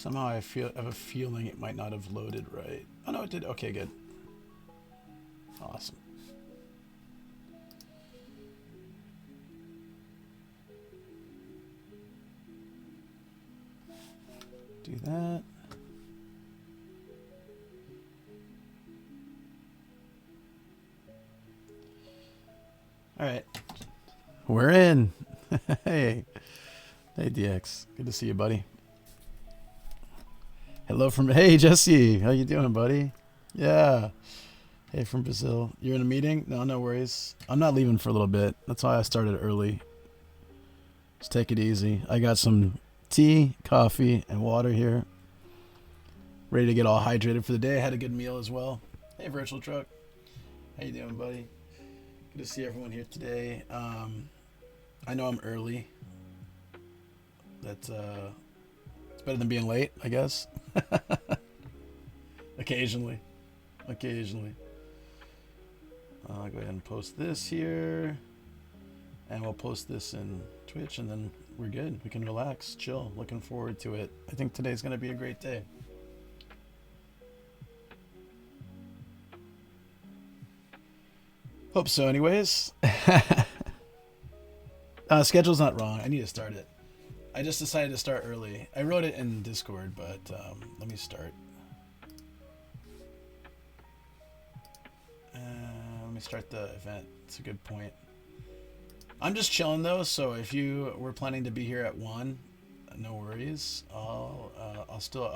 Somehow I have a feeling it might not have loaded right. Oh no, it did. Okay, good. Awesome. Do that. All right. We're in. Hey. Hey, DX. Good to see you, buddy. Hello from... Hey, Jesse. How you doing, buddy? Yeah. Hey, from Brazil. You're in a meeting? No, no worries. I'm not leaving for a little bit. That's why I started early. Just take it easy. I got some tea, coffee, and water here. Ready to get all hydrated for the day. I had a good meal as well. Hey, Virtual Truck. How you doing, buddy? Good to see everyone here today. I know I'm early. That's it's better than being late, I guess. Occasionally. I'll go ahead and post this here. And we'll post this in Twitch, and then we're good. We can relax, chill. Looking forward to it. I think today's going to be a great day. Hope so, anyways. Schedule's not wrong. I need to start it. I just decided to start early. I wrote it in Discord, but let me start. Let me start the event. It's a good point. I'm just chilling though, so if you were planning to be here at 1, no worries. I'll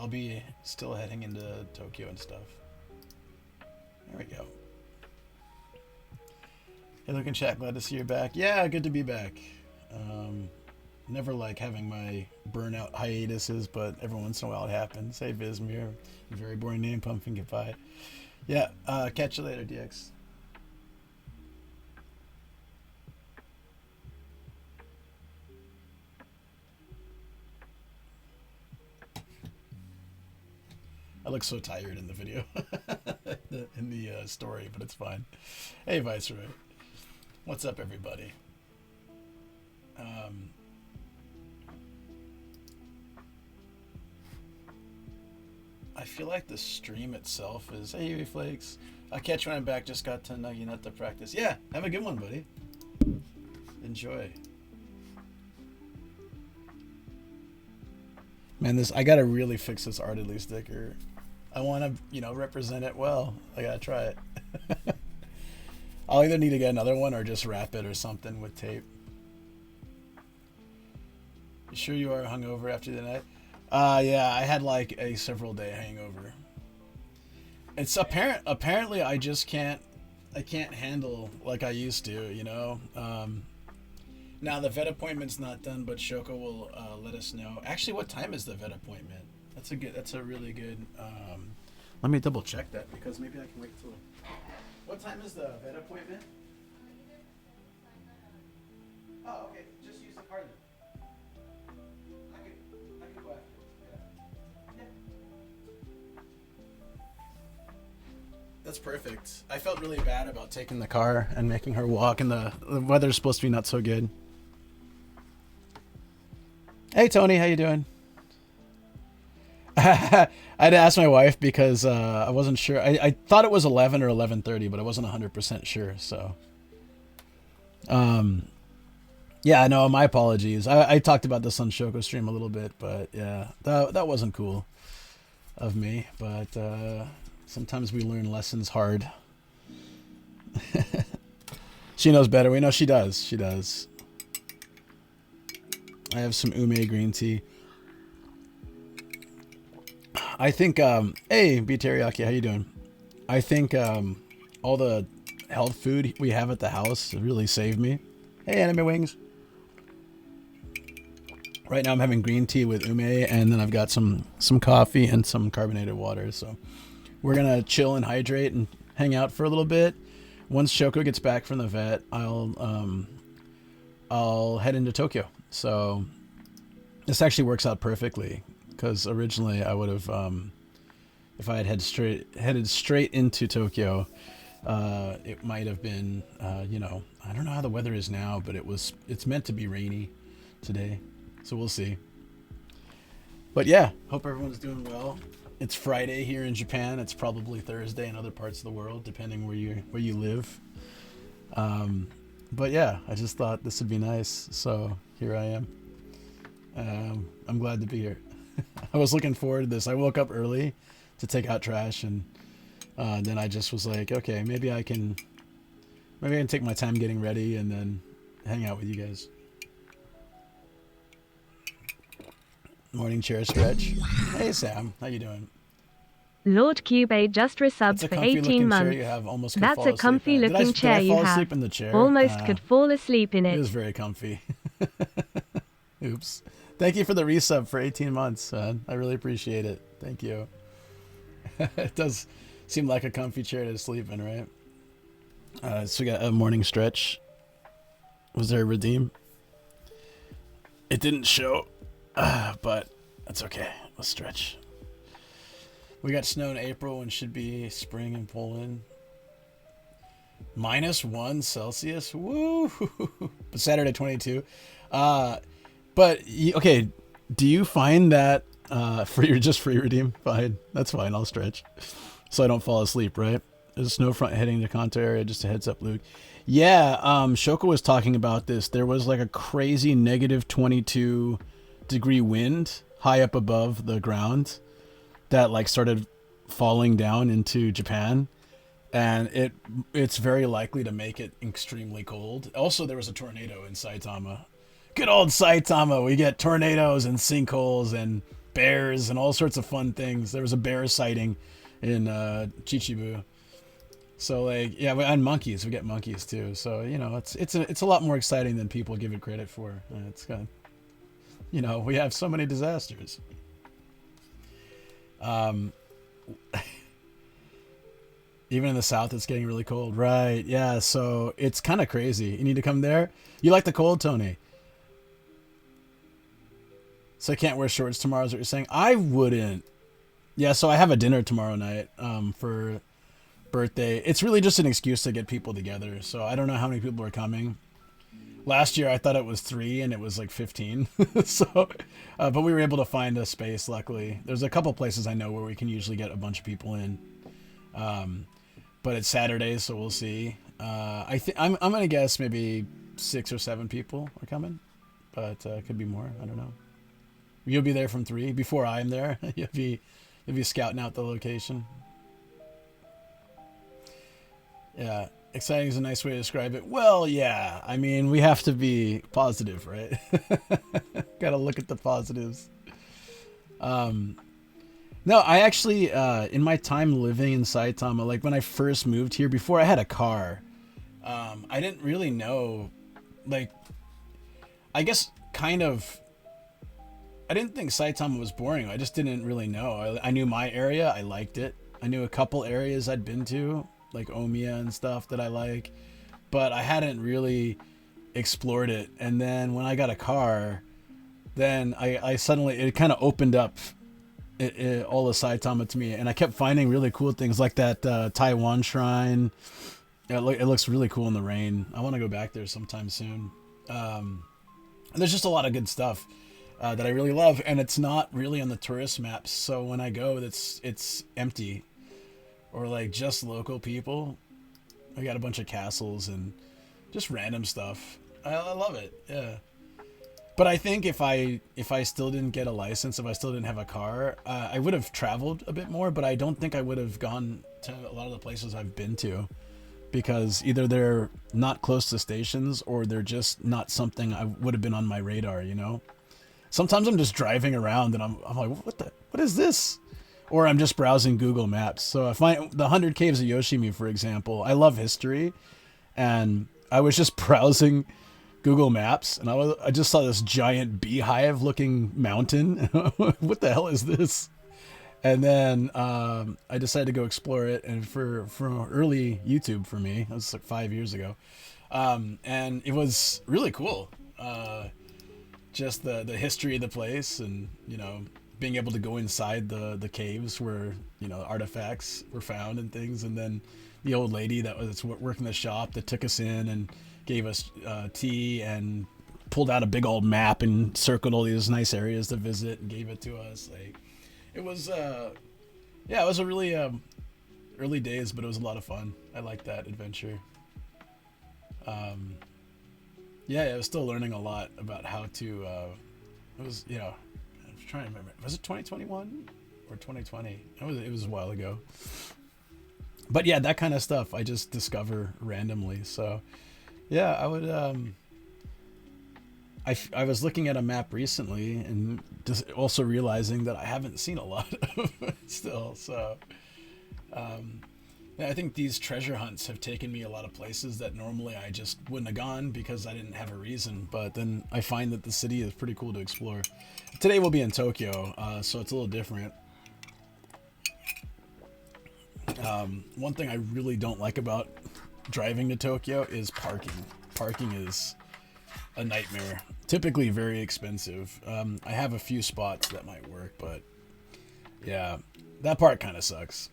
be still heading into Tokyo and stuff. There we go. Hey, look in chat. Glad to see you're back. Yeah, good to be back. Never like having my burnout hiatuses, but every once in a while it happens. Hey, Vismir. Very boring name, Pumpkin Goodbye. Yeah, catch you later, DX. I look so tired in the video, in the story, but it's fine. Hey, Viceroy. What's up, everybody? I feel like the stream itself is... Hey, UV Flakes. I'll catch you when I'm back. Just got to know you not to practice. Yeah, have a good one, buddy. Enjoy. Man, I gotta really fix this Artedly sticker. I want to, represent it well. I gotta try it. I'll either need to get another one or just wrap it or something with tape. You sure you are hungover after the night? Yeah, I had like a several day hangover. It's apparently I just can't handle like I used to, Now the vet appointment's not done, but Shoko will let us know. Actually, what time is the vet appointment? That's a really good let me double check that because maybe I can wait till... What time is the vet appointment? Oh, okay. Just use the card then. I can go after. Yeah. That's perfect. I felt really bad about taking the car and making her walk, and the weather's supposed to be not so good. Hey, Tony. How you doing? I had to ask my wife because I wasn't sure. I thought it was 11 or 11:30, but I wasn't 100% sure. So, yeah, no, my apologies. I talked about this on Shoko stream a little bit, but yeah, that wasn't cool of me. But sometimes we learn lessons hard. She knows better. We know she does. She does. I have some ume green tea. I think, hey, B Teriyaki, how you doing? I think all the health food we have at the house really saved me. Hey, Anime Wings. Right now I'm having green tea with ume, and then I've got some coffee and some carbonated water. So we're going to chill and hydrate and hang out for a little bit. Once Shoko gets back from the vet, I'll head into Tokyo. So this actually works out perfectly. Because originally I would have, if I had headed straight into Tokyo, it might have been, I don't know how the weather is now, but it's meant to be rainy today, so we'll see. But yeah, hope everyone's doing well. It's Friday here in Japan. It's probably Thursday in other parts of the world, depending where you live. But yeah, I just thought this would be nice, so here I am. I'm glad to be here. I was looking forward to this. I woke up early to take out trash, and then I just was like, okay, maybe I can take my time getting ready and then hang out with you guys. Morning chair stretch. Hey Sam, how you doing? Lord Cube just resubbed for 18 months. That's a comfy looking chair you have. In the chair? Almost could fall asleep in It it. was very comfy. Oops. Thank you for the resub for 18 months, man. I really appreciate it. Thank you. It does seem like a comfy chair to sleep in, right? So we got a morning stretch. Was there a redeem? It didn't show, but that's okay. Let's stretch. We got snow in April and should be spring in Poland. -1 Celsius. Woo! But Saturday 22. But okay, do you find that free redeem? Fine, that's fine. I'll stretch, so I don't fall asleep. Right? There's a snow front heading to Kanto area. Just a heads up, Luke. Yeah, Shoko was talking about this. There was like a crazy -22-degree wind high up above the ground that like started falling down into Japan, and it's very likely to make it extremely cold. Also, there was a tornado in Saitama. Good old Saitama. We get tornadoes and sinkholes and bears and all sorts of fun things. There was a bear sighting in Chichibu. So like, yeah, and monkeys. We get monkeys too. So you know, it's a lot more exciting than people give it credit for. It's kind of, you know, we have so many disasters. Even in the south, it's getting really cold. Right? Yeah. So it's kind of crazy. You need to come there. You like the cold, Tony? So I can't wear shorts tomorrow is what you're saying? I wouldn't. Yeah, so I have a dinner tomorrow night for birthday. It's really just an excuse to get people together. So I don't know how many people are coming. Last year I thought it was 3 and it was like 15. So, but we were able to find a space, luckily. There's a couple places I know where we can usually get a bunch of people in. But it's Saturday, so we'll see. I'm going to guess maybe 6 or 7 people are coming. But it could be more. I don't know. You'll be there from 3 before I'm there. You'll be scouting out the location. Yeah, exciting is a nice way to describe it. Well, yeah. I mean, we have to be positive, right? Got to look at the positives. No, I actually, in my time living in Saitama, like when I first moved here, before I had a car, I didn't really know, like, I guess kind of. I didn't think Saitama was boring. I just didn't really know. I knew my area. I liked it. I knew a couple areas I'd been to, like Omiya and stuff that I like. But I hadn't really explored it. And then when I got a car, then I suddenly, it kind of opened up all of Saitama to me. And I kept finding really cool things like that Taiwan shrine. It looks really cool in the rain. I want to go back there sometime soon. And there's just a lot of good stuff. That I really love, and it's not really on the tourist maps. So when I go, it's empty, or like just local people. I got a bunch of castles and just random stuff. I love it, yeah. But I think if I still didn't get a license, if I still didn't have a car, I would have traveled a bit more. But I don't think I would have gone to a lot of the places I've been to, because either they're not close to stations or they're just not something I would have been on my radar, you know. Sometimes I'm just driving around and I'm like, what is this? Or I'm just browsing Google Maps. So I find the 100 Caves of Yoshimi, for example. I love history, and I was just browsing Google Maps, and I just saw this giant beehive-looking mountain. What the hell is this? And then I decided to go explore it, and for early YouTube for me, that was like 5 years ago, and it was really cool. Just the history of the place, and you know, being able to go inside the caves where, you know, artifacts were found and things, and then the old lady that was working the shop that took us in and gave us tea and pulled out a big old map and circled all these nice areas to visit and gave it to us. Like, it was, it was a really early days, but it was a lot of fun. I liked that adventure. I was still learning a lot about how to. It was, I'm trying to remember. Was it 2021 or 2020? It was a while ago. But yeah, that kind of stuff I just discover randomly. So, yeah, I would. I was looking at a map recently and just also realizing that I haven't seen a lot of it still. So, I think these treasure hunts have taken me a lot of places that normally I just wouldn't have gone because I didn't have a reason. But then I find that the city is pretty cool to explore. Today we'll be in Tokyo, so it's a little different. One thing I really don't like about driving to Tokyo is parking. Parking is a nightmare. Typically very expensive. I have a few spots that might work, but yeah, that part kind of sucks.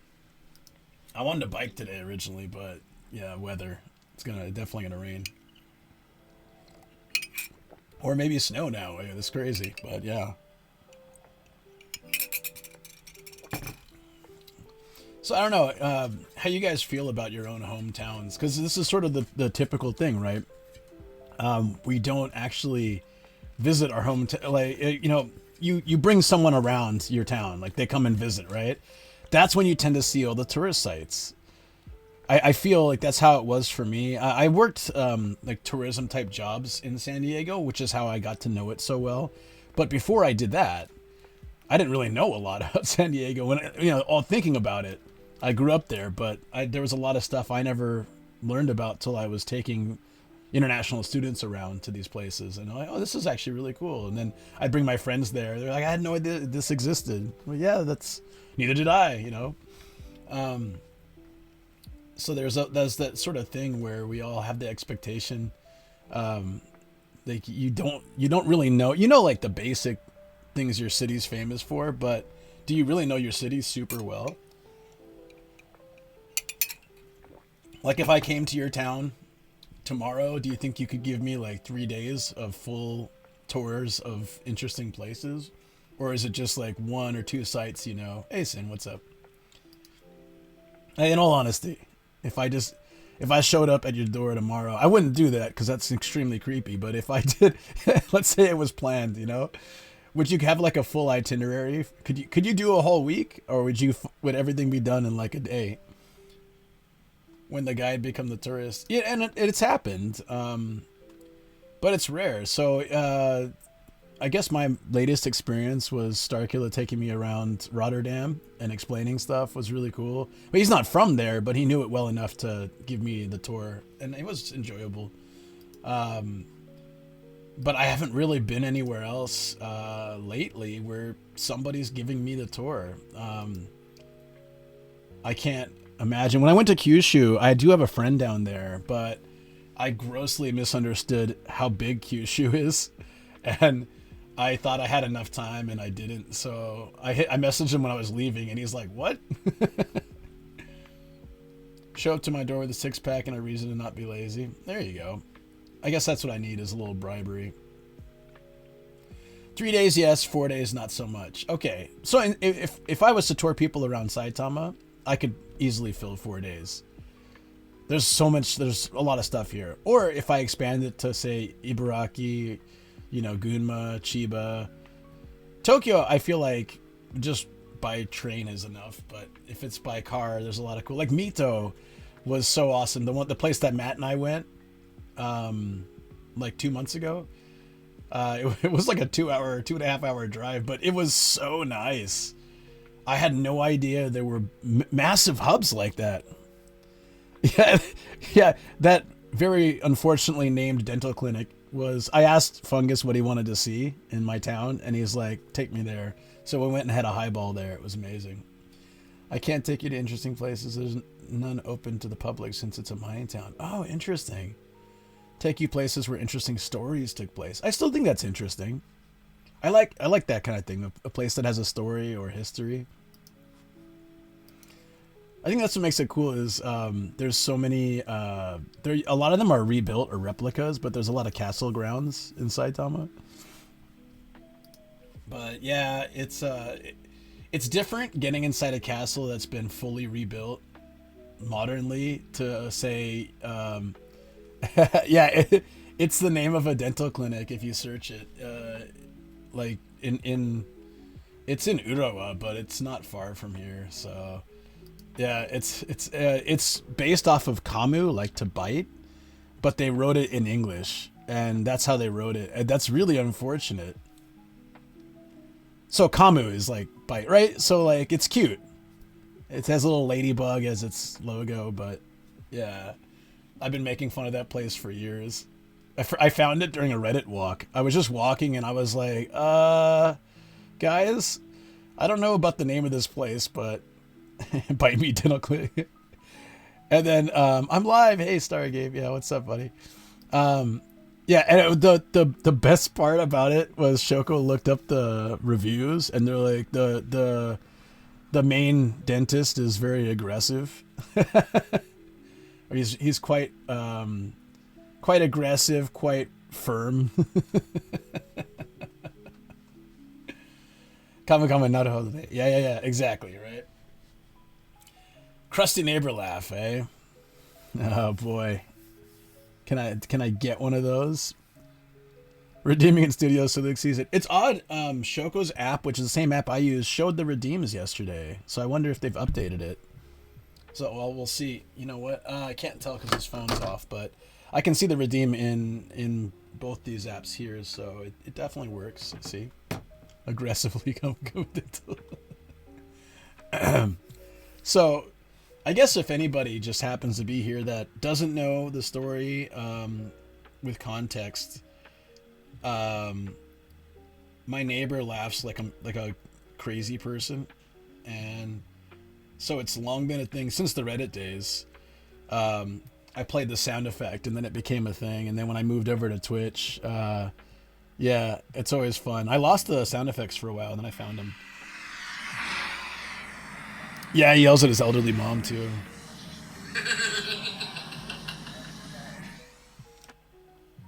I wanted to bike today originally, but yeah, weather. It's definitely gonna rain. Or maybe snow now. Yeah, that's crazy, but yeah. So I don't know how you guys feel about your own hometowns, because this is sort of the typical thing, right? We don't actually visit our hometown. Like, you bring someone around your town, like they come and visit, right? That's when you tend to see all the tourist sites. I feel like that's how it was for me. I worked like tourism type jobs in San Diego, which is how I got to know it so well. But before I did that, I didn't really know a lot about San Diego. When all thinking about it, I grew up there, but there was a lot of stuff I never learned about till I was taking international students around to these places, and I'm like, oh, this is actually really cool. And then I'd bring my friends there. They're like, I had no idea this existed. Well, yeah, neither did I. So there's that sort of thing where we all have the expectation, like you don't really know. Like the basic things your city's famous for, but do you really know your city super well? Like if I came to your town tomorrow, do you think you could give me like 3 days of full tours of interesting places? Or is it just like 1 or 2 sites, Hey, Sin, what's up? Hey, in all honesty, if I showed up at your door tomorrow, I wouldn't do that because that's extremely creepy. But if I did, let's say it was planned, would you have like a full itinerary? Could you do a whole week, or would everything be done in like a day? When the guide become the tourist. Yeah, and it's happened. But it's rare. So I guess my latest experience was Starkilla taking me around Rotterdam and explaining stuff. Was really cool. But he's not from there, but he knew it well enough to give me the tour, and it was enjoyable. But I haven't really been anywhere else lately where somebody's giving me the tour. I can't imagine. When I went to Kyushu, I do have a friend down there, but I grossly misunderstood how big Kyushu is, and I thought I had enough time and I didn't. So I messaged him when I was leaving, and he's like, what? Show up to my door with a 6-pack and a reason to not be lazy. There you go. I guess that's what I need, is a little bribery. 3 days, yes. 4 days, not so much. Okay. So if I was to tour people around Saitama, I could easily fill 4 days. There's a lot of stuff here. Or if I expand it to, say, Ibaraki, Gunma, Chiba. Tokyo, I feel like just by train is enough. But if it's by car, there's a lot of cool. Like Mito was so awesome. The place that Matt and I went, like 2 months ago. It was like a 2.5 hour drive, but it was so nice. I had no idea there were massive hubs like that. Yeah, that very unfortunately named dental clinic was. I asked Fungus what he wanted to see in my town, and he's like, "Take me there." So we went and had a highball there. It was amazing. I can't take you to interesting places. There's none open to the public since it's a mining town. Oh, interesting. Take you places where interesting stories took place. I still think that's interesting. I like that kind of thing. A place that has a story or history. I think that's what makes it cool is there's so many a lot of them are rebuilt or replicas, but there's a lot of castle grounds in Saitama. But yeah, it's different getting inside a castle that's been fully rebuilt modernly to say yeah, it's the name of a dental clinic if you search it. Like in it's in Urawa, but it's not far from here, so yeah, it's based off of Kamu, like to bite, but they wrote it in English, and that's how they wrote it. And that's really unfortunate. So Kamu is like bite, right? So like it's cute. It has a little ladybug as its logo, but yeah, I've been making fun of that place for years. I found it during a Reddit walk. I was just walking and I was like, guys, I don't know about the name of this place, but bite me dental clinic. And then I'm live. Hey, Stargate. Yeah, what's up, buddy? Yeah, and the best part about it was Shoko looked up the reviews, and they're like the main dentist is very aggressive. he's quite aggressive, quite firm. Kama not a holiday. Yeah, exactly, right? Crusty neighbor laugh, eh? Oh boy. Can I get one of those? Redeeming in studio so Luke sees it. It's odd. Shoko's app, which is the same app I use, showed the redeems yesterday. So I wonder if they've updated it. So well, we'll see. You know what? I can't tell because his phone's off, but I can see the redeem in both these apps here. So it definitely works. See, aggressively come dental. So. I guess if anybody just happens to be here that doesn't know the story with context, my neighbor laughs like a crazy person, and so it's long been a thing since the Reddit days. I played the sound effect, and then it became a thing, and then when I moved over to Twitch, yeah, it's always fun. I lost the sound effects for a while, and then I found them. Yeah, he yells at his elderly mom, too.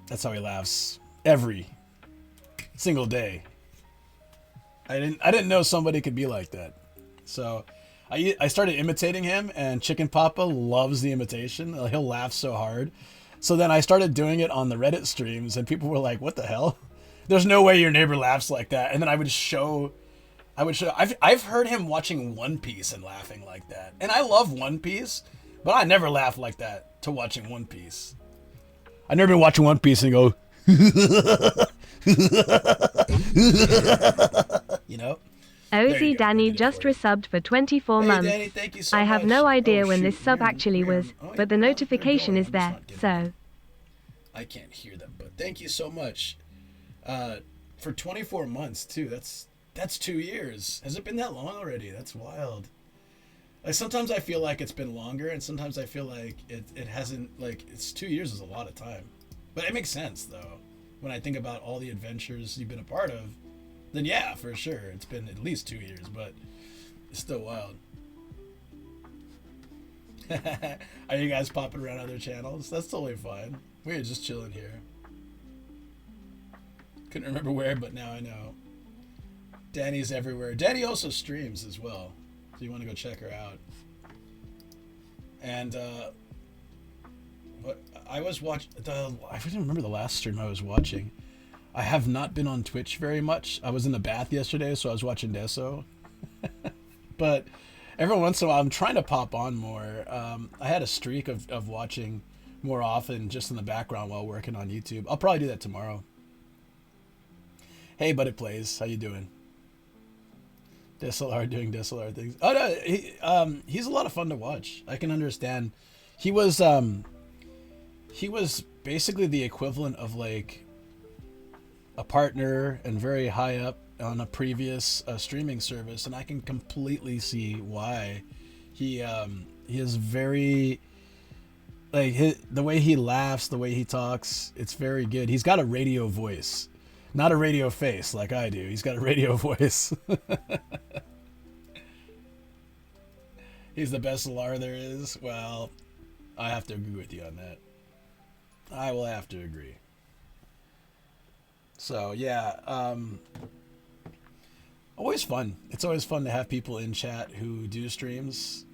That's how he laughs. Every single day. I didn't know somebody could be like that. So I started imitating him, and Chicken Papa loves the imitation. He'll laugh so hard. So then I started doing it on the Reddit streams, and people were like, what the hell? There's no way your neighbor laughs like that. And then I would show... I've heard him watching One Piece and laughing like that. And I love One Piece, but I never laugh like that to watching One Piece. I've never been watching One Piece and go, you know? Ozzy Danny just resubbed for 24 months. Danny, thank you so I have much. no idea when this sub actually was, but the notification is there, so. I can't hear them, but thank you so much. For 24 months, too. That's 2 years. Has it been that long already? That's wild. Like sometimes I feel like it's been longer, and sometimes I feel like it hasn't. Like it's 2 years is a lot of time, but it makes sense though. When I think about all the adventures you've been a part of, then yeah, for sure, it's been at least 2 years, but it's still wild. Are you guys popping around other channels? That's totally fine. We're just chilling here. Couldn't remember where, but now I know. Danny's everywhere. Danny also streams as well, so you want to go check her out. And what I was watching, I didn't remember the last stream I was watching. I have not been on Twitch very much. I was in the bath yesterday, so I was watching Deso. But every once in a while, I'm trying to pop on more. I had a streak of watching more often, just in the background while working on YouTube. I'll probably do that tomorrow. Hey, But It Plays, how you doing? DSLR doing DSLR things. Oh no, he's a lot of fun to watch. I can understand. He was basically the equivalent of like a partner and very high up on a previous streaming service, and I can completely see why. He is very like the way he laughs, the way he talks. It's very good. He's got a radio voice. Not a radio face like I do. He's got a radio voice. He's the best LAR there is. Well, I have to agree with you on that. I will have to agree. So yeah, always fun. It's always fun to have people in chat who do streams.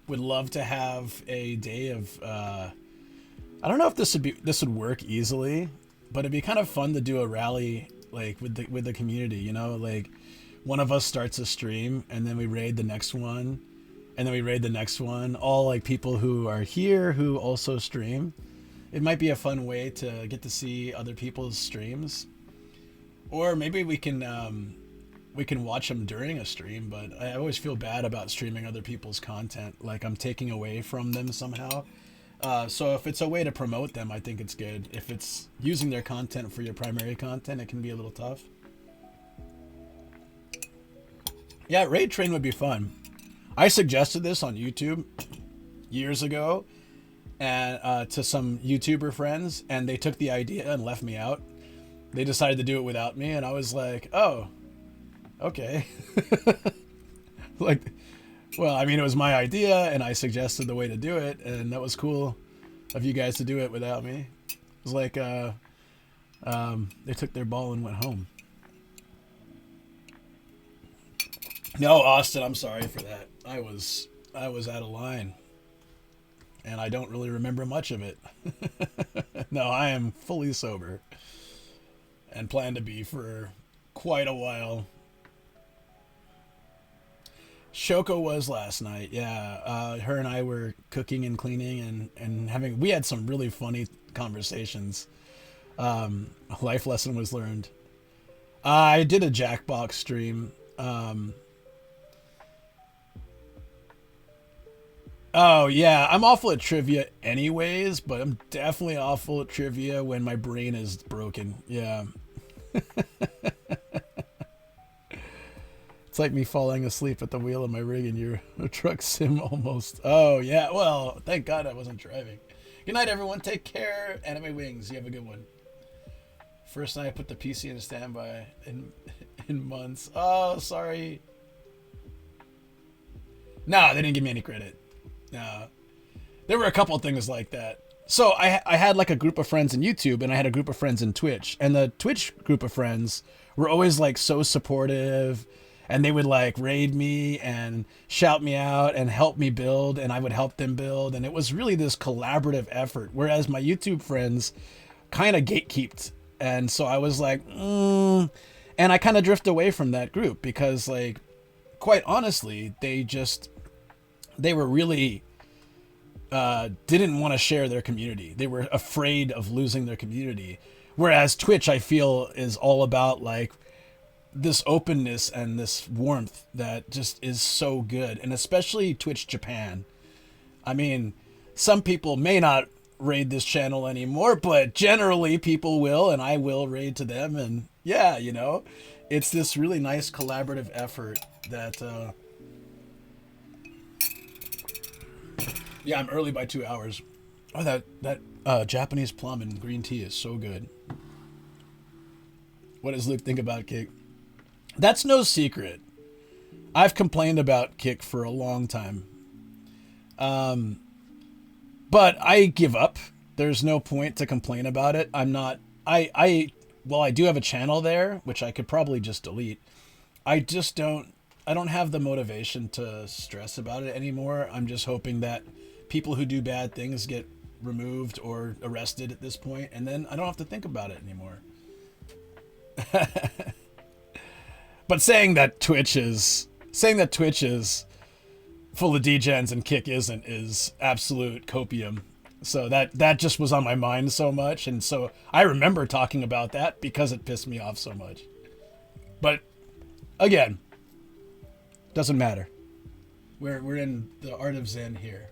Would love to have a day of. I don't know if this would work easily, but it'd be kind of fun to do a rally like with the community. You know, like one of us starts a stream and then we raid the next one, and then we raid the next one. All like people who are here who also stream. It might be a fun way to get to see other people's streams, or maybe we can watch them during a stream. But I always feel bad about streaming other people's content, like I'm taking away from them somehow. So if it's a way to promote them, I think it's good. If it's using their content for your primary content, it can be a little tough. Yeah, Raid Train would be fun. I suggested this on YouTube years ago, and to some YouTuber friends, and they took the idea and left me out. They decided to do it without me, and I was like, oh, okay. Like, well, I mean, it was my idea, and I suggested the way to do it, and that was cool of you guys to do it without me. It was like, they took their ball and went home. No, Austin, I'm sorry for that. I was out of line. And I don't really remember much of it. No, I am fully sober. And plan to be for quite a while. Shoko was last night, yeah. Her and I were cooking and cleaning and we had some really funny conversations. A life lesson was learned. I did a Jackbox stream. Oh, yeah, I'm awful at trivia anyways, but I'm definitely awful at trivia when my brain is broken. Yeah. It's like me falling asleep at the wheel of my rig in your truck sim almost. Oh, yeah, well, thank God I wasn't driving. Good night, everyone. Take care. Anime Wings, you have a good one. First night I put the PC in standby in months. Oh, sorry. No, they didn't give me any credit. No. There were a couple things like that. So I had like a group of friends in YouTube, and I had a group of friends in Twitch. And the Twitch group of friends were always like so supportive, and they would like raid me and shout me out and help me build, and I would help them build. And it was really this collaborative effort. Whereas my YouTube friends kind of gatekeeped. And so I was like, and I kind of drift away from that group because, like, quite honestly, they were really didn't want to share their community. They were afraid of losing their community. Whereas Twitch, I feel, is all about like this openness and this warmth that just is so good. And especially Twitch Japan. I mean, some people may not raid this channel anymore, but generally people will, and I will raid to them. And yeah, you know, it's this really nice collaborative effort that yeah, I'm early by 2 hours. Oh, that Japanese plum and green tea is so good. What does Luke think about Kick? That's no secret. I've complained about Kick for a long time. But I give up. There's no point to complain about it. Well, I do have a channel there, which I could probably just delete. I don't have the motivation to stress about it anymore. I'm just hoping that people who do bad things get removed or arrested at this point, and then I don't have to think about it anymore. But saying that Twitch is full of degens and Kick isn't is absolute copium. So that just was on my mind so much, and so I remember talking about that because it pissed me off so much. But again, doesn't matter. We're in the art of Zen here.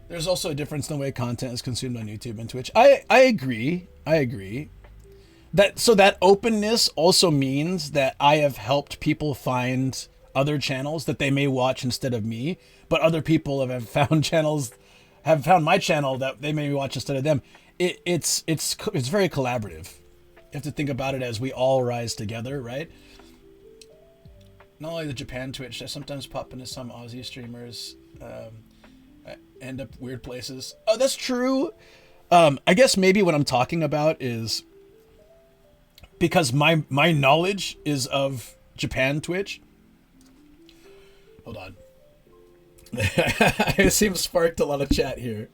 There's also a difference in the way content is consumed on YouTube and Twitch. I agree. That openness also means that I have helped people find other channels that they may watch instead of me, but other people have found my channel that they may watch instead of them. It's very collaborative. You have to think about it as we all rise together, right? not only the Japan Twitch, I sometimes pop into some Aussie streamers. I end up weird places. Oh, that's true. I guess maybe what I'm talking about is because my knowledge is of Japan Twitch. Hold on. I seem sparked a lot of chat here.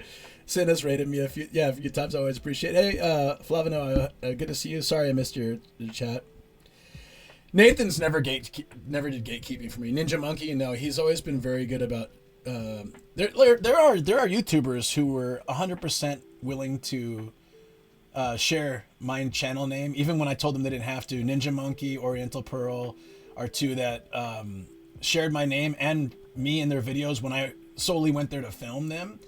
Sin has rated me a few times. I always appreciate it. Hey, Flavino, good to see you. Sorry I missed your chat. Nathan's never did gatekeeping for me. Ninja Monkey, no, he's always been very good about. There are YouTubers who were 100% willing to share my channel name, even when I told them they didn't have to. Ninja Monkey, Oriental Pearl are two that shared my name and me in their videos when I solely went there to film them.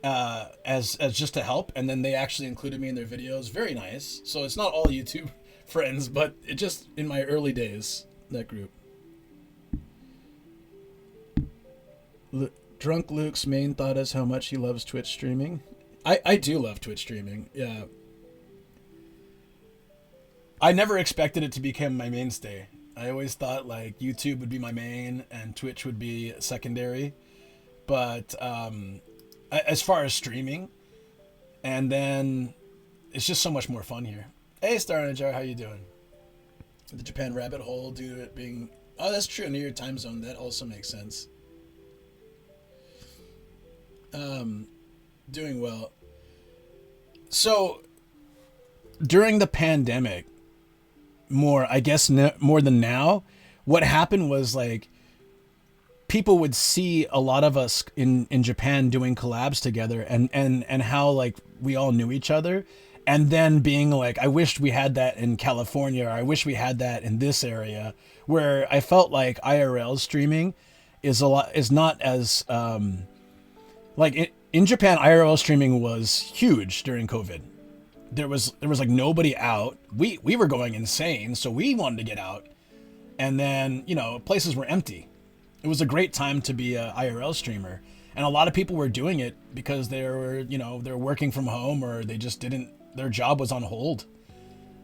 As just to help, and then they actually included me in their videos. Very nice. So it's not all YouTube friends, but it just in my early days, that group. Drunk Luke's main thought is how much he loves Twitch streaming. I do love Twitch streaming. Yeah. I never expected it to become my mainstay. I always thought like YouTube would be my main and Twitch would be secondary, but as far as streaming, and then it's just so much more fun here. Hey, Star in a Jar, how you doing? The Japan rabbit hole due to it being... Oh, that's true, near your time zone. That also makes sense. Doing well. So, during the pandemic, more than now, what happened was like, people would see a lot of us in Japan doing collabs together and how like we all knew each other, and then being like, I wished we had that in California, or I wish we had that in this area, where I felt like IRL streaming is not as like in Japan, IRL streaming was huge during COVID. There was like nobody out. We were going insane, so we wanted to get out, and then places were empty. It was a great time to be a IRL streamer, and a lot of people were doing it because they were working from home, or they just their job was on hold.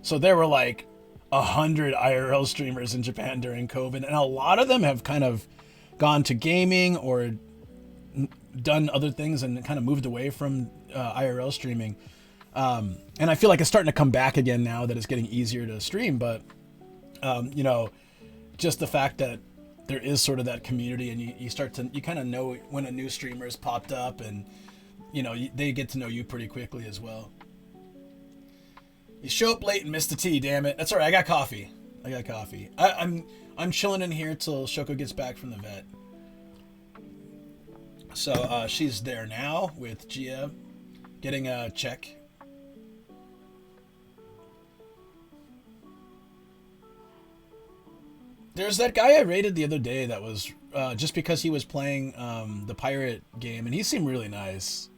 So there were like 100 IRL streamers in Japan during COVID, and a lot of them have kind of gone to gaming or done other things and kind of moved away from IRL streaming. And I feel like it's starting to come back again now that it's getting easier to stream, but just the fact that there is sort of that community, and you kind of know when a new streamer's popped up, and they get to know you pretty quickly as well. You show up late and miss the tea, damn it. That's all right. I got coffee. I'm chilling in here till Shoko gets back from the vet. So she's there now with Gia, getting a check. There's that guy I rated the other day that was just because he was playing the pirate game, and he seemed really nice.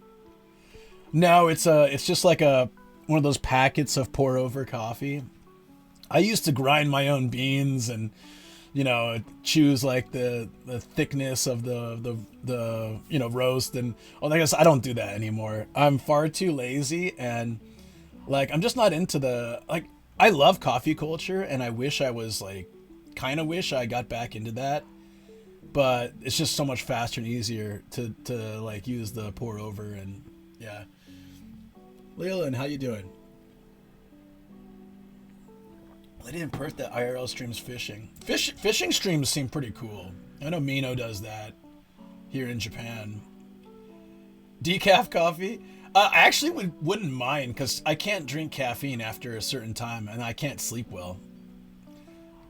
No, it's just like one of those packets of pour over coffee. I used to grind my own beans and choose like the thickness of the roast, and I guess I don't do that anymore. I'm far too lazy, and like I'm just not into I love coffee culture, and I wish I was like wish I got back into that, but it's just so much faster and easier to like use the pour over. And yeah. Leland, how you doing? Lady in Perth that IRL streams fishing. Fishing streams seem pretty cool. I know Mino does that here in Japan. Decaf coffee? I actually wouldn't mind, because I can't drink caffeine after a certain time, and I can't sleep well.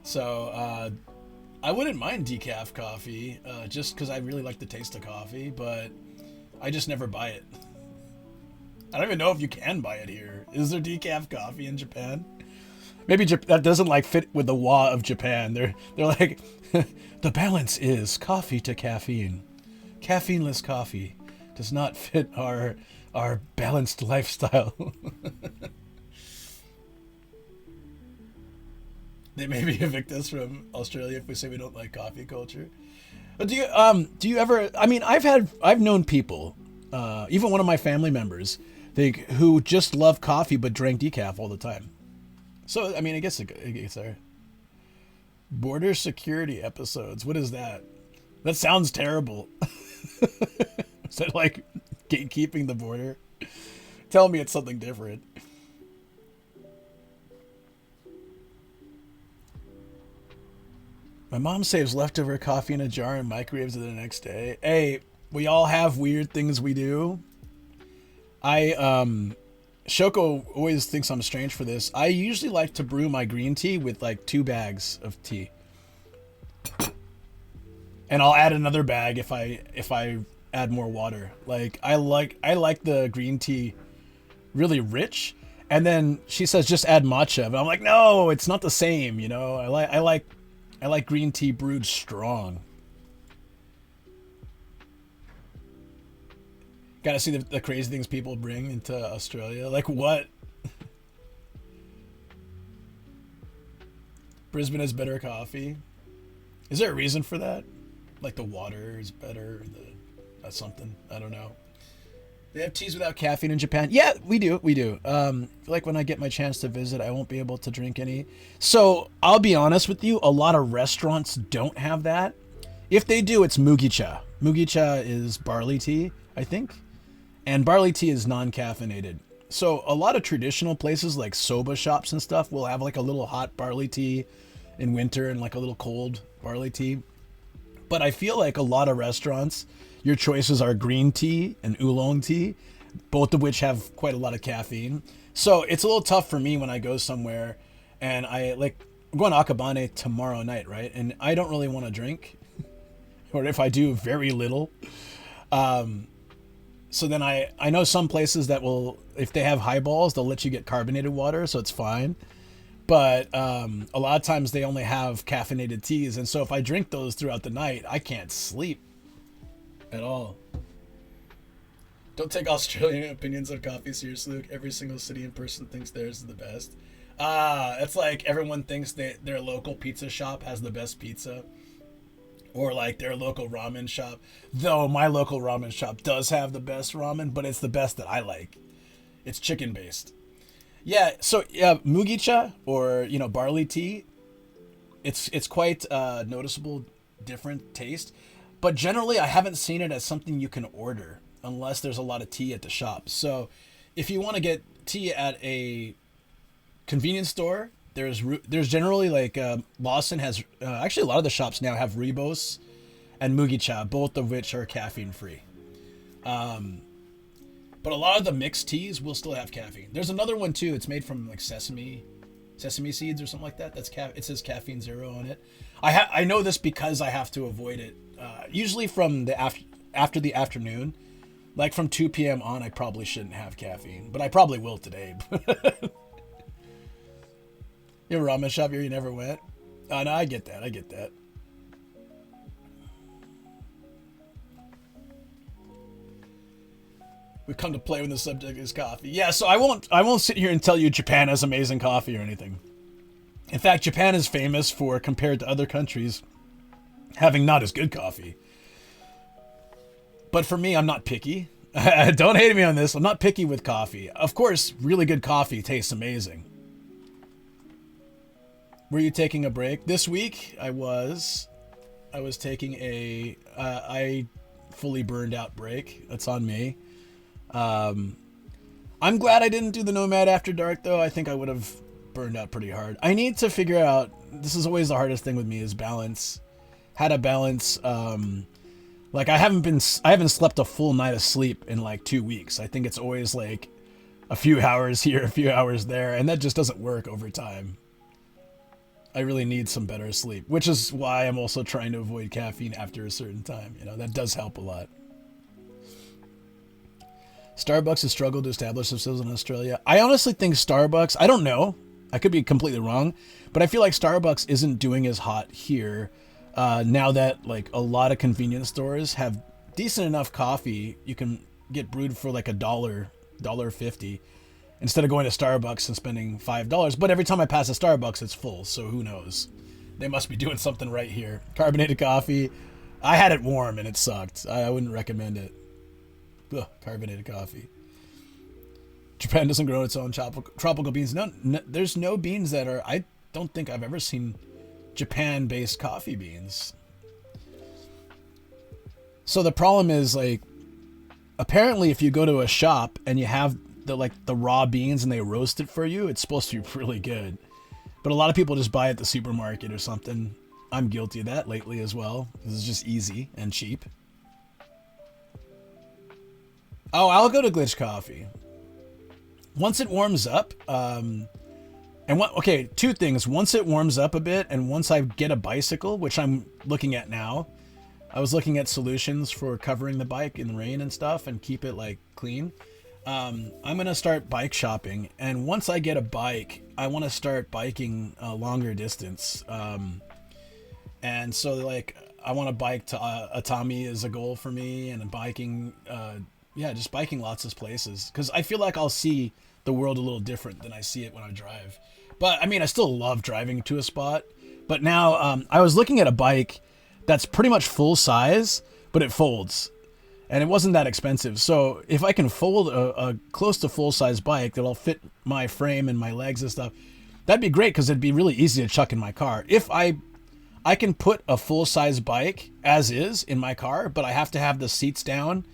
So I wouldn't mind decaf coffee, just because I really like the taste of coffee, but I just never buy it. I don't even know if you can buy it here. Is there decaf coffee in Japan? Maybe that doesn't like fit with the wa of Japan. They're like, the balance is coffee to caffeine. Caffeineless coffee does not fit our balanced lifestyle. They maybe evict us from Australia if we say we don't like coffee culture. But do you ever? I mean, I've known people, even one of my family members, who just love coffee but drank decaf all the time. So I mean, I guess it's there. Border security episodes. What is that? That sounds terrible. Is that like gatekeeping the border? Tell me it's something different. My mom saves leftover coffee in a jar and microwaves it the next day. Hey, we all have weird things we do. Shoko always thinks I'm strange for this. I usually like to brew my green tea with like 2 bags of tea. And I'll add another bag if I add more water. Like I like the green tea really rich. And then she says just add matcha. But I'm like, no, it's not the same, you know. I like green tea brewed strong. Gotta see the crazy things people bring into Australia. Like what? Brisbane has better coffee. Is there a reason for that? Like the water is better? That's something. I don't know. They have teas without caffeine in Japan. Yeah, we do. Like when I get my chance to visit, I won't be able to drink any. So I'll be honest with you. A lot of restaurants don't have that. If they do, it's mugicha. Mugicha is barley tea, I think. And barley tea is non-caffeinated. So a lot of traditional places like soba shops and stuff will have like a little hot barley tea in winter and like a little cold barley tea. But I feel like a lot of restaurants, your choices are green tea and oolong tea, both of which have quite a lot of caffeine. So it's a little tough for me when I go somewhere and I'm going to Akabane tomorrow night, right? And I don't really want to drink, or if I do, very little. So then I know some places that will, if they have highballs, they'll let you get carbonated water, so it's fine. But a lot of times they only have caffeinated teas, and so if I drink those throughout the night, I can't sleep at all. Don't take Australian opinions on coffee seriously, Luke. Every single city and person thinks theirs is the best. It's like everyone thinks that their local pizza shop has the best pizza. Or like their local ramen shop. Though my local ramen shop does have the best ramen, but it's the best that I like. It's chicken based. Yeah, so mugicha or barley tea, it's quite noticeable different taste. But generally I haven't seen it as something you can order unless there's a lot of tea at the shop. So if you want to get tea at a convenience store, there's generally like Lawson has actually a lot of the shops now have Ribos and Mugicha, both of which are caffeine free. But a lot of the mixed teas will still have caffeine. There's another one too. It's made from like sesame seeds or something like that. It says caffeine 0 on it. I know this because I have to avoid it. Usually from the after the afternoon, like from 2 p.m. on, I probably shouldn't have caffeine, but I probably will today. You have a ramen shop here you never went? Oh, no, I get that. We come to play when the subject is coffee. Yeah, so I won't sit here and tell you Japan has amazing coffee or anything. In fact, Japan is famous for, compared to other countries, having not as good coffee. But for me, I'm not picky. Don't hate me on this. I'm not picky with coffee. Of course, really good coffee tastes amazing. Were you taking a break? This week, I was taking I fully burned out break. That's on me. I'm glad I didn't do the Nomad After Dark, though. I think I would have burned out pretty hard. I need to figure out, this is always the hardest thing with me, is balance. How to balance, like I haven't slept a full night of sleep in like 2 weeks. I think it's always like a few hours here, a few hours there, and that just doesn't work over time. I really need some better sleep, which is why I'm also trying to avoid caffeine after a certain time. That does help a lot. Starbucks has struggled to establish themselves in Australia. I honestly think Starbucks, I don't know, I could be completely wrong, but I feel like Starbucks isn't doing as hot here now that like a lot of convenience stores have decent enough coffee you can get brewed for like $1.50 instead of going to Starbucks and spending $5. But every time I pass a Starbucks, it's full, so who knows? They must be doing something right here. Carbonated coffee. I had it warm and it sucked. I wouldn't recommend it. Ugh, carbonated coffee. Japan doesn't grow its own tropical beans. No, there's no beans that are... I don't think I've ever seen Japan-based coffee beans. So the problem is, like, apparently if you go to a shop and you have the raw beans and they roast it for you, it's supposed to be really good. But a lot of people just buy it at the supermarket or something. I'm guilty of that lately as well. This is just easy and cheap. Oh, I'll go to Glitch Coffee. Once it warms up, two things. Once it warms up a bit, and once I get a bicycle, which I'm looking at now, I was looking at solutions for covering the bike in the rain and stuff and keep it like clean. I'm going to start bike shopping. And once I get a bike, I want to start biking a longer distance. And so like, I want to bike to Atami is a goal for me, and biking, just biking lots of places. Cause I feel like I'll see the world a little different than I see it when I drive. But I mean, I still love driving to a spot, but now, I was looking at a bike that's pretty much full size, but it folds, and it wasn't that expensive. So if I can fold a close to full size bike that'll fit my frame and my legs and stuff, that'd be great. Cause it'd be really easy to chuck in my car. If I can put a full size bike as is in my car, but I have to have the seats down,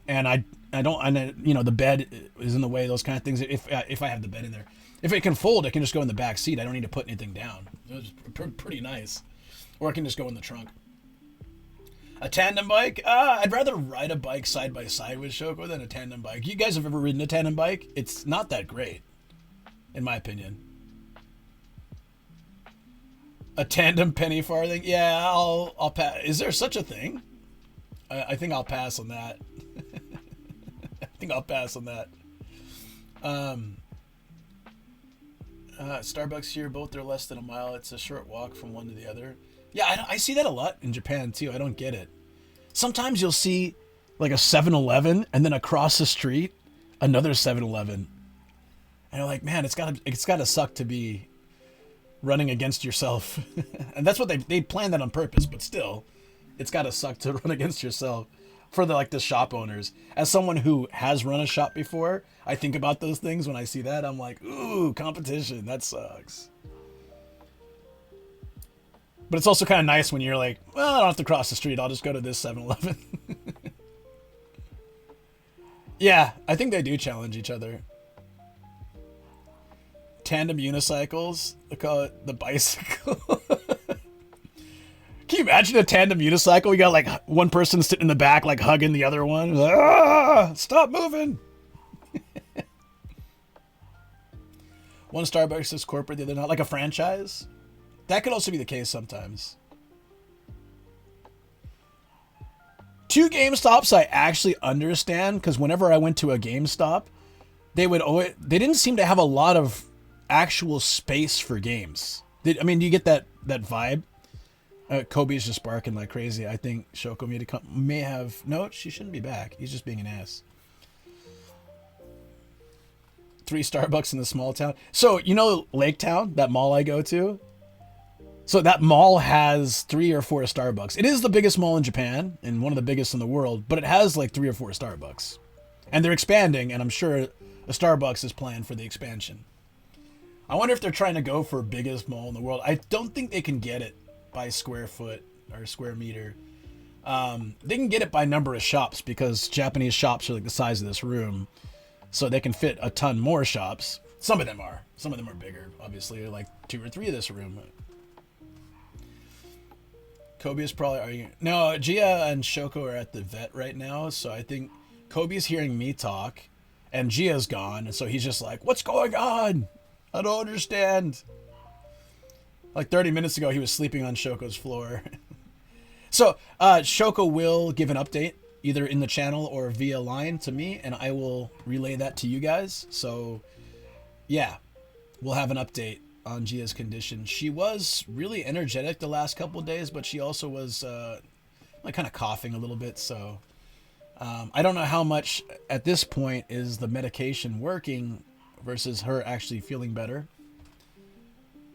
and the bed is in the way, those kind of things. If I have the bed in there, if it can fold, it can just go in the back seat. I don't need to put anything down. It's pretty nice. Or it can just go in the trunk. A tandem bike? I'd rather ride a bike side by side with Shoko than a tandem bike. You guys have ever ridden a tandem bike? It's not that great, in my opinion. A tandem penny farthing? Yeah, I'll pass. Is there such a thing? I think I'll pass on that. Starbucks here, both are less than a mile. It's a short walk from one to the other. Yeah, I see that a lot in Japan too. I don't get it. Sometimes you'll see like a 7-Eleven and then across the street another 7-Eleven. And you're like, man, it's gotta suck to be running against yourself. And that's what they planned that on purpose, but still, it's gotta suck to run against yourself for the shop owners. As someone who has run a shop before, I think about those things when I see that. I'm like, ooh, competition, that sucks. But it's also kind of nice when you're like, well, I don't have to cross the street. I'll just go to this 7-Eleven. Yeah, I think they do challenge each other. Tandem unicycles. They call it the bicycle. Can you imagine a tandem unicycle? You got like one person sitting in the back, like hugging the other one. Like, stop moving. One Starbucks is corporate, the other not. Like a franchise. That could also be the case sometimes. 2 GameStops I actually understand, because whenever I went to a GameStop, they didn't seem to have a lot of actual space for games. Do you get that vibe? Kobe's just barking like crazy. I think Shoko may have... No, she shouldn't be back. He's just being an ass. 3 Starbucks in the small town. So, Lake Town, that mall I go to? So that mall has 3 or 4 Starbucks. It is the biggest mall in Japan and one of the biggest in the world, but it has like 3 or 4 Starbucks. And they're expanding, and I'm sure a Starbucks is planned for the expansion. I wonder if they're trying to go for biggest mall in the world. I don't think they can get it by square foot or square meter. They can get it by number of shops, because Japanese shops are like the size of this room. So they can fit a ton more shops. Some of them are bigger, obviously, like 2 or 3 of this room. Kobe is probably arguing. No, Gia and Shoko are at the vet right now, so I think Kobe's hearing me talk, and Gia's gone, and so he's just like, what's going on? I don't understand. Like 30 minutes ago, he was sleeping on Shoko's floor. So, Shoko will give an update, either in the channel or via line to me, and I will relay that to you guys. So, yeah, we'll have an update on Gia's condition. She was really energetic the last couple of days, but she also was kind of coughing a little bit. So I don't know how much at this point is the medication working versus her actually feeling better.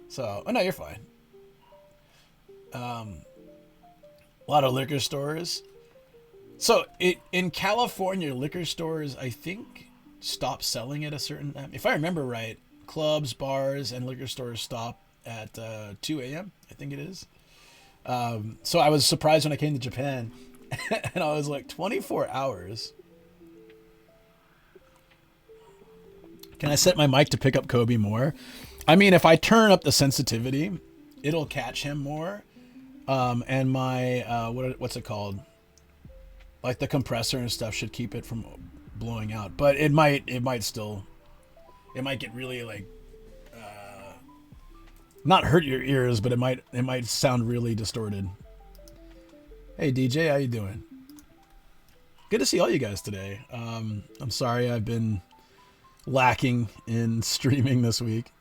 So, oh no, you're fine. A lot of liquor stores. So in California, liquor stores, I think, stop selling at a certain time. If I remember right, clubs, bars, and liquor stores stop at 2 a.m. I think it is. So I was surprised when I came to Japan, and I was like, 24 hours. Can I set my mic to pick up Kobe more? I mean, if I turn up the sensitivity, it'll catch him more. And my what's it called? Like the compressor and stuff should keep it from blowing out. But it might get really like not hurt your ears, but it might sound really distorted. Hey DJ, how you doing? Good to see all you guys today. I'm sorry I've been lacking in streaming this week.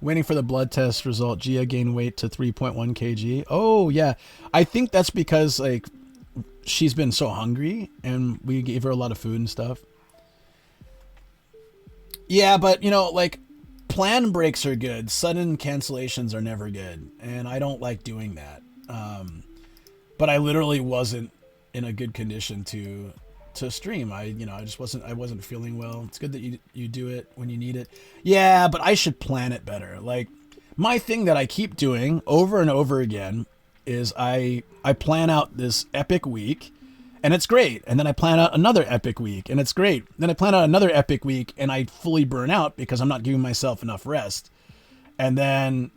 Waiting for the blood test result. Gia gained weight to 3.1 kg. Oh yeah, I think that's because like she's been so hungry and we gave her a lot of food and stuff. Yeah, but you know, like plan breaks are good. Sudden cancellations are never good, and I don't like doing that. But I literally wasn't in a good condition to stream. I wasn't feeling well. It's good that you do it when you need it. Yeah, but I should plan it better. Like my thing that I keep doing over and over again is I plan out this epic week and it's great. And then I plan out another epic week and it's great. Then I plan out another epic week and I fully burn out because I'm not giving myself enough rest. And then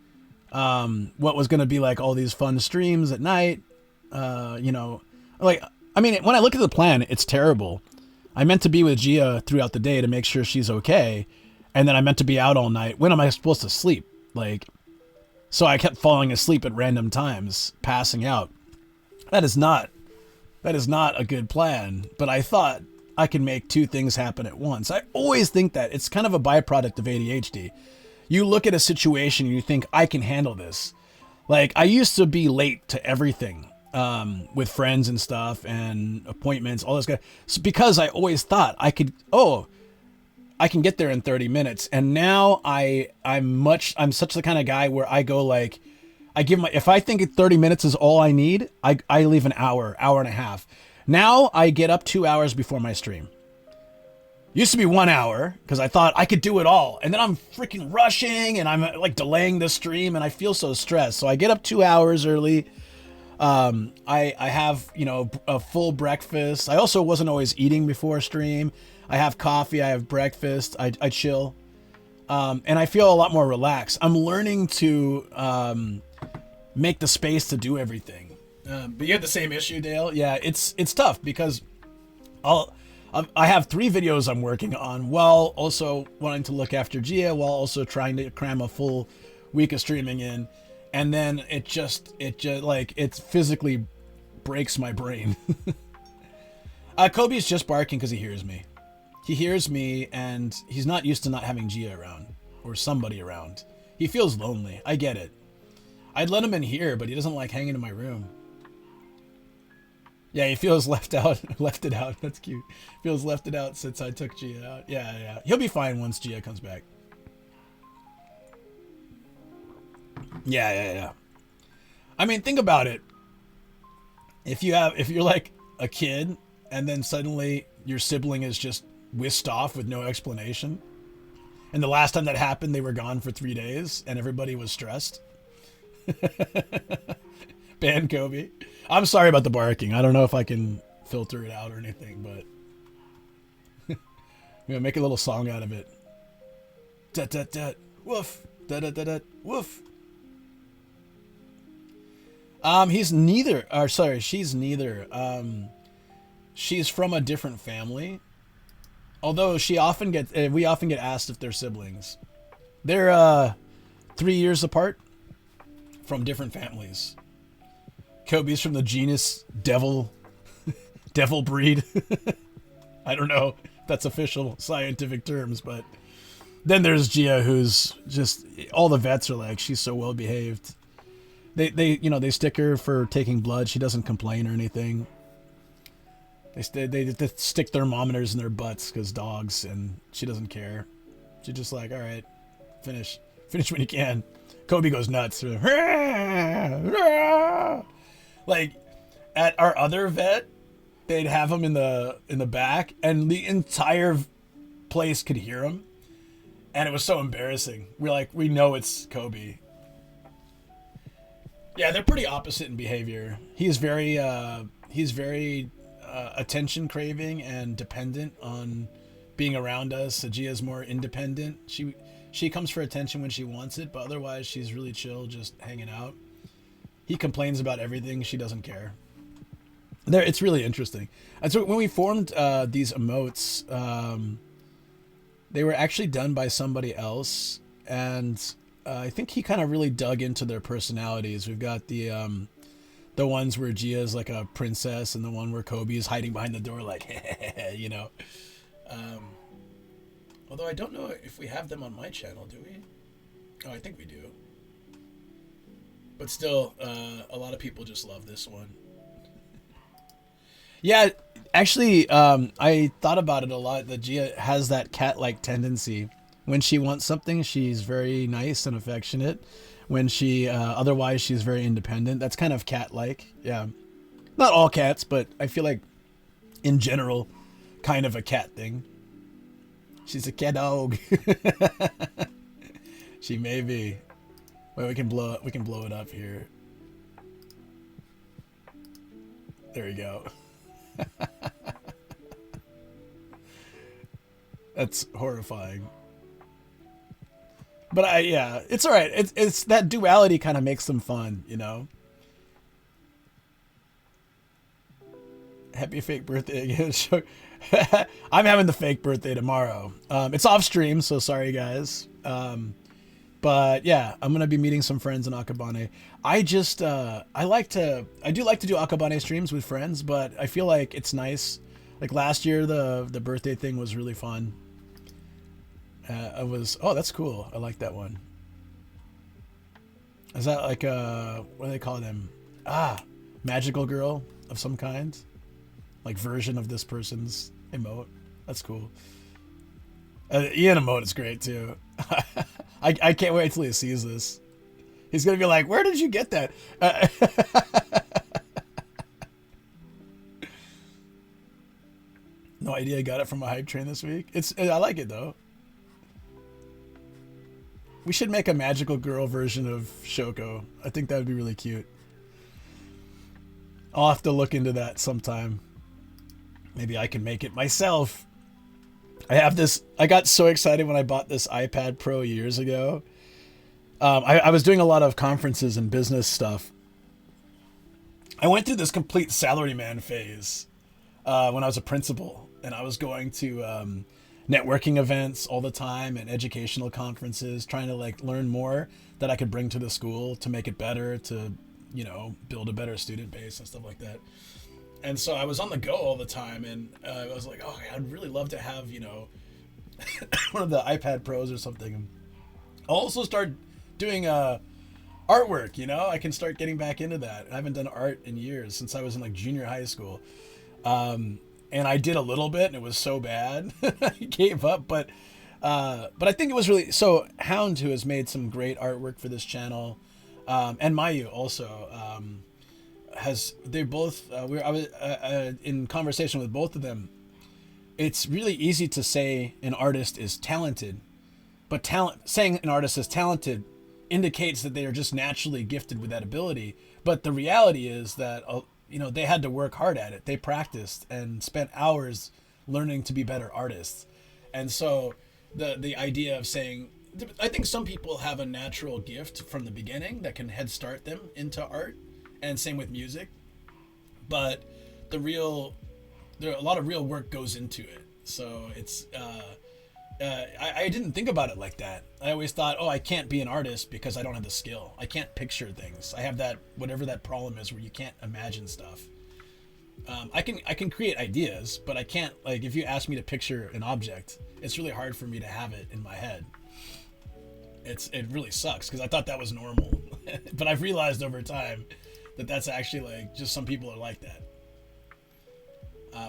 what was going to be like all these fun streams at night, like, I mean, when I look at the plan, it's terrible. I meant to be with Gia throughout the day to make sure she's okay. And then I meant to be out all night. When am I supposed to sleep? Like, so I kept falling asleep at random times, passing out. That is not a good plan. But I thought I could make two things happen at once. I always think that. It's kind of a byproduct of ADHD. You look at a situation and you think, I can handle this. Like, I used to be late to everything. With friends and stuff and appointments, all this guy. So because I always thought I can get there in 30 minutes. And now I'm such the kind of guy where I go like, if I think 30 minutes is all I need, I leave an hour and a half. Now I get up 2 hours before my stream. Used to be 1 hour because I thought I could do it all. And then I'm freaking rushing and I'm like delaying the stream and I feel so stressed. So I get up 2 hours early. I have, a full breakfast. I also wasn't always eating before stream. I have coffee. I have breakfast. I chill. And I feel a lot more relaxed. I'm learning to, make the space to do everything. But you have the same issue, Dale. Yeah, it's tough because I have 3 videos I'm working on while also wanting to look after Gia, while also trying to cram a full week of streaming in. And then it just like it physically breaks my brain. Kobe's just barking because he hears me. He hears me and he's not used to not having Gia around or somebody around. He feels lonely. I get it. I'd let him in here, but he doesn't like hanging in my room. Yeah, he feels left it out. That's cute. Feels left it out since I took Gia out. Yeah. He'll be fine once Gia comes back. Yeah. I mean, think about it. If you're like a kid and then suddenly your sibling is just whisked off with no explanation, and the last time that happened, they were gone for 3 days and everybody was stressed. Ban Kobe. I'm sorry about the barking. I don't know if I can filter it out or anything, but make a little song out of it. Dat woof. Da woof. She's neither. She's from a different family. Although we often get asked if they're siblings. They're 3 years apart from different families. Kobe's from the genus devil breed. I don't know if that's official scientific terms, but then there's Gia, who's just, all the vets are like, she's so well behaved. They stick her for taking blood. She doesn't complain or anything. They stick thermometers in their butts because dogs, and she doesn't care. She's just like, all right, finish when you can. Kobe goes nuts. Like at our other vet, they'd have him in the back, and the entire place could hear him, and it was so embarrassing. We know it's Kobe. Yeah, they're pretty opposite in behavior. He's very attention craving and dependent on being around us. Ajia's more independent. She comes for attention when she wants it, but otherwise she's really chill, just hanging out. He complains about everything. She doesn't care. It's really interesting. And so when we formed these emotes, they were actually done by somebody else, and I think he kind of really dug into their personalities. We've got the ones where Gia's like a princess, and the one where Kobe is hiding behind the door, like, you know. Although I don't know if we have them on my channel, do we? Oh, I think we do. But still, a lot of people just love this one. Yeah, actually, I thought about it a lot, that Gia has that cat-like tendency. When she wants something, she's very nice and affectionate. When she, otherwise, she's very independent. That's kind of cat-like, yeah. Not all cats, but I feel like, in general, kind of a cat thing. She's a cat dog. She may be. Wait, we can blow it up here. There we go. That's horrifying. But yeah, it's all right. It's that duality kind of makes them fun, you know. Happy fake birthday again. I'm having the fake birthday tomorrow. It's off stream, so sorry guys. But yeah, I'm gonna be meeting some friends in Akabane. I do like to do Akabane streams with friends, but I feel like it's nice. Like last year, the birthday thing was really fun. Oh, that's cool. I like that one. Is that like what do they call them? Magical girl of some kind, like version of this person's emote. That's cool. Ian emote is great too. I can't wait till he sees this. He's gonna be like, "Where did you get that?" No idea. I got it from a hype train this week. I like it though. We should make a magical girl version of Shoko. I think that would be really cute. I'll have to look into that sometime. Maybe I can make it myself. I got so excited when I bought this iPad Pro years ago. I was doing a lot of conferences and business stuff. I went through this complete salaryman phase when I was a principal, and I was going to networking events all the time and educational conferences, trying to like learn more that I could bring to the school to make it better, to, you know, build a better student base and stuff like that. And so I was on the go all the time, and I was like, oh, I'd really love to have, you know, one of the iPad Pros or something. I'll also start doing artwork, you know? I can start getting back into that. I haven't done art in years, since I was in like junior high school. And I did a little bit, and it was so bad. I gave up, but I think it was really... So Hound, who has made some great artwork for this channel, and Mayu also... they both I was in conversation with both of them. It's really easy to say an artist is talented, but saying an artist is talented indicates that they are just naturally gifted with that ability. But the reality is that you know, they had to work hard at it. They practiced and spent hours learning to be better artists. And so the idea of saying, I think some people have a natural gift from the beginning that can head start them into art. And same with music, but a lot of real work goes into it. So it's, I didn't think about it like that. I always thought, oh, I can't be an artist because I don't have the skill. I can't picture things. I have that, whatever that problem is where you can't imagine stuff. I can create ideas, but I can't, like, if you ask me to picture an object, it's really hard for me to have it in my head. It really sucks because I thought that was normal, but I've realized over time that's actually like just some people are like that.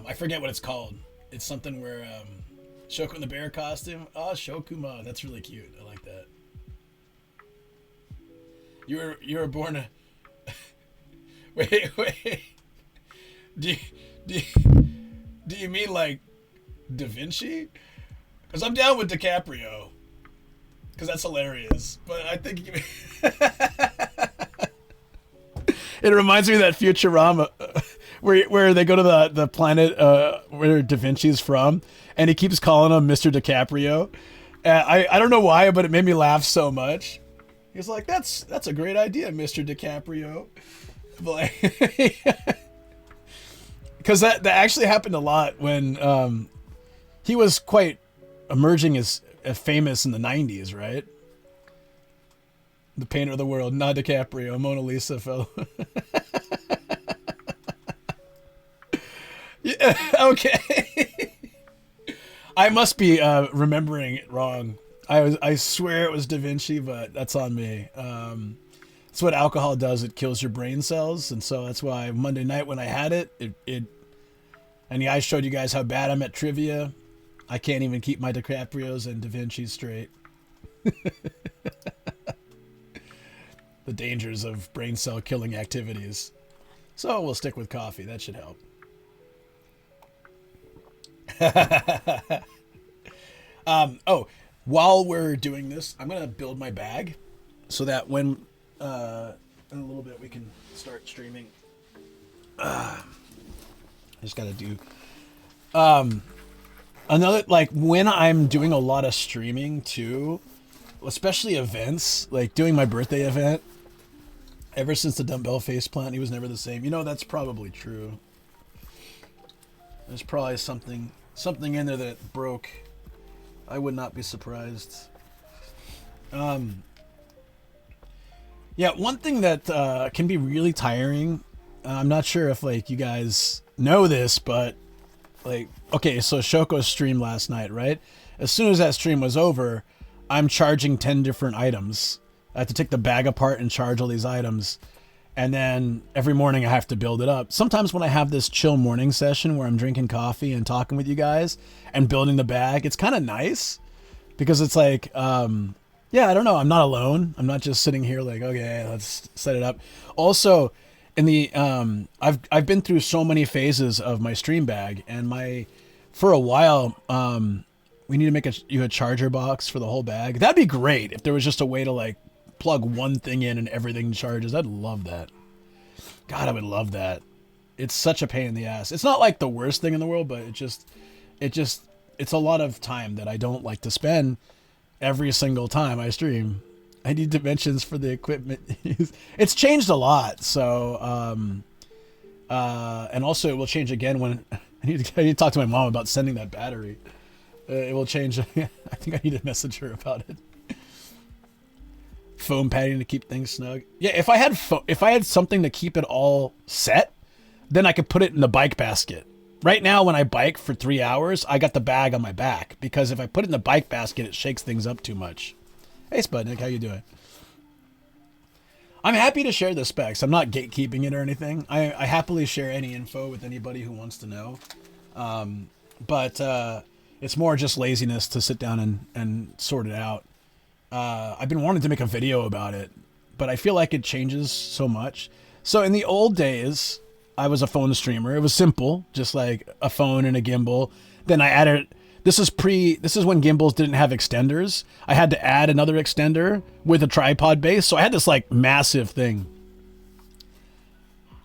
I forget what it's called. It's something where Shoko in the bear costume. Oh, Shokuma, that's really cute. I like that. You were born a... wait. Do you mean like Da Vinci? Because I'm down with DiCaprio. Because that's hilarious. But I think you... It reminds me of that Futurama where they go to the planet where Da Vinci's from, and he keeps calling him Mr. DiCaprio. I don't know why, but it made me laugh so much. He's like, that's a great idea, Mr. DiCaprio. Because that actually happened a lot when he was quite emerging as famous in the 90s, right? The painter of the world, not DiCaprio, Mona Lisa fellow. Yeah, okay. I must be remembering it wrong. I swear it was Da Vinci, but that's on me. That's what alcohol does. It kills your brain cells, and so that's why Monday night when I had it, and I showed you guys how bad I'm at trivia. I can't even keep my DiCaprios and Da Vinci's straight. The dangers of brain cell killing activities. So we'll stick with coffee. That should help. While we're doing this, I'm going to build my bag so that when in a little bit we can start streaming. I just got to do another, like, when I'm doing a lot of streaming too, especially events, like doing my birthday event. Ever since the dumbbell faceplant, he was never the same. You know, that's probably true. There's probably something in there that broke. I would not be surprised. Yeah, one thing that can be really tiring. I'm not sure if like you guys know this, but like, okay, so Shoko's stream last night, right? As soon as that stream was over, I'm charging 10 different items. I have to take the bag apart and charge all these items. And then every morning I have to build it up. Sometimes when I have this chill morning session where I'm drinking coffee and talking with you guys and building the bag, it's kind of nice because it's like, yeah, I don't know. I'm not alone. I'm not just sitting here like, okay, let's set it up. Also, in the I've been through so many phases of my stream bag, and for a while we need to make you a charger box for the whole bag. That'd be great if there was just a way to like plug one thing in and everything charges. I'd love that. God, I would love that. It's such a pain in the ass. It's not like the worst thing in the world, but it's a lot of time that I don't like to spend every single time I stream. I need dimensions for the equipment. It's changed a lot. So, and also it will change again when I need to talk to my mom about sending that battery. It will change. I think I need to message her about it. Foam padding to keep things snug. Yeah, if I had something to keep it all set, then I could put it in the bike basket. Right now, when I bike for 3 hours, I got the bag on my back because if I put it in the bike basket, it shakes things up too much. Hey, Spudnik, how you doing? I'm happy to share the specs. I'm not gatekeeping it or anything. I happily share any info with anybody who wants to know. But it's more just laziness to sit down and sort it out. I've been wanting to make a video about it, but I feel like it changes so much. So in the old days, I was a phone streamer. It was simple, just like a phone and a gimbal. Then I added, this is when gimbals didn't have extenders. I had to add another extender with a tripod base. So I had this like massive thing.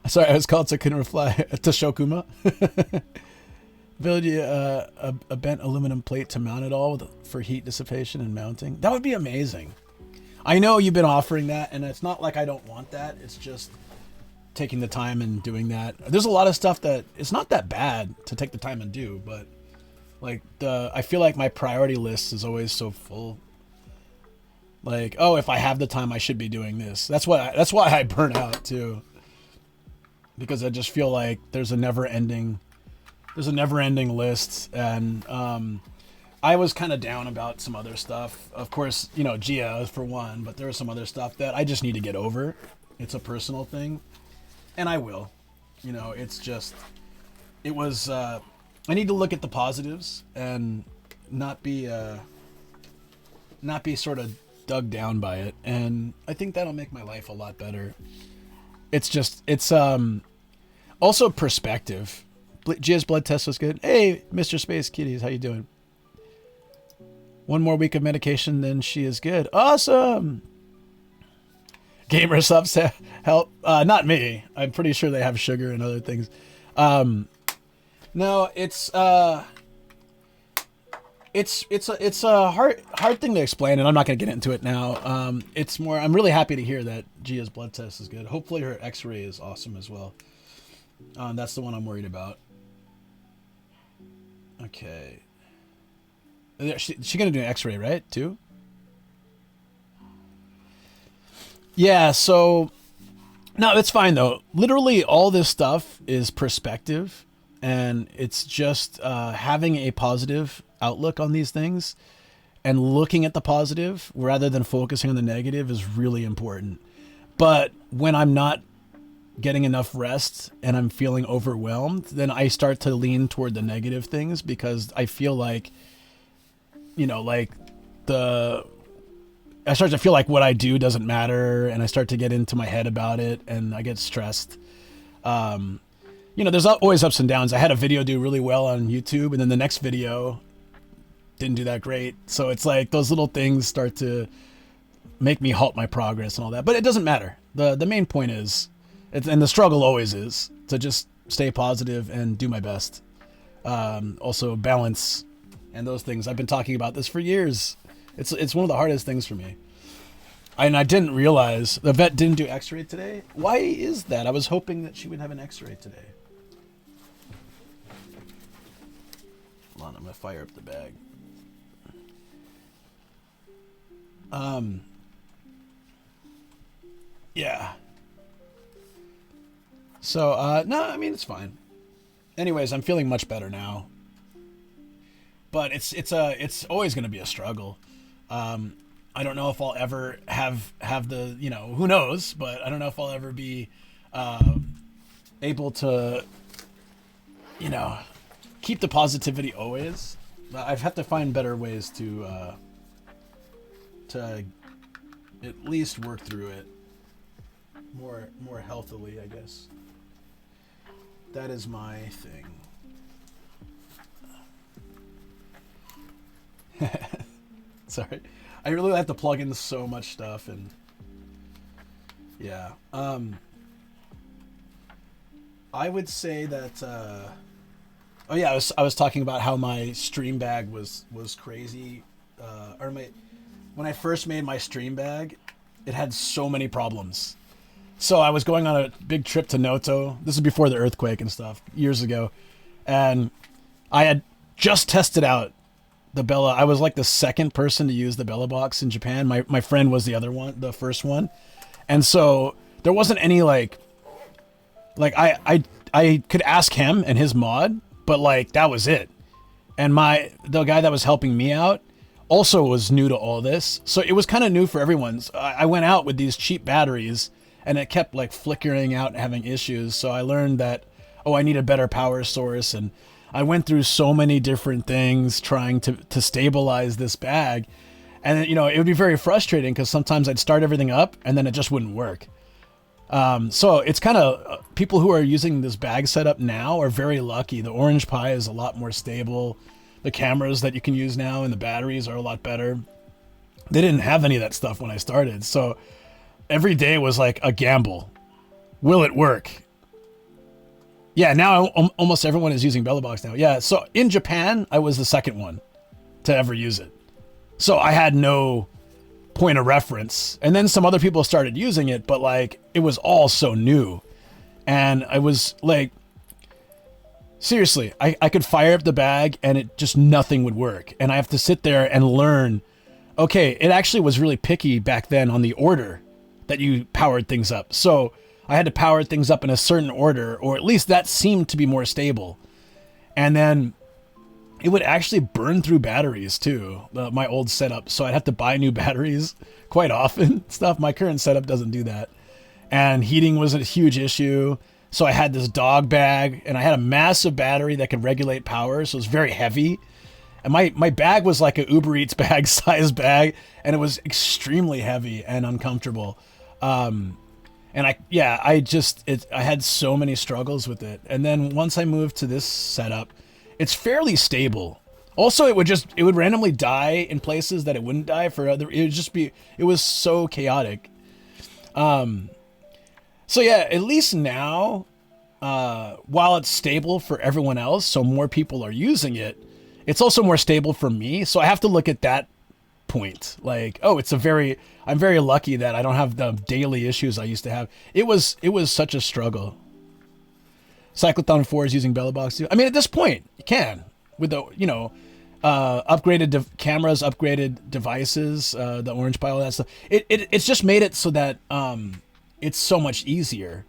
Sorry, I was called so I couldn't reply to Shokuma. Build you a bent aluminum plate to mount it all for heat dissipation and mounting. That would be amazing. I know you've been offering that, and it's not like I don't want that. It's just taking the time and doing that. There's a lot of stuff that it's not that bad to take the time and do, but like I feel like my priority list is always so full. Like, oh, if I have the time, I should be doing this. That's why I burn out too, because I just feel like there's a never-ending list, and I was kind of down about some other stuff. Of course, you know, Gia for one, but there was some other stuff that I just need to get over. It's a personal thing, and I will. You know, it's just, it was, I need to look at the positives and not be sort of dug down by it, and I think that'll make my life a lot better. It's also perspective. Gia's blood test was good. Hey, Mr. Space Kitties, how you doing? One more week of medication, then she is good. Awesome. gamer subs help. Not me. I'm pretty sure they have sugar and other things. No, it's a hard thing to explain, and I'm not going to get into it now. It's more, I'm really happy to hear that Gia's blood test is good. Hopefully her x-ray is awesome as well. That's the one I'm worried about. Okay. She going to do an x-ray, right, too? Yeah, so... No, it's fine, though. Literally, all this stuff is perspective, and it's just having a positive outlook on these things and looking at the positive rather than focusing on the negative is really important. But when I'm not getting enough rest and I'm feeling overwhelmed, then I start to lean toward the negative things because I feel like, you know, like I start to feel like what I do doesn't matter, and I start to get into my head about it, and I get stressed. You know, there's always ups and downs. I had a video do really well on YouTube, and then the next video didn't do that great. So it's like those little things start to make me halt my progress and all that. But it doesn't matter. The main point is, and the struggle always is, to just stay positive and do my best. Also balance and those things. I've been talking about this for years. It's one of the hardest things for me. And I didn't realize the vet didn't do x-ray today. Why is that? I was hoping that she would have an x-ray today. Hold on, I'm gonna fire up the bag. Yeah. So, no, I mean, it's fine. Anyways, I'm feeling much better now. But it's always going to be a struggle. I don't know if I'll ever have the, you know, who knows, but I don't know if I'll ever be able to, you know, keep the positivity always. I've had to find better ways to at least work through it more healthily, I guess. That is my thing. Sorry, I really have to plug in so much stuff, and yeah. I would say that. Oh yeah, I was talking about how my stream bag was crazy, when I first made my stream bag, it had so many problems. So I was going on a big trip to Noto. This is before the earthquake and stuff, years ago, and I had just tested out the Bella. I was like the second person to use the Bella box in Japan. My friend was the other one, the first one. And so there wasn't any like I could ask him and his mod, but like that was it. And the guy that was helping me out also was new to all this. So it was kind of new for everyone. So I went out with these cheap batteries and it kept like flickering out and having issues. So I learned that, I need a better power source, and I went through so many different things trying to stabilize this bag. And, you know, it would be very frustrating because sometimes I'd start everything up and then it just wouldn't work. So it's kind of, people who are using this bag setup now are very lucky. The Orange Pi is a lot more stable. The cameras that you can use now and the batteries are a lot better. They didn't have any of that stuff when I started. So every day was like a gamble. Will it work? Yeah, now almost everyone is using BellaBox now. Yeah, so in Japan, I was the second one to ever use it. So I had no point of reference. And then some other people started using it, but like it was all so new. And I was like, seriously, I could fire up the bag and it just nothing would work. And I have to sit there and learn, okay, it actually was really picky back then on the order that you powered things up. So I had to power things up in a certain order, or at least that seemed to be more stable. And then it would actually burn through batteries too, my old setup. So I'd have to buy new batteries quite often. Stuff. My current setup doesn't do that. And heating was a huge issue. So I had this dog bag, and I had a massive battery that could regulate power. So it was very heavy. And my bag was like a Uber Eats bag size bag, and it was extremely heavy and uncomfortable. And I had so many struggles with it. And then once I moved to this setup, it's fairly stable. Also, it would randomly die in places that it wouldn't die for other. It was so chaotic. So yeah, at least now, while it's stable for everyone else, so more people are using it, it's also more stable for me. So I have to look at that point. Like, oh, I'm very lucky that I don't have the daily issues I used to have. It was such a struggle. Cyclothon 4 is using Bella Box too. I mean, at this point, you can with the, upgraded cameras, upgraded devices, the orange pile, that stuff. It's just made it so that it's so much easier.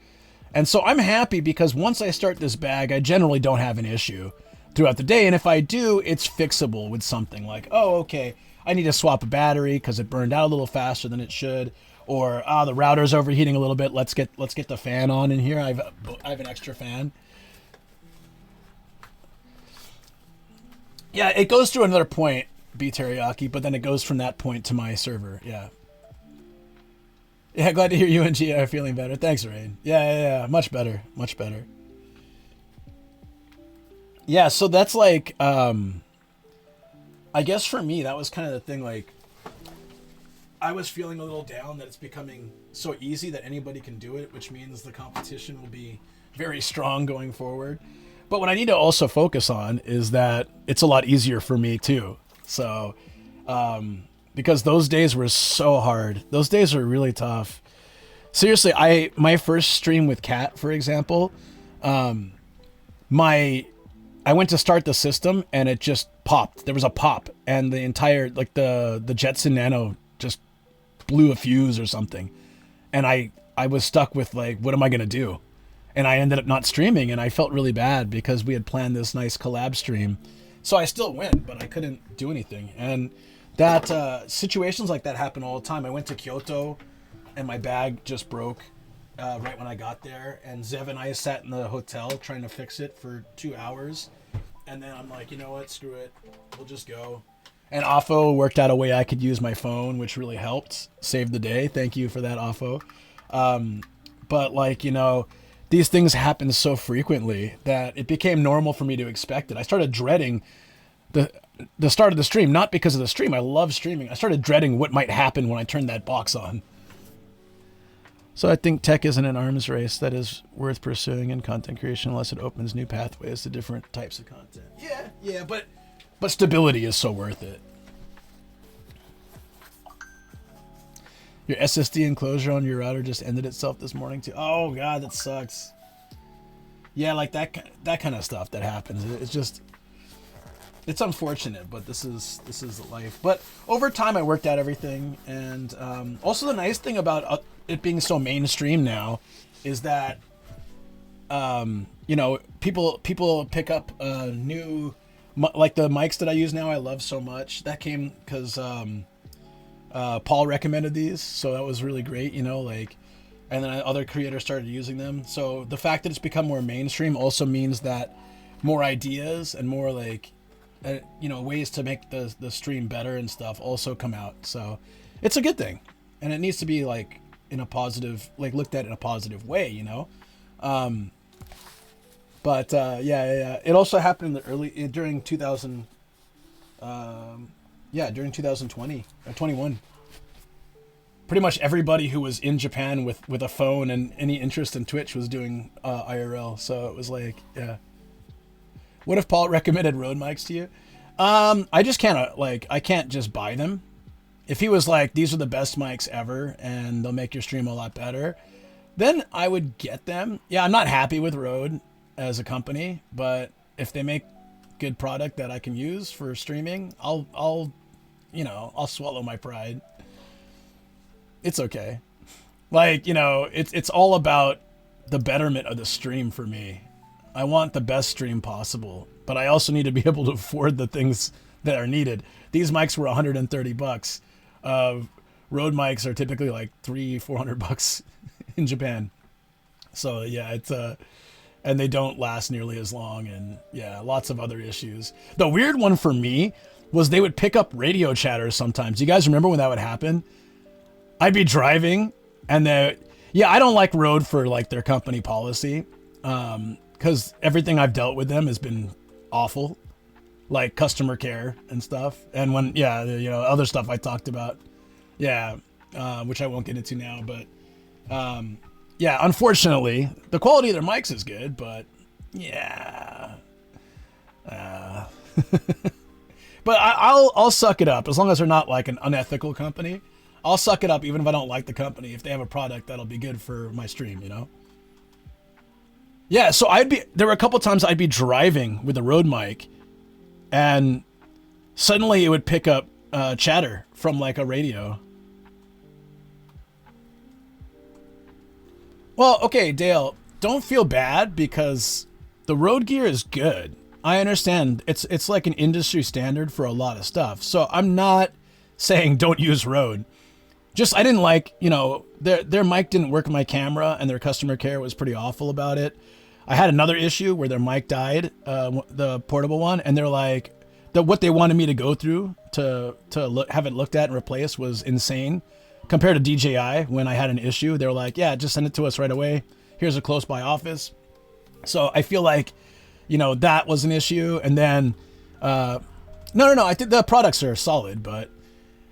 And so I'm happy because once I start this bag, I generally don't have an issue throughout the day. And if I do, it's fixable with something like, oh, okay, I need to swap a battery because it burned out a little faster than it should. Or, the router's overheating a little bit. Let's get the fan on in here. I have an extra fan. Yeah, it goes through another point, B Teriyaki, but then it goes from that point to my server. Yeah. Yeah, glad to hear you and Gia are feeling better. Thanks, Rain. Yeah. Much better. Yeah, so that's like, I guess for me, that was kind of the thing, like, I was feeling a little down that it's becoming so easy that anybody can do it, which means the competition will be very strong going forward. But what I need to also focus on is that it's a lot easier for me too. So, because those days were so hard. Those days were really tough. Seriously, my first stream with Kat, for example, I went to start the system and it just popped. There was a pop and the entire, like the Jetson Nano just blew a fuse or something. And I was stuck with like, what am I going to do? And I ended up not streaming and I felt really bad because we had planned this nice collab stream. So I still went, but I couldn't do anything. And that situations like that happen all the time. I went to Kyoto and my bag just broke right when I got there. And Zev and I sat in the hotel trying to fix it for 2 hours. And then I'm like, you know what, screw it. We'll just go. And Afo worked out a way I could use my phone, which really helped. Saved the day. Thank you for that, Afo. But like, these things happen so frequently that it became normal for me to expect it. I started dreading the start of the stream, not because of the stream. I love streaming. I started dreading what might happen when I turned that box on. So I think tech isn't an arms race that is worth pursuing in content creation unless it opens new pathways to different types of content. Yeah, but stability is so worth it. Your SSD enclosure on your router just ended itself this morning too. Oh God, that sucks. Yeah, like that kind of stuff that happens. It's unfortunate, but this is life. But over time, I worked out everything, and also the nice thing about it being so mainstream now is that people pick up new, like the mics that I use now. I love so much. That came because Paul recommended these, so that was really great. And then other creators started using them. So the fact that it's become more mainstream also means that more ideas and more like ways to make the stream better and stuff also come out. So it's a good thing, and it needs to be like in a positive, like looked at in a positive way, But it also happened during 2000. During 2020 or 21. Pretty much everybody who was in Japan with a phone and any interest in Twitch was doing IRL. So it was like, yeah. What if Paul recommended Rode mics to you? I just can't, I can't just buy them. If he was like, these are the best mics ever and they'll make your stream a lot better, then I would get them. Yeah, I'm not happy with Rode as a company, but if they make good product that I can use for streaming, I'll swallow my pride. It's okay. It's all about the betterment of the stream for me. I want the best stream possible, but I also need to be able to afford the things that are needed. These mics were $130. Rode mics are typically like $300-400 in Japan. So yeah, it's and they don't last nearly as long, and yeah, lots of other issues. The weird one for me was they would pick up radio chatters sometimes. You guys remember when that would happen? I'd be driving and I don't like Rode for like their company policy. Cause everything I've dealt with them has been awful, like customer care and stuff. And other stuff I talked about. Yeah. Which I won't get into now, but Yeah, unfortunately, the quality of their mics is good, but yeah. But I'll suck it up as long as they're not like an unethical company. I'll suck it up even if I don't like the company. If they have a product that'll be good for my stream, you know? Yeah, so there were a couple times I'd be driving with a Rode mic and suddenly it would pick up chatter from like a radio. Well, okay, Dale, don't feel bad because the Rode gear is good. I understand it's like an industry standard for a lot of stuff. So I'm not saying don't use Rode. Just I didn't like, their mic didn't work with my camera and their customer care was pretty awful about it. I had another issue where their mic died, the portable one, and they're like, what they wanted me to go through to have it looked at and replaced was insane. Compared to DJI, when I had an issue, they were like, yeah, just send it to us right away. Here's a close by office. So I feel like, that was an issue. And then, no, I think the products are solid,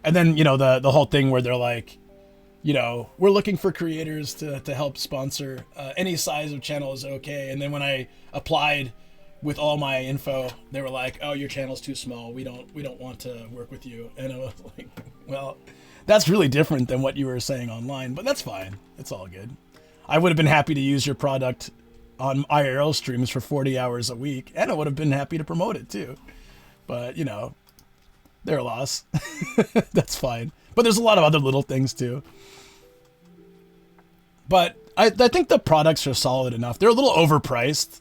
and then, the whole thing where they're like, we're looking for creators to help sponsor, any size of channel is okay. And then when I applied with all my info, they were like, oh, your channel's too small. We don't want to work with you. And I was like, well, that's really different than what you were saying online, but that's fine. It's all good. I would have been happy to use your product on IRL streams for 40 hours a week, and I would have been happy to promote it too. But, their loss. That's fine. But there's a lot of other little things too. But I think the products are solid enough. They're a little overpriced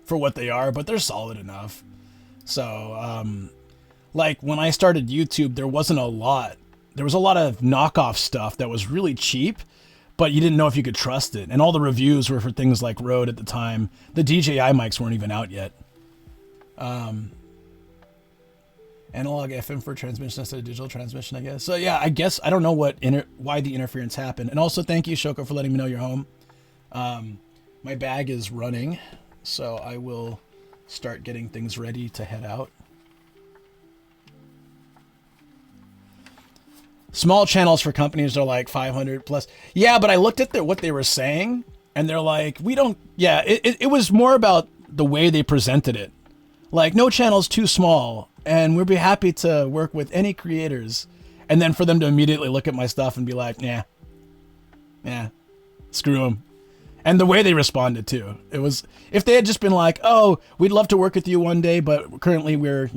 for what they are, but they're solid enough. So, like when I started YouTube, there wasn't a lot. There was a lot of knockoff stuff that was really cheap, but you didn't know if you could trust it. And all the reviews were for things like Rode at the time. The DJI mics weren't even out yet. Analog FM for transmission instead of digital transmission, I guess. So yeah, I guess I don't know why the interference happened. And also thank you, Shoko, for letting me know you're home. My bag is running, so I will start getting things ready to head out. Small channels for companies are like 500 plus. Yeah, but I looked at what they were saying, and they're like, we don't. Yeah, it was more about the way they presented it. Like, no channel's too small, and we'd be happy to work with any creators. And then for them to immediately look at my stuff and be like, yeah, screw them. And the way they responded too. It was, if they had just been like, oh, we'd love to work with you one day, but currently we're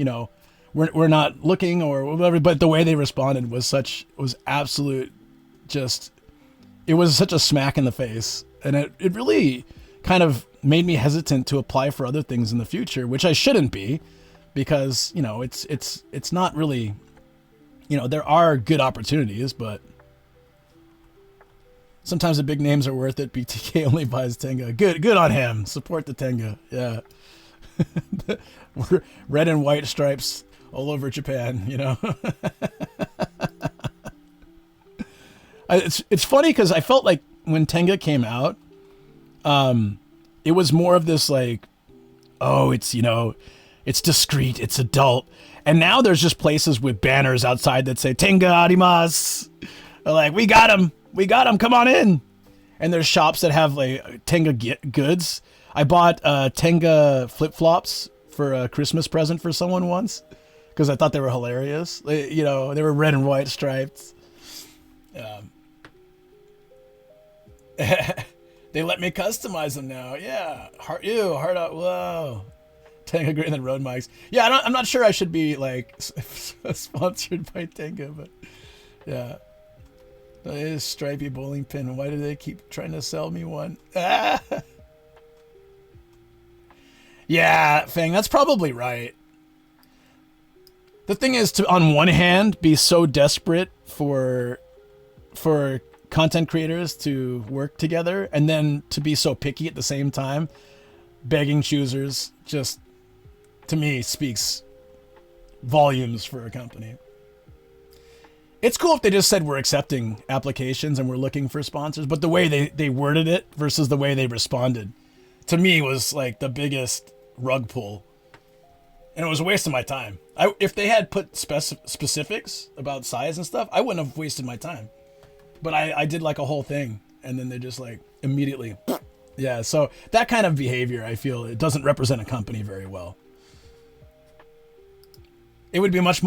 not looking or whatever. But the way they responded was absolute, it was such a smack in the face. And it really kind of made me hesitant to apply for other things in the future, which I shouldn't be, because, it's not really, there are good opportunities, but sometimes the big names are worth it. BTK only buys Tenga. Good on him. Support the Tenga. Yeah. Red and white stripes all over Japan, It's funny because I felt like when Tenga came out, it was more of this like, oh, it's discreet, it's adult. And now there's just places with banners outside that say Tenga arimasu. They're like, we got him, come on in. And there's shops that have like Tenga goods. I bought Tenga flip-flops for a Christmas present for someone once because I thought they were hilarious. They were red and white striped. They let me customize them now. Yeah. Heart out. Whoa. Tenga greater than Rode mics. Yeah, I'm not sure I should be like sponsored by Tenga, but yeah. That is stripy bowling pin. Why do they keep trying to sell me one? Ah! Yeah, Fang, that's probably right. The thing is to, on one hand, be so desperate for content creators to work together, and then to be so picky at the same time, begging choosers, just, to me, speaks volumes for a company. It's cool if they just said we're accepting applications and we're looking for sponsors, but the way they worded it versus the way they responded, to me, was like the biggest rug pull. And it was a waste of my time. If they had put specifics about size and stuff, I wouldn't have wasted my time. But I did like a whole thing. and then they're just like immediately, yeah. So that kind of behavior, I feel it doesn't represent a company very well. It would be much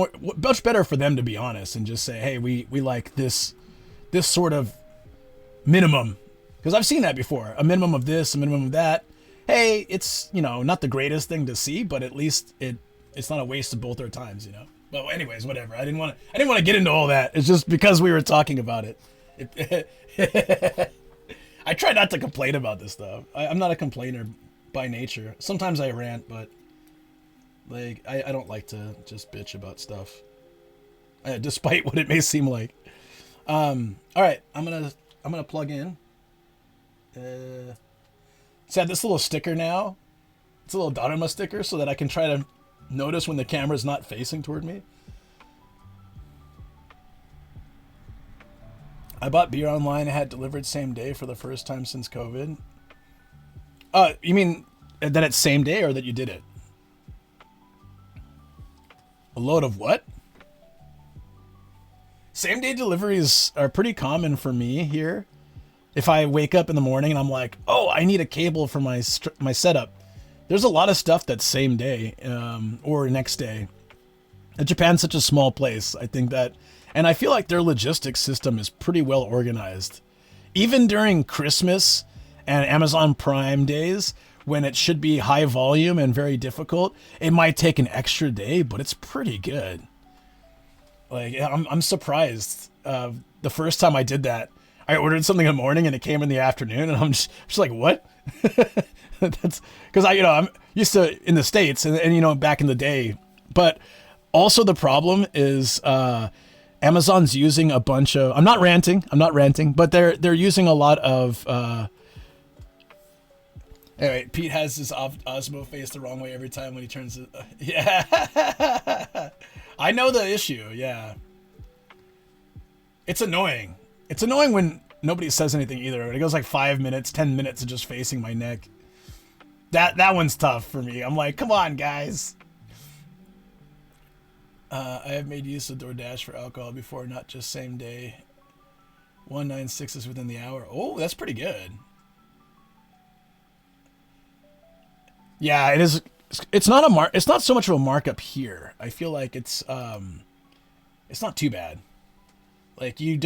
better for them to be honest and just say, hey, we like this sort of minimum, because I've seen that before, a minimum of this, a minimum of that. Hey, it's, you know, not the greatest thing to see, but at least it's not a waste of both our times, you know. Well, anyways, whatever. I didn't want to get into all that. It's just because we were talking about it. I try not to complain about this stuff. I'm not a complainer by nature. Sometimes I rant, but like I don't like to just bitch about stuff, despite what it may seem like. All right, I'm gonna plug in. So I have this little sticker now. It's a little Dharma sticker so that I can try to notice when the camera's not facing toward me. I bought beer online. I had delivered same day for the first time since COVID. You mean that it's same day or that you did it? A load of what? Same day deliveries are pretty common for me here. If I wake up in the morning and I'm like, oh, I need a cable for my setup. There's a lot of stuff that's same day or next day. And Japan's such a small place. I think that, and I feel like their logistics system is pretty well organized. Even during Christmas and Amazon Prime days, when it should be high volume and very difficult, it might take an extra day, but it's pretty good. Like, I'm surprised. The first time I did that, I ordered something in the morning and it came in the afternoon, and I'm just like, what? That's because I'm used to in the States and back in the day. But also the problem is Amazon's using a bunch of. I'm not ranting, but they're using a lot of. Anyway, Pete has this Osmo face the wrong way every time when he turns it. Yeah, I know the issue. Yeah, it's annoying. It's annoying when nobody says anything either. It goes like 5 minutes, 10 minutes of just facing my neck. That one's tough for me. I'm like, come on, guys. I have made use of DoorDash for alcohol before, not just same day. 196 is within the hour. Oh, that's pretty good. Yeah, it is. It's not it's not so much of a markup here. I feel like it's not too bad. Like the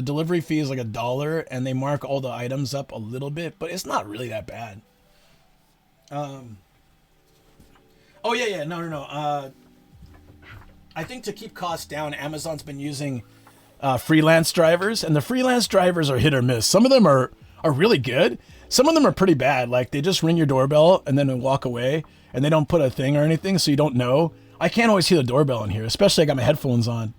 delivery fee is like $1 and they mark all the items up a little bit, but it's not really that bad. Oh yeah, no. I think to keep costs down, Amazon's been using freelance drivers, and the freelance drivers are hit or miss. Some of them are really good. Some of them are pretty bad. Like they just ring your doorbell and then they walk away, and they don't put a thing or anything, so you don't know. I can't always hear the doorbell in here, especially I got my headphones on.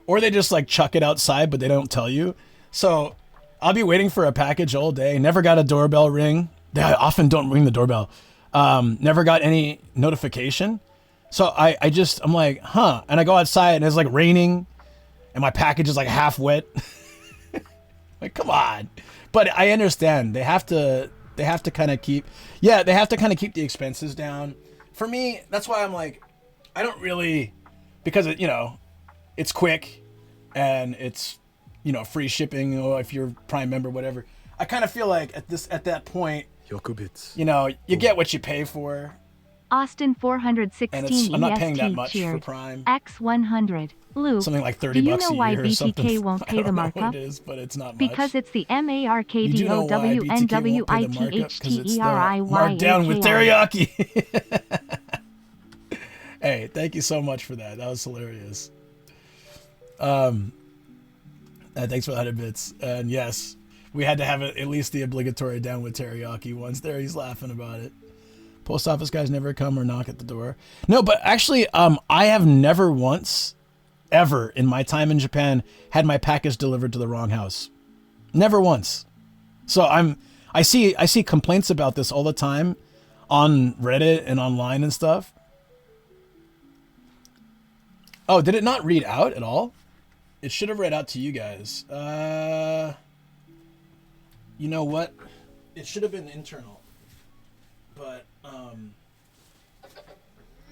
Or they just like chuck it outside, but they don't tell you. So I'll be waiting for a package all day. Never got a doorbell ring. They often don't ring the doorbell. Never got any notification. So I'm like, huh. And I go outside and it's like raining and my package is like half wet. Like, come on. But I understand. They have to kind of keep the expenses down. For me, that's why I'm like, I don't really, because it's quick and it's, free shipping, or if you're Prime member, whatever. I kind of feel like at that point, you get what you pay for. Austin 416 I'm not paying that EST much cheered. for Prime. X100. Luke, something like $30 do you know a why year or BTK something. won't pay the markup? I don't know what it is, but it's not much. Because it's the MARKDOWNWITHTERIYAKI. Marked down with teriyaki. Hey, thank you so much for that. That was hilarious. Thanks for the 100 bits. And yes, we had to have at least the obligatory down with teriyaki once there. He's laughing about it. Post office guys never come or knock at the door. No, but actually, I have never once, ever in my time in Japan, had my package delivered to the wrong house. Never once. So I see complaints about this all the time on Reddit and online and stuff. Oh, did it not read out at all? It should have read out to you guys. You know what? It should have been internal. But,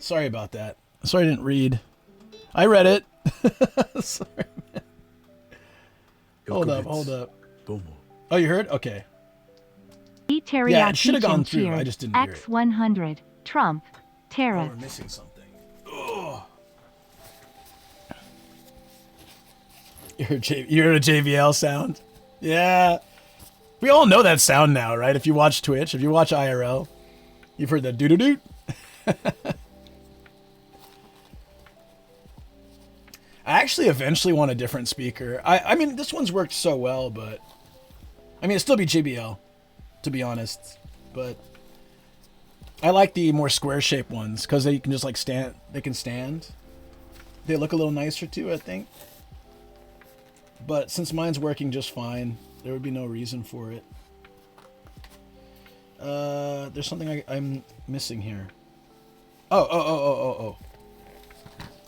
sorry about that. Sorry I didn't read. I read it. Sorry, man. Hold up. Oh, you heard? Okay. Yeah, it should have gone through. I just didn't hear it. X100, Trump, Terra. Oh, we're missing something. Ugh. You heard a JBL sound? Yeah. We all know that sound now, right? If you watch Twitch, if you watch IRL, you've heard that doo-doo-doo. I actually eventually want a different speaker. I mean, this one's worked so well, but... I mean, it'd still be JBL, to be honest. But I like the more square-shaped ones, because they can just, like, stand. They can stand. They look a little nicer, too, I think. But since mine's working just fine, there would be no reason for it. There's something I'm missing here. Oh.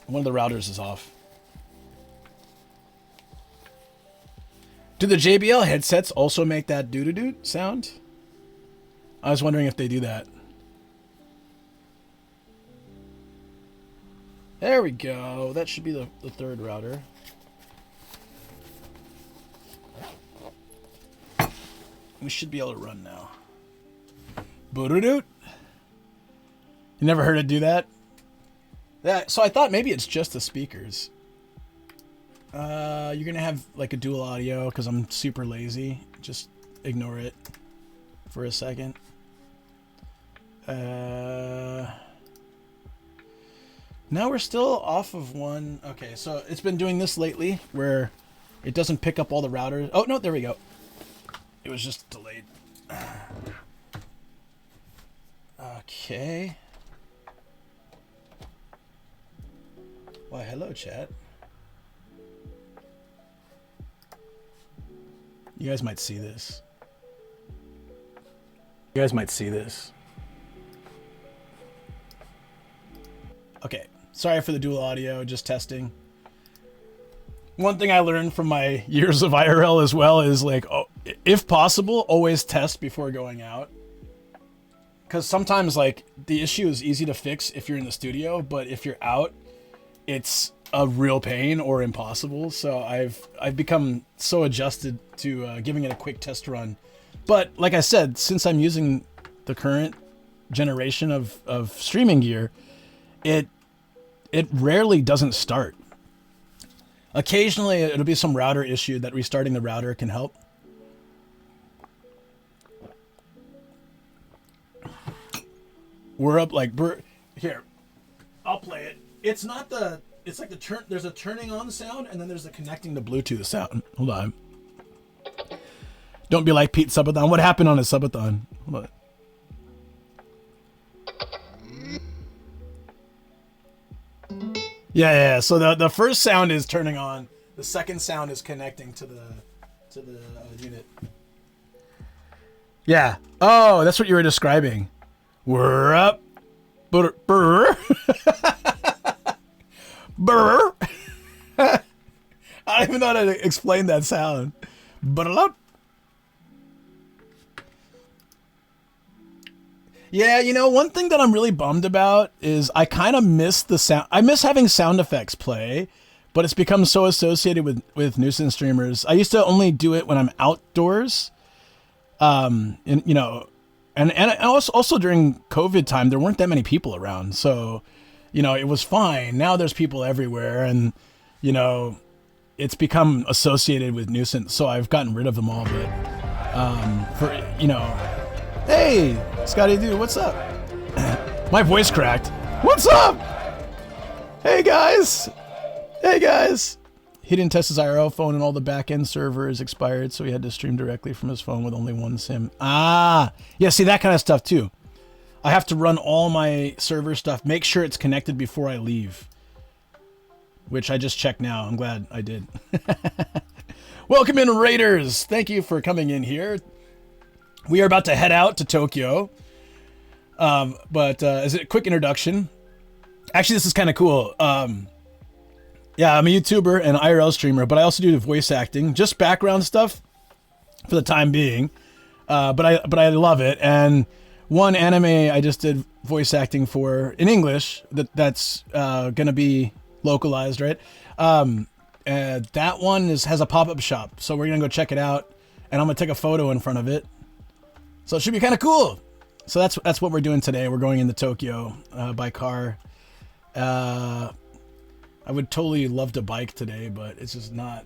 One of the routers is off. Do the JBL headsets also make that doo-doo-doo sound? I was wondering if they do that. There we go. That should be the third router. We should be able to run now. Boo-doo-doo. You never heard it do that? Yeah, so I thought maybe it's just the speakers. You're gonna have like a dual audio because I'm super lazy. Just ignore it for a second. Now we're still off of one. Okay, so it's been doing this lately where it doesn't pick up all the routers. Oh, no, there we go. It was just delayed. Okay. Why, hello, chat. You guys might see this. Okay. Sorry for the dual audio, just testing. One thing I learned from my years of IRL as well is, like, oh, if possible, always test before going out. Because sometimes, like, the issue is easy to fix if you're in the studio, but if you're out, it's a real pain or impossible. So I've become so adjusted to giving it a quick test run. But like I said, since I'm using the current generation of streaming gear, it rarely doesn't start. Occasionally it'll be some router issue that restarting the router can help. We're up like here. I'll play it. It's not the. It's like there's a turning on sound, and then there's a connecting to Bluetooth sound. Hold on. Don't be like Pete Subathon. What happened on his Subathon? Hold on. Yeah. So the first sound is turning on. The second sound is connecting to the unit. Yeah. Oh, that's what you were describing. We're up. Brr. Brr. I don't even know how to explain that sound. Brr. Yeah, you know, one thing that I'm really bummed about is I kind of miss the sound. I miss having sound effects play, but it's become so associated with nuisance streamers. I used to only do it when I'm outdoors. And you know, and also during COVID time, there weren't that many people around. So, you know, it was fine. Now there's people everywhere, and, you know, it's become associated with nuisance. So I've gotten rid of them all. But, for, you know, hey, Scotty dude, what's up? My voice cracked. What's up? Hey guys. He didn't test his IRL phone and all the back-end servers expired, so he had to stream directly from his phone with only one SIM. Ah, yeah, see, that kind of stuff too. I have to run all my server stuff, make sure it's connected before I leave. Which I just checked now. I'm glad I did. Welcome in, Raiders. Thank you for coming in here. We are about to head out to Tokyo. But as a quick introduction, actually, this is kind of cool. Yeah, I'm a YouTuber and IRL streamer, but I also do the voice acting, just background stuff for the time being. But I love it. And one anime I just did voice acting for in English that's gonna be localized, right? That one has a pop-up shop, so we're gonna go check it out. and I'm gonna take a photo in front of it. So it should be kind of cool. So that's what we're doing today. We're going into Tokyo by car. I would totally love to bike today, but it's just not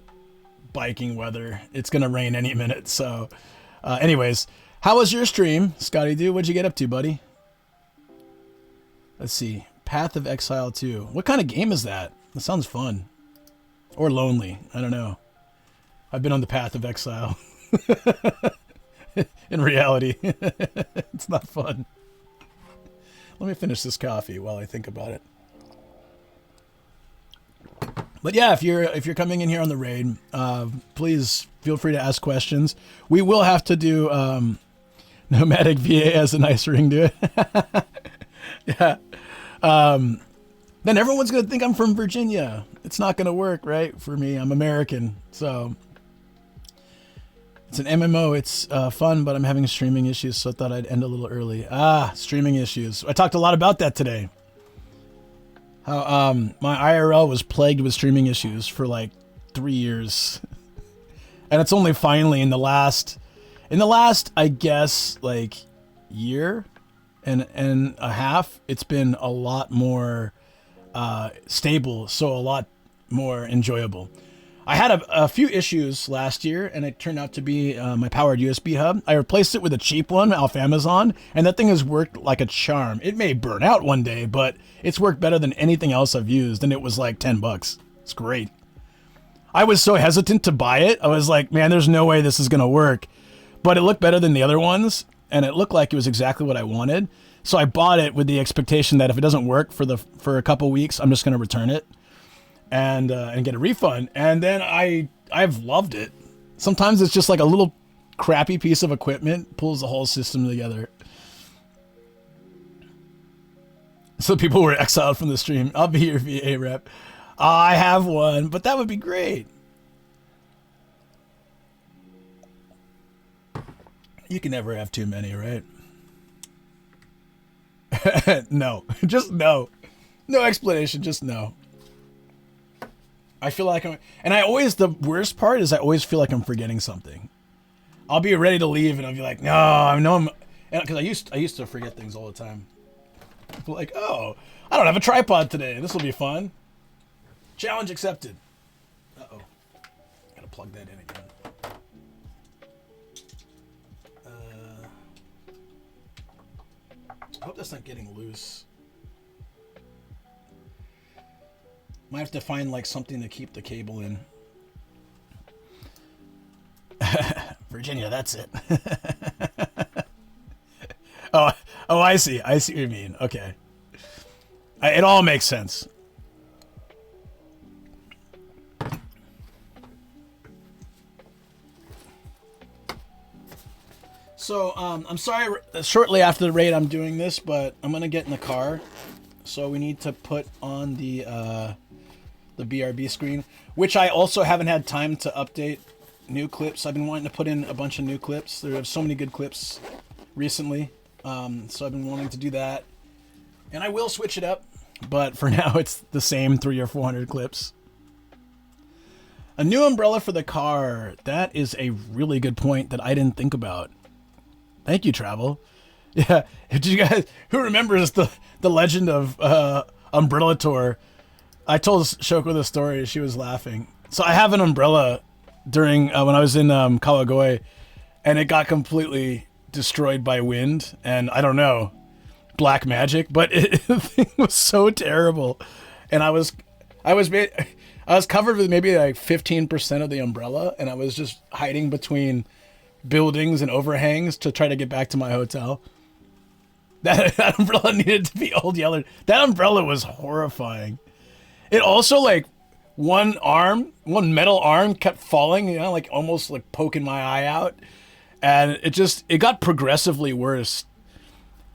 biking weather. It's gonna rain any minute. So, anyways, how was your stream, Scotty Dude? What'd you get up to, buddy? Let's see. Path of Exile 2. What kind of game is that? That sounds fun. Or lonely. I don't know. I've been on the Path of Exile. In reality, it's not fun. Let me finish this coffee while I think about it. But yeah, if you're coming in here on the raid, please feel free to ask questions. We will have to do Nomadic VA as a nice ring to it. Yeah. Then everyone's gonna think I'm from Virginia. It's not gonna work, right? For me, I'm American, so. It's an MMO. It's fun, but I'm having streaming issues, so I thought I'd end a little early. Streaming issues. I talked a lot about that today. How my IRL was plagued with streaming issues for like 3 years. And it's only finally in the last, I guess, like year and a half, it's been a lot more stable, so a lot more enjoyable. I had a few issues last year, and it turned out to be my powered USB hub. I replaced it with a cheap one off Amazon, and that thing has worked like a charm. It may burn out one day, but it's worked better than anything else I've used, and it was like $10. It's great. I was so hesitant to buy it. I was like, man, there's no way this is going to work. But it looked better than the other ones, and it looked like it was exactly what I wanted. So I bought it with the expectation that if it doesn't work for a couple weeks, I'm just going to return it. And get a refund, and then I've loved it. Sometimes it's just like a little crappy piece of equipment pulls the whole system together. So people were exiled from the stream. I'll be your VA rep. I have one, but that would be great. You can never have too many, right? No, just no. No explanation, just no. I feel like the worst part is I always feel like I'm forgetting something. I'll be ready to leave and I'll be like, no, I know because I used to forget things all the time. Like, oh, I don't have a tripod today. This will be fun. Challenge accepted. Uh-oh. Gotta plug that in again. I hope that's not getting loose. Might have to find like something to keep the cable in. Virginia, that's it. Oh, I see. I see what you mean. Okay. It all makes sense. So, I'm sorry, shortly after the raid I'm doing this, but I'm going to get in the car. So we need to put on the BRB screen, which I also haven't had time to update new clips. I've been wanting to put in a bunch of new clips. There are so many good clips recently. So I've been wanting to do that. And I will switch it up, but for now it's the same 300 or 400 clips. A new umbrella for the car. That is a really good point that I didn't think about. Thank you, Travel. Yeah, did you guys, who remembers the legend of Umbrella Tour? I told Shoko the story. She was laughing. So I have an umbrella during when I was in Kawagoe, and it got completely destroyed by wind. And I don't know, black magic, but the thing was so terrible. And I was covered with maybe like 15% of the umbrella, and I was just hiding between buildings and overhangs to try to get back to my hotel. That umbrella needed to be old yellow. That umbrella was horrifying. It also, like, one metal arm kept falling, you know, like almost like poking my eye out. And it got progressively worse.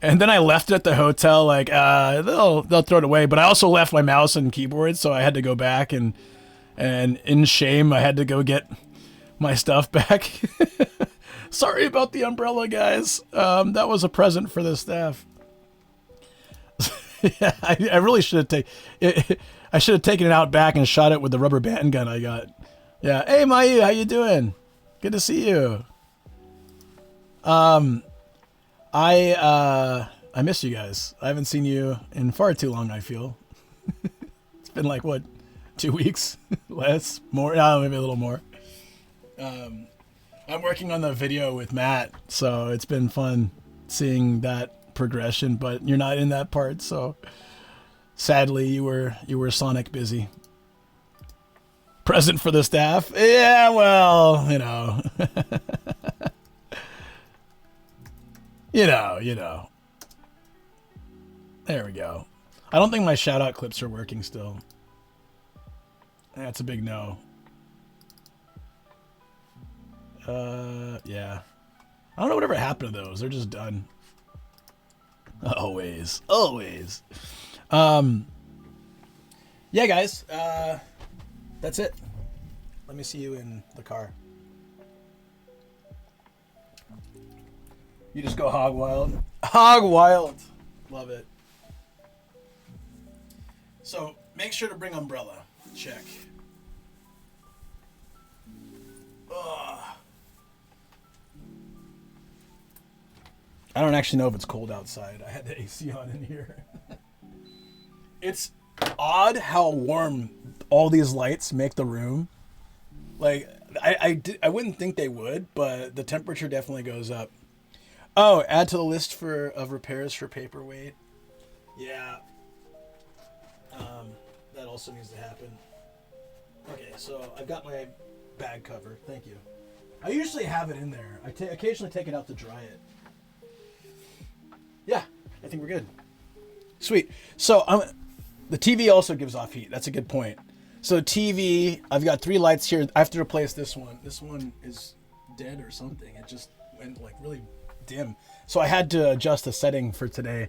And then I left it at the hotel, like, they'll throw it away. But I also left my mouse and keyboard, so I had to go back and in shame, I had to go get my stuff back. Sorry about the umbrella, guys. That was a present for the staff. Yeah, I really should have I should have taken it out back and shot it with the rubber band gun I got. Yeah. Hey, Mayu, how you doing? Good to see you. I miss you guys. I haven't seen you in far too long, I feel. It's been like, what, 2 weeks? Less? More? No, maybe a little more. I'm working on the video with Matt, so it's been fun seeing that progression, but you're not in that part, so sadly you were Sonic busy. Present for the staff? Yeah, well, you know. You know. There we go. I don't think my shout out clips are working still. That's a big no. Yeah. I don't know whatever happened to those. They're just done. Always. Yeah, guys. That's it. Let me see you in the car. You just go hog wild. Hog wild. Love it. So, make sure to bring umbrella. Check. Ugh. I don't actually know if it's cold outside. I had the AC on in here. It's odd how warm all these lights make the room. Like, I wouldn't think they would, but the temperature definitely goes up. Oh, add to the list of repairs for paperweight. Yeah. That also needs to happen. Okay, so I've got my bag cover. Thank you. I usually have it in there. I occasionally take it out to dry it. Yeah, I think we're good. Sweet. So the TV also gives off heat. That's a good point. So TV, I've got 3 lights here. I have to replace this one. This one is dead or something. It just went like really dim. So I had to adjust the setting for today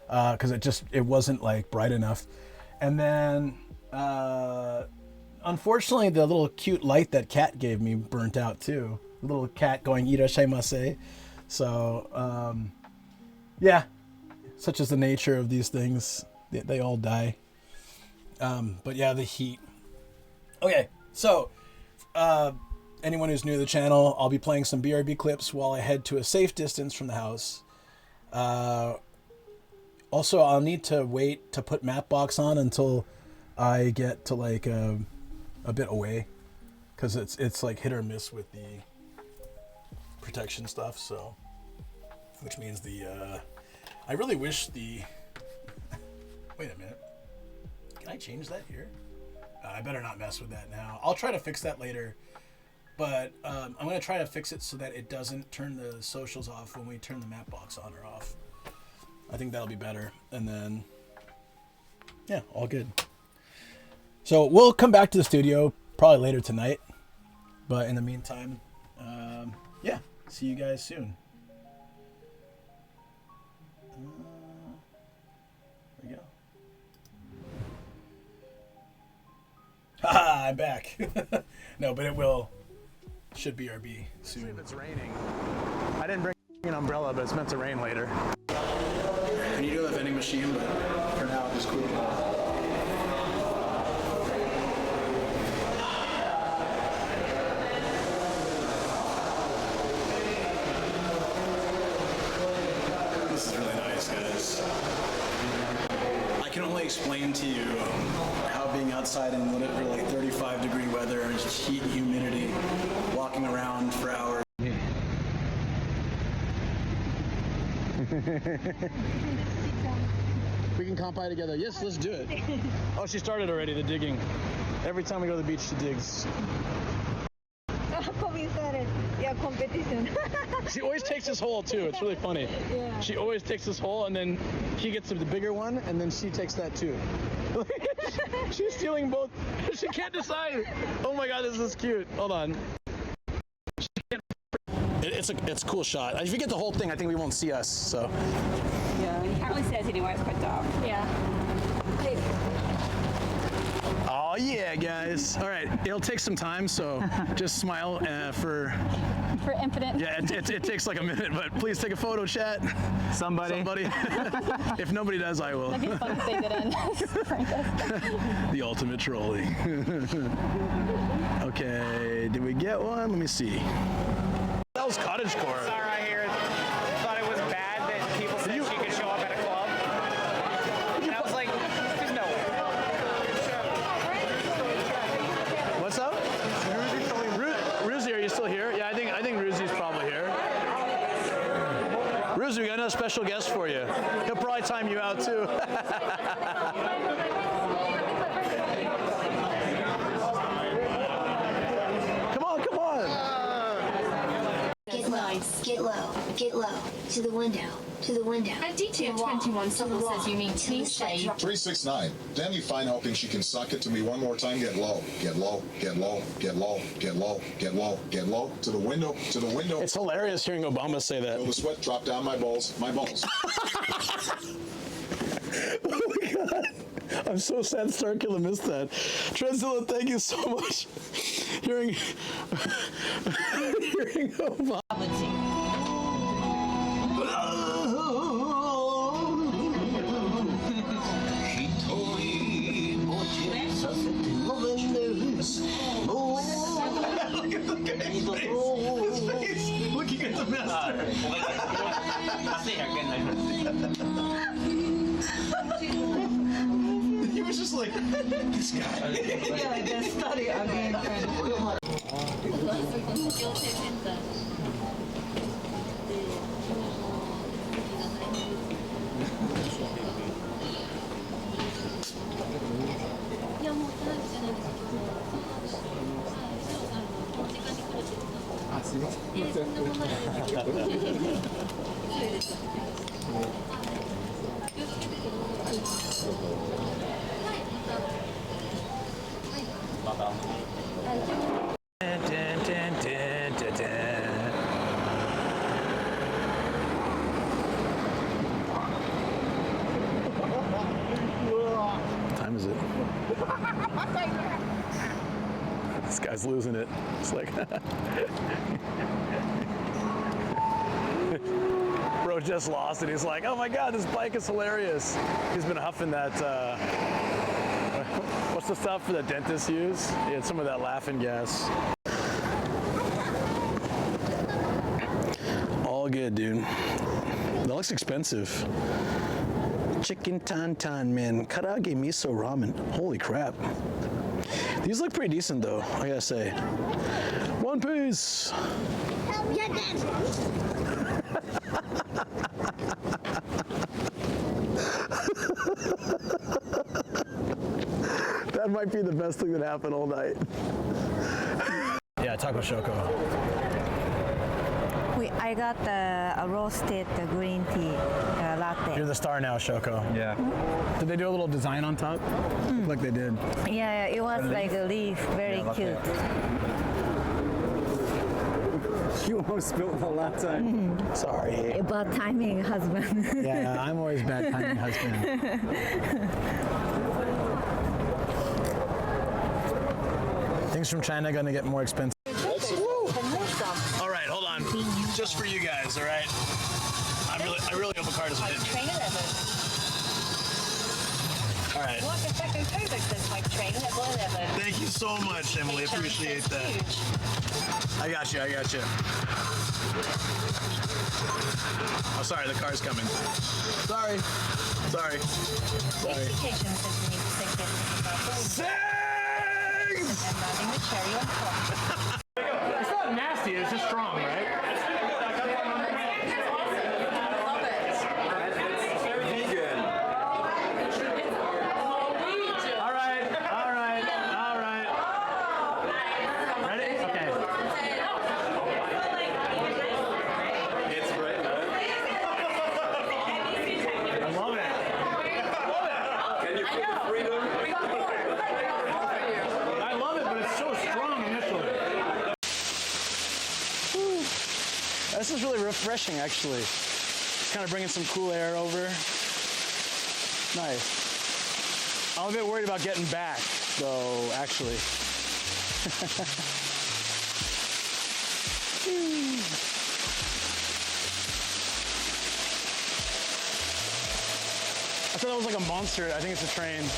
because it wasn't like bright enough. And then unfortunately the little cute light that Cat gave me burnt out too. The little cat going irashaimase. So yeah, such is the nature of these things. They all die. But yeah, the heat. Okay, so anyone who's new to the channel, I'll be playing some BRB clips while I head to a safe distance from the house. Also, I'll need to wait to put Mapbox on until I get to like a bit away, because it's like hit or miss with the protection stuff. So, which means I really wish the. Wait a minute. Can I change that here? I better not mess with that now. I'll try to fix that later. But I'm going to try to fix it so that it doesn't turn the socials off when we turn the Mapbox on or off. I think that'll be better. And then, yeah, all good. So we'll come back to the studio probably later tonight. But in the meantime, yeah, see you guys soon. There we go. Haha, I'm back. No, but it should be RB soon. If it's raining. I didn't bring an umbrella, but it's meant to rain later. And you do have vending machine, but for now, it's cool. This is really nice, guys. I can only explain to you how being outside in literally like 35-degree weather and just heat and humidity, walking around for hours. We can comp pie together. Yes, let's do it. Oh, she started already, the digging. Every time we go to the beach, she digs. Yeah, competition. She always takes this hole too. It's really funny. Yeah. She always takes this hole, and then he gets the bigger one, and then she takes that too. She's stealing both. She can't decide. Oh my God, this is cute. Hold on. It's a cool shot. If you get the whole thing, I think we won't see us. So. Yeah, you can't really see us anywhere. It's quite dark. Yeah. Oh yeah, guys. All right, it'll take some time, so just smile for infinite. Yeah, it takes like a minute, but please take a photo, chat. Somebody. If nobody does, I will. That'd be fun if they didn't. The ultimate trolling. Okay, did we get one? Let me see. That was cottagecore. It's all right here. Aruzu, we got another special guest for you. He'll probably time you out too. Come on, come on. Get low, get low, get low. To the window, to the window. At detail 21, someone says you mean clean shave. 369. Then you find hoping she can suck it to me one more time. Get low, get low, get low, get low, get low, get low, get low. To the window, to the window. It's hilarious hearing Obama say that. Feel the sweat drop down my balls, my balls. Oh my God. I'm so sad Starkiller missed that. Trenzilla, thank you so much. Hearing Obama. Looking at the master. He was just like, this guy. Yeah, the study again. What time is it? This guy's losing it. It's like, bro just lost it. He's like, oh my God, this bike is hilarious. He's been huffing that, what's the stuff that dentists use? He had some of that laughing gas. All good, dude. That looks expensive. Chicken tantan, man. Karaage miso ramen. Holy crap. These look pretty decent though, I gotta say. One Piece! That might be the best thing that happened all night. Yeah, Taco Shoko. I got a roasted green tea latte. You're the star now, Shoko. Yeah. Did they do a little design on top? Looked like they did. Yeah, it was like a leaf, very cute. You almost spilled the latte. Sorry. About timing, husband. Yeah, I'm always bad timing husband. Things from China gonna get more expensive. All right, hold on. Just for you guys, all right? I really hope a car doesn't hit me. All right. Thank you so much, Emily. Appreciate that. I got you. Oh, sorry, the car's coming. Sorry. It's not nasty, it's just strong, right? This is really refreshing, actually. Kind of bringing some cool air over. Nice. I'm a bit worried about getting back, though, actually. I thought that was like a monster. I think it's a train.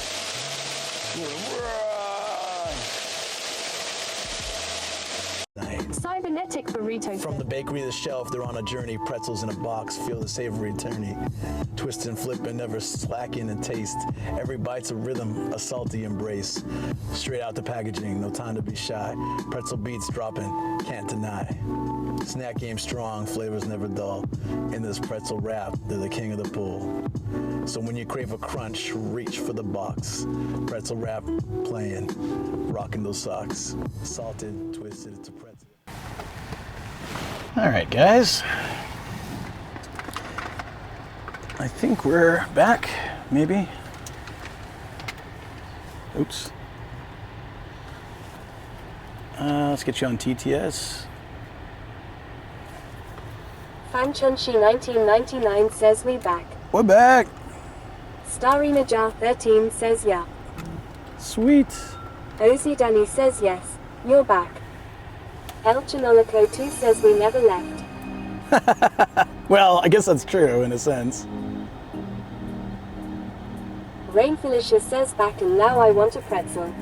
Cyber Kinetic burrito. From the bakery to the shelf, they're on a journey. Pretzels in a box, feel the savory turning. Twist and flip and never slacking in taste. Every bite's a rhythm, a salty embrace. Straight out the packaging, no time to be shy. Pretzel beats dropping, can't deny. Snack game strong, flavors never dull. In this pretzel wrap, they're the king of the pool. So when you crave a crunch, reach for the box. Pretzel wrap playing, rocking those socks. Salted, twisted, it's a pretzel. All right, guys. I think we're back, maybe. Oops. Let's get you on TTS. Fanchunshi 1999 says we back. We're back. Starry Najar 13 says yeah. Sweet. Ozzy Danny says yes, you're back. El Chanolico 2 says we never left. Well, I guess that's true in a sense. Rain Felicia says back and now I want a pretzel.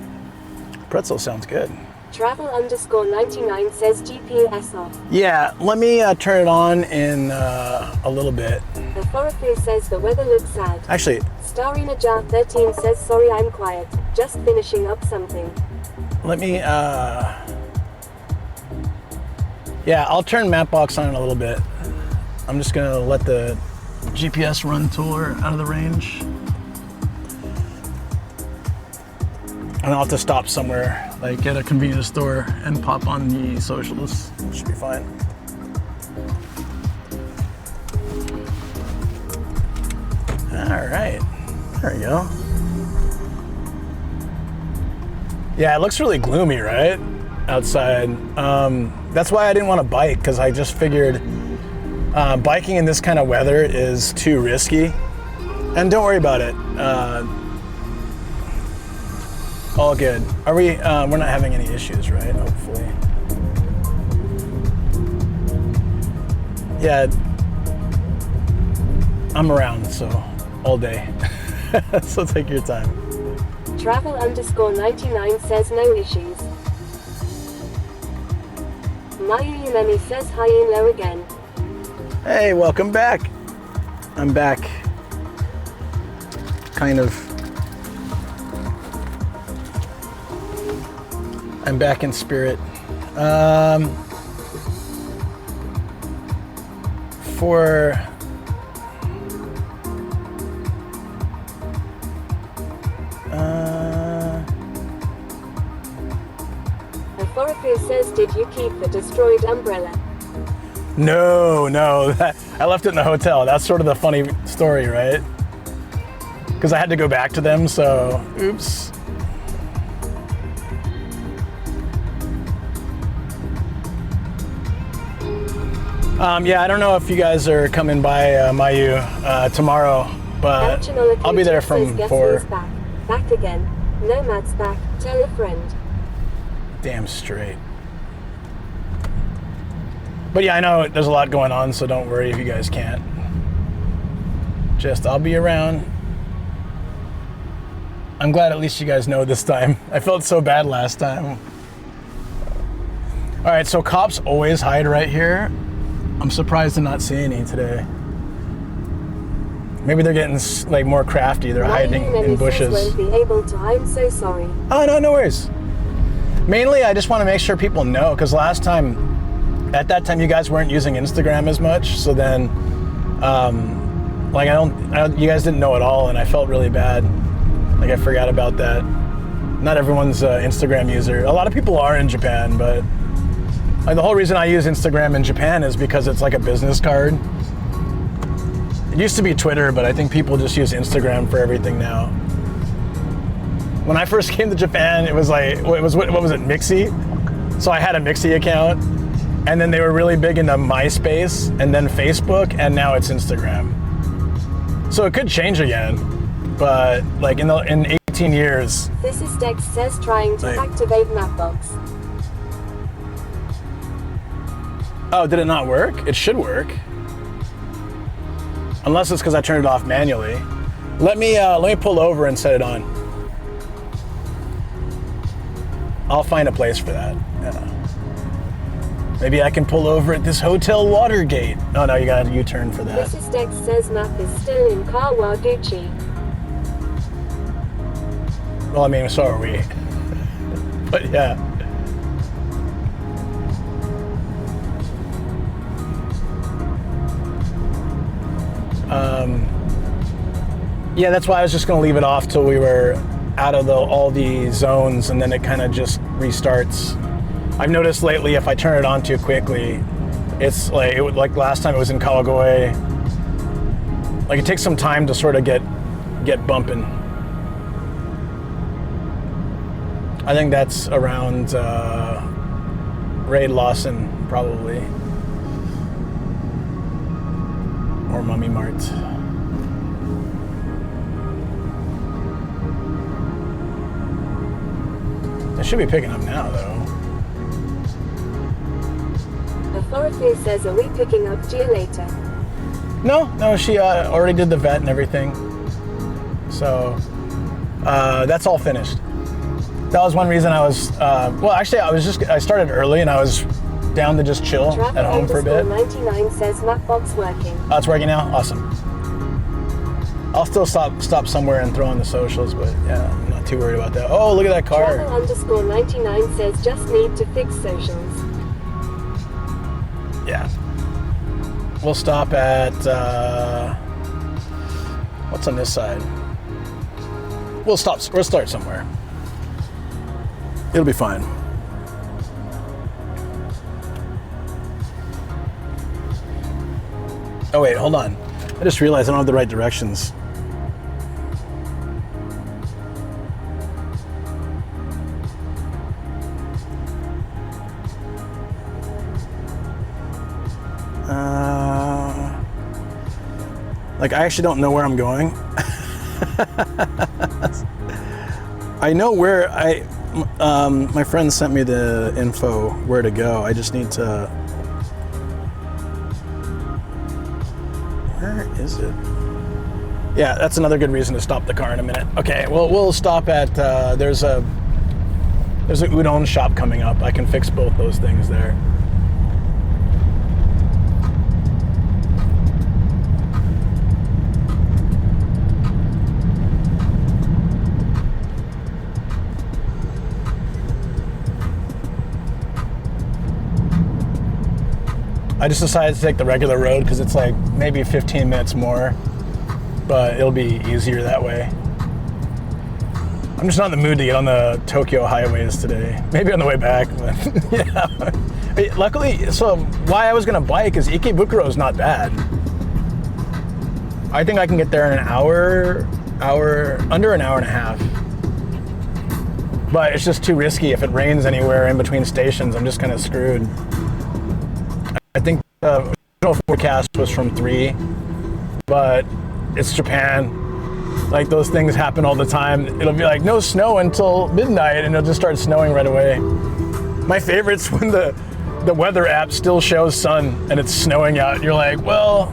Pretzel sounds good. Travel_99 says GPS off. Yeah, let me turn it on in a little bit. Aphorophia says the weather looks sad. Actually, Starry Najar 13 says sorry I'm quiet, just finishing up something. let me, yeah, I'll turn Mapbox on in a little bit. I'm just gonna let the GPS run tour out of the range. And I'll have to stop somewhere, like at a convenience store and pop on the socials. Should be fine. All right, there we go. Yeah, it looks really gloomy, right? Outside. That's why I didn't want to bike, because I just figured biking in this kind of weather is too risky. And don't worry about it. All good. Are we, we're not having any issues, right? Hopefully. Yeah, I'm around, so all day. So take your time. Travel_99 says no issues. Mayu Yunemi says hi and low again. Hey, welcome back. I'm back. Kind of. I'm back in spirit. For Aphorophia says did you keep the destroyed umbrella? No, I left it in the hotel. That's sort of the funny story, right? Because I had to go back to them, so oops. Yeah, I don't know if you guys are coming by Mayu tomorrow, but I'll be there from 4. Back again. Nomad's back. Tell a friend. Damn straight. But yeah, I know there's a lot going on, so don't worry if you guys can't. Just, I'll be around. I'm glad at least you guys know this time. I felt so bad last time. All right, so cops always hide right here. I'm surprised to not see any today. Maybe they're getting like more crafty. They're hiding in bushes. Won't be able to. I'm so sorry. Oh, no worries. Mainly, I just want to make sure people know, because last time, at that time, you guys weren't using Instagram as much. So then, like you guys didn't know at all, and I felt really bad. Like I forgot about that. Not everyone's Instagram user. A lot of people are in Japan, but like the whole reason I use Instagram in Japan is because it's like a business card. It used to be Twitter, but I think people just use Instagram for everything now. When I first came to Japan, it was like, what was it, Mixi? So I had a Mixi account, and then they were really big into MySpace, and then Facebook, and now it's Instagram. So it could change again, but like in 18 years. This is Dex says trying to activate Mapbox. Oh, did it not work? It should work. Unless it's because I turned it off manually. Let me pull over and set it on. I'll find a place for that. Yeah. Maybe I can pull over at this Hotel Watergate. Oh no, you got a U-turn for that. Mrs. Dex says map is still in Kawaguchi. Well, I mean, so are we. But yeah. Yeah, that's why I was just going to leave it off till we were out of all the zones, and then it kind of just restarts. I've noticed lately if I turn it on too quickly, it's like like last time it was in Kawagoe. Like it takes some time to sort of get bumping. I think that's around Raid Lawson probably, or Mummy Mart. It should be picking up now, though. Authority says, are we picking up Gia later? No, she already did the vet and everything. So, that's all finished. That was one reason I was, well, actually, I started early and I was down to just chill at home for a bit. 99 says Mapbox working. Oh, it's working now? Awesome. I'll still stop somewhere and throw on the socials, but yeah, I'm not too worried about that. Oh, look at that car. Travel _99 says just need to fix socials. Yeah. We'll stop at, what's on this side? We'll start somewhere. It'll be fine. Oh wait, hold on. I just realized I don't have the right directions. Like I actually don't know where I'm going. I know where my friend sent me the info where to go. I just need to. Where is it? Yeah, that's another good reason to stop the car in a minute. Okay, well we'll stop at there's a udon shop coming up. I can fix both those things there. I just decided to take the regular road because it's like maybe 15 minutes more, but it'll be easier that way. I'm just not in the mood to get on the Tokyo highways today. Maybe on the way back, but yeah. Luckily, so why I was gonna bike is Ikebukuro is not bad. I think I can get there in an hour, under an hour and a half. But it's just too risky. If it rains anywhere in between stations, I'm just kind of screwed. I think the original forecast was from 3, but it's Japan. Like those things happen all the time. It'll be like no snow until midnight and it'll just start snowing right away. My favorite's when the weather app still shows sun and it's snowing out. And you're like, well,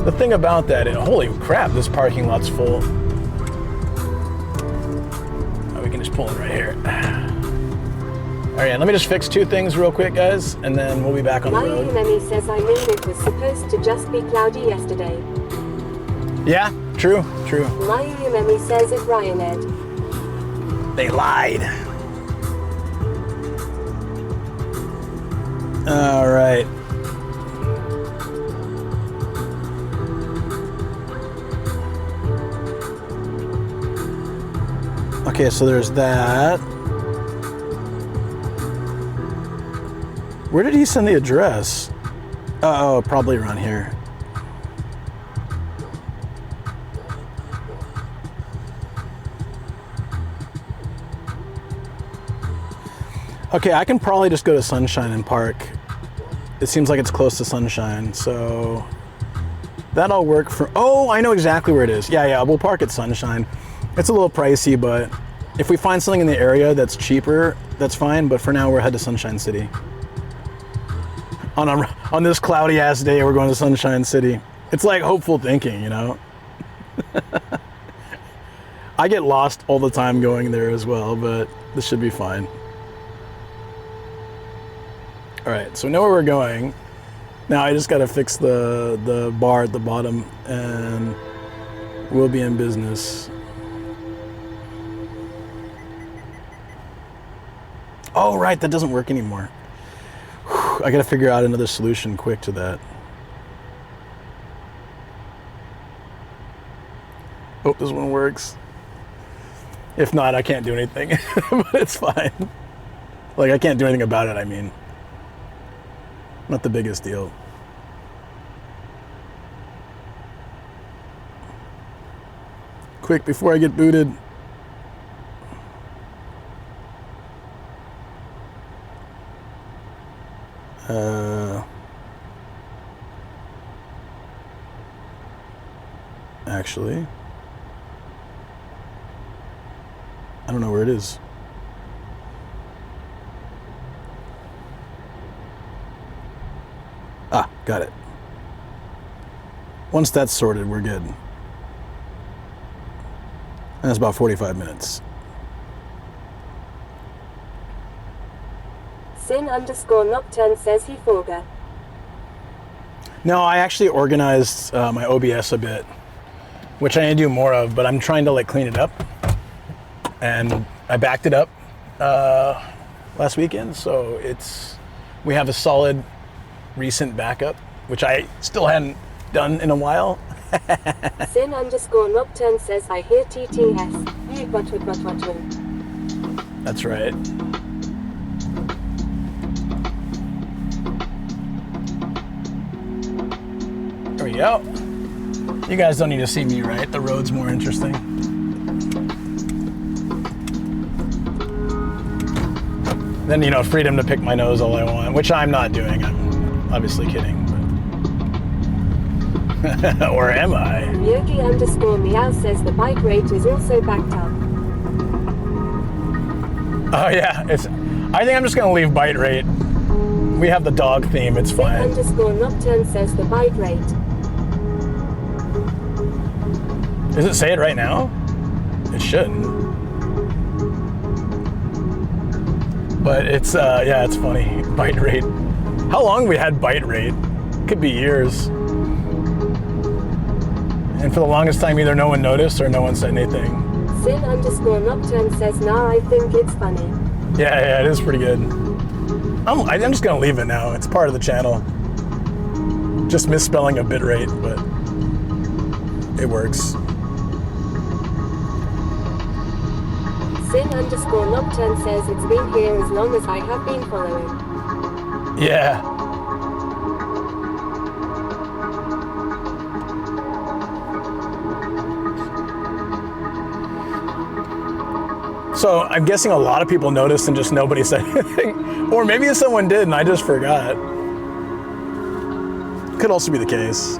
the thing about that is, holy crap, this parking lot's full. Oh, we can just pull in right here. All right, let me just fix 2 things real quick, guys, and then we'll be back on the road. Mayumi says, I mean, it was supposed to just be cloudy yesterday. Yeah, true. Mayumi says it Ryaned. They lied. All right. Okay, so there's that. Where did he send the address? Oh, probably around here. Okay, I can probably just go to Sunshine and park. It seems like it's close to Sunshine, so that'll work for. Oh, I know exactly where it is. Yeah, we'll park at Sunshine. It's a little pricey, but if we find something in the area that's cheaper, that's fine. But for now, we're headed to Sunshine City. On this cloudy ass day, we're going to Sunshine City. It's like hopeful thinking, you know? I get lost all the time going there as well, but this should be fine. All right, so we know where we're going. Now I just got to fix the bar at the bottom and we'll be in business. Oh, right, that doesn't work anymore. Whew, I got to figure out another solution quick to that. Hope this one works. If not, I can't do anything, but it's fine. Like, I can't do anything about it, I mean. Not the biggest deal. Quick, before I get booted. Actually, I don't know where it is. Ah, got it. Once that's sorted, we're good. And that's about 45 minutes. Sin_Nocturne says he forgot. No, I actually organized my OBS a bit, which I need to do more of, but I'm trying to like clean it up. And I backed it up last weekend, so we have a solid recent backup, which I still hadn't done in a while. Sin_Nocturne says I hear TTS. That's right. There we go. You guys don't need to see me, right? The road's more interesting. Then, you know, freedom to pick my nose all I want, which I'm not doing. I'm obviously kidding. But or am I? Yogi_meow says the bike rate is also backed up. Oh yeah, I think I'm just gonna leave bite rate. We have the dog theme, it's fine. Sin_Nocturne says the bite rate. Does it say it right now? It shouldn't. But it's, yeah, it's funny. Bite rate. How long we had bite rate? Could be years. And for the longest time, either no one noticed or no one said anything. Sin_Nocturne says, nah, I think it's funny. Yeah, it is pretty good. I'm just gonna leave it now. It's part of the channel. Just misspelling a bit rate, but it works. Sin_Nocturne says it's been here as long as I have been following. Yeah. So I'm guessing a lot of people noticed and just nobody said anything. Or maybe someone did and I just forgot. Could also be the case.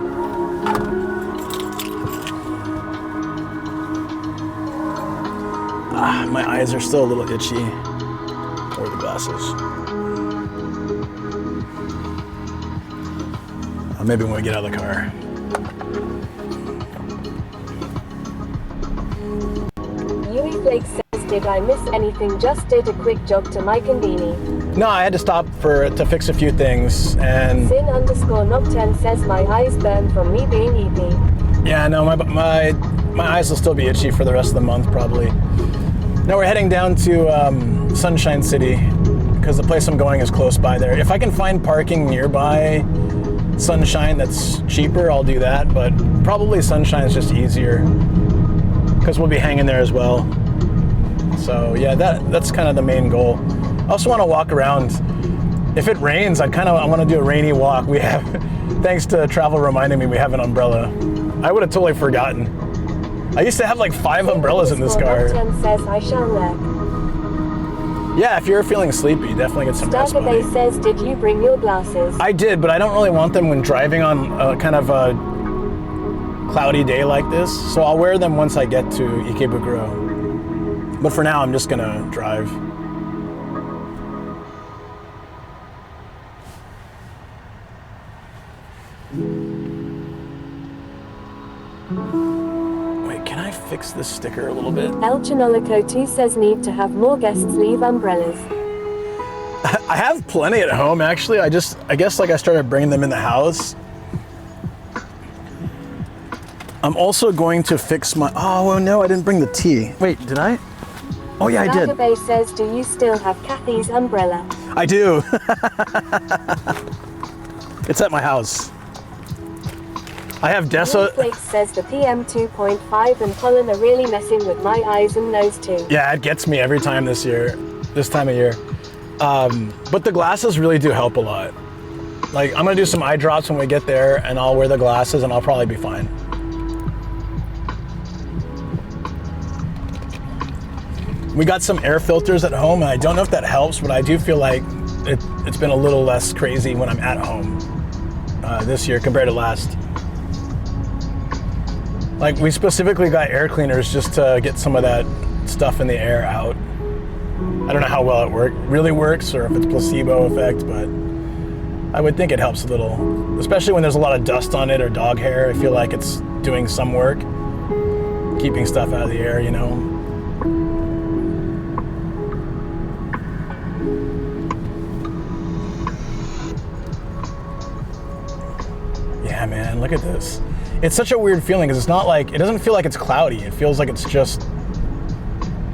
My eyes are still a little itchy. Or the glasses. Maybe when we get out of the car. Yui Flake says, did I miss anything? Just did a quick jog to Mike and Beanie. No, I had to stop to fix a few things and... Sin_Nocturne says my eyes burn from me being eepy. Yeah, no, my eyes will still be itchy for the rest of the month probably. Now we're heading down to Sunshine City because the place I'm going is close by there. If I can find parking nearby Sunshine that's cheaper, I'll do that, but probably Sunshine is just easier because we'll be hanging there as well. So yeah, that's kind of the main goal. I also want to walk around. If it rains, I want to do a rainy walk. We have, thanks to travel reminding me, we have an umbrella. I would have totally forgotten. I used to have like 5 umbrellas in this car. Says I shall work. Yeah, if you're feeling sleepy, definitely get some rest, buddy. Stargate says, did you bring your glasses? I did, but I don't really want them when driving on kind of a cloudy day like this. So I'll wear them once I get to Ikebukuro. But for now, I'm just gonna drive. Fix this sticker a little bit. El Chinolico 2 says need to have more guests leave umbrellas. I have plenty at home, actually. I guess like I started bringing them in the house. I'm also going to fix my, oh well, no, I didn't bring the tea. Wait, did I? Oh yeah, I did. Stargabay says, do you still have Kathy's umbrella? I do. It's at my house. I have Dessa. Netflix says the PM 2.5 and pollen are really messing with my eyes and nose too. Yeah, it gets me every time this time of year. But the glasses really do help a lot. Like, I'm gonna do some eye drops when we get there, and I'll wear the glasses and I'll probably be fine. We got some air filters at home, and I don't know if that helps, but I do feel like it's been a little less crazy when I'm at home this year compared to last. Like, we specifically got air cleaners just to get some of that stuff in the air out. I don't know how well it really works, or if it's placebo effect, but I would think it helps a little, especially when there's a lot of dust on it or dog hair. I feel like it's doing some work, keeping stuff out of the air, you know. Yeah, man, look at this. It's such a weird feeling because it's not like, it doesn't feel like it's cloudy. It feels like it's just,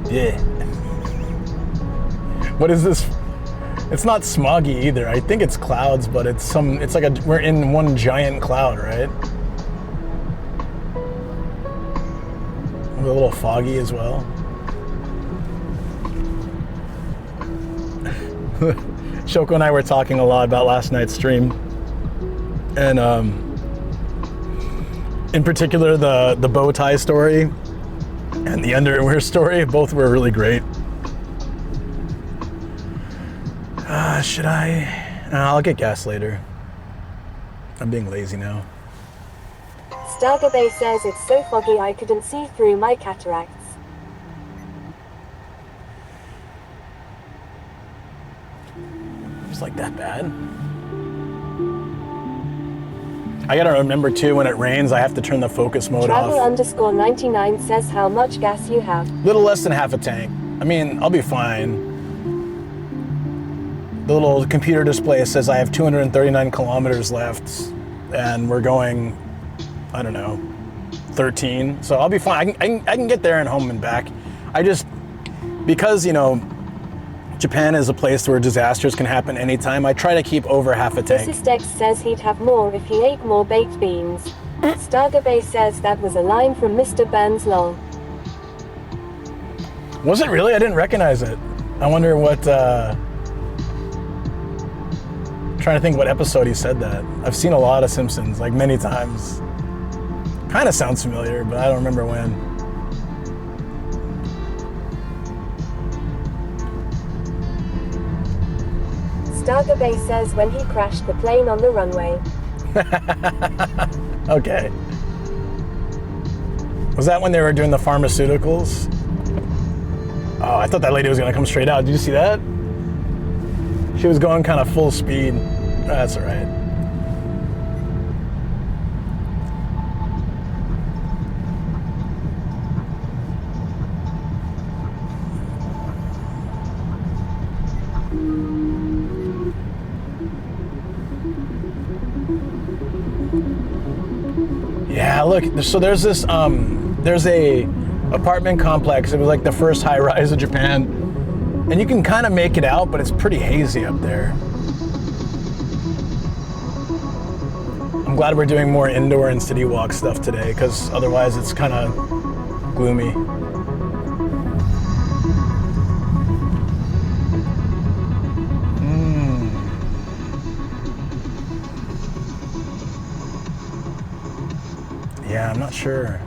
yeah. What is this? It's not smoggy either. I think it's clouds, but it's like we're in one giant cloud, right? A little foggy as well. Shoko and I were talking a lot about last night's stream. And in particular, the bow tie story and the underwear story, both were really great. Should I? I'll get gas later. I'm being lazy now. Stargabay says it's so foggy I couldn't see through my cataracts. It's like that bad. I gotta remember too, when it rains, I have to turn the focus mode off. Travel_99 says how much gas you have. Little less than half a tank. I mean, I'll be fine. The little computer display says I have 239 kilometers left, and we're going, I don't know, 13. So I'll be fine. I can get there and home and back. I just, because, you know, Japan is a place where disasters can happen anytime, I try to keep over half a tank. Mrs. Dex says he'd have more if he ate more baked beans. Stargabay says that was a line from Mr. Burns Law. Was it really? I didn't recognize it. I wonder what, trying to think what episode he said that. I've seen a lot of Simpsons, like many times. Kind of sounds familiar, but I don't remember when. Stargabay says when he crashed the plane on the runway. Okay. Was that when they were doing the pharmaceuticals? Oh, I thought that lady was gonna come straight out. Did you see that? She was going kind of full speed. That's all right. Yeah, look, so there's this, there's a apartment complex. It was like the first high rise of Japan. And you can kind of make it out, but it's pretty hazy up there. I'm glad we're doing more indoor and city walk stuff today, because otherwise it's kind of gloomy. Yeah, I'm not sure.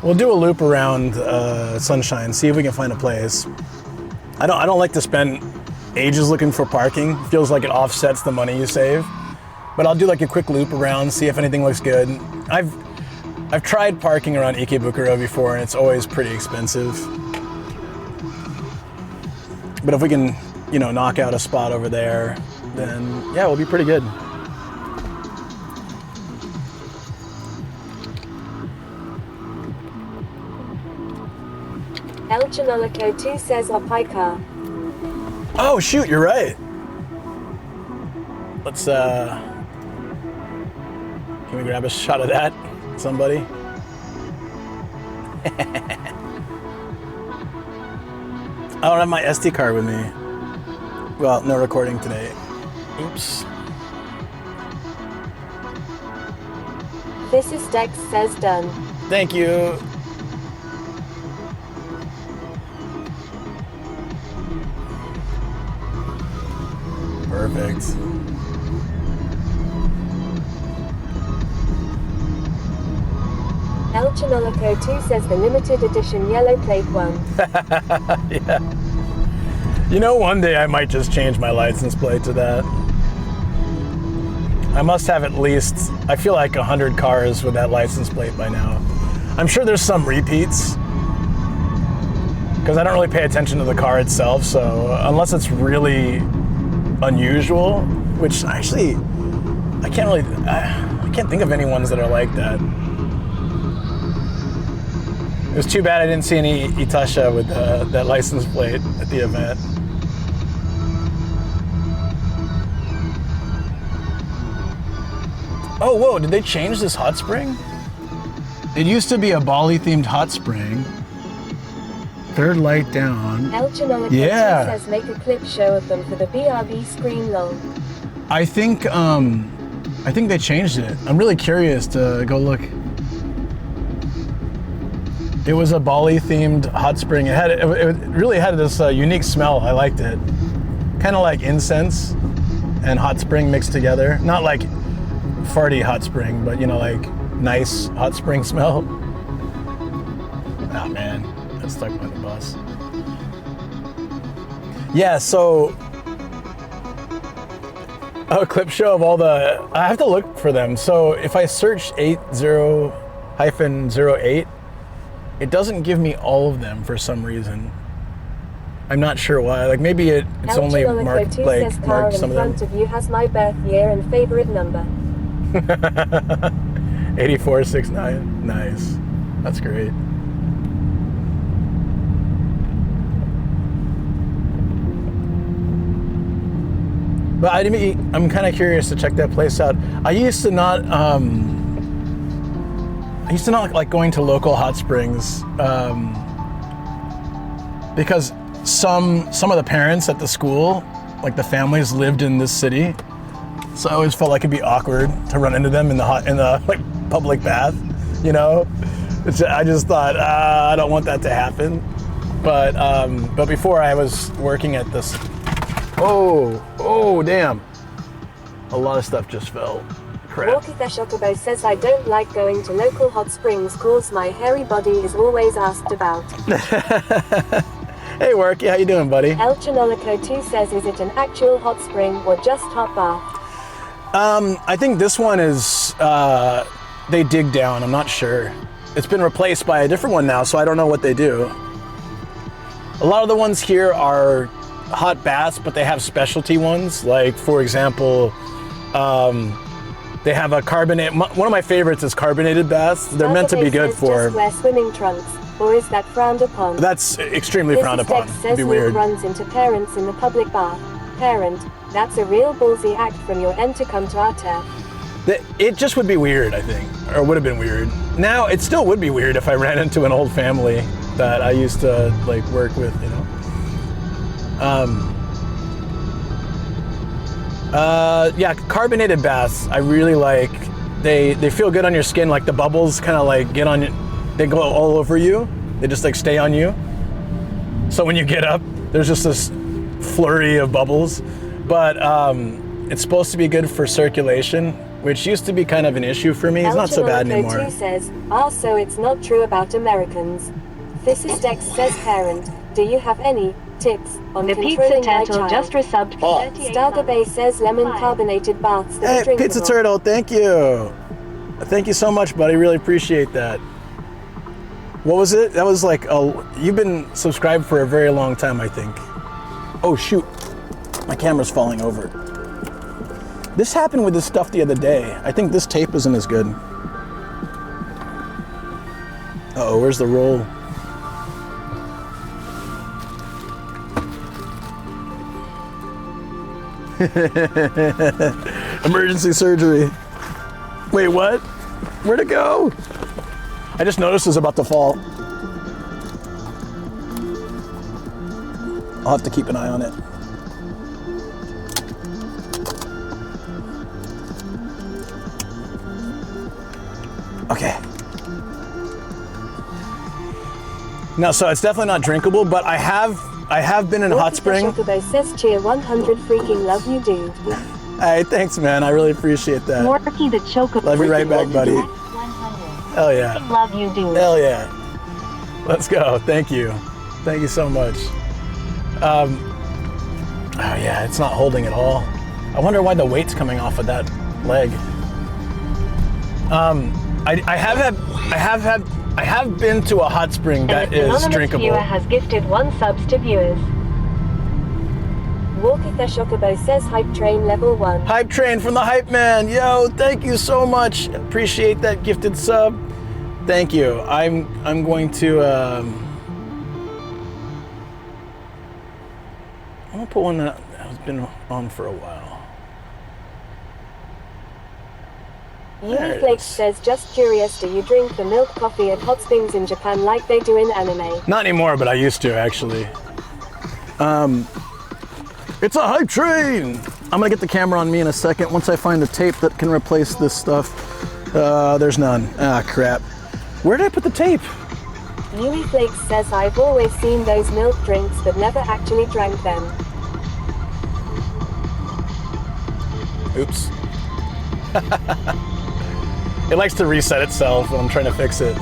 We'll do a loop around Sunshine, see if we can find a place. I don't like to spend ages looking for parking. Feels like it offsets the money you save. But I'll do like a quick loop around, see if anything looks good. I've tried parking around Ikebukuro before, and it's always pretty expensive. But if we can, you know, knock out a spot over there, then yeah, we'll be pretty good. El Chinolico 2 says Opaika. Oh shoot, you're right. Let's can we grab a shot of that, somebody? I don't have my SD card with me. Well, no recording today. Oops. This is Dex says done. Thank you. Perfect. El Chanolico 2 says the limited edition yellow plate one. Yeah. You know, one day I might just change my license plate to that. I must have at least, I feel like 100 cars with that license plate by now. I'm sure there's some repeats, because I don't really pay attention to the car itself, so unless it's really unusual, which actually, I can't think of any ones that are like that. It was too bad I didn't see any Itasha with that license plate at the event. Oh, whoa, did they change this hot spring? It used to be a Bali themed hot spring. Third light down. El Chanolico 2 says make a clip show of them for the BRB screen lol. I think they changed it. I'm really curious to go look. It was a Bali themed hot spring. It really had this unique smell. I liked it. Kind of like incense and hot spring mixed together. Not like farty hot spring, but you know, like nice hot spring smell. Oh man, got stuck by the bus. Yeah, so a clip show of all the, I have to look for them. So if I search 80-08, it doesn't give me all of them for some reason. I'm not sure why. Like maybe it's only marked like marked some of them. In front of you has my birth year and favorite number. 8469. Nice. That's great. But I'm kind of curious to check that place out. I used to not like going to local hot springs because some of the parents at the school, like the families, lived in this city. So I always felt like it'd be awkward to run into them in the like public bath, you know. I just thought I don't want that to happen. But before I was working at this. Oh damn! A lot of stuff just fell. Crap. Walkie the Shokobo says I don't like going to local hot springs cause my hairy body is always asked about. Hey Worky, how you doing, buddy? El Chanolico 2 says is it an actual hot spring or just hot bath? I think this one is, they dig down, I'm not sure. It's been replaced by a different one now, so I don't know what they do. A lot of the ones here are hot baths, but they have specialty ones. Like, for example, they have a carbonate. One of my favorites is carbonated baths. They're meant to be good for. Just wear swimming trunks, or is that frowned upon? That's extremely frowned upon. It'd be weird. Runs into parents in the public bath. Parent, that's a real ballsy act from your end to come to our turf. It just would be weird, I think, or would have been weird. Now, it still would be weird if I ran into an old family that I used to like work with, you know. Yeah, carbonated baths, I really like. They feel good on your skin, like the bubbles kind of like get on you, they go all over you. They just like stay on you. So when you get up, there's just this flurry of bubbles. But it's supposed to be good for circulation, which used to be kind of an issue for me. It's not so bad anymore. El says, also it's not true about Americans. This is Dex says parent, do you have any tips on the pizza turtle just resubbed for 38 Starter Bay says lemon carbonated baths that are drinkable. Pizza turtle, thank you. Thank you so much, buddy. Really appreciate that. What was it? That was like you've been subscribed for a very long time, I think. Oh shoot, my camera's falling over. This happened with this stuff the other day. I think this tape isn't as good. Uh-oh, where's the roll? Emergency surgery. Wait, what? Where'd it go? I just noticed it's about to fall. I'll have to keep an eye on it. Okay. No, so it's definitely not drinkable, but I have been in a hot spring. Chocobo says cheer 100 freaking love you, dude. Hey, thanks, man. I really appreciate that. Morky the Chocobo. Love you right back, buddy. Hell yeah. Love you, dude. Hell yeah. Let's go. Thank you. Thank you so much. Oh yeah, it's not holding at all. I wonder why the weight's coming off of that leg. I have been to a hot spring that is drinkable. Viewer has gifted 1 subs to viewers. Walker the Chocobo says hype train level 1. Hype train from the hype man. Yo, thank you so much. Appreciate that gifted sub. Thank you. I'm going to I'm gonna put one that has been on for a while. Flake says, just curious, do you drink the milk coffee at hot springs in Japan like they do in anime? Not anymore, but I used to actually. It's a hype train! I'm gonna get the camera on me in a second once I find a tape that can replace this stuff. There's none. Ah, crap. Where did I put the tape? Flake says, I've always seen those milk drinks but never actually drank them. Oops. It likes to reset itself when I'm trying to fix it.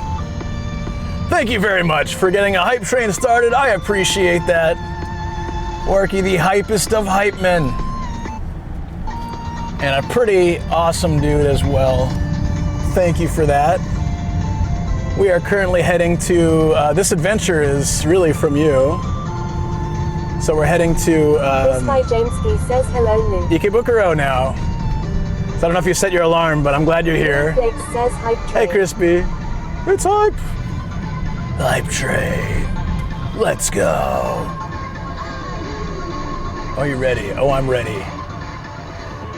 Thank you very much for getting a hype train started. I appreciate that. Orky, the hypest of hype men. And a pretty awesome dude as well. Thank you for that. We are currently heading to, this adventure is really from you. So we're heading to Jamesky says hello, Luke. Ikebukuro now. So I don't know if you set your alarm, but I'm glad you're here. Says hype train. Hey, Crispy. It's hype. Hype train. Let's go. Are you ready? Oh, I'm ready.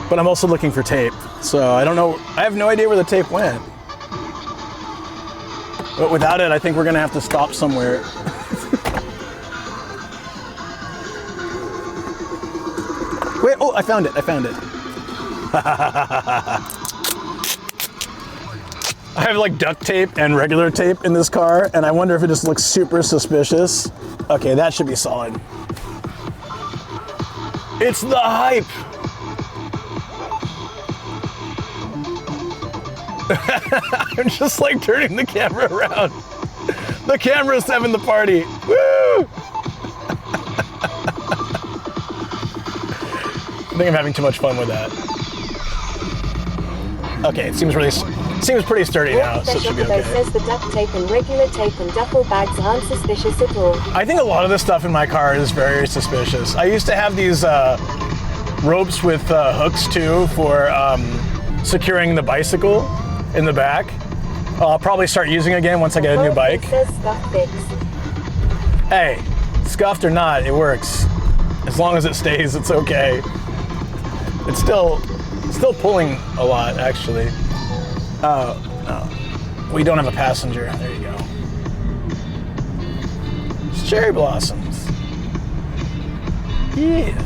But I'm also looking for tape. So I don't know. I have no idea where the tape went. But without it, I think we're going to have to stop somewhere. Wait, oh, I found it. I found it. I have like duct tape and regular tape in this car, and I wonder if it just looks super suspicious. Okay, that should be solid. It's the hype. I'm just like turning the camera around. The camera's having the party. Woo! I think I'm having too much fun with that. Okay, it seems pretty sturdy now, so it should be okay. Says the duct tape and regular tape and duffel bags aren't suspicious at all. I think a lot of the stuff in my car is very suspicious. I used to have these ropes with hooks too for securing the bicycle in the back. I'll probably start using again once I get a new bike. Says scuff fix. Hey, scuffed or not, it works. As long as it stays, it's okay. It's still pulling a lot, actually. Oh, no. We don't have a passenger. There you go. It's cherry blossoms. Yes.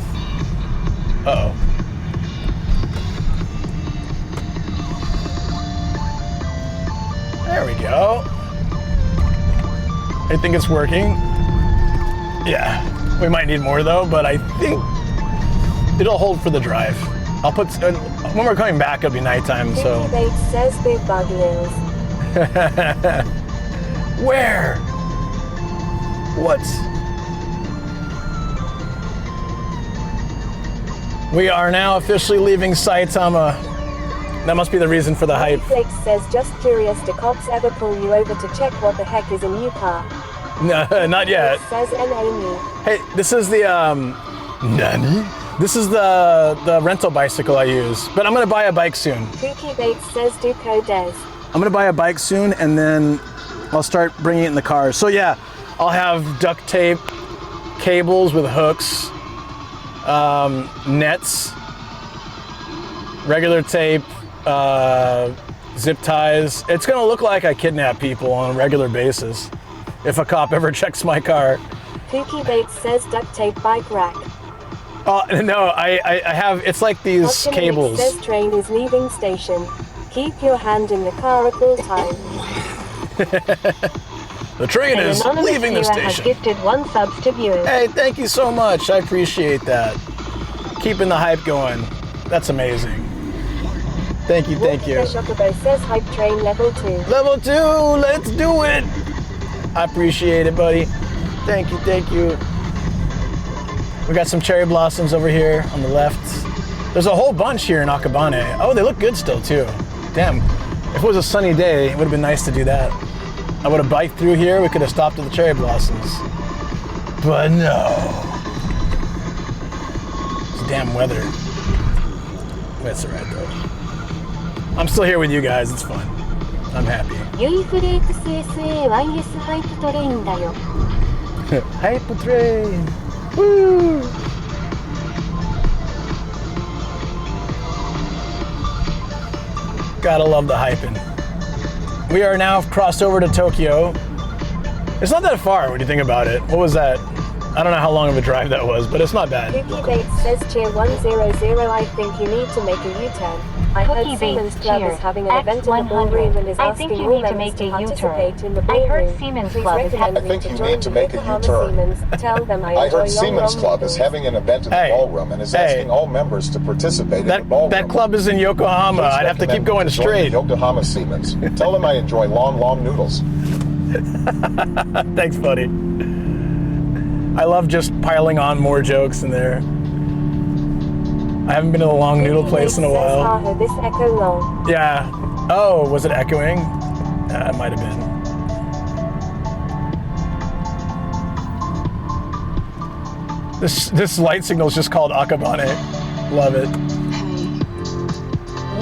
Uh-oh. There we go. I think it's working. Yeah. We might need more though, but I think it'll hold for the drive. I'll put, when we're coming back, it'll be nighttime, so. Says big bug ears. Where? What? We are now officially leaving Saitama. That must be the reason for the hype. Flake says, just curious, do cops ever pull you over to check what the heck is in your car? No, not yet. It says NA. Hey, this is the, Nani? This is the rental bicycle I use, but I'm gonna buy a bike soon. Kooky Bates says Duco Des. I'm gonna buy a bike soon and then I'll start bringing it in the car. So yeah, I'll have duct tape, cables with hooks, nets, regular tape, zip ties. It's gonna look like I kidnap people on a regular basis if a cop ever checks my car. Pookie Bates says duct tape bike rack. Oh, no, I have, it's like these Optimal cables. says train is leaving station. Keep your hand in the car at all time. The train is leaving the station. Has gifted 1 subs to viewers. Hey, thank you so much. I appreciate that. Keeping the hype going. That's amazing. Thank you, thank you. Chocobo says hype train level 2. Level 2, let's do it. I appreciate it, buddy. Thank you, thank you. We got some cherry blossoms over here on the left. There's a whole bunch here in Akabane. Oh, they look good still too. Damn, if it was a sunny day, it would have been nice to do that. I would have biked through here, we could have stopped at the cherry blossoms. But no. It's damn weather. That's all right though. I'm still here with you guys, it's fun. I'm happy. ユイフレークス SAYS ハイプトレインだよ。Hype train. Woo! Gotta love the hyping. We are now crossed over to Tokyo. It's not that far when you think about it. What was that? I don't know how long of a drive that was, but it's not bad. Pookie Bates says cheer 100. I think you need to make a U-turn. I heard Siemens Club is having an event in the ballroom and is asking all members to participate in the ballroom. I heard Siemens Club is having. I think you need to make a U-turn. Tell them I heard Siemens Club is having an event in the ballroom and is asking all members to participate in the ballroom. That club is in Yokohama. I'd have to keep going straight. Yokohama Siemens. Tell them I enjoy long noodles. Thanks, buddy. I love just piling on more jokes in there. I haven't been to the long noodle place in a while. This echo long. Yeah. Oh, was it echoing? It might have been. This light signal is just called Akabane. Love it.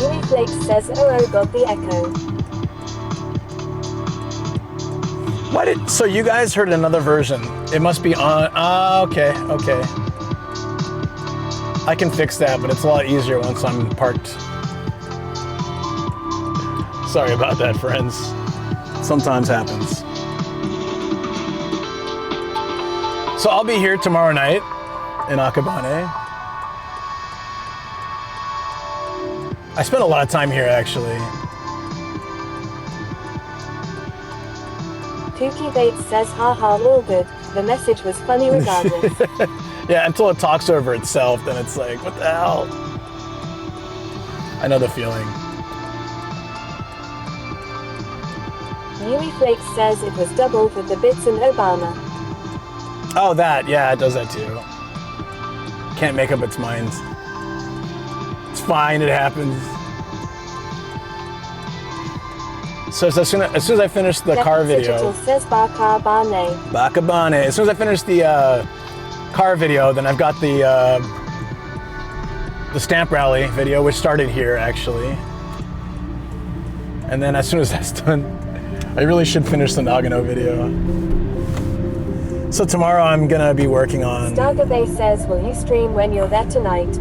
Yuri Flakes says, oh, got the echo. Why did, so you guys heard another version. It must be on, okay. I can fix that, but it's a lot easier once I'm parked. Sorry about that, friends. Sometimes happens. So I'll be here tomorrow night in Akabane. I spent a lot of time here, actually. Pookie Bates says, haha, all good. The message was funny regardless. Yeah, until it talks over itself, then it's like, what the hell? I know the feeling. Yuri Flakes says it was doubled with the bits in Obama. Oh, that, yeah, it does that too. Can't make up its mind. It's fine, it happens. So as soon as I finish the car video, Digital says Bakabane. Bakabane. As soon as I finish the car video, then I've got the stamp rally video, which started here actually. And then as soon as that's done, I really should finish the Nagano video. So tomorrow I'm gonna be working on. Stargabe says, will you stream when you're there tonight?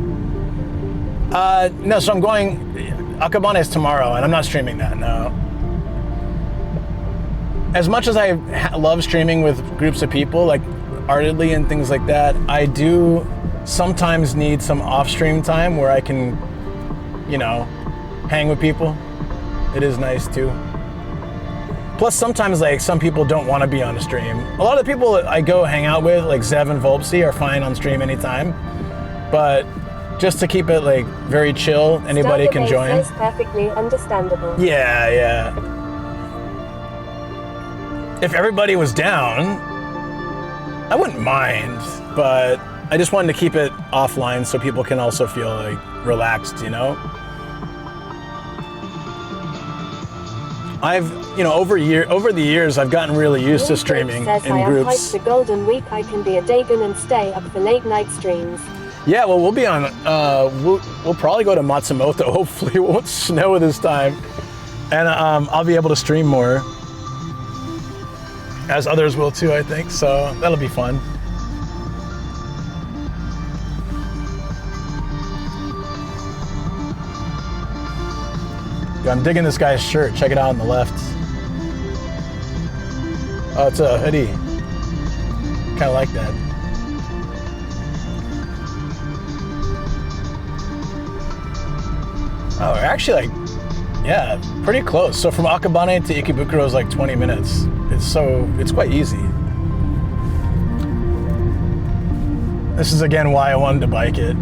No, so I'm going. Akabane is tomorrow, and I'm not streaming that. No. As much as I love streaming with groups of people, like Artedly and things like that, I do sometimes need some off-stream time where I can, you know, hang with people. It is nice too. Plus sometimes like some people don't want to be on a stream. A lot of the people that I go hang out with, like Zev and Volpsy, are fine on stream anytime. But just to keep it like very chill, anybody can join. Says perfectly understandable. Yeah. If everybody was down, I wouldn't mind, but I just wanted to keep it offline so people can also feel like relaxed, you know? I've, you know, over the years, I've gotten really used to streaming in groups. The Golden Week, I can be a Dagon and stay up for late night streams. Yeah, well, we'll be on, we'll probably go to Matsumoto. Hopefully it won't snow this time. And I'll be able to stream more. As others will too, I think, so that'll be fun. I'm digging this guy's shirt. Check it out on the left. Oh, it's a hoodie. Kind of like that. Oh, we're actually like, yeah, pretty close. So from Akabane to Ikebukuro is like 20 minutes. It's quite easy. This is again why I wanted to bike it.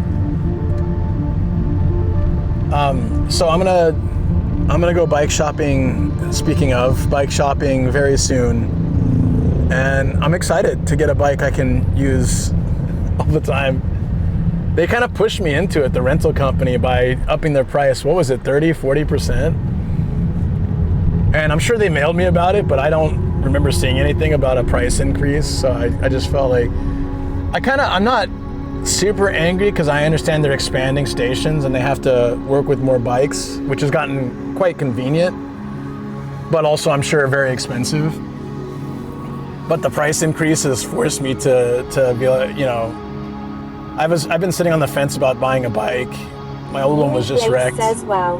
So I'm gonna go bike shopping. Speaking of bike shopping, very soon, and I'm excited to get a bike I can use all the time. They kind of pushed me into it, the rental company, by upping their price. What was it, 40%? And I'm sure they mailed me about it, but I don't remember seeing anything about a price increase. So I just felt like I'm not super angry because I understand they're expanding stations and they have to work with more bikes, which has gotten quite convenient, but also I'm sure very expensive. But the price increases forced me to be like, you know, I've been sitting on the fence about buying a bike. My old one was just wrecked. Says wow.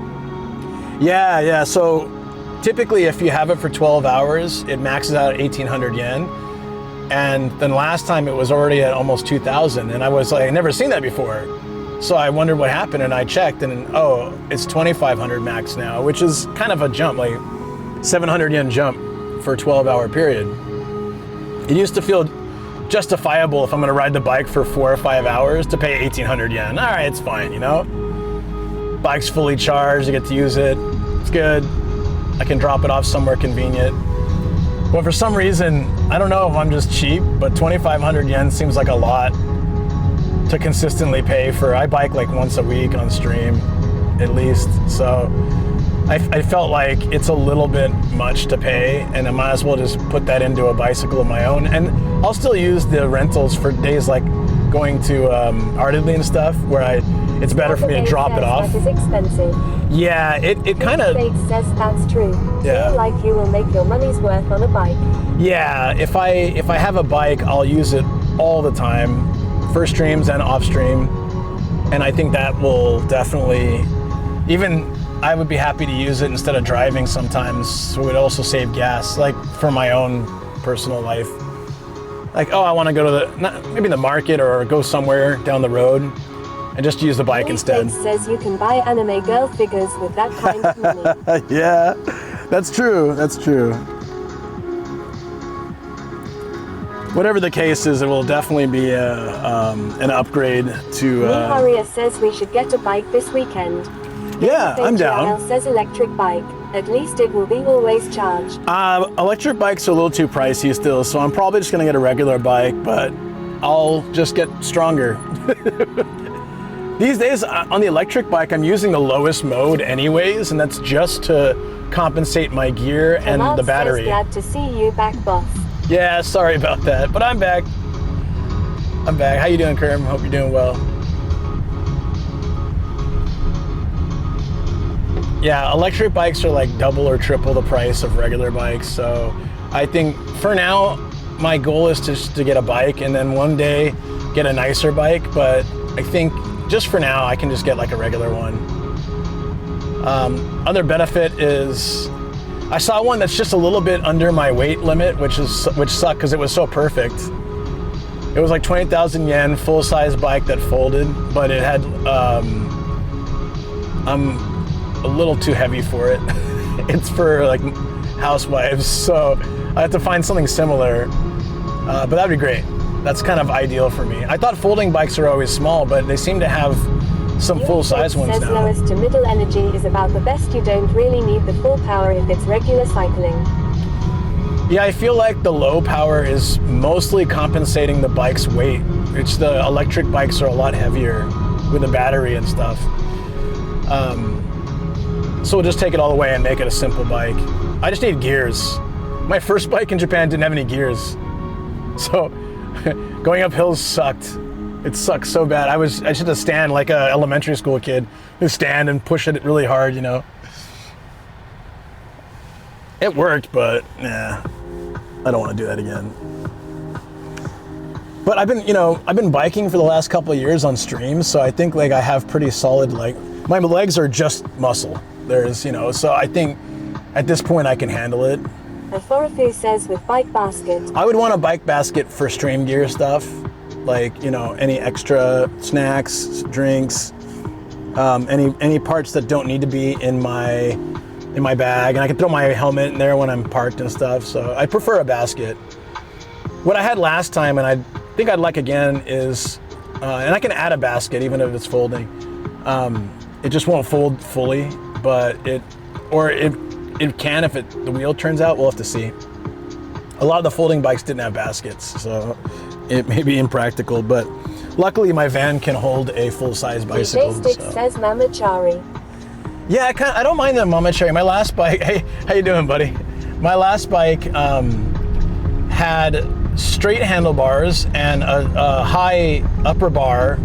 Yeah. So typically if you have it for 12 hours, it maxes out at 1,800 yen. And then last time it was already at almost 2,000. And I was like, I'd never seen that before. So I wondered what happened and I checked and oh, it's 2,500 max now, which is kind of a jump, like 700 yen jump for a 12-hour period. It used to feel justifiable if I'm gonna ride the bike for 4 or 5 hours to pay 1,800 yen. All right, it's fine, you know? Bike's fully charged, I get to use it, it's good. I can drop it off somewhere convenient. But for some reason, I don't know if I'm just cheap, but 2,500 yen seems like a lot to consistently pay for. I bike like once a week on stream, at least. So I felt like it's a little bit much to pay, and I might as well just put that into a bicycle of my own. And I'll still use the rentals for days like going to Ardedley and stuff, where it's better for me to drop it off. That is expensive. Yeah, it kind of says that's true. Yeah. Feel like you will make your money's worth on a bike. Yeah, if I have a bike, I'll use it all the time, for streams and off stream, and I think that will definitely, even I would be happy to use it instead of driving sometimes, so it would also save gas, like for my own personal life. Like, oh, I want to go to maybe the market or go somewhere down the road and just use the bike instead. It says you can buy anime girl figures with that kind of money. Yeah, that's true. Whatever the case is, it will definitely be an upgrade to... Miharia says we should get a bike this weekend. Yeah, I'm down. says electric bike. At least it will be always charged. Electric bikes are a little too pricey still, so I'm probably just gonna get a regular bike, but I'll just get stronger. These days, on the electric bike, I'm using the lowest mode anyways, and that's just to compensate my gear and the battery. Glad to see you back, boss. Yeah, sorry about that, but I'm back. How you doing, Kerm? Hope you're doing well. Yeah, electric bikes are like double or triple the price of regular bikes. So I think for now, my goal is just to get a bike and then one day get a nicer bike. But I think just for now, I can just get like a regular one. Other benefit is I saw one that's just a little bit under my weight limit, which sucked because it was so perfect. It was like 20,000 yen, full-size bike that folded, but it had, I'm a little too heavy for it. It's for like housewives, so I have to find something similar, but that'd be great. That's kind of ideal for me. I thought folding bikes are always small, but they seem to have some full-size ones now. Lowest to middle energy is about the best. You don't really need the full power if it's regular cycling. Yeah, I feel like the low power is mostly compensating the bike's weight, which the electric bikes are a lot heavier with the battery and stuff. So we'll just take it all away and make it a simple bike. I just need gears. My first bike in Japan didn't have any gears. So going up hills sucked. It sucks so bad. I should have stand like an elementary school kid. Just stand and push it really hard, you know. It worked, but nah, I don't want to do that again. But I've been biking for the last couple of years on streams, so I think like I have pretty solid, like my legs are just muscle. There's, so I think at this point I can handle it. And Forofu says with bike basket. I would want a bike basket for stream gear stuff, like, any extra snacks, drinks, any parts that don't need to be in my bag, and I can throw my helmet in there when I'm parked and stuff. So I prefer a basket. What I had last time, and I think I'd like again, is, and I can add a basket even if it's folding. It just won't fold fully, but it can if the wheel turns out. We'll have to see. A lot of the folding bikes didn't have baskets, so it may be impractical, but luckily my van can hold a full-size bicycle. DJ Stick says Mamachari. Yeah, I don't mind the Mamachari. My last bike, hey, how you doing, buddy? My last bike had straight handlebars and a high upper bar,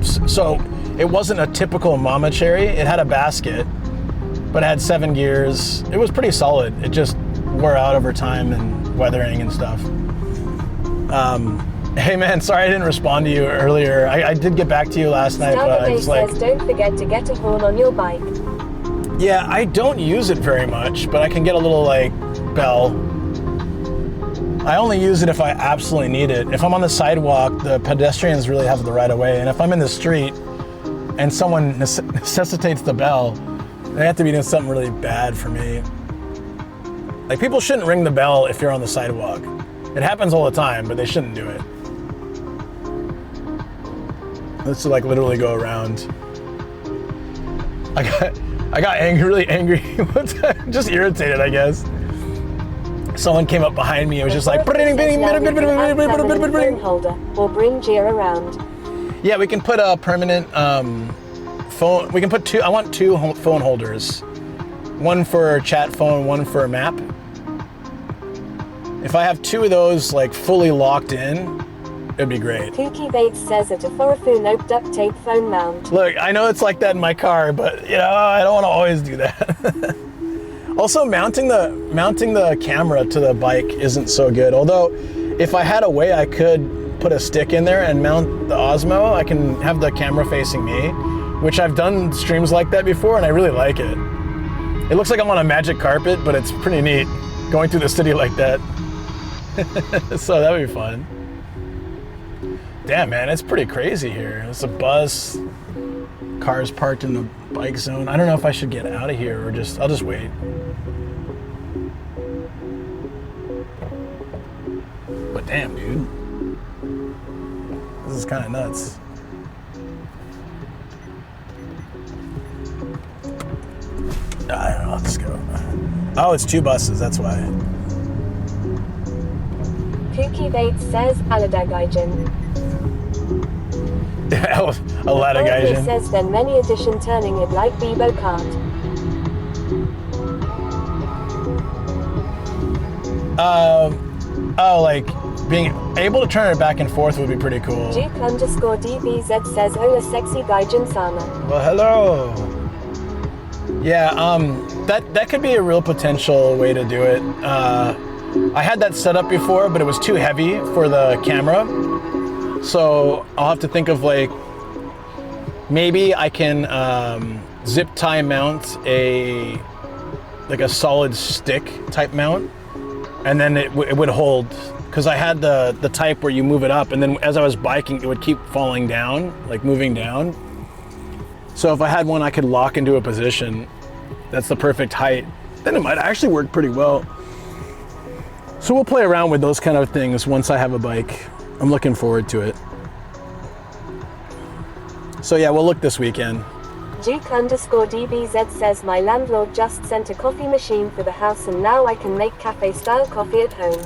so it wasn't a typical Mamachari. It had a basket, but it had 7 gears. It was pretty solid. It just wore out over time and weathering and stuff. Hey man, sorry I didn't respond to you earlier. I did get back to you last night, but I was says don't forget to get a horn on your bike. Yeah, I don't use it very much, but I can get a little bell. I only use it if I absolutely need it. If I'm on the sidewalk, the pedestrians really have the right of way, and if I'm in the street and someone necessitates the bell, they have to be doing something really bad for me. Like, people shouldn't ring the bell if you're on the sidewalk. It happens all the time, but they shouldn't do it. Let's literally go around. I got really angry one time, just irritated, I guess. Someone came up behind me and was just like, phone holder or bring gear around. Yeah, we can put a permanent phone. We can put two. I want 2 phone holders. One for chat phone, one for map. If I have 2 of those fully locked in, it'd be great. Kooky Bates says that a Forofu nope duct tape phone mount. Look, I know it's like that in my car, but I don't want to always do that. Also, mounting the camera to the bike isn't so good. Although, if I had a way I could put a stick in there and mount the Osmo, I can have the camera facing me, which I've done streams like that before, and I really like it. It looks like I'm on a magic carpet, but it's pretty neat going through the city like that. So that would be fun. Damn, man, it's pretty crazy here. It's a bus, cars parked in the bike zone. I don't know if I should get out of here or I'll just wait. But damn, dude. This is kind of nuts. I don't know, let's go. Oh, it's 2 buses, that's why. Kooky Bates says Aladagaijin. A lot of guys. He says then many edition turning it like Bebo kart. Being able to turn it back and forth would be pretty cool. Duke_DBZ says hola sexy gaijin sana. Well, hello. Yeah, that could be a real potential way to do it. I had that set up before, but it was too heavy for the camera. So I'll have to think of maybe I can zip tie mount a solid stick type mount, and then it would hold, because I had the type where you move it up, and then as I was biking, it would keep falling down, moving down. So if I had one I could lock into a position that's the perfect height, then it might actually work pretty well. So we'll play around with those kind of things once I have a bike. I'm looking forward to it. So yeah, we'll look this weekend. Duke_DBZ says my landlord just sent a coffee machine for the house and now I can make cafe style coffee at home.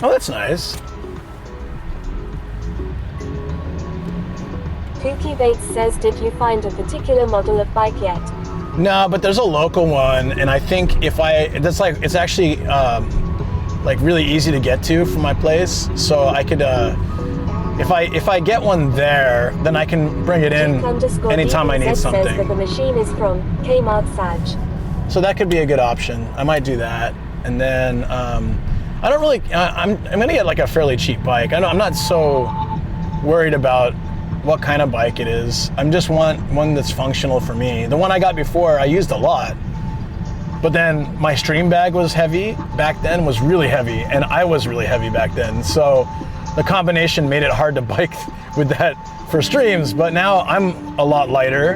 Oh, that's nice. Kooky Bates says, did you find a particular model of bike yet? No, but there's a local one, and I think it's actually really easy to get to from my place. So I could, if I get one there, then I can bring it in anytime I need something. Says that the machine is from Kmart Saj. So that could be a good option. I might do that, and then I don't really. I'm gonna get a fairly cheap bike. I'm not so worried about what kind of bike it is. I just want one that's functional for me. The one I got before, I used a lot. But then my stream bag was heavy back then, was really heavy, and I was really heavy back then. So the combination made it hard to bike with that for streams, but now I'm a lot lighter.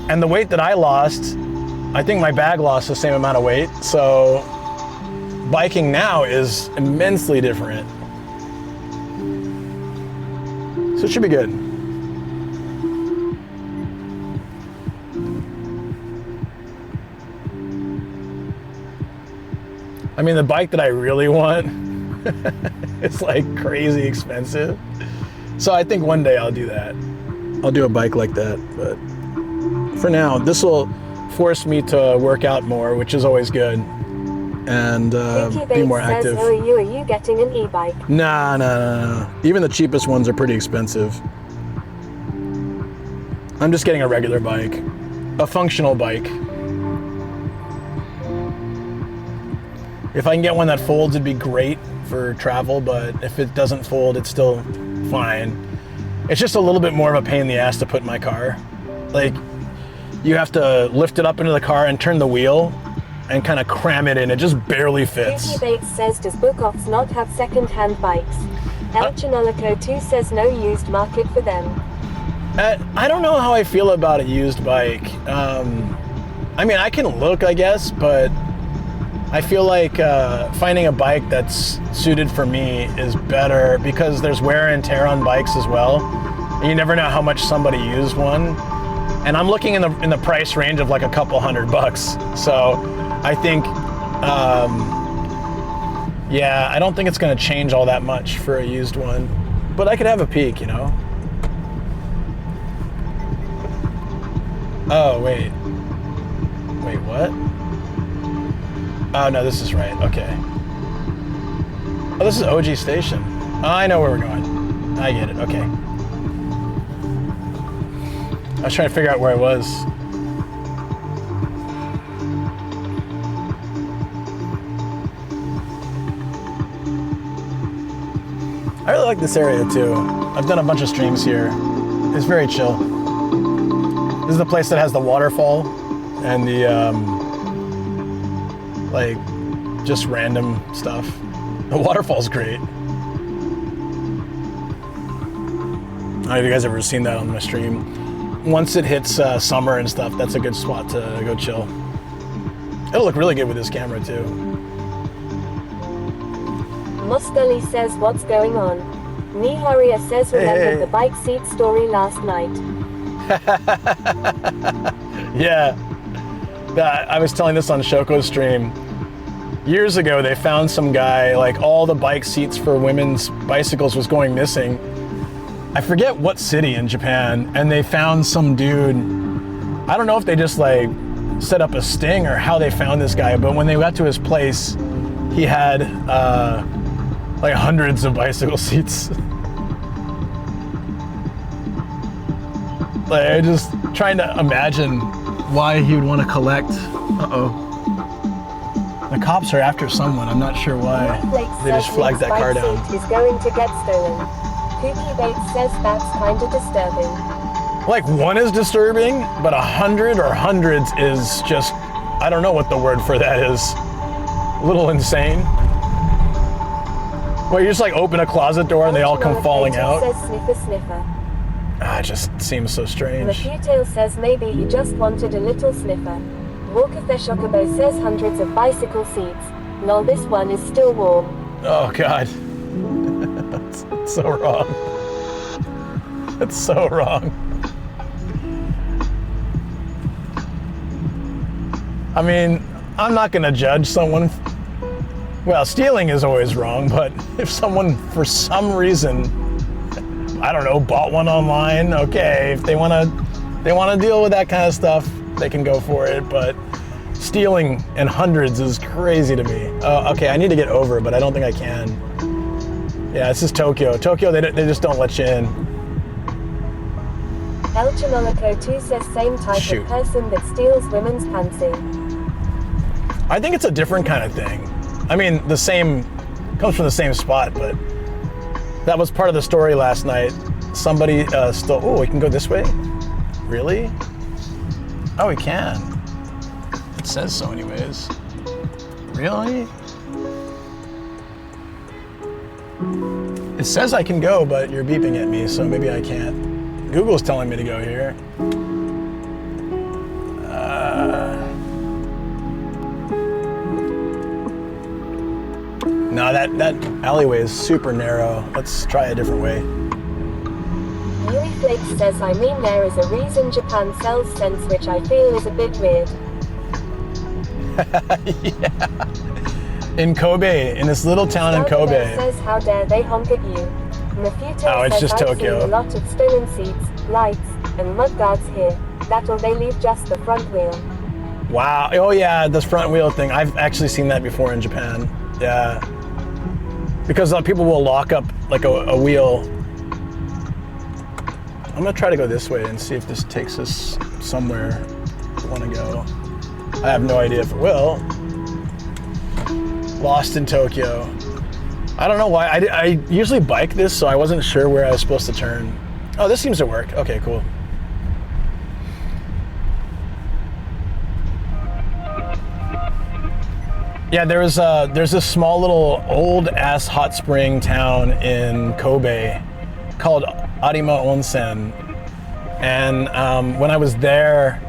And the weight that I lost, I think my bag lost the same amount of weight. So biking now is immensely different. So it should be good. I mean, the bike that I really want is like crazy expensive. So I think one day I'll do that. I'll do a bike like that. But for now, this will force me to work out more, which is always good. And be more active. Says, are you getting an e-bike? Nah. Even the cheapest ones are pretty expensive. I'm just getting a regular bike. A functional bike. If I can get one that folds, it'd be great for travel, but if it doesn't fold, it's still fine. It's just a little bit more of a pain in the ass to put in my car. Like, you have to lift it up into the car and turn the wheel and kind of cram it in. It just barely fits. Yuki Bates says, does Book-Offs not have second-hand bikes? El Chinolico 2 says no used market for them. I don't know how I feel about a used bike. I mean, I can look, I guess, but I feel like finding a bike that's suited for me is better because there's wear and tear on bikes as well. And you never know how much somebody used one. And I'm looking in the price range of like a couple $100. So I think, yeah, I don't think it's going to change all that much for a used one. But I could have a peek, you know? Oh, wait. Wait, what? Oh, no, this is right. Okay. Oh, this is OG Station. Oh, I know where we're going. I get it. Okay. I was trying to figure out where I was. I really like this area, too. I've done a bunch of streams here. It's very chill. This is the place that has the waterfall and the, like, just random stuff. The waterfall's great. I don't know if you guys ever seen that on my stream. Once it hits summer and stuff, that's a good spot to go chill. It'll look really good with this camera too. Mostali says, what's going on? Niharia says, remember the bike seat story last night. Yeah. I was telling this on Shoko's stream. Years ago, they found some guy, like all the bike seats for women's bicycles was going missing. I forget what city in Japan, and they found some dude. I don't know if they just like set up a sting or how they found this guy, but when they got to his place, he had like hundreds of bicycle seats. Like, I'm just trying to imagine why he would want to collect. Uh-oh. The cops are after someone. I'm not sure why. They just flagged that car down. Is going to get stolen. Kooky Bates says that's kind of disturbing. Like, one is disturbing, but 100 or hundreds is just, I don't know what the word for that is. A little insane. Well, you just like open a closet door and they all come falling out. Says sniffer sniffer. It just seems so strange. Mafutail says maybe he just wanted a little sniffer. Walker Shokobo says hundreds of bicycle seats. Lol, this one is still warm. Oh God. That's so wrong. That's so wrong. I mean, I'm not gonna judge someone. Well, stealing is always wrong, but if someone, for some reason, I don't know, bought one online, okay, if they wanna deal with that kind of stuff, they can go for it, but stealing in hundreds is crazy to me. Okay, I need to get over, but I don't think I can. Yeah, this is Tokyo. Tokyo, they just don't let you in. El Chinolico 2 says same type of person that steals women's pantsy. I think it's a different kind of thing. I mean, the same, comes from the same spot, but that was part of the story last night. somebody stole. Oh, we can go this way? Really? Oh, we can. It says so anyways. Really? It says I can go, but you're beeping at me, so maybe I can't. Google's telling me to go here. No, that alleyway is super narrow. Let's try a different way. Yui Flakes says, I mean, there is a reason Japan sells scents, which I feel is a bit weird. Yeah. In Kobe, in this little town in Kobe. Says, how dare they honk at you? Mafuto oh, it's says, just I've Tokyo. seen a lot of stolen seats, lights, and mudguards here. That'll they leave just the front wheel. Wow. Oh yeah, this front wheel thing. I've actually seen that before in Japan. Yeah. Because people will lock up like a wheel. I'm gonna try to go this way and see if this takes us somewhere we want to go. I have no idea if it will. Lost in Tokyo. I don't know why. I usually bike this, so I wasn't sure where I was supposed to turn. Oh, this seems to work. Okay, cool. Yeah, there's this small little old ass hot spring town in Kobe called Arima Onsen, and when I was there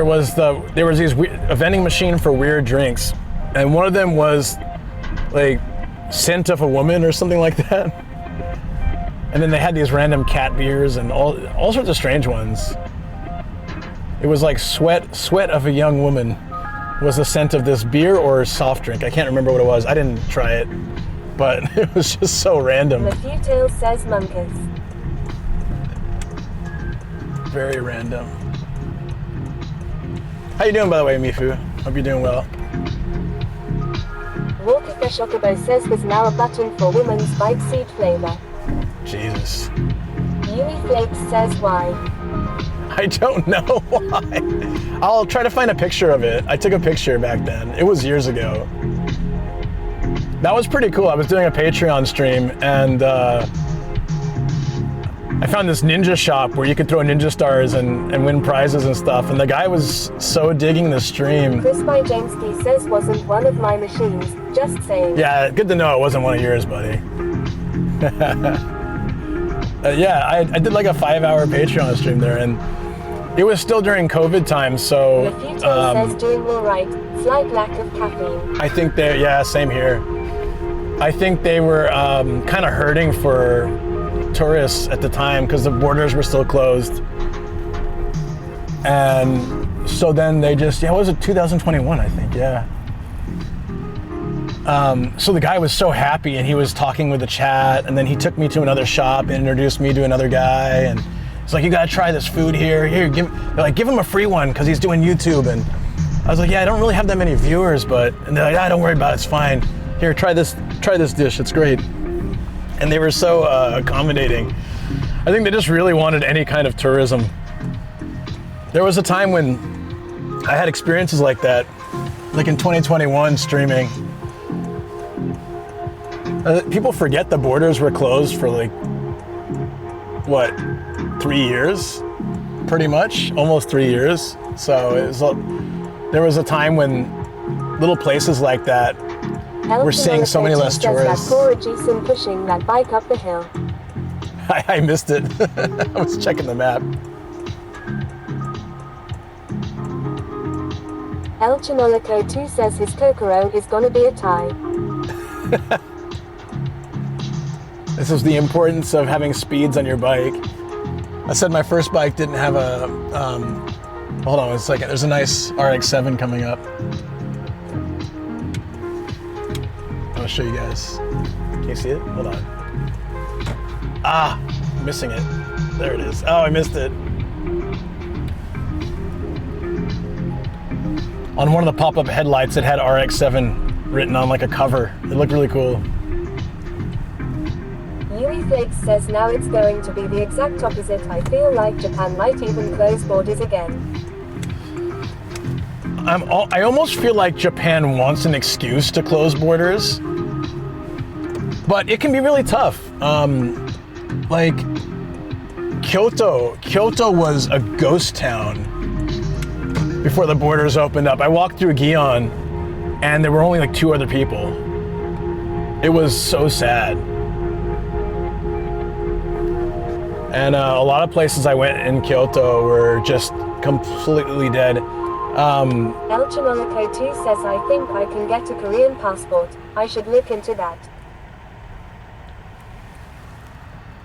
was a vending machine for weird drinks, and one of them was like scent of a woman or something like that, and then they had these random cat beers and all sorts of strange ones. It was like sweat of a young woman was the scent of this beer or soft drink. I can't remember what it was. I didn't try it, but it was just so random. Mafuto says monkeys. Very random. How you doing, by the way, Mifu? Hope you're doing well. Walker Shokubo says there's now a button for women's bike seat flavor. Jesus. Yui Flakes says why. I don't know why. I'll try to find a picture of it. I took a picture back then. It was years ago. That was pretty cool. I was doing a Patreon stream and I found this ninja shop where you could throw ninja stars and win prizes and stuff. And the guy was so digging the stream. Chris by Jamesky says wasn't one of my machines. Just saying. Yeah, good to know it wasn't one of yours, buddy. Yeah, I did like a 5-hour Patreon stream there, and it was still during COVID time, so... Mafuto says doing all right, slight lack of caffeine. I think yeah, same here. I think they were kind of hurting for tourists at the time because the borders were still closed. And so then they just, what was it, 2021, I think, yeah. So the guy was so happy and he was talking with the chat, and then he took me to another shop and introduced me to another guy, and he's like, you gotta try this food here. They're like, give him a free one because he's doing YouTube. And I was like, yeah, I don't really have that many viewers, and they're like, don't worry about it, it's fine. Here, try this dish, it's great. And they were so accommodating. I think they just really wanted any kind of tourism. There was a time when I had experiences like that, like in 2021 streaming. People forget the borders were closed for like, what, 3 years? Pretty much, almost 3 years. So there was a time when little places like that were seeing so many less tourists. Pushing that bike up the hill. I missed it. I was checking the map. El Chinolico 2 says his Kokoro is gonna be a tie. This is the importance of having speeds on your bike. I said my first bike didn't have a, hold on 1 second. There's a nice RX-7 coming up. I'll show you guys. Can you see it? Hold on. Ah, I'm missing it. There it is. Oh, I missed it. On one of the pop-up headlights, it had RX-7 written on like a cover. It looked really cool. Yui Flakes says now it's going to be the exact opposite. I feel like Japan might even close borders again. I almost feel like Japan wants an excuse to close borders, but it can be really tough. Like, Kyoto was a ghost town before the borders opened up. I walked through Gion and there were only like 2 other people. It was so sad. And a lot of places I went in Kyoto were just completely dead. El Chanonako 2 says, I think I can get a Korean passport. I should look into that.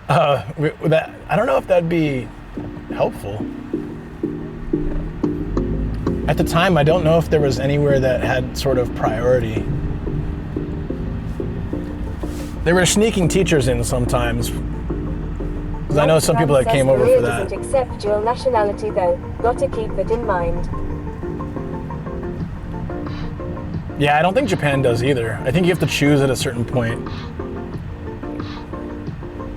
I don't know if that'd be helpful. At the time, I don't know if there was anywhere that had sort of priority. They were sneaking teachers in sometimes. Because I know some people that came over for that. Doesn't accept dual nationality though. Got to keep it in mind. Yeah, I don't think Japan does either. I think you have to choose at a certain point.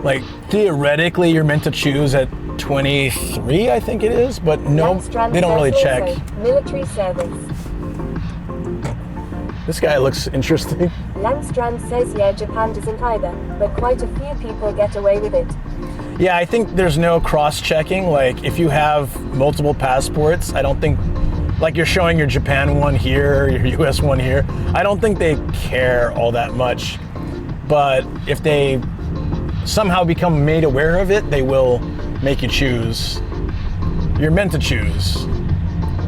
Like, theoretically, you're meant to choose at 23, I think it is, but no, they don't really check. Military service. This guy looks interesting. Langstrand says, yeah, Japan doesn't either, but quite a few people get away with it. Yeah, I think there's no cross-checking. Like, if you have multiple passports, I don't think, like you're showing your Japan one here, your US one here, I don't think they care all that much. But if they somehow become made aware of it, they will make you choose. You're meant to choose.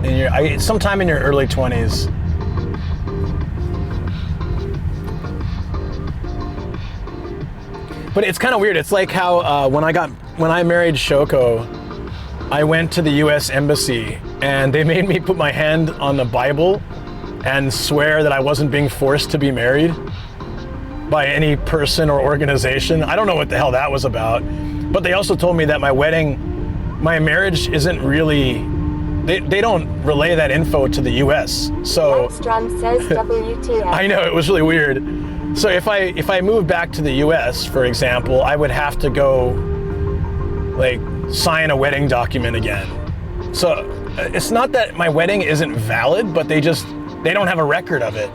And sometime in your early 20s. But it's kind of weird. It's like how when I married Shoko, I went to the US Embassy and they made me put my hand on the Bible and swear that I wasn't being forced to be married by any person or organization. I don't know what the hell that was about. But they also told me that my marriage isn't really, they don't relay that info to the US. So Strand says WTF. I know, it was really weird. So if I move back to the US, for example, I would have to go like sign a wedding document again. So it's not that my wedding isn't valid, but they don't have a record of it.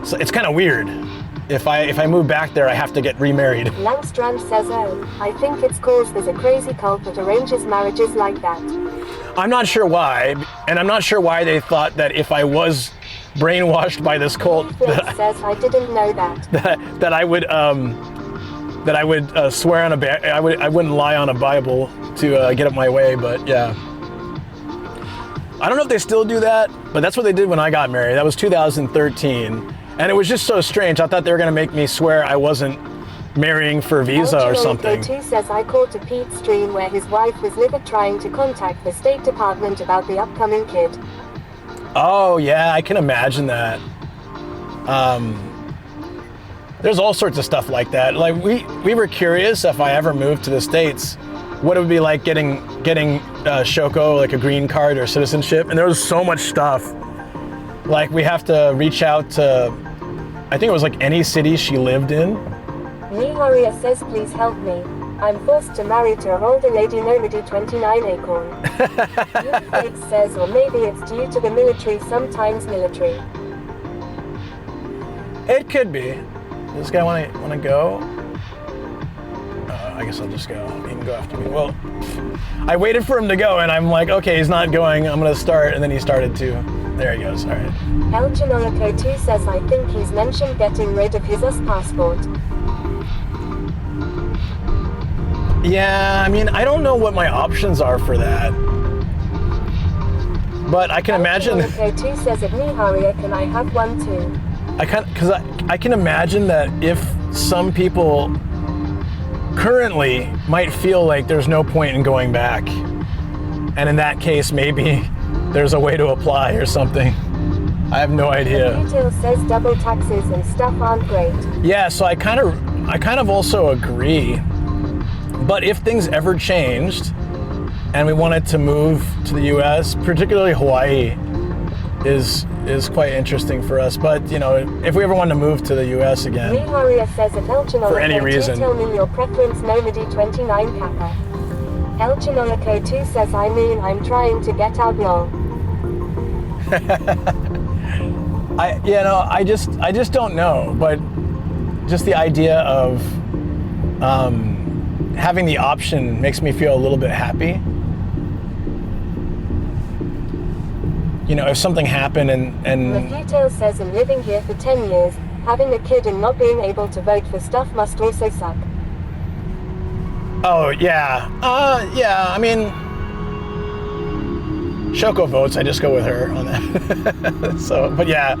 So it's kind of weird. If I move back there, I have to get remarried. Langstrand says, oh, I think it's cause there's a crazy cult that arranges marriages like that. I'm not sure why, and I'm not sure why they thought that if I was brainwashed by this cult, says I didn't know that. that I would swear on I wouldn't lie on a Bible to get up my way. But yeah, I don't know if they still do that, but that's what they did when I got married. That was 2013. And it was just so strange. I thought they were going to make me swear I wasn't marrying for a visa or something. Go2 says I caught a Pete stream where his wife was livid trying to contact the State Department about the upcoming kid. Oh yeah, I can imagine that. There's all sorts of stuff like that. Like we were curious if I ever moved to the States, what it would be like getting Shoko like a green card or citizenship. And there was so much stuff. Like we have to reach out to, I think it was like any city she lived in. Miharia says, please help me. I'm forced to marry to an older lady nomady 29 acorn. Felix says, or maybe it's due to the military, sometimes military. It could be. Does this guy want to go? I guess I'll just go. He can go after me. Well, I waited for him to go and I'm like, okay, he's not going. I'm going to start. And then he started to. There he goes. All right. El Janorico 2 says, I think he's mentioned getting rid of his US passport. Yeah, I mean, I don't know what my options are for that. But I can imagine. El Janorico 2 says, at Miharia, can I have one too? I can imagine that if some people currently might feel like there's no point in going back. And in that case, maybe there's a way to apply or something. I have no idea. Retail says double taxes and stuff aren't great. Yeah, so I kind of also agree. But if things ever changed and we wanted to move to the US, particularly Hawaii is quite interesting for us. But, you know, if we ever wanted to move to the US again, says for any reason. Tell me your preference, Nomady 29 Kappa. El Chinorico 2 says, I mean, I'm trying to get out now. I just don't know, but just the idea of having the option makes me feel a little bit happy. You know, if something happened and Rafutail says in living here for 10 years, having a kid and not being able to vote for stuff must also suck. Oh, yeah. Yeah, I mean, Shoko votes, I just go with her on that. So, but yeah,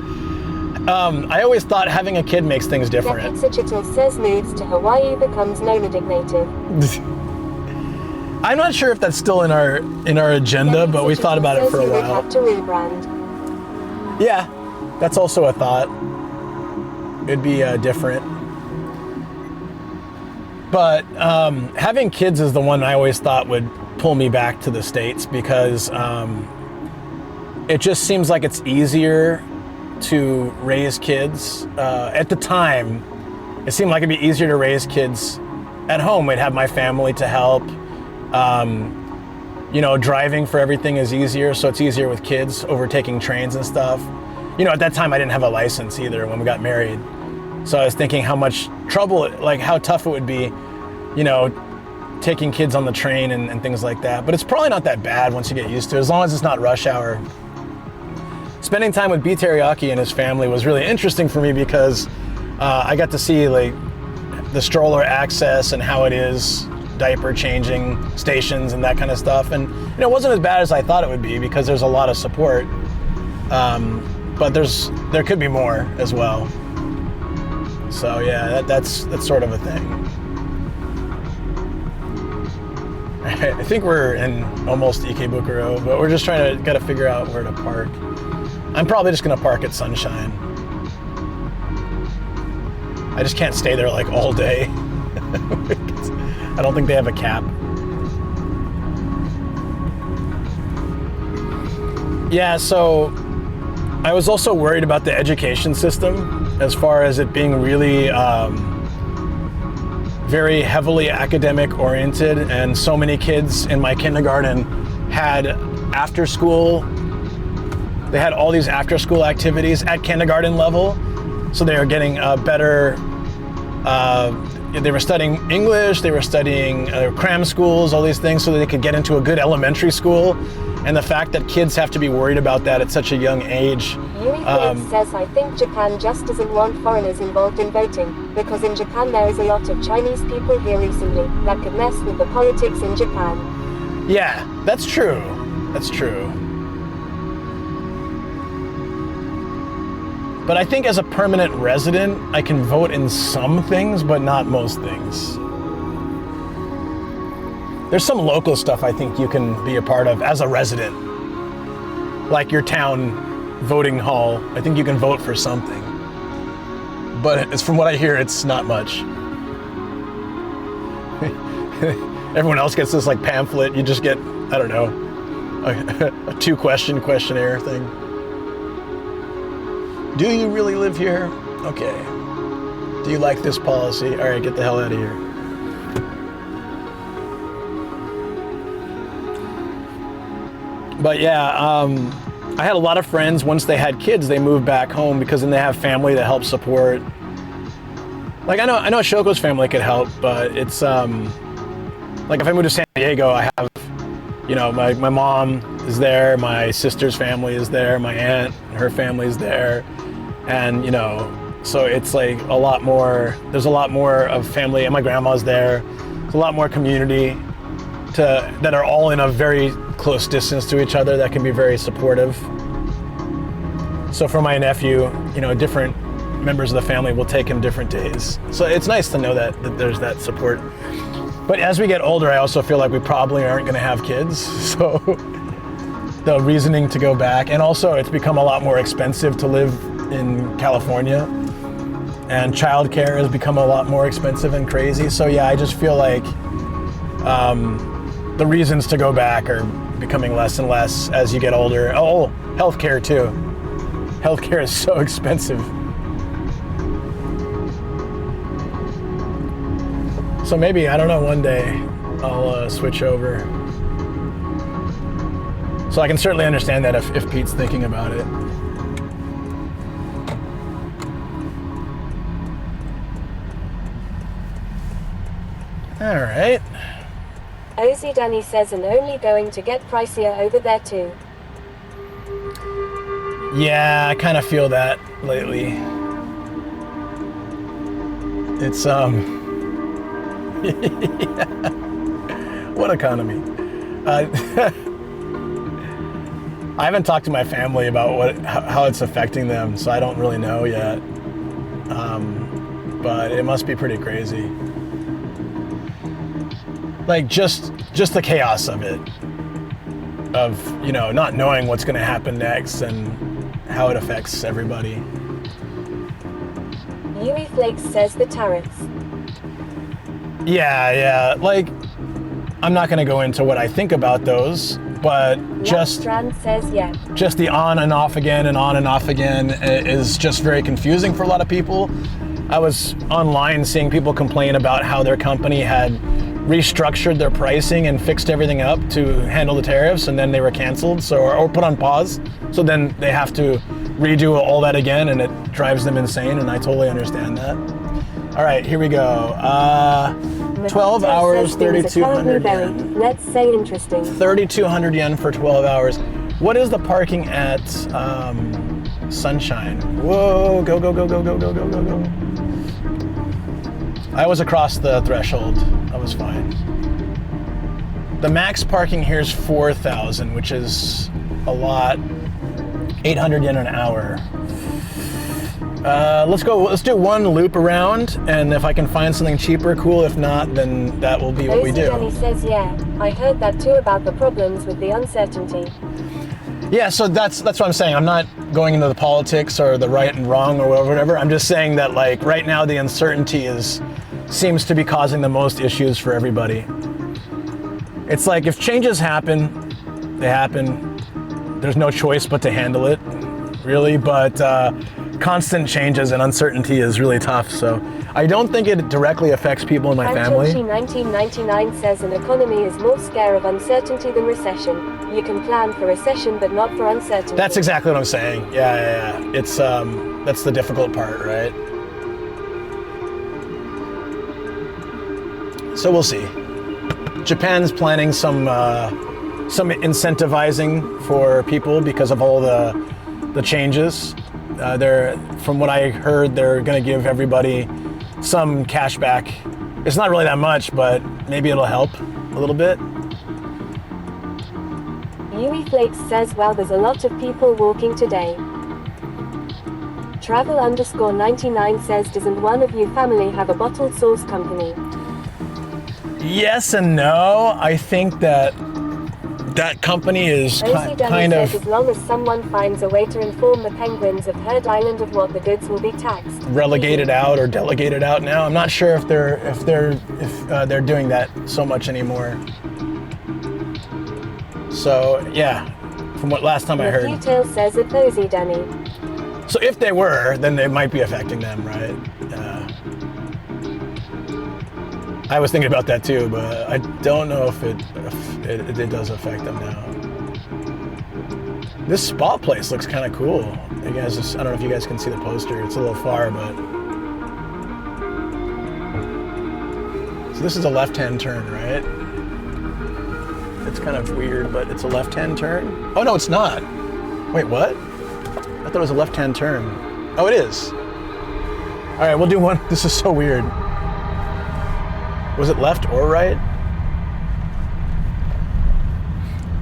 I always thought having a kid makes things different. Yakitsichital says moves to Hawaii becomes nomadic native. I'm not sure if that's still in our agenda, but we thought about it for a while. Have to rebrand. Yeah, that's also a thought. It'd be different. But having kids is the one I always thought would pull me back to the States, because it just seems like it's easier to raise kids. At the time, it seemed like it'd be easier to raise kids at home. We'd have my family to help. You know, driving for everything is easier, so it's easier with kids over taking trains and stuff. You know, at that time I didn't have a license either when we got married. So I was thinking how much trouble, like how tough it would be, you know, taking kids on the train and things like that. But it's probably not that bad once you get used to it, as long as it's not rush hour. Spending time with B Teriyaki and his family was really interesting for me, because I got to see like the stroller access and how it is, diaper changing stations and that kind of stuff. And you know, it wasn't as bad as I thought it would be, because there's a lot of support. But there could be more as well. So yeah, that's sort of a thing. I think we're in almost Ikebukuro, but we're just gotta figure out where to park. I'm probably just gonna park at Sunshine. I just can't stay there like all day. I don't think they have a cap. Yeah, so I was also worried about the education system, as far as it being really very heavily academic oriented, and so many kids in my kindergarten had after school, they had all these after school activities at kindergarten level. So they were getting better, they were studying English, they were studying cram schools, all these things, so that they could get into a good elementary school. And the fact that kids have to be worried about that at such a young age. Yuri says, I think Japan just doesn't want foreigners involved in voting, because in Japan there is a lot of Chinese people here recently that could mess with the politics in Japan. Yeah, that's true. That's true. But I think as a permanent resident, I can vote in some things, but not most things. There's some local stuff I think you can be a part of as a resident. Like your town voting hall. I think you can vote for something. But it's, from what I hear, it's not much. Everyone else gets this like pamphlet. You just get, I don't know, a 2-question questionnaire thing. Do you really live here? Okay. Do you like this policy? All right, get the hell out of here. But yeah, I had a lot of friends, once they had kids, they moved back home, because then they have family to help support. Like I know Shoko's family could help, but it's like if I move to San Diego, I have, you know, my mom is there, my sister's family is there, my aunt, her family is there, and you know, so it's like a lot more. There's a lot more of family, and my grandma's there. There's a lot more community that are all in a very close distance to each other that can be very supportive. So for my nephew, you know, different members of the family will take him different days. So it's nice to know that there's that support. But as we get older, I also feel like we probably aren't going to have kids. So the reasoning to go back, and also it's become a lot more expensive to live in California, and childcare has become a lot more expensive and crazy. So yeah, I just feel like the reasons to go back are becoming less and less as you get older. Oh, healthcare too. Healthcare is so expensive. So maybe, I don't know, one day I'll switch over. So I can certainly understand that if Pete's thinking about it. All right. Ozzy Danny says, and only going to get pricier over there too. Yeah, I kind of feel that lately. It's yeah. What economy? I haven't talked to my family about how it's affecting them, so I don't really know yet. But it must be pretty crazy. Like just the chaos of it, of not knowing what's going to happen next and how it affects everybody. Yui Flakes says the tariffs. Yeah. Like, I'm not going to go into what I think about those, but just Strand says yeah. Just the on and off again and on and off again is just very confusing for a lot of people. I was online seeing people complain about how their company had restructured their pricing and fixed everything up to handle the tariffs, and then they were canceled, or put on pause. So then they have to redo all that again, and it drives them insane, and I totally understand that. All right, here we go. 12 hours, 3,200 yen. Let's say interesting. 3,200 yen for 12 hours. What is the parking at Sunshine? Whoa, go. I was across the threshold. I was fine. The max parking here is 4,000, which is a lot. 800 yen an hour. Let's do one loop around, and if I can find something cheaper, cool. If not, then that will be what we do. Danny says, yeah, I heard that too about the problems with the uncertainty. Yeah, so that's what I'm saying. I'm not going into the politics or the right and wrong or whatever. I'm just saying that, like, right now the uncertainty seems to be causing the most issues for everybody. It's like, if changes happen, they happen. There's no choice but to handle it, really. But constant changes and uncertainty is really tough. So I don't think it directly affects people in my family. 1999 says an economy is more scared of uncertainty than recession. You can plan for recession, but not for uncertainty. That's exactly what I'm saying. Yeah. It's that's the difficult part, right? So we'll see. Japan's planning some incentivizing for people because of all the changes. From what I heard, they're going to give everybody some cash back. It's not really that much, but maybe it'll help a little bit. Yui Flakes says, well, there's a lot of people walking today. Travel_99 says, doesn't one of you family have a bottled sauce company? Yes and no. I think that company is kind of... Says, as long as someone finds a way to inform the penguins of Heard Island of what the goods will be taxed. Relegated out or delegated out now. I'm not sure if they're doing that so much anymore. So yeah, from what last time I heard. Detail says it Ozzy Danny. So if they were, then they might be affecting them, right? I was thinking about that too, but I don't know if it does affect them now. This spa place looks kind of cool. I don't know if you guys can see the poster. It's a little far, but so this is a left-hand turn, right? It's kind of weird, but it's a left-hand turn. Oh no, it's not. Wait, what? I thought it was a left-hand turn. Oh, it is. All right, we'll do one. This is so weird. Was it left or right?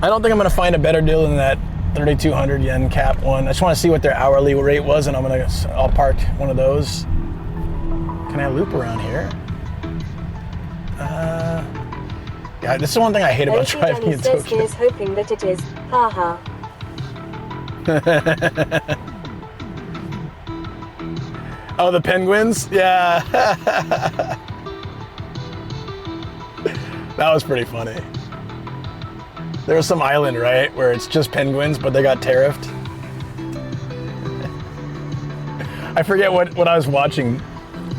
I don't think I'm gonna find a better deal than that 3,200 yen cap one. I just want to see what their hourly rate was, and I'll park one of those. Can I loop around here? Yeah, this is one thing I hate about driving in Tokyo. He is hoping that it is. Haha. Oh, the penguins? Yeah. That was pretty funny. There was some island, right, where it's just penguins, but they got tariffed. I forget what I was watching,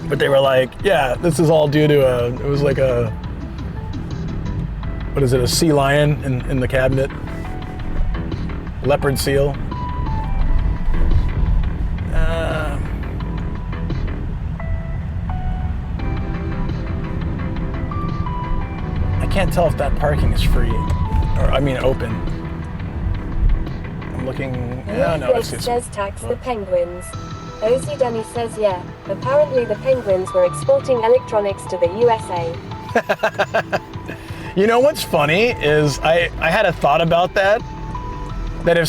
but they were like, yeah, this is all due to a sea lion in the cabinet? Leopard seal. can't tell if that parking is free, or I mean open. I'm looking. Netflix says tax the penguins. Ozzy Denny says yeah. Apparently the penguins were exporting electronics to the USA. You know what's funny is I had a thought about that. That if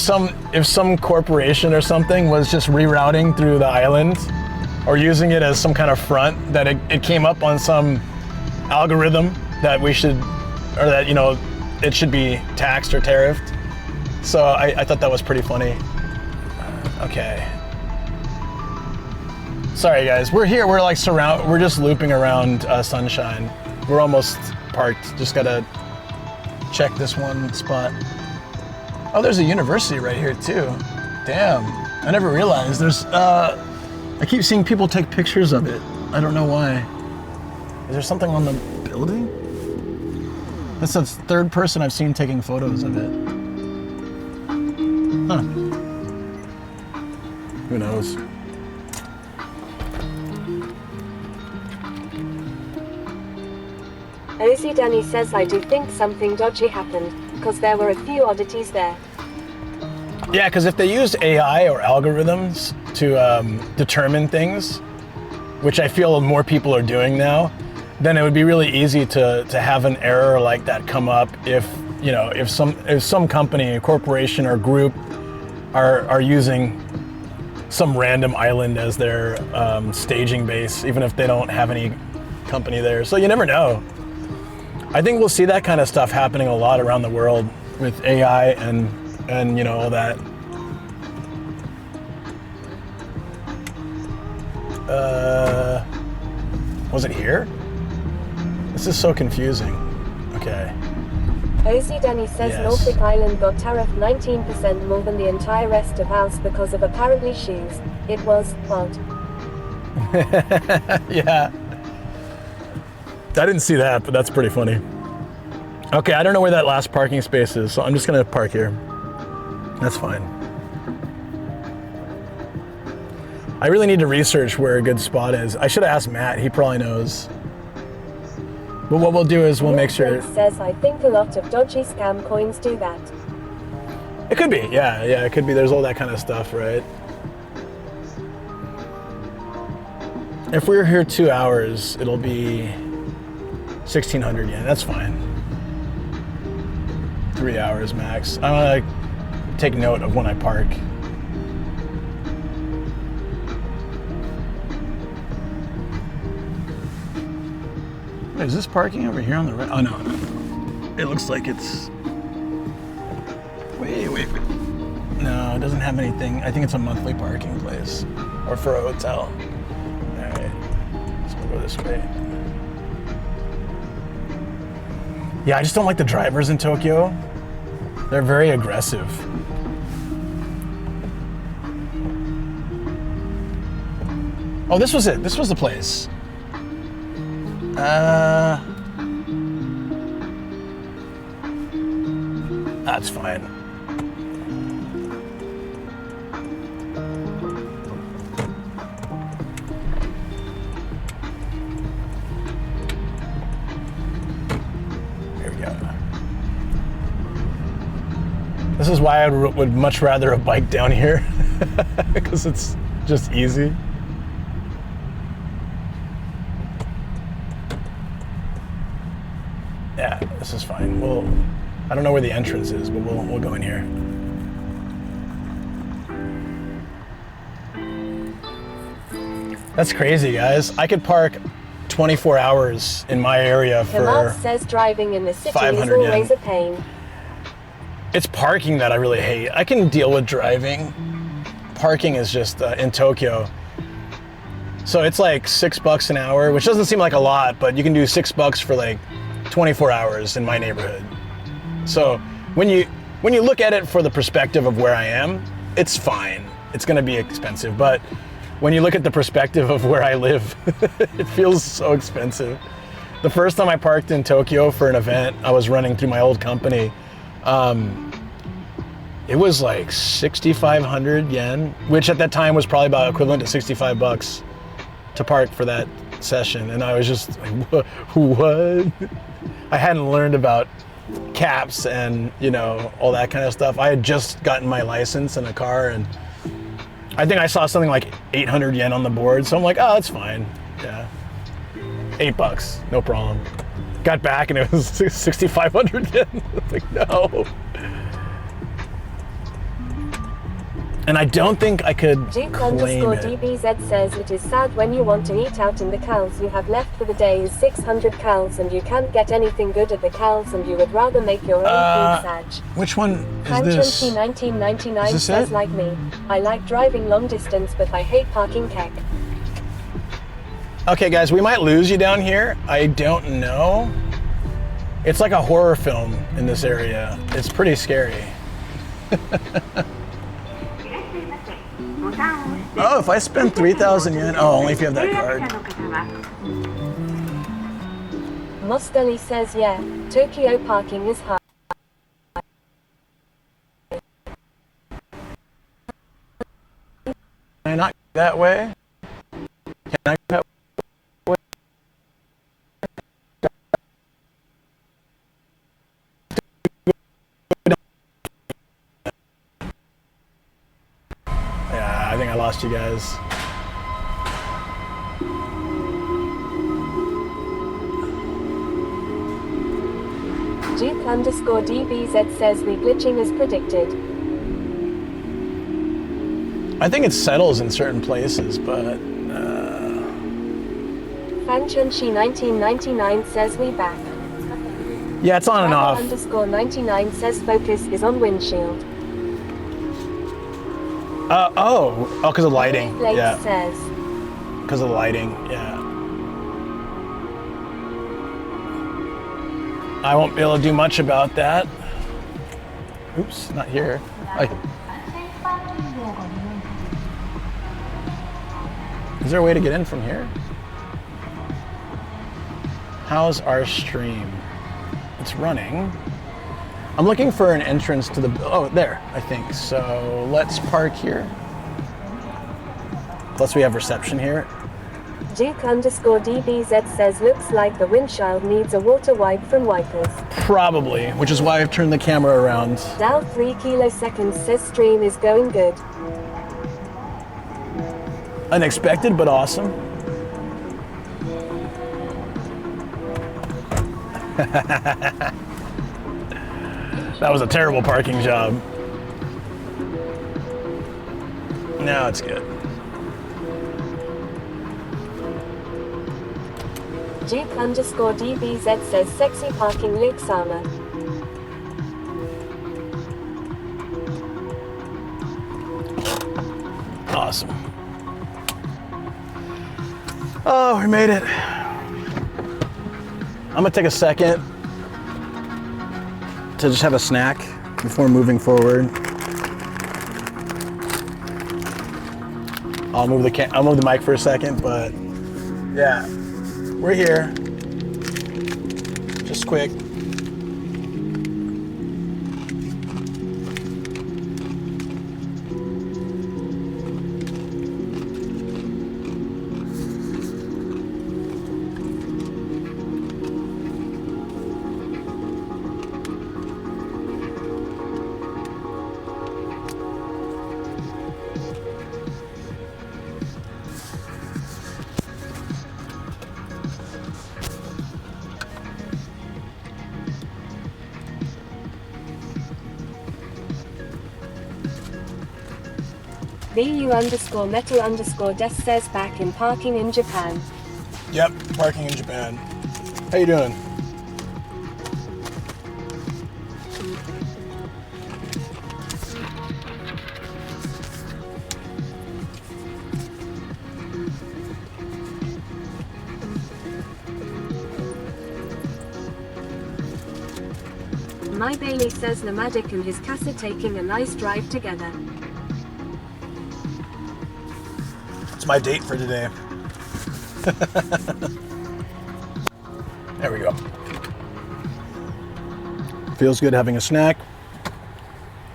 some corporation or something was just rerouting through the island, or using it as some kind of front, that it came up on some algorithm that we should, or that, you know, it should be taxed or tariffed. So I thought that was pretty funny. Okay. Sorry guys, we're here, we're like we're just looping around Sunshine. We're almost parked, just gotta check this one spot. Oh, there's a university right here too. Damn, I never realized there's, I keep seeing people take pictures of it. I don't know why. Is there something on the building? That's the third person I've seen taking photos of it. Huh. Who knows? Ozzy Danny says I do think something dodgy happened, because there were a few oddities there. Yeah, because if they used AI or algorithms to determine things, which I feel more people are doing now, then it would be really easy to have an error like that come up if, you know, if some company, a corporation or group are using some random island as their staging base, even if they don't have any company there. So you never know. I think we'll see that kind of stuff happening a lot around the world with AI and you know, all that. Was it here? This is so confusing. Okay. Ozzy Danny says Yes. Norfolk Island got tariffed 19% more than the entire rest of house because of apparently shoes. It was odd. Yeah. I didn't see that, but that's pretty funny. Okay, I don't know where that last parking space is, so I'm just gonna park here. That's fine. I really need to research where a good spot is. I should have asked Matt, he probably knows. But what we'll do is we'll make sure. Says I think a lot of dodgy scam coins do that. It could be, yeah, it could be. There's all that kind of stuff, right? If we're here 2 hours, it'll be 1,600 yen. That's fine. 3 hours max. I'm gonna take note of when I park. Wait, is this parking over here on the right? Oh no. It looks like it's. Wait. No, it doesn't have anything. I think it's a monthly parking place, or for a hotel. All right, let's go this way. Yeah, I just don't like the drivers in Tokyo. They're very aggressive. Oh, this was it. This was the place. That's fine. Here we go. This is why I would much rather a bike down here, because it's just easy. Yeah, this is fine. I don't know where the entrance is, but we'll go in here. That's crazy, guys. I could park 24 hours in my area for Kamal says driving in the city is 500 yen. always a pain. It's parking that I really hate. I can deal with driving. Parking is just in Tokyo. So it's like $6 an hour, which doesn't seem like a lot, but you can do $6 for like 24 hours in my neighborhood. So when you look at it for the perspective of where I am, it's fine. It's gonna be expensive, but when you look at the perspective of where I live, it feels so expensive. The first time I parked in Tokyo for an event I was running through my old company, it was like 6,500 yen, which at that time was probably about equivalent to $65 to park for that session, and I was just like, what? I hadn't learned about caps and, you know, all that kind of stuff. I had just gotten my license in a car, and I think I saw something like 800 yen on the board, so I'm like, oh, that's fine. Yeah. $8, no problem. Got back and it was 6,500 yen. Like, no. And I don't think I could claim it. DBZ says it is sad when you want to eat out and the cows you have left for the day is 600 cows and you can't get anything good at the cows and you would rather make your own food sad. Which one is this? 1999 is says it? like me. I like driving long distance but I hate parking keck. Okay guys, we might lose you down here. I don't know. It's like a horror film in this area. It's pretty scary. Oh, if I spend 3,000 yen, oh, only if you have that card. Mostali says yeah, Tokyo parking is high. Can I not go that way? Can I go that way? Yeah, I think I lost you guys. Duke_DBZ says the glitching is predicted. I think it settles in certain places, but Fanchunshi 1999 says we back. yeah, it's on and off. _99 says focus is on windshield. Because of lighting. Blake Yeah, says. because of lighting. Yeah. I won't be able to do much about that. Oops, not here. Is there a way to get in from here? How's our stream? It's running. I'm looking for an entrance to the, oh, there, I think. So let's park here. Plus we have reception here. Duke_DBZ says looks like the windshield needs a water wipe from wipers. Probably, which is why I've turned the camera around. Dow 3 kiloseconds says stream is going good. Unexpected, but awesome. That was a terrible parking job. Now it's good. Duke_DBZ says sexy parking Luke Sama. Awesome. Oh, we made it. I'm gonna take a second to just have a snack before moving forward. I'll move the mic for a second, but yeah, we're here. Just quick. BU_metal_des says back in parking in Japan. Yep, parking in Japan. How you doing? My Bailey says Nomadic and his Casa taking a nice drive together. It's my date for today. There we go. Feels good having a snack.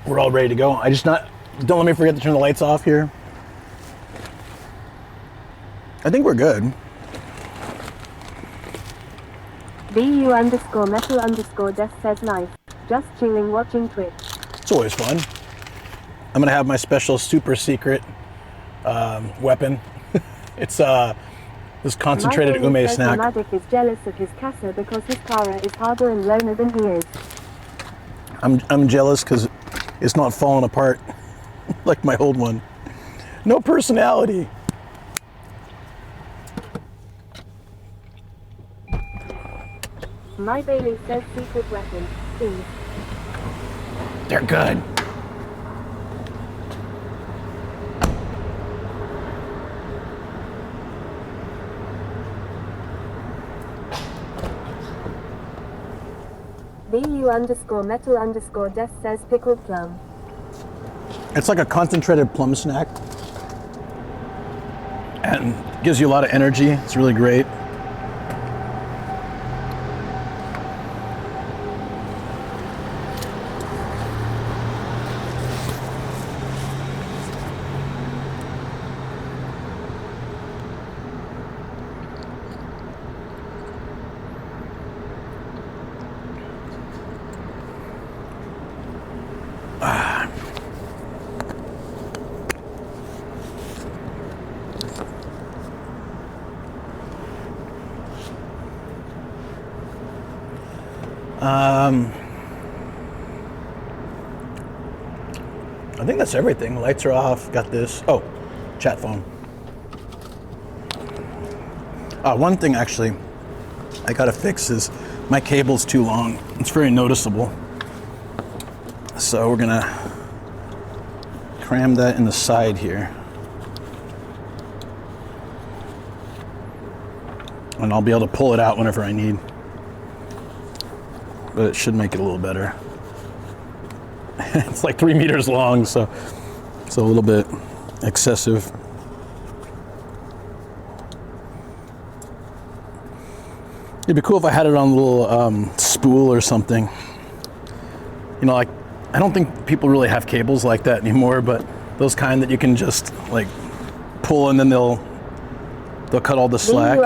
We're all ready to go. Don't let me forget to turn the lights off here. I think we're good. BU_metal_death says nice. Just chilling watching Twitch. It's always fun. I'm gonna have my special super secret weapon. It's this concentrated ume snack. Madik is jealous of his casa because his Kara is harder and loner than he is. I'm jealous because it's not falling apart like my old one. No personality. My Bailey says secret weapon, please. They're good. BU_metal_death says pickled plum. It's like a concentrated plum snack and gives you a lot of energy. It's really great. I think that's everything. Lights are off. Got this. Oh, chat phone. One thing actually I gotta fix is my cable's too long. It's very noticeable. So we're gonna cram that in the side here. And I'll be able to pull it out whenever I need. But it should make it a little better. It's like 3 meters long, so it's a little bit excessive. It'd be cool if I had it on a little spool or something. You know, like, I don't think people really have cables like that anymore, but those kind that you can just like pull and then they'll cut all the slack.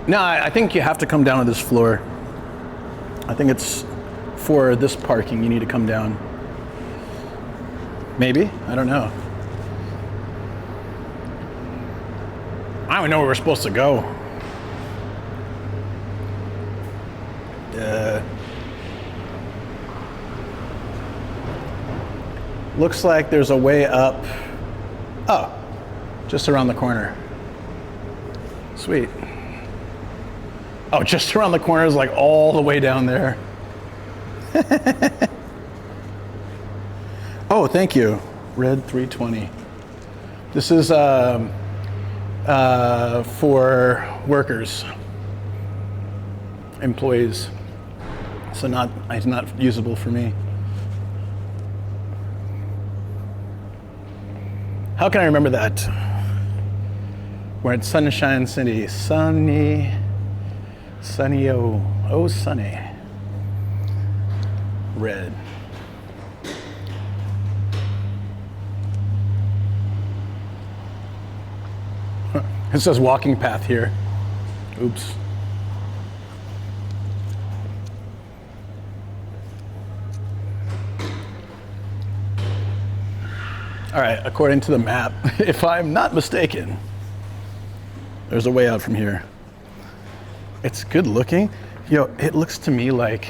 No, I think you have to come down to this floor. I think it's for this parking you need to come down. Maybe? I don't know. I don't know where we're supposed to go. Looks like there's a way up. Oh, just around the corner. Sweet. Oh, just around the corner is like all the way down there. Oh, thank you. Red 320. This is for workers, employees. So it's not usable for me. How can I remember that? We're at Sunshine City. Sunny, oh sunny. Red. It says walking path here. Oops. All right, according to the map, if I'm not mistaken, there's a way out from here. It's good looking. You know, it looks to me like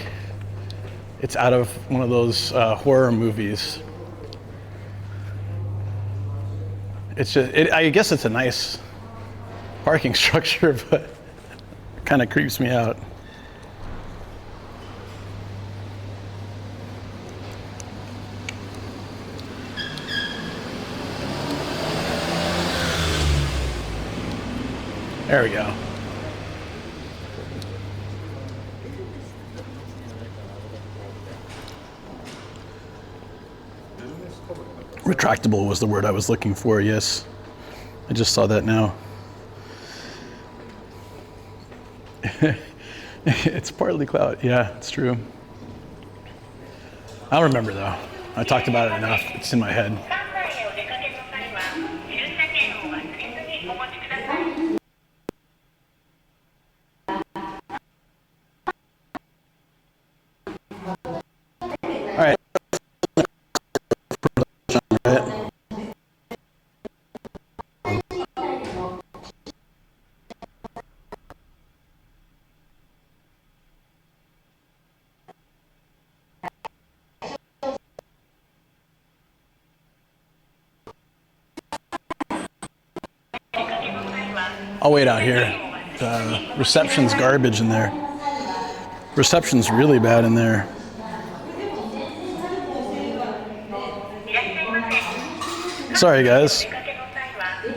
it's out of one of those horror movies. It's just, I guess it's a nice parking structure, but it kind of creeps me out. There we go. Retractable was the word I was looking for, yes. I just saw that now. It's partly cloud. Yeah, it's true. I'll remember though. I talked about it enough. It's in my head. All right. I'll wait out here. The reception's garbage in there. Reception's really bad in there. Sorry, guys.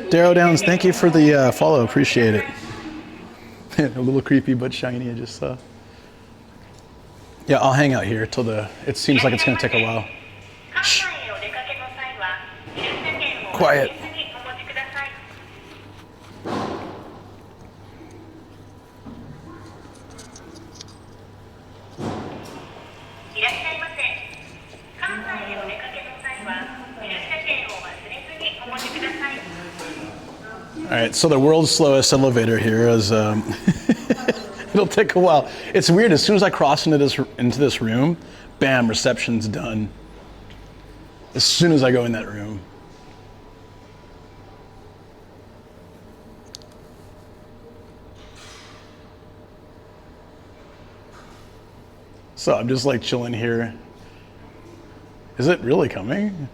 Darrow Downs, thank you for the follow. Appreciate it. A little creepy but shiny, I just saw. Yeah, I'll hang out here till it seems like it's going to take a while. Shh. Quiet. All right, so the world's slowest elevator here is, it'll take a while. It's weird, as soon as I cross into this room, bam, reception's done. As soon as I go in that room. So I'm just like chilling here. Is it really coming?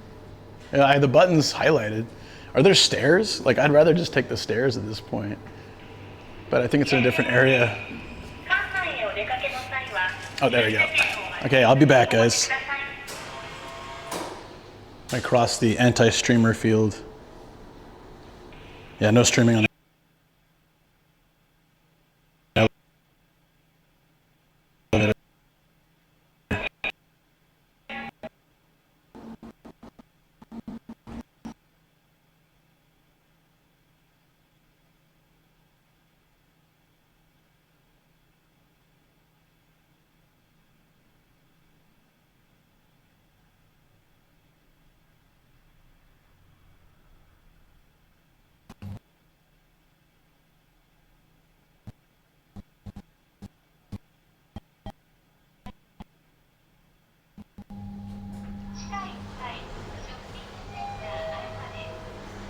Yeah, I have the buttons highlighted. Are there stairs? Like, I'd rather just take the stairs at this point. But I think it's in a different area. Oh, there we go. Okay, I'll be back, guys. I crossed the anti-streamer field. Yeah, no streaming on.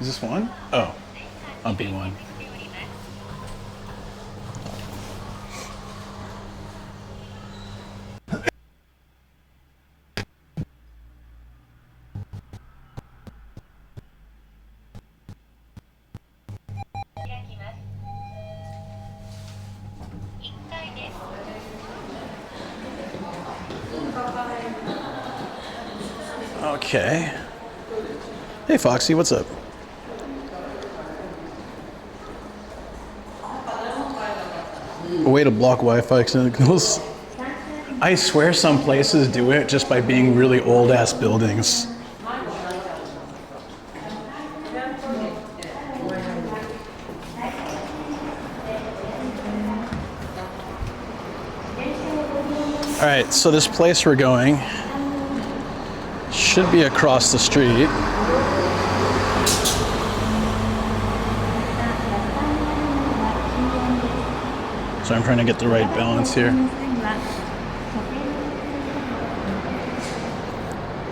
Is this one? Oh, on B1. Okay. Hey, Foxy, what's up? A way to block Wi-Fi signals. I swear some places do it just by being really old-ass buildings. All right, so this place we're going should be across the street. So I'm trying to get the right balance here.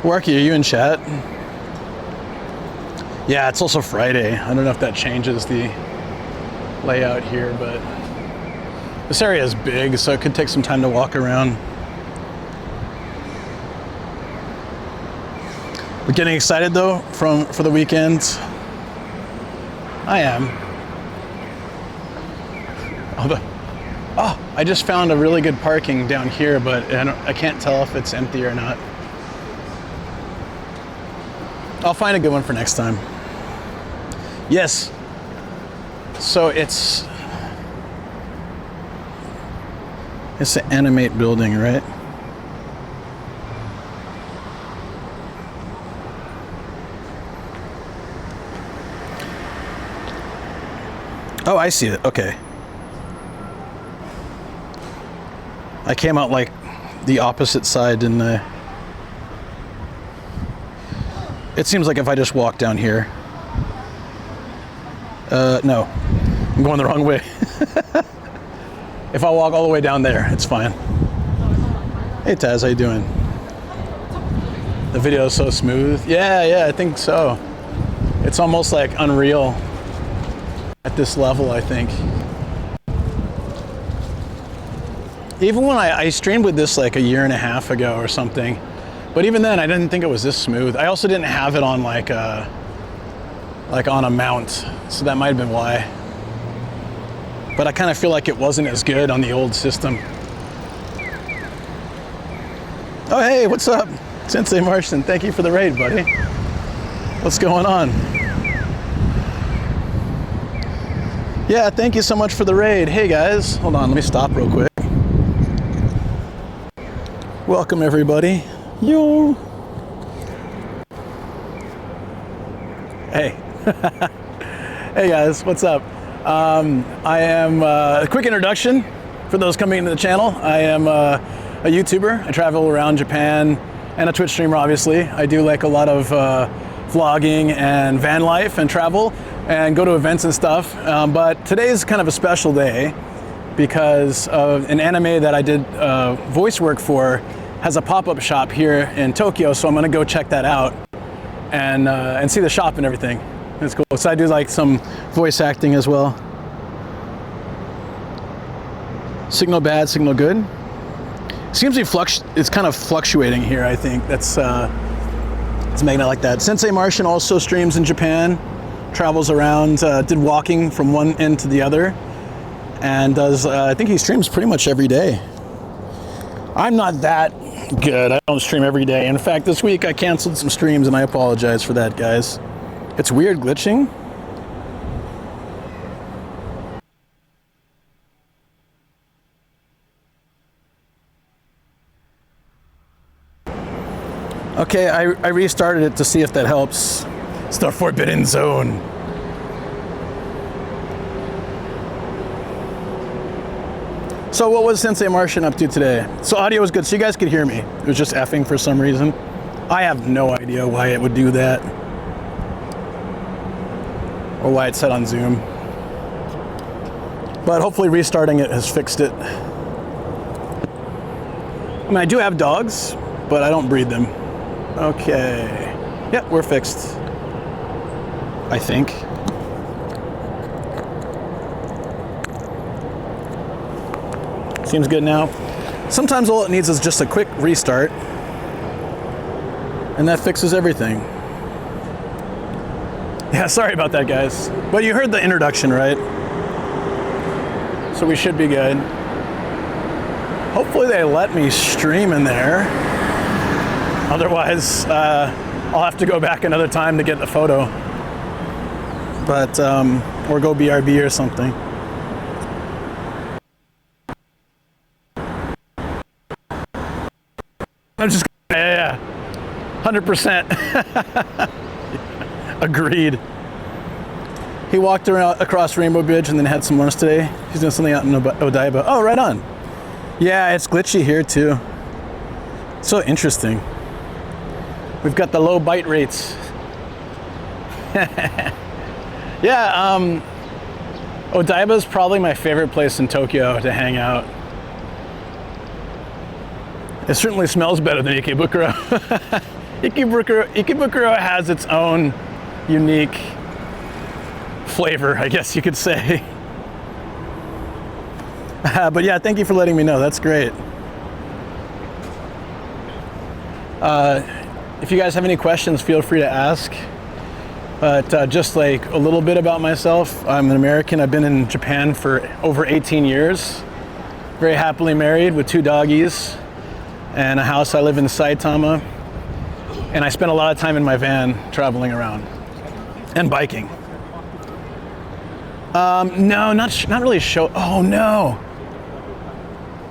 Warky, are you in chat? Yeah, it's also Friday. I don't know if that changes the layout here, but this area is big, so it could take some time to walk around. We're getting excited though for the weekend. I am. Oh, I just found a really good parking down here, but I can't tell if it's empty or not. I'll find a good one for next time. Yes. So it's an animate building, right? Oh, I see it. Okay. I came out like the opposite side, didn't I? It seems like if I just walk down here. No, I'm going the wrong way. If I walk all the way down there, it's fine. Hey Taz, how you doing? The video is so smooth. Yeah, I think so. It's almost like unreal at this level, I think. Even when I streamed with this like a year and a half ago or something, but even then I didn't think it was this smooth. I also didn't have it on like on a mount, so that might have been why. But I kind of feel like it wasn't as good on the old system. Oh hey, what's up? Sensei Martian, thank you for the raid, buddy. What's going on? Yeah, thank you so much for the raid. Hey guys, hold on, let me stop real quick. Welcome everybody. Yo. Hey. Hey guys, what's up? I am a quick introduction for those coming into the channel. I am a YouTuber. I travel around Japan and a Twitch streamer, obviously. I do like a lot of vlogging and van life and travel and go to events and stuff. But today is kind of a special day because of an anime that I did voice work for has a pop-up shop here in Tokyo, so I'm gonna go check that out and see the shop and everything. It's cool. So I do like some voice acting as well. Signal bad, signal good. Seems to be it's kind of fluctuating here, I think. That's it's making it like that. Sensei Martian also streams in Japan, travels around, did walking from one end to the other, and does, I think he streams pretty much every day. I'm not that good. I don't stream every day. In fact, this week I canceled some streams and I apologize for that, guys. It's weird glitching. Okay, I restarted it to see if that helps. It's the forbidden zone. So what was Sensei Martian up to today? So audio was good, so you guys could hear me. It was just effing for some reason. I have no idea why it would do that. Or why it's set on Zoom. But hopefully restarting it has fixed it. I mean, I do have dogs, but I don't breed them. Okay. Yeah, we're fixed. I think. Seems good now. Sometimes all it needs is just a quick restart, and that fixes everything. Yeah, sorry about that, guys. But you heard the introduction, right? So we should be good. Hopefully they let me stream in there. Otherwise, I'll have to go back another time to get the photo. But, or go BRB or something. I'm just, yeah, 100%. Agreed. He walked around across Rainbow Bridge and then had some lunch today. He's doing something out in Odaiba. Oh, right on. Yeah, it's glitchy here too. So interesting. We've got the low bite rates. Yeah, Odaiba is probably my favorite place in Tokyo to hang out. It certainly smells better than Ikebukuro. Ikebukuro has its own unique flavor, I guess you could say. But yeah, thank you for letting me know. That's great. If you guys have any questions, feel free to ask. But just like a little bit about myself, I'm an American. I've been in Japan for over 18 years. Very happily married with 2 doggies and a house. I live in Saitama. And I spend a lot of time in my van traveling around and biking. No, not really show. Oh no.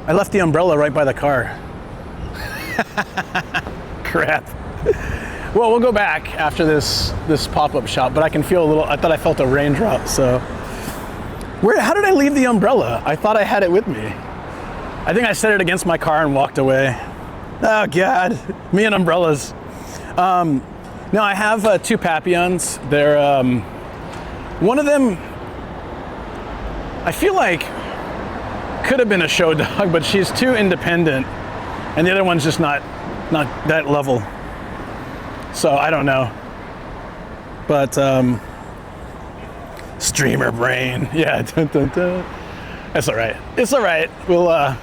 I left the umbrella right by the car. Crap. Well, we'll go back after this pop-up shop, but I can feel a little, I thought I felt a raindrop, so. How did I leave the umbrella? I thought I had it with me. I think I set it against my car and walked away. Oh God, me and umbrellas. No, I have 2 Papillons. They're, one of them, I feel like could have been a show dog, but she's too independent, and the other one's just not that level. So I don't know. But streamer brain, yeah. Dun, dun, dun. That's all right. It's all right. We'll. I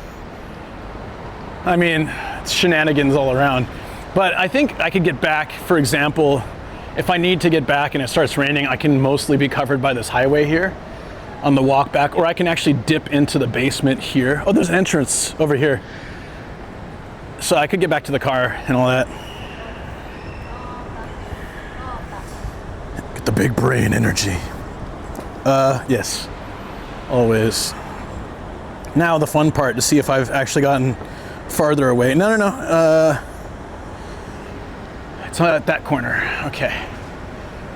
mean, it's shenanigans all around. But I think I could get back. For example, if I need to get back and it starts raining, I can mostly be covered by this highway here on the walk back, or I can actually dip into the basement here. Oh, there's an entrance over here. So I could get back to the car and all that. Get the big brain energy. Yes, always. Now the fun part, to see if I've actually gotten farther away. No. It's not at that corner. Okay.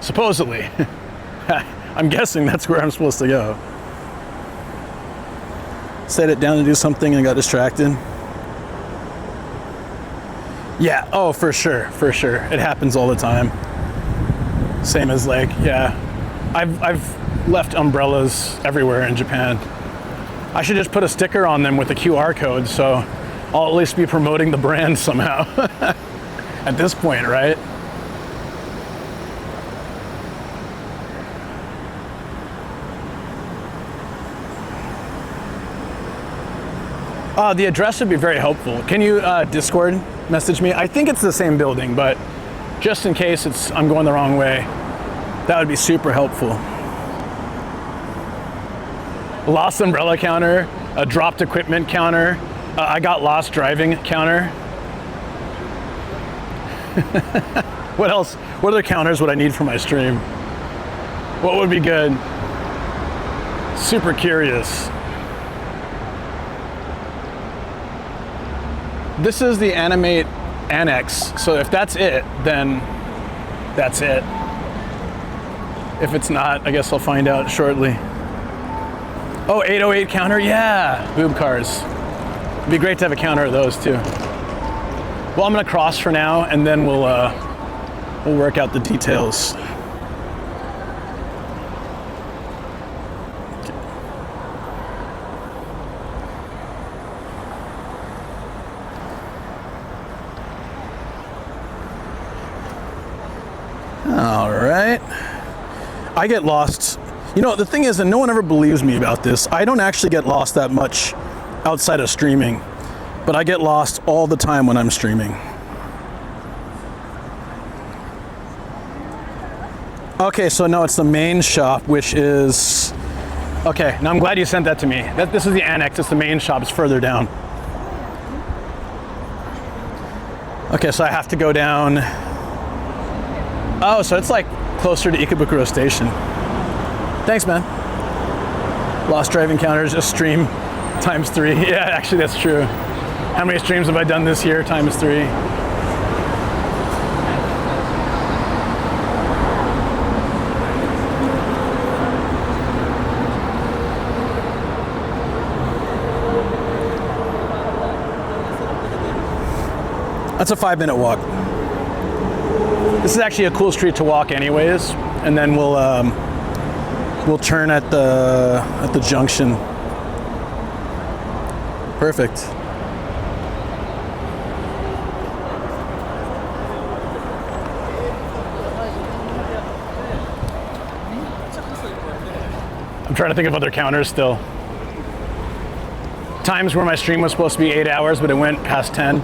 Supposedly. I'm guessing that's where I'm supposed to go. Set it down to do something and got distracted. Yeah, oh, for sure. It happens all the time. Same as like, yeah. I've left umbrellas everywhere in Japan. I should just put a sticker on them with a QR code, so I'll at least be promoting the brand somehow. At this point, right? The address would be very helpful. Can you Discord message me? I think it's the same building, but just in case I'm going the wrong way, that would be super helpful. Lost umbrella counter, a dropped equipment counter, I got lost driving counter. What else? What other counters would I need for my stream? What would be good? Super curious. This is the animate annex, so if that's it, then that's it. If it's not, I guess I'll find out shortly. Oh, 808 counter, yeah, boob cars. It'd be great to have a counter of those too. Well, I'm gonna cross for now, and then we'll work out the details. All right. I get lost. You know, the thing is, and no one ever believes me about this, I don't actually get lost that much outside of streaming, but I get lost all the time when I'm streaming. Okay, so no, it's the main shop, which is, okay, now I'm glad you sent that to me. This is the annex, it's the main shop, it's further down. Okay, so I have to go down. Oh, so it's like closer to Ikebukuro Station. Thanks, man. Lost driving counters, just stream ×3. Yeah, actually that's true. How many streams have I done this year? ×3. That's a 5-minute walk. This is actually a cool street to walk anyways, and then we'll turn at the junction. Perfect. I'm trying to think of other counters still. Times where my stream was supposed to be 8 hours, but it went past 10.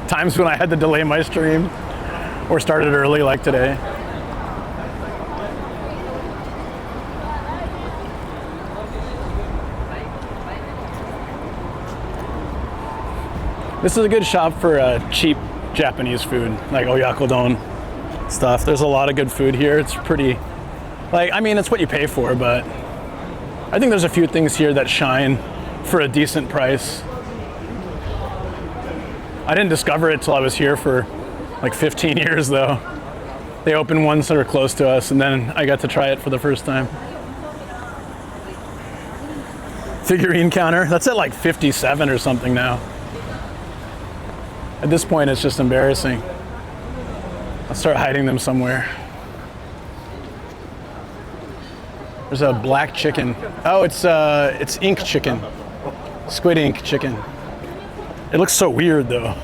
Times when I had to delay my stream or started early like today. This is a good shop for cheap Japanese food, like oyakodon stuff. There's a lot of good food here. It's pretty, like, I mean, it's what you pay for, but I think there's a few things here that shine for a decent price. I didn't discover it till I was here for like 15 years though. They opened ones that are close to us, and then I got to try it for the first time. Figurine counter, that's at like 57 or something now. At this point, it's just embarrassing. I'll start hiding them somewhere. There's a black chicken. Oh, it's ink chicken. Squid ink chicken. It looks so weird though.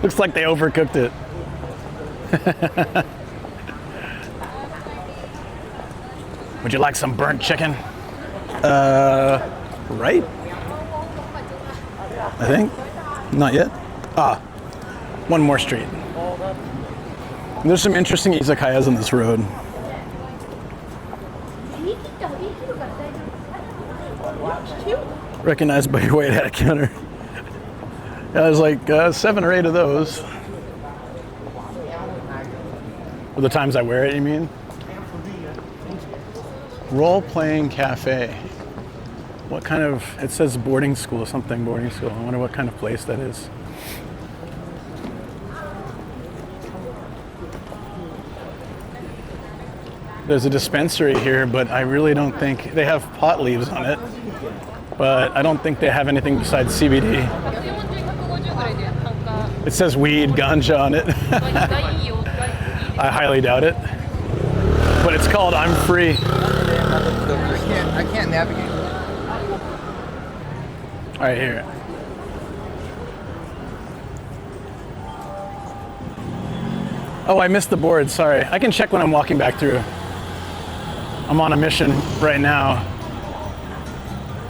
Looks like they overcooked it. Would you like some burnt chicken? Right? I think. Not yet. One more street. There's some interesting izakayas on this road. Recognized by your weight at a counter. Yeah, there's like 7 or 8 of those. For the times I wear it, you mean? Role-playing cafe. What kind of, it says boarding school, something boarding school. I wonder what kind of place that is. There's a dispensary here, but I really don't think, they have pot leaves on it, but I don't think they have anything besides CBD. It says weed, ganja on it. I highly doubt it. But it's called I'm Free. I can't navigate. All right, here. Oh, I missed the board, sorry. I can check when I'm walking back through. I'm on a mission right now.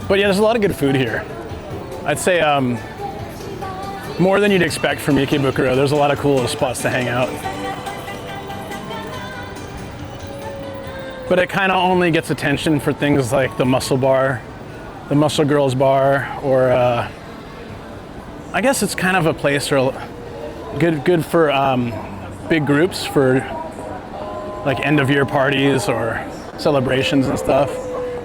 But yeah, there's a lot of good food here. I'd say more than you'd expect from Ikebukuro. There's a lot of cool little spots to hang out. But it kind of only gets attention for things like the Muscle Bar, the Muscle Girls Bar, or I guess it's kind of a place for good for big groups for like end of year parties or celebrations and stuff.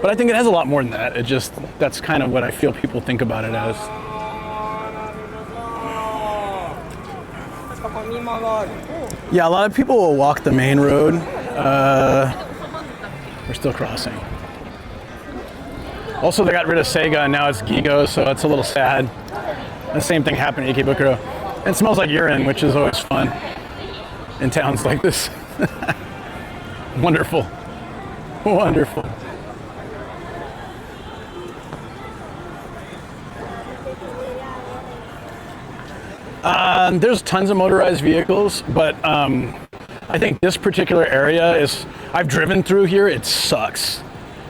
But I think it has a lot more than that. It just, that's kind of what I feel people think about it as. Yeah, a lot of people will walk the main road. We're still crossing. Also, they got rid of Sega and now it's Gigo, so it's a little sad. The same thing happened at Ikebukuro. And it smells like urine, which is always fun in towns like this. Wonderful. Wonderful. There's tons of motorized vehicles, but I think this particular area is, I've driven through here, it sucks.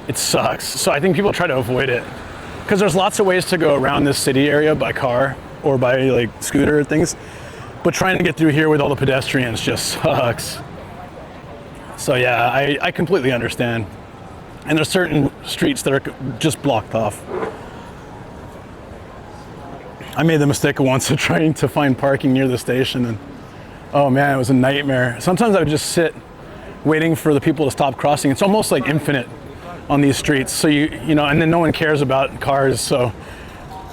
It sucks. So I think people try to avoid it. Because there's lots of ways to go around this city area by car or by like scooter or things. But trying to get through here with all the pedestrians just sucks. So yeah, I completely understand. And there's certain streets that are just blocked off. I made the mistake once of trying to find parking near the station, and oh man, it was a nightmare. Sometimes I would just sit waiting for the people to stop crossing. It's almost like infinite on these streets. So you know, and then no one cares about cars, so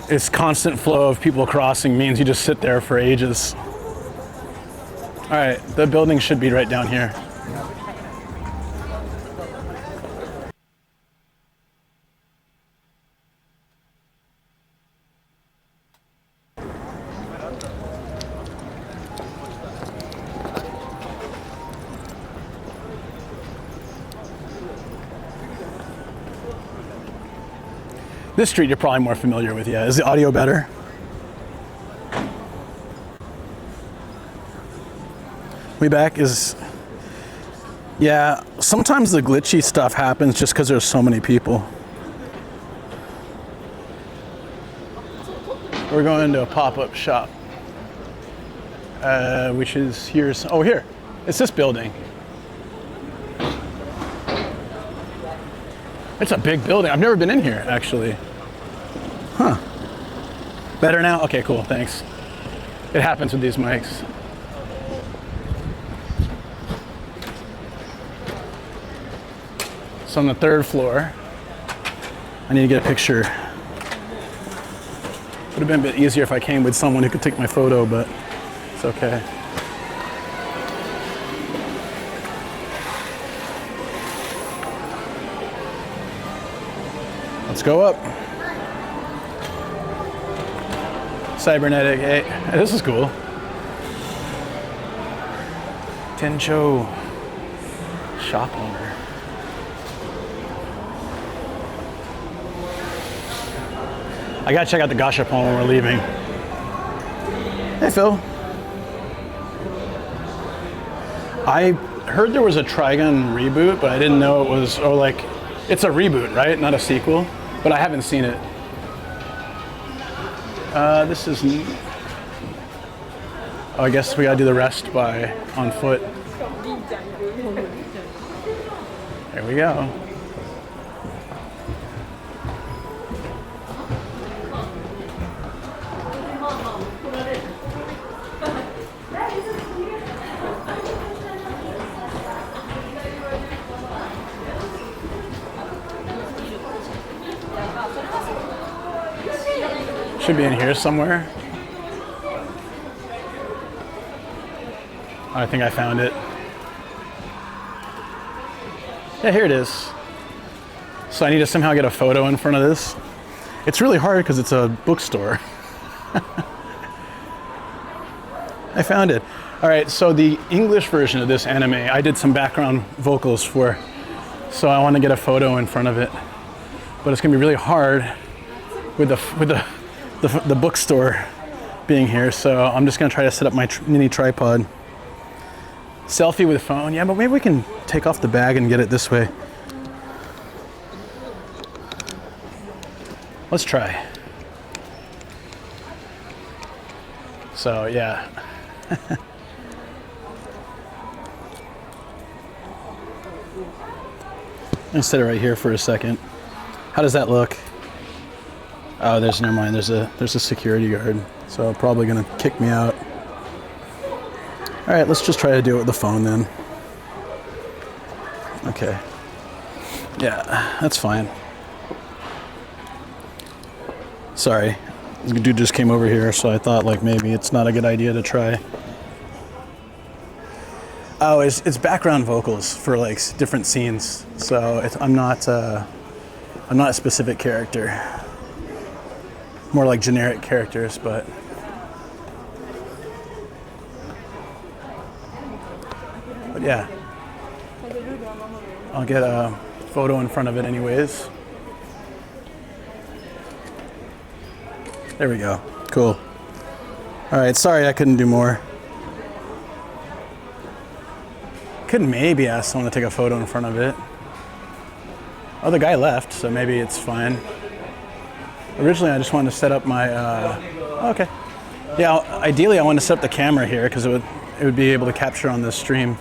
it's constant flow of people crossing means you just sit there for ages. All right, the building should be right down here. This street you're probably more familiar with, yeah. Is the audio better? Way back is, yeah, sometimes the glitchy stuff happens just because there's so many people. We're going to a pop-up shop, which is here's, oh here, it's this building. It's a big building. I've never been in here, actually. Huh. Better now? Okay, cool, thanks. It happens with these mics. So on the 3rd floor, I need to get a picture. Would have been a bit easier if I came with someone who could take my photo, but it's okay. Let's go up. Cybernetic, hey, this is cool. Tencho shop owner. I gotta check out the gashapon when we're leaving. Hey Phil. I heard there was a Trigun reboot, but I didn't know it was, or like, it's a reboot, right? Not a sequel, but I haven't seen it. This is, oh, I guess we gotta do the rest on foot. There we go. Should be in here somewhere. I think I found it. Yeah, here it is. So I need to somehow get a photo in front of this. It's really hard because it's a bookstore. I found it. All right, so the English version of this anime, I did some background vocals for, so I want to get a photo in front of it. But it's gonna be really hard with the bookstore being here, so I'm just gonna try to set up my mini tripod. Selfie with phone, yeah, but maybe we can take off the bag and get it this way. Let's try. So yeah. Let me set it right here for a second. How does that look? Oh, never mind. There's a security guard, so probably gonna kick me out. All right, let's just try to do it with the phone then. Okay. Yeah, that's fine. Sorry, this dude just came over here, so I thought like maybe it's not a good idea to try. Oh, it's background vocals for like different scenes, so I'm not a specific character. More like generic characters, but yeah, I'll get a photo in front of it anyways. There we go. Cool. All right, sorry I couldn't do more. Could maybe ask someone to take a photo in front of it. Oh, the guy left, so maybe it's fine. Originally, I just wanted to set up my, okay. Yeah, ideally I wanted to set up the camera here because it would be able to capture on this stream.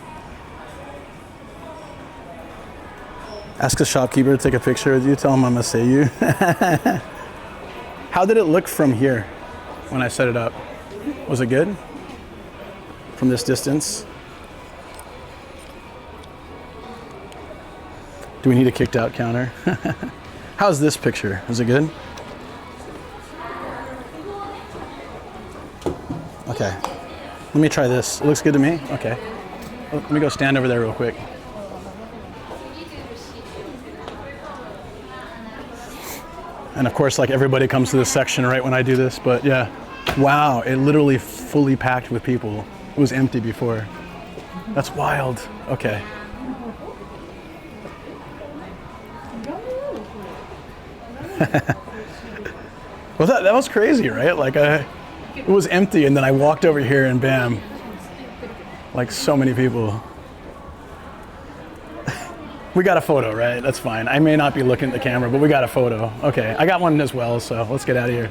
Ask a shopkeeper to take a picture with you, tell him I'm gonna say you. How did it look from here when I set it up? Was it good? From this distance? Do we need a kicked out counter? How's this picture? Is it good? Okay, let me try this. It looks good to me? Okay. Let me go stand over there real quick. And of course, like everybody comes to this section right when I do this, but yeah. Wow, it literally fully packed with people. It was empty before. That's wild. Okay. Well, that was crazy, right? Like it was empty and then I walked over here and bam, like so many people. We got a photo, right? That's fine. I may not be looking at the camera, but we got a photo. Okay, I got one as well, so let's get out of here.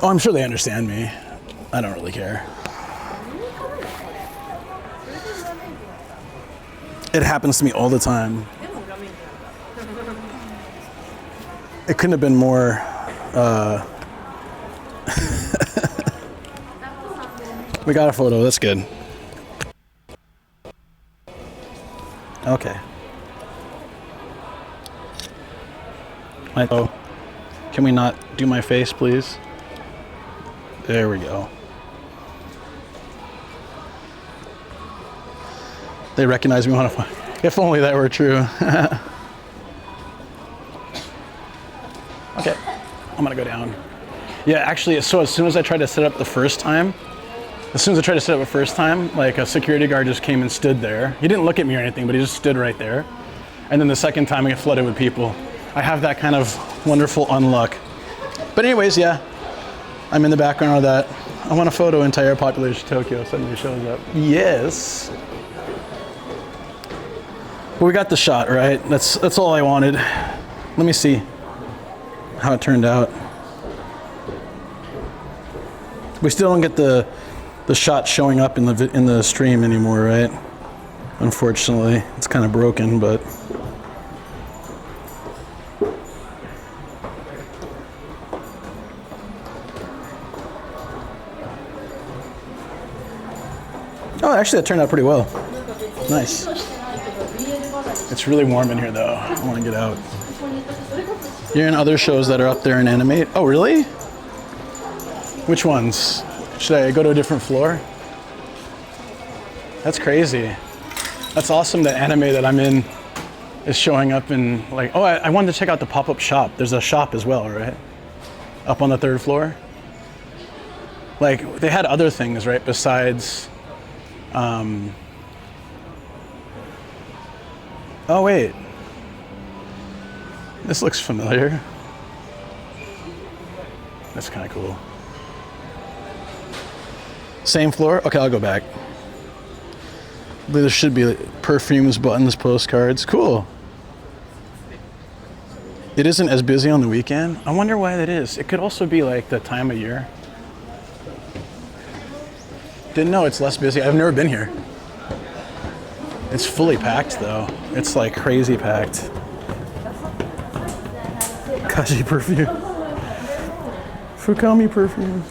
Oh, I'm sure they understand me. I don't really care. It happens to me all the time. It couldn't have been more, we got a photo, that's good. Okay. Oh, can we not do my face, please? There we go. They recognize me on a phone. If only that were true. Okay, I'm gonna go down. Yeah, actually, so as soon as I tried to set up the first time, like a security guard just came and stood there. He didn't look at me or anything, but he just stood right there. And then the second time I get flooded with people. I have that kind of wonderful unluck. But anyways, yeah, I'm in the background of that. I want a photo, entire population of Tokyo suddenly shows up. Yes. Well, we got the shot, right? That's all I wanted. Let me see how it turned out. We still don't get the shot showing up in the stream anymore, right? Unfortunately, it's kind of broken, but oh, actually, that turned out pretty well. Nice. It's really warm in here, though. I want to get out. You're in other shows that are up there in animate. Oh, really? Which ones? Should I go to a different floor? That's crazy. That's awesome that anime that I'm in is showing up in, like, oh, I wanted to check out the pop-up shop. There's a shop as well, right? Up on the 3rd floor. Like, they had other things, right, besides, oh, wait. This looks familiar. That's kind of cool. Same floor? Okay, I'll go back. There should be perfumes, buttons, postcards. Cool. It isn't as busy on the weekend. I wonder why that is. It could also be like the time of year. Didn't know it's less busy. I've never been here. It's fully packed though. It's like crazy packed. Kashi perfume. Fukami perfume.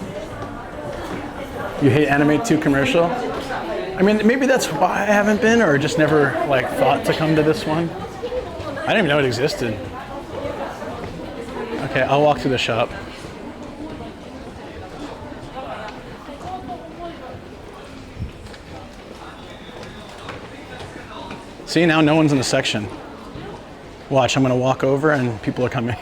You hate Animate 2 commercial? I mean, maybe that's why I haven't been, or just never like thought to come to this one. I didn't even know it existed. Okay, I'll walk through the shop. See, now no one's in the section. Watch, I'm gonna walk over and people are coming.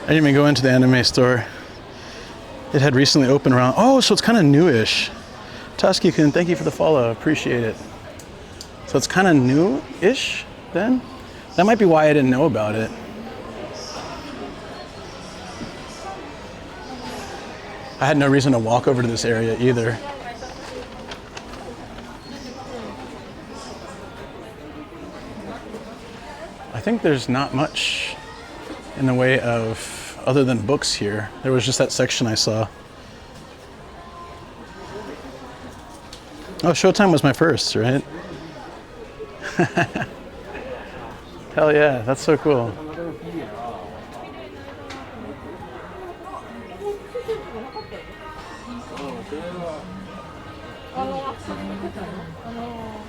I didn't even go into the anime store. It had recently opened around, oh, so it's kind of newish. Toski-kun, thank you for the follow, appreciate it. So it's kind of new-ish then? That might be why I didn't know about it. I had no reason to walk over to this area either. I think there's not much in the way of other than books here. There was just that section I saw. Oh, Showtime was my first, right? Hell yeah, that's so cool.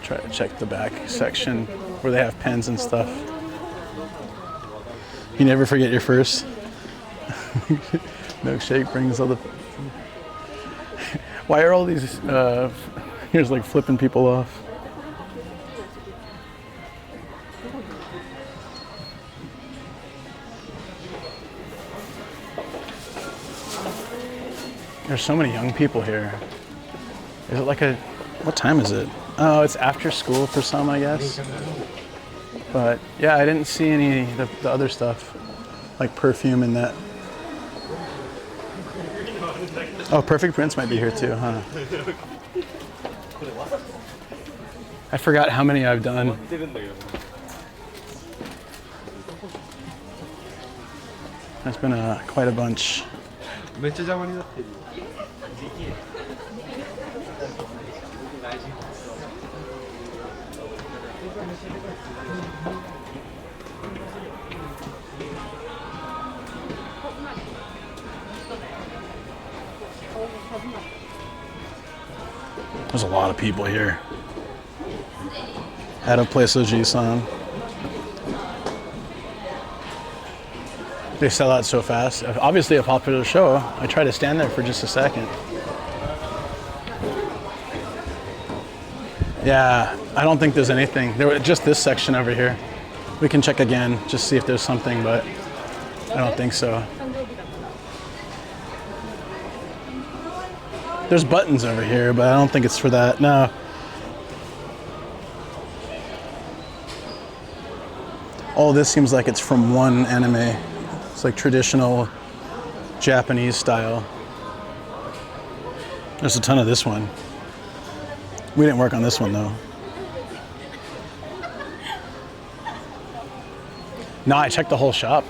Try to check the back section where they have pens and stuff. You never forget your first. Milkshake brings all the... Why are all these here's like flipping people off? There's so many young people here. Is it like a... What time is it? Oh, it's after school for some, I guess. But yeah, I didn't see any the other stuff, like perfume and that. Oh, Perfect Prince might be here too, huh? I forgot how many I've done. There's been quite a bunch. There's a lot of people here. At a place of G-san. They sell out so fast. Obviously a popular show. I try to stand there for just a second. Yeah, I don't think there's anything. There was just this section over here. We can check again, just see if there's something, but I don't think so. There's buttons over here, but I don't think it's for that. No. All this seems like it's from one anime. It's like traditional Japanese style. There's a ton of this one. We didn't work on this one though. No, I checked the whole shop.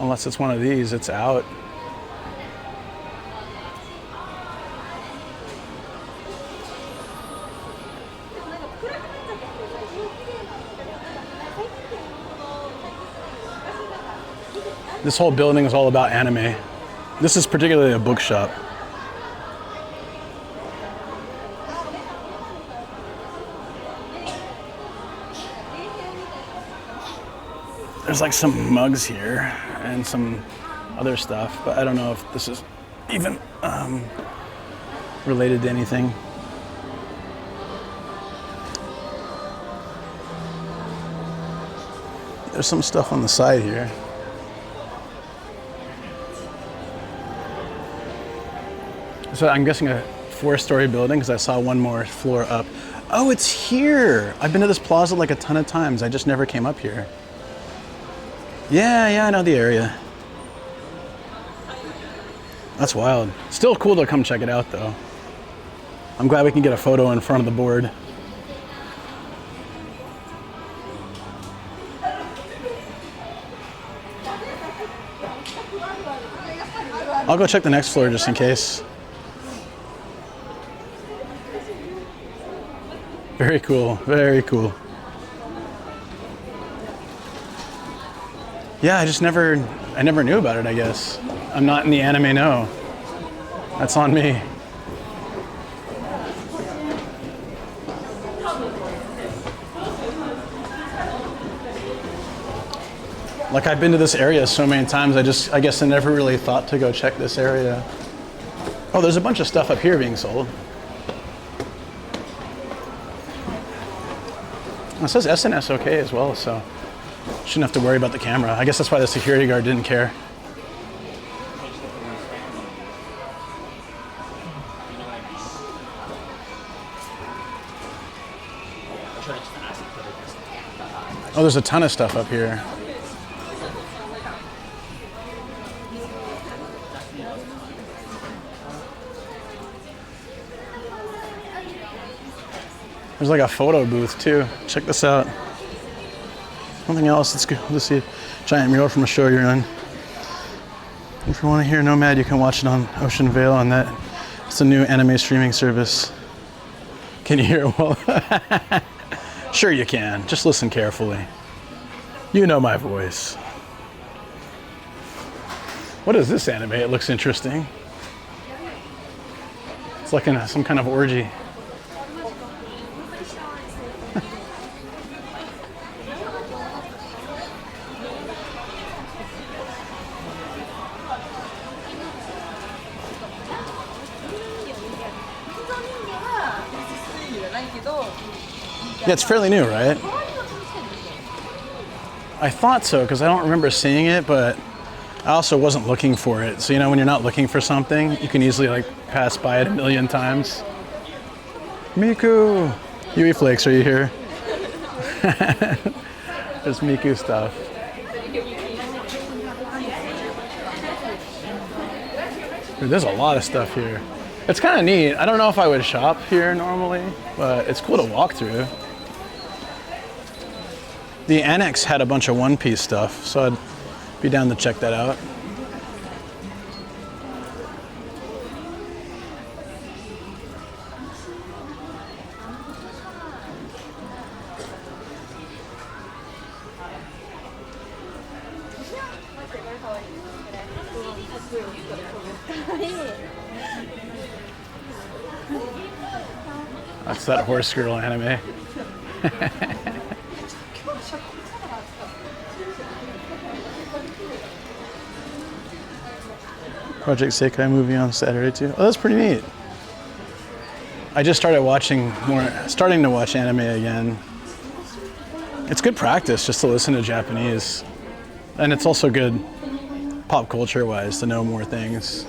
Unless it's one of these, it's out. This whole building is all about anime. This is particularly a bookshop. There's like some mugs here and some other stuff, but I don't know if this is even related to anything. There's some stuff on the side here. So I'm guessing a 4-story building because I saw one more floor up. Oh, it's here. I've been to this plaza like a ton of times. I just never came up here. Yeah, I know the area. That's wild. Still cool to come check it out though. I'm glad we can get a photo in front of the board. I'll go check the next floor just in case. Very cool, very cool. Yeah, I never knew about it, I guess. I'm not in the anime know. That's on me. Like I've been to this area so many times, I guess I never really thought to go check this area. Oh, there's a bunch of stuff up here being sold. It says SNS okay as well, so shouldn't have to worry about the camera. I guess that's why the security guard didn't care. Oh, there's a ton of stuff up here. There's like a photo booth too. Check this out. Something else, let's go. Let's see. Giant mural from a show you're in. If you want to hear Nomad, you can watch it on Ocean Vale on that. It's a new anime streaming service. Can you hear it well? Sure you can. Just listen carefully. You know my voice. What is this anime? It looks interesting. It's like in some kind of orgy. Yeah, it's fairly new, right? I thought so, because I don't remember seeing it, but I also wasn't looking for it. So, you know, when you're not looking for something, you can easily, like, pass by it a million times. Miku! Yui Flakes, are you here? There's Miku stuff. Dude, there's a lot of stuff here. It's kind of neat. I don't know if I would shop here normally, but it's cool to walk through. The annex had a bunch of One Piece stuff, so I'd be down to check that out. That's that horse girl anime. Project Sekai movie on Saturday too. Oh, that's pretty neat. I just starting to watch anime again. It's good practice just to listen to Japanese. And it's also good pop culture wise to know more things.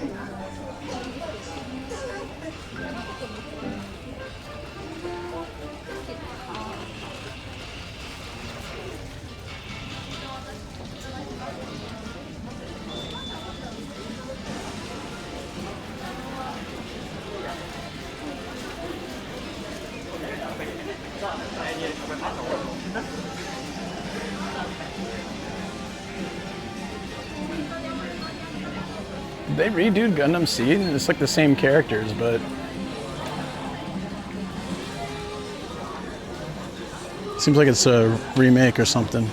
They redo Gundam Seed, and it's like the same characters, but seems like it's a remake or something.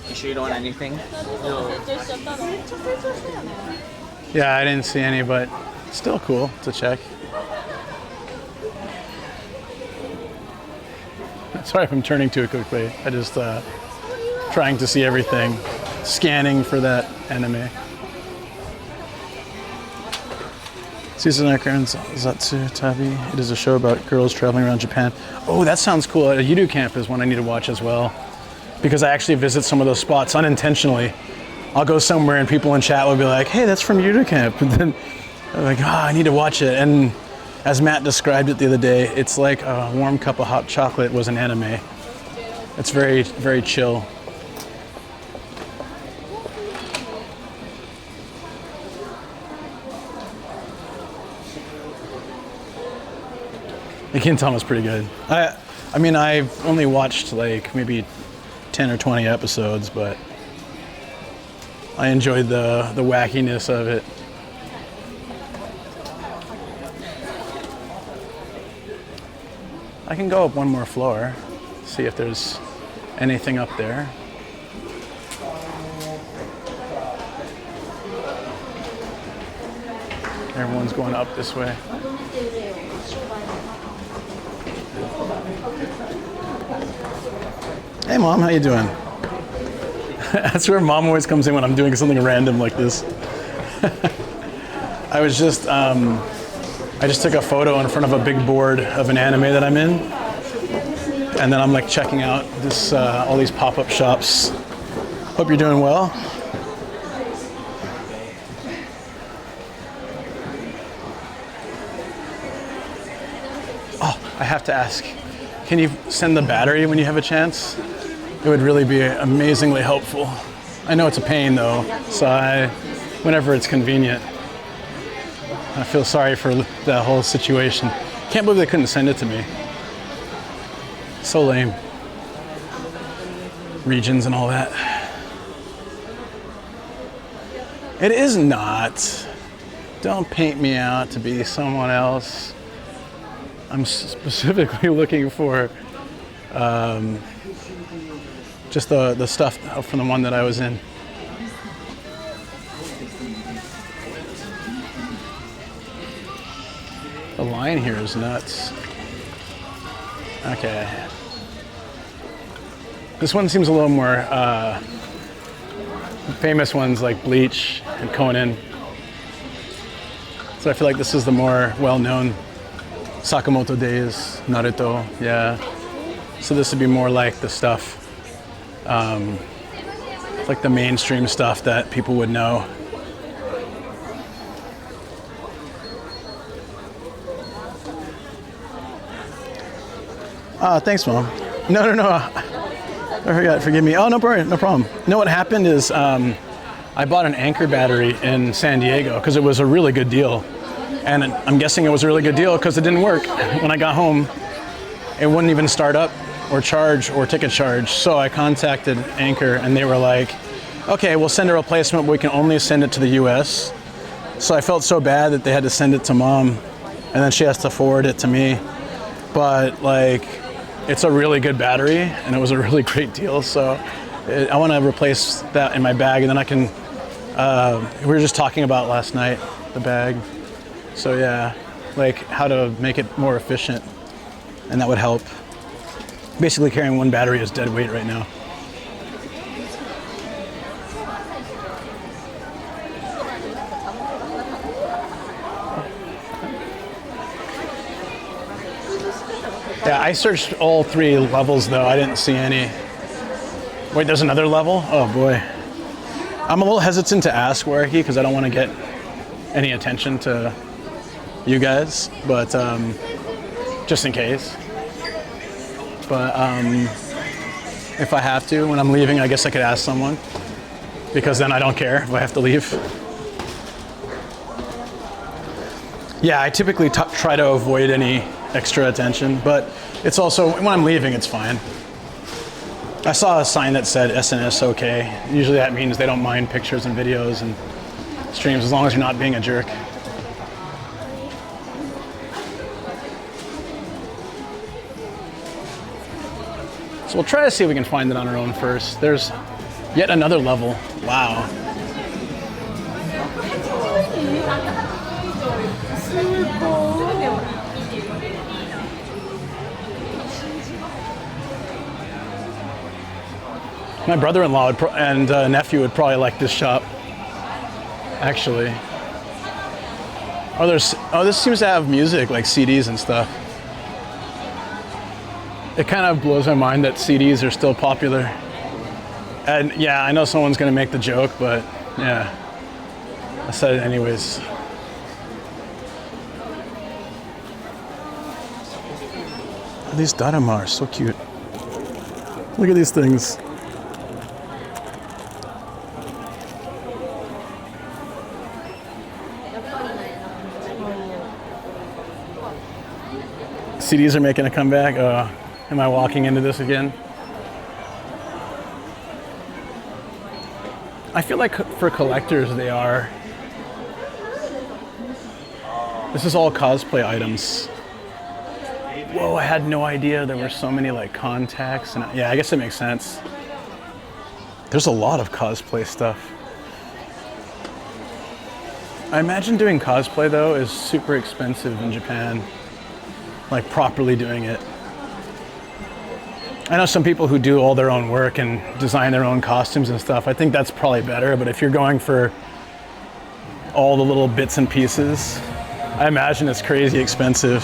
You sure you don't want anything? Yeah, I didn't see any, but still cool to check. Sorry if I'm turning to it quickly. I just trying to see everything, scanning for that anime. Susanaka and Zatsu Tabi. It is a show about girls traveling around Japan. Oh, that sounds cool. A Yudu Camp is one I need to watch as well, because I actually visit some of those spots unintentionally. I'll go somewhere and people in chat will be like, "Hey, that's from Yudu Camp," and then I'm like, I need to watch it. And as Matt described it the other day, it's like a warm cup of hot chocolate was an anime. It's very, very chill. The Kintan was pretty good. I mean, I've only watched like maybe 10 or 20 episodes, but I enjoyed the wackiness of it. I can go up one more floor, see if there's anything up there. Everyone's going up this way. Hey Mom, how you doing? That's where Mom always comes in when I'm doing something random like this. I just took a photo in front of a big board of an anime that I'm in, and then I'm like checking out this all these pop-up shops. Hope you're doing well. Oh, I have to ask, can you send the battery when you have a chance? It would really be amazingly helpful. I know it's a pain though, so whenever it's convenient. I feel sorry for that whole situation. Can't believe they couldn't send it to me. So lame. Regions and all that. It is not. Don't paint me out to be someone else. I'm specifically looking for just the stuff from the one that I was in. The line here is nuts. Okay. This one seems a little more famous ones like Bleach and Conan. So I feel like this is the more well-known. Sakamoto Days, Naruto, yeah. So this would be more like the stuff, like the mainstream stuff that people would know. Thanks, Mom. No. I forgot, forgive me. Oh, no problem. You know what happened is I bought an Anker battery in San Diego because it was a really good deal. And I'm guessing it was a really good deal because it didn't work. When I got home, it wouldn't even start up or charge or ticket charge. So I contacted Anker and they were like, okay, we'll send a replacement, but we can only send it to the US. So I felt so bad that they had to send it to Mom and then she has to forward it to me. But like, it's a really good battery and it was a really great deal. So I want to replace that in my bag and then I can We were just talking about last night, the bag. So yeah, like how to make it more efficient, and that would help. Basically carrying one battery is dead weight right now. Yeah, I searched all 3 levels though. I didn't see any. Wait, there's another level? Oh boy. I'm a little hesitant to ask where he, because I don't want to get any attention to you guys, but just in case. But if I have to, when I'm leaving, I guess I could ask someone, because then I don't care if I have to leave. Yeah, I typically try to avoid any extra attention, but it's also, when I'm leaving, it's fine. I saw a sign that said SNS okay. Usually that means they don't mind pictures and videos and streams as long as you're not being a jerk. So we'll try to see if we can find it on our own first. There's yet another level. Wow. My brother-in-law and nephew would probably like this shop, actually. Oh, this seems to have music, like CDs and stuff. It kind of blows my mind that CDs are still popular. And yeah, I know someone's gonna make the joke, but yeah, I said it anyways. These Darama are so cute. Look at these things. CDs are making a comeback. Am I walking into this again? I feel like for collectors they are. This is all cosplay items. Whoa, I had no idea there were so many like contacts. And yeah, I guess it makes sense. There's a lot of cosplay stuff. I imagine doing cosplay though is super expensive in Japan. Like properly doing it. I know some people who do all their own work and design their own costumes and stuff. I think that's probably better, but if you're going for all the little bits and pieces, I imagine it's crazy expensive.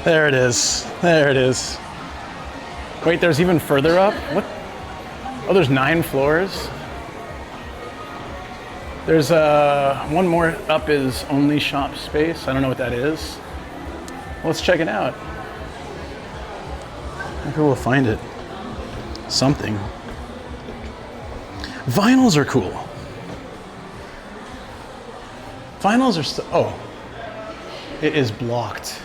There it is. There it is. Wait, there's even further up? What? Oh, there's 9 floors. There's one more up is only shop space. I don't know what that is. Let's check it out. Maybe we'll find it. Something. Vinyls are cool. Vinyls are still, oh. It is blocked.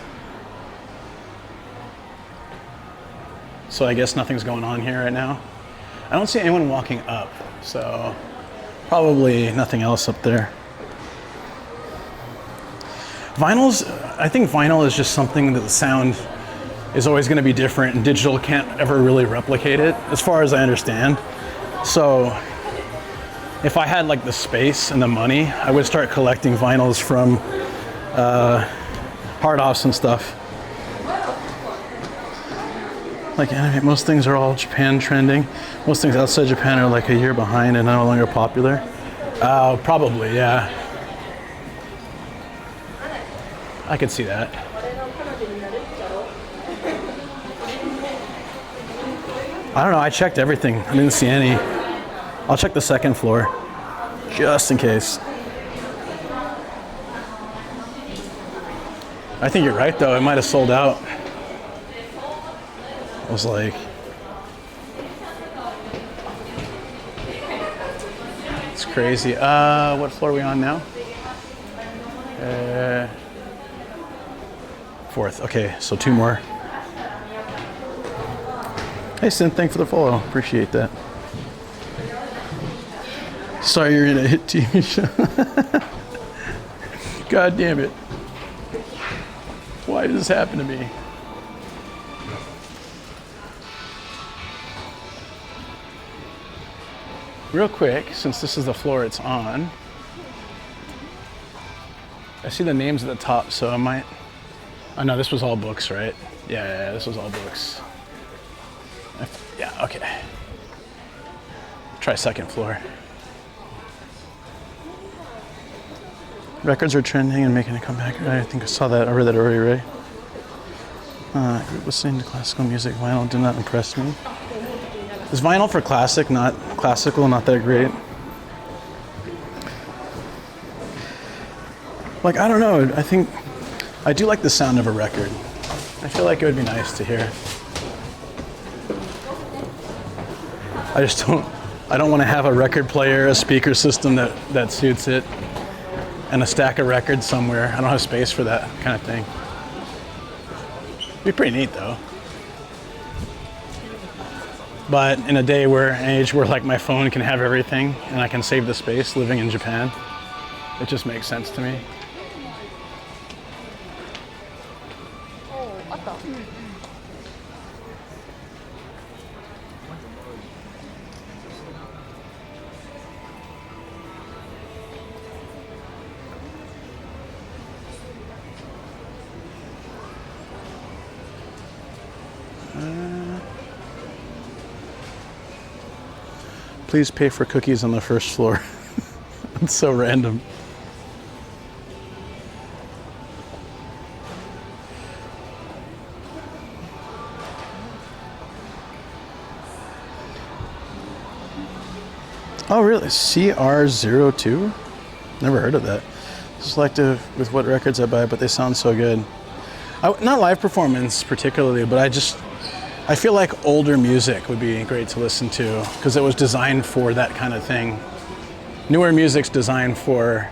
So I guess nothing's going on here right now. I don't see anyone walking up, so probably nothing else up there. Vinyls, I think vinyl is just something that the sound is always going to be different, and digital can't ever really replicate it, as far as I understand. So if I had like the space and the money, I would start collecting vinyls from hard-offs and stuff. Like animate, most things are all Japan trending. Most things outside Japan are like a year behind and no longer popular. Probably, yeah. I could see that. I don't know, I checked everything. I didn't see any. I'll check the second floor, just in case. I think you're right though, it might have sold out. I was like, it's crazy. What floor are we on now? 4th. Okay, so 2 more. Hey, Sin, thanks for the follow. Appreciate that. Sorry you're in a hit TV show. God damn it. Why did this happen to me? real quick, since this is the floor it's on, I see the names at the top, so I might... Oh no, this was all books, right? Yeah, this was all books. Yeah, okay. Try second floor. Records are trending and making a comeback. I think I saw that. I read that already, right? Listening to classical music, vinyl did not impress me. Is vinyl for classic, not classical, not that great? Like, I don't know. I think I do like the sound of a record. I feel like it would be nice to hear. I just don't want to have a record player, a speaker system that suits it, and a stack of records somewhere. I don't have space for that kind of thing. It'd be pretty neat though. But in an age where like my phone can have everything and I can save the space living in Japan, it just makes sense to me. Please pay for cookies on the first floor. It's so random. Oh really? CR02? Never heard of that. Selective with what records I buy, but they sound so good. Not live performance particularly, but I feel like older music would be great to listen to because it was designed for that kind of thing. Newer music's designed for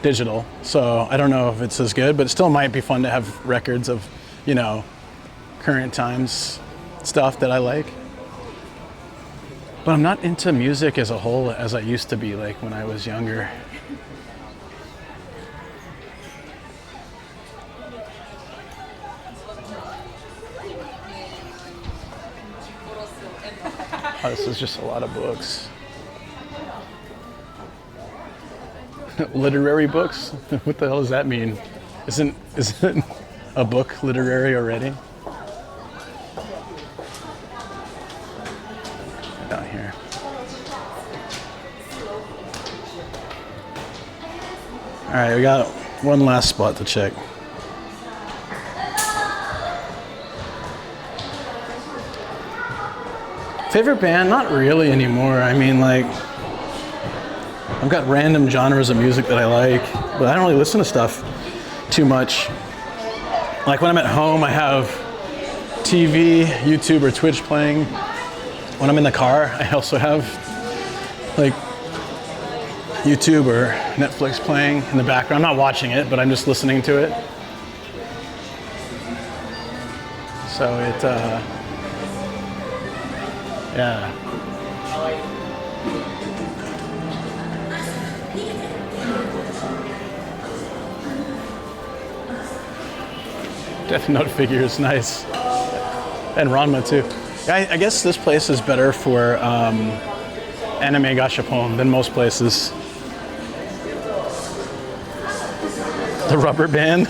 digital, so I don't know if it's as good, but it still might be fun to have records of, you know, current times stuff that I like. But I'm not into music as a whole as I used to be, like when I was younger. Oh, this is just a lot of books. Literary books? What the hell does that mean? Isn't a book literary already? Down here. All right, we got one last spot to check. Favorite band? Not really anymore. I mean, like, I've got random genres of music that I like, but I don't really listen to stuff too much. Like when I'm at home, I have TV, YouTube, or Twitch playing. When I'm in the car, I also have like YouTube or Netflix playing in the background. I'm not watching it, but I'm just listening to it. So it, yeah. Death Note figure is nice. And Ranma too. I guess this place is better for anime gashapon than most places. The rubber band.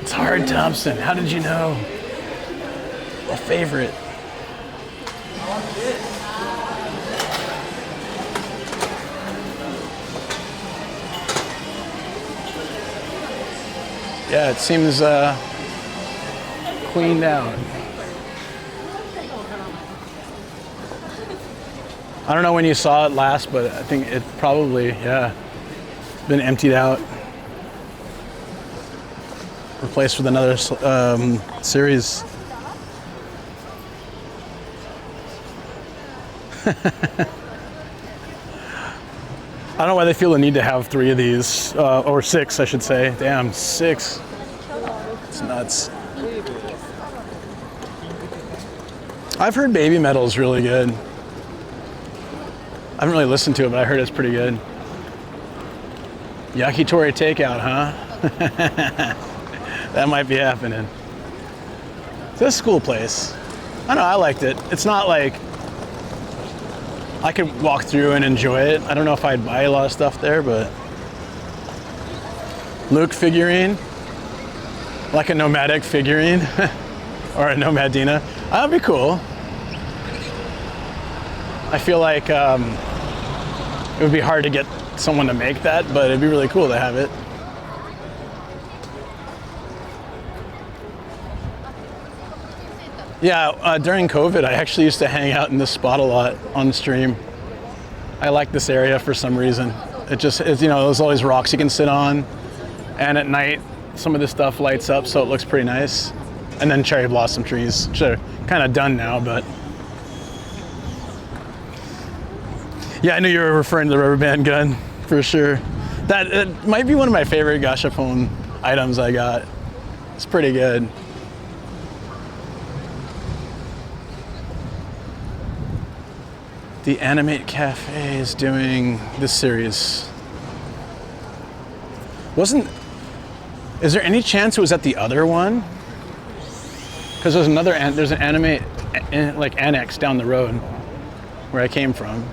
It's hard, Thompson. How did you know? A favorite. Yeah, it seems cleaned out. I don't know when you saw it last, but I think it probably, yeah, been emptied out. Replaced with another series. I don't know why they feel the need to have 3 of these, or 6, I should say. Damn, 6. It's nuts. I've heard Baby Metal is really good. I haven't really listened to it, but I heard it's pretty good. Yakitori takeout, huh? That might be happening. It's a school place. I don't know, I liked it. It's not like I could walk through and enjoy it. I don't know if I'd buy a lot of stuff there, but Luke figurine, like a nomadic figurine or a nomadina. That'd be cool. I feel like it would be hard to get someone to make that, but it'd be really cool to have it. Yeah, during COVID, I actually used to hang out in this spot a lot on stream. I like this area for some reason. It just, you know, there's always rocks you can sit on, and at night, some of this stuff lights up, so it looks pretty nice. And then cherry blossom trees, which are kind of done now, but. Yeah, I knew you were referring to the rubber band gun, for sure. That it might be one of my favorite gashapon items I got. It's pretty good. The Animate Cafe is doing this series. Is there any chance it was at the other one? Because there's an Animate like annex down the road where I came from.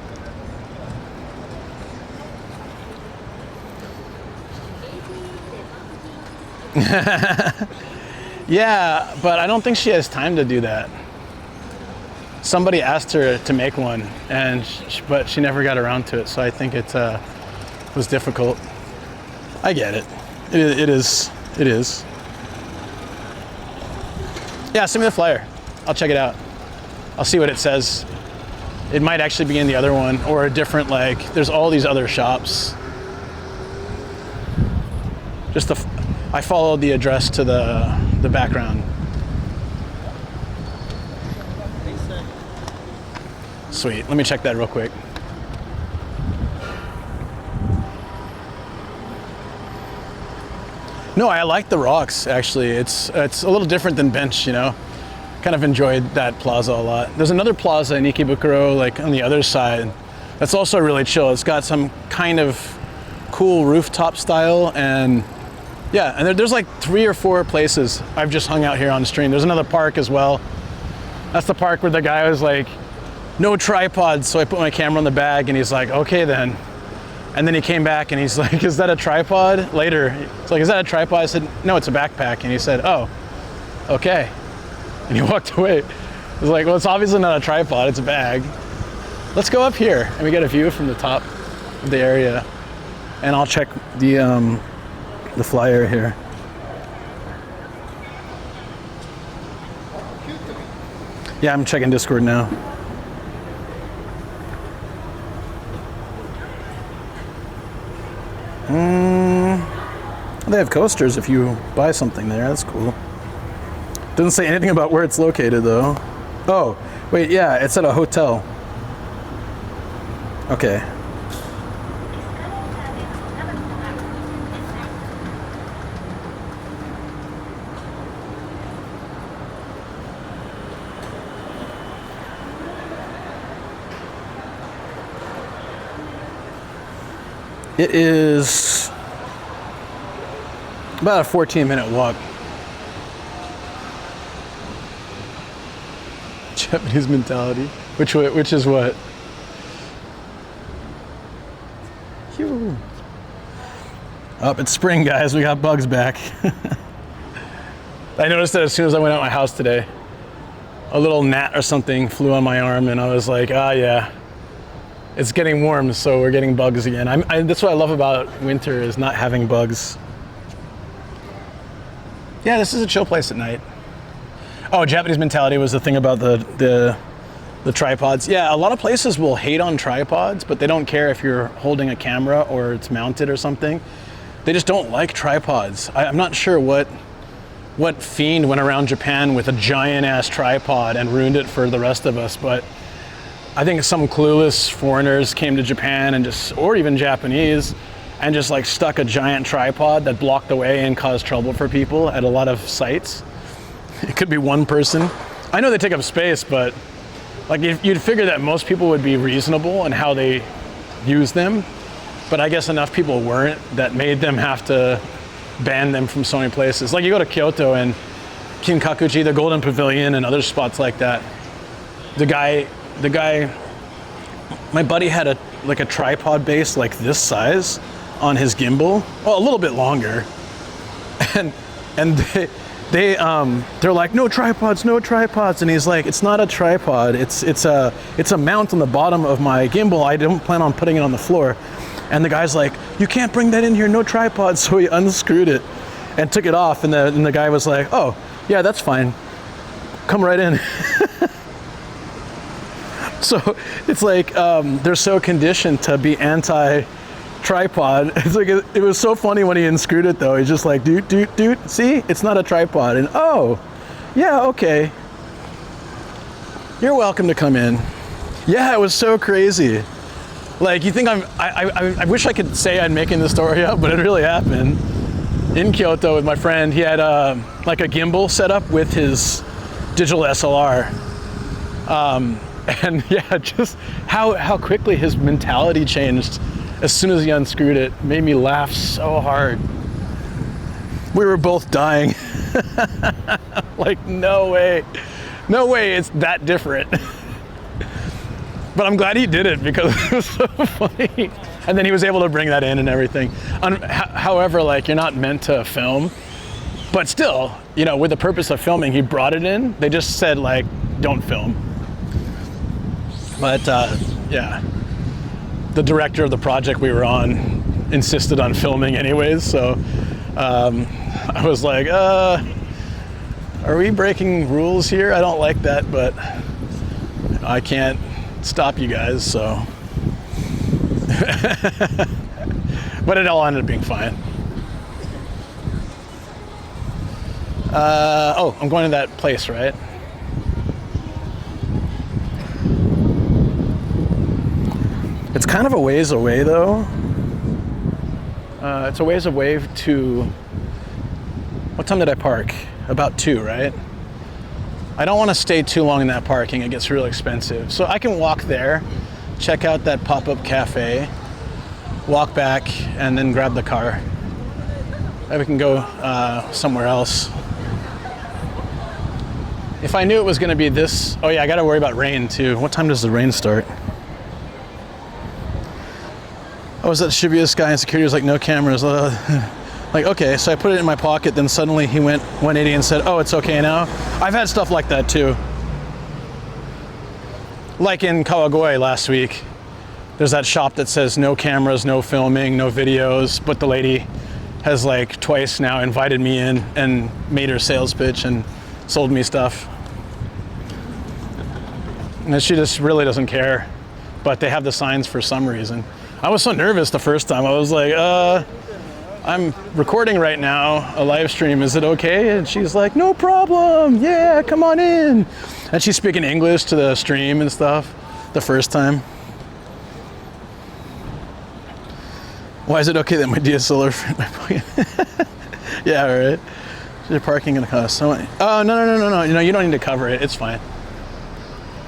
Yeah, but I don't think she has time to do that. Somebody asked her to make one, but she never got around to it, so I think it was difficult. I get it. It is. Yeah, send me the flyer. I'll check it out. I'll see what it says. It might actually be in the other one, or a different, like, there's all these other shops. I followed the address to the background. Sweet, let me check that real quick. No, I like the rocks, actually. It's a little different than bench, you know. Kind of enjoyed that plaza a lot. There's another plaza in Ikebukuro, like on the other side, that's also really chill. It's got some kind of cool rooftop style, and yeah, and there's like 3 or 4 places I've just hung out here on the stream. There's another park as well. That's the park where the guy was like, no tripods, so I put my camera on the bag, and he's like, okay then. And then he came back and he's like, is that a tripod? Later, it's like, is that a tripod? I said, no, it's a backpack. And he said, oh, okay. And he walked away. I was like, well, it's obviously not a tripod, it's a bag. Let's go up here. And we get a view from the top of the area. And I'll check the flyer here. Yeah, I'm checking Discord now. They have coasters if you buy something there. That's cool. Doesn't say anything about where it's located though. Oh, wait, yeah, it's at a hotel. Okay. It is about a 14-minute walk. Japanese mentality. Which is what? Phew. Up, it's spring, guys. We got bugs back. I noticed that as soon as I went out my house today, a little gnat or something flew on my arm, and I was like, ah, yeah. It's getting warm, so we're getting bugs again. That's what I love about winter, is not having bugs. Yeah, this is a chill place at night. Oh, Japanese mentality was the thing about the tripods. Yeah, a lot of places will hate on tripods, but they don't care if you're holding a camera or it's mounted or something. They just don't like tripods. I'm not sure what fiend went around Japan with a giant ass tripod and ruined it for the rest of us, but I think some clueless foreigners came to Japan or even Japanese, and just like stuck a giant tripod that blocked the way and caused trouble for people at a lot of sites. It could be one person. I know they take up space, but like you'd figure that most people would be reasonable in how they use them, but I guess enough people weren't that made them have to ban them from so many places. Like you go to Kyoto and Kinkakuji, the Golden Pavilion, and other spots like that. The guy my buddy had a tripod base like this size on his gimbal, well, a little bit longer, and they're like, no tripods, and he's like, it's not a tripod, it's a mount on the bottom of my gimbal. I don't plan on putting it on the floor. And the guy's like, you can't bring that in here, no tripod. So he unscrewed it and took it off, and the guy was like, oh yeah, that's fine, come right in. So it's like they're so conditioned to be anti-tripod. It's like it was so funny when he unscrewed it though. He's just like, dude, see, it's not a tripod. And oh, yeah, okay, you're welcome to come in. Yeah, it was so crazy. Like, you think I wish I could say I'm making the story up, but it really happened. In Kyoto with my friend, he had like a gimbal set up with his digital SLR. And yeah, just how quickly his mentality changed as soon as he unscrewed it made me laugh so hard. We were both dying. Like, no way it's that different. But I'm glad he did it because it was so funny. And then he was able to bring that in and everything. However, like, you're not meant to film, but still, you know, with the purpose of filming, he brought it in. They just said, like, don't film. But yeah, the director of the project we were on insisted on filming anyways. So I was like, are we breaking rules here? I don't like that, but I can't stop you guys, so. But it all ended up being fine. Oh, I'm going to that place, right? It's kind of a ways away though. It's a ways away to, what time did I park? About 2, right? I don't want to stay too long in that parking, it gets real expensive. So I can walk there, check out that pop-up cafe, walk back, and then grab the car. Maybe we can go somewhere else. If I knew it was going to be this, oh yeah, I got to worry about rain too. What time does the rain start? I was at Shibuya Sky and security was like, no cameras. Like, okay, so I put it in my pocket, then suddenly he went 180 and said, oh, it's okay now. I've had stuff like that too. Like in Kawagoe last week, there's that shop that says no cameras, no filming, no videos, but the lady has like twice now invited me in and made her sales pitch and sold me stuff. And she just really doesn't care, but they have the signs for some reason. I was so nervous the first time. I was like, I'm recording right now, a live stream, is it okay? And she's like, no problem, yeah, come on in. And she's speaking English to the stream and stuff the first time. Why is it okay that my DSLR fit in my pocket? Yeah, right. You're parking in a car. So, oh, no, you don't need to cover it, it's fine.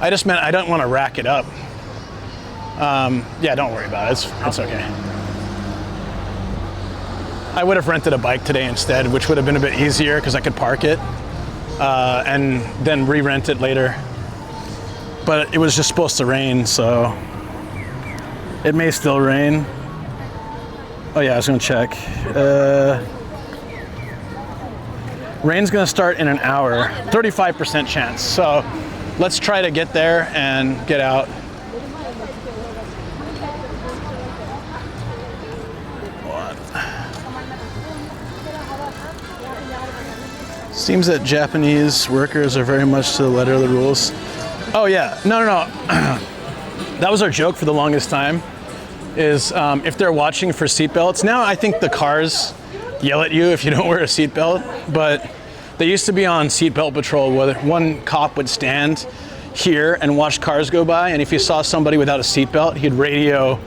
I just meant I don't want to rack it up. Yeah, don't worry about it, it's okay. I would have rented a bike today instead, which would have been a bit easier because I could park it and then re-rent it later. But it was just supposed to rain, so it may still rain. Oh yeah, I was gonna check. Rain's gonna start in an hour, 35% chance. So let's try to get there and get out. Seems that Japanese workers are very much to the letter of the rules. Oh yeah, no. That was our joke for the longest time, is if they're watching for seatbelts. Now I think the cars yell at you if you don't wear a seatbelt, but they used to be on seatbelt patrol where one cop would stand here and watch cars go by, and if he saw somebody without a seatbelt, he'd radio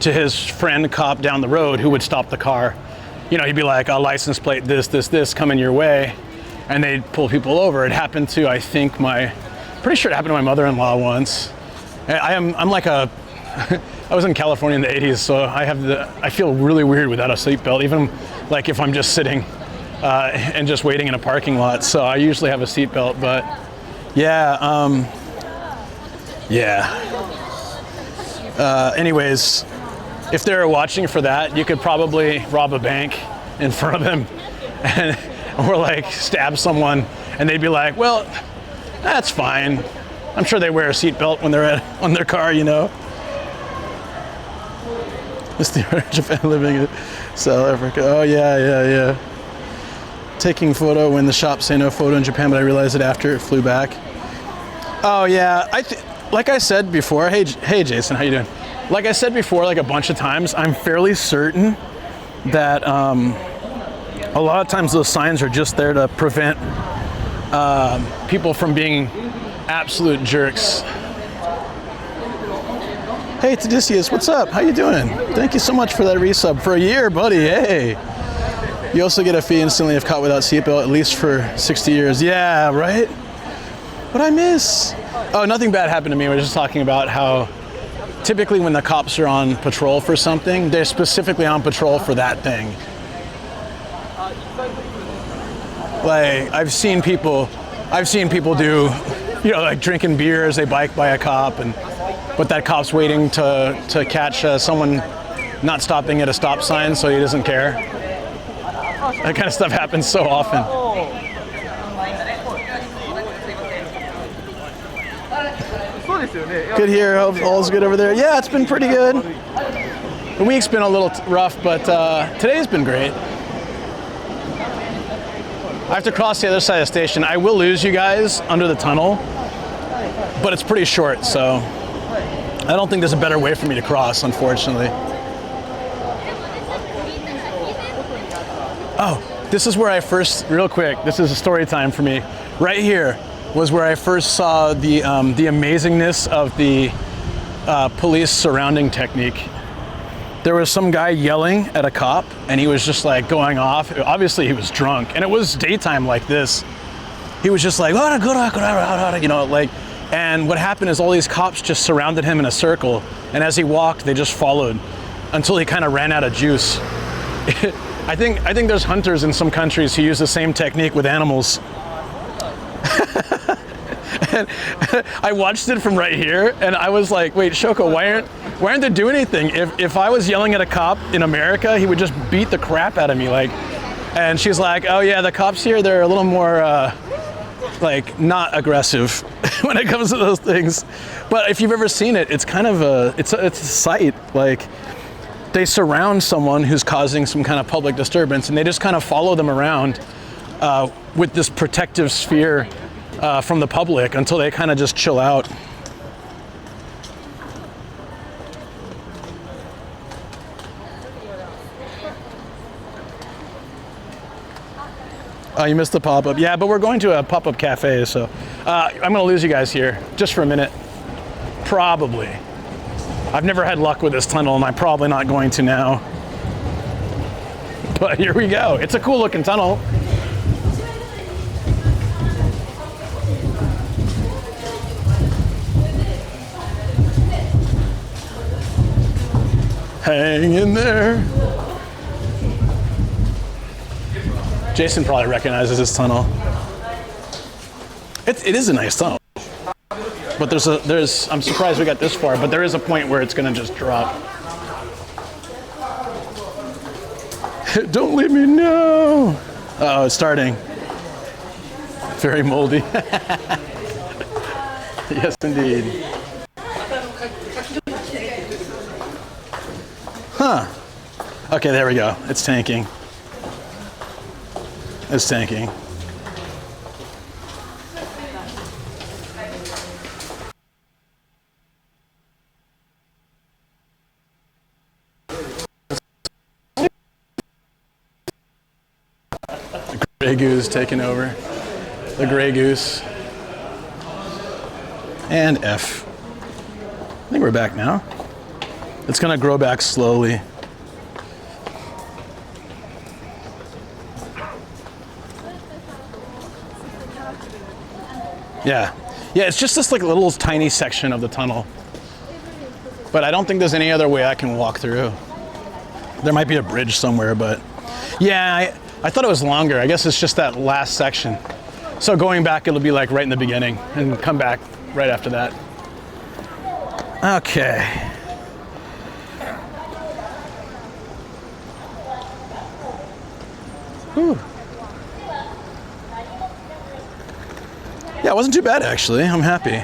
to his friend cop down the road who would stop the car. You know, he'd be like, a license plate, this coming your way. And they'd pull people over. It happened to, I think, pretty sure it happened to my mother-in-law once. I'm like I was in California in the 80s, so I feel really weird without a seatbelt, even like if I'm just sitting and just waiting in a parking lot. So I usually have a seatbelt, but yeah, yeah. Anyways, if they were watching for that, you could probably rob a bank in front of them or like stab someone, and they'd be like, well, that's fine. I'm sure they wear a seatbelt when they're on their car, you know. It's the Japan living in South Africa. Oh yeah. Taking photo when the shops say no photo in Japan, but I realized it after it flew back. Oh yeah, like I said before. Hey Jason, how you doing? Like I said before, like a bunch of times, I'm fairly certain that a lot of times those signs are just there to prevent people from being absolute jerks. Hey Tadicius, what's up? How you doing? Thank you so much for that resub for a year, buddy. Hey. You also get a fee instantly if caught without seatbelt, at least for 60 years. Yeah, right? What'd I miss? Oh, nothing bad happened to me. We were just talking about how typically when the cops are on patrol for something, they're specifically on patrol for that thing. Like, I've seen people do, you know, like drinking beer as they bike by a cop, but that cop's waiting to catch someone not stopping at a stop sign, so he doesn't care. That kind of stuff happens so often. Good here. Hope all's good over there. Yeah, it's been pretty good. The week's been a little rough, but today's been great. I have to cross the other side of the station. I will lose you guys under the tunnel, but it's pretty short, so I don't think there's a better way for me to cross, unfortunately. Oh, this is where I first, real quick, this is a story time for me. Right here was where I first saw the amazingness of the police surrounding technique. There was some guy yelling at a cop, and he was just like going off. Obviously, he was drunk, and it was daytime like this. He was just like, you know, like, and what happened is all these cops just surrounded him in a circle, and as he walked, they just followed until he kind of ran out of juice. I think there's hunters in some countries who use the same technique with animals. And I watched it from right here, and I was like, wait, Shoko, why aren't they doing anything? If I was yelling at a cop in America, he would just beat the crap out of me, like. And she's like, oh yeah, the cops here, they're a little more like not aggressive when it comes to those things. But if you've ever seen it, it's kind of it's a sight. Like, they surround someone who's causing some kind of public disturbance, and they just kind of follow them around with this protective sphere from the public until they kind of just chill out. Oh, you missed the pop-up. Yeah, but we're going to a pop-up cafe, so I'm going to lose you guys here just for a minute. Probably. I've never had luck with this tunnel, and I'm probably not going to now. But here we go. It's a cool-looking tunnel. Hang in there. Jason probably recognizes this tunnel. It is a nice tunnel. But I'm surprised we got this far, but there is a point where it's gonna just drop. Don't leave me, no. Uh-oh, it's starting. Very moldy. Yes, indeed. Huh. Okay, there we go. It's tanking. It's tanking. The Grey Goose taking over. The Grey Goose. And F. I think we're back now. It's gonna grow back slowly. Yeah, it's just this like little tiny section of the tunnel. But I don't think there's any other way I can walk through. There might be a bridge somewhere, but yeah, I thought it was longer. I guess it's just that last section. So going back, it'll be like right in the beginning and come back right after that. Okay. Whew. Yeah, it wasn't too bad actually. I'm happy.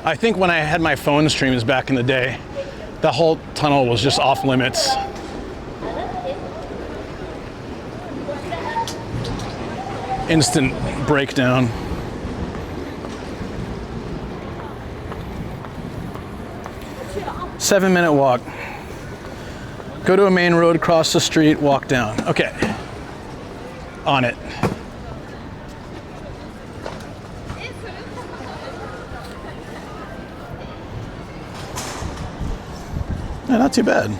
I think when I had my phone streams back in the day, the whole tunnel was just off limits. Instant breakdown. Seven-minute walk. Go to a main road, cross the street, walk down. Okay. On it. Yeah, not too bad.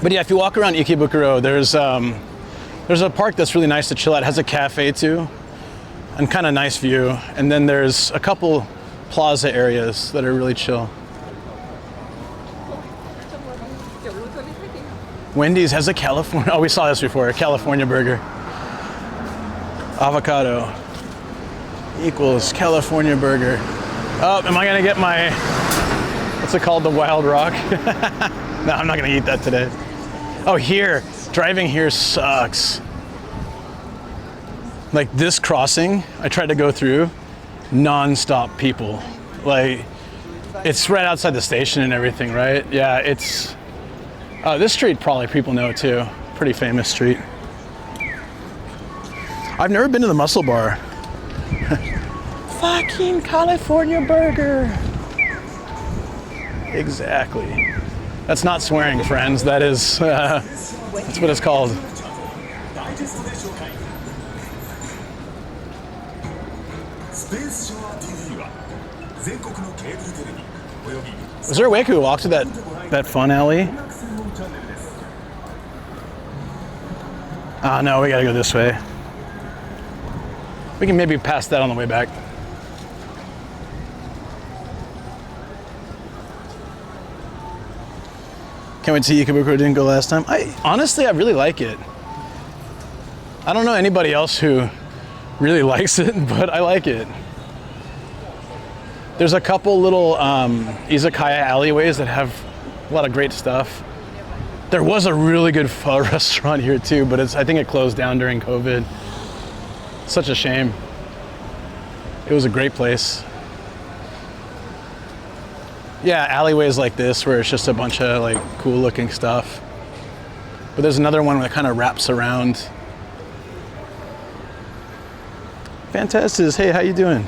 But yeah, if you walk around Ikebukuro, there's a park that's really nice to chill at. It has a cafe too, and kind of nice view. And then there's a couple plaza areas that are really chill. Wendy's has a California, oh, we saw this before, a California burger. Avocado equals California burger. Oh, am I gonna get my, what's it called, the Wild Rock? No, I'm not gonna eat that today. Oh, here, driving here sucks. Like this crossing, I tried to go through, non-stop people. Like, it's right outside the station and everything, right? Yeah, it's, this street probably people know too. Pretty famous street. I've never been to the Muscle Bar. Fucking California burger. Exactly. That's not swearing, friends. That is, that's what it's called. Was there a way we could walk to that fun alley? Ah, no, we gotta go this way. We can maybe pass that on the way back. Can't wait to see Ikebukuro. Didn't go last time. Honestly, I really like it. I don't know anybody else who really likes it, but I like it. There's a couple little izakaya alleyways that have a lot of great stuff. There was a really good pho restaurant here too, but I think it closed down during COVID. Such a shame. It was a great place. Yeah, alleyways like this where it's just a bunch of like cool looking stuff. But there's another one that kind of wraps around. Fantastic. Hey, how you doing?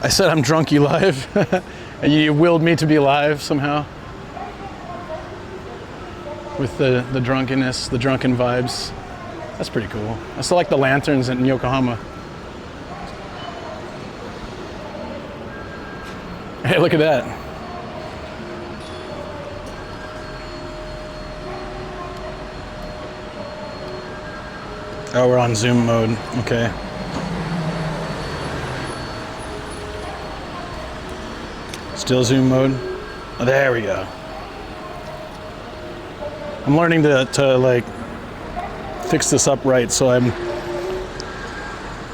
I said I'm drunk, you live. And you willed me to be live somehow. With the drunkenness, the drunken vibes. That's pretty cool. I still like the lanterns in Yokohama. Hey, look at that. Oh, we're on Zoom mode. Okay. Still Zoom mode. Oh, there we go. I'm learning to like fix this up right, so I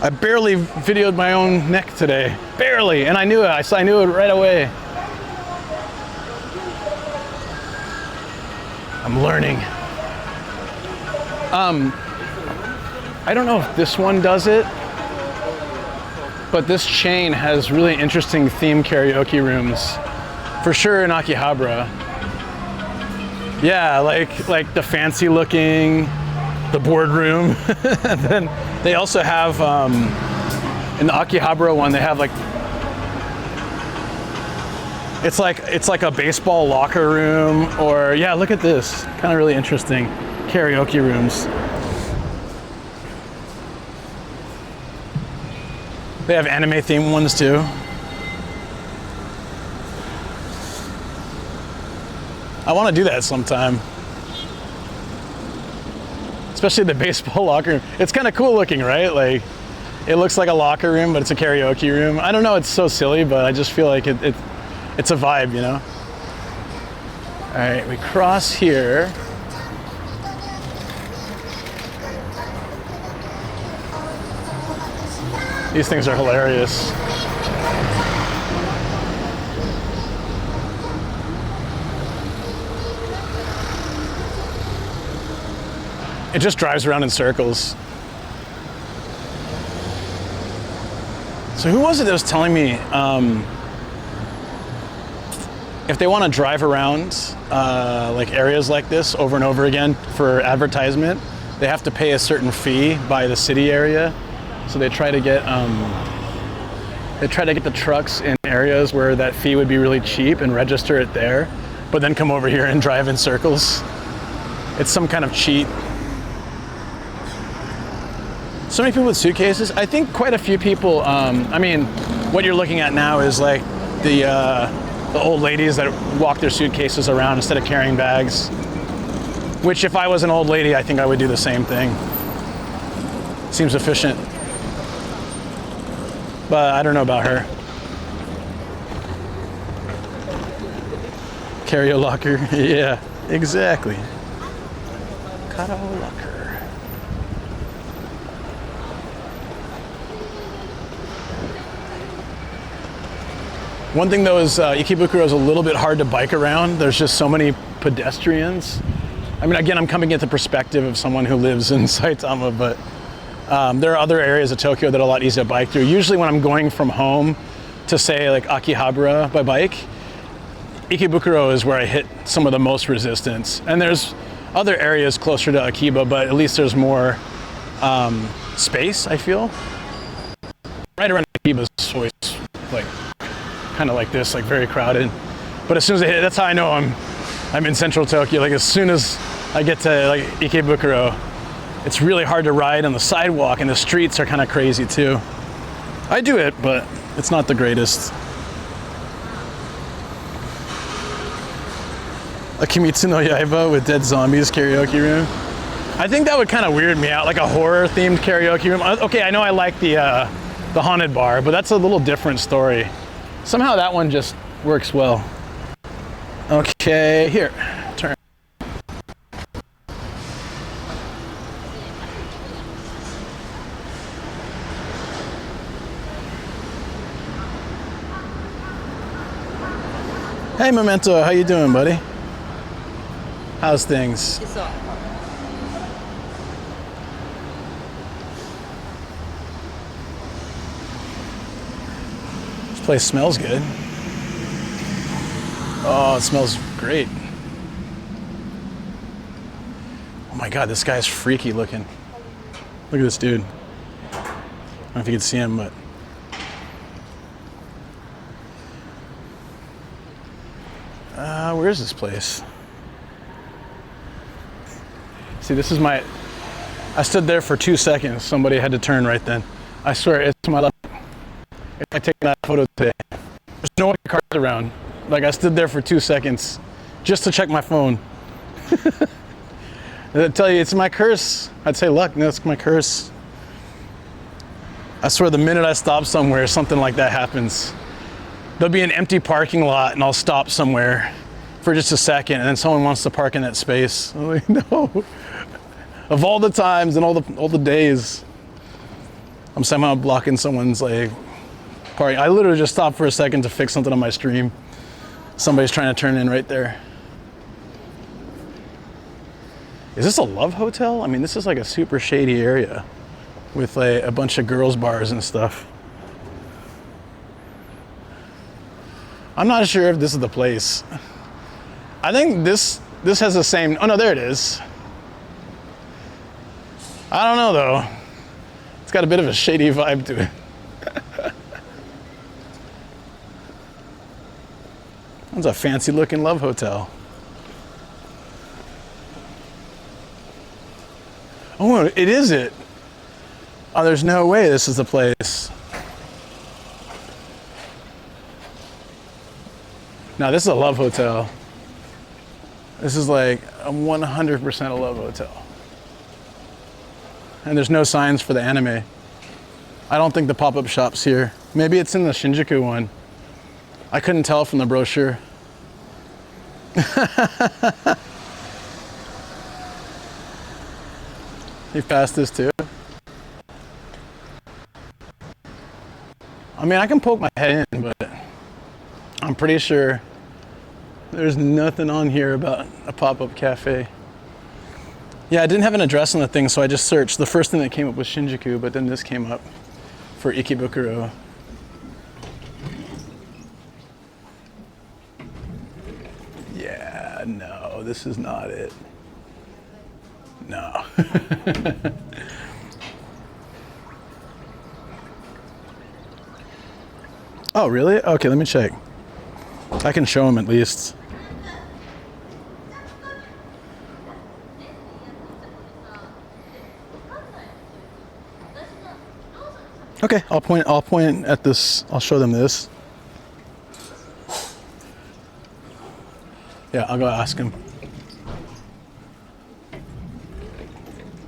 barely videoed my own neck today. Barely, and I knew it. I knew it right away. I'm learning. I don't know if this one does it, but this chain has really interesting theme karaoke rooms. For sure in Akihabara. Yeah, like the fancy looking, the boardroom. And then they also have, in the Akihabara one, they have like, it's like a baseball locker room, or yeah, look at this, kind of really interesting karaoke rooms. They have anime themed ones too. I want to do that sometime. Especially the baseball locker room. It's kind of cool looking, right? Like, it looks like a locker room, but it's a karaoke room. I don't know, it's so silly, but I just feel like it's a vibe, you know? All right, we cross here. These things are hilarious. It just drives around in circles. So who was it that was telling me if they want to drive around like areas like this over and over again for advertisement, they have to pay a certain fee by the city area. So they try to get the trucks in areas where that fee would be really cheap and register it there, but then come over here and drive in circles. It's some kind of cheat. So many people with suitcases. I think quite a few people, I mean, what you're looking at now is like the old ladies that walk their suitcases around instead of carrying bags. Which if I was an old lady, I think I would do the same thing. Seems efficient. But I don't know about her. Carry a locker. Yeah, exactly. Karo locker. One thing though is Ikebukuro is a little bit hard to bike around. There's just so many pedestrians. I mean, again, I'm coming at the perspective of someone who lives in Saitama, but there are other areas of Tokyo that are a lot easier to bike through. Usually when I'm going from home to say like Akihabara by bike, Ikebukuro is where I hit some of the most resistance. And there's other areas closer to Akiba, but at least there's more space, I feel. Right around Akiba is always like kind of like this, like very crowded. But as soon as I hit, that's how I know I'm in central Tokyo. Like as soon as I get to like Ikebukuro, it's really hard to ride on the sidewalk, and the streets are kind of crazy too. I do it, but it's not the greatest. A Kimetsu no Yaiba with dead zombies karaoke room. I think that would kind of weird me out, like a horror-themed karaoke room. Okay, I know I like the haunted bar, but that's a little different story. Somehow that one just works well. Okay, here, turn. Hey Memento, how you doing, buddy? How's things? This place smells good. Oh, it smells great. Oh my God, this guy's freaky looking. Look at this dude. I don't know if you can see him, but where is this place? See, this is my, I stood there for 2 seconds. Somebody had to turn right then. I swear, it's to my left. If I take that photo today, there's no other cars around. Like, I stood there for 2 seconds just to check my phone. I'd tell you, it's my curse. I'd say luck, no, it's my curse. I swear, the minute I stop somewhere, something like that happens. There'll be an empty parking lot and I'll stop somewhere for just a second, and then someone wants to park in that space. I'm like, no. Of all the times and all the days, I'm somehow blocking someone's like parking. I literally just stopped for a second to fix something on my stream. Somebody's trying to turn in right there. Is this a love hotel? I mean, this is like a super shady area with like a bunch of girls bars and stuff. I'm not sure if this is the place. I think this has the same, oh no, there it is. I don't know though. It's got a bit of a shady vibe to it. That's a fancy looking love hotel. Oh, it is it. Oh, there's no way this is the place. Now this is a love hotel. This is like a 100% a love hotel. And there's no signs for the anime. I don't think the pop-up shop's here. Maybe it's in the Shinjuku one. I couldn't tell from the brochure. You passed this too? I mean, I can poke my head in, but I'm pretty sure there's nothing on here about a pop-up cafe. Yeah, I didn't have an address on the thing, so I just searched. The first thing that came up was Shinjuku, but then this came up for Ikebukuro. Yeah, no, this is not it. No. Oh, really? Okay, let me check. I can show him at least. Okay, I'll point at this. I'll show them this. Yeah, I'll go ask him.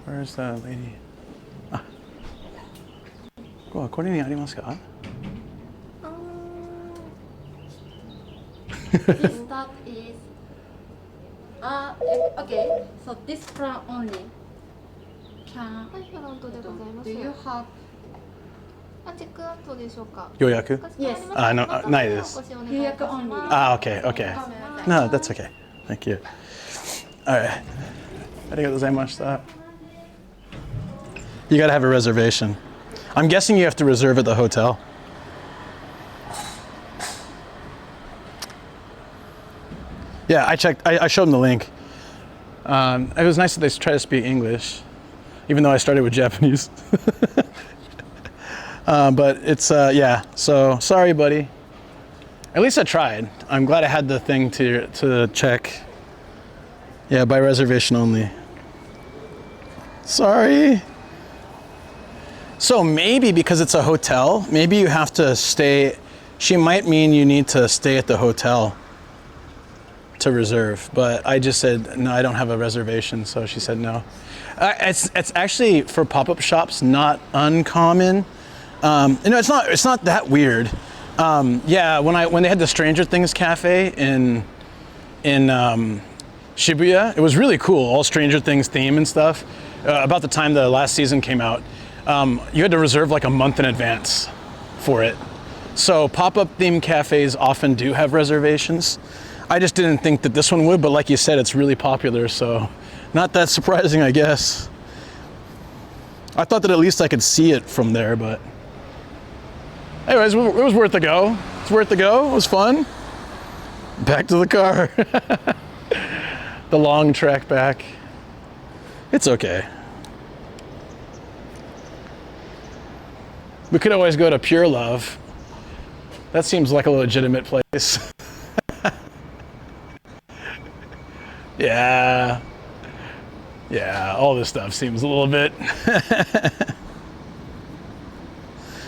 Where's the lady? Ah. これにありますか? This stuff is okay. So this front only. Can do you have チェックアウトでしょうか? 予約? Yes. No, ないです。予約 only. Okay, okay. No, that's okay. Thank you. All right. ありがとうございました. You gotta have a reservation. I'm guessing you have to reserve at the hotel. Yeah, I checked. I showed them the link. It was nice that they try to speak English, even though I started with Japanese. But it's, yeah, so sorry, buddy. At least I tried. I'm glad I had the thing to check. Yeah, by reservation only. Sorry. So maybe because it's a hotel, maybe you have to stay. She might mean you need to stay at the hotel to reserve, but I just said, no, I don't have a reservation. So she said no. It's actually, for pop-up shops, not uncommon. It's not that weird. Yeah, when they had the Stranger Things cafe in Shibuya, it was really cool. All Stranger Things theme and stuff. About the time the last season came out, you had to reserve like a month in advance for it. So pop-up theme cafes often do have reservations. I just didn't think that this one would, but like you said, it's really popular, so not that surprising, I guess. I thought that at least I could see it from there, but anyways, it was worth a go. It's worth a go. It was fun. Back to the car. The long trek back. It's okay. We could always go to Pure Love. That seems like a legitimate place. Yeah. Yeah, all this stuff seems a little bit.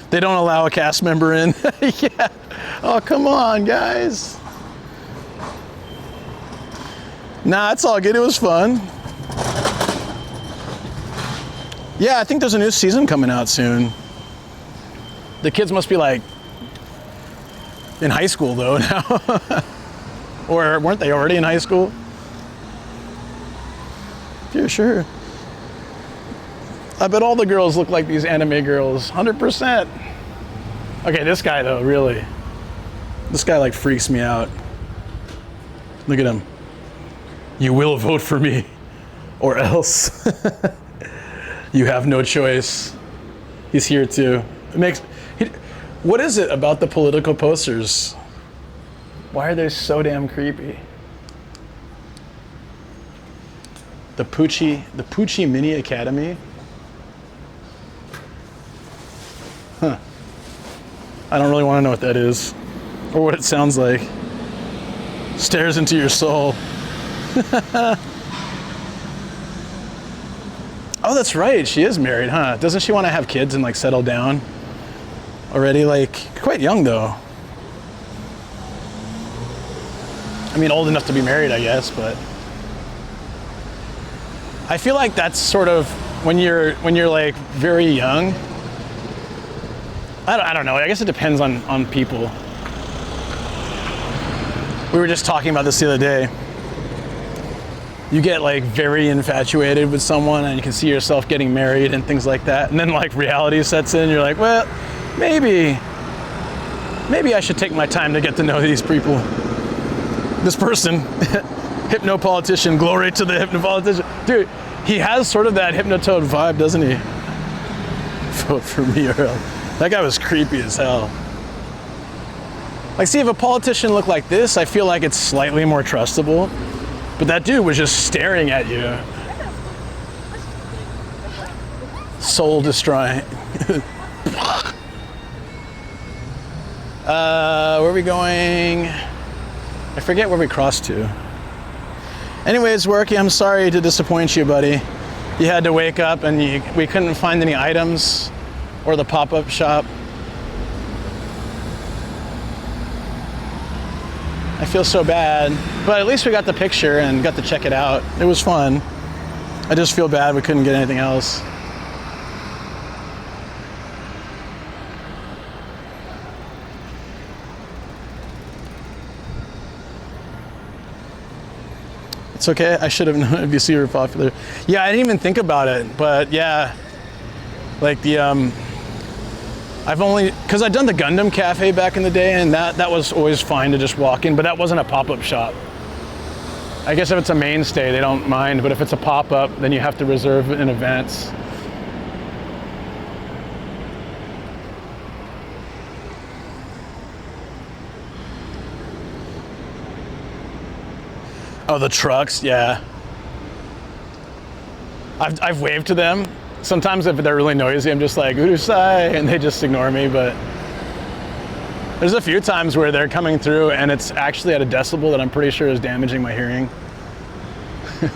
They don't allow a cast member in. Yeah. Oh, come on, guys. Nah, it's all good. It was fun. Yeah, I think there's a new season coming out soon. The kids must be like in high school though now. Or weren't they already in high school? Yeah, sure. I bet all the girls look like these anime girls, 100%. Okay, this guy though, really. This guy like freaks me out. Look at him. You will vote for me, or else. You have no choice. He's here too. What is it about the political posters? Why are they so damn creepy? The Pucci Mini Academy? Huh. I don't really want to know what that is, or what it sounds like. Stares into your soul. Oh, that's right. She is married, huh? Doesn't she want to have kids and like settle down already? Like quite young though. I mean, old enough to be married, I guess, but I feel like that's sort of when you're like very young. I don't know. I guess it depends on people. We were just talking about this the other day. You get like very infatuated with someone and you can see yourself getting married and things like that. And then like reality sets in. You're like, well, maybe I should take my time to get to know these people. This person, hypno-politician, glory to the hypno-politician. Dude, He has sort of that Hypnotoad vibe, doesn't he? Vote for me, Earl. That guy was creepy as hell. Like, see, if a politician looked like this, I feel like it's slightly more trustable. But that dude was just staring at you. Soul destroying. Where are we going? I forget where we crossed to. Anyways, Worky, I'm sorry to disappoint you, buddy. You had to wake up and we couldn't find any items or the pop-up shop. I feel so bad, but at least we got the picture and got to check it out. It was fun. I just feel bad we couldn't get anything else. It's okay, I should have known it'd be super popular. Yeah, I didn't even think about it, but yeah. Like the, I've only, cause I'd done the Gundam Cafe back in the day and that was always fine to just walk in, but that wasn't a pop-up shop. I guess if it's a mainstay, they don't mind, but if it's a pop-up, then you have to reserve in advance. Oh, the trucks, yeah. I've waved to them. Sometimes if they're really noisy, I'm just like, Urusai, and they just ignore me, but there's a few times where they're coming through and it's actually at a decibel that I'm pretty sure is damaging my hearing.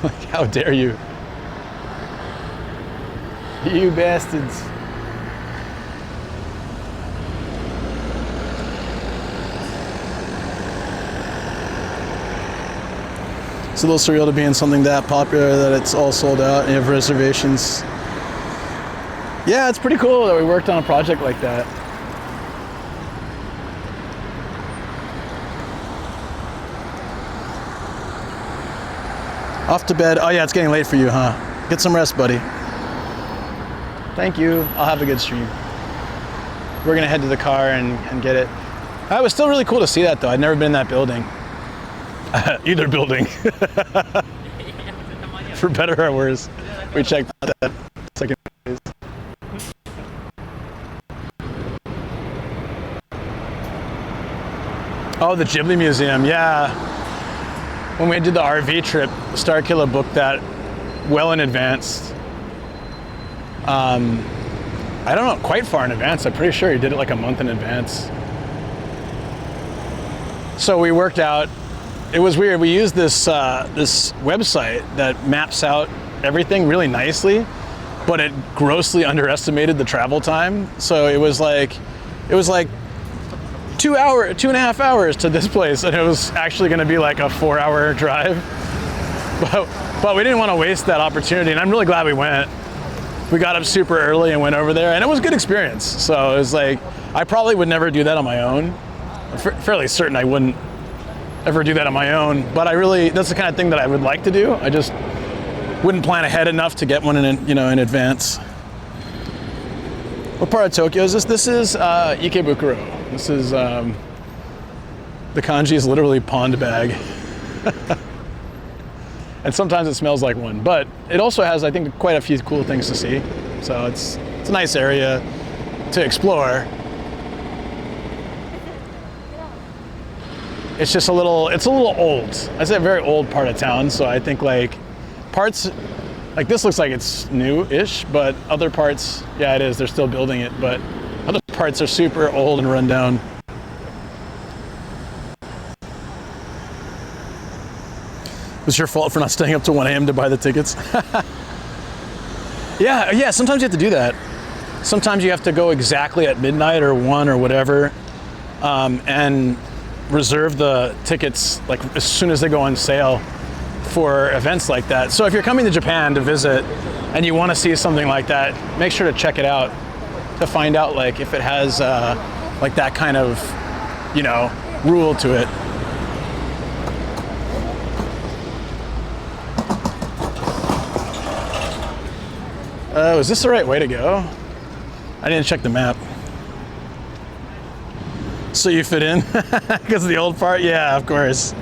Like, how dare you? You bastards. It's a little surreal to be in something that popular that it's all sold out and you have reservations. Yeah, it's pretty cool that we worked on a project like that. Off to bed. Oh yeah, it's getting late for you, huh? Get some rest, buddy. Thank you. I'll have a good stream. We're gonna head to the car and get it. It was still really cool to see that though. I'd never been in that building. Either building. For better or worse. We checked out that second phase. Oh, the Ghibli Museum, yeah. When we did the RV trip, Starkiller booked that well in advance. I don't know, quite far in advance. I'm pretty sure he did it like a month in advance. So we worked out. It was weird. We used this this website that maps out everything really nicely, but it grossly underestimated the travel time. So it was like 2.5 hours to this place, and it was actually going to be like a 4-hour drive. But we didn't want to waste that opportunity, and I'm really glad we went. We got up super early and went over there, and it was a good experience. So it was like, I probably would never do that on my own. I'm fairly certain I wouldn't ever do that on my own, but that's the kind of thing that I would like to do. I just wouldn't plan ahead enough to get one in advance. What part of Tokyo is this? This is Ikebukuro. This is, the kanji is literally pond bag. And sometimes it smells like one, but it also has, I think, quite a few cool things to see. So it's a nice area to explore. It's just it's a little old. It's a very old part of town, so I think like parts, like this looks like it's new-ish, but other parts, yeah, it is, they're still building it, but other parts are super old and run down. It was your fault for not staying up to 1 a.m. to buy the tickets. Yeah, sometimes you have to do that. Sometimes you have to go exactly at midnight or 1 or whatever, and reserve the tickets like as soon as they go on sale for events like that. So if you're coming to Japan to visit and you want to see something like that, make sure to check it out to find out like if it has like that kind of, rule to it. Is this the right way to go? I didn't check the map. So you fit in because of the old part? Yeah, of course.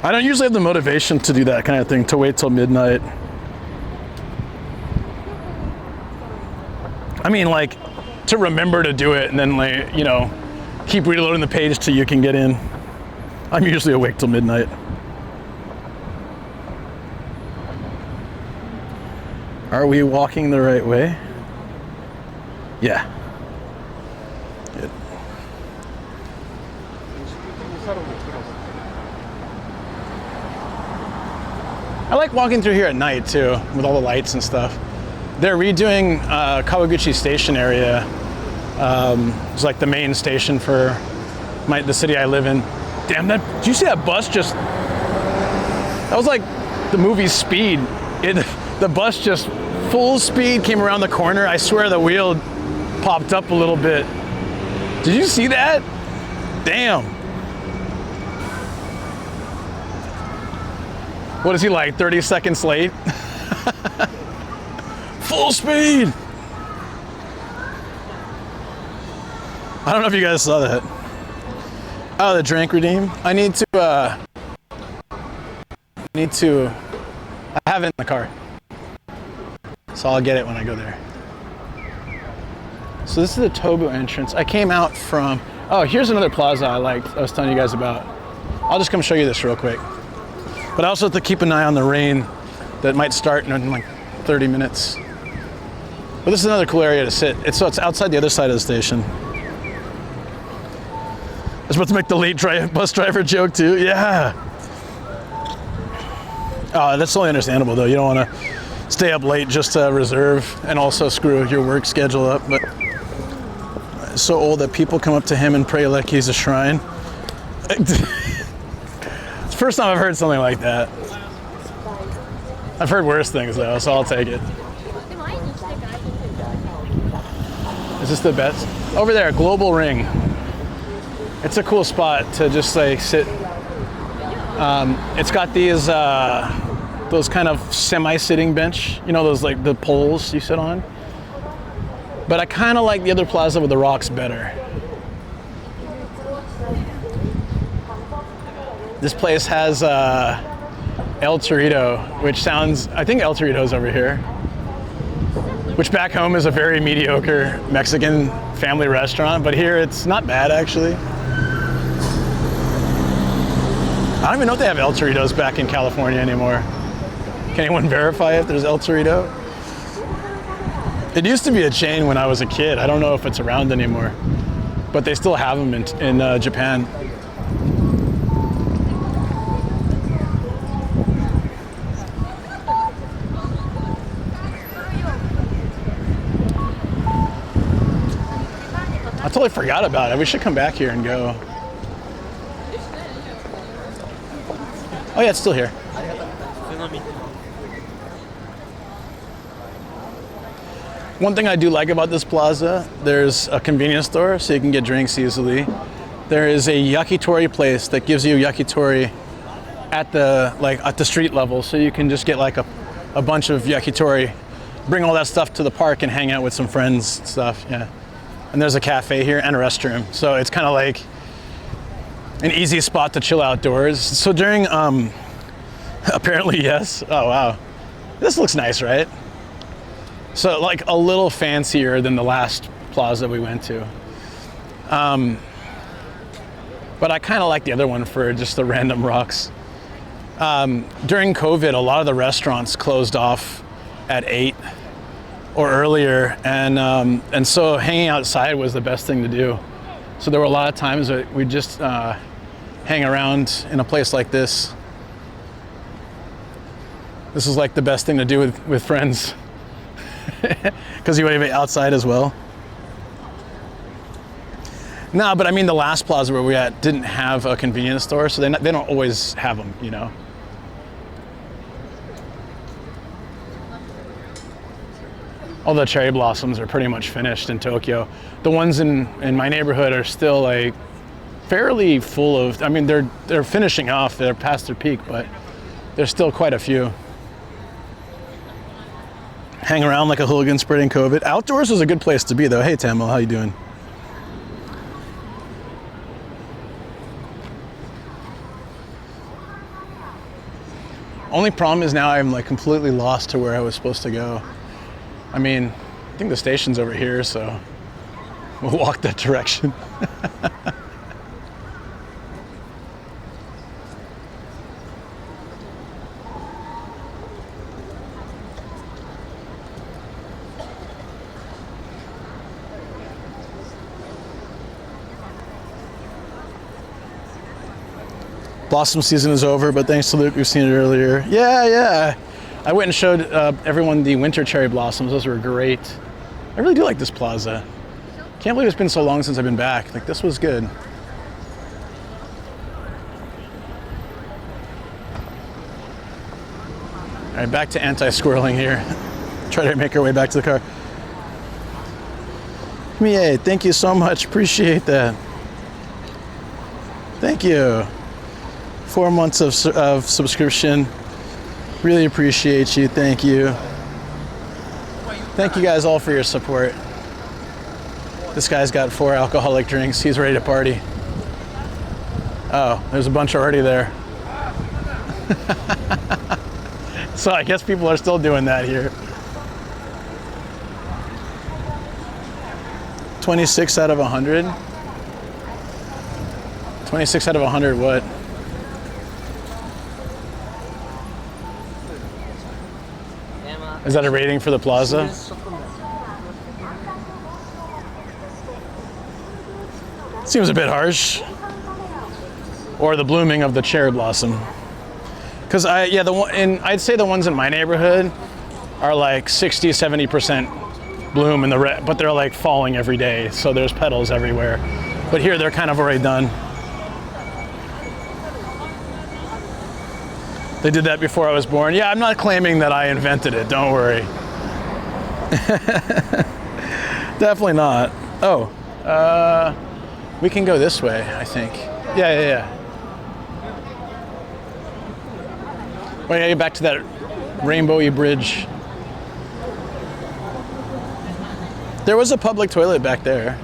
I don't usually have the motivation to do that kind of thing, to wait till midnight. I mean, like, to remember to do it and then, like, you know, keep reloading the page till you can get in. I'm usually awake till midnight. Are we walking the right way? Yeah. Good. I like walking through here at night too, with all the lights and stuff. They're redoing Kawaguchi Station area. It's like the main station for the city I live in. Damn, did you see that bus just? That was like the movie Speed. The bus just full speed came around the corner. I swear the wheel popped up a little bit. Did you see that? Damn. What is he, like 30 seconds late? Full speed. I don't know if you guys saw that. Oh, the drink redeem. I have it in the car. So I'll get it when I go there. So this is the Tobu entrance. I came out from, oh, here's another plaza I was telling you guys about. I'll just come show you this real quick. But I also have to keep an eye on the rain that might start in like 30 minutes. But this is another cool area to sit. It's outside the other side of the station. I was about to make the late bus driver joke too. Yeah. Oh, that's totally understandable though. You don't want to stay up late just to reserve and also screw your work schedule up. But it's so old that people come up to him and pray like he's a shrine. It's the first time I've heard something like that. I've heard worse things though, so I'll take it. Is this the best? Over there, Global Ring. It's a cool spot to just like sit. It's got these, those kind of semi-sitting bench, you know, those like the poles you sit on. But I kind of like the other plaza with the rocks better. This place has El Torito, which sounds, I think El Torito's over here, which back home is a very mediocre Mexican family restaurant, but here it's not bad actually. I don't even know if they have El Toritos back in California anymore. Can anyone verify if there's El Torito? It used to be a chain when I was a kid. I don't know if it's around anymore, but they still have them in Japan. I totally forgot about it. We should come back here and go. Oh yeah, it's still here. One thing I do like about this plaza, there's a convenience store so you can get drinks easily. There is a yakitori place that gives you yakitori at the street level, so you can just get like a bunch of yakitori, bring all that stuff to the park and hang out with some friends and stuff, yeah. And there's a cafe here and a restroom, so it's kind of like an easy spot to chill outdoors. So during, apparently yes. Oh wow, this looks nice, right? So like a little fancier than the last plaza we went to. But I kind of like the other one for just the random rocks. During COVID, a lot of the restaurants closed off at 8 or earlier, and so hanging outside was the best thing to do. So there were a lot of times that we'd just hang around in a place like this. This is like the best thing to do with friends, because you want to be outside as well. No, but I mean the last plaza where we at didn't have a convenience store, so they don't always have them, you know. All the cherry blossoms are pretty much finished in Tokyo. The ones in my neighborhood are still like fairly full of, I mean, they're finishing off, they're past their peak, but there's still quite a few. Hang around like a hooligan spreading COVID. Outdoors is a good place to be though. Hey Tamil, how you doing? Only problem is now I'm like completely lost to where I was supposed to go. I mean, I think the station's over here, so we'll walk that direction. Blossom season is over, but thanks to Luke, we've seen it earlier. Yeah. I went and showed everyone the winter cherry blossoms. Those were great. I really do like this plaza. Can't believe it's been so long since I've been back. Like, this was good. All right, back to anti-squirreling here. Try to make our way back to the car. Mie, thank you so much. Appreciate that. Thank you. 4 months of subscription. Really appreciate you. Thank you. Thank you guys all for your support. This guy's got 4 alcoholic drinks. He's ready to party. Oh, there's a bunch already there. So I guess people are still doing that here. 26 out of 100? 26 out of 100 what? Is that a rating for the plaza? Seems a bit harsh. Or the blooming of the cherry blossom. Because I'd say the ones in my neighborhood are like 60-70% bloom, but they're like falling every day, so there's petals everywhere. But here they're kind of already done. They did that before I was born. Yeah, I'm not claiming that I invented it, don't worry. Definitely not. Oh, we can go this way, I think. Yeah. Wait, get back to that rainbowy bridge. There was a public toilet back there.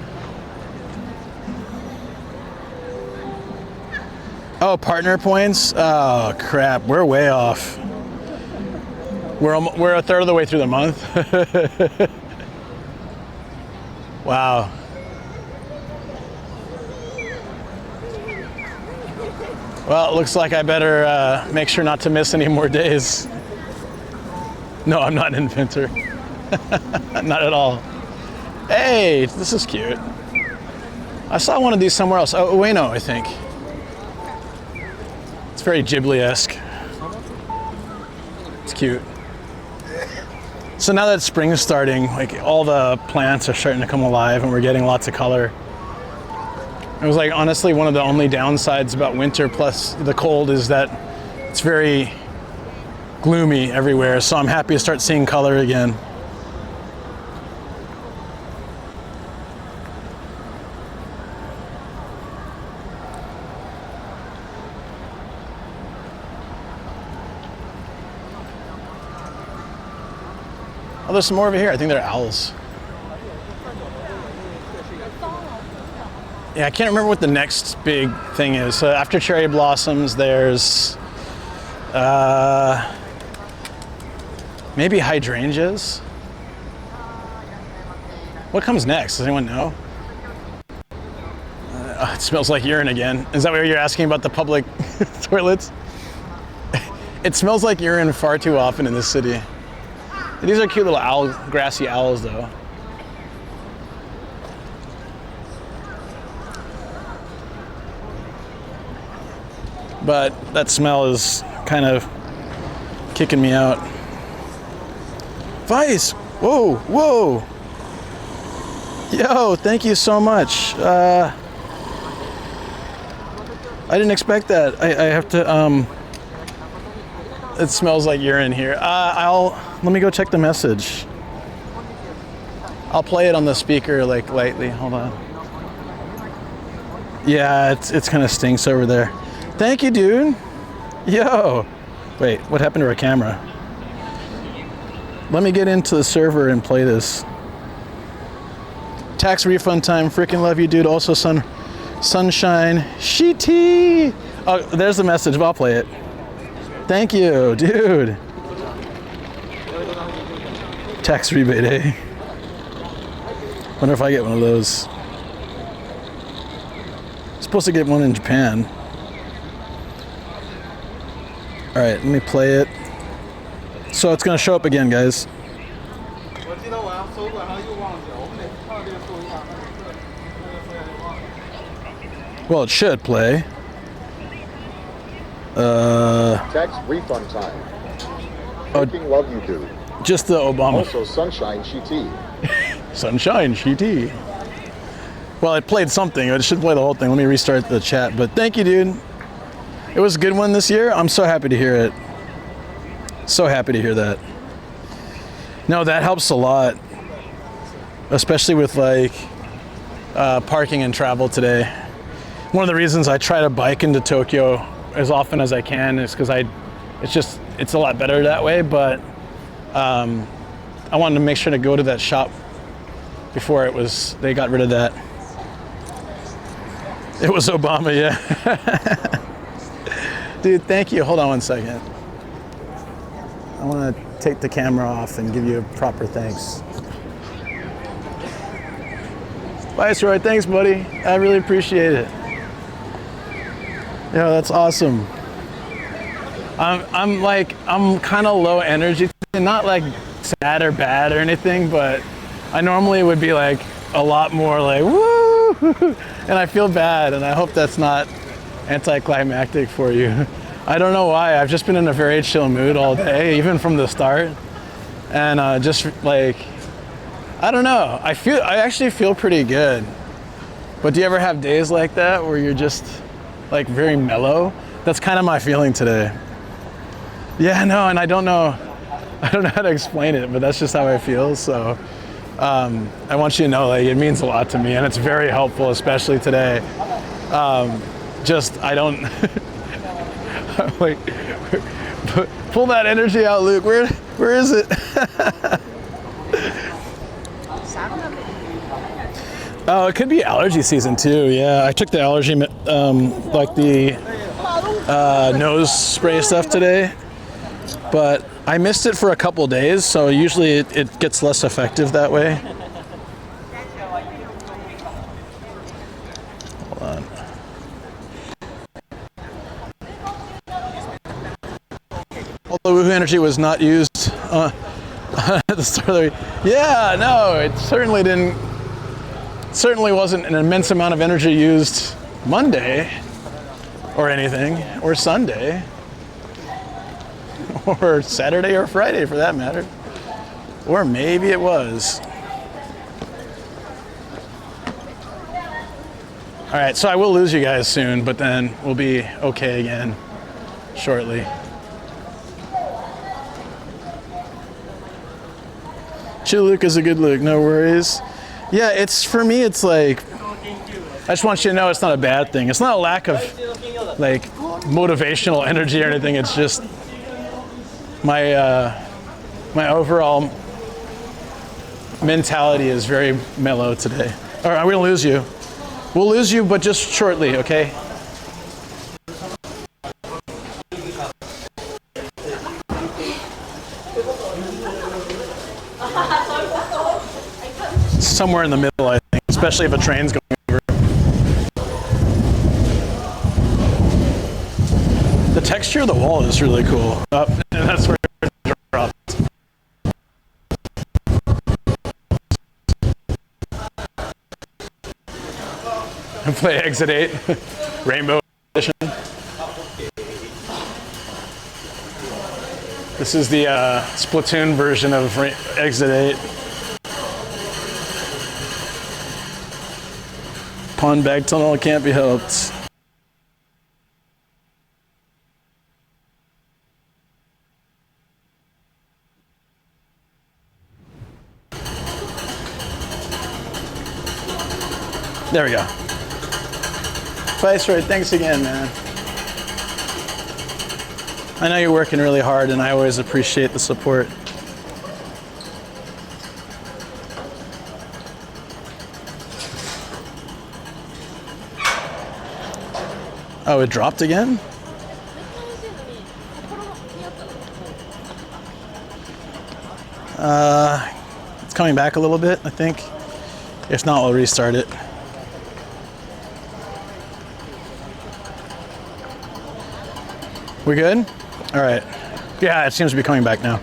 Oh, partner points? Oh, crap. We're way off. We're a third of the way through the month. Wow. Well, it looks like I better make sure not to miss any more days. No, I'm not an inventor. Not at all. Hey, this is cute. I saw one of these somewhere else. Oh, Ueno, I think. It's very Ghibli-esque. It's cute. So now that spring is starting, like all the plants are starting to come alive and we're getting lots of color. It was like honestly one of the only downsides about winter plus the cold is that it's very gloomy everywhere. So I'm happy to start seeing color again. Oh, there's some more over here. I think they're owls. Yeah, I can't remember what the next big thing is. So after cherry blossoms, there's maybe hydrangeas. What comes next? Does anyone know? It smells like urine again. Is that what you're asking about the public toilets? It smells like urine far too often in this city. These are cute little grassy owls though. But that smell is kind of kicking me out. Vice! Whoa! Yo, thank you so much. I didn't expect that. I have to, it smells like urine here. Let me go check the message. I'll play it on the speaker like lightly. Hold on. Yeah, it's kind of stinks over there. Thank you, dude. Yo. Wait, what happened to our camera? Let me get into the server and play this. Tax refund time. Freaking love you, dude. Also, sunshine. Shitty. Oh, there's the message. I'll play it. Thank you, dude. Tax rebate, eh? Wonder if I get one of those. Supposed to get one in Japan. All right, let me play it. So it's gonna show up again, guys. Well, it should play. Tax refund time. Fucking love you, dude. Just the Obama. Also, Sunshine Shiti. Sunshine Shiti. Well, it played something. It should play the whole thing. Let me restart the chat. But thank you, dude. It was a good one this year. I'm so happy to hear it. So happy to hear that. No, that helps a lot. Especially with like parking and travel today. One of the reasons I try to bike into Tokyo as often as I can is because it's a lot better that way, but I wanted to make sure to go to that shop before they got rid of that. It was Obama, yeah. Dude, thank you. Hold on one second. I want to take the camera off and give you a proper thanks. Viceroy, thanks, buddy. I really appreciate it. Yeah, that's awesome. I'm kind of low energy, not like sad or bad or anything, but I normally would be like a lot more like woo, and I feel bad, and I hope that's not anticlimactic for you. I don't know why. I've just been in a very chill mood all day, even from the start, and just like I don't know. I actually feel pretty good. But do you ever have days like that where you're just like very mellow? That's kind of my feeling today. Yeah, no, and I don't know how to explain it, but that's just how I feel. So I want you to know, like, it means a lot to me, and it's very helpful, especially today. I don't like pull that energy out, Luke. Where is it? Oh, it could be allergy season too. Yeah, I took the allergy, like the nose spray stuff today, but I missed it for a couple days, so usually it gets less effective that way. Hold on. Although Woohoo Energy was not used at the start of the week. Yeah, no, it certainly wasn't an immense amount of energy used Monday or anything, or Sunday, or Saturday or Friday for that matter. Or maybe it was. All right, so I will lose you guys soon, but then we'll be okay again shortly. Chill Luke is a good look, no worries. Yeah, it's for me, it's like, I just want you to know it's not a bad thing. It's not a lack of like motivational energy or anything. It's just my my overall mentality is very mellow today. All right, we'll lose you. We'll lose you, but just shortly, okay? Somewhere in the middle, I think, especially if a train's going over. The texture of the wall is really cool. And that's where it dropped. And play Exit 8, Rainbow Edition. This is the Splatoon version of Exit 8. Pond bag tunnel can't be helped. There we go. Viceroy, thanks again, man. I know you're working really hard, and I always appreciate the support. Oh, it dropped again? It's coming back a little bit, I think. If not, we'll restart it. We good? All right. Yeah, it seems to be coming back now.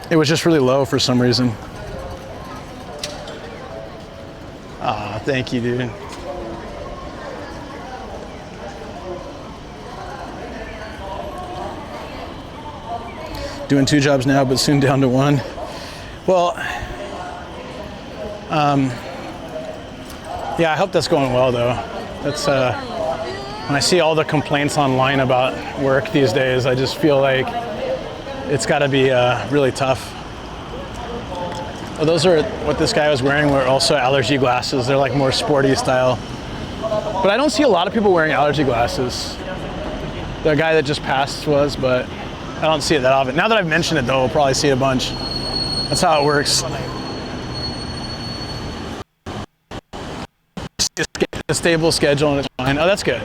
It was just really low for some reason. Ah, thank you, dude. Doing 2 jobs now, but soon down to 1. Well, yeah, I hope that's going well, though. That's when I see all the complaints online about work these days, I just feel like it's got to be really tough. Well, those are what this guy was wearing. Were also allergy glasses. They're like more sporty style. But I don't see a lot of people wearing allergy glasses. The guy that just passed was, but I don't see it that often. Now that I've mentioned it, though, we'll probably see it a bunch. That's how it works. Just get a stable schedule and it's fine. Oh, that's good.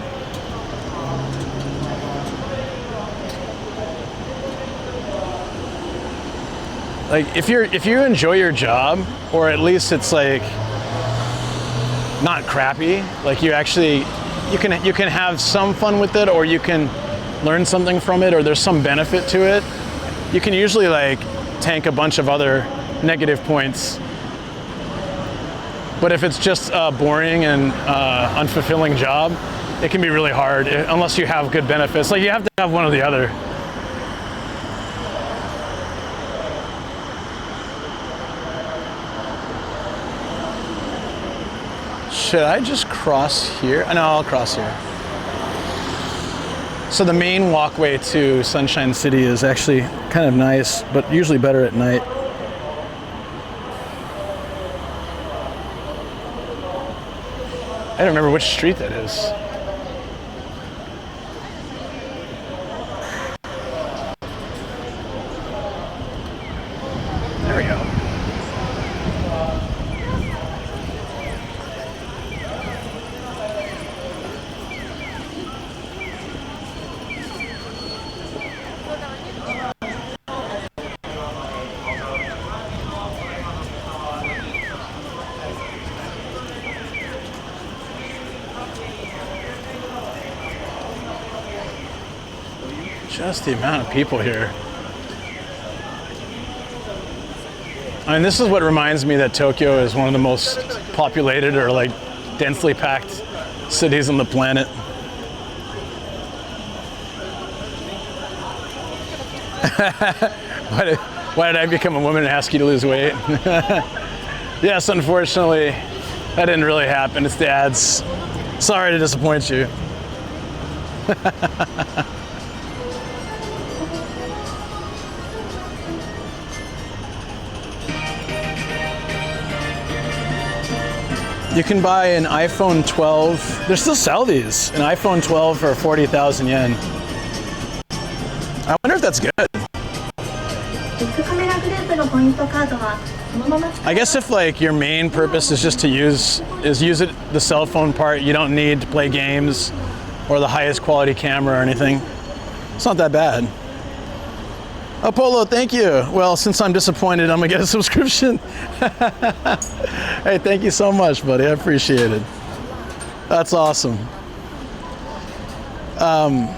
Like if you enjoy your job, or at least it's like not crappy, like you can have some fun with it, or you can learn something from it, or there's some benefit to it, you can usually like tank a bunch of other negative points. But if it's just a boring and unfulfilling job, it can be really hard unless you have good benefits. Like you have to have one or the other. Should I just cross here? No, I'll cross here. So the main walkway to Sunshine City is actually kind of nice, but usually better at night. I don't remember which street that is. There we go. Just the amount of people here. I mean, this is what reminds me that Tokyo is one of the most populated or like densely packed cities on the planet. Why did I become a woman and ask you to lose weight? Yes, unfortunately, that didn't really happen. It's the ads. Sorry to disappoint you. You can buy an iPhone 12. They still sell these. An iPhone 12 for 40,000 yen. I wonder if that's good. I guess if like your main purpose is just to use it the cell phone part, you don't need to play games or the highest quality camera or anything. It's not that bad. Oh, Polo, thank you. Well, since I'm disappointed, I'm gonna get a subscription. Hey, thank you so much, buddy. I appreciate it. That's awesome. I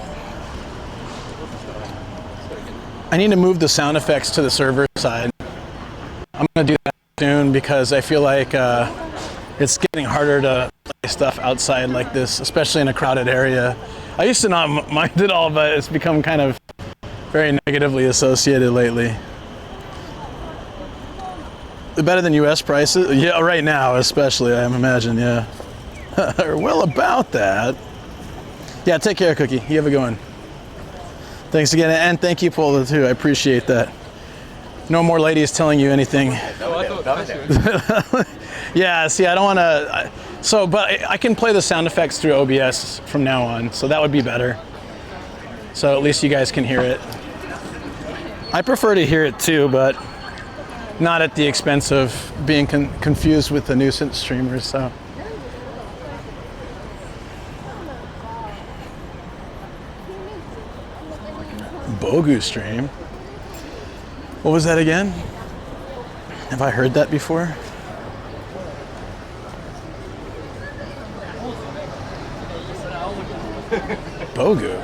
need to move the sound effects to the server side. I'm gonna do that soon because I feel like it's getting harder to play stuff outside like this, especially in a crowded area. I used to not mind it all, but it's become kind of very negatively associated lately. Better than US prices? Yeah, right now especially, I imagine, yeah. Well, about that. Yeah, take care, Cookie. You have a good one. Thanks again, and thank you, Polo, too. I appreciate that. No more ladies telling you anything. Yeah, see, I don't want to... but I can play the sound effects through OBS from now on, so that would be better. So at least you guys can hear it. I prefer to hear it too, but not at the expense of being confused with the nuisance streamers, so. Bogu stream. What was that again? Have I heard that before? Bogu.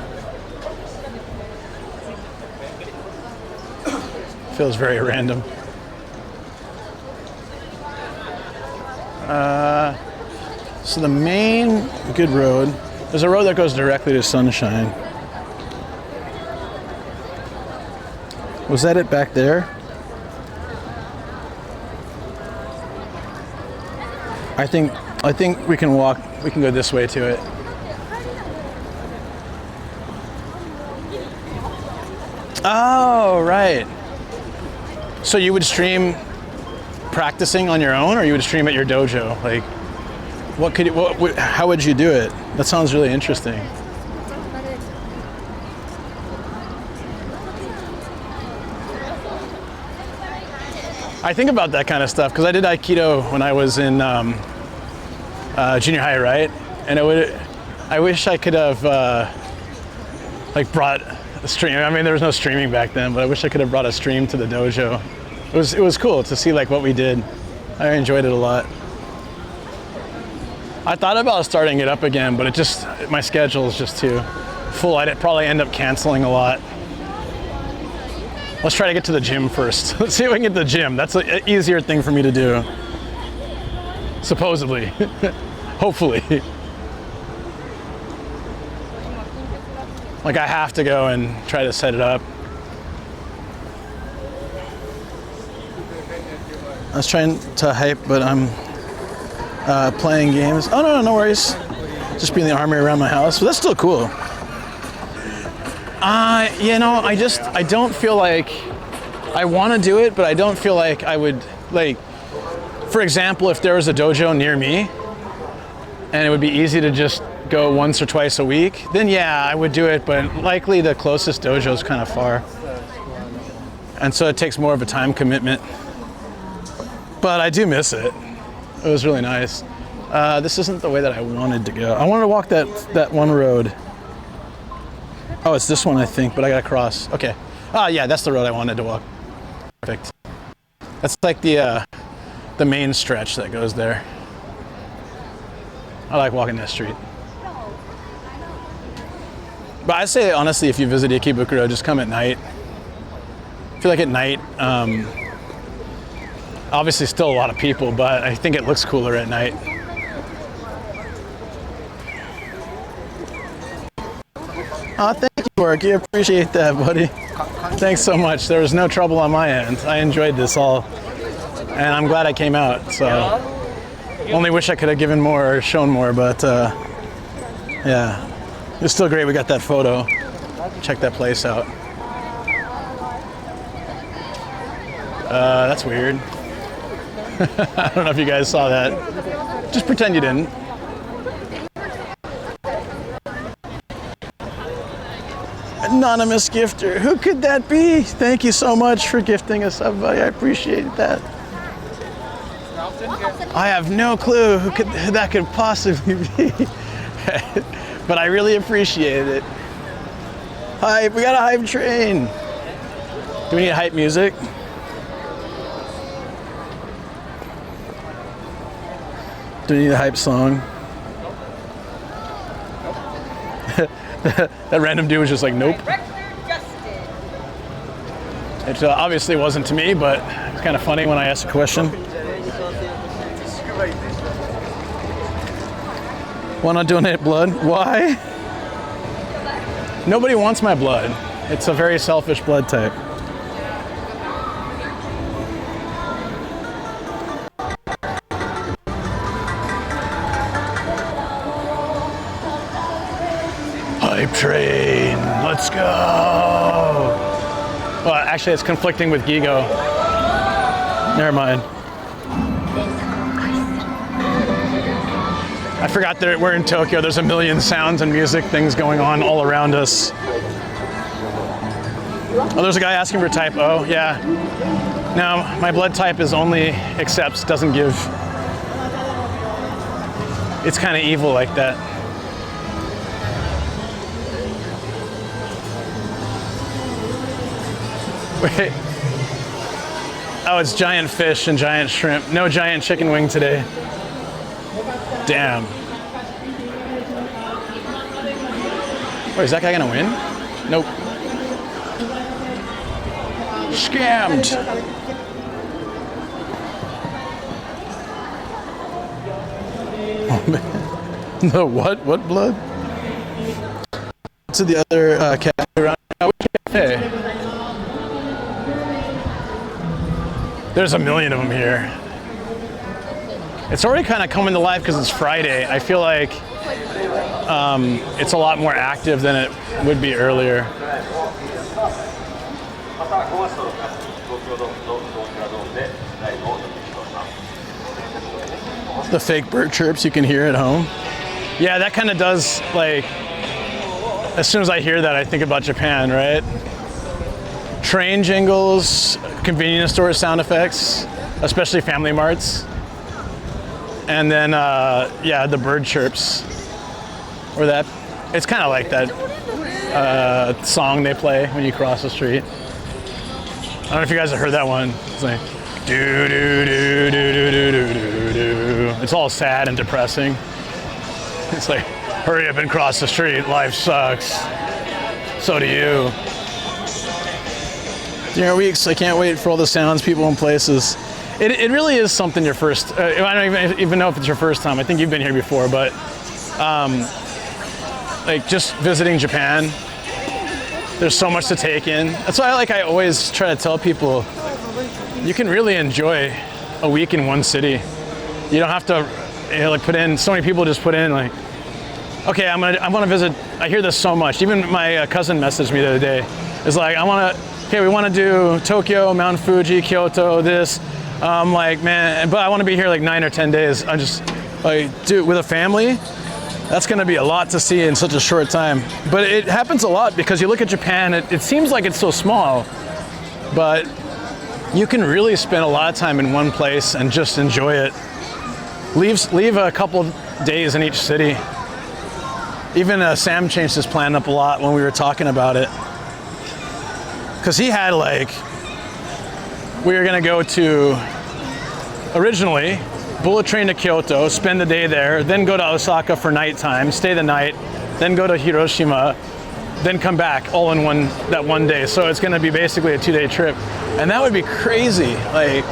Feels very random. So the main good road, there's a road that goes directly to Sunshine. Was that it back there? I think we can walk, we can go this way to it. Oh, right. So you would stream practicing on your own, or you would stream at your dojo? Like, how would you do it? That sounds really interesting. I think about that kind of stuff because I did Aikido when I was in junior high, right? And I wish I could have like brought a stream. I mean, there was no streaming back then, but I wish I could have brought a stream to the dojo. It was cool to see like what we did. I enjoyed it a lot. I thought about starting it up again, but my schedule is just too full. I'd probably end up canceling a lot. Let's try to get to the gym first. Let's see if we can get to the gym. That's an easier thing for me to do. Supposedly. Hopefully. Like I have to go and try to set it up. I was trying to hype, but I'm playing games. Oh, no, no worries. Just being the army around my house. But that's still cool. You know, I don't feel like I want to do it, but I don't feel like I would, like, for example, if there was a dojo near me and it would be easy to just go once or twice a week, then yeah, I would do it, but likely the closest dojo is kind of far. And so it takes more of a time commitment. But I do miss it. It was really nice. This isn't the way that I wanted to go. I wanted to walk that one road. Oh, it's this one, I think, but I gotta cross. Okay. Oh, yeah, that's the road I wanted to walk. Perfect. That's like the main stretch that goes there. I like walking that street. But I'd say, honestly, if you visit Ikebukuro, just come at night. I feel like at night, obviously still a lot of people, but I think it looks cooler at night. Oh, thank you, Worky. I appreciate that, buddy. Thanks so much. There was no trouble on my end. I enjoyed this all, and I'm glad I came out. So, only wish I could have given more or shown more, but yeah, it was still great. We got that photo. Check that place out. That's weird. I don't know if you guys saw that. Just pretend you didn't. Anonymous gifter. Who could that be? Thank you so much for gifting us sub, buddy. I appreciate that. I have no clue who that could possibly be. But I really appreciate it. Hype, we got a hype train. Do we need hype music? Do we need a hype song? That random dude was just like, nope. It obviously wasn't to me, but it's kind of funny when I asked a question. Wanna donate blood? Why? Nobody wants my blood. It's a very selfish blood type. Hype train, let's go! Well, actually it's conflicting with Gigo. Never mind. I forgot that we're in Tokyo. There's a million sounds and music things going on all around us. Oh, there's a guy asking for type O, yeah. No, my blood type is only accepts, doesn't give. It's kind of evil like that. Wait, Oh, it's giant fish and giant shrimp. No giant chicken wing today. Damn. Wait, is that guy gonna win? Nope. Scammed. Oh man. The what? What blood? To the other cafe around. Which cafe? There's a million of them here. It's already kind of coming to life because it's Friday. I feel like it's a lot more active than it would be earlier. The fake bird chirps you can hear at home. Yeah, that kind of does, like, as soon as I hear that, I think about Japan, right? Train jingles, convenience store sound effects, especially Family Marts. And then, yeah, the bird chirps. Or that, it's kind of like that song they play when you cross the street. I don't know if you guys have heard that one. It's like, do do do do do do do do do. It's all sad and depressing. It's like, hurry up and cross the street. Life sucks. So do you. During weeks, I can't wait for all the sounds, people, and places. It really is something your first. I don't even know if it's your first time. I think you've been here before, but like just visiting Japan, there's so much to take in. That's why I always try to tell people, you can really enjoy a week in one city. You don't have to like put in. So many people just put in like, okay, I want to visit. I hear this so much. Even my cousin messaged me the other day. It's like, we want to do Tokyo, Mount Fuji, Kyoto, this. I'm like, man, but I want to be here like 9 or 10 days. I just like, dude, with a family, that's going to be a lot to see in such a short time. But it happens a lot because you look at Japan, it seems like it's so small, but you can really spend a lot of time in one place and just enjoy it. Leave a couple days in each city. Even Sam changed his plan up a lot when we were talking about it. Because he had like, we were gonna go to, originally, bullet train to Kyoto, spend the day there, then go to Osaka for nighttime, stay the night, then go to Hiroshima, then come back all in that one day. So it's gonna be basically a 2-day trip. And that would be crazy. Like,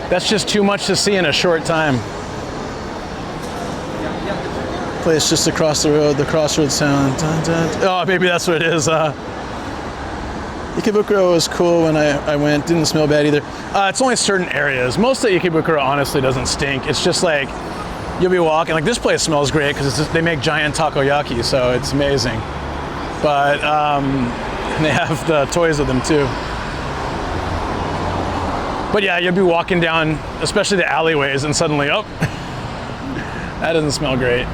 that's just too much to see in a short time. Place just across the road, the crossroads sound. Dun, dun. Oh, maybe that's what it is. Ikebukuro was cool when I went. Didn't smell bad either. It's only certain areas. Most of Ikebukuro honestly doesn't stink. It's just like, you'll be walking, like this place smells great because they make giant takoyaki, so it's amazing. But they have the toys of them too. But yeah, you'll be walking down, especially the alleyways, and suddenly, oh, that doesn't smell great.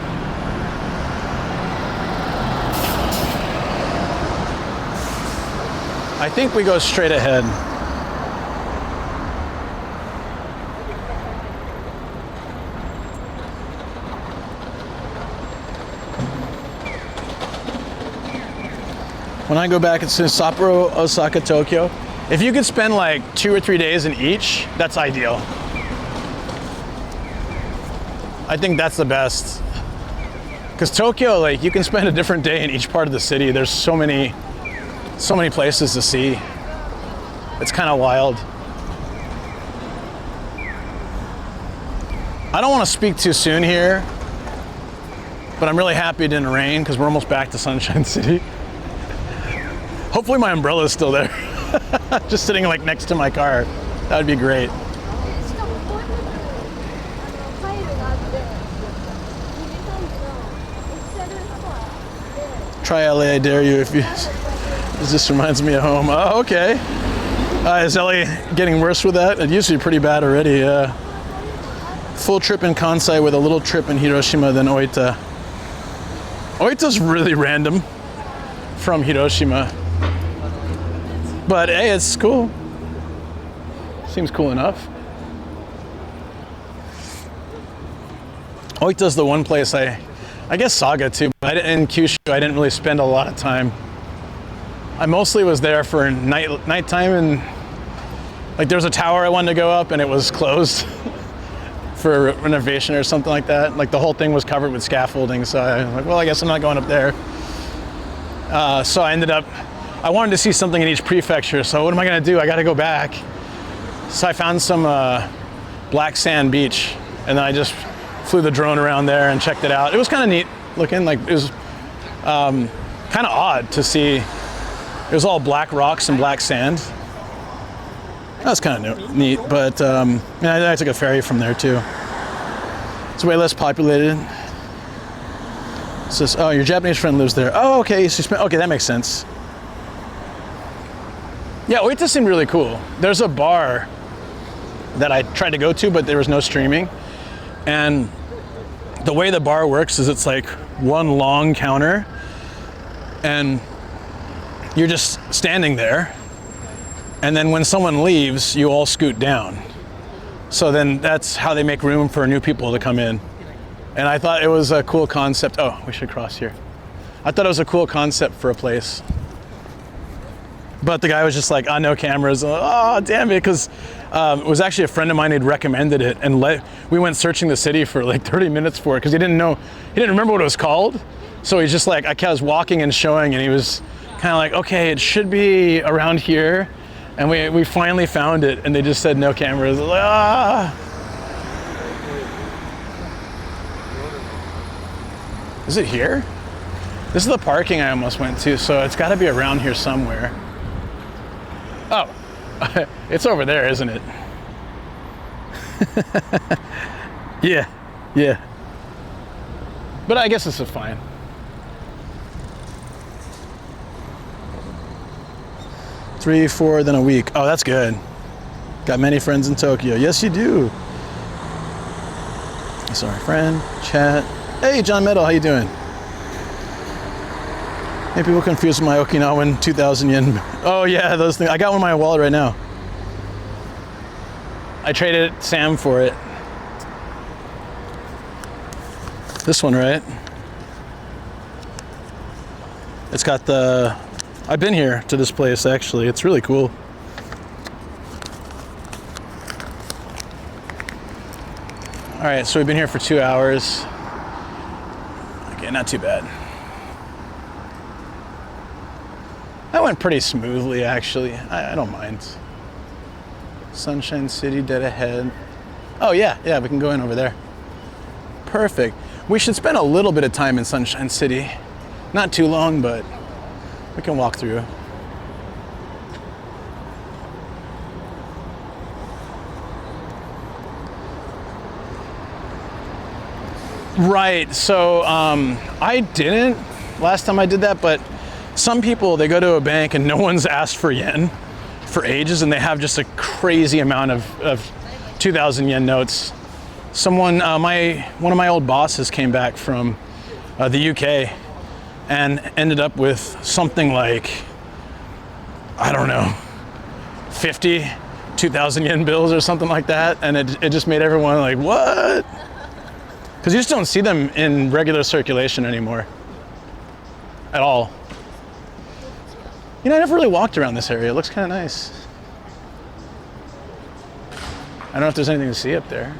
I think we go straight ahead. When I go back, it's in Sapporo, Osaka, Tokyo. If you could spend like 2 or 3 days in each, that's ideal. I think that's the best. Because Tokyo, like, you can spend a different day in each part of the city. There's so many places to see. It's kind of wild. I don't want to speak too soon here, but I'm really happy it didn't rain because we're almost back to Sunshine City. Hopefully my umbrella is still there. Just sitting like next to my car. That would be great. Try LA, I dare you if you... This just reminds me of home. Oh, okay. Is LA getting worse with that? It used to be pretty bad already. Full trip in Kansai with a little trip in Hiroshima, then Oita. Oita's really random from Hiroshima. But hey, it's cool. Seems cool enough. Oita's the one place I guess Saga too, but in Kyushu I didn't really spend a lot of time. I mostly was there for nighttime and Like there was a tower I wanted to go up and it was closed for renovation or something like that. Like the whole thing was covered with scaffolding. So I was like, well, I guess I'm not going up there. So I ended up, I wanted to see something in each prefecture. So what am I gonna do? I gotta go back. So I found some black sand beach and then I just flew the drone around there and checked it out. It was kind of neat looking. Like it was kind of odd to see. It was all black rocks and black sand. That was kind of neat, but I took a ferry from there too. It's way less populated. It says, oh, your Japanese friend lives there. Oh, okay, so okay, that makes sense. Yeah, Oita seemed really cool. There's a bar that I tried to go to, but there was no streaming. And the way the bar works is it's like one long counter and you're just standing there. And then when someone leaves, you all scoot down. So then that's how they make room for new people to come in. And I thought it was a cool concept. Oh, we should cross here. I thought it was a cool concept for a place. But the guy was just like, oh, no cameras. Oh, damn it. Because it was actually a friend of mine who'd recommended it. And we went searching the city for like 30 minutes for it because he didn't remember what it was called. So he's just like, I was walking and showing and he was kind of like, okay, it should be around here. And we finally found it and they just said no cameras. I was like, ah. Is it here? This is the parking I almost went to, so it's gotta be around here somewhere. Oh, it's over there, isn't it? Yeah. But I guess this is fine. Three, 4, then a week. Oh, that's good. Got many friends in Tokyo. Yes, you do. Sorry, friend, chat. Hey, John Meadow, how you doing? Maybe people confuse my Okinawan 2,000 yen. Oh yeah, those things. I got one in my wallet right now. I traded Sam for it. This one, right? It's got the... I've been here to this place actually. It's really cool. All right, so we've been here for 2 hours. Okay, not too bad. That went pretty smoothly actually. I don't mind. Sunshine City, dead ahead. Oh yeah, we can go in over there. Perfect. We should spend a little bit of time in Sunshine City. Not too long, but we can walk through. Right, so I didn't last time I did that, but some people, they go to a bank and no one's asked for yen for ages and they have just a crazy amount of 2,000 yen notes. One of my old bosses came back from the UK and ended up with something like, I don't know, 50 2,000 yen bills or something like that. And it just made everyone like, what? Because you just don't see them in regular circulation anymore at all. You know, I never really walked around this area. It looks kind of nice. I don't know if there's anything to see up there.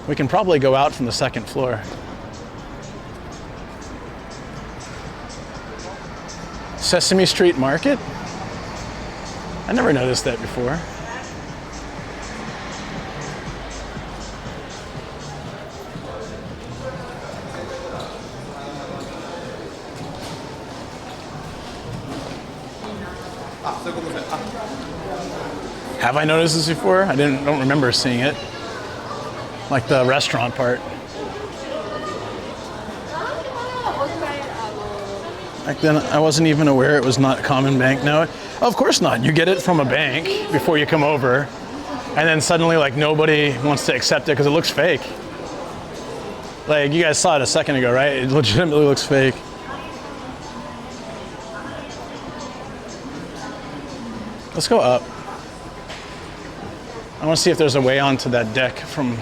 We can probably go out from the second floor. Sesame Street Market? I never noticed that before. Have I noticed this before? I don't remember seeing it. Like the restaurant part. Back then, I wasn't even aware it was not a common bank. No, of course not. You get it from a bank before you come over, and then suddenly, like, nobody wants to accept it because it looks fake. Like, you guys saw it a second ago, right? It legitimately looks fake. Let's go up. I want to see if there's a way onto that deck from...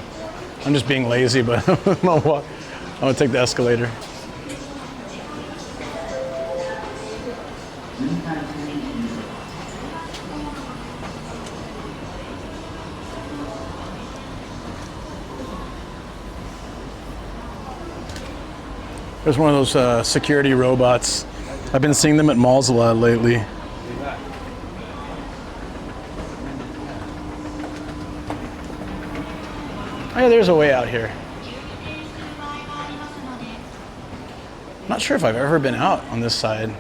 I'm just being lazy, but I'm gonna take the escalator. There's one of those security robots. I've been seeing them at malls a lot lately. Oh yeah, there's a way out here. Not sure if I've ever been out on this side.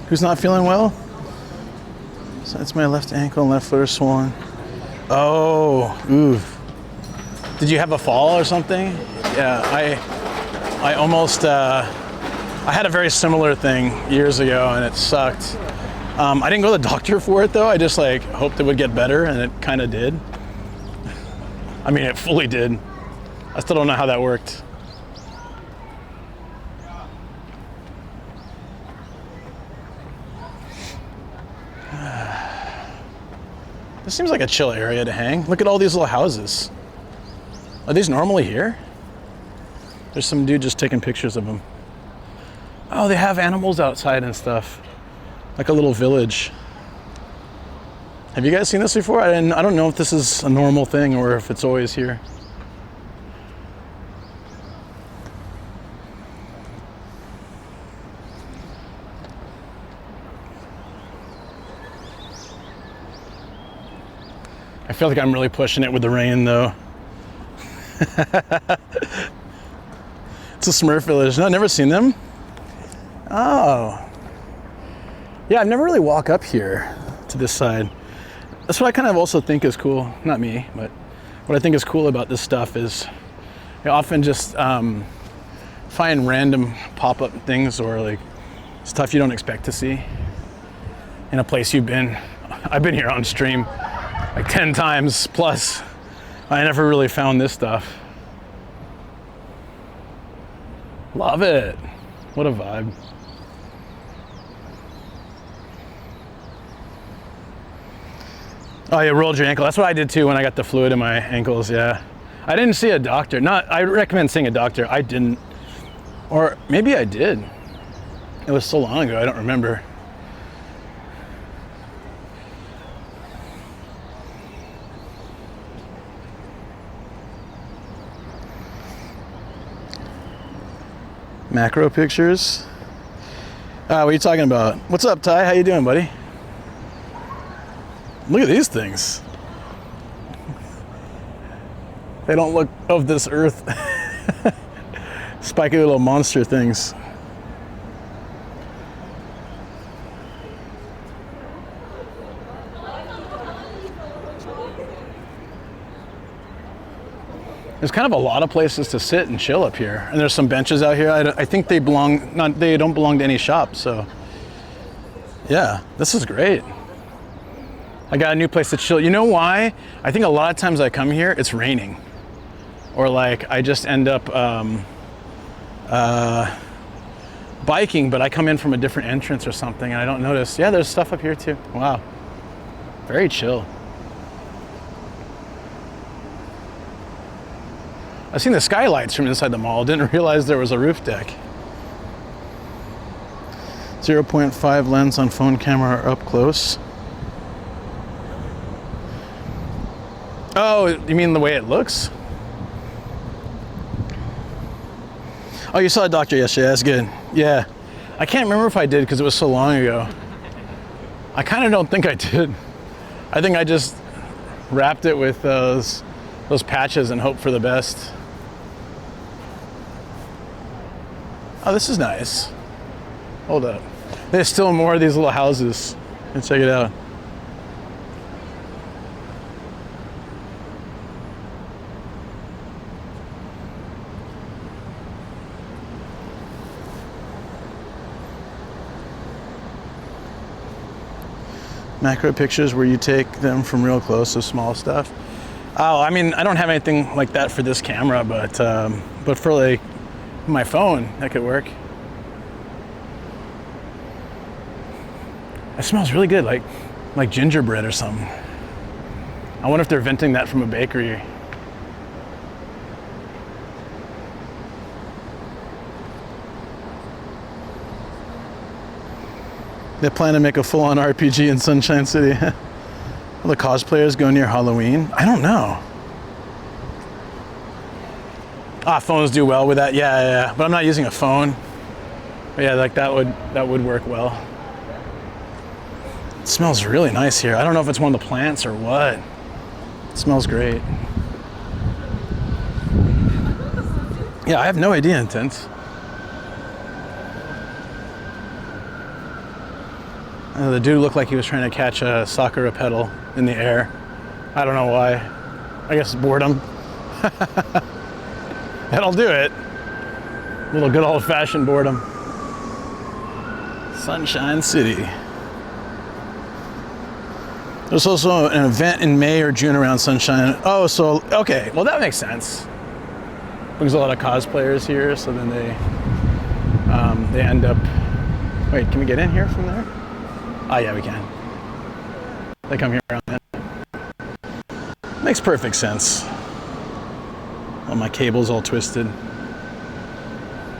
Who's not feeling well? So that's my left ankle and left foot are swollen. Oh, oof. Did you have a fall or something? Yeah, I almost, I had a very similar thing years ago and it sucked. I didn't go to the doctor for it though. I just like hoped it would get better and it kind of did. I mean, it fully did. I still don't know how that worked. This seems like a chill area to hang. Look at all these little houses. Are these normally here? There's some dude just taking pictures of them. Oh, they have animals outside and stuff. Like a little village. Have you guys seen this before? I don't know if this is a normal thing or if it's always here. I feel like I'm really pushing it with the rain though. It's a Smurf village. No, I've never seen them. Oh. Yeah, I've never really walked up here to this side. That's what I kind of also think is cool. Not me, but what I think is cool about this stuff is I often just find random pop-up things or like stuff you don't expect to see in a place you've been. I've been here on stream like 10 times plus. I never really found this stuff. Love it. What a vibe. Oh, you rolled your ankle. That's what I did too when I got the fluid in my ankles, yeah. I didn't see a doctor. I recommend seeing a doctor. I didn't. Or maybe I did. It was so long ago, I don't remember. Macro pictures. What are you talking about? What's up, Ty? How you doing, buddy? Look at these things. They don't look of this earth. Spiky little monster things. There's kind of a lot of places to sit and chill up here, and there's some benches out here. I think they don't belong to any shop. So, yeah, this is great. I got a new place to chill. You know why? I think a lot of times I come here, it's raining, or like I just end up biking, but I come in from a different entrance or something, and I don't notice. Yeah, there's stuff up here too. Wow, very chill. I've seen the skylights from inside the mall. Didn't realize there was a roof deck. 0.5 lens on phone camera up close. Oh, you mean the way it looks? Oh, you saw a doctor yesterday. That's good. Yeah. I can't remember if I did because it was so long ago. I kind of don't think I did. I think I just wrapped it with those patches and hoped for the best. Oh, this is nice. Hold up. There's still more of these little houses. Let's check it out. Macro pictures where you take them from real close to small stuff. Oh, I mean, I don't have anything like that for this camera, but for like my phone, that could work. It smells really good, like gingerbread or something. I wonder if they're venting that from a bakery. They plan to make a full-on RPG in Sunshine City. Will the cosplayers go near Halloween? I don't know. Phones do well with that. Yeah. But I'm not using a phone. But yeah, like that would work well. It smells really nice here. I don't know if it's one of the plants or what. It smells great. Yeah, I have no idea, Intense. The dude looked like he was trying to catch a Sakura petal in the air. I don't know why. I guess boredom. That'll do it. A little good old-fashioned boredom. Sunshine City. There's also an event in May or June around Sunshine. Oh, so, okay. Well, that makes sense. Brings a lot of cosplayers here, so then they end up... Wait, can we get in here from there? Oh, yeah, we can. They come here around then. Makes perfect sense. Oh, my cable's all twisted.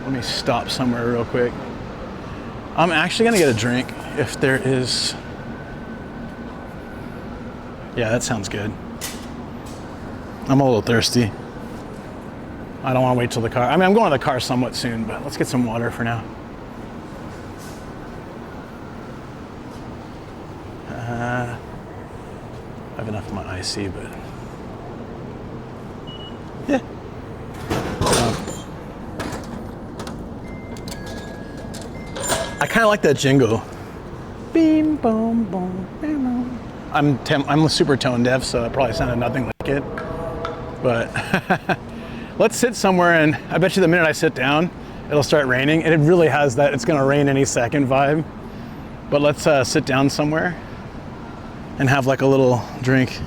Let me stop somewhere real quick. I'm actually gonna get a drink if there is... Yeah, that sounds good. I'm a little thirsty. I don't want to wait till the car. I mean, I'm going to the car somewhat soon, but let's get some water for now. I have enough of my IC, but yeah. I kind of like that jingle. Beam, boom, boom, beam, boom. I'm super tone deaf, so it probably sounded nothing like it. But let's sit somewhere, and I bet you the minute I sit down, it'll start raining. And it really has that it's gonna rain any second vibe. But let's sit down somewhere and have like a little drink.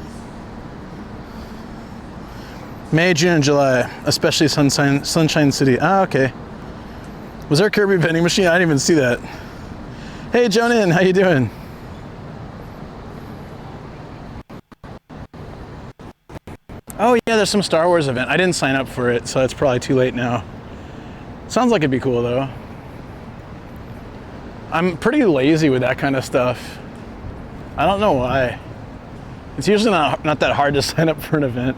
May, June, and July, especially Sunshine City. Ah, okay. Was there a Kirby vending machine? I didn't even see that. Hey, Jonan, how you doing? Oh yeah, there's some Star Wars event. I didn't sign up for it, so it's probably too late now. Sounds like it'd be cool though. I'm pretty lazy with that kind of stuff. I don't know why. It's usually not that hard to sign up for an event.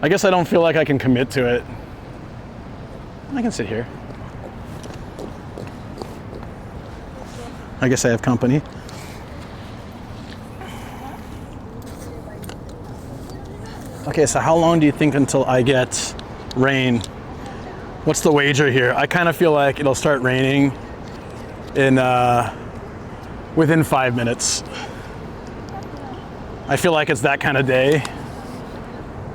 I guess I don't feel like I can commit to it. I can sit here. I guess I have company. Okay, so how long do you think until I get rain? What's the wager here? I kind of feel like it'll start raining in within 5 minutes. I feel like it's that kind of day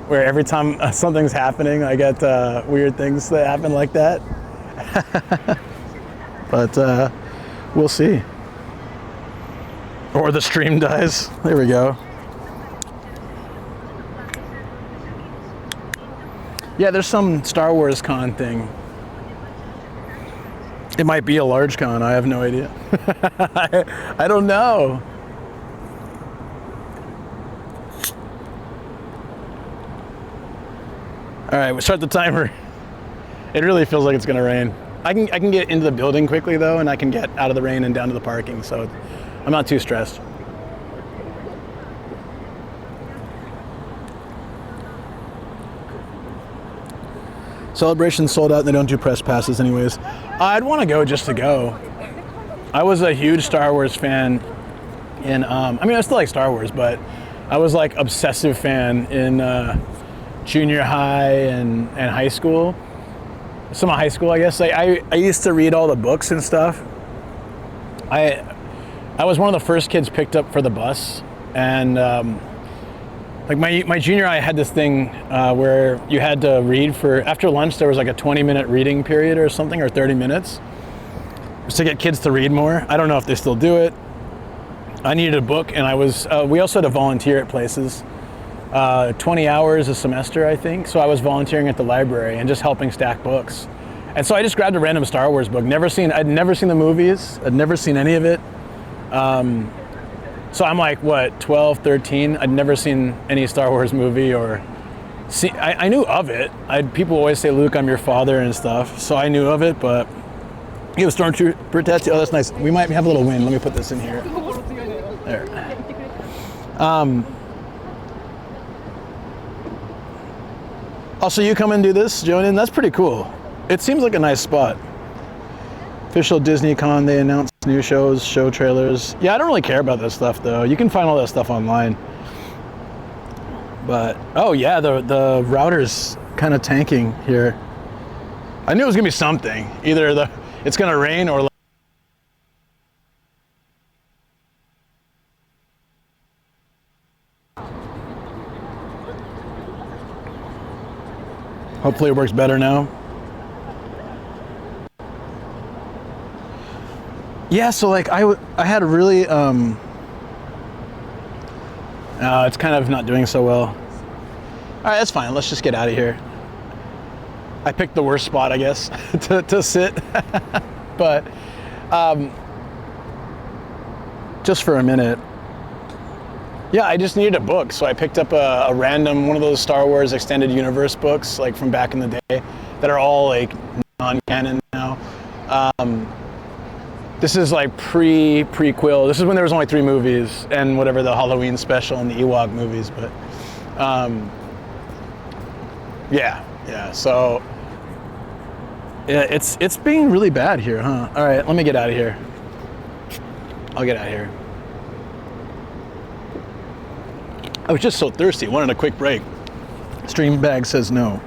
where every time something's happening, I get weird things that happen like that. But we'll see. Or the stream dies. There we go. Yeah, there's some Star Wars con thing. It might be a large con, I have no idea. I don't know. All right, we'll start the timer. It really feels like it's gonna rain. I can get into the building quickly though, and I can get out of the rain and down to the parking, so I'm not too stressed. Celebration sold out, and they don't do press passes anyways. I'd want to go just to go. I was a huge Star Wars fan in, I mean, I still like Star Wars, but I was like obsessive fan in junior high and high school. Some of high school, I guess. I used to read all the books and stuff. I was one of the first kids picked up for the bus, and like my junior high had this thing where you had to read for, after lunch there was like a 20-minute reading period or something, or 30 minutes. It was to get kids to read more. I don't know if they still do it. I needed a book, and we also had to volunteer at places. 20 hours a semester, I think. So I was volunteering at the library and just helping stack books. And so I just grabbed a random Star Wars book. I'd never seen the movies. I'd never seen any of it. So I'm like, what, 12, 13? I'd never seen any Star Wars movie or I knew of it. People always say, Luke, I'm your father and stuff. So I knew of it, but You have a stormtrooper tattoo? Oh, that's nice. We might have a little wind. Let me put this in here. There. Also, you come and do this, join in? That's pretty cool. It seems like a nice spot. Official Disney Con, they announced new shows, show trailers. Yeah, I don't really care about that stuff, though. You can find all that stuff online. But, oh yeah, the router's kind of tanking here. I knew it was going to be something. Either it's going to rain or... Hopefully it works better now. Yeah, so like I had a really it's kind of not doing so well. All right, that's fine. Let's just get out of here. I picked the worst spot, I guess, to sit. But just for a minute. Yeah, I just needed a book, so I picked up a random one of those Star Wars Extended Universe books, like from back in the day, that are all like non-canon now. This is like prequel. This is when there was only 3 movies and whatever the Halloween special and the Ewok movies. But yeah. So yeah, it's being really bad here, huh? All right, let me get out of here. I'll get out of here. I was just so thirsty. Wanted a quick break. Stream bag says no.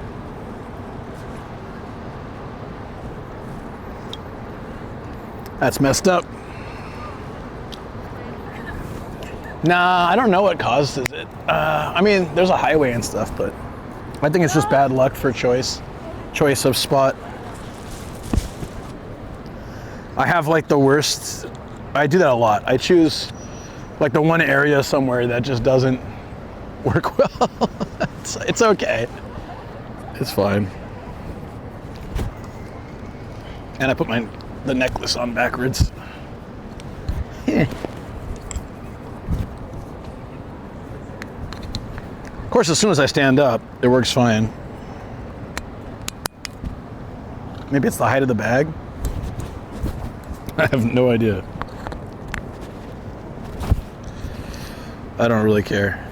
That's messed up. Nah, I don't know what causes it. I mean, there's a highway and stuff, but I think it's just bad luck for choice of spot. I have like the worst, I do that a lot. I choose like the one area somewhere that just doesn't work well. It's okay. It's fine. And I put the necklace on backwards. Of course, as soon as I stand up, it works fine. Maybe it's the height of the bag? I have no idea. I don't really care.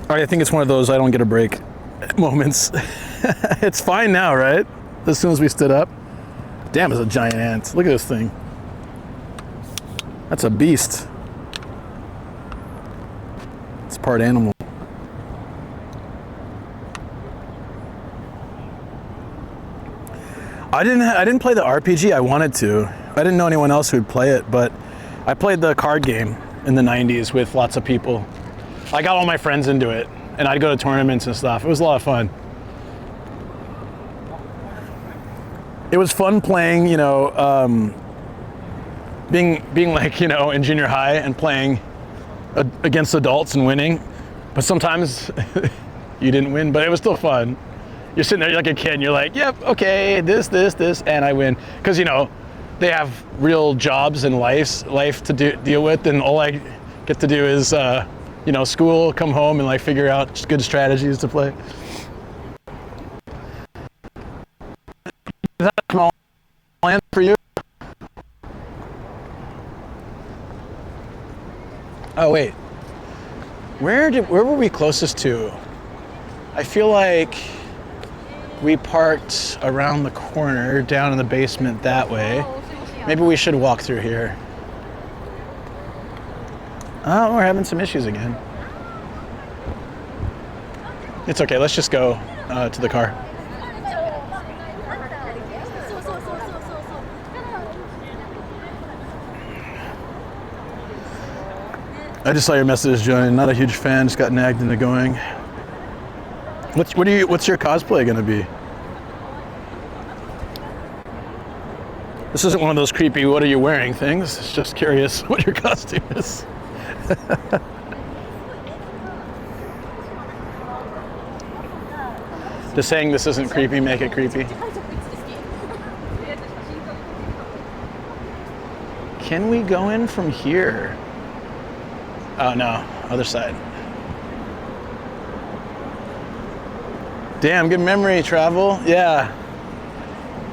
All right, I think it's one of those I don't get a break moments. It's fine now, right? As soon as we stood up. Damn, it's a giant ant. Look at this thing. That's a beast. It's part animal. I didn't play the RPG. I wanted to. I didn't know anyone else who'd play it, but I played the card game in the 90s with lots of people. I got all my friends into it, and I'd go to tournaments and stuff. It was a lot of fun. It was fun playing, you know, being like, you know, in junior high and playing against adults and winning. But sometimes you didn't win, but it was still fun. You're sitting there, you're like a kid, and you're like, yep, okay, this, and I win. Because, you know, they have real jobs and life to deal with, and all I get to do is, you know, school, come home, and like figure out good strategies to play. Is that a small plan for you? Oh wait, where were we closest to? I feel like we parked around the corner, down in the basement that way. Maybe we should walk through here. Oh, we're having some issues again. It's okay, let's just go to the car. I just saw your message, Johnny. Not a huge fan, just got nagged into going. What's your cosplay gonna be? This isn't one of those creepy, what are you wearing things. It's just curious what your costume is. Does saying this isn't creepy make it creepy? Can we go in from here? Oh no, other side. Damn, good memory, travel. Yeah.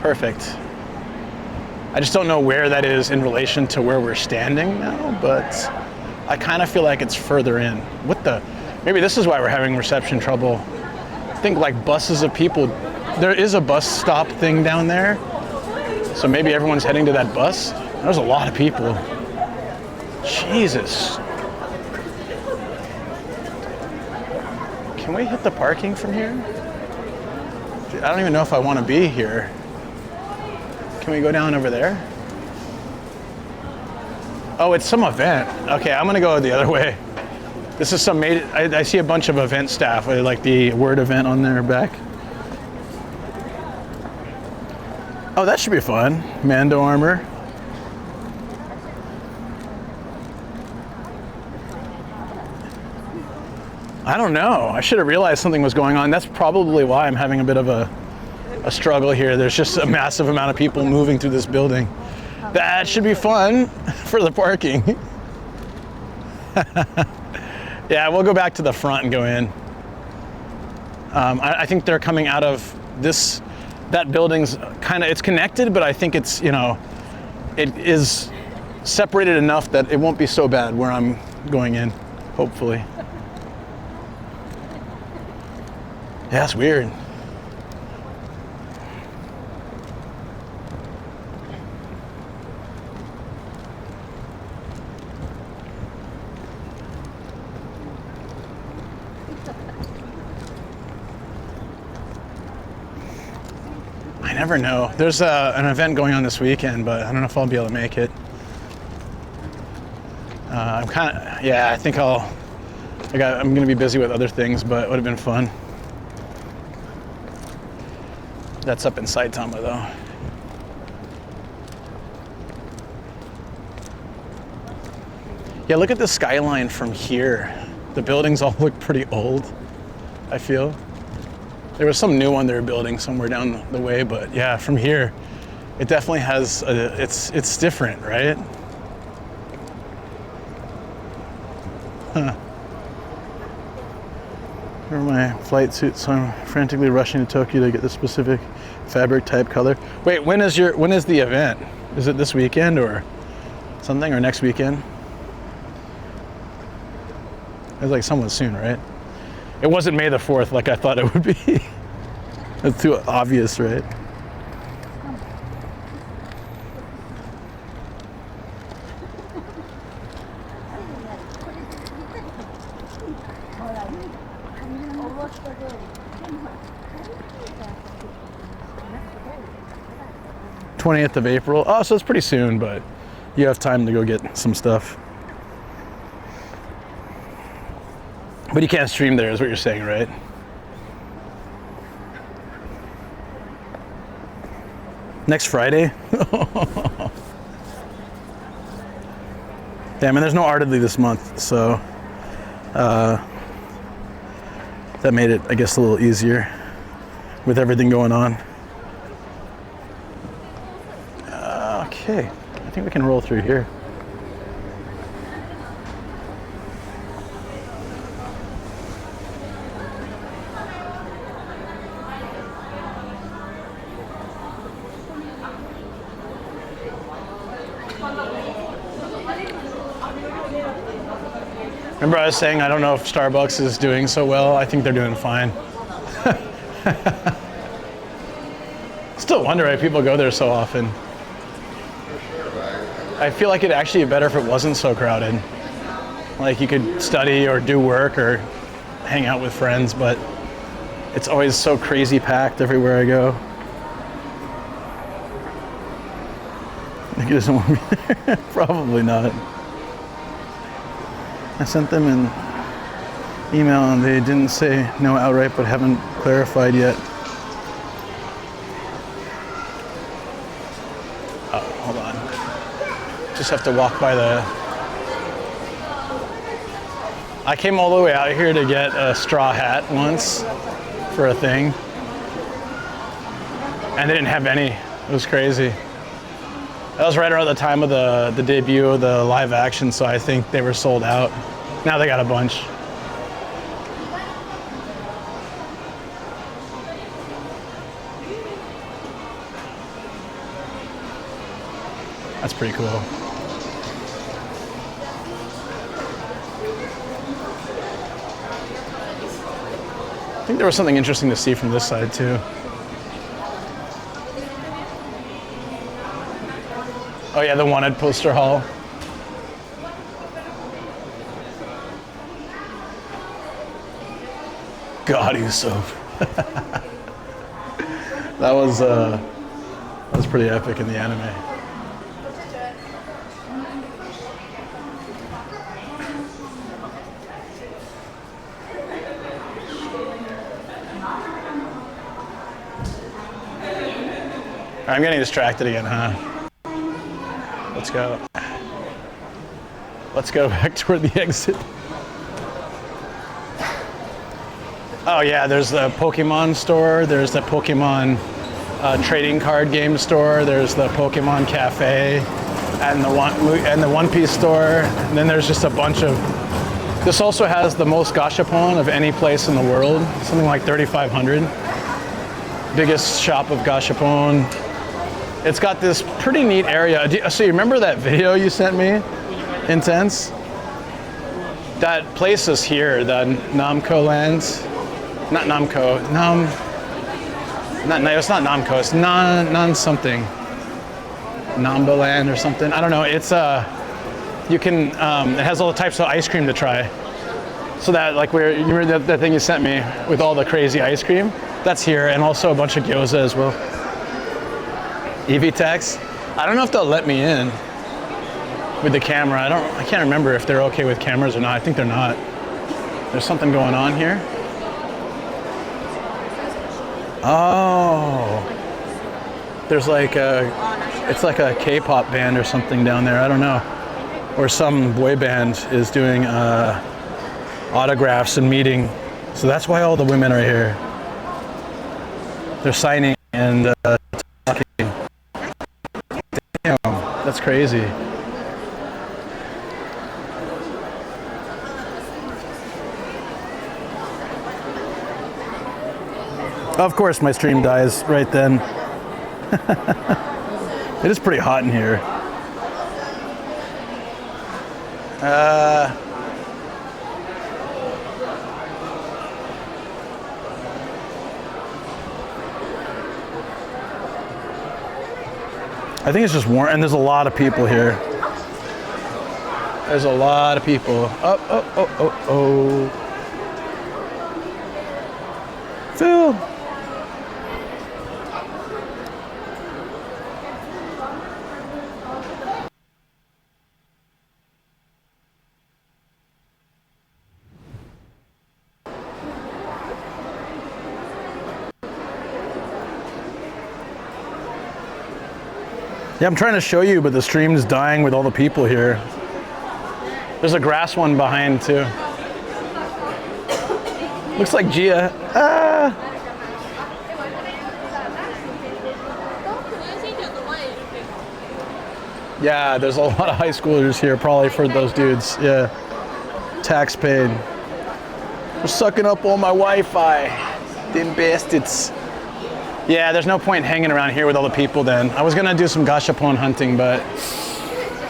Perfect. I just don't know where that is in relation to where we're standing now, but I kind of feel like it's further in. Maybe this is why we're having reception trouble. I think like buses of people, there is a bus stop thing down there. So maybe everyone's heading to that bus. There's a lot of people. Jesus. Can we hit the parking from here? I don't even know if I want to be here. Can we go down over there? Oh, it's some event. Okay, I'm gonna go the other way. This is some I see a bunch of event staff with like the word event on their back. Oh, that should be fun. Mando armor. I don't know. I should have realized something was going on. That's probably why I'm having a bit of a struggle here. There's just a massive amount of people moving through this building. That should be fun for the parking. Yeah, we'll go back to the front and go in. I think they're coming out of that building's it's connected, but I think it's, it is separated enough that it won't be so bad where I'm going in, hopefully. Yeah, it's weird. I never know. There's an event going on this weekend, but I don't know if I'll be able to make it. I'm I think I'm gonna be busy with other things, but it would have been fun. That's up in Saitama though. Yeah, look at the skyline from here. The buildings all look pretty old, I feel. There was some new one they were building somewhere down the way, but yeah, from here, it definitely has, it's different, right? Huh. For my flight suit, so I'm frantically rushing to Tokyo to get the specific fabric type color. Wait, when is the event? Is it this weekend or something, or next weekend? It's like somewhat soon, right? It wasn't May the 4th like I thought it would be. That's too obvious, right? '20th of April. Oh, so it's pretty soon, but you have time to go get some stuff. But you can't stream there, is what you're saying, right? Next Friday? Damn, and there's no Artedly this month, so that made it, I guess, a little easier with everything going on. Okay, I think we can roll through here. Remember I was saying I don't know if Starbucks is doing so well. I think they're doing fine. Still wonder why people go there so often. I feel like it'd actually be better if it wasn't so crowded. Like you could study or do work or hang out with friends, but it's always so crazy packed everywhere I go. Nick doesn't want me there. Probably not. I sent them an email and they didn't say no outright, but haven't clarified yet. Oh, hold on. Just have to walk by I came all the way out here to get a straw hat once for a thing. And they didn't have any. It was crazy. That was right around the time of the debut of the live action, so I think they were sold out. Now they got a bunch. That's pretty cool. I think there was something interesting to see from this side too. Oh yeah, the wanted poster hall. God, he's so. That was pretty epic in the anime. I'm getting distracted again, huh? Let's go. Let's go back toward the exit. Oh yeah, there's the Pokemon store, there's the Pokemon trading card game store, there's the Pokemon Cafe, and the One Piece store, and then there's just a bunch of. This also has the most gashapon of any place in the world, something like 3,500. Biggest shop of gashapon. It's got this pretty neat area. So you remember that video you sent me? Intense? That place is here, the Namco Lands. Not Namco, it's not Namco, it's non something. Namba Land or something. I don't know, it's you can, it has all the types of ice cream to try. So that, like, you remember that thing you sent me with all the crazy ice cream? That's here, and also a bunch of gyoza as well. EV tax. I don't know if they'll let me in with the camera. I can't remember if they're okay with cameras or not. I think they're not. There's something going on here. Oh. There's like it's like a K-pop band or something down there. I don't know. Or some boy band is doing autographs and meeting. So that's why all the women are here. They're signing and talking. Damn, that's crazy. Of course my stream dies right then. It is pretty hot in here. I think it's just warm, and there's a lot of people here. There's a lot of people. Oh. Phil. Yeah, I'm trying to show you, but the stream's dying with all the people here. There's a grass one behind too. Looks like Gia. Yeah, there's a lot of high schoolers here, probably for those dudes. Yeah, tax paid. They're sucking up all my Wi-Fi. Them bastards. Yeah, there's no point hanging around here with all the people then. I was gonna do some gashapon hunting, but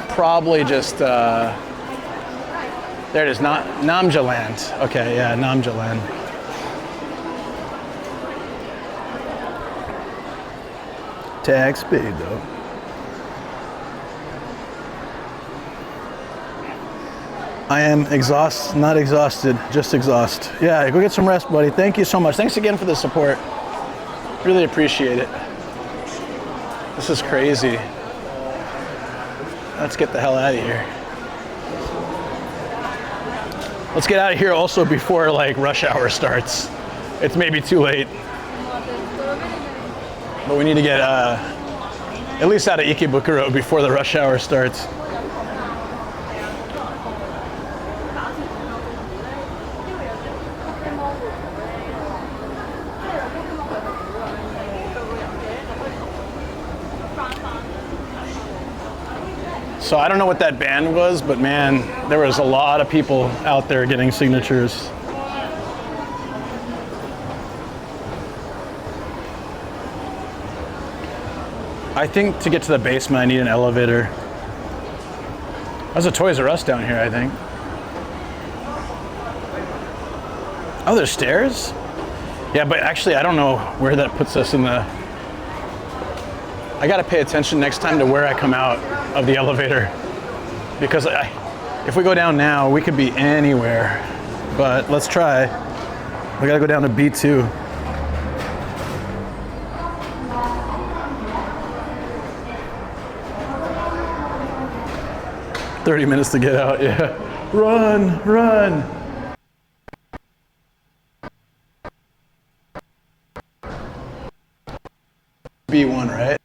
probably just, there it is, Namja Land. Okay, yeah, Namja Land. Tax paid though. I am not exhausted, just exhaust. Yeah, go get some rest, buddy. Thank you so much. Thanks again for the support. Really appreciate it. This is crazy. Let's get the hell out of here. Let's get out of here also before like rush hour starts. It's maybe too late. But we need to get at least out of Ikebukuro before the rush hour starts. So I don't know what that band was, but man, there was a lot of people out there getting signatures. I think to get to the basement, I need an elevator. There's a Toys R Us down here, I think. Oh, there's stairs? Yeah, but actually I don't know where that puts us in the... I gotta pay attention next time to where I come out of the elevator. Because if we go down now, we could be anywhere. But let's try. We gotta go down to B2. "30 minutes to get out," yeah. Run, run. B1, right?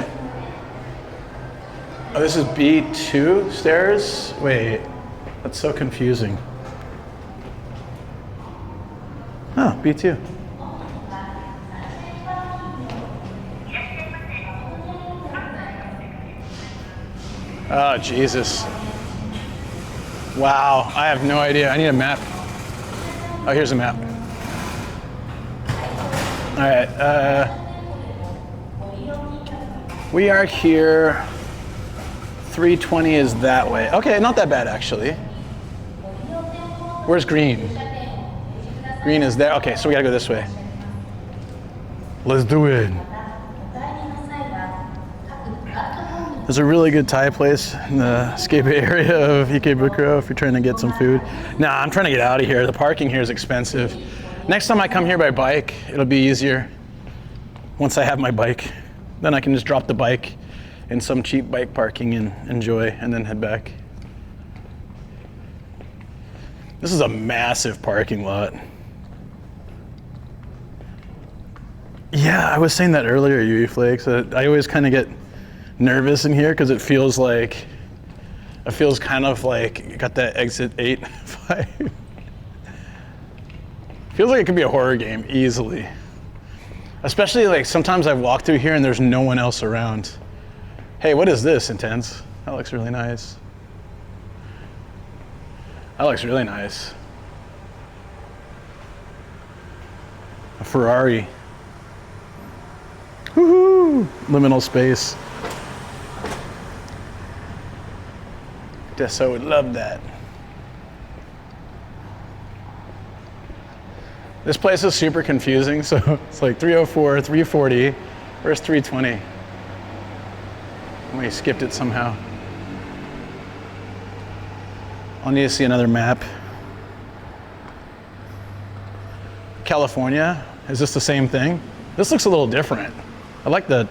Oh, this is B2 stairs? Wait, that's so confusing. Oh, B2. Oh, Jesus. Wow, I have no idea. I need a map. Oh, here's a map. All right, we are here. 320 is that way. Okay, not that bad actually. Where's green? Green is there. Okay, so we gotta go this way. Let's do it. There's a really good Thai place in the skate area of Ikebukuro if you're trying to get some food. Nah, I'm trying to get out of here. The parking here is expensive. Next time I come here by bike, it'll be easier. Once I have my bike, then I can just drop the bike in some cheap bike parking and enjoy and then head back. This is a massive parking lot. Yeah, I was saying that earlier, UE Flakes. I always kind of get nervous in here because it feels kind of like you got that Exit 8 vibe. Feels like it could be a horror game easily. Especially like sometimes I've walked through here and there's no one else around. Hey, what is this, Intense? That looks really nice. That looks really nice. A Ferrari. Woohoo! Liminal space. Deso would love that. This place is super confusing, so it's like 304, 340, where's 320? We skipped it somehow. I'll need to see another map. California, is this the same thing? This looks a little different. I like the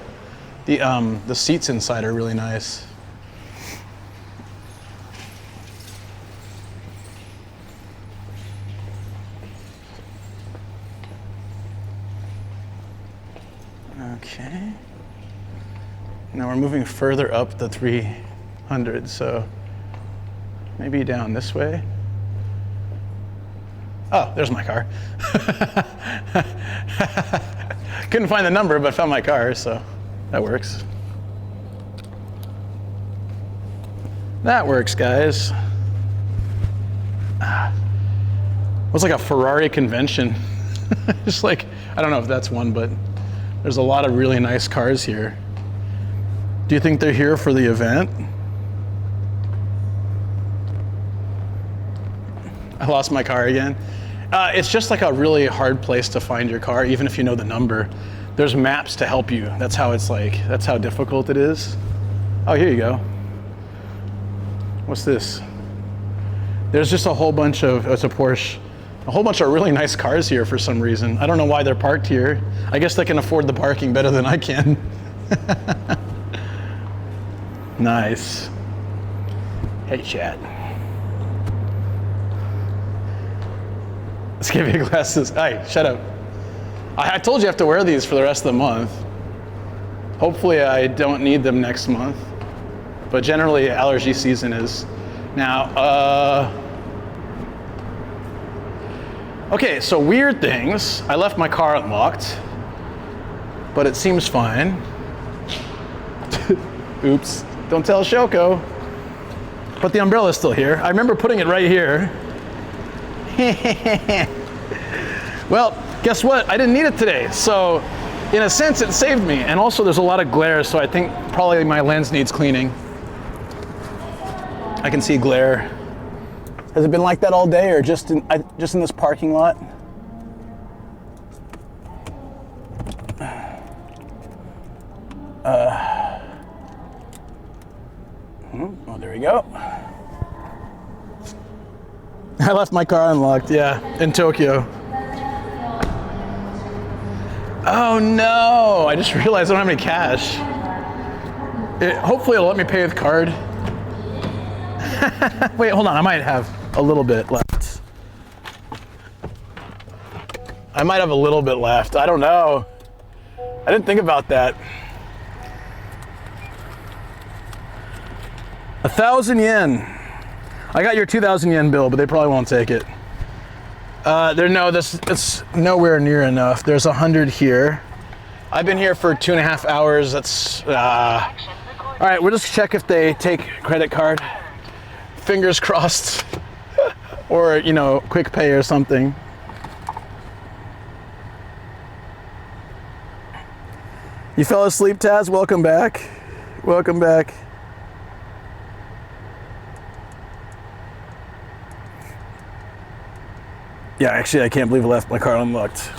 seats inside are really nice. Okay. Now we're moving further up the 300, so maybe down this way. Oh, there's my car. Couldn't find the number, but found my car, so that works. That works, guys. It was like a Ferrari convention. Just like, I don't know if that's one, but there's a lot of really nice cars here. Do you think they're here for the event? I lost my car again. It's just like a really hard place to find your car, even if you know the number. There's maps to help you. That's how it's like, that's how difficult it is. Oh, here you go. What's this? There's just a whole bunch of, it's a Porsche, a whole bunch of really nice cars here for some reason. I don't know why they're parked here. I guess they can afford the parking better than I can. Nice. Hey, chat. Let's give you glasses. Hey, shut up. I told you I have to wear these for the rest of the month. Hopefully I don't need them next month. But generally allergy season is now. Okay, so weird things. I left my car unlocked, but it seems fine. Oops, don't tell Shoko. But the umbrella's still here. I remember putting it right here. Well, guess what? I didn't need it today. So in a sense, it saved me. And also there's a lot of glare, so I think probably my lens needs cleaning. I can see glare. Has it been like that all day, or just in this parking lot? Oh, there we go. I left my car unlocked, yeah, in Tokyo. Oh no, I just realized I don't have any cash. Hopefully it'll let me pay with card. Wait, hold on, I might have a little bit left. I might have a little bit left, I don't know. I didn't think about that. 1,000 yen. I got your 2,000 yen bill, but they probably won't take it. It's nowhere near enough. There's 100 here. I've been here for 2.5 hours. That's, all right, we'll just check if they take credit card. Fingers crossed. Or, you know, quick pay or something. You fell asleep, Taz? Welcome back. Welcome back. Yeah, actually, I can't believe I left my car unlocked.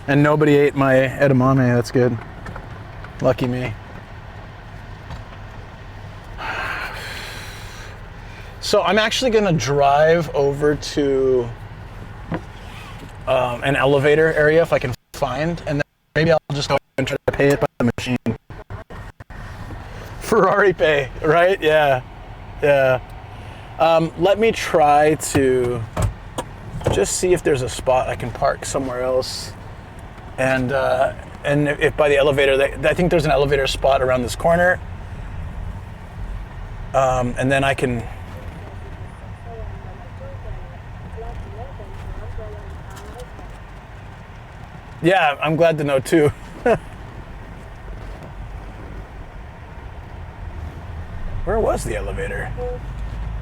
And nobody ate my edamame, that's good. Lucky me. So I'm actually gonna drive over to an elevator area if I can find, and then maybe I'll just go and try to pay it by the machine. Ferrari pay, right? Yeah, yeah. Let me try to just see if there's a spot I can park somewhere else. And if by the elevator, I think there's an elevator spot around this corner. And then I can... Yeah, I'm glad to know too. Where was the elevator?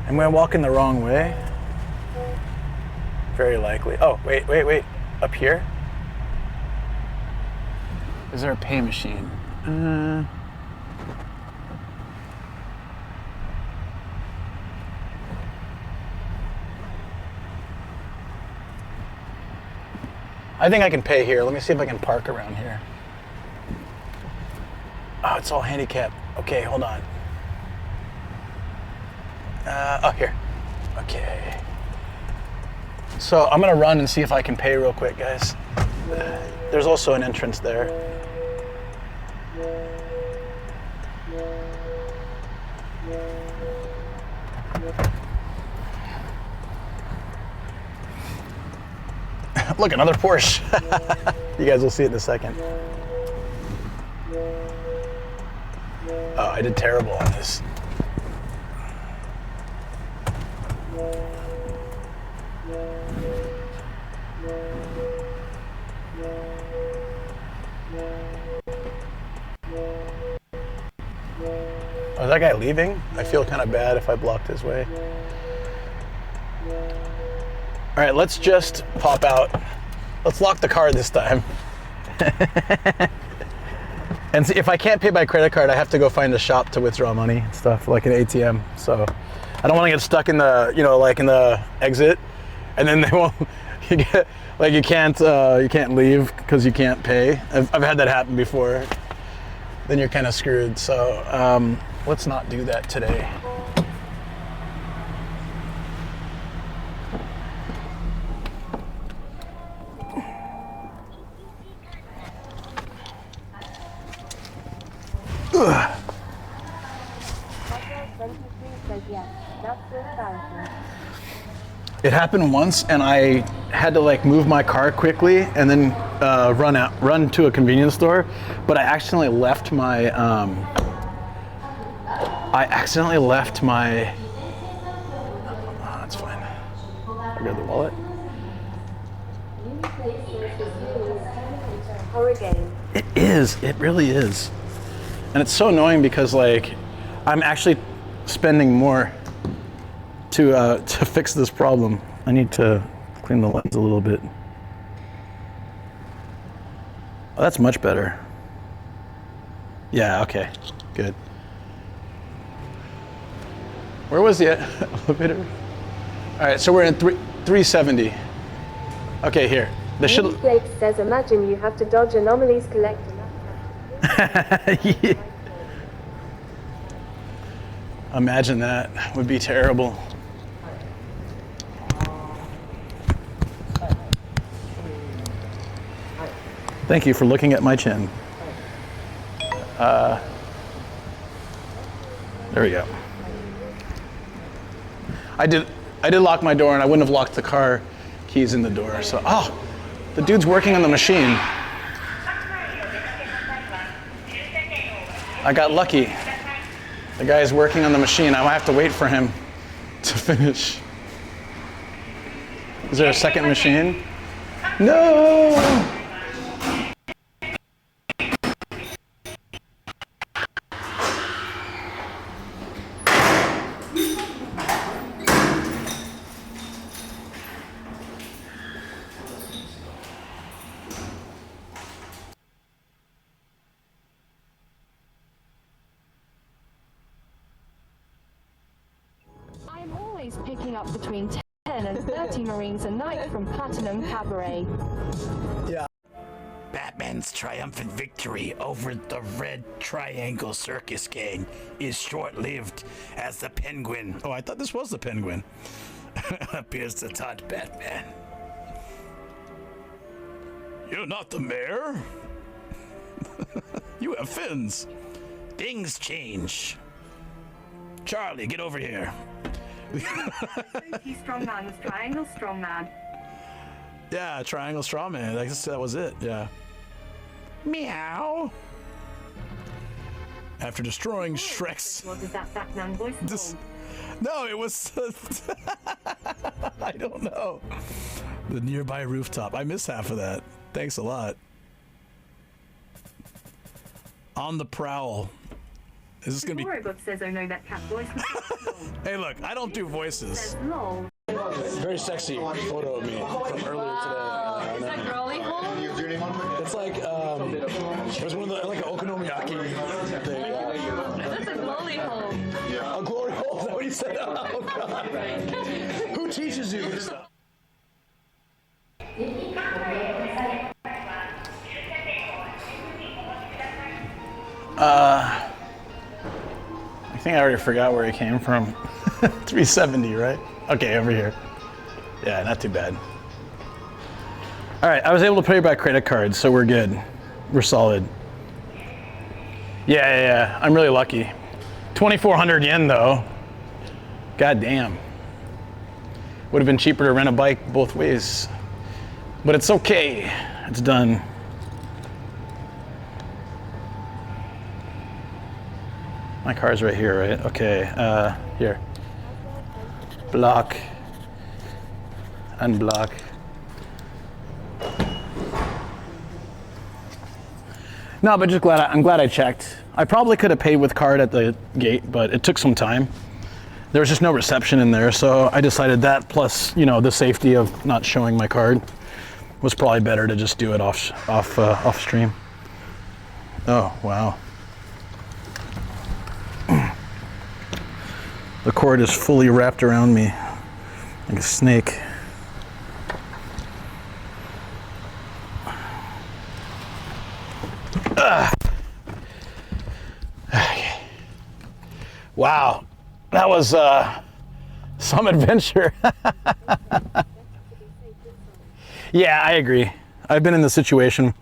Am I walking the wrong way? Very likely. Oh, wait. Up here? Is there a pay machine? I think I can pay here. Let me see if I can park around here. Oh, it's all handicapped. Okay, hold on. Oh, here. Okay. So I'm gonna run and see if I can pay real quick, guys. There's also an entrance there. Look, another Porsche. You guys will see it in a second. Oh, I did terrible on this. Oh, is that guy leaving? I feel kind of bad if I blocked his way. All right, let's just pop out. Let's lock the car this time. And see, if I can't pay by credit card, I have to go find a shop to withdraw money and stuff, like an ATM. So I don't want to get stuck in the, you know, like in the exit, and then they won't. You get like you can't leave because you can't pay. I've had that happen before. Then you're kind of screwed. So let's not do that today. It happened once, and I had to like move my car quickly and then run to a convenience store. But I accidentally left my. Oh, that's fine. I grabbed the wallet. It is. It really is. And it's so annoying because like I'm actually spending more to fix this problem. I need to clean the lens a little bit. Oh, that's much better. Yeah, okay, good. Where was the elevator? All right, so we're in 370. Okay, here. The Flake says, imagine you have to dodge anomalies, collect yeah. Imagine that. Would be terrible. Thank you for looking at my chin. There we go. I did lock my door, and I wouldn't have locked the car keys in the door. So, the dude's working on the machine. I got lucky. The guy's working on the machine. I might have to wait for him to finish. Is there a second machine? No! picking up between 10 and 30 Marines a night from Platinum Cabaret. Yeah. Batman's triumphant victory over the Red Triangle Circus Gang is short-lived as the Penguin, oh, I thought this was the Penguin, appears to taunt Batman. You're not the mayor? You have fins. Things change. Charlie, get over here. Strongman was Triangle Strongman. Yeah, Triangle Strongman. I guess that was it, yeah. Meow. After destroying Shrek's... What is that Batman voice called? No, it was... I don't know. The nearby rooftop. I missed half of that. Thanks a lot. On the prowl. Is this gonna be... Robot says, oh no, that cat voice. Hey, look, I don't do voices. Lol. Very sexy photo of me from earlier today. Is that girly hole? It's like, it was one of the, like an okonomiyaki thing. That's a glory hole. A glory hole? Is that what you said? Oh, God. Who teaches you this stuff? I think I already forgot where he came from. 370, right? Okay, over here. Yeah, not too bad. All right, I was able to pay by credit card, so we're good. We're solid. Yeah, I'm really lucky. 2,400 yen though. God damn. Would have been cheaper to rent a bike both ways. But it's okay, it's done. My car's right here, right? Okay, here. Block. Unblock. No, but just I'm glad I checked. I probably could have paid with card at the gate, but it took some time. There was just no reception in there, so I decided that plus, you know, the safety of not showing my card was probably better to just do it off stream. Oh, wow. The cord is fully wrapped around me like a snake. Okay. Wow, that was some adventure. Yeah, I agree. I've been in this situation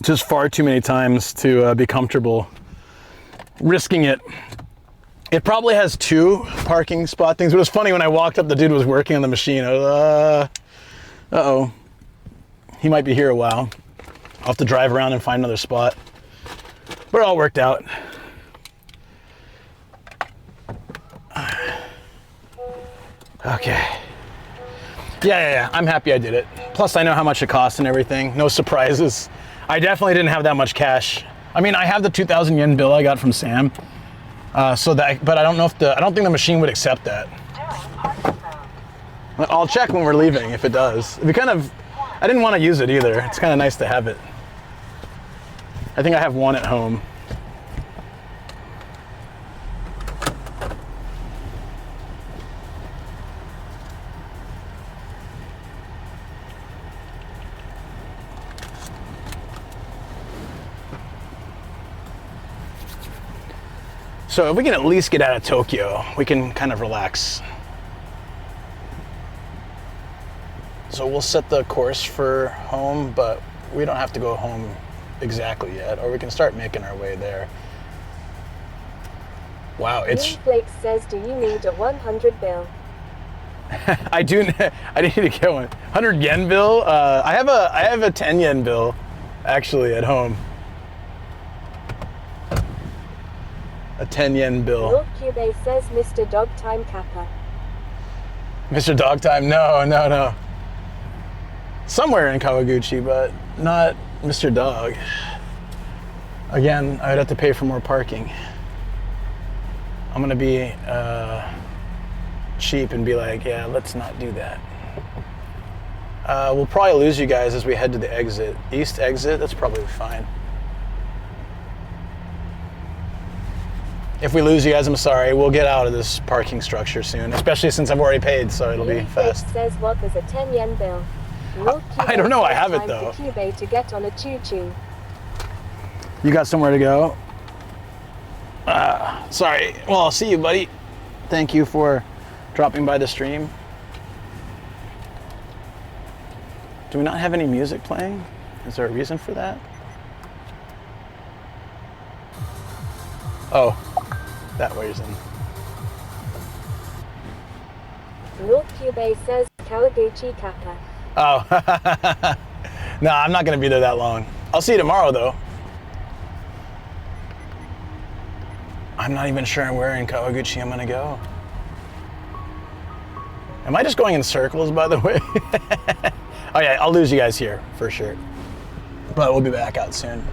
just far too many times to be comfortable risking it. It probably has 2 parking spot things. It was funny when I walked up, the dude was working on the machine. I was, uh-oh. He might be here a while. I'll have to drive around and find another spot. But it all worked out. Okay. Yeah, I'm happy I did it. Plus I know how much it costs and everything. No surprises. I definitely didn't have that much cash. I mean, I have the 2,000 yen bill I got from Sam. But I don't know if I don't think the machine would accept that. I'll check when we're leaving if it does. I didn't want to use it either. It's kind of nice to have it. I think I have one at home. So if we can at least get out of Tokyo, we can kind of relax. So we'll set the course for home, but we don't have to go home exactly yet, or we can start making our way there. Wow, it's... Flake says, do you need a 100 bill? I do need to get one. 100 yen bill? I have a 10 yen bill, actually, at home. A 10 yen bill. Lord Cube says Mr. Dog Time Kappa. Mr. Dog Time? No. Somewhere in Kawaguchi, but not Mr. Dog. Again, I would have to pay for more parking. I'm gonna be cheap and be like, yeah, let's not do that. We'll probably lose you guys as we head to the exit. East exit, that's probably fine. If we lose you guys, I'm sorry. We'll get out of this parking structure soon, especially since I've already paid, so it'll be fast. Says what was a 10 yen bill? I don't know, I have it though. Cube to get on a choo-choo. You got somewhere to go? Sorry. Well, I'll see you, buddy. Thank you for dropping by the stream. Do we not have any music playing? Is there a reason for that? Oh, that reason. Lord Cube says Kawaguchi Kappa. Oh, no, I'm not going to be there that long. I'll see you tomorrow, though. I'm not even sure where in Kawaguchi I'm going to go. Am I just going in circles, by the way? Oh, yeah, I'll lose you guys here, for sure. But we'll be back out soon.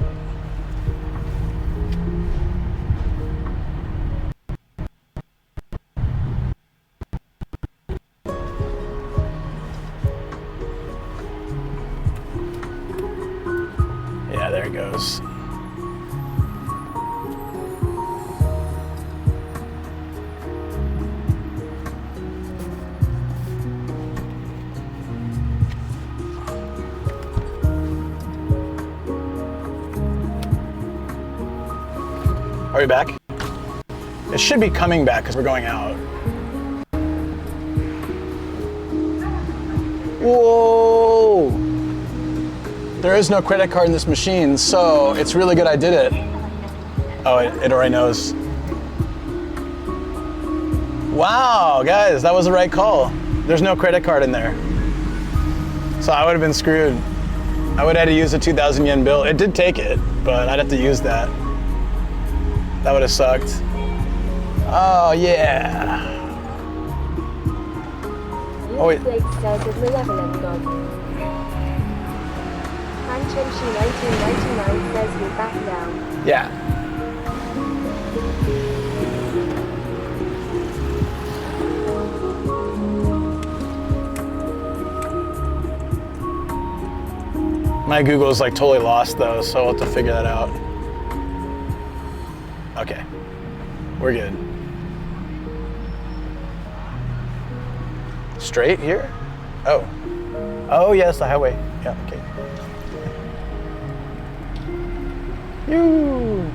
Yeah, there it goes. Are we back? It should be coming back because we're going out. Whoa! There is no credit card in this machine, so it's really good I did it. Oh, it already knows. Wow, guys, that was the right call. There's no credit card in there. So I would have been screwed. I would have had to use a 2,000 yen bill. It did take it, but I'd have to use that. That would have sucked. Oh, yeah. Oh, wait. Flake says is malevolent god. Hanchemshi 1999 says we back down. Yeah. My Google is like totally lost though, so I'll have to figure that out. Okay, we're good. Straight here? Oh. Oh yes, the highway. Yeah, okay. Yoo!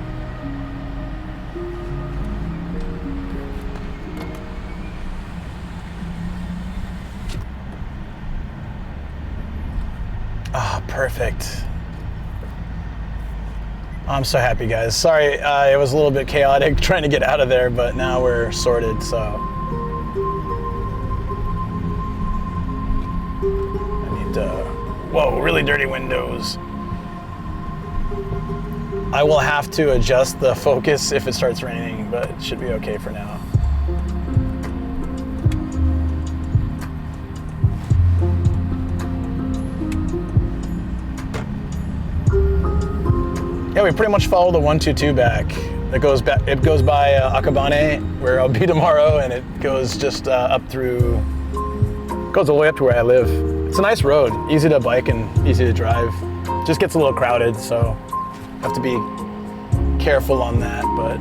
Ah, perfect. I'm so happy, guys. Sorry, it was a little bit chaotic trying to get out of there, but now we're sorted, so. I need to, whoa, really dirty windows. I will have to adjust the focus if it starts raining, but it should be okay for now. Yeah, we pretty much follow the 122 back. It goes back. It goes by Akabane, where I'll be tomorrow, and it goes just up through. Goes all the way up to where I live. It's a nice road, easy to bike and easy to drive. Just gets a little crowded, so have to be careful on that. But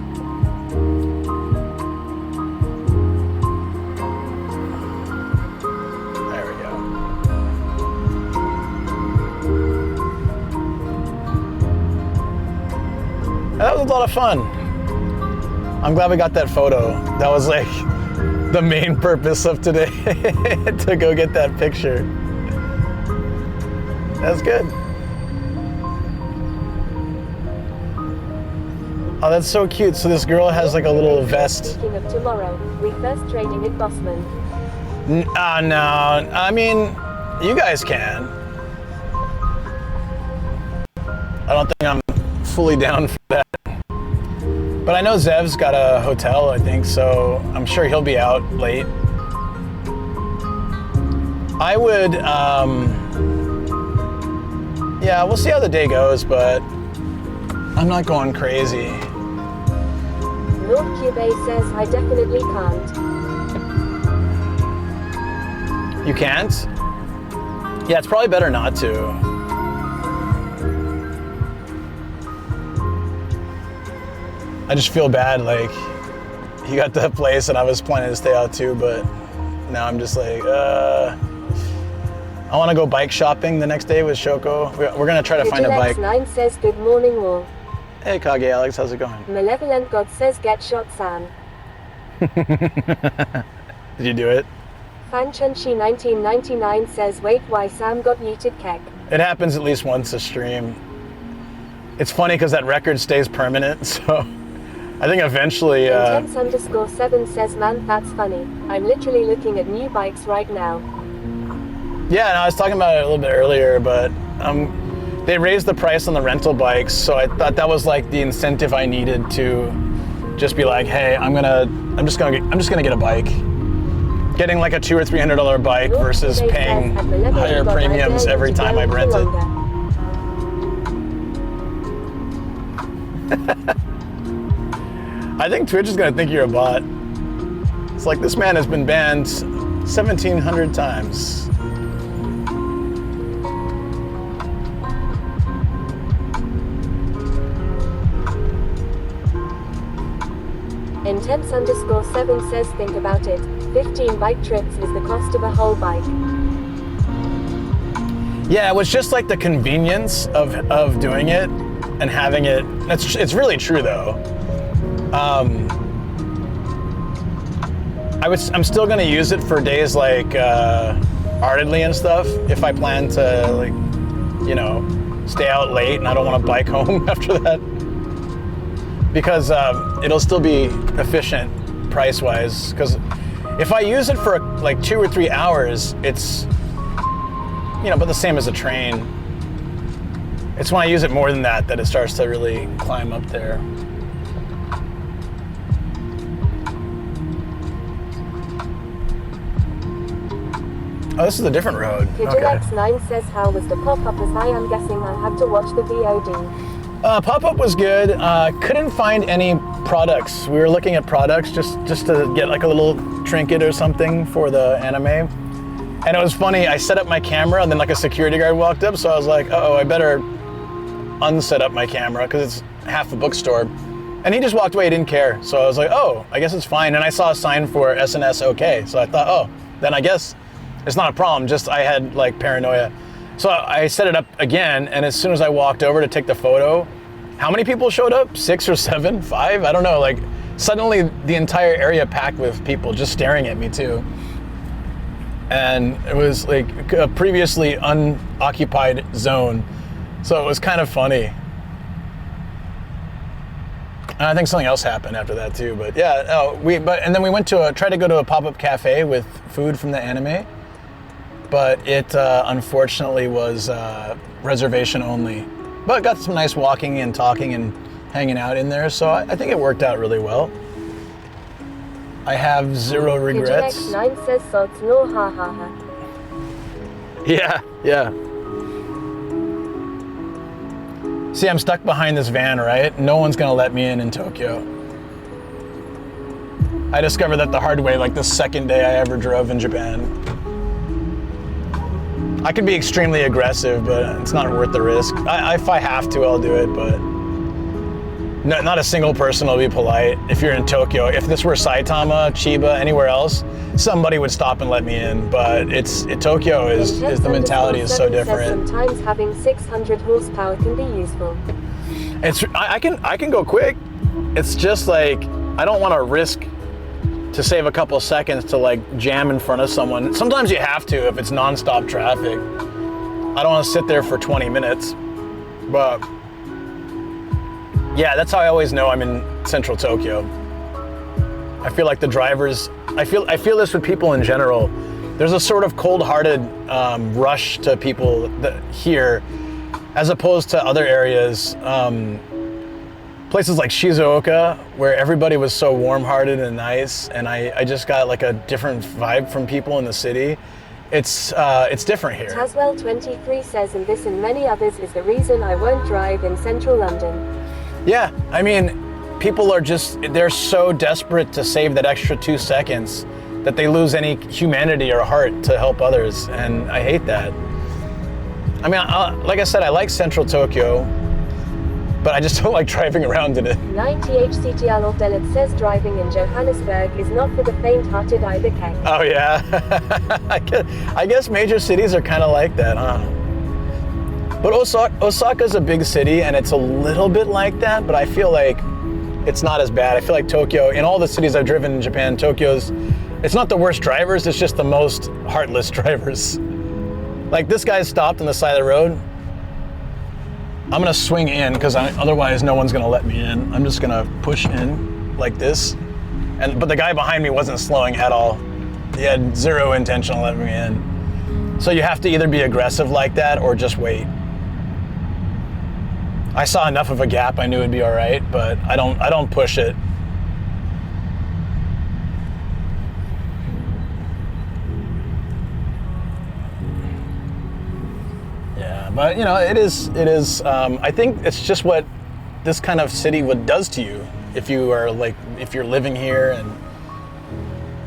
there we go. That was a lot of fun. I'm glad we got that photo. That was like the main purpose of today, to go get that picture. That's good. Oh, that's so cute. So this girl has like a little vest. Speaking of tomorrow, we first training at Bossman. No, I mean, you guys can. I don't think I'm fully down for that. But I know Zev's got a hotel, I think, so I'm sure he'll be out late. I would, yeah, we'll see how the day goes, but I'm not going crazy. Lord Cube says I definitely can't. You can't? Yeah, it's probably better not to. I just feel bad, like, he got that place and I was planning to stay out too, but now I'm just like, I want to go bike shopping the next day with Shoko. We're going to try to find a bike. 9 says good morning all. Hey Kage Alex, how's it going? Malevolent God says get shot Sam. Did you do it? Fanchunchi 1999 says wait why Sam got muted kek. It happens at least once a stream. It's funny because that record stays permanent, so I think eventually... Intense_7 says man that's funny. I'm literally looking at new bikes right now. Yeah, I was talking about it a little bit earlier, but they raised the price on the rental bikes, so I thought that was like the incentive I needed to just be like, hey, I'm just gonna get a bike. Getting like a $200 or $300 bike versus paying higher premiums every time I rent it. I think Twitch is gonna think you're a bot. It's like, this man has been banned 1,700 times. Intense_7 says think about it. 15 bike trips is the cost of a whole bike. Yeah, it was just like the convenience of doing it and having it. It's really true though. I'm still gonna use it for days like Ardedly and stuff if I plan to, like, you know, stay out late and I don't want to bike home after that. Because it'll still be efficient price-wise. Because if I use it for like 2 or 3 hours, it's, you know, but the same as a train. It's when I use it more than that it starts to really climb up there. Oh, this is a different road. Kijilex9 says how was the pop-up, as I am guessing I'll have to watch the VOD. Pop-up was good. Couldn't find any products. We were looking at products just to get like a little trinket or something for the anime. And it was funny, I set up my camera and then like a security guard walked up, so I was like, uh-oh, I better unset up my camera because it's half a bookstore. And he just walked away, he didn't care. So I was like, oh, I guess it's fine. And I saw a sign for SNS okay. So I thought, oh, then I guess it's not a problem, just I had like paranoia. So I set it up again, and as soon as I walked over to take the photo, how many people showed up? 6 or 7? 5? I don't know, like suddenly the entire area packed with people just staring at me too. And it was like a previously unoccupied zone. So it was kind of funny. And I think something else happened after that too, but yeah, and then we went to tried to go to a pop-up cafe with food from the anime, but it unfortunately was reservation only. But got some nice walking and talking and hanging out in there, so I think it worked out really well. I have zero regrets. 9 says sods no ha ha ha. Yeah. See, I'm stuck behind this van, right? No one's gonna let me in Tokyo. I discovered that the hard way, like the second day I ever drove in Japan. I could be extremely aggressive, but it's not worth the risk. If I have to, I'll do it, but not a single person will be polite if you're in Tokyo. If this were Saitama, Chiba, anywhere else, somebody would stop and let me in, but Tokyo is the mentality is so different. Sometimes having 600 horsepower can be useful. I can go quick. It's just like I don't want to risk to save a couple seconds to like jam in front of someone. Sometimes you have to if it's nonstop traffic. I don't want to sit there for 20 minutes, but yeah, that's how I always know I'm in central Tokyo. I feel like the drivers, I feel this with people in general. There's a sort of cold-hearted rush to people here, as opposed to other areas. Places like Shizuoka, where everybody was so warm-hearted and nice, and I just got like a different vibe from people in the city. It's different here. Taswell23 says, and this and many others is the reason I won't drive in central London. Yeah, I mean, people are they're so desperate to save that extra 2 seconds that they lose any humanity or heart to help others, and I hate that. I mean, like I said, I like central Tokyo, but I just don't like driving around in it. 90HCTL Delit says driving in Johannesburg is not for the faint-hearted either, Kay. Oh yeah, I guess major cities are kind of like that, huh? But Osaka's a big city and it's a little bit like that, but I feel like it's not as bad. I feel like Tokyo, in all the cities I've driven in Japan, it's not the worst drivers, it's just the most heartless drivers. Like this guy stopped on the side of the road. I'm gonna swing in because otherwise no one's gonna let me in. I'm just gonna push in like this. But the guy behind me wasn't slowing at all. He had zero intention of letting me in. So you have to either be aggressive like that or just wait. I saw enough of a gap, I knew it'd be all right, but I don't push it. Yeah, but you know, it is, I think it's just what this kind of city does to you if you're living here and,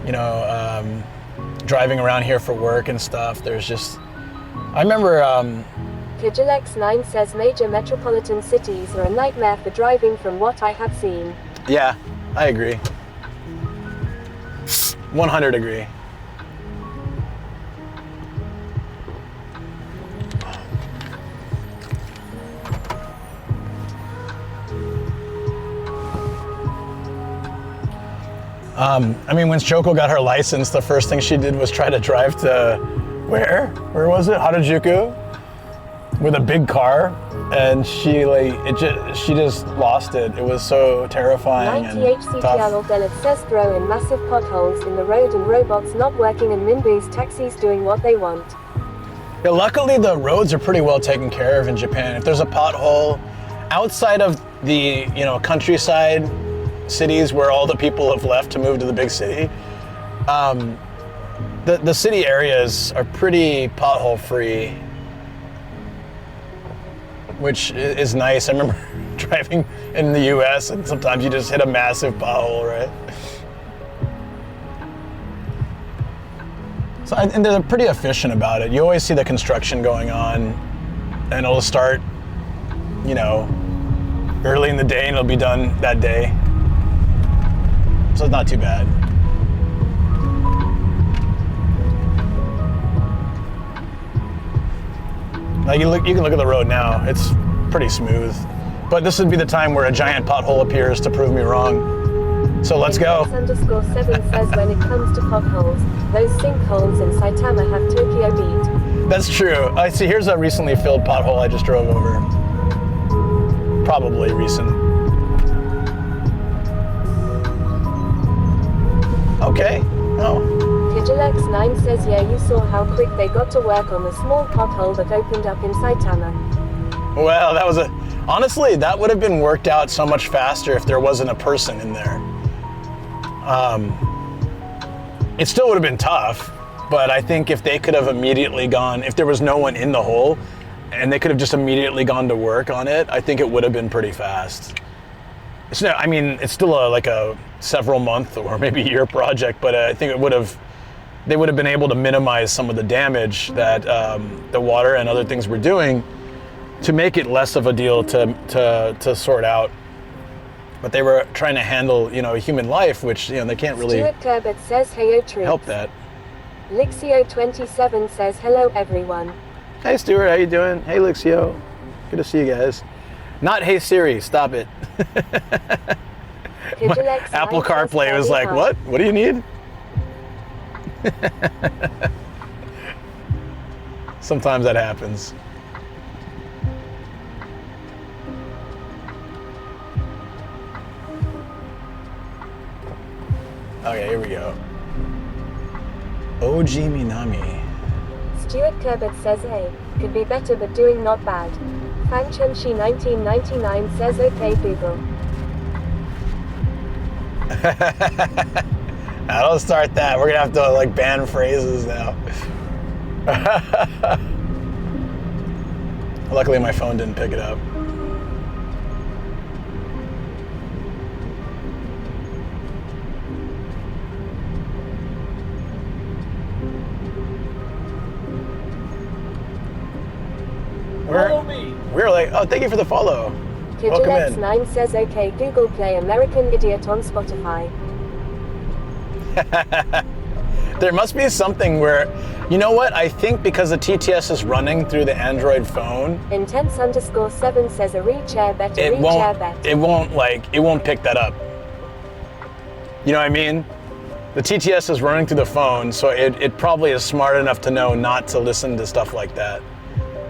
you know, driving around here for work and stuff. There's just, I remember, Kijilex9 says major metropolitan cities are a nightmare for driving from what I have seen. Yeah, I agree. 100 agree. I mean, when Shoko got her license, the first thing she did was try to drive to, where was it? Harajuku? With a big car, and she just lost it. It was so terrifying. 90HCTL Delit says throw in massive potholes in the road and robots not working and Minbu's taxis doing what they want. Yeah, luckily the roads are pretty well taken care of in Japan. If there's a pothole outside of the, you know, countryside cities where all the people have left to move to the big city, the city areas are pretty pothole free, which is nice. I remember driving in the US and sometimes you just hit a massive pothole, right? So, and they're pretty efficient about it. You always see the construction going on and it'll start, you know, early in the day and it'll be done that day. So it's not too bad. Like you can look at the road now, it's pretty smooth. But this would be the time where a giant pothole appears to prove me wrong. So let's go. _7 says when it comes to potholes, those sinkholes in Saitama have Tokyo beat. That's true. I see, here's a recently filled pothole I just drove over. Probably recent. Okay. Oh. Kijilex9 says yeah, you saw how quick they got to work on the small pothole that opened up in Saitama. Well, honestly, that would have been worked out so much faster if there wasn't a person in there. It still would have been tough, but I think if they could have immediately gone, if there was no one in the hole, and they could have just immediately gone to work on it, I think it would have been pretty fast. I mean, it's still like a several month or maybe year project, but I think they would have been able to minimize some of the damage that the water and other things were doing to make it less of a deal to sort out. But they were trying to handle, you know, human life, which, you know, they can't really Stuart Turbot says heyo treats. help that. Lixio27 says hello everyone. Hey Stuart, how you doing? Hey Lixio, good to see you guys. Not hey Siri, stop it. Apple CarPlay was like, what? What do you need? Sometimes that happens. Okay, here we go. OG Minami. Stuart Kerbert says, hey, could be better but doing not bad. Fang Chunshi 1999 says, okay Google. Now don't start that. We're gonna have to like ban phrases now. Luckily my phone didn't pick it up. We're like, oh, thank you for the follow. Welcome in. 9 says, okay, Google play American Idiot on Spotify. There must be something where, you know what? I think because the TTS is running through the Android phone. Intense_7 says a rechair bet. It won't pick that up. You know what I mean? The TTS is running through the phone, so it probably is smart enough to know not to listen to stuff like that.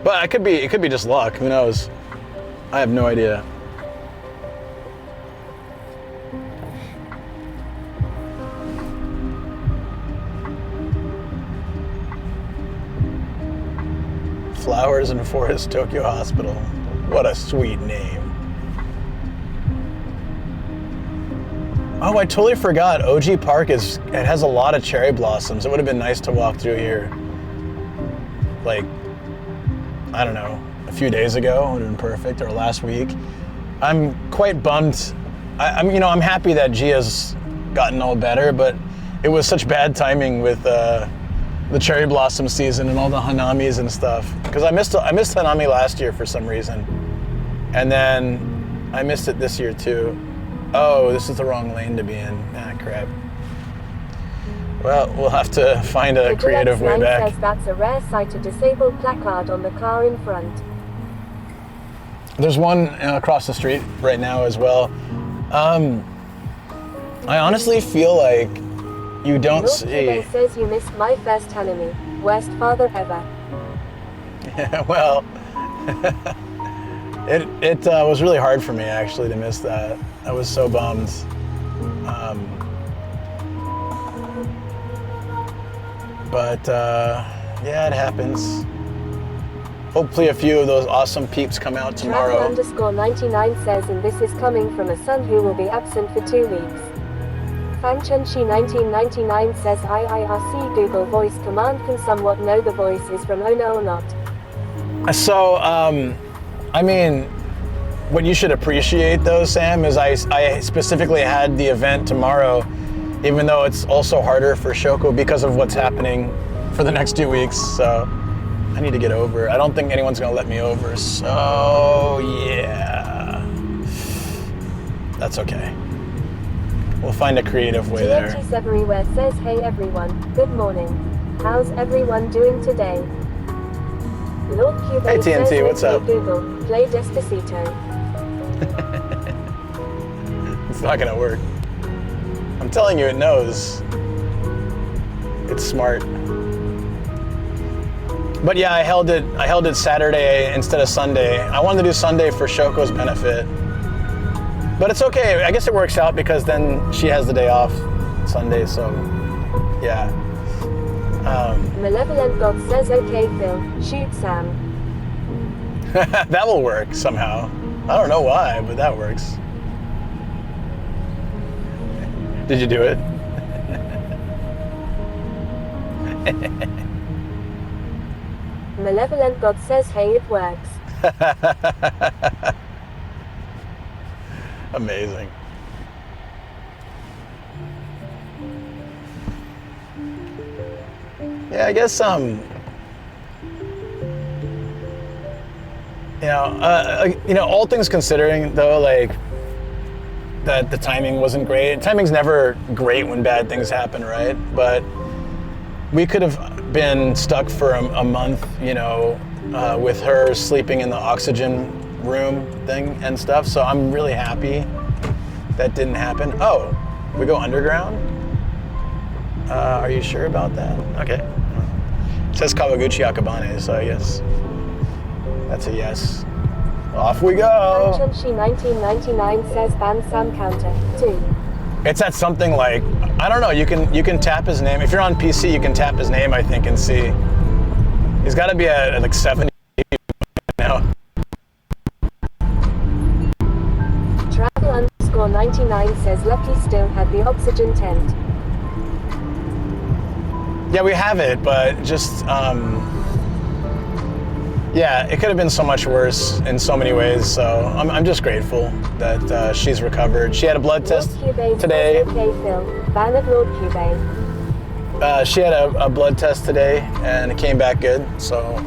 But it could be just luck. Who knows? I have no idea. Flowers and Forest Tokyo Hospital. What a sweet name. Oh, I totally forgot. OG Park it has a lot of cherry blossoms. It would have been nice to walk through here. Like, I don't know, a few days ago would have been perfect, or last week. I'm quite bummed. I'm happy that Gia's gotten all better, but it was such bad timing with the cherry blossom season and all the hanamis and stuff. Because I missed hanami last year for some reason, and then I missed it this year too. Oh, this is the wrong lane to be in. Ah, crap. Well, we'll have to find a creative way back. Says that's a rare sight, a disabled placard on the car in front. There's one across the street right now as well. I honestly feel like you don't see. Says you missed my first hanami. Worst father ever. Yeah, well, it was really hard for me actually to miss that. I was so bummed. But yeah, it happens. Hopefully a few of those awesome peeps come out tomorrow. Travel_99 says, and this is coming from a son who will be absent for 2 weeks. Fang Chunshi 1999 says, IIRC Google voice command can somewhat know the voice is from Ona or not. So, I mean, what you should appreciate though, Sam, is I specifically had the event tomorrow, even though it's also harder for Shoko because of what's happening for the next 2 weeks. So I need to get over it. I don't think anyone's gonna let me over, so yeah. That's okay. We'll find a creative way there. TNT's Everywhere says, hey everyone, good morning. How's everyone doing today? Lord Cube hey TNT, says, what's up? Google, play Despacito. It's not gonna work. I'm telling you, it knows. It's smart. But yeah, I held it Saturday instead of Sunday. I wanted to do Sunday for Shoko's benefit. But it's okay. I guess it works out because then she has the day off Sunday, so yeah. Malevolent God says, okay Phil, shoot Sam. That will work somehow. I don't know why, but that works. Did you do it? Malevolent God says, hey, it works. Amazing. Yeah, I guess all things considering, though, like that the timing wasn't great. Timing's never great when bad things happen, right? But we could have been stuck for a month, with her sleeping in the oxygen room thing and stuff. So I'm really happy that didn't happen. Oh, we go underground? Are you sure about that? Okay. It says Kawaguchi Akabane, so I guess that's a yes. Off we go. Fanchunshi 1999 says ban Sam counter 2. It's at something like, I don't know, you can tap his name. If you're on PC, you can tap his name, I think, and see. He's got to be at like 70 now. Travel_99 says Lucky still had the oxygen tent. Yeah, we have it, but just, yeah, it could have been so much worse in so many ways, so I'm just grateful that she's recovered. She had a blood test today. Okay, Phil. Ban of Lord Cube. She had a blood test today, and it came back good, so.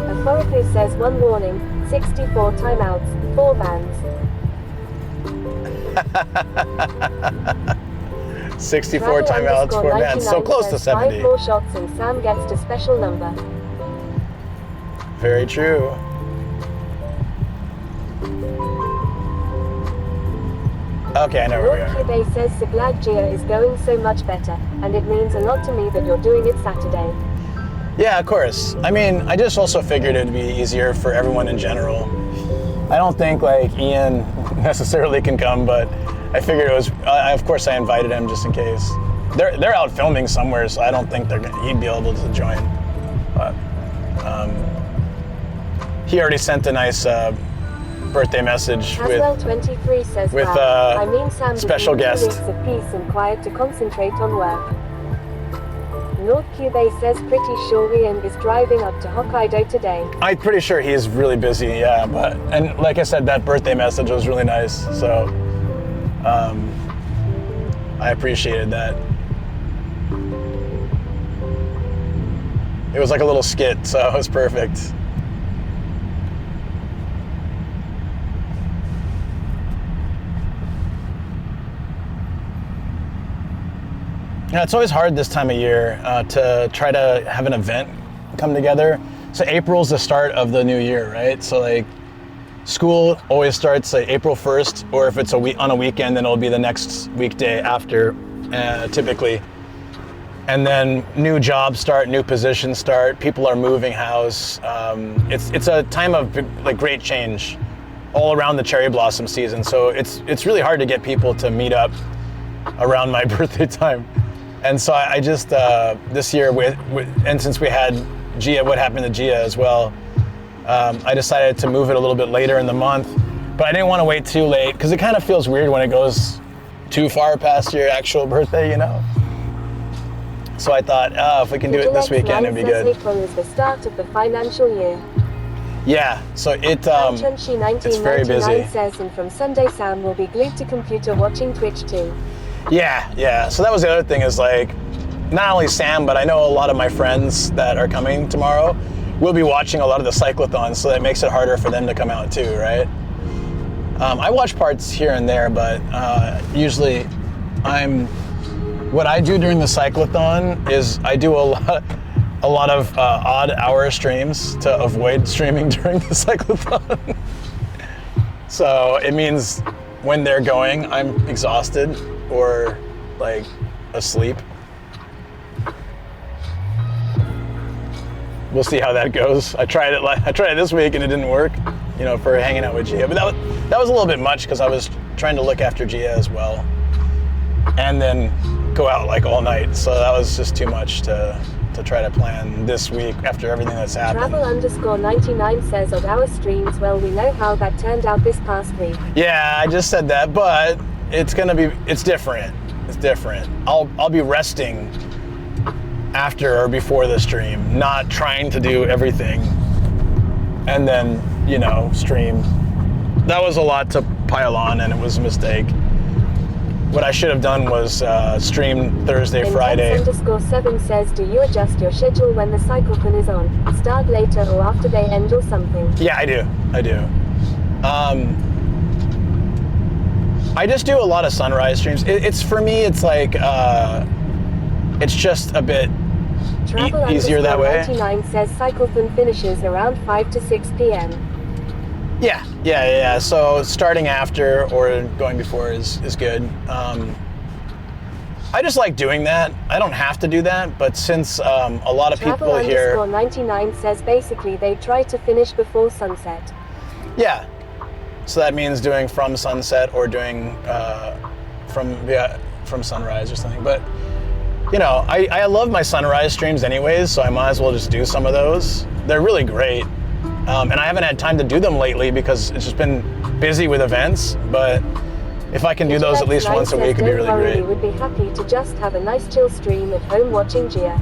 Authority says 1 warning, 64 timeouts, 4 bans. 64 timeouts, 4 bans, so close to 70. 5 more shots and Sam gets to special number. Very true. Okay, I know where we are. Lord Cube says Siglad Gia is going so much better, and it means a lot to me that you're doing it Saturday. Yeah, of course. I mean, I just also figured it'd be easier for everyone in general. I don't think like Ian necessarily can come, but I figured it was. Of course, I invited him just in case. They're out filming somewhere, so I don't think he'd be able to join. But he already sent a nice birthday message Haswell 23 says with I mean Sam special guest. Weeks of peace and quiet to concentrate on work. North Cube says pretty sure Ian is driving up to Hokkaido today. I'm pretty sure he's really busy, yeah, and like I said, that birthday message was really nice, so I appreciated that. It was like a little skit, so it was perfect. Yeah, it's always hard this time of year to try to have an event come together. So April's the start of the new year, right? So like school always starts like April 1st, or if it's on a weekend, then it'll be the next weekday after, typically. And then new jobs start, new positions start, people are moving house. It's a time of like great change all around the cherry blossom season. So it's really hard to get people to meet up around my birthday time. And so I just, this year, and since we had Gia, what happened to Gia as well, I decided to move it a little bit later in the month. But I didn't want to wait too late, because it kind of feels weird when it goes too far past your actual birthday, you know? So I thought, if we can do it this weekend, it'd be good. April is the start of the financial year. Yeah, so it's very busy. Says, and from Sunday, Sam will be glued to computer watching Twitch too. Yeah. So that was the other thing is like, not only Sam, but I know a lot of my friends that are coming tomorrow will be watching a lot of the cyclothons, so that makes it harder for them to come out too, right? I watch parts here and there, but usually what I do during the cyclothon is I do a lot of odd hour streams to avoid streaming during the cyclothon. So it means when they're going, I'm exhausted or like asleep. We'll see how that goes. I tried it this week and it didn't work, you know, for hanging out with Gia. But that was a little bit much because I was trying to look after Gia as well, and then go out like all night. So that was just too much to try to plan this week after everything that's happened. Travel_99 says on our streams, well, we know how that turned out this past week. Yeah, I just said that, but it's different. It's different. I'll be resting after or before the stream, not trying to do everything and then, you know, stream. That was a lot to pile on and it was a mistake. What I should have done was stream Thursday, Friday. _7 says, do you adjust your schedule when the cyclocon is on? Start later or after they end or something? Yeah, I do. I just do a lot of sunrise streams. It's for me, it's like, it's just a bit easier that way. Travel_99 says cyclocon finishes around 5 to 6 p.m. Yeah. So starting after or going before is good. I just like doing that. I don't have to do that, but since a lot of people here... Travel_99 says basically they try to finish before sunset. Yeah. So that means doing from sunset or doing from sunrise or something. But, you know, I love my sunrise streams anyways, so I might as well just do some of those. They're really great. And I haven't had time to do them lately because it's just been busy with events, but if I can do those at least once a week, it'd be really great. We would be happy to just have a nice chill stream at home watching Gia.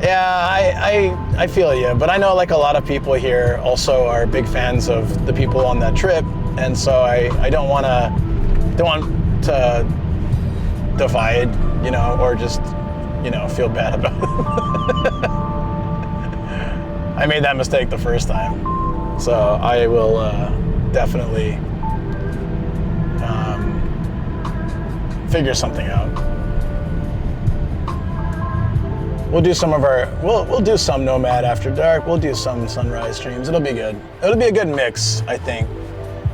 Yeah, I feel you, but I know like a lot of people here also are big fans of the people on that trip, and so I don't want to divide, you know, or just, you know, feel bad about it. I made that mistake the first time, so I will definitely figure something out. We'll do some of our, we'll do some Nomad After Dark, we'll do some sunrise streams, it'll be good. It'll be a good mix, I think.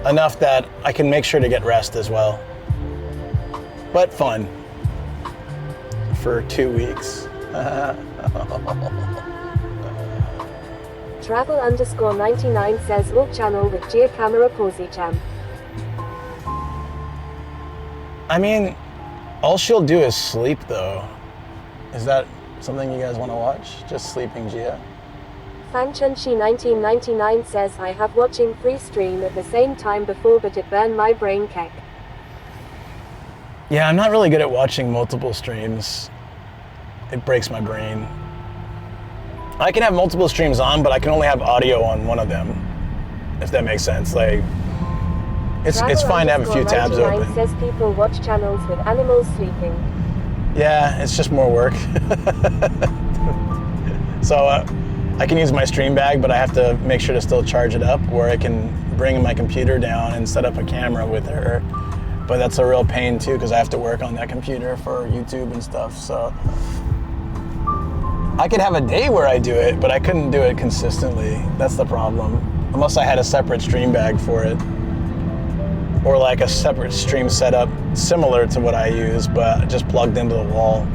Enough that I can make sure to get rest as well. But fun. For 2 weeks. Travel_99 says all channel with Gia camera Pawsy Cham. I mean, all she'll do is sleep though. Is that something you guys want to watch? Just sleeping Gia? Fanchunshi 1999 says I have watching free stream at the same time before but it burned my brain cake. Yeah, I'm not really good at watching multiple streams. It breaks my brain. I can have multiple streams on, but I can only have audio on one of them, if that makes sense. Like, it's fine to have a few tabs open. Says people watch channels with animals sleeping. Yeah, it's just more work. So I can use my stream bag, but I have to make sure to still charge it up, or I can bring my computer down and set up a camera with her. But that's a real pain too, because I have to work on that computer for YouTube and stuff. So I could have a day where I do it, but I couldn't do it consistently. That's the problem. Unless I had a separate stream bag for it. Or like a separate stream setup similar to what I use, but just plugged into the wall.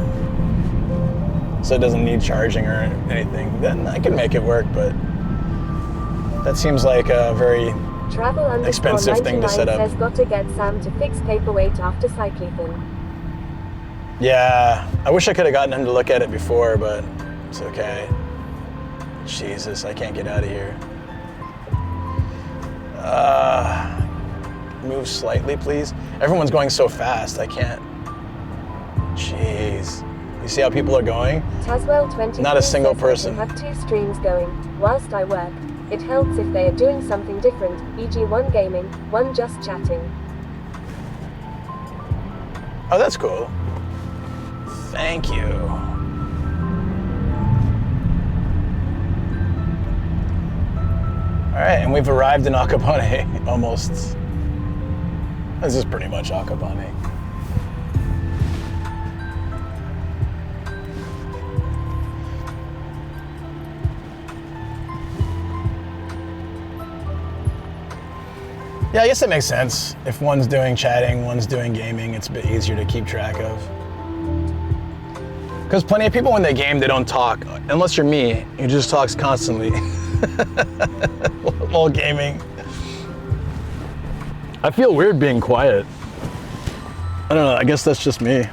So it doesn't need charging or anything. Then I can make it work, but that seems like a very expensive thing to set up. Says got to get Sam to fix paperweight after cycling. Yeah, I wish I could have gotten him to look at it before, but it's okay. Jesus, I can't get out of here. Move slightly, please. Everyone's going so fast, I can't. Jeez. You see how people are going? Taswell 20. Not a single person. I have 2 streams going whilst I work. It helps if they are doing something different, e.g. one gaming, one just chatting. Oh, that's cool. Thank you. All right, and we've arrived in Akabane, almost. This is pretty much Akabane. Yeah, I guess it makes sense. If one's doing chatting, one's doing gaming, it's a bit easier to keep track of. Because plenty of people when they game, they don't talk. Unless you're me, who just talks constantly while gaming. I feel weird being quiet. I don't know, I guess that's just me. I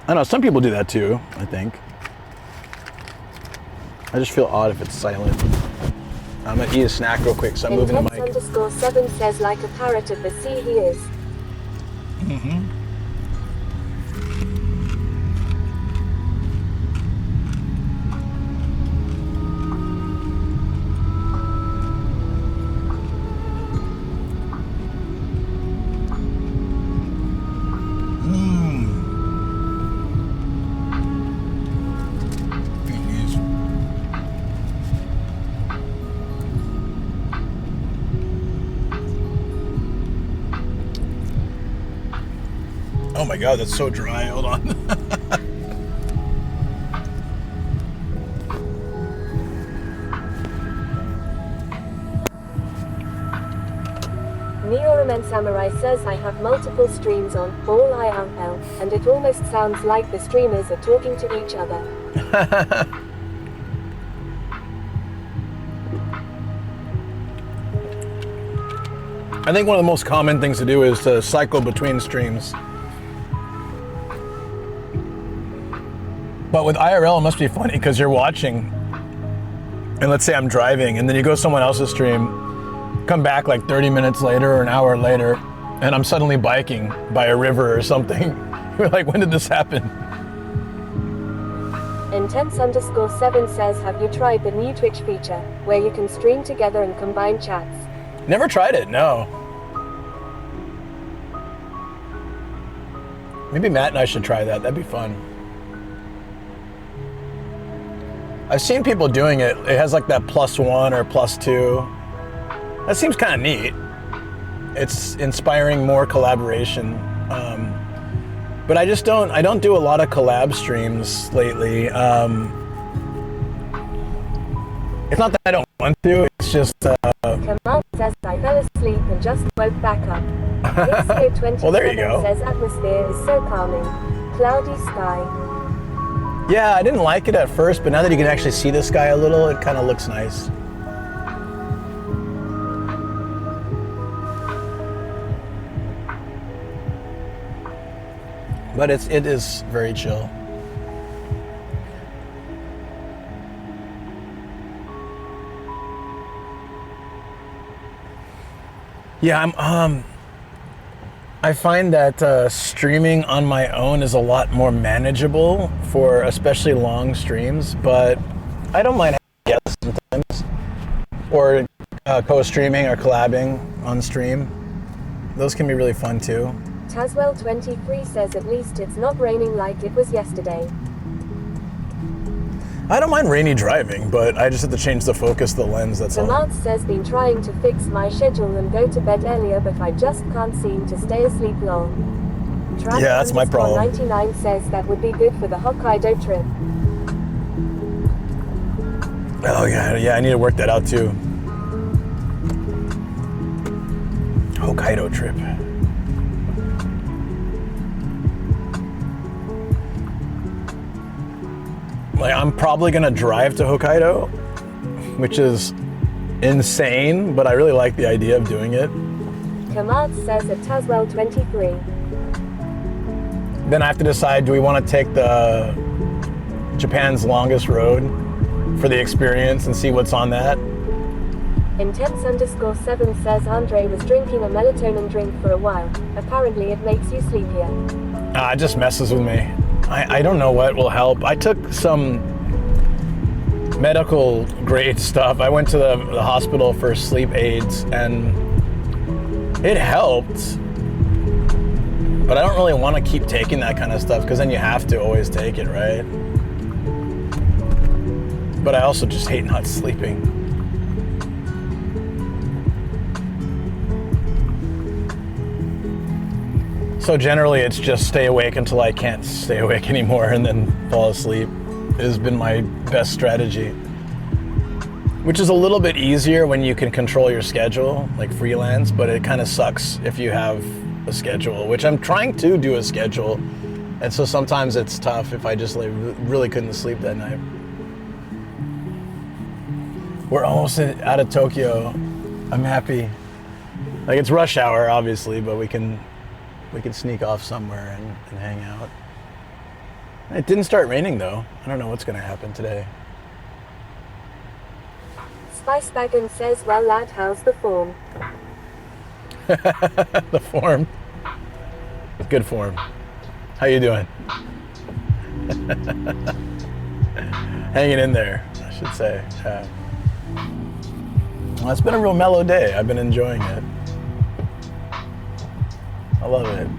don't know, some people do that too, I think. I just feel odd if it's silent. I'm gonna eat a snack real quick, so I'm moving the mic. _7 says like a parrot at the sea he is. Mm-hmm. Oh my God, that's so dry. Hold on. Neoramen Samurai says I have multiple streams on, all IRL, and it almost sounds like the streamers are talking to each other. I think one of the most common things to do is to cycle between streams. But with IRL, it must be funny because you're watching, and let's say I'm driving, and then you go to someone else's stream, come back like 30 minutes later or an hour later, and I'm suddenly biking by a river or something. You're like, when did this happen? Intense_7 says, have you tried the new Twitch feature, where you can stream together and combine chats? Never tried it, no. Maybe Matt and I should try that. That'd be fun. I've seen people doing it. It has like that +1 or +2. That seems kind of neat. It's inspiring more collaboration. But I don't do a lot of collab streams lately. It's not that I don't want to, it's just... Kamal says I fell asleep and just woke back up. Well, there you go. Says atmosphere is so calming. Cloudy sky. Yeah, I didn't like it at first, but now that you can actually see the sky a little, it kind of looks nice. But it is very chill. Yeah, I find that streaming on my own is a lot more manageable for especially long streams, but I don't mind having guests sometimes, or co-streaming or collabing on stream. Those can be really fun too. Taswell23 says at least it's not raining like it was yesterday. I don't mind rainy driving, but I just have to change the focus of the lens, that's all. Samad says been trying to fix my schedule and go to bed earlier, but I just can't seem to stay asleep long. Yeah, that's my problem. 99 says that would be good for the Hokkaido trip. Oh yeah, I need to work that out too. Hokkaido trip. Like, I'm probably gonna drive to Hokkaido, which is insane, but I really like the idea of doing it. Kamad says at Taswell23. Then I have to decide, do we want to take the Japan's longest road for the experience and see what's on that? Intense_7 says Andre was drinking a melatonin drink for a while. Apparently it makes you sleepier. It just messes with me. I don't know what will help. I took some medical grade stuff. I went to the hospital for sleep aids and it helped. But I don't really want to keep taking that kind of stuff because then you have to always take it, right? But I also just hate not sleeping. So generally it's just stay awake until I can't stay awake anymore and then fall asleep. It has been my best strategy. Which is a little bit easier when you can control your schedule, like freelance, but it kind of sucks if you have a schedule, which I'm trying to do a schedule. And so sometimes it's tough if I just really couldn't sleep that night. We're almost out of Tokyo. I'm happy. Like, it's rush hour, obviously, but we can sneak off somewhere and hang out. It didn't start raining though. I don't know what's gonna happen today. Spicebagon says, well lad, how's the form? The form. Good form. How you doing? Hanging in there, I should say. Well, it's been a real mellow day. I've been enjoying it. I love it.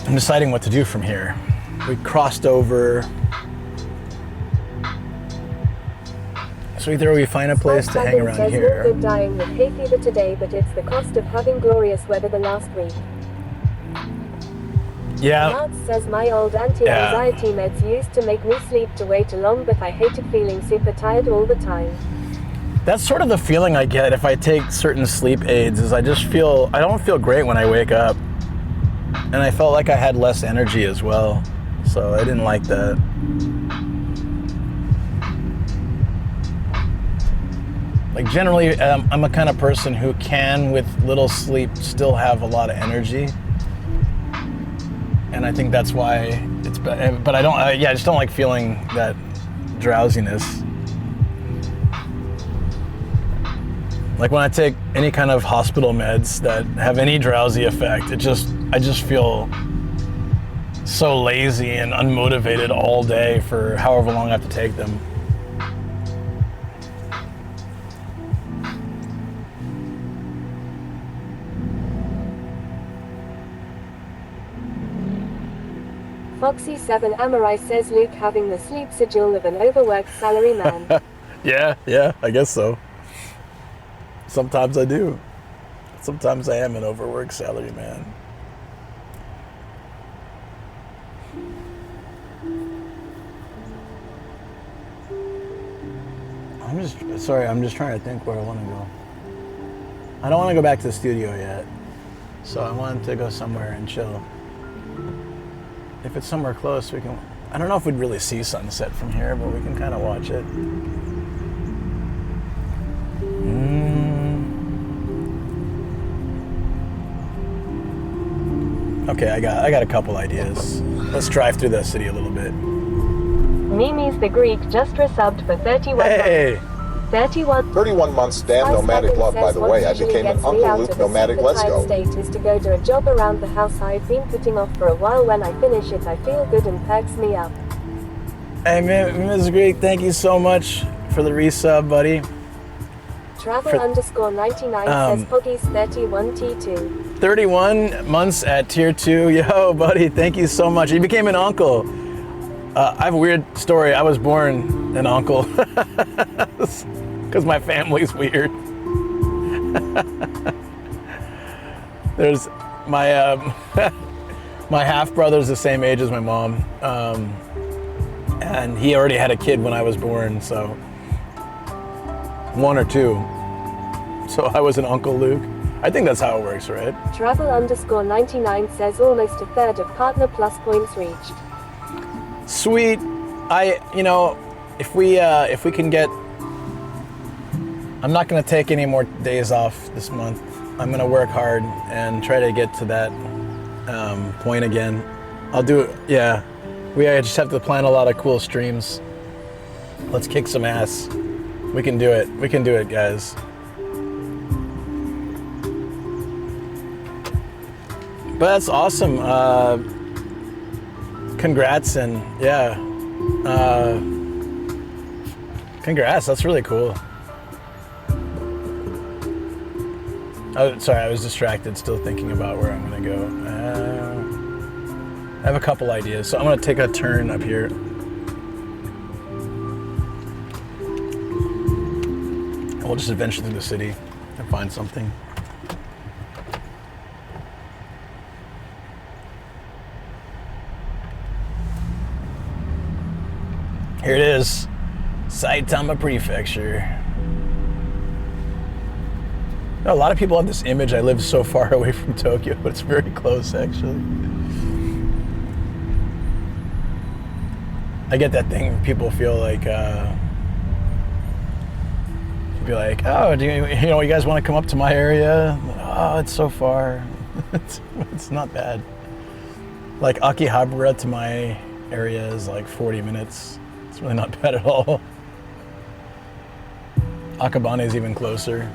I'm deciding what to do from here. We crossed over. So either we find a place to hang around here. Good dying with hay fever today, but it's the cost of having glorious weather the last week. Yeah. Mark says my old anti-anxiety meds used to make me sleep way too long, but I hated feeling super tired all the time. That's sort of the feeling I get if I take certain sleep aids, is I don't feel great when I wake up. And I felt like I had less energy as well. So I didn't like that. Like generally, I'm a kind of person who can, with little sleep, still have a lot of energy. And I think that's why it's better. But I just don't like feeling that drowsiness. Like when I take any kind of hospital meds that have any drowsy effect, I just feel so lazy and unmotivated all day for however long I have to take them. Foxy7 Amorai says Luke having the sleep schedule of an overworked salaryman. Yeah, I guess so. Sometimes I do. Sometimes I am an overworked salaryman. I'm just trying to think where I want to go. I don't want to go back to the studio yet. So I wanted to go somewhere and chill. If it's somewhere close, we can... I don't know if we'd really see sunset from here, but we can kind of watch it. Okay, I got a couple ideas. Let's drive through the city a little bit. Mimi's the Greek just resubbed for 31 months. 31 months, damn nomadic love, by the way. I became an Uncle Luke nomadic. Let's go. State is to go do a job around the house I've been putting off for a while. When I finish it, I feel good and perks me up. Hey, Ms. Greek, thank you so much for the resub, buddy. Travel_99 says Poggy's 31 T2. 31 months at tier 2. Yo, buddy, thank you so much. You became an uncle. I have a weird story. I was born an uncle because my family's weird. There's my my half brother's the same age as my mom, and he already had a kid when I was born, so 1 or 2. So I was an Uncle Luke. I think that's how it works, right? Travel_99 says almost a third of partner plus points reached. Sweet. If we can get, I'm not going to take any more days off this month. I'm going to work hard and try to get to that point again. I'll do it. Yeah. We just have to plan a lot of cool streams. Let's kick some ass. We can do it. We can do it, guys. But that's awesome. Congrats, and yeah. Congrats, that's really cool. Oh, sorry, I was distracted, still thinking about where I'm gonna go. I have a couple ideas, so I'm gonna take a turn up here. And we'll just adventure through the city and find something. Here it is, Saitama Prefecture. A lot of people have this image I live so far away from Tokyo, but it's very close actually. I get that thing, people feel like, be like, oh, you guys want to come up to my area? Oh, it's so far. It's not bad. Like Akihabara to my area is like 40 minutes. It's really not bad at all. Akabane is even closer.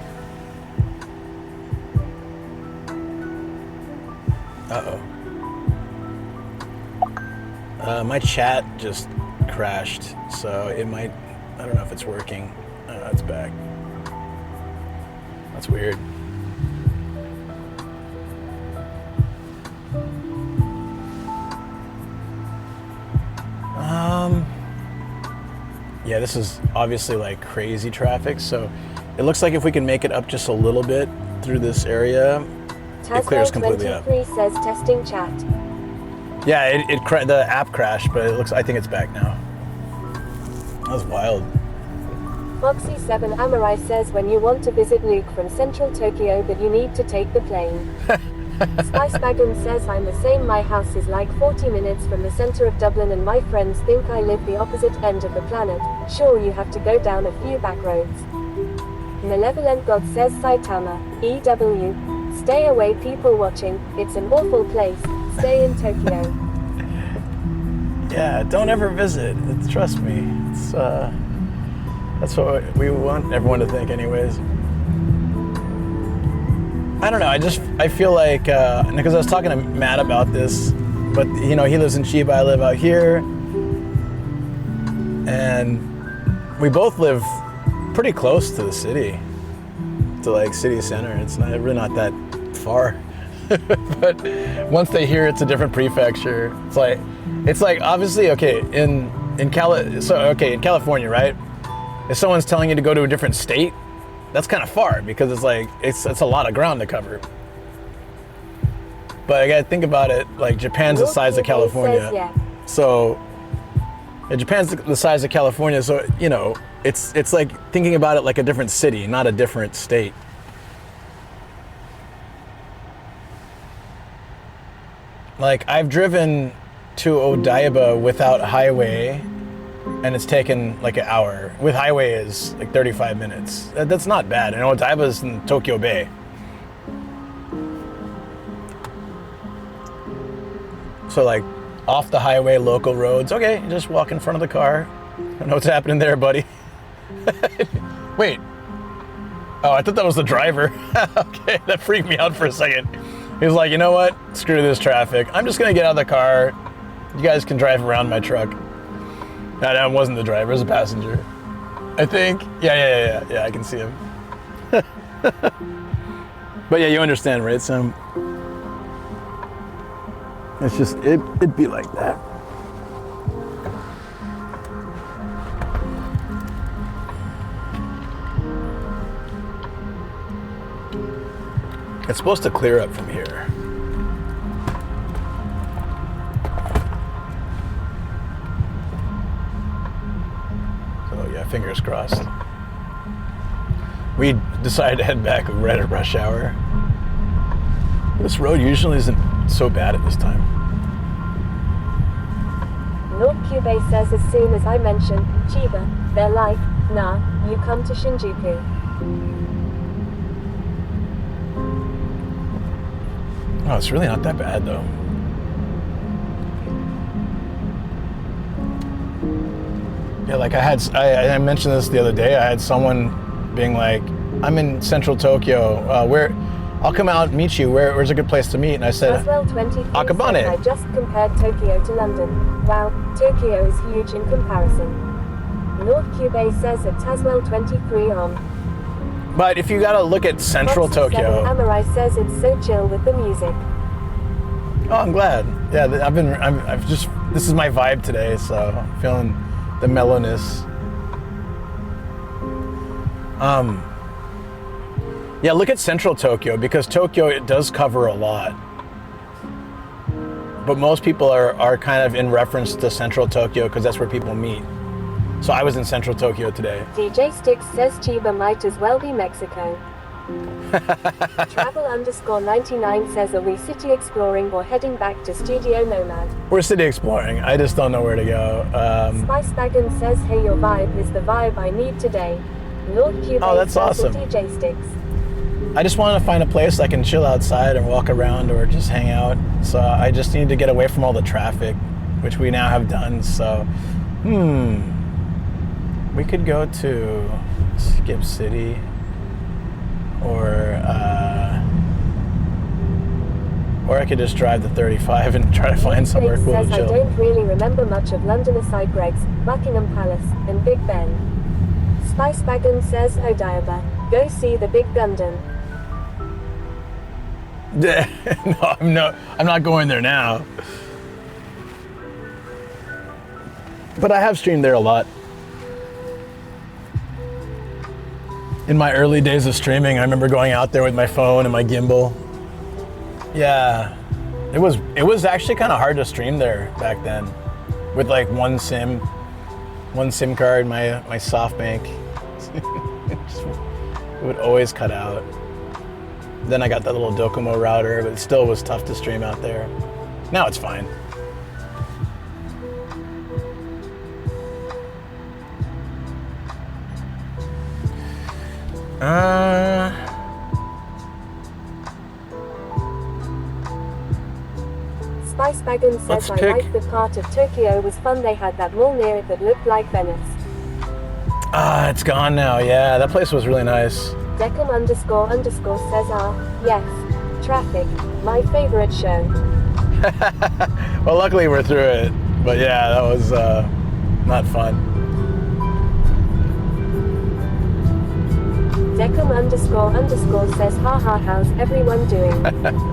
Uh-oh. My chat just crashed, so it might, I don't know if it's working. It's back. That's weird. Yeah, this is obviously like crazy traffic, so it looks like if we can make it up just a little bit through this area, it clears completely up. Says testing chat. Yeah, the app crashed, but I think it's back now. That was wild. Foxy7 Amorai says when you want to visit Luke from central Tokyo, but you need to take the plane. Spicebagon says I'm the same. My house is like 40 minutes from the center of Dublin and my friends think I live the opposite end of the planet. Sure, you have to go down a few back roads. Malevolent God says Saitama, EW. Stay away, people watching. It's an awful place. Stay in Tokyo. Yeah, don't ever visit. Trust me. That's what we want everyone to think anyways. I don't know, I feel like, because I was talking to Matt about this, but he lives in Chiba, I live out here, and we both live pretty close to the city, to like city center. It's really not that far. But once they hear it's a different prefecture, it's like obviously, okay, in California, right? If someone's telling you to go to a different state, that's kind of far because it's a lot of ground to cover. But I gotta think about it, like Japan's the size of California. So Japan's the size of California, so it's like thinking about it like a different city, not a different state. Like I've driven to Odaiba without highway, and it's taken like an hour. With highway is like 35 minutes. That's not bad. And Odaiba's in Tokyo Bay. So like off the highway, local roads, okay, you just walk in front of the car. I don't know what's happening there, buddy. Wait. Oh, I thought that was the driver. Okay, that freaked me out for a second. He was like, you know what? Screw this traffic. I'm just gonna get out of the car. You guys can drive around my truck. No, it wasn't the driver, it was a passenger. I think. Yeah, I can see him. But yeah, you understand, right, Sam? It's just, it'd be like that. It's supposed to clear up from here. Fingers crossed. We decided to head back right at rush hour. This road usually isn't so bad at this time. Lord Cube says as soon as I mention Chiba, they're like, nah, you come to Shinjuku. Oh, it's really not that bad though. Yeah, like I mentioned this the other day. I had someone being like, "I'm in central Tokyo. I'll come out and meet you. Where's a good place to meet?" And I said, "Akabane." I just compared Tokyo to London. Wow, Tokyo is huge in comparison. North Cube says at Taswell 23 on. But if you gotta look at central Tokyo, Amorai says it's so chill with the music. Oh, I'm glad. Yeah, this is my vibe today, so I'm feeling the mellowness. Yeah, look at central Tokyo, because Tokyo, it does cover a lot. But most people are kind of in reference to central Tokyo because that's where people meet. So I was in central Tokyo today. DJ Sticks says Chiba might as well be Mexico. Travel_99 says are we city exploring or heading back to Studio Nomad? We're city exploring. I just don't know where to go. Spicebagon says hey, your vibe is the vibe I need today. Lord Cube that's awesome. DJ Sticks. I just want to find a place I can chill outside and walk around or just hang out. So I just need to get away from all the traffic, which we now have done. So, we could go to Skip City, or I could just drive the 35 and try to find somewhere cool to chill. I don't really remember much of London aside Greg's, Buckingham Palace, and Big Ben. Spicebagon says Odaiba, go see the Big Gundam. No, I'm not going there now. But I have streamed there a lot. In my early days of streaming, I remember going out there with my phone and my gimbal. Yeah, it was actually kind of hard to stream there back then, with like one SIM card, my SoftBank. It would always cut out. Then I got that little Docomo router, but it still was tough to stream out there. Now it's fine. Spicebagon says I like the part of Tokyo was fun. They had that mall near it that looked like Venice. It's gone now. Yeah, that place was really nice. Decum __ says yes. Traffic, my favorite show. Well, luckily we're through it. But yeah, that was not fun. Decum __ says haha, how's everyone doing?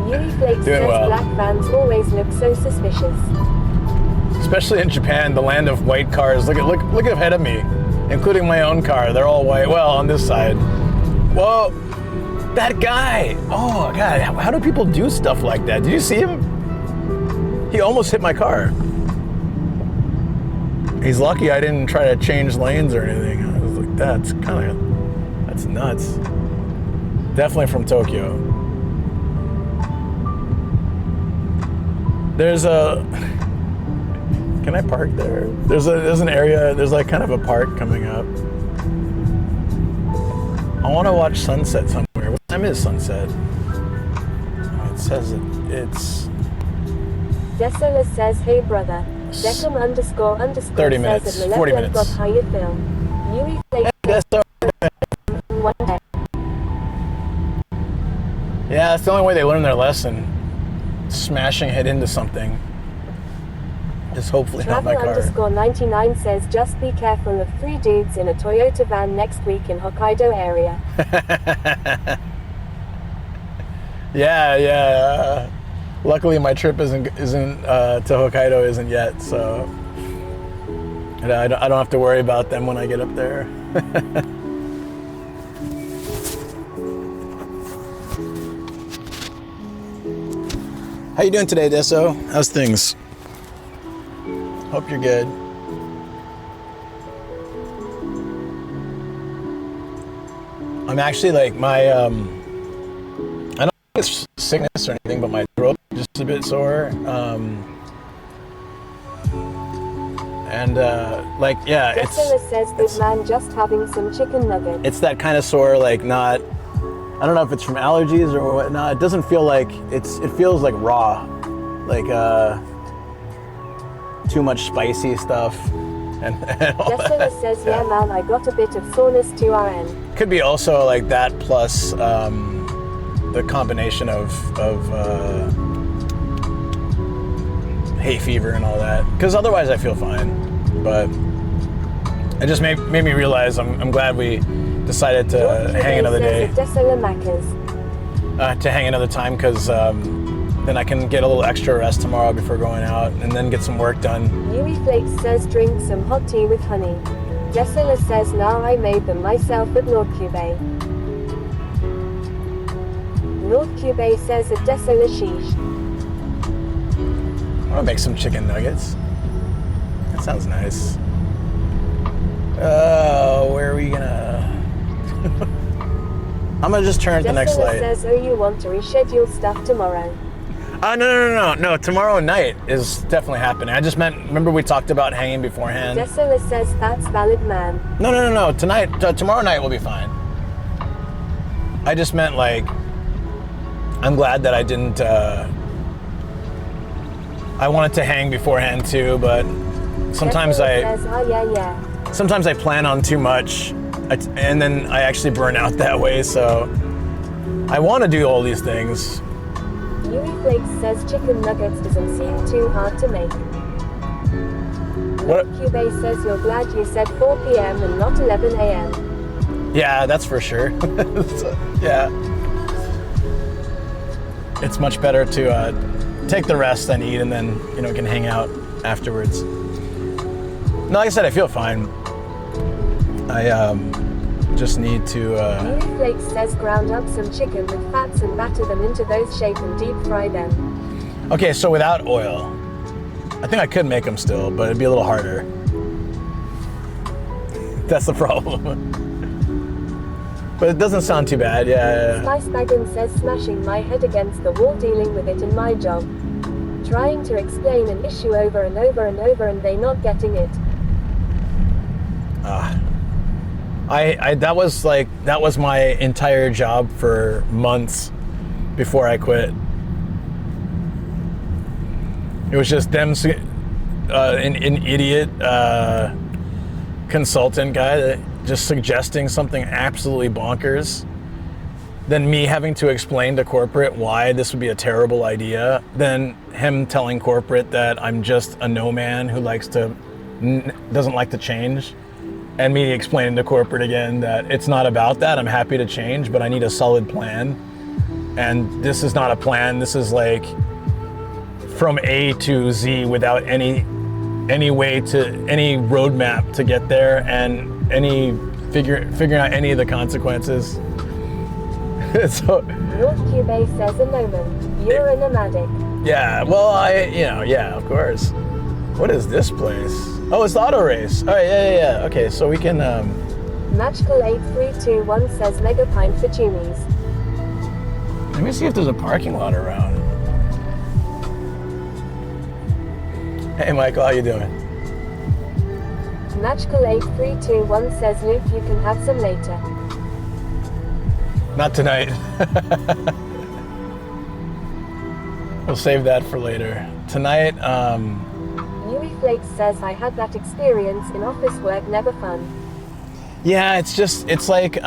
Yui Flakes says well. Black vans always look so suspicious. Especially in Japan, the land of white cars. Look ahead of me, including my own car. They're all white. Well, on this side. Whoa, that guy. Oh God, how do people do stuff like that? Did you see him? He almost hit my car. He's lucky I didn't try to change lanes or anything. I was like, that's nuts. Definitely from Tokyo. There's a... Can I park there? There's an area, there's like kind of a park coming up. I want to watch sunset somewhere. What time is sunset? Oh, it says it's... Desola says, hey brother. Decum __ 30 minutes, says 40 minutes. Got how you feel. Yui Flakes one day. Yeah, that's the only way they learn their lesson. Smashing it into something. Just hopefully not my car. Travel _99 says, just be careful of 3 dudes in a Toyota van next week in Hokkaido area. Yeah. Luckily, my trip isn't to Hokkaido isn't yet, so I don't have to worry about them when I get up there. How you doing today, Deso? How's things? Hope you're good. I'm actually like my I don't think it's sickness or anything, but my throat is just a bit sore. Like yeah, Desola says this man just having some chicken nuggets. It's that kind of sore, like not. I don't know if it's from allergies or whatnot. It doesn't feel like it feels like raw, like too much spicy stuff. And all Desola that. says, yeah man, I got a bit of soreness to RN. Could be also like that plus the combination of hay fever and all that. Because otherwise I feel fine. But it just made me realize I'm glad we decided to hang another day. To hang another time because then I can get a little extra rest tomorrow before going out and then get some work done. Yui Flakes says drink some hot tea with honey. Desola says now I made them myself at Lord Cube. Lord Cube says at Desola sheesh. I want to make some chicken nuggets. That sounds nice. Oh, where are we gonna... I'm gonna just turn at the next light. Says, oh, you want to reschedule stuff tomorrow? No. Tomorrow night is definitely happening. I just meant, remember we talked about hanging beforehand? Desola says that's valid, man. No. Tomorrow night will be fine. I just meant like, I'm glad that I didn't, I wanted to hang beforehand too, but sometimes sometimes I plan on too much and then I actually burn out that way, so I want to do all these things. Yui Flakes says chicken nuggets doesn't seem too hard to make. What? Cube says you're glad you said 4 p.m. and not 11 a.m. Yeah, that's for sure. Yeah. It's much better to take the rest and eat and then, can hang out afterwards. No, like I said, I feel fine. just need to... Flakes says ground up some chicken with fats and batter them into those shape and deep fry them. Okay, so without oil. I think I could make them still, but it'd be a little harder. That's the problem. But it doesn't sound too bad, yeah. Spice Baggin says smashing my head against the wall dealing with it in my job. Trying to explain an issue over and over and over and they not getting it. That was my entire job for months before I quit. It was just them, an idiot consultant guy that just suggesting something absolutely bonkers, then me having to explain to corporate why this would be a terrible idea, then him telling corporate that I'm just a no man who doesn't like to change, and me explaining to corporate again that it's not about that, I'm happy to change, but I need a solid plan, and this is not a plan, this is like from A to Z without any roadmap to get there, and figuring out any of the consequences. So, North Cube says a noman. You're a nomadic. Yeah, well, yeah, of course. What is this place? Oh, it's the auto race. All right, yeah. Okay, so we can. Magical 8321 says mega pint for tumies. Let me see if there's a parking lot around. Hey, Michael, how you doing? Magical 8321 says Luke, you can have some later. Not tonight. We'll save that for later. Tonight, Yui Flakes says I had that experience in office work, never fun. Yeah, it's like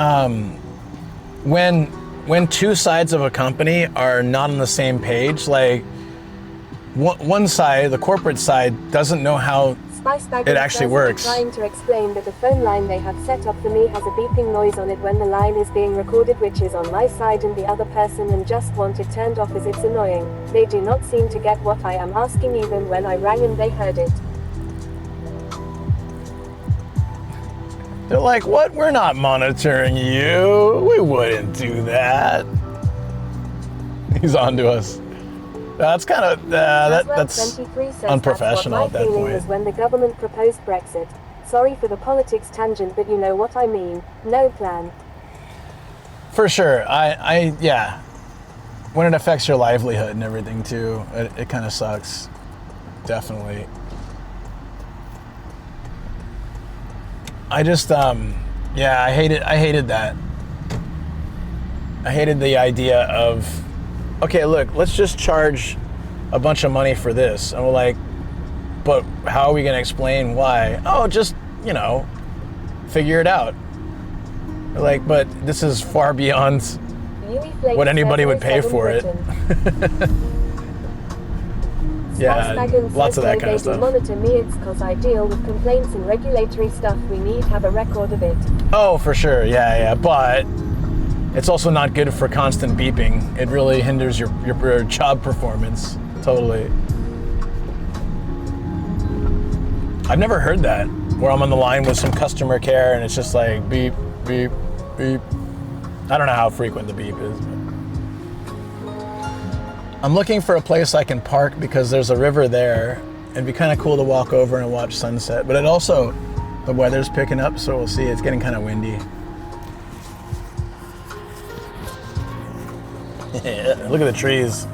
when two sides of a company are not on the same page, like one side, the corporate side, doesn't know how it actually works. Trying to explain that the phone line they have set up for me has a beeping noise on it when the line is being recorded, which is on my side and the other person, and just want it turned off as it's annoying. They do not seem to get what I am asking even when I rang and they heard it. They're like, what? We're not monitoring you. We wouldn't do that. He's on to us. That's kind of that's unprofessional at that point. My feeling was when the government proposed Brexit. Sorry for the politics tangent, but you know what I mean. No plan. For sure. Yeah. When it affects your livelihood and everything too, it kind of sucks. Definitely. I just yeah, I hated that. I hated the idea of, okay, look, let's just charge a bunch of money for this. And we're like, but how are we going to explain why? Oh, just, figure it out. We're like, but this is far beyond what anybody would pay for it. Yeah, lots of that kind of stuff. Monitor me, it's because I deal with complaints and regulatory stuff. We need to have a record of it. Oh, for sure. Yeah. But it's also not good for constant beeping. It really hinders your job performance. Totally. I've never heard that, where I'm on the line with some customer care and it's just like beep, beep, beep. I don't know how frequent the beep is. But I'm looking for a place I can park because there's a river there. It'd be kind of cool to walk over and watch sunset. But the weather's picking up, so we'll see. It's getting kind of windy. Yeah, look at the trees.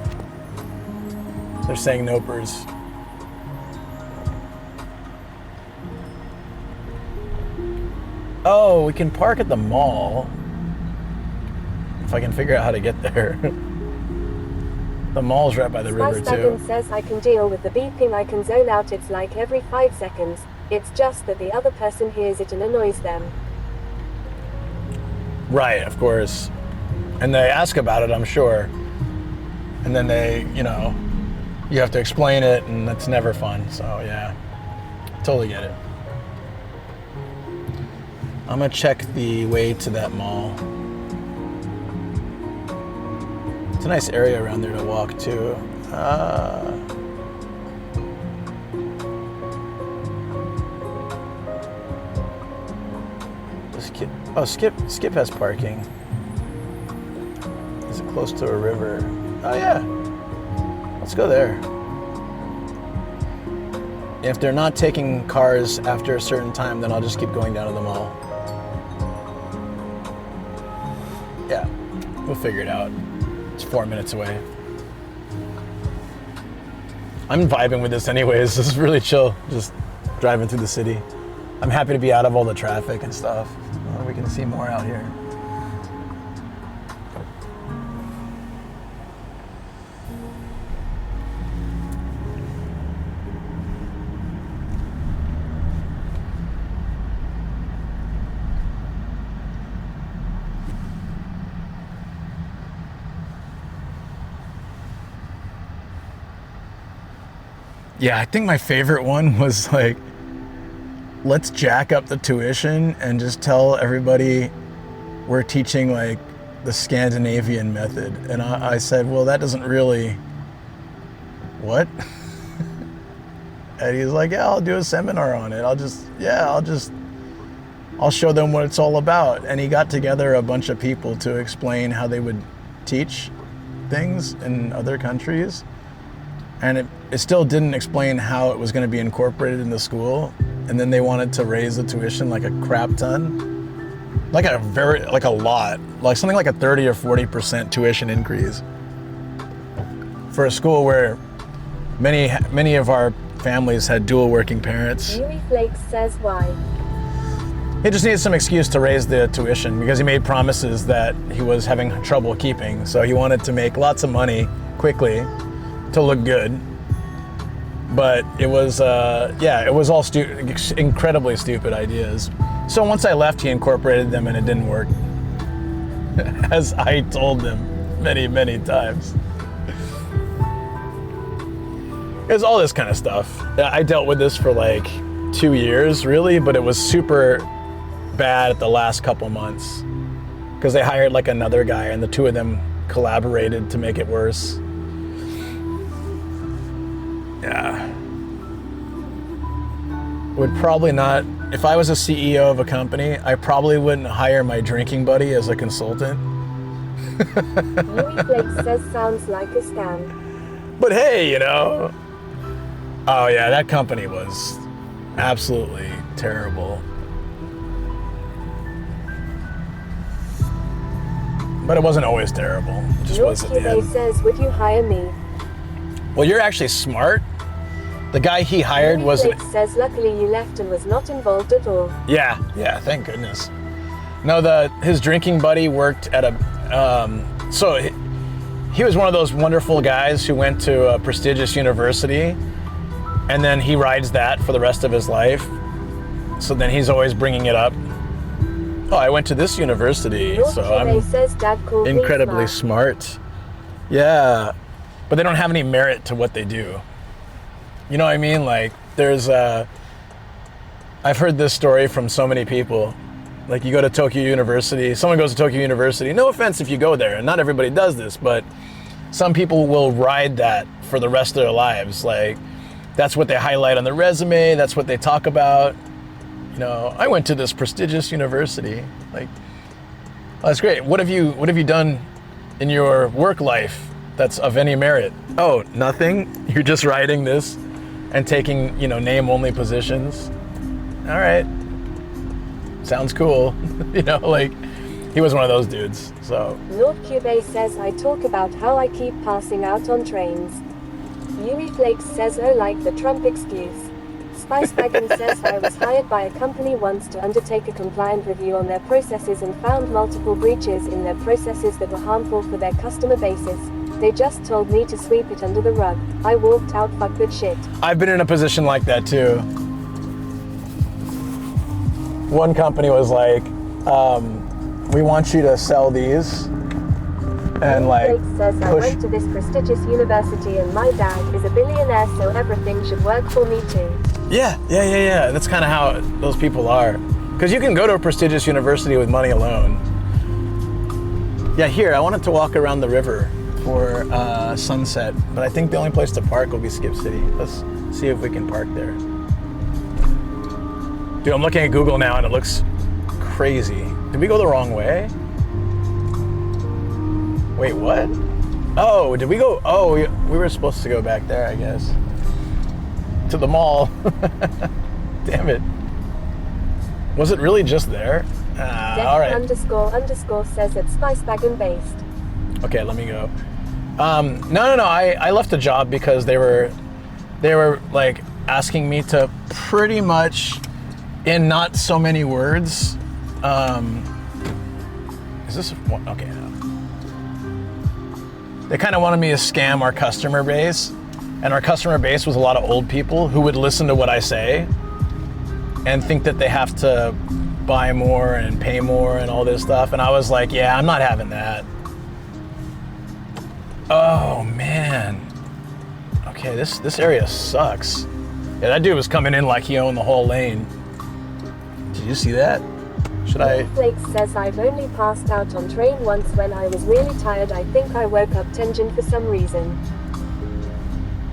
They're saying nopers. Oh, we can park at the mall. If I can figure out how to get there. The mall's right by the river too. Says I can deal with the beeping, I can zone out, it's like every 5 seconds. It's just that the other person hears it and annoys them. Right, of course. And they ask about it, I'm sure. And then they, you have to explain it, and that's never fun. So yeah, totally get it. I'm gonna check the way to that mall. It's a nice area around there to walk too. Oh, Skip has parking. Is it close to a river? Oh yeah. Let's go there. If they're not taking cars after a certain time, then I'll just keep going down to the mall. Yeah, we'll figure it out. It's 4 minutes away. I'm vibing with this anyways. This is really chill, just driving through the city. I'm happy to be out of all the traffic and stuff. We can see more out here. Yeah, I think my favorite one was like, let's jack up the tuition and just tell everybody we're teaching like the Scandinavian method. And I said, well, that doesn't really, what? And he's like, yeah, I'll do a seminar on it. I'll show them what it's all about. And he got together a bunch of people to explain how they would teach things in other countries. And it still didn't explain how it was going to be incorporated in the school. And then they wanted to raise the tuition like a crap ton, like a lot, like something like a 30 or 40% tuition increase for a school where many of our families had dual working parents. Yuri Flakes says why. He just needed some excuse to raise the tuition because he made promises that he was having trouble keeping. So he wanted to make lots of money quickly to look good. But it was, it was all incredibly stupid ideas. So once I left, he incorporated them and it didn't work. As I told them many, many times. It was all this kind of stuff. I dealt with this for like 2 years, really, but it was super bad at the last couple months because they hired like another guy and the two of them collaborated to make it worse. Yeah. Would probably not, if I was a CEO of a company, I probably wouldn't hire my drinking buddy as a consultant. Yuri Flakes says sounds like a scam. But hey, you know. Oh yeah, that company was absolutely terrible. But it wasn't always terrible. It just was at the end. Says, would you hire me? Well, you're actually smart. The guy he hired was... says, luckily you left and was not involved at all. Yeah, thank goodness. No, his drinking buddy worked at a... so he was one of those wonderful guys who went to a prestigious university, and then he rides that for the rest of his life. So then he's always bringing it up. Oh, I went to this university, so I'm incredibly smart. Yeah, but they don't have any merit to what they do. You know what I mean? Like, there's I've heard this story from so many people. Like, you go to Tokyo University, someone goes to Tokyo University, no offense if you go there, and not everybody does this, but some people will ride that for the rest of their lives. Like, that's what they highlight on their resume, that's what they talk about. You know, I went to this prestigious university. Like, oh, that's great. What have you done in your work life that's of any merit? Oh, nothing? You're just riding this and taking, you know, name-only positions? All right. Sounds cool. You know, like, he was one of those dudes, so. Lord Cube says, I talk about how I keep passing out on trains. Yuri Flakes says, oh, like the Trump excuse. Spicewagon says, I was hired by a company once to undertake a compliant review on their processes and found multiple breaches in their processes that were harmful for their customer bases. They just told me to sweep it under the rug. I walked out, fuck that shit. I've been in a position like that too. One company was like, we want you to sell these and like says, I went to this prestigious university and my dad is a billionaire, so everything should work for me too. Yeah. That's kind of how those people are. Because you can go to a prestigious university with money alone. Yeah, here, I wanted to walk around the river for sunset, but I think the only place to park will be Skip City. Let's see if we can park there. Dude, I'm looking at Google now and it looks crazy. Did we go the wrong way? Wait, what? Oh, did we go? Oh, we were supposed to go back there, I guess. To the mall. Damn it. Was it really just there? All right. __ says it's Spicewagon based. Okay, let me go. No. I left the job because they were like asking me to pretty much, in not so many words. Is this okay? No. They kind of wanted me to scam our customer base, and our customer base was a lot of old people who would listen to what I say and think that they have to buy more and pay more and all this stuff. And I was like, yeah, I'm not having that. Oh man. Okay, this area sucks. Yeah, that dude was coming in like he owned the whole lane. Did you see that? Should I? Flake says I've only passed out on train once when I was really tired. I think I woke up tension for some reason.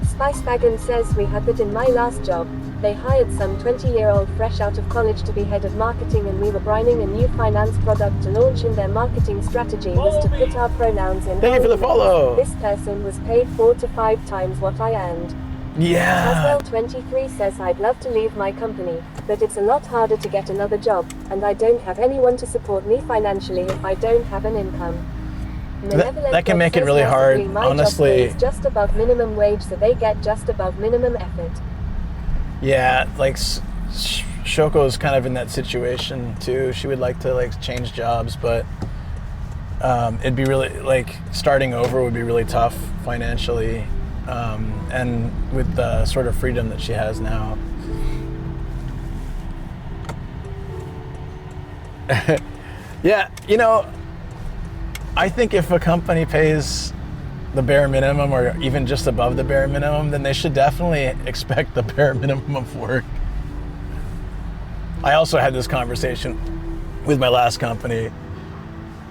Spicewagon says we had that in my last job. They hired some 20-year-old fresh out of college to be head of marketing, and we were brining a new finance product to launch, and their marketing strategy was to put our pronouns in. Thank you for the follow. This person was paid 4 to 5 times what I earned. Yeah. Aswell23 says I'd love to leave my company, but it's a lot harder to get another job, and I don't have anyone to support me financially if I don't have an income. That can make it really hard, honestly. It's just above minimum wage, so they get just above minimum effort. Yeah, like Shoko's kind of in that situation too. She would like to like change jobs, but it'd be really like starting over would be really tough financially, and with the sort of freedom that she has now. Yeah, you know, I think if a company pays the bare minimum or even just above the bare minimum, then they should definitely expect the bare minimum of work. I also had this conversation with my last company.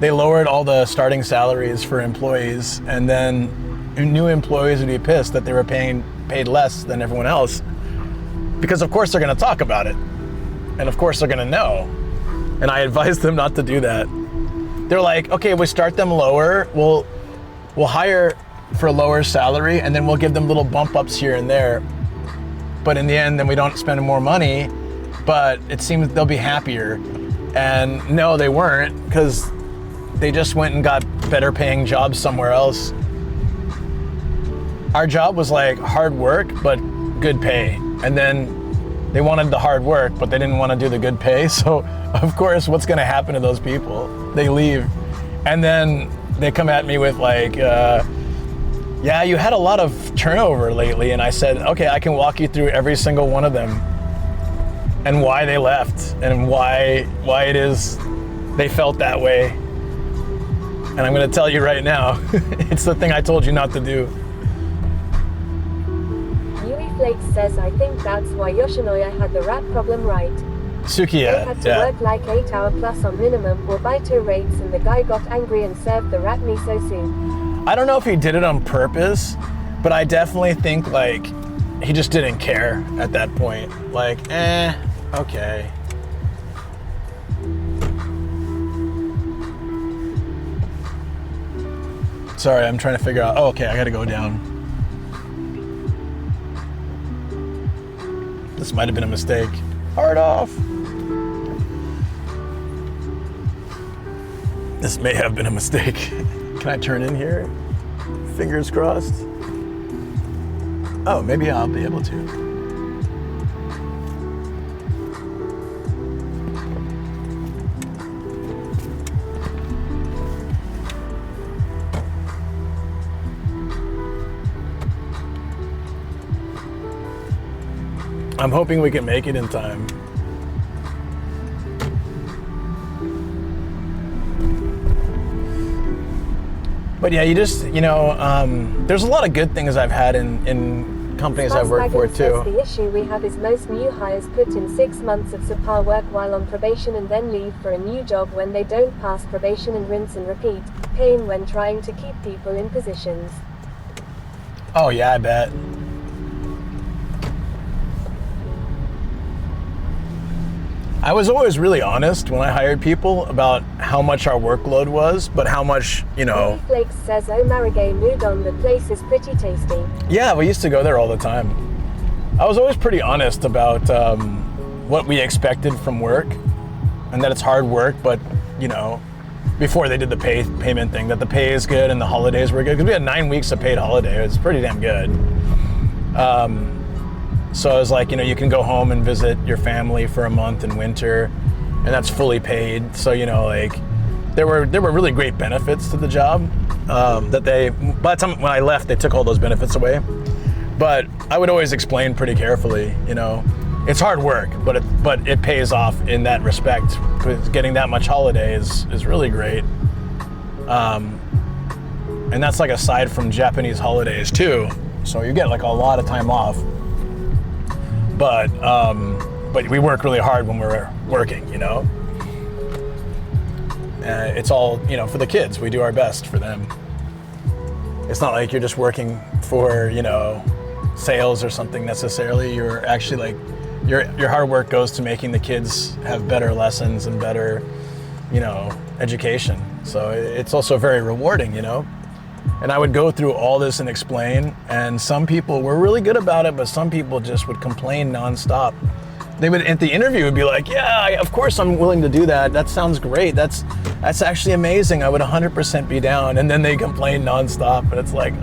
They lowered all the starting salaries for employees, and then new employees would be pissed that they were paid less than everyone else, because of course they're going to talk about it, and of course they're going to know. And I advised them not to do that. They're like, okay, we start them lower, we'll hire for a lower salary, and then we'll give them little bump ups here and there. But in the end, then we don't spend more money, but it seems they'll be happier. And no, they weren't, because they just went and got better paying jobs somewhere else. Our job was like hard work, but good pay. And then they wanted the hard work, but they didn't want to do the good pay. So of course, what's going to happen to those people? They leave. And then they come at me with like, yeah, you had a lot of turnover lately. And I said, okay, I can walk you through every single one of them and why they left and why it is they felt that way. And I'm going to tell you right now, it's the thing I told you not to do. Flake says I think that's why Yoshinoya had the rat problem right. Sukiya, they had to work like 8 hour plus on minimum or Baito rates, and the guy got angry and served the rat miso soup. I don't know if he did it on purpose, but I definitely think like he just didn't care at that point. Like, okay. Sorry, I'm trying to figure out, oh, okay, I gotta go down. This might have been a mistake. Hard off. This may have been a mistake. Can I turn in here? Fingers crossed. Oh, maybe I'll be able to. I'm hoping we can make it in time. But yeah, you just, you know, there's a lot of good things I've had in companies I've worked for too. The issue we have is most new hires put in 6 months of subpar work while on probation and then leave for a new job when they don't pass probation, and rinse and repeat. Pain when trying to keep people in positions. Oh yeah, I bet. I was always really honest when I hired people about how much our workload was, but how much, you know. Flakes says, oh Marigay Mudon, the place is pretty tasty. Yeah, we used to go there all the time. I was always pretty honest about what we expected from work, and that it's hard work, but, you know, before they did the payment thing, that the pay is good and the holidays were good, because we had 9 weeks of paid holiday. It was pretty damn good. So I was like, you know, you can go home and visit your family for a month in winter, and that's fully paid. So, you know, like there were really great benefits to the job that they, by the time when I left, they took all those benefits away. But I would always explain pretty carefully, you know, it's hard work, but it pays off in that respect. Because getting that much holiday is really great. And that's like aside from Japanese holidays too. So you get like a lot of time off. But we work really hard when we're working, you know. It's all, you know, for the kids. We do our best for them. It's not like you're just working for, you know, sales or something necessarily. You're actually like, your hard work goes to making the kids have better lessons and better, you know, education. So it's also very rewarding, you know. And I would go through all this and explain, and some people were really good about it, but some people just would complain nonstop. They would, at the interview, would be like, yeah, of course I'm willing to do that. That sounds great. That's actually amazing. I would 100% be down. And then they complain nonstop, and it's like,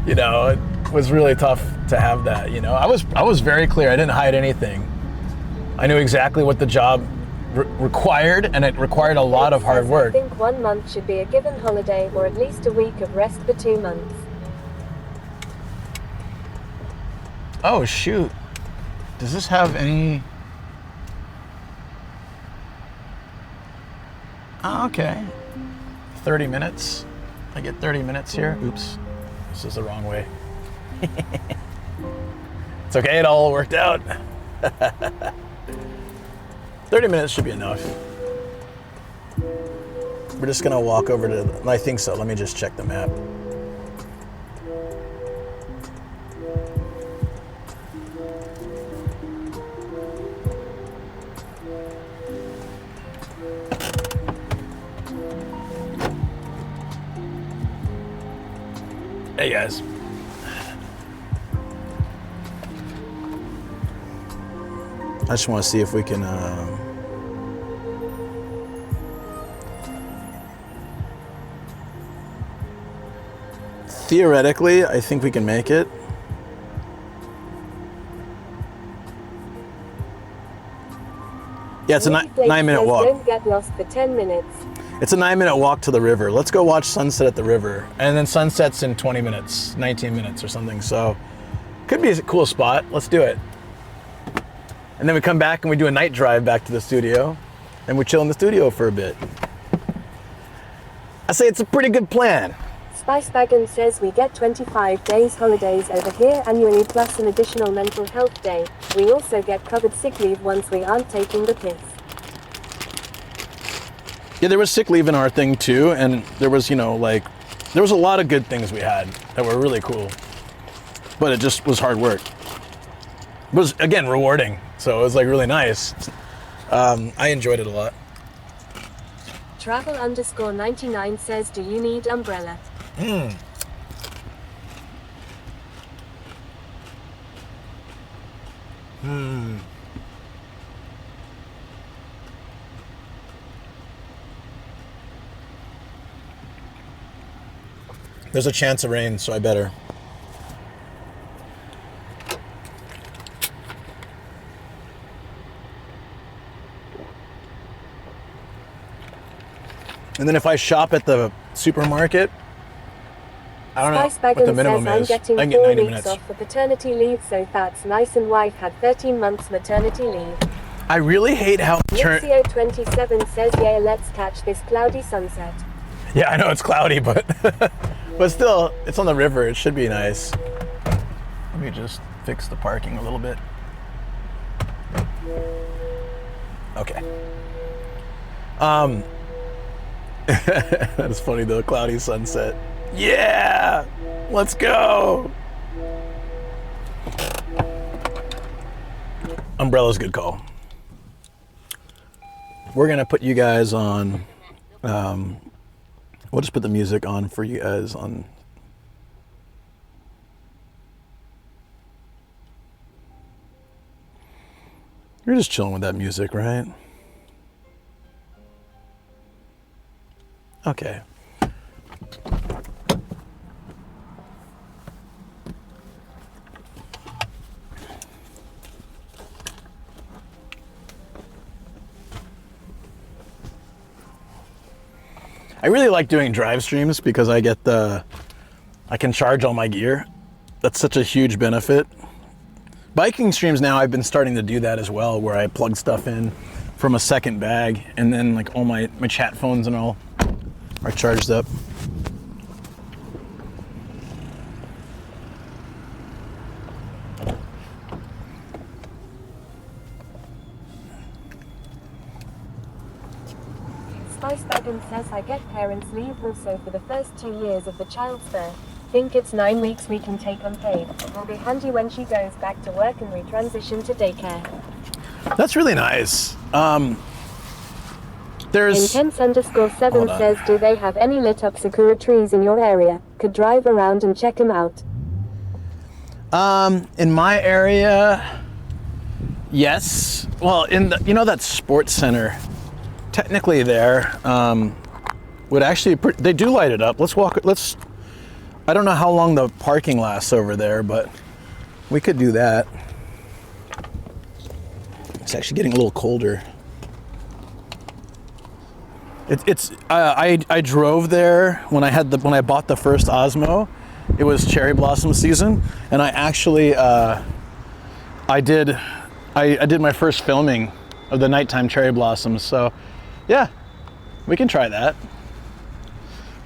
you know, it was really tough to have that, you know. I was very clear. I didn't hide anything. I knew exactly what the job required, and it required a lot of hard work. I think 1 month should be a given holiday or at least a week of rest for 2 months. Oh shoot, does this have any? Oh, okay, 30 minutes. I get 30 minutes here. Oops, this is the wrong way. It's okay, it all worked out. 30 minutes should be enough. We're just gonna walk over to, I think so, let me just check the map. Hey guys. I just want to see if we can theoretically, I think we can make it. Yeah, it's a 9-minute walk. Don't get lost for 10 minutes. It's a 9-minute walk to the river. Let's go watch sunset at the river. And then sunset's in 20 minutes, 19 minutes or something. So could be a cool spot. Let's do it. And then we come back and we do a night drive back to the studio, and we chill in the studio for a bit. I say it's a pretty good plan. Spicebagon says we get 25 days holidays over here annually plus an additional mental health day. We also get covered sick leave once we aren't taking the piss. Yeah, there was sick leave in our thing too, and there was, you know, like, there was a lot of good things we had that were really cool. But it just was hard work. It was, again, rewarding. So it was like really nice. I enjoyed it a lot. Travel_99 says, do you need umbrella? There's a chance of rain, so I better. And then if I shop at the supermarket, I don't know what the minimum says, is. I'm getting I can get 4 90 weeks minutes. off for paternity leave, so that's nice, and wife had 13 months maternity leave. I really hate how... Nixio27 says, yeah, let's catch this cloudy sunset. Yeah, I know it's cloudy, but but still, it's on the river. It should be nice. Let me just fix the parking a little bit. Okay. That's funny though, cloudy sunset. Yeah! Let's go! Umbrella's a good call. we're gonna put you guys on. We'll just put the music on for you guys on. You're just chilling with that music, right? Okay. I really like doing drive streams because I can charge all my gear. That's such a huge benefit. Biking streams now, I've been starting to do that as well, where I plug stuff in from a second bag, and then like all my chat phones and all are charged up. Spice Wagon says I get parents leave also for the first 2 years of the child's birth. Think it's 9 weeks we can take unpaid. Will be handy when she goes back to work and we transition to daycare. That's really nice. There's Intense_7 says, do they have any lit up sakura trees in your area? Could drive around and check them out. In my area, yes. Well, in the, you know, that sports center, technically there, would actually, they do light it up. I don't know how long the parking lasts over there, but we could do that. It's actually getting a little colder. I drove there when I bought the first Osmo. It was cherry blossom season, and I actually I did my first filming of the nighttime cherry blossoms. So yeah, we can try that.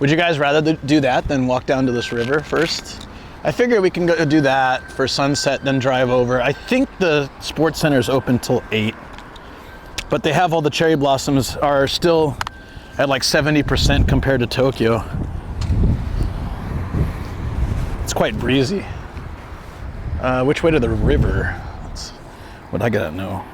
Would you guys rather do that than walk down to this river first? I figure we can go do that for sunset, then drive over. I think the sports center is open till 8, but they have all the cherry blossoms are still at like 70% compared to Tokyo. It's quite breezy. Which way to the river? That's what I gotta know.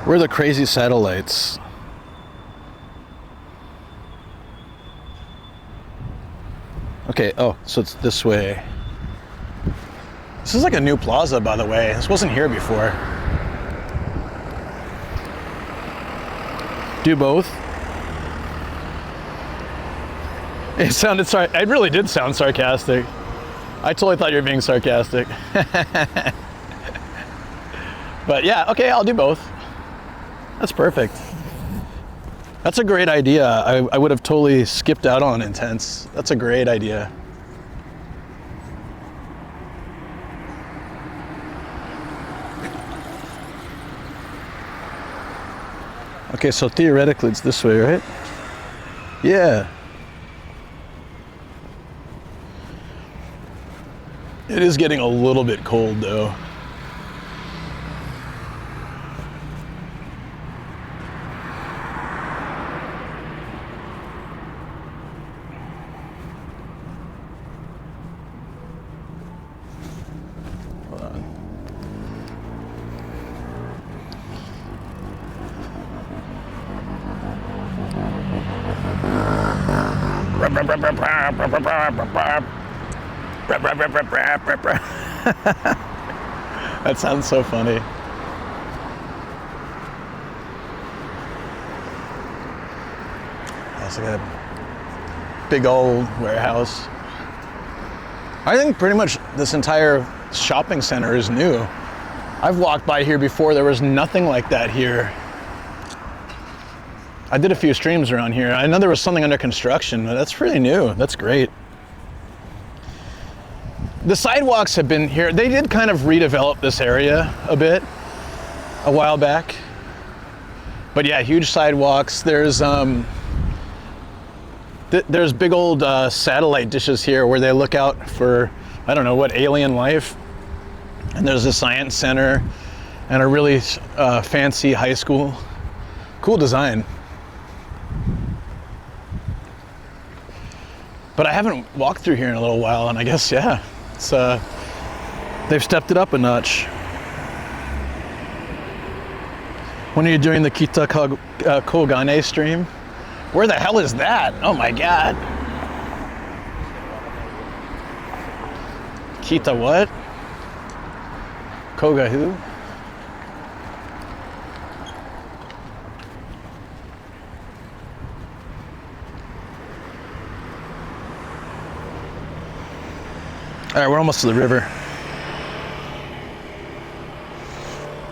Where are the crazy satellites? Okay, oh, so it's this way. This is like a new plaza, by the way. This wasn't here before. Do both? It sounded it really did sound sarcastic. I totally thought you were being sarcastic. But yeah, okay, I'll do both. That's perfect. That's a great idea. I would have totally skipped out on Intense. That's a great idea. Okay, so theoretically it's this way, right? Yeah. It is getting a little bit cold though. That sounds so funny. That's like a big old warehouse. I think pretty much this entire shopping center is new. I've walked by here before. There was nothing like that here. I did a few streams around here. I know there was something under construction, but that's pretty new. That's great. The sidewalks have been here. They did kind of redevelop this area a bit a while back. But yeah, huge sidewalks. There's big old satellite dishes here where they look out for, I don't know what, alien life. And there's a science center and a really fancy high school. Cool design. But I haven't walked through here in a little while, and I guess, yeah, it's, they've stepped it up a notch. When are you doing the Kita Kogane stream? Where the hell is that? Oh my God. Kita what? Koga who? All right, we're almost to the river.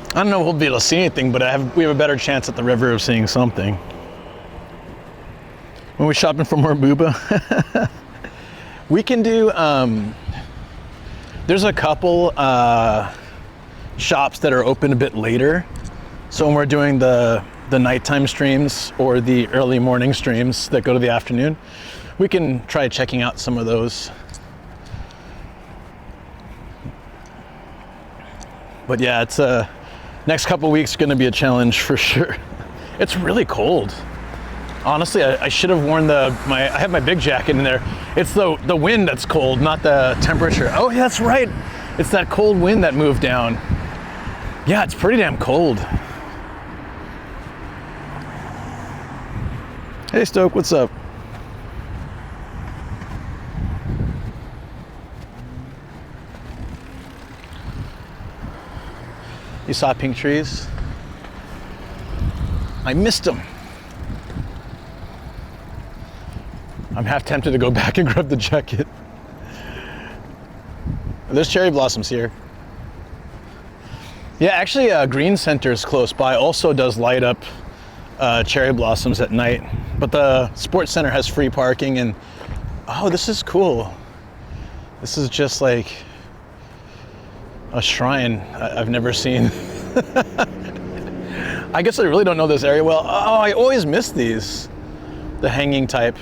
I don't know if we'll be able to see anything, but we have a better chance at the river of seeing something. When we're shopping for more booba, we can do, there's a couple shops that are open a bit later. So when we're doing the nighttime streams or the early morning streams that go to the afternoon, we can try checking out some of those. But yeah, it's next couple weeks going to be a challenge for sure. It's really cold. Honestly, I should have worn I have my big jacket in there. It's the wind that's cold, not the temperature. Oh yeah, that's right. It's that cold wind that moved down. Yeah, it's pretty damn cold. Hey Stoke, what's up? You saw pink trees? I missed them. I'm half tempted to go back and grab the jacket. There's cherry blossoms here. Yeah, actually Green Center is close by, also does light up cherry blossoms at night. But the sports center has free parking and, oh, this is cool. This is just like a shrine I've never seen. I guess I really don't know this area well. Oh, I always miss these, the hanging type.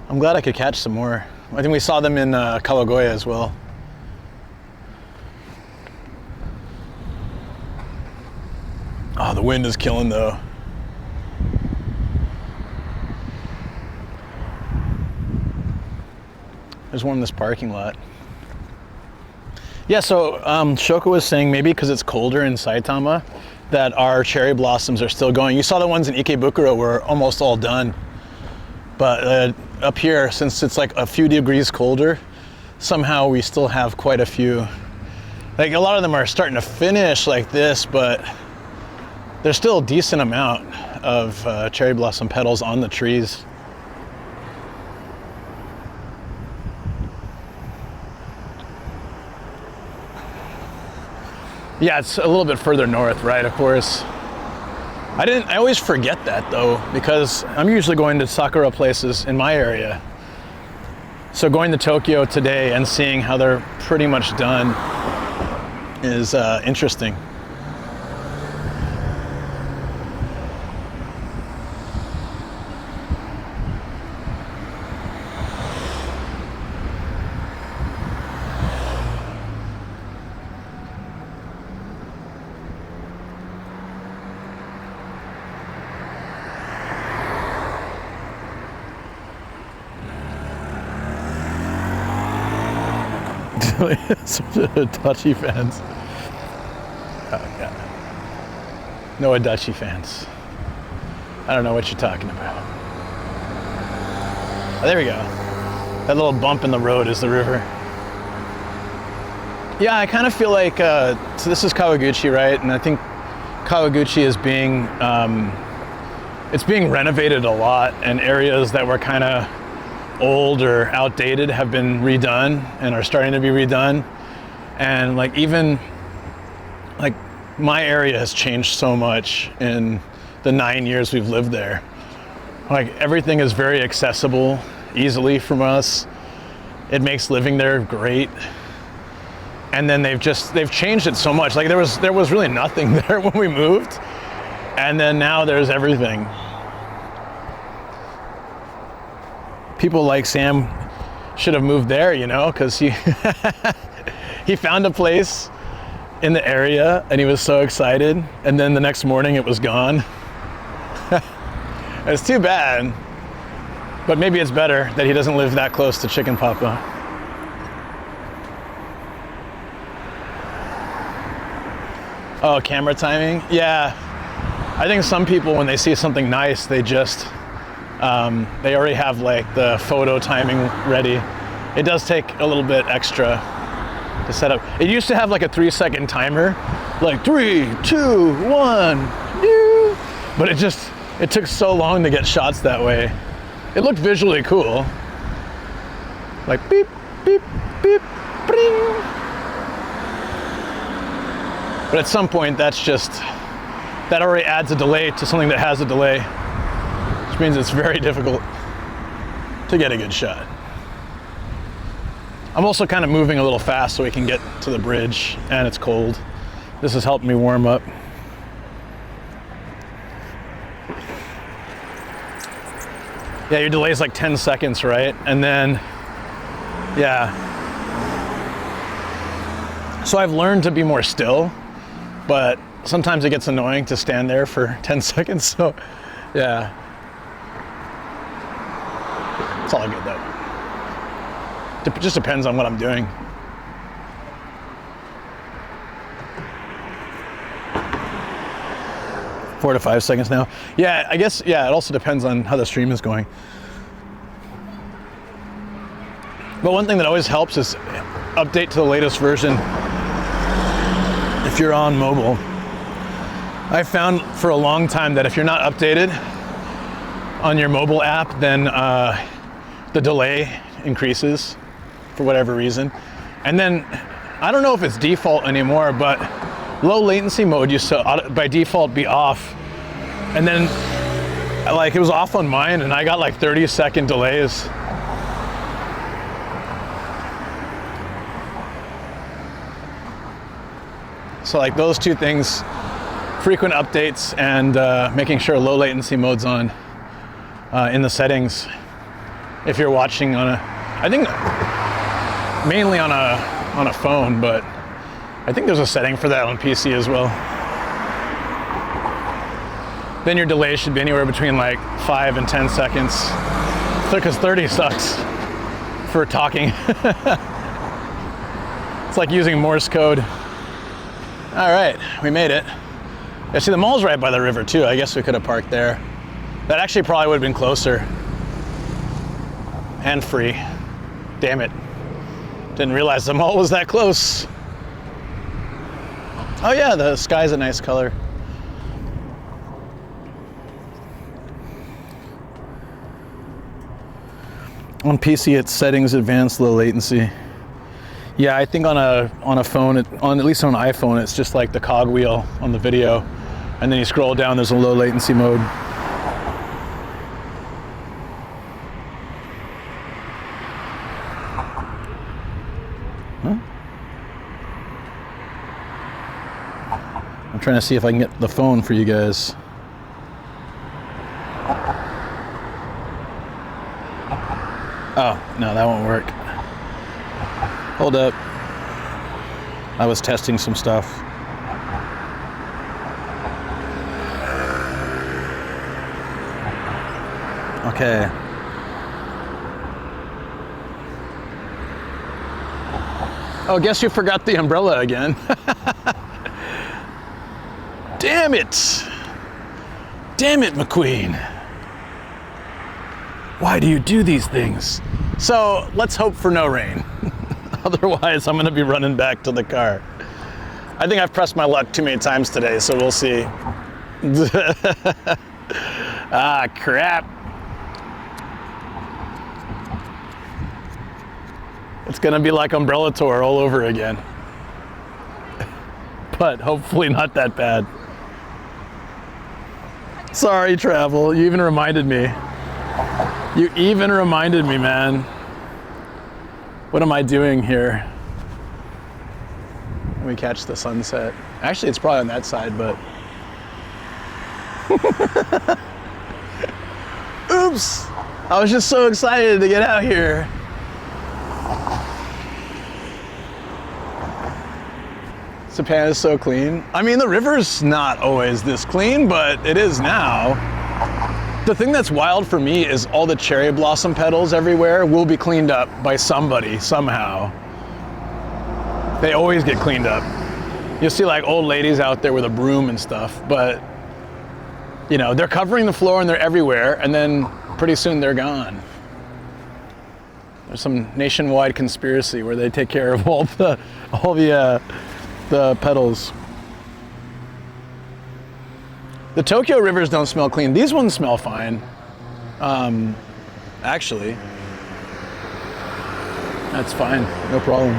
I'm glad I could catch some more. I think we saw them in Kawagoe as well. Oh, the wind is killing though. There's one in this parking lot. Yeah, so Shoko was saying maybe because it's colder in Saitama that our cherry blossoms are still going. You saw the ones in Ikebukuro were almost all done. But up here, since it's like a few degrees colder, somehow we still have quite a few. Like a lot of them are starting to finish like this, but there's still a decent amount of cherry blossom petals on the trees. Yeah, it's a little bit further north, right, of course. I always forget that though, because I'm usually going to sakura places in my area. So going to Tokyo today and seeing how they're pretty much done is interesting. Some Adachi fans. Oh, yeah. No Adachi fans. I don't know what you're talking about. Oh, there we go. That little bump in the road is the river. Yeah, I kind of feel like, so this is Kawaguchi, right? And I think Kawaguchi is being, it's being renovated a lot, and areas that were kind of old or outdated have been redone and are starting to be redone. And like even like my area has changed so much in the 9 years we've lived there. Like everything is very accessible easily from us. It makes living there great. And then they've changed it so much. Like there was really nothing there when we moved, and then now there's everything. People like Sam should have moved there, you know, because he he found a place in the area and he was so excited, and then the next morning it was gone. It's too bad, but maybe it's better that he doesn't live that close to Chicken Papa. Oh, camera timing? Yeah. I think some people, when they see something nice, they just, they already have like the photo timing ready. It does take a little bit extra to set up. It used to have like a 3-second timer, like 3, 2, 1, but it took so long to get shots that way. It looked visually cool. Like beep, beep, beep, bring. But at some point, that already adds a delay to something that has a delay, which means it's very difficult to get a good shot. I'm also kind of moving a little fast so we can get to the bridge, and it's cold. This has helped me warm up. Yeah, your delay is like 10 seconds, right? And then, yeah. So I've learned to be more still, but sometimes it gets annoying to stand there for 10 seconds, so yeah. It's all good though. It just depends on what I'm doing. Four to 5 seconds now. Yeah, I guess, yeah, it also depends on how the stream is going. But one thing that always helps is update to the latest version if you're on mobile. I found for a long time that if you're not updated on your mobile app, then the delay increases for whatever reason. And then, I don't know if it's default anymore, but low latency mode used to by default be off. And then like it was off on mine and I got like 30-second delays. So like those two things, frequent updates and making sure low latency mode's on in the settings. If you're watching on I think mainly on a phone, but I think there's a setting for that on PC as well. Then your delay should be anywhere between like 5 and 10 seconds. Because 30 sucks for talking. It's like using Morse code. All right, we made it. Yeah, see the mall's right by the river too. I guess we could have parked there. That actually probably would have been closer. And free. Damn it. Didn't realize the mall was that close. Oh yeah, the sky's a nice color. On PC, it's settings, advanced, low latency. Yeah, I think on a phone, at least on an iPhone, it's just like the cogwheel on the video, and then you scroll down. There's a low latency mode. Huh? I'm trying to see if I can get the phone for you guys. Oh, no, that won't work. Hold up. I was testing some stuff. Okay. Oh, guess you forgot the umbrella again. Damn it! Damn it, McQueen. Why do you do these things? So let's hope for no rain. Otherwise, I'm gonna be running back to the car. I think I've pressed my luck too many times today, so we'll see. Ah, crap. It's gonna be like Umbrella Tour all over again. But hopefully not that bad. Sorry, travel, you even reminded me. You even reminded me, man. What am I doing here? Let me catch the sunset. Actually, it's probably on that side, but... Oops! I was just so excited to get out here. Japan is so clean. I mean, the river's not always this clean, but it is now. The thing that's wild for me is all the cherry blossom petals everywhere will be cleaned up by somebody, somehow. They always get cleaned up. You'll see like old ladies out there with a broom and stuff, but you know, they're covering the floor and they're everywhere, and then pretty soon they're gone. There's some nationwide conspiracy where they take care of all the petals. The Tokyo rivers don't smell clean. These ones smell fine. Actually, that's fine, no problem.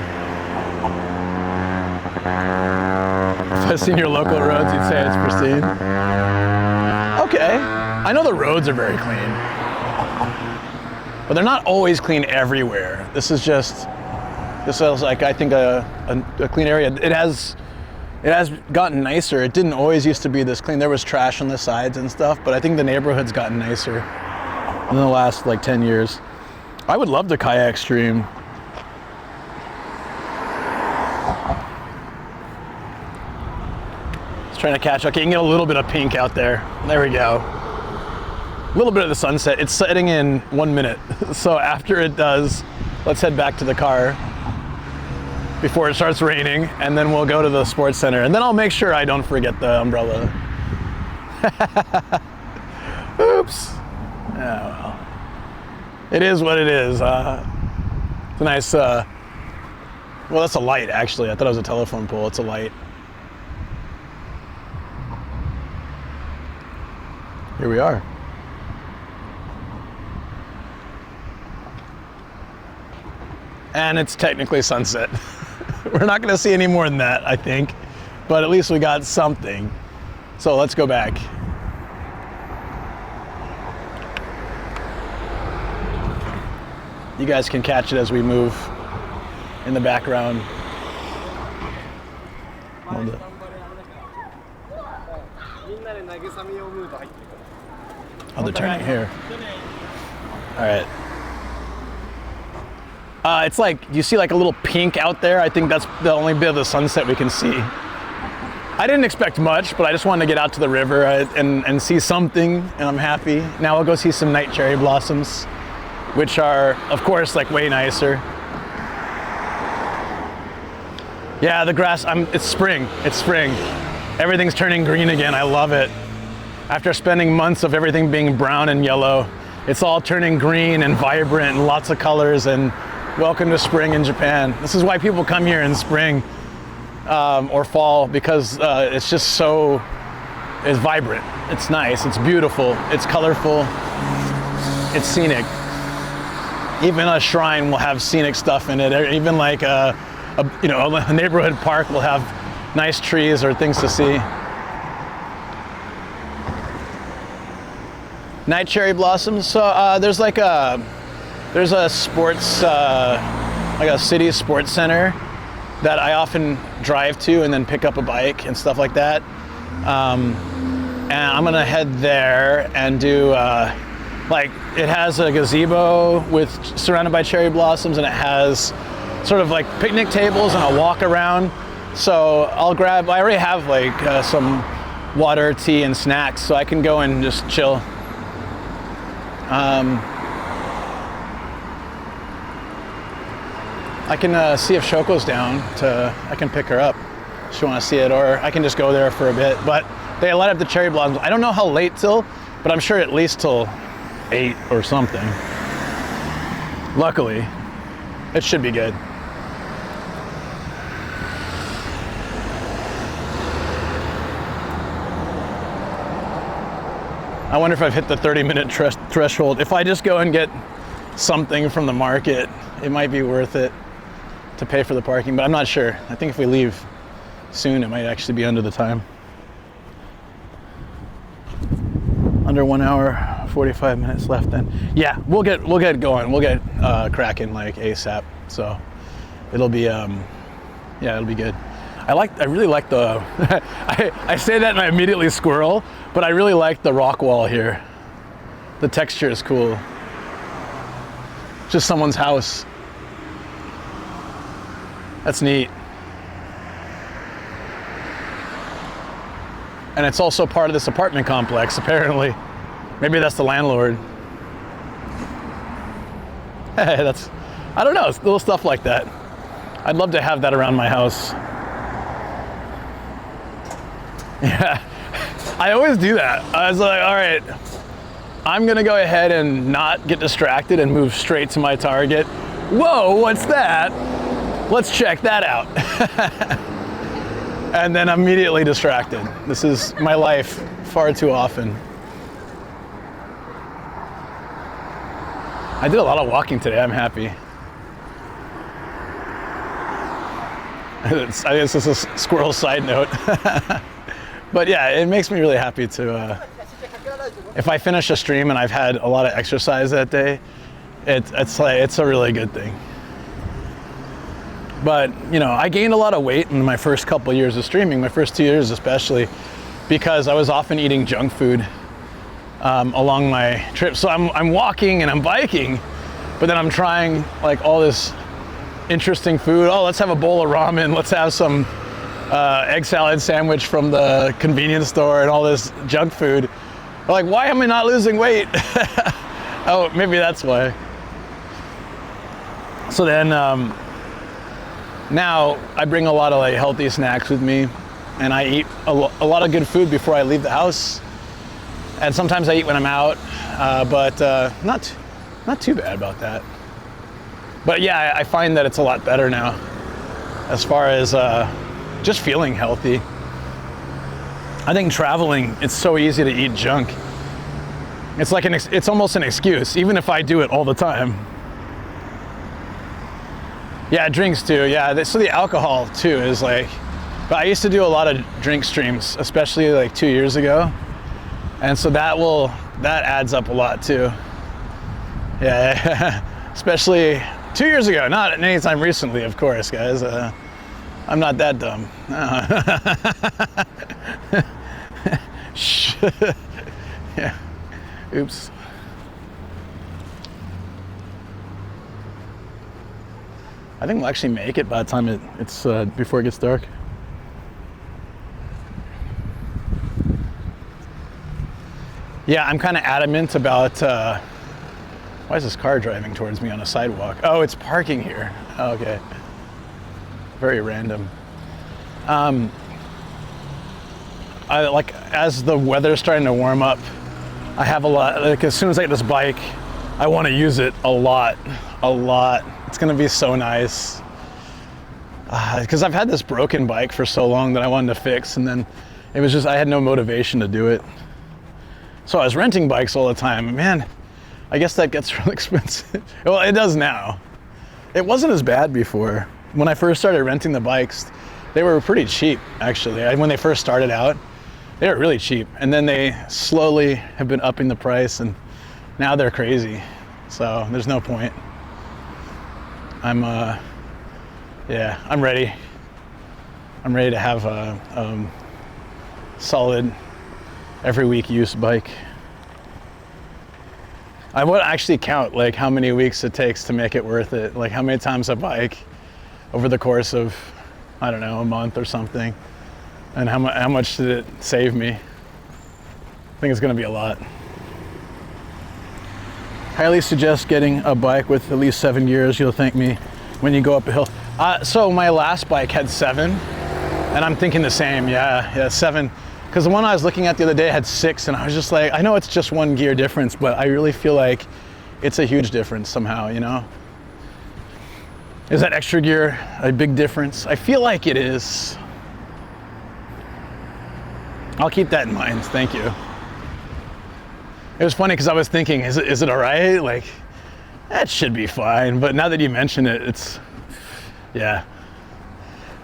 If I've seen your local roads, you'd say it's pristine. Okay, I know the roads are very clean, but they're not always clean everywhere. This is like, I think a clean area. It has gotten nicer. It didn't always used to be this clean. There was trash on the sides and stuff, but I think the neighborhood's gotten nicer in the last like 10 years. I would love to kayak stream. Just trying to catch. Okay, you can get a little bit of pink out there. There we go. A little bit of the sunset. It's setting in 1 minute. So after it does, let's head back to the car before it starts raining, and then we'll go to the sports center, and then I'll make sure I don't forget the umbrella. Oops. Oh well. It is what it is. It's a nice, well, that's a light actually. I thought it was a telephone pole. It's a light. Here we are. And it's technically sunset. We're not gonna see any more than that, I think, but at least we got something. So let's go back. You guys can catch it as we move in the background. Oh, they're turning here. All right. It's like, you see like a little pink out there? I think that's the only bit of the sunset we can see. I didn't expect much, but I just wanted to get out to the river and see something, and I'm happy. Now I'll go see some night cherry blossoms, which are, of course, like way nicer. Yeah, the grass, it's spring, it's spring. Everything's turning green again, I love it. After spending months of everything being brown and yellow, it's all turning green and vibrant and lots of colors, and welcome to spring in Japan. This is why people come here in spring or fall, because it's just so, it's vibrant, it's nice, it's beautiful, it's colorful, it's scenic. Even a shrine will have scenic stuff in it. Even like a neighborhood park will have nice trees or things to see. Night cherry blossoms. So there's a sports, like a city sports center that I often drive to and then pick up a bike and stuff like that. And I'm gonna head there and do, like, it has a gazebo surrounded by cherry blossoms, and it has sort of like picnic tables and a walk around. So I already have like some water, tea, and snacks, so I can go and just chill. I can see if Shoko's down I can pick her up if she wants to see it, or I can just go there for a bit. But they light up the cherry blossoms. I don't know how late till, but I'm sure at least till 8 or something. Luckily, it should be good. I wonder if I've hit the 30-minute threshold. If I just go and get something from the market, it might be worth it to pay for the parking, but I'm not sure. I think if we leave soon, it might actually be under the time. Under 1 hour, 45 minutes left then. Yeah, we'll get going. We'll get cracking like ASAP. So it'll be, yeah, it'll be good. I really like the, I say that and I immediately squirrel, but I really like the rock wall here. The texture is cool. Just someone's house. That's neat. And it's also part of this apartment complex, apparently. Maybe that's the landlord. Hey, that's, I don't know, it's little stuff like that. I'd love to have that around my house. Yeah, I always do that. I was like, all right, I'm gonna go ahead and not get distracted and move straight to my target. Whoa, what's that? Let's check that out. And then immediately distracted. This is my life far too often. I did a lot of walking today, I'm happy. I guess this is a squirrel side note. But yeah, it makes me really happy to, if I finish a stream and I've had a lot of exercise that day, it's a really good thing. But, you know, I gained a lot of weight in my first couple years of streaming, my first 2 years especially, because I was often eating junk food along my trip. So I'm walking and I'm biking, but then I'm trying like all this interesting food. Oh, let's have a bowl of ramen. Let's have some egg salad sandwich from the convenience store and all this junk food. I'm like, why am I not losing weight? Oh, maybe that's why. So then, now I bring a lot of like healthy snacks with me, and I eat a lot of good food before I leave the house. And sometimes I eat when I'm out, but not too bad about that. But yeah, I find that it's a lot better now as far as just feeling healthy. I think traveling, it's so easy to eat junk. It's like it's almost an excuse, even if I do it all the time. Yeah, drinks too. Yeah, so the alcohol too is like, but I used to do a lot of drink streams, especially like 2 years ago. And so that adds up a lot too. Yeah, especially 2 years ago, not anytime recently, of course, guys. I'm not that dumb. Yeah, oops. I think we'll actually make it by the time it's before it gets dark. Yeah, I'm kind of adamant about, why is this car driving towards me on a sidewalk? Oh, it's parking here. Oh, okay. Very random. Like as the weather's starting to warm up, I have a lot, like as soon as I get this bike, I want to use it a lot. It's gonna be so nice. Because I've had this broken bike for so long that I wanted to fix, and then it was just, I had no motivation to do it. So I was renting bikes all the time. Man, I guess that gets really expensive. Well, it does now. It wasn't as bad before. When I first started renting the bikes, they were pretty cheap, actually. When they first started out, they were really cheap. And then they slowly have been upping the price, and now they're crazy. So there's no point. Yeah, I'm ready. I'm ready to have a solid every week use bike. I would actually count like how many weeks it takes to make it worth it. Like how many times I bike over the course of, I don't know, a month or something. And how much did it save me? I think it's gonna be a lot. Highly suggest getting a bike with at least 7 gears. You'll thank me when you go up a hill. So my last bike had 7, and I'm thinking the same. Yeah, 7. Because the one I was looking at the other day had 6, and I was just like, I know it's just 1 gear difference, but I really feel like it's a huge difference somehow, you know? Is that extra gear a big difference? I feel like it is. I'll keep that in mind, thank you. It was funny because I was thinking, is it all right? Like, that should be fine. But now that you mention it, it's, yeah.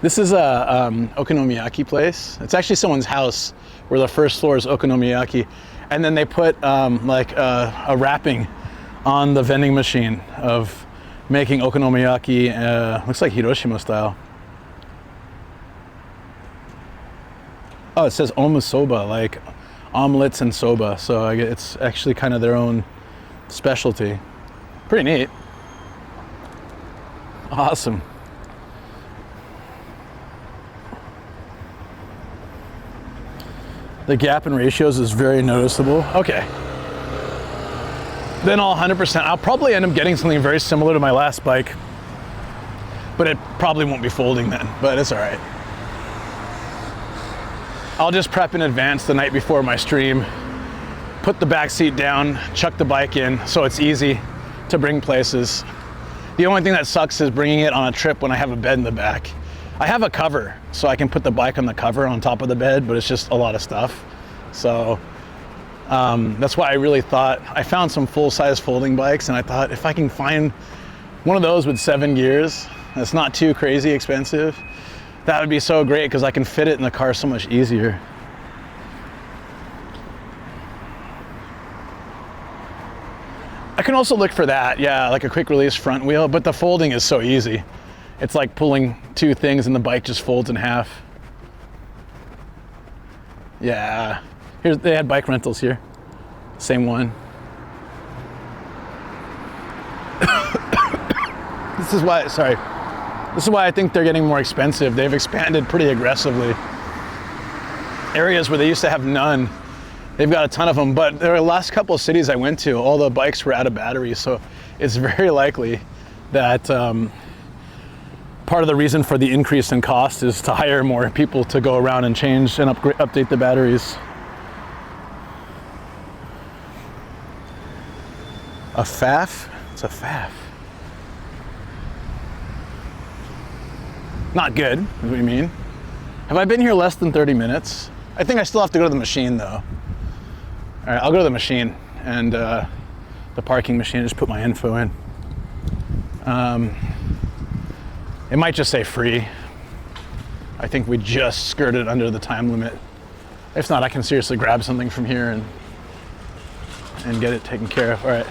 This is a okonomiyaki place. It's actually someone's house where the first floor is okonomiyaki. And then they put like a wrapping on the vending machine of making okonomiyaki, looks like Hiroshima style. Oh, it says omusoba, like omelets and soba. So it's actually kind of their own specialty. Pretty neat. Awesome. The gap in ratios is very noticeable. Okay. Then I'll 100%, I'll probably end up getting something very similar to my last bike, but it probably won't be folding then, but it's all right. I'll just prep in advance the night before my stream, put the back seat down, chuck the bike in so it's easy to bring places. The only thing that sucks is bringing it on a trip when I have a bed in the back. I have a cover, so I can put the bike on the cover on top of the bed, but it's just a lot of stuff. So that's why I really thought, I found some full-size folding bikes, and I thought if I can find one of those with 7 gears, that's not too crazy expensive, that would be so great because I can fit it in the car so much easier. I can also look for that, yeah, like a quick release front wheel, but the folding is so easy. It's like pulling two things and the bike just folds in half. Yeah, they had bike rentals here. Same one. This is why I think they're getting more expensive. They've expanded pretty aggressively. Areas where they used to have none, they've got a ton of them, but the last couple of cities I went to, all the bikes were out of batteries, so it's very likely that part of the reason for the increase in cost is to hire more people to go around and change and update the batteries. A FAF? It's a FAF. Not good, is what you mean. Have I been here less than 30 minutes? I think I still have to go to the machine though. All right, I'll go to the machine and the parking machine, just put my info in. It might just say free. I think we just skirted under the time limit. If not, I can seriously grab something from here and get it taken care of. All right.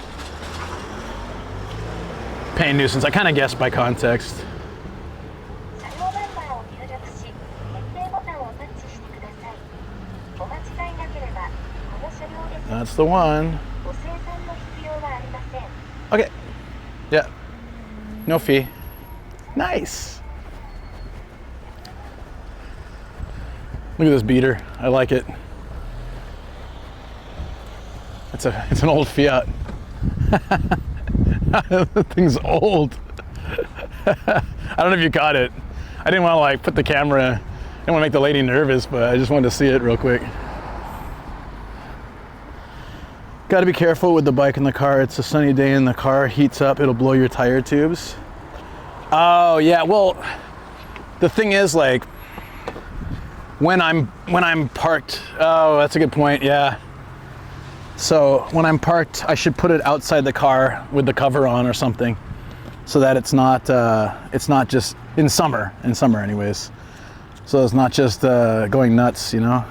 Pain nuisance, I kind of guessed by context. That's the one. Okay. Yeah. No fee. Nice. Look at this beater. I like it. It's an old Fiat. The thing's old. I don't know if you caught it. I didn't want to like put the camera, I didn't want to make the lady nervous, but I just wanted to see it real quick. Got to be careful with the bike in the car. It's a sunny day and the car heats up, it'll blow your tire tubes. Oh yeah, well, the thing is, like, when I'm parked, oh, that's a good point, yeah. So when I'm parked, I should put it outside the car with the cover on or something, so that it's not just in summer anyways. So it's not just going nuts, you know.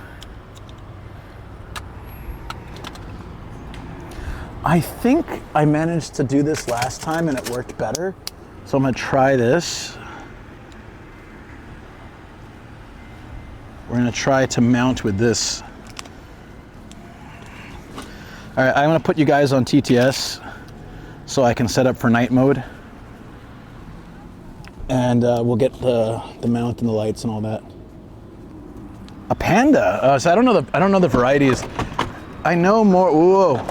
I think I managed to do this last time and it worked better. So I'm gonna try this. We're gonna try to mount with this. All right, I'm gonna put you guys on TTS so I can set up for night mode. And we'll get the mount and the lights and all that. A Panda, so I don't know the varieties. I know more, whoa.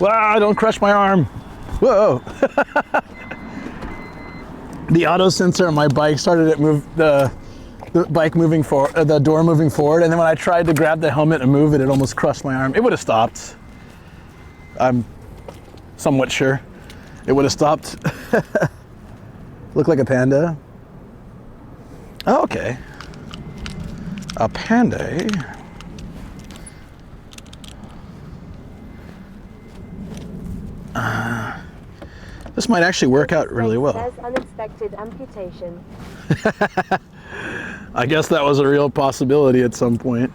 Wow, don't crush my arm. Whoa. The auto sensor on my bike started to move the bike moving forward, the door moving forward, and then when I tried to grab the helmet and move it, it almost crushed my arm. It would have stopped. I'm somewhat sure it would have stopped. Look like a Panda. Oh, okay. A Panda, eh? This might actually work out really well. Unexpected amputation. I guess that was a real possibility at some point.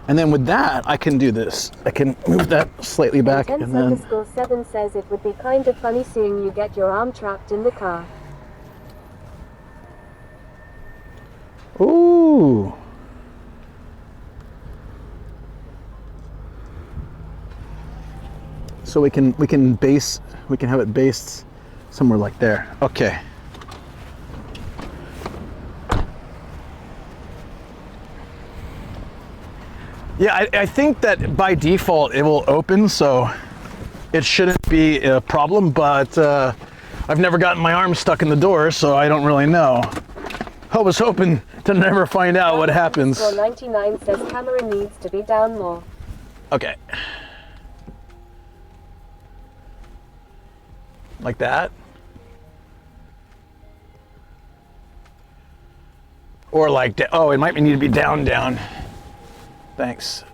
And then with that, I can do this. I can move that slightly back and then... Intense_7 says it would be kind of funny seeing you get your arm trapped in the car. Ooh. So we can have it based somewhere like there. Okay. Yeah, I think that by default it will open, so it shouldn't be a problem, but I've never gotten my arm stuck in the door, so I don't really know. I was hoping to never find out what happens. 99 says camera needs to be down more. Okay. Like that? Or like, oh, it might need to be down. Thanks.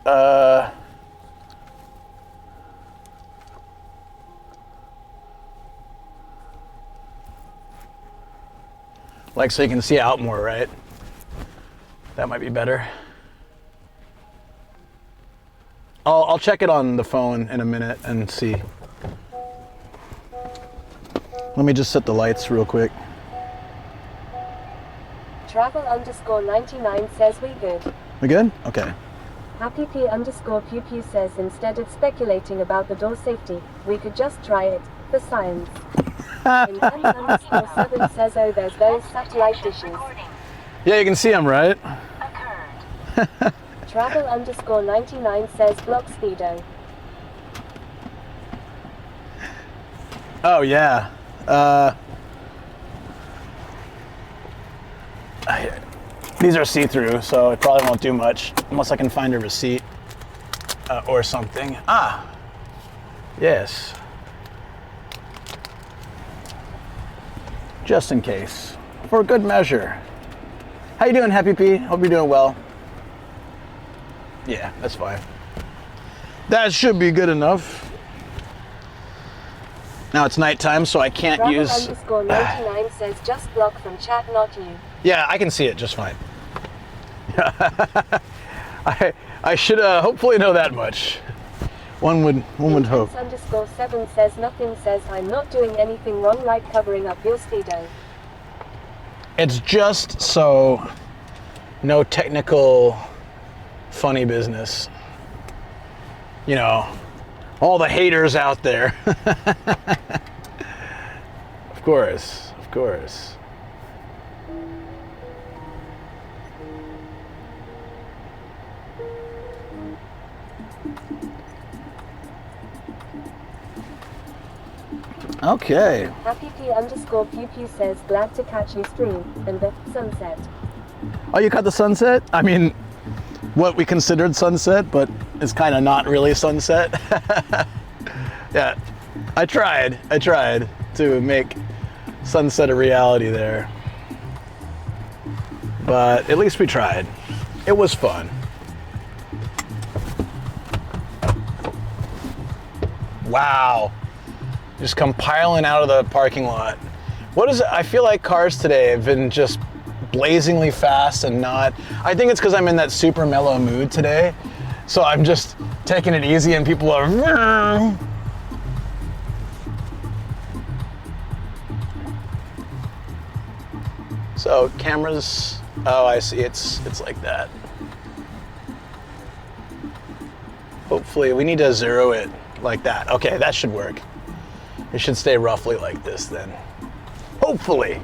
Like so you can see out more, right? That might be better. I'll check it on the phone in a minute and see. Let me just set the lights real quick. Travel_99 says we good. We good? Okay. Happy P_Pew Pew says instead of speculating about the door safety, we could just try it, for science. And 7 says, oh, there's those satellite dishes. Yeah, you can see them, right? Travel_99 says block speedo. Oh, yeah. These are see-through, so it probably won't do much unless I can find a receipt or something. Ah, yes. Just in case, for good measure. How you doing, Happy P? Hope you're doing well. Yeah, that's fine. That should be good enough. Now it's nighttime, so I can't use. _99 says just block from chat, not you. Yeah, I can see it just fine. I should hopefully know that much. One would hope. _7 says nothing, says I'm not doing anything wrong like covering up your speedo. It's just so no technical funny business. You know, all the haters out there. Of course, of course. Okay. Happy P_Pew Pew says glad to catch you stream and the sunset. Oh, you caught the sunset? I mean, what we considered sunset, but it's kind of not really sunset. Yeah, I tried to make sunset a reality there. But at least we tried. It was fun. Wow. Just come piling out of the parking lot. What is it? I feel like cars today have been just blazingly fast and not. I think it's because I'm in that super mellow mood today. So I'm just taking it easy and people are. So cameras, oh, I see, it's like that. Hopefully, we need to zero it like that. Okay, that should work. It should stay roughly like this then. Hopefully.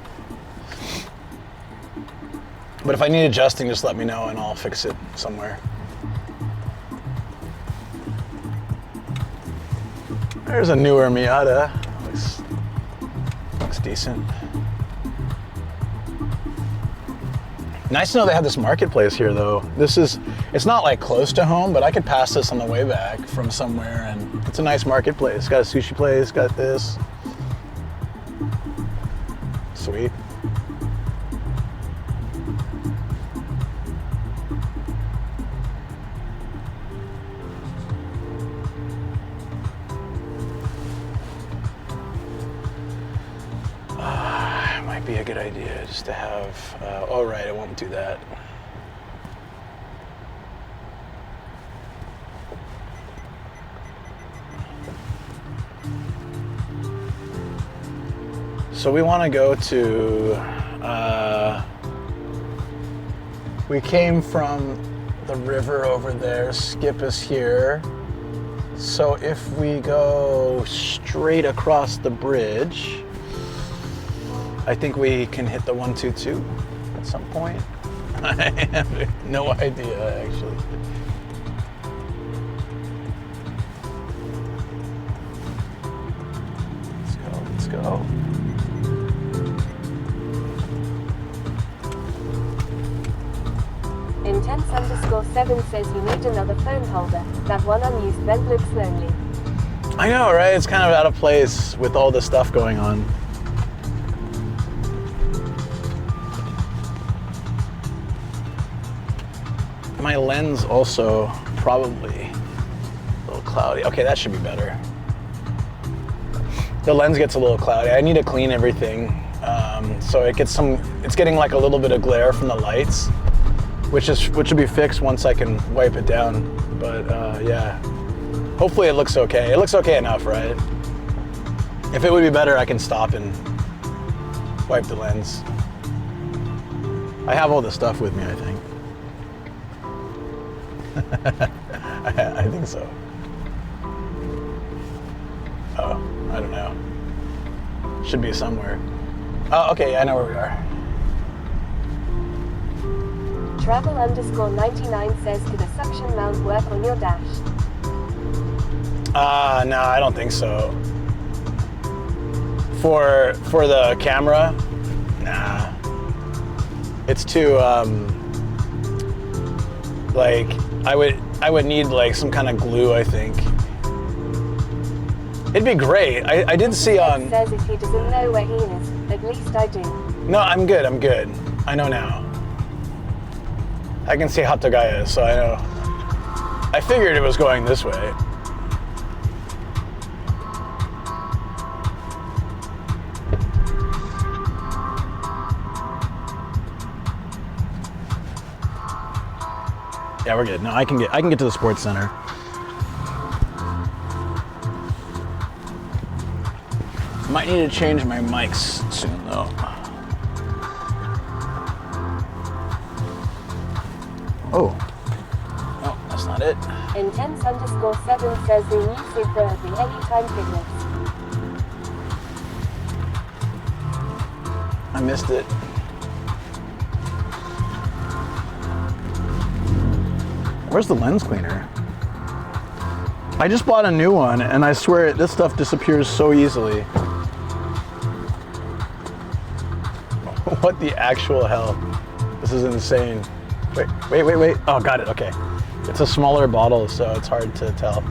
But if I need adjusting, just let me know and I'll fix it somewhere. There's a newer Miata. Looks decent. Nice to know they have this marketplace here though. It's not like close to home, but I could pass this on the way back from somewhere and it's a nice marketplace. Got a sushi place, got this. Sweet. Might be a good idea just to have, oh right, I won't do that. So we want to go to, we came from the river over there, Skip is here. So if we go straight across the bridge, I think we can hit the 122 at some point. I have no idea, actually. go. Intense_7 says you need another phone holder. That one unused vent looks lonely. I know, right? It's kind of out of place with all the stuff going on. My lens also probably a little cloudy. Okay, that should be better. The lens gets a little cloudy. I need to clean everything. So it's getting like a little bit of glare from the lights, which will be fixed once I can wipe it down. But yeah, hopefully it looks okay. It looks okay enough, right? If it would be better, I can stop and wipe the lens. I have all the stuff with me, I think. I think so. Oh, I don't know. Should be somewhere. Oh, okay, I know where we are. Travel_99 says, did a suction mount work on your dash? No, I don't think so. For the camera, nah. It's too like I would need like some kind of glue, I think. It'd be great. I did see on. Says if he doesn't know where he is, at least I do. No, I'm good. I know now. I can see Hatogaya, so I know. I figured it was going this way. Yeah, we're good. No, I can get to the sports center. Might need to change my mics soon though. Oh. No, that's not it. Intense_7 says the new Super at the Anytime Fitness. I missed it. Where's the lens cleaner? I just bought a new one and I swear this stuff disappears so easily. What the actual hell? This is insane. Wait. Oh, got it, okay. It's a smaller bottle, so it's hard to tell.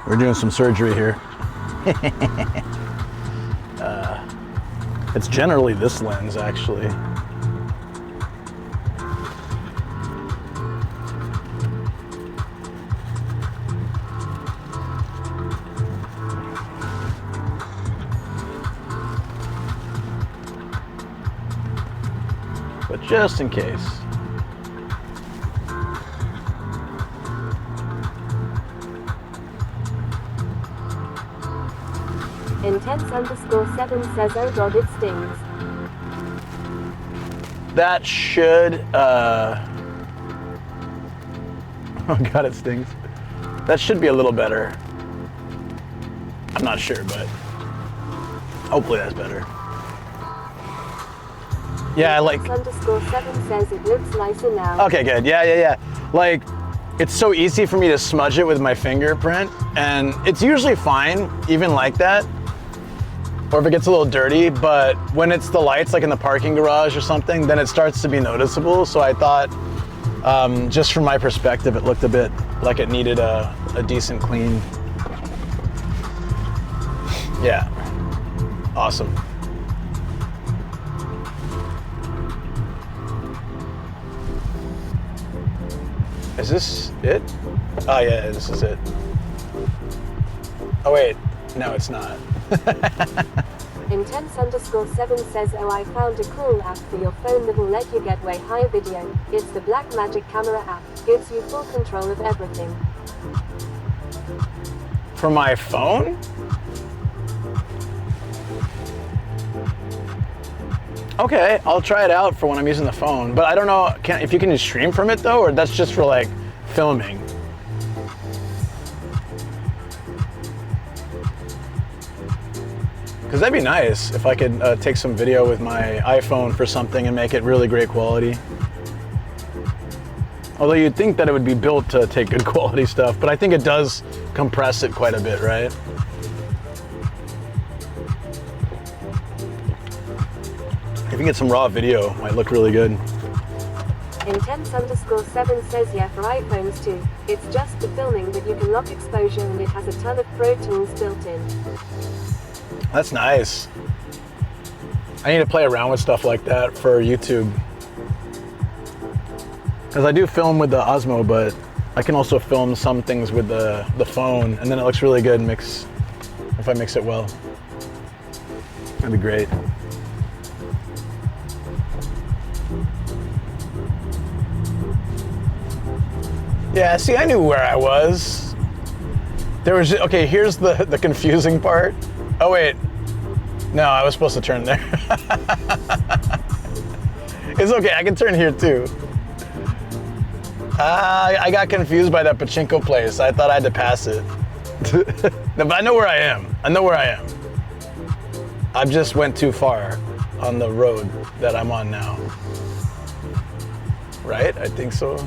We're doing some surgery here. It's generally this lens, actually. But just in case. Intense_7 says, oh god, it stings. That should, oh god, it stings. That should be a little better. I'm not sure, but hopefully that's better. Yeah, like. Intense_7 says it looks nicer now. Okay, good. Yeah. Like, it's so easy for me to smudge it with my fingerprint, and it's usually fine, even like that. Or if it gets a little dirty, but when it's the lights, like in the parking garage or something, then it starts to be noticeable. So I thought, just from my perspective, it looked a bit like it needed a decent clean. Yeah, awesome. Is this it? Oh yeah, this is it. Oh wait, no it's not. Intense_7 says, oh, I found a cool app for your phone that will let you get way higher video. It's the Blackmagic camera app. Gives you full control of everything. For my phone? Okay, I'll try it out for when I'm using the phone. But I don't know if you can just stream from it though, or that's just for like filming. Because that'd be nice if I could take some video with my iPhone for something and make it really great quality. Although you'd think that it would be built to take good quality stuff, but I think it does compress it quite a bit, right? If you get some raw video, it might look really good. Intense_7 says yeah for iPhones too. It's just the filming that you can lock exposure and it has a ton of Pro Tools built in. That's nice. I need to play around with stuff like that for YouTube. Because I do film with the Osmo, but I can also film some things with the phone, and then it looks really good if I mix it well. That'd be great. Yeah, see, I knew where I was. There was, okay, here's the confusing part. Oh wait, no, I was supposed to turn there. It's okay, I can turn here too. I got confused by that pachinko place. I thought I had to pass it. No, but I know where I am. I know where I am. I just went too far on the road that I'm on now. Right? I think so.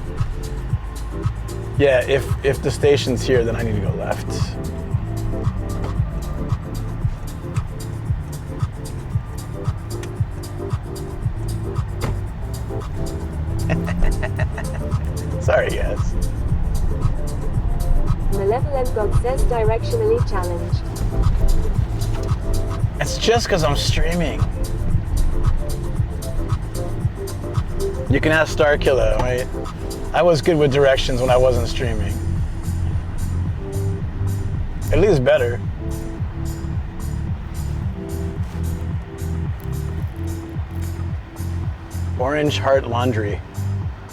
Yeah, if the station's here, then I need to go left. Sorry, guys. Malevolent God says directionally challenged. It's just because I'm streaming. You can ask Starkiller, right? I was good with directions when I wasn't streaming. At least better. Orange Heart Laundry.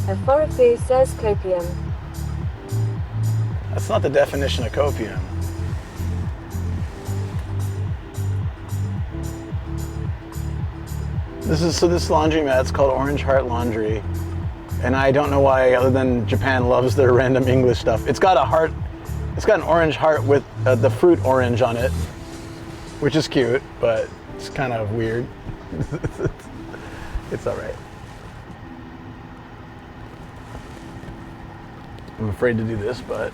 Aphorofu says copium. That's not the definition of copium. This laundromat's called Orange Heart Laundry. And I don't know why, other than Japan loves their random English stuff. It's got a heart, it's got an orange heart with the fruit orange on it, which is cute, but it's kind of weird. It's all right. I'm afraid to do this, but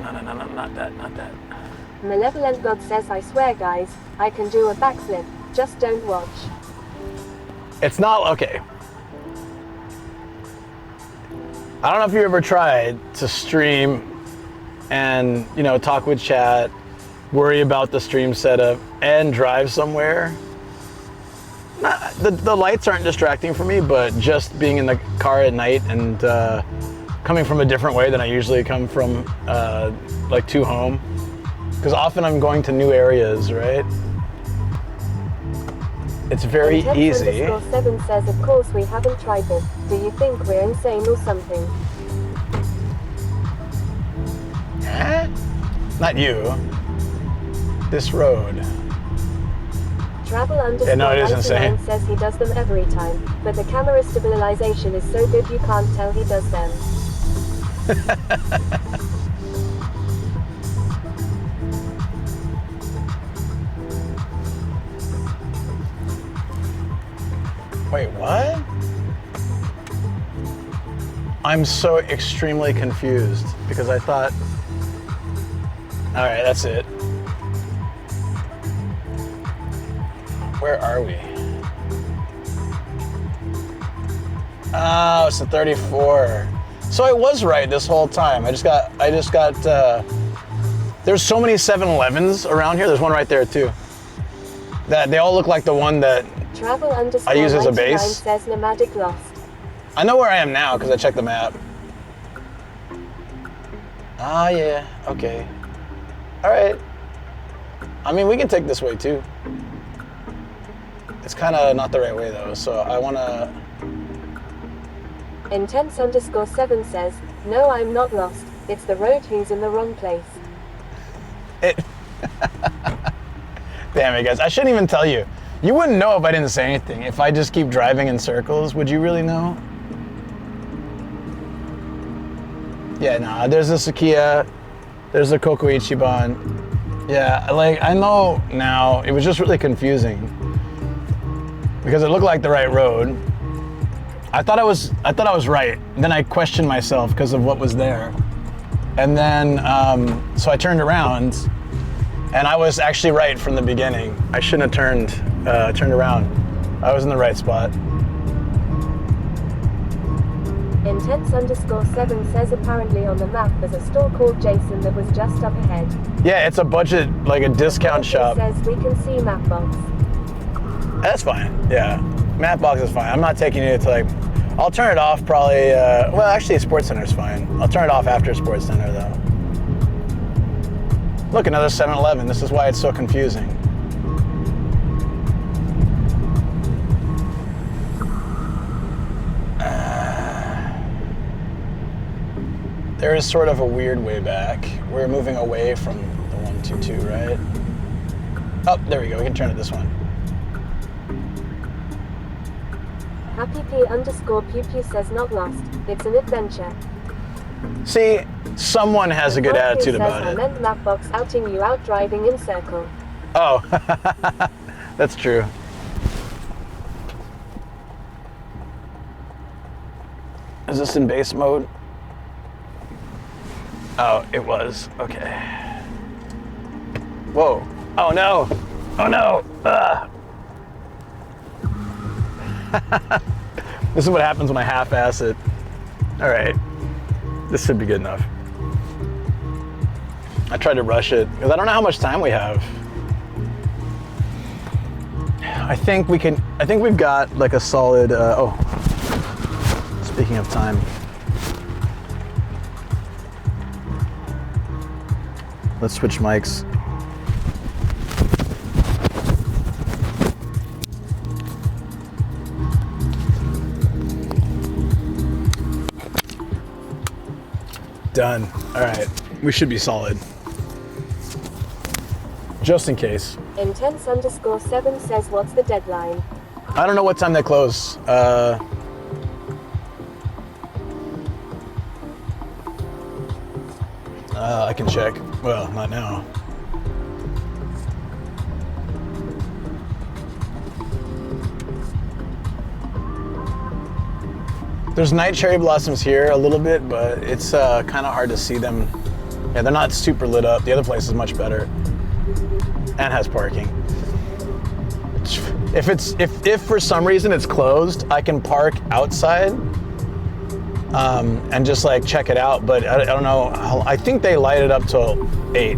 no, not that. Malevolent God says, I swear guys, I can do a backflip, just don't watch. It's not, okay. I don't know if you ever tried to stream and, you know, talk with chat, worry about the stream setup, and drive somewhere. The lights aren't distracting for me, but just being in the car at night and coming from a different way than I usually come from, like to home. Because often I'm going to new areas, right? It's very easy. 7 says, of course we haven't tried this. Do you think we're insane or something? Eh? Not you. This road. Travel underscore yeah, no, it is insane. Says he does them every time, but the camera stabilization is so good you can't tell he does them. Wait, what? I'm so extremely confused because I thought, all right, that's it. Where are we? Oh, it's the 34. So I was right this whole time. I just got, there's so many 7-Elevens around here. There's one right there too. That they all look like the one that Travel underscore I use as a base. Says nomadic lost. I know where I am now because I checked the map. Ah, yeah, okay. All right. I mean, we can take this way too. It's kind of not the right way though, so I want to... Intense underscore 7 says, no, I'm not lost. It's the road who's in the wrong place. Damn it, guys. I shouldn't even tell you. You wouldn't know if I didn't say anything. If I just keep driving in circles, would you really know? Yeah, nah, there's a Sukiya, there's a Koko Ichiban, Yeah, like I know now, it was just really confusing because it looked like the right road. I thought I was right. Then I questioned myself because of what was there. And then, so I turned around and I was actually right from the beginning. I shouldn't have turned around. I was in the right spot. Intense_7 says apparently on the map there's a store called Jason that was just up ahead. Yeah, it's a budget, like a discount shop. Says we can see Mapbox. That's fine, yeah. Mapbox is fine. I'm not taking you to like, I'll turn it off probably, well actually Sports Center's fine. I'll turn it off after Sports Center though. Look, another 7-Eleven. This is why it's so confusing. There is sort of a weird way back. We're moving away from the 122, right? Oh, there we go. We can turn it this one. Happy P_Pew says not lost. It's an adventure. See, someone has a good attitude about it. I meant Mapbox outing you out driving in circle. Oh, that's true. Is this in base mode? Oh, it was. Okay. Whoa. Oh no. Oh no. This is what happens when I half-ass it. All right. This should be good enough. I tried to rush it because I don't know how much time we have. I think we've got like a solid, oh, speaking of time. Let's switch mics. Done. All right. We should be solid. Just in case. Intense_7 says what's the deadline? I don't know what time they close. I can check. Well, not now. There's night cherry blossoms here a little bit, but it's kind of hard to see them. Yeah, they're not super lit up. The other place is much better and has parking. If for some reason it's closed, I can park outside and just like check it out. But I don't know. I think they light it up till 8,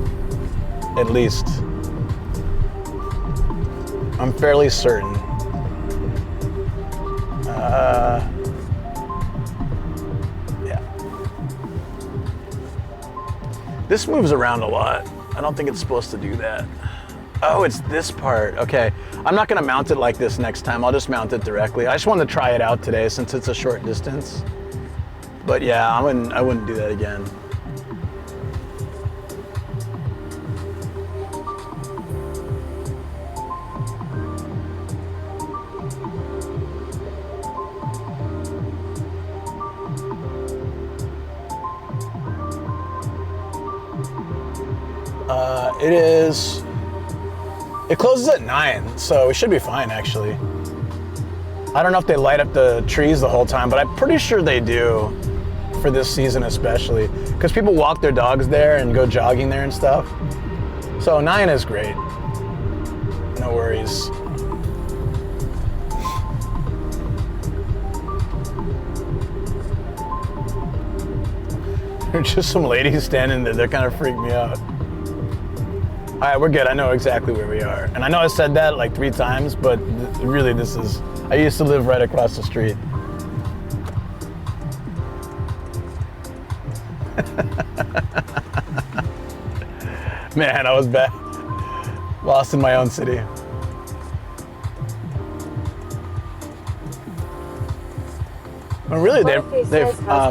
at least. I'm fairly certain. Yeah. This moves around a lot. I don't think it's supposed to do that. Oh, it's this part. Okay. I'm not gonna mount it like this next time. I'll just mount it directly. I just wanted to try it out today since it's a short distance. But yeah, I wouldn't do that again. It closes at 9, so we should be fine actually. I don't know if they light up the trees the whole time, but I'm pretty sure they do for this season especially, because people walk their dogs there and go jogging there and stuff. So 9 is great. No worries. There's just some ladies standing there. They're kind of freaking me out. All right, we're good. I know exactly where we are. And I know I said that like 3 times, but really this is, I used to live right across the street. Man, I was bad. Lost in my own city. Well, really, they've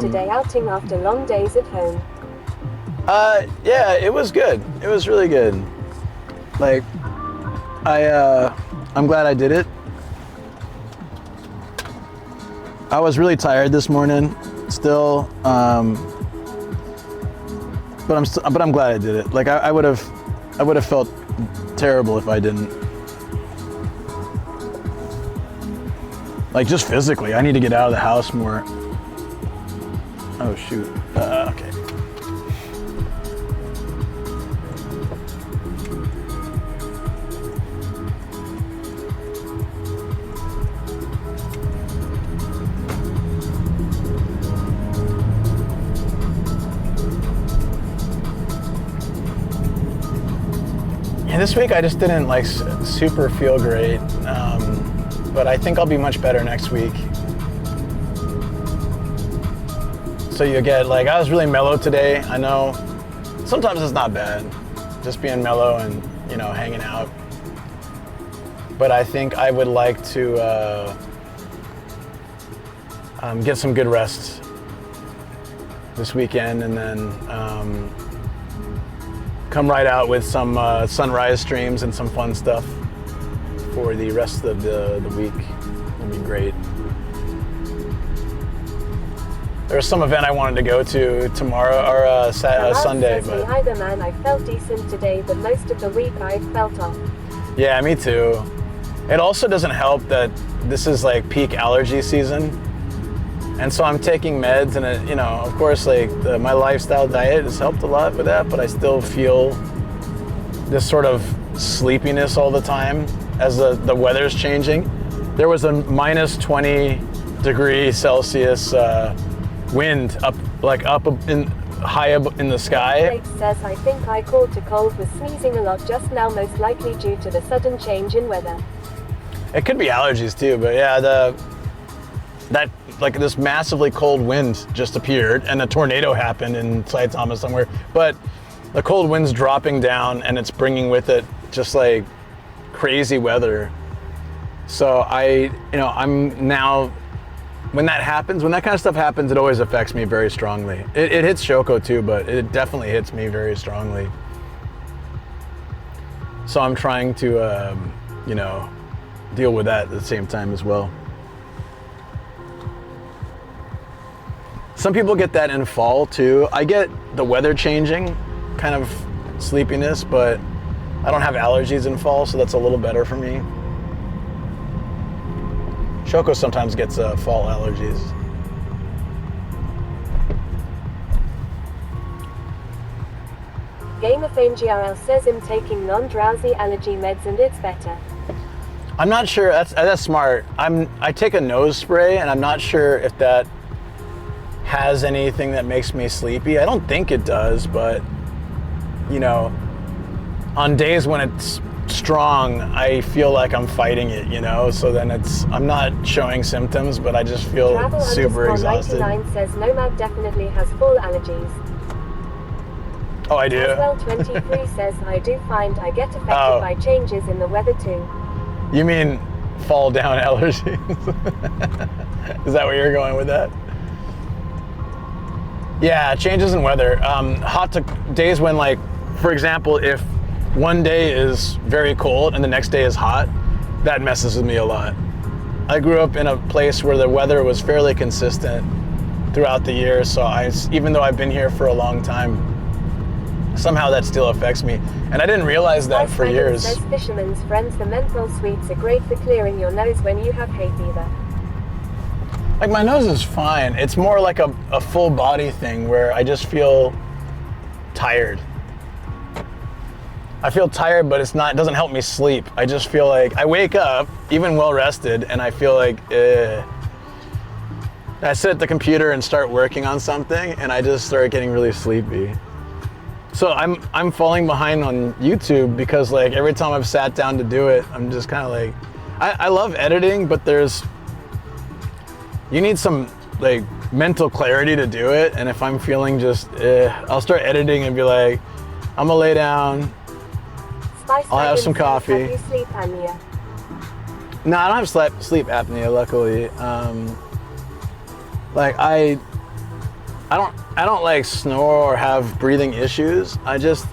today outing after long days at home. Yeah, it was good. It was really good. Like, I'm glad I did it. I was really tired this morning, still, but I'm glad I did it. Like, I would have I would have felt terrible if I didn't. Like just physically, I need to get out of the house more. Oh shoot, okay. Yeah, this week I just didn't like super feel great, but I think I'll be much better next week. So you get like, I was really mellow today. I know sometimes it's not bad, just being mellow and, you know, hanging out. But I think I would like to get some good rest this weekend, and then come right out with some sunrise streams and some fun stuff for the rest of the week. It'll be great. There's some event I wanted to go to tomorrow or Sunday, but either man, I felt decent today, but most of the week I felt off. Yeah, me too. It also doesn't help that this is like peak allergy season, and so I'm taking meds, and it, you know, of course, like my lifestyle diet has helped a lot with that, but I still feel this sort of sleepiness all the time as the weather's changing. There was a minus 20 degrees Celsius wind high up in the sky. Blake says, I think I caught a cold with sneezing a lot just now, most likely due to the sudden change in weather. It could be allergies too, but yeah, that like this massively cold wind just appeared, and a tornado happened in Saitama somewhere. But the cold wind's dropping down, and it's bringing with it just like crazy weather. So I'm now, when that happens, when that kind of stuff happens, it always affects me very strongly. It hits Shoko too, but it definitely hits me very strongly. So I'm trying to, deal with that at the same time as well. Some people get that in fall too. I get the weather changing kind of sleepiness, but I don't have allergies in fall, so that's a little better for me. Shoko sometimes gets fall allergies. Game of Fame GRL says I'm taking non-drowsy allergy meds and it's better. I'm not sure, that's smart. I take a nose spray, and I'm not sure if that has anything that makes me sleepy. I don't think it does, but you know, on days when it's strong, I feel like I'm fighting it, you know, so then I'm not showing symptoms, but I just feel super exhausted. 99 says Nomad definitely has fall allergies. Oh, I do? As well, 23 says I do find I get affected by changes in the weather too. You mean fall down allergies? Is that where you're going with that? Yeah, changes in weather. Days when, like, for example, if one day is very cold and the next day is hot, that messes with me a lot. I grew up in a place where the weather was fairly consistent throughout the year, so even though I've been here for a long time, somehow that still affects me. And I didn't realize that for years. Says Fisherman's Friends, the menthol sweets are great for clearing your nose when you have hay fever. Like, my nose is fine. It's more like a full body thing where I just feel tired. I feel tired, but it doesn't help me sleep. I just feel like I wake up, even well rested, and I feel like I sit at the computer and start working on something, and I just start getting really sleepy. So I'm falling behind on YouTube because, like, every time I've sat down to do it, I'm just kind of like, I love editing, but you need some like mental clarity to do it. And if I'm feeling just, I'll start editing and be like, I'm gonna lay down, I'll have some coffee. Have you sleep apnea? No, I don't have sleep apnea, luckily. Like I don't like snore or have breathing issues. I just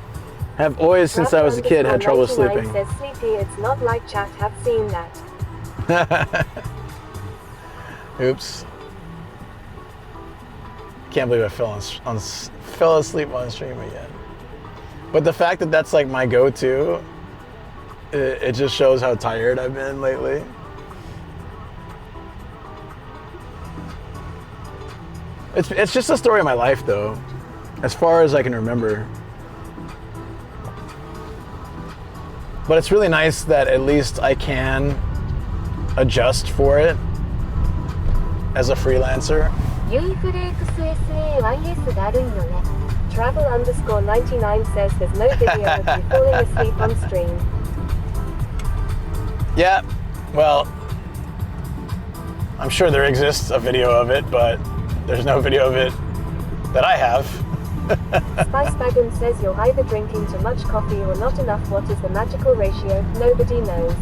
have always, since I was a kid, had trouble sleeping. Says sleepy, it's not like chat, have seen that. Oops. Can't believe I fell asleep on stream again. But the fact that that's like my go-to, it just shows how tired I've been lately. It's just the story of my life, though, as far as I can remember. But it's really nice that at least I can adjust for it as a freelancer. Travel_99 says there's no video of you falling asleep on stream. Yeah, well, I'm sure there exists a video of it, but there's no video of it that I have. Spicebagon says you're either drinking too much coffee or not enough. What is the magical ratio? Nobody knows.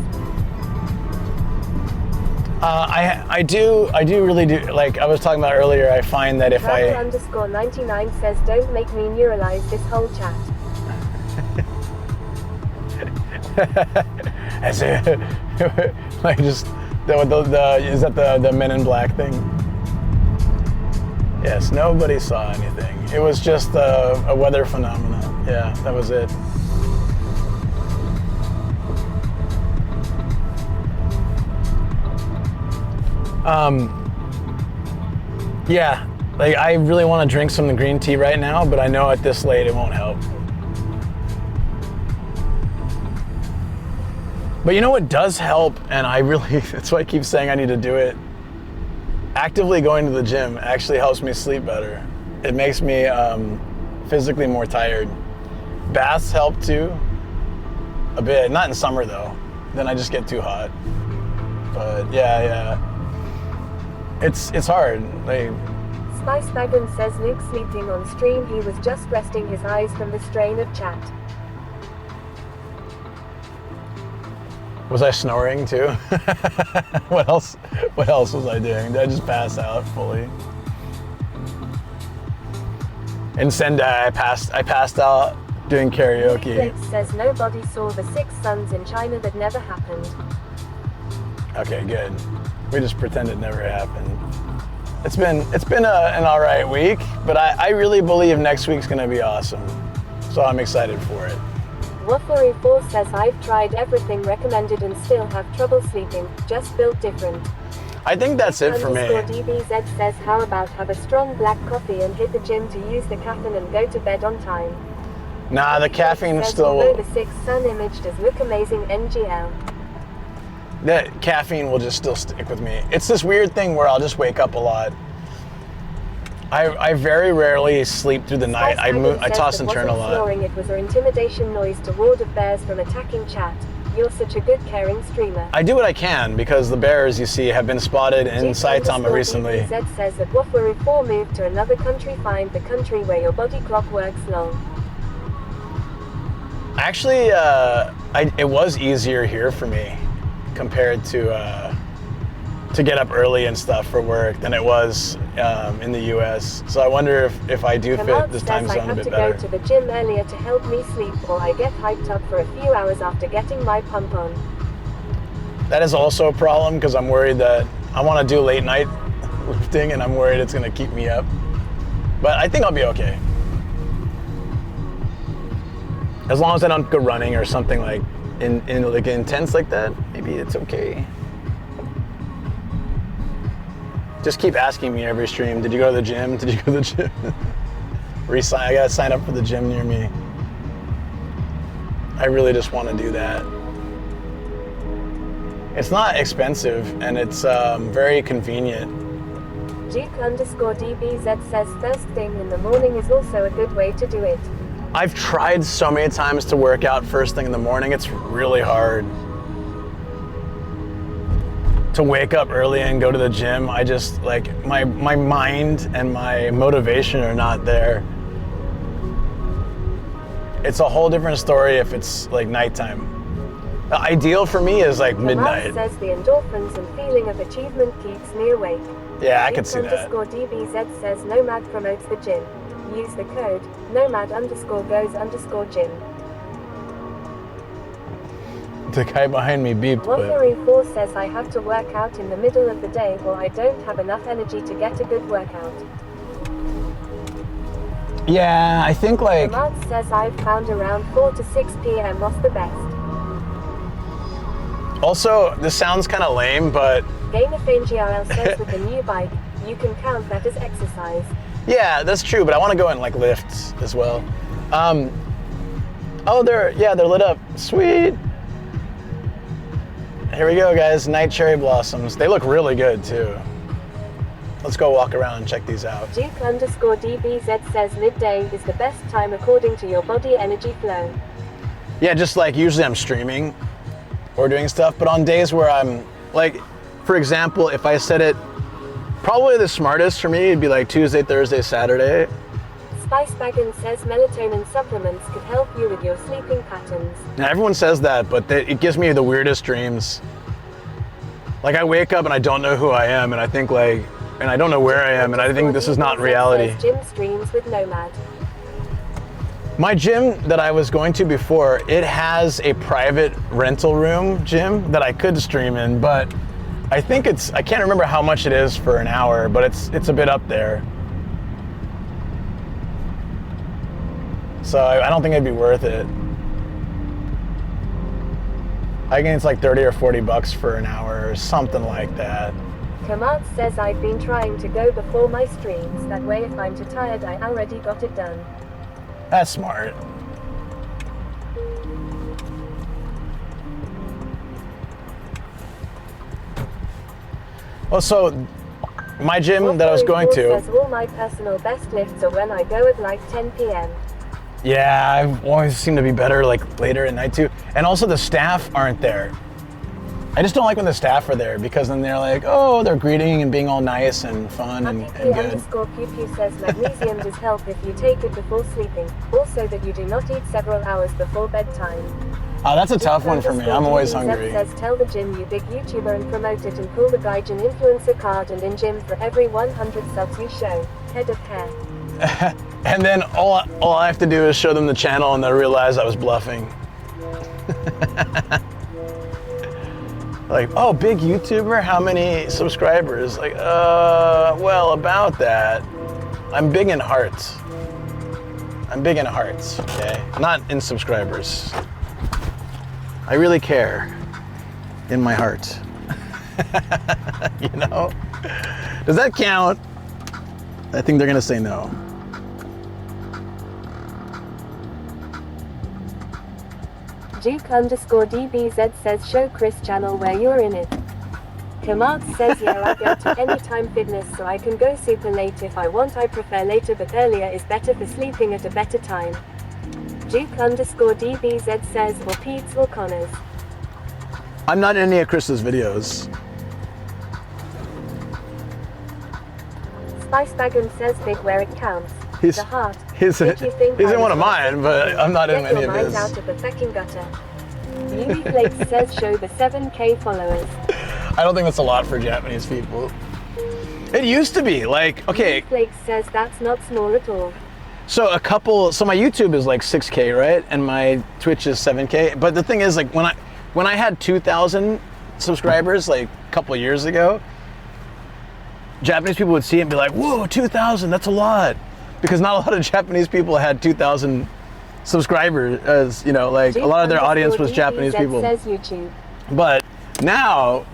I do really do, like I was talking about earlier, I find that if Travel_99 says don't make me neuralize this whole chat. As if, like just, is that the Men in Black thing? Yes, nobody saw anything. It was just a weather phenomenon. Yeah, that was it. Yeah, like I really want to drink some green tea right now, but I know at this late it won't help. But you know what does help, and that's why I keep saying I need to do it. Actively going to the gym actually helps me sleep better. It makes me physically more tired. Baths help too, a bit. Not in summer though, then I just get too hot. But yeah. It's hard. Like, Spicebagon says Luke sleeping on stream. He was just resting his eyes from the strain of chat. Was I snoring too? What else was I doing? Did I just pass out fully? In Sendai, I passed out doing karaoke. Netflix says nobody saw the 6 suns in China. That never happened. Okay, good. We just pretend it never happened. It's been an all right week, but I really believe next week's gonna be awesome. So I'm excited for it. Wafflery4 says I've tried everything recommended and still have trouble sleeping, just built different. I think that's it for me. DBZ says how about have a strong black coffee and hit the gym to use the caffeine and go to bed on time. Nah, the caffeine is still... Although the 6 sun image does look amazing, NGL. That caffeine will just still stick with me. It's this weird thing where I'll just wake up a lot. I very rarely sleep through the night. I toss and turn a lot. Snoring, it was an intimidation noise to ward of bears from attacking chat. You're such a good caring streamer. I do what I can because the bears, you see, have been spotted in Saitama recently. DBZ says that Wafflery4 moved to another country. Find the country where your body clock works long. Actually, it was easier here for me compared to get up early and stuff for work than it was in the US. So I wonder if I do fit this time zone a bit better. I have to go to the gym earlier to help me sleep, or I get hyped up for a few hours after getting my pump on. That is also a problem because I'm worried that I want to do late night lifting and I'm worried it's going to keep me up. But I think I'll be okay. As long as I don't go running or something like like intense like that, maybe it's okay. Just keep asking me every stream, did you go to the gym? Did you go to the gym? I gotta sign up for the gym near me. I really just want to do that. It's not expensive and it's very convenient. Duke_DBZ says first thing in the morning is also a good way to do it. I've tried so many times to work out first thing in the morning. It's really hard. To wake up early and go to the gym, I just, like, my mind and my motivation are not there. It's a whole different story if it's, like, nighttime. The ideal for me is, like, midnight. Says the endorphins and feeling of achievement keeps me awake. Yeah, I could see that. _DBZ says Nomad promotes the gym. Use the code Nomad_goes_gym. The guy behind me beeped. Wafflery4 says I have to work out in the middle of the day or I don't have enough energy to get a good workout. Yeah, I think like... Ahmad says I've found around 4 to 6 p.m. was the best. Also, this sounds kind of lame, but... GamerFanGRL says with the new bike, you can count that as exercise. Yeah, that's true, but I want to go and like lift as well. Oh, they're lit up. Sweet. Here we go, guys. Night cherry blossoms. They look really good too. Let's go walk around and check these out. Duke_DBZ says midday is the best time according to your body energy flow. Yeah, just like usually I'm streaming or doing stuff, but on days where I'm like, for example, if I said it, probably the smartest for me would be like Tuesday, Thursday, Saturday. Spicebaggin says melatonin supplements could help you with your sleeping patterns. Now everyone says that, but it gives me the weirdest dreams. Like I wake up and I don't know who I am, and I think like, and I don't know where I am, and I think this is not reality. Gym streams with Nomad. My gym that I was going to before, it has a private rental room gym that I could stream in, but I think I can't remember how much it is for an hour, but it's a bit up there. So I don't think it'd be worth it. I think it's like 30 or 40 bucks for an hour or something like that. Kamat says I've been trying to go before my streams, that way if I'm too tired I already got it done. That's smart. Well, so my gym that I was going to... says all my personal best lifts are when I go at like 10 p.m. Yeah, I always seem to be better like later at night too. And also the staff aren't there. I just don't like when the staff are there because then they're like, oh, they're greeting and being all nice and fun and good. _Pew says magnesium does help if you take it before sleeping. Also that you do not eat several hours before bedtime. Oh, that's a tough one for me. I'm always hungry. Says tell the gym you big YouTuber and promote it and pull the Gaijin influencer card and in gym for every 100 subs you show. Head of hair. And then all I have to do is show them the channel and they'll realize I was bluffing. Like, oh, big YouTuber, how many subscribers? Like, well, about that. I'm big in hearts. I'm big in hearts, okay? Not in subscribers. I really care in my heart. You know? Does that count? I think they're gonna say no. Duke_DBZ says show Chris channel where you're in it. Kamat says yeah, I go to Anytime Fitness so I can go super late if I want. I prefer later but earlier is better for sleeping at a better time. Duke_DBZ says or Pete's or Connors. I'm not in any of Chris's videos. Spicebaggin says big where it counts. He's, the heart. He's in one of mine, but I'm not in any of his. Out of the fucking gutter. Yumi Flakes says show the 7K followers. I don't think that's a lot for Japanese people. It used to be, like, okay. Yumi Flakes says that's not small at all. So my YouTube is like 6K, right? And my Twitch is 7K. But the thing is, like, when I had 2,000 subscribers, like, a couple years ago, Japanese people would see it and be like, whoa, 2,000, that's a lot. Because not a lot of Japanese people had 2,000 subscribers, as you know, like a lot of their audience was Japanese people. Says YouTube. But now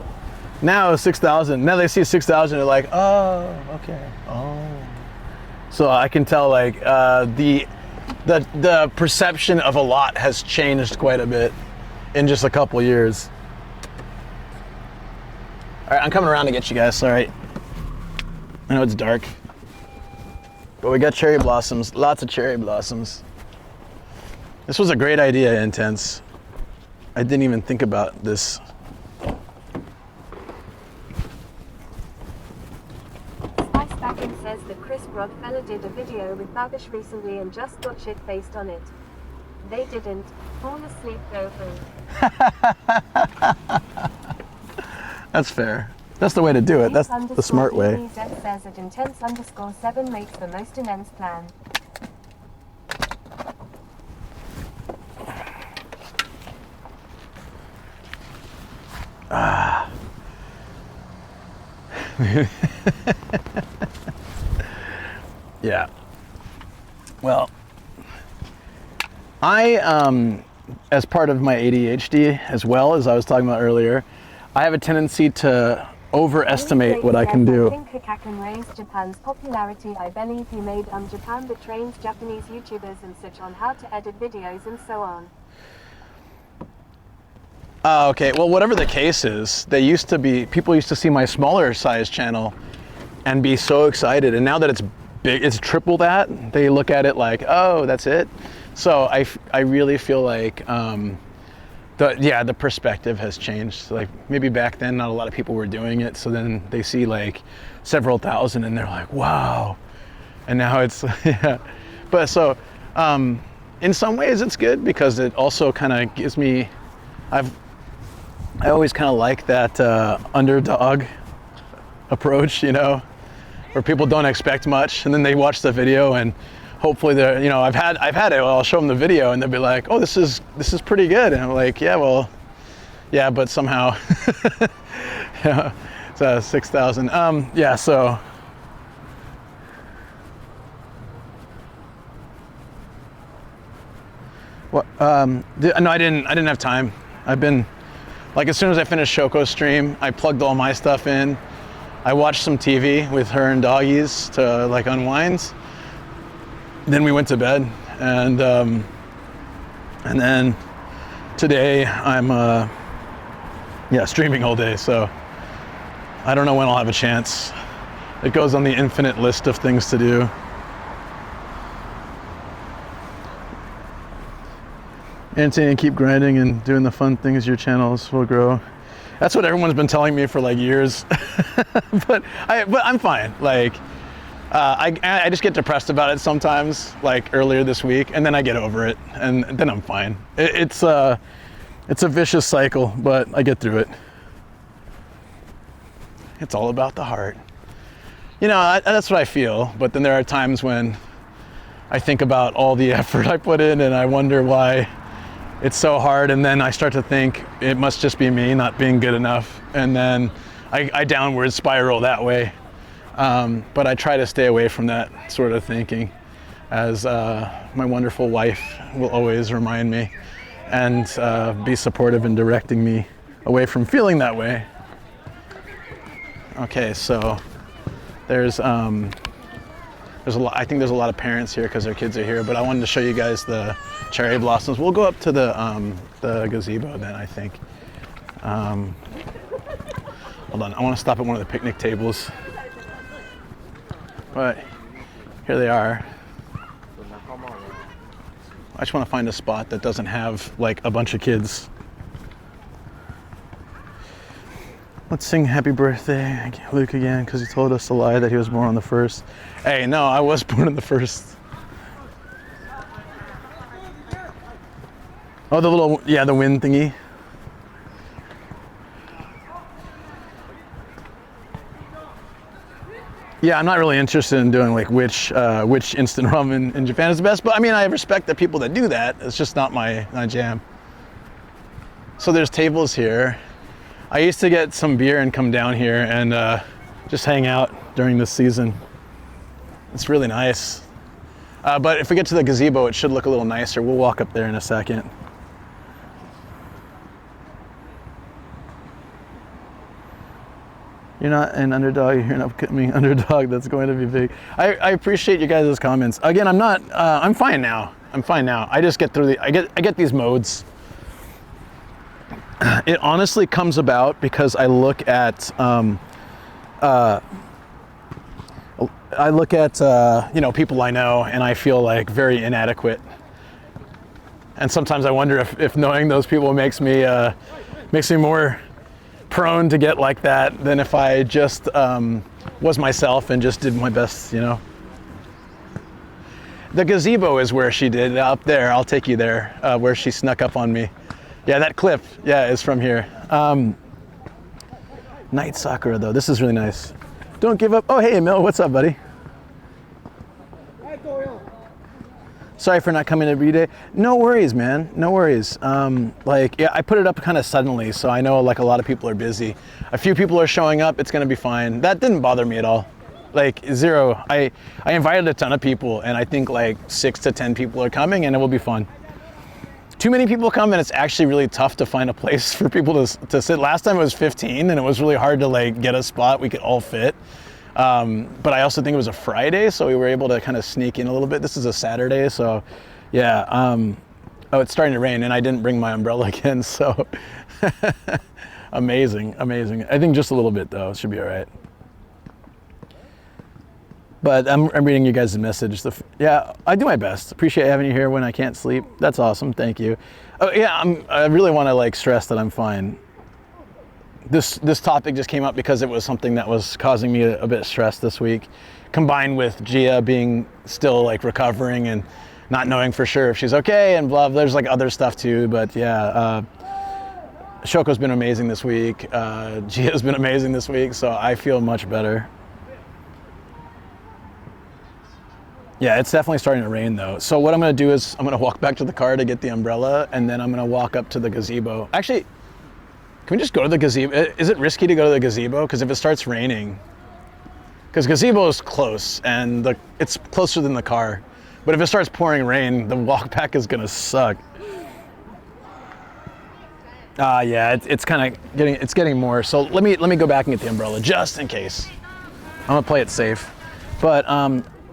6,000. Now they see 6,000, they're like, oh, okay, oh. So I can tell, like, the perception of a lot has changed quite a bit in just a couple years. All right, I'm coming around to get you guys. Sorry. I know it's dark. But we got cherry blossoms, lots of cherry blossoms. This was a great idea, Intense. I didn't even think about this. Spicebaggin says that Chris Broad fella did a video with Babish recently and just got shit-faced on it. They didn't. Fall asleep, go home. That's fair. That's the way to do it. That's the smart way. says that Intense_7 makes the most immense plan. Ah. Yeah. Well, As part of my ADHD, as well as I was talking about earlier, I have a tendency to overestimate what I can do. I think Hikak can raise Japan's popularity. I believe he made Japan that trains Japanese YouTubers and such on how to edit videos and so on. Okay, well, whatever the case is, people used to see my smaller size channel and be so excited, and now that it's big, it's triple that, they look at it like, oh, that's it. So I really feel like the perspective has changed. Like maybe back then not a lot of people were doing it, so then they see like several thousand and they're like, wow. And now it's yeah. But so in some ways it's good because it also kind of gives me, I always kind of like that underdog approach, you know, where people don't expect much and then they watch the video and hopefully they're, you know, I've had it, I'll show them the video and they'll be like, oh, this is pretty good. And I'm like, yeah, well, yeah, but somehow, yeah, it's 6,000. Yeah, so. What, no, I didn't have time. I've been, like, as soon as I finished Shoko's stream, I plugged all my stuff in. I watched some TV with her and doggies to like unwind. Then we went to bed, and then today I'm streaming all day, so I don't know when I'll have a chance. It goes on the infinite list of things to do. Anthony, keep grinding and doing the fun things, your channels will grow. That's what everyone's been telling me for like years. but I'm fine. Like I just get depressed about it sometimes, like earlier this week, and then I get over it, and then I'm fine. It's a vicious cycle, but I get through it. It's all about the heart. You know, that's what I feel, but then there are times when I think about all the effort I put in and I wonder why it's so hard, and then I start to think it must just be me not being good enough, and then I downward spiral that way. But I try to stay away from that sort of thinking, as my wonderful wife will always remind me and be supportive in directing me away from feeling that way. Okay, so there's a lot. I think there's a lot of parents here because their kids are here. But I wanted to show you guys the cherry blossoms. We'll go up to the gazebo then, I think. Hold on, I want to stop at one of the picnic tables. But here they are. I just want to find a spot that doesn't have like a bunch of kids. Let's sing happy birthday, Luke, again, because he told us a lie that he was born on the 1st. Hey, no, I was born on the 1st. Oh, the wind thingy. Yeah, I'm not really interested in doing like which instant ramen in Japan is the best, but I mean, I respect the people that do that. It's just not my jam. So there's tables here. I used to get some beer and come down here and just hang out during this season. It's really nice. But if we get to the gazebo, it should look a little nicer. We'll walk up there in a second. You're not an underdog, you're an upcoming underdog that's going to be big. I appreciate you guys' comments. Again, I'm fine now. I just get through I get these modes. It honestly comes about because I look at you know, people I know, and I feel like very inadequate. And sometimes I wonder if knowing those people makes me more prone to get like that than if I just was myself and just did my best, you know. The gazebo is where she did, up there. I'll take you there, where she snuck up on me. Yeah, that clip, yeah, is from here. Night Sakura, though. This is really nice. Don't give up. Oh, hey, Emil, what's up, buddy? Sorry for not coming every day. No worries, man. No worries. Like, yeah, I put it up kind of suddenly, so I know like a lot of people are busy. A few people are showing up. It's gonna be fine. That didn't bother me at all. Like zero. I invited a ton of people, and I think like 6 to 10 people are coming, and it will be fun. too many people come and it's actually really tough to find a place for people to sit. Last time it was 15 and it was really hard to like get a spot we could all fit. But I also think it was a Friday, so we were able to kind of sneak in a little bit. This is a Saturday, so yeah. Oh, it's starting to rain and I didn't bring my umbrella again, so amazing. I think just a little bit though, it should be all right. But I'm reading you guys' message. Yeah, I do my best. Appreciate having you here when I can't sleep. That's awesome. Thank you. Oh yeah, I really want to like stress that I'm fine. This topic just came up because it was something that was causing me a bit of stress this week, combined with Gia being still like recovering and not knowing for sure if she's okay and blah. There's like other stuff too, but yeah. Shoko's been amazing this week. Gia's been amazing this week, so I feel much better. Yeah, it's definitely starting to rain though. So what I'm gonna do is I'm gonna walk back to the car to get the umbrella, and then I'm gonna walk up to the gazebo. Actually, can we just go to the gazebo? Is it risky to go to the gazebo? Because if it starts raining, because gazebo is close and it's closer than the car. But if it starts pouring rain, the walk back is gonna suck. Yeah, it's kind of getting more. So let me go back and get the umbrella just in case. I'm gonna play it safe. But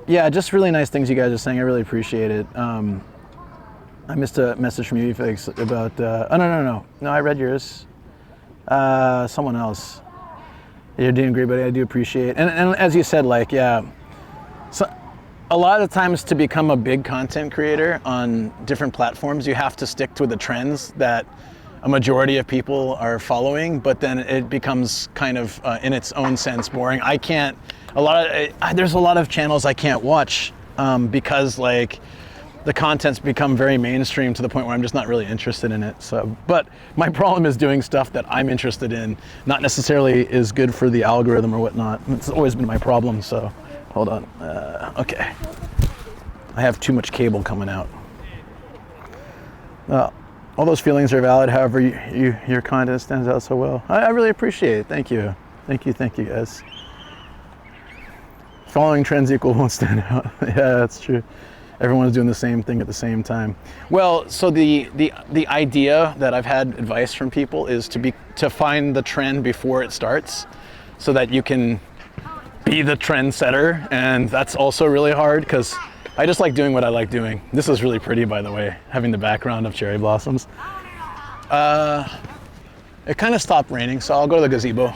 yeah, just really nice things you guys are saying. I really appreciate it. I missed a message from you, Felix, about. Oh no, I read yours. Someone else. You're doing great, buddy. I do appreciate it. And as you said, like, yeah. So a lot of times to become a big content creator on different platforms, you have to stick to the trends that a majority of people are following, but then it becomes kind of, in its own sense, boring. I can't. There's a lot of channels I can't watch because like the content's become very mainstream to the point where I'm just not really interested in it. So, but my problem is doing stuff that I'm interested in, not necessarily is good for the algorithm or whatnot. It's always been my problem. So, hold on. Okay, I have too much cable coming out. All those feelings are valid. However, your content stands out so well. I really appreciate it. Thank you, guys. Following trends won't stand out. Yeah, that's true. Everyone's doing the same thing at the same time. Well, so the idea that I've had advice from people is to find the trend before it starts, so that you can be the trendsetter, and that's also really hard because I just like doing what I like doing. This is really pretty, by the way, having the background of cherry blossoms. It kind of stopped raining, so I'll go to the gazebo.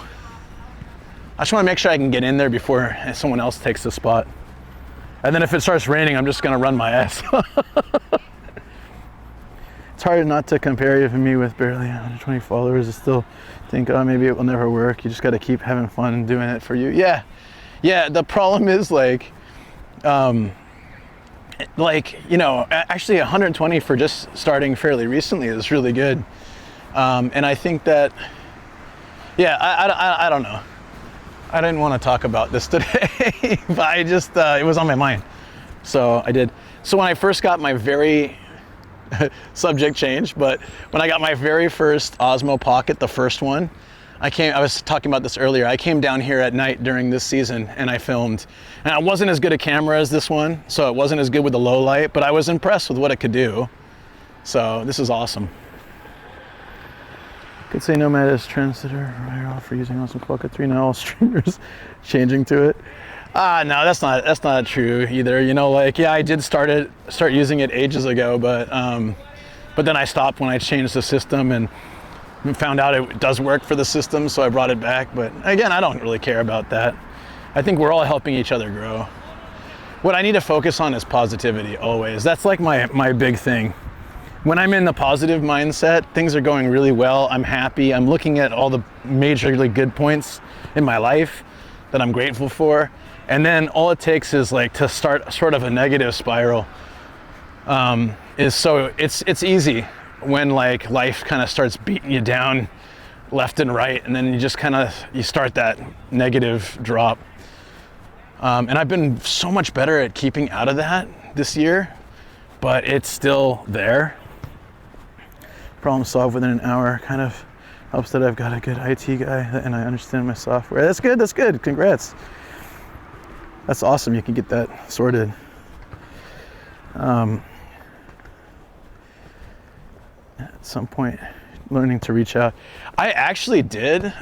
I just want to make sure I can get in there before someone else takes the spot. And then if it starts raining, I'm just going to run my ass. It's hard not to compare you and me with barely 120 followers. I still think, oh, maybe it will never work. You just got to keep having fun and doing it for you. Yeah. The problem is like, you know, actually 120 for just starting fairly recently is really good. And I think that, yeah, I don't know. I didn't want to talk about this today, but I just, it was on my mind. So I did. So when I first got my very, subject change, but when I got my very first Osmo Pocket, the first one, I was talking about this earlier, I came down here at night during this season and I filmed. And I wasn't as good a camera as this one, so it wasn't as good with the low light, but I was impressed with what it could do. So this is awesome. Could say Nomad as trendsetter viral for using Osmo Pocket 3. Now all streamers changing to it. No, that's not true either. You know, like, yeah, I did start using it ages ago, but then I stopped when I changed the system and found out it does work for the system, so I brought it back. But again, I don't really care about that. I think we're all helping each other grow. What I need to focus on is positivity always. That's like my big thing. When I'm in the positive mindset, things are going really well. I'm happy. I'm looking at all the majorly good points in my life that I'm grateful for. And then all it takes is like to start sort of a negative spiral. It's easy when like life kind of starts beating you down left and right, and then you start that negative drop. And I've been so much better at keeping out of that this year, but it's still there. Problem solved within an hour. Kind of helps that I've got a good IT guy and I understand my software. That's good. Congrats. That's awesome. You can get that sorted. at some point, learning to reach out. I actually did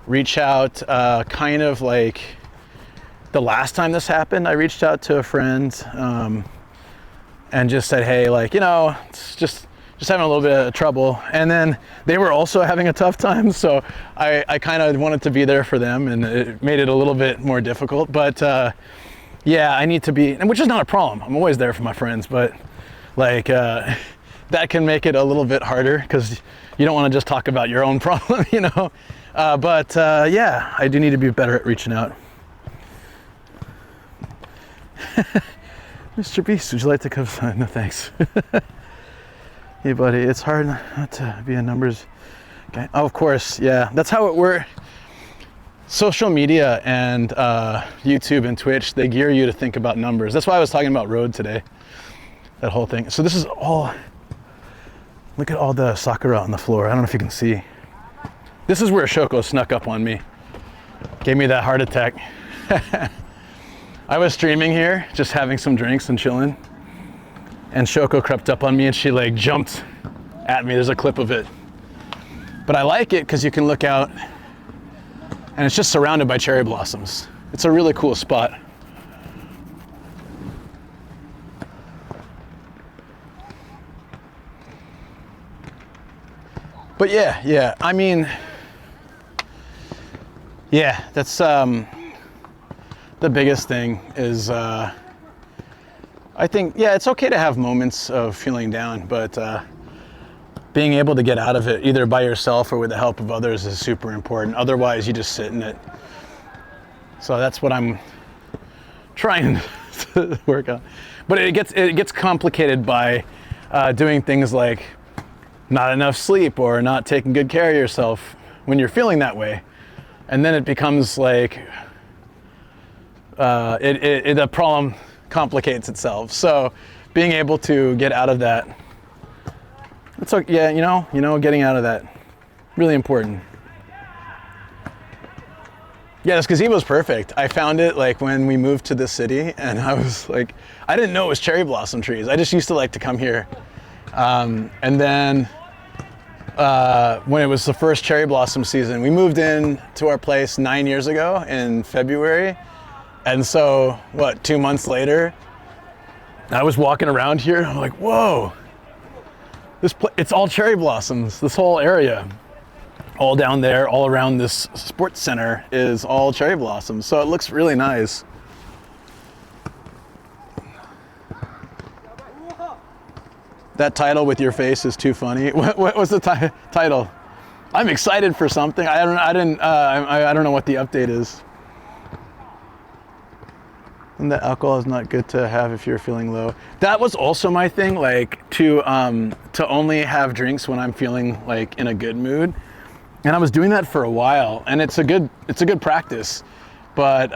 reach out kind of like the last time this happened. I reached out to a friend and just said, hey, like, you know, it's just having a little bit of trouble. And then they were also having a tough time, so I kind of wanted to be there for them, and it made it a little bit more difficult. But yeah, I need to be, and which is not a problem. I'm always there for my friends, but like that can make it a little bit harder because you don't want to just talk about your own problem, you know. But yeah, I do need to be better at reaching out. Mr. Beast, would you like to come sign? No, thanks. Hey, buddy, it's hard not to be a numbers guy. Oh, of course, yeah. That's how it works. Social media and YouTube and Twitch, they gear you to think about numbers. That's why I was talking about road today, that whole thing. So this is all, look at all the sakura on the floor. I don't know if you can see. This is where Shoko snuck up on me. Gave me that heart attack. I was streaming here, just having some drinks and chilling. And Shoko crept up on me and she like jumped at me. There's a clip of it. But I like it because you can look out and it's just surrounded by cherry blossoms. It's a really cool spot. But yeah, I mean, yeah, that's the biggest thing is I think, yeah, it's okay to have moments of feeling down, but being able to get out of it either by yourself or with the help of others is super important. Otherwise, you just sit in it. So that's what I'm trying to work on. But it gets complicated by doing things like not enough sleep or not taking good care of yourself when you're feeling that way. And then it becomes like the problem complicates itself. So being able to get out of that, it's okay, yeah, you know, getting out of that, really important. Yeah, this gazebo's perfect. I found it like when we moved to the city, and I was like, I didn't know it was cherry blossom trees. I just used to like to come here. And then when it was the first cherry blossom season, we moved in to our place 9 years ago in February. And so, 2 months later, I was walking around here, and I'm like, whoa, it's all cherry blossoms, this whole area. All down there, all around this sports center is all cherry blossoms. So it looks really nice. That title with your face is too funny. What was the title? I'm excited for something. I don't know what the update is. And that alcohol is not good to have if you're feeling low. That was also my thing, like to only have drinks when I'm feeling like in a good mood. And I was doing that for a while, and it's a good practice. But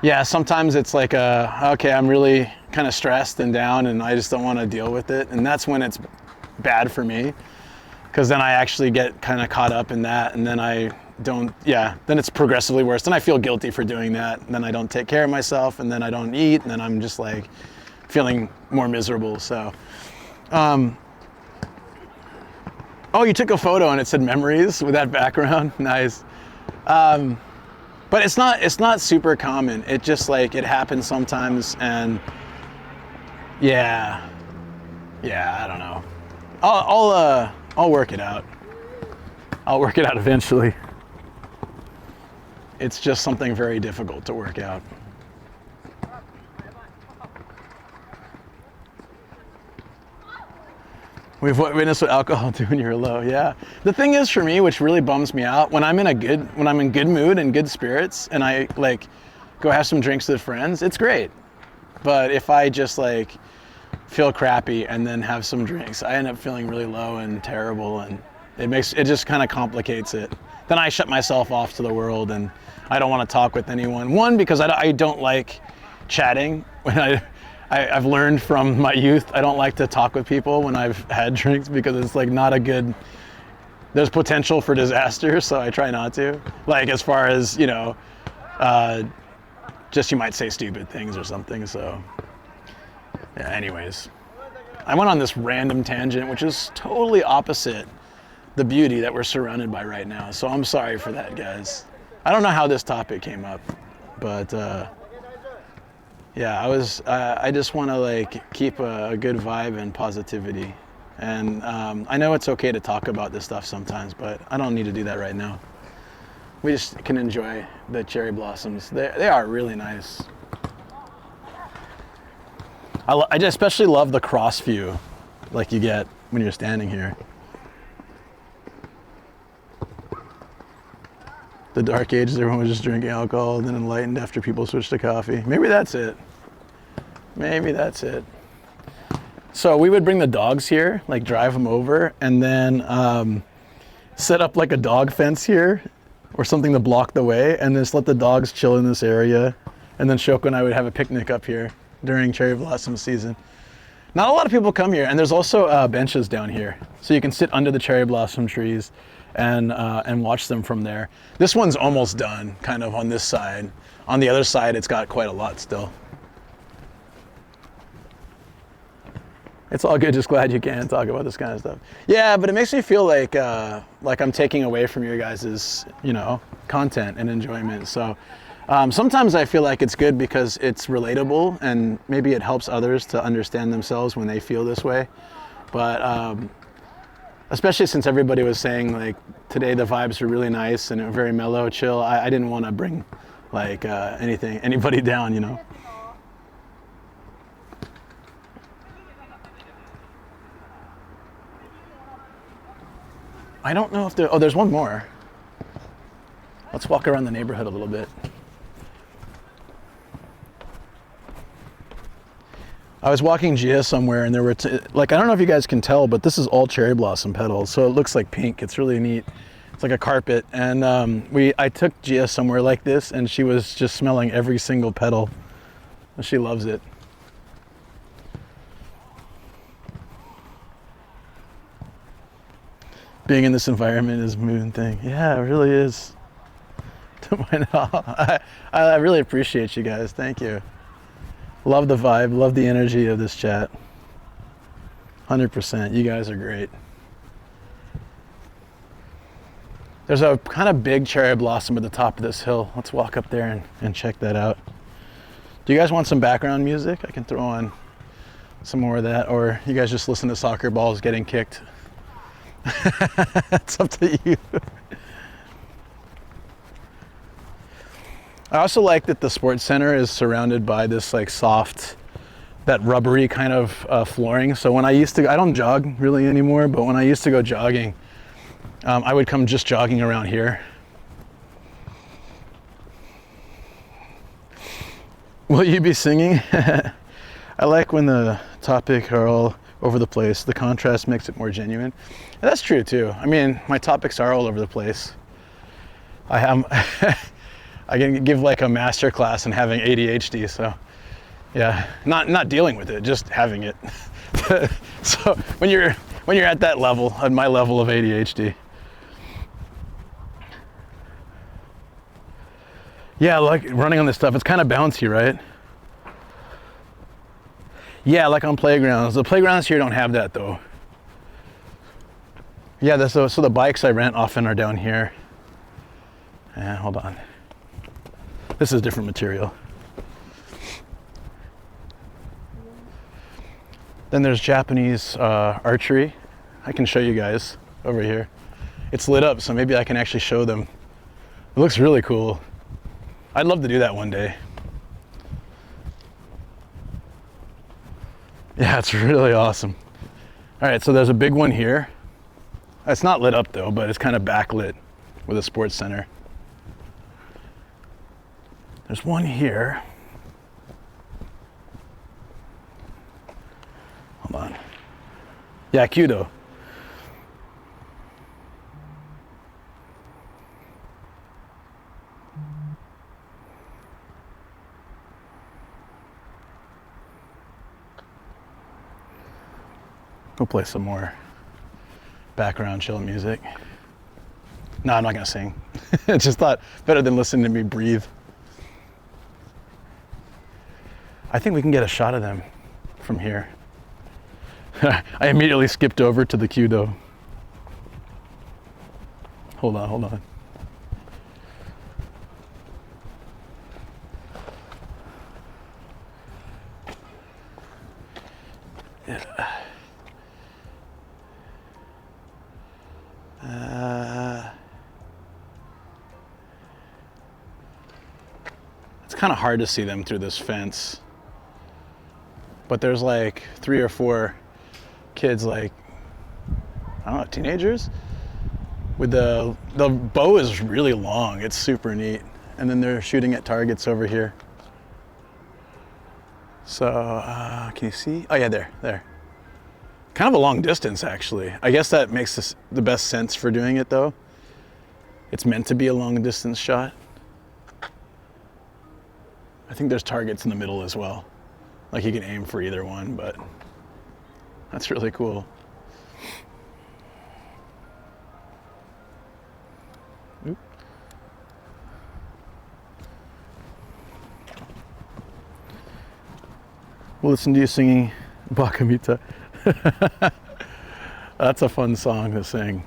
yeah, sometimes it's like okay, I'm really kind of stressed and down, and I just don't want to deal with it. And that's when it's bad for me, because then I actually get kind of caught up in that, and then then it's progressively worse. Then I feel guilty for doing that. And then I don't take care of myself, and then I don't eat, and then I'm just like feeling more miserable. So, oh, you took a photo and it said memories with that background. Nice. But it's not super common. It just like, it happens sometimes, and yeah, I don't know. I'll work it out. I'll work it out eventually. It's just something very difficult to work out. We've witnessed what alcohol do when you're low. Yeah. The thing is, for me, which really bums me out, when I'm in good mood and good spirits, and I like go have some drinks with friends, it's great. But if I just like feel crappy and then have some drinks, I end up feeling really low and terrible, and it just kind of complicates it. Then I shut myself off to the world, and I don't want to talk with anyone. One, because I don't like chatting. When I've learned from my youth, I don't like to talk with people when I've had drinks, because it's like not a good, there's potential for disaster, so I try not to. Like, as far as, you know, just you might say stupid things or something, so yeah, anyways. I went on this random tangent, which is totally opposite the beauty that we're surrounded by right now. So I'm sorry for that, guys. I don't know how this topic came up, but yeah, I just want to like keep a good vibe and positivity. And I know it's okay to talk about this stuff sometimes, but I don't need to do that right now. We just can enjoy the cherry blossoms. They are really nice. I just especially love the cross view like you get when you're standing here. The dark ages, everyone was just drinking alcohol, then enlightened after people switched to coffee. Maybe that's it. Maybe that's it. So we would bring the dogs here, like drive them over, and then set up like a dog fence here or something to block the way, and just let the dogs chill in this area. And then Shoko and I would have a picnic up here during cherry blossom season. Not a lot of people come here, and there's also benches down here. So you can sit under the cherry blossom trees and watch them from there. This one's almost done, kind of on this side. On the other side, it's got quite a lot still. It's all good, just glad you can talk about this kind of stuff. Yeah, but it makes me feel like I'm taking away from your guys', content and enjoyment. So sometimes I feel like it's good because it's relatable and maybe it helps others to understand themselves when they feel this way. But especially since everybody was saying like today the vibes are really nice and very mellow, chill, I didn't want to bring like anybody down, I don't know if there's one more. Let's walk around the neighborhood a little bit. I was walking Gia somewhere and there were, I don't know if you guys can tell, but this is all cherry blossom petals. So it looks like pink. It's really neat. It's like a carpet. And I took Gia somewhere like this and she was just smelling every single petal. She loves it. Being in this environment is a moving thing. Yeah, it really is. I really appreciate you guys. Thank you. Love the vibe, love the energy of this chat. 100%. You guys are great. There's a kind of big cherry blossom at the top of this hill. Let's walk up there and check that out. Do you guys want some background music? I can throw on some more of that, or you guys just listen to soccer balls getting kicked. It's up to you. I also like that the sports center is surrounded by this like soft, that rubbery kind of flooring. So when I don't jog really anymore, but when I used to go jogging, I would come just jogging around here. Will you be singing? I like when the topics are all over the place. The contrast makes it more genuine. And that's true too. I mean, my topics are all over the place. I can give like a master class in having ADHD, so yeah, not dealing with it, just having it. So when you're at that level, at my level of ADHD. Yeah, like running on this stuff, it's kind of bouncy, right? Yeah, like on playgrounds. The playgrounds here don't have that though. Yeah, so the bikes I rent often are down here. Yeah, hold on. This is different material. Then there's Japanese archery. I can show you guys over here. It's lit up, so maybe I can actually show them. It looks really cool. I'd love to do that one day. Yeah, it's really awesome. All right, so there's a big one here. It's not lit up though, but it's kind of backlit with a sports center. There's one here. Hold on. Yeah, Kyudo. We'll play some more background chill music. No, I'm not gonna sing. I just thought better than listening to me breathe. I think we can get a shot of them from here. I immediately skipped over to the queue though. Hold on. Yeah. It's kind of hard to see them through this fence, but there's like 3 or 4 kids, like, I don't know, teenagers, with the bow is really long. It's super neat. And then they're shooting at targets over here. So can you see? Oh yeah, there. Kind of a long distance actually. I guess that makes this the best sense for doing it though. It's meant to be a long distance shot. I think there's targets in the middle as well. Like you can aim for either one, but that's really cool. Oop. We'll listen to you singing Bakamita. That's a fun song to sing.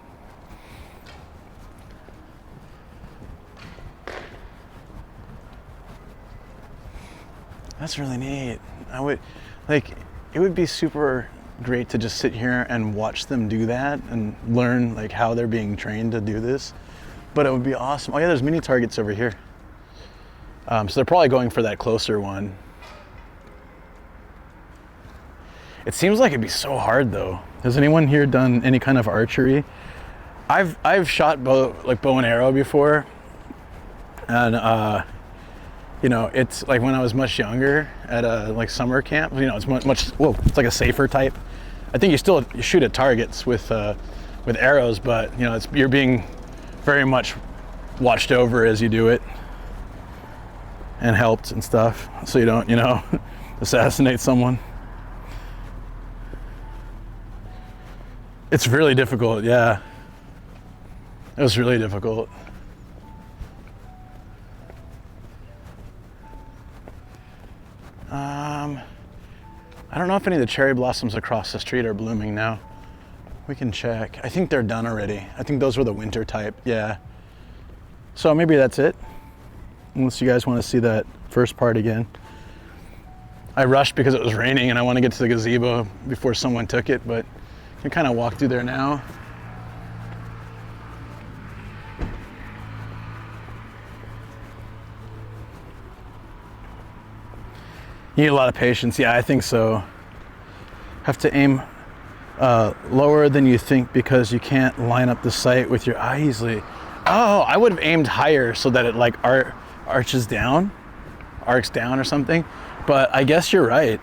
That's really neat. I would, like, it would be super great to just sit here and watch them do that and learn like how they're being trained to do this. But it would be awesome. Oh yeah, there's mini targets over here. So they're probably going for that closer one. It seems like it'd be so hard though. Has anyone here done any kind of archery? I've shot bow and arrow before, and you know, it's like when I was much younger at a like summer camp. You know, it's much well, it's like a safer type. I think you shoot at targets with arrows, but you know, you're being very much watched over as you do it and helped and stuff, so you don't, you know, assassinate someone. It's really difficult, yeah. It was really difficult. I don't know if any of the cherry blossoms across the street are blooming now. We can check. I think they're done already. I think those were the winter type, yeah. So maybe that's it, unless you guys want to see that first part again. I rushed because it was raining and I want to get to the gazebo before someone took it, but you can kind of walk through there now. You need a lot of patience. Yeah, I think so. Have to aim lower than you think because you can't line up the sight with your eye easily. Oh, I would have aimed higher so that it like arcs down or something. But I guess you're right.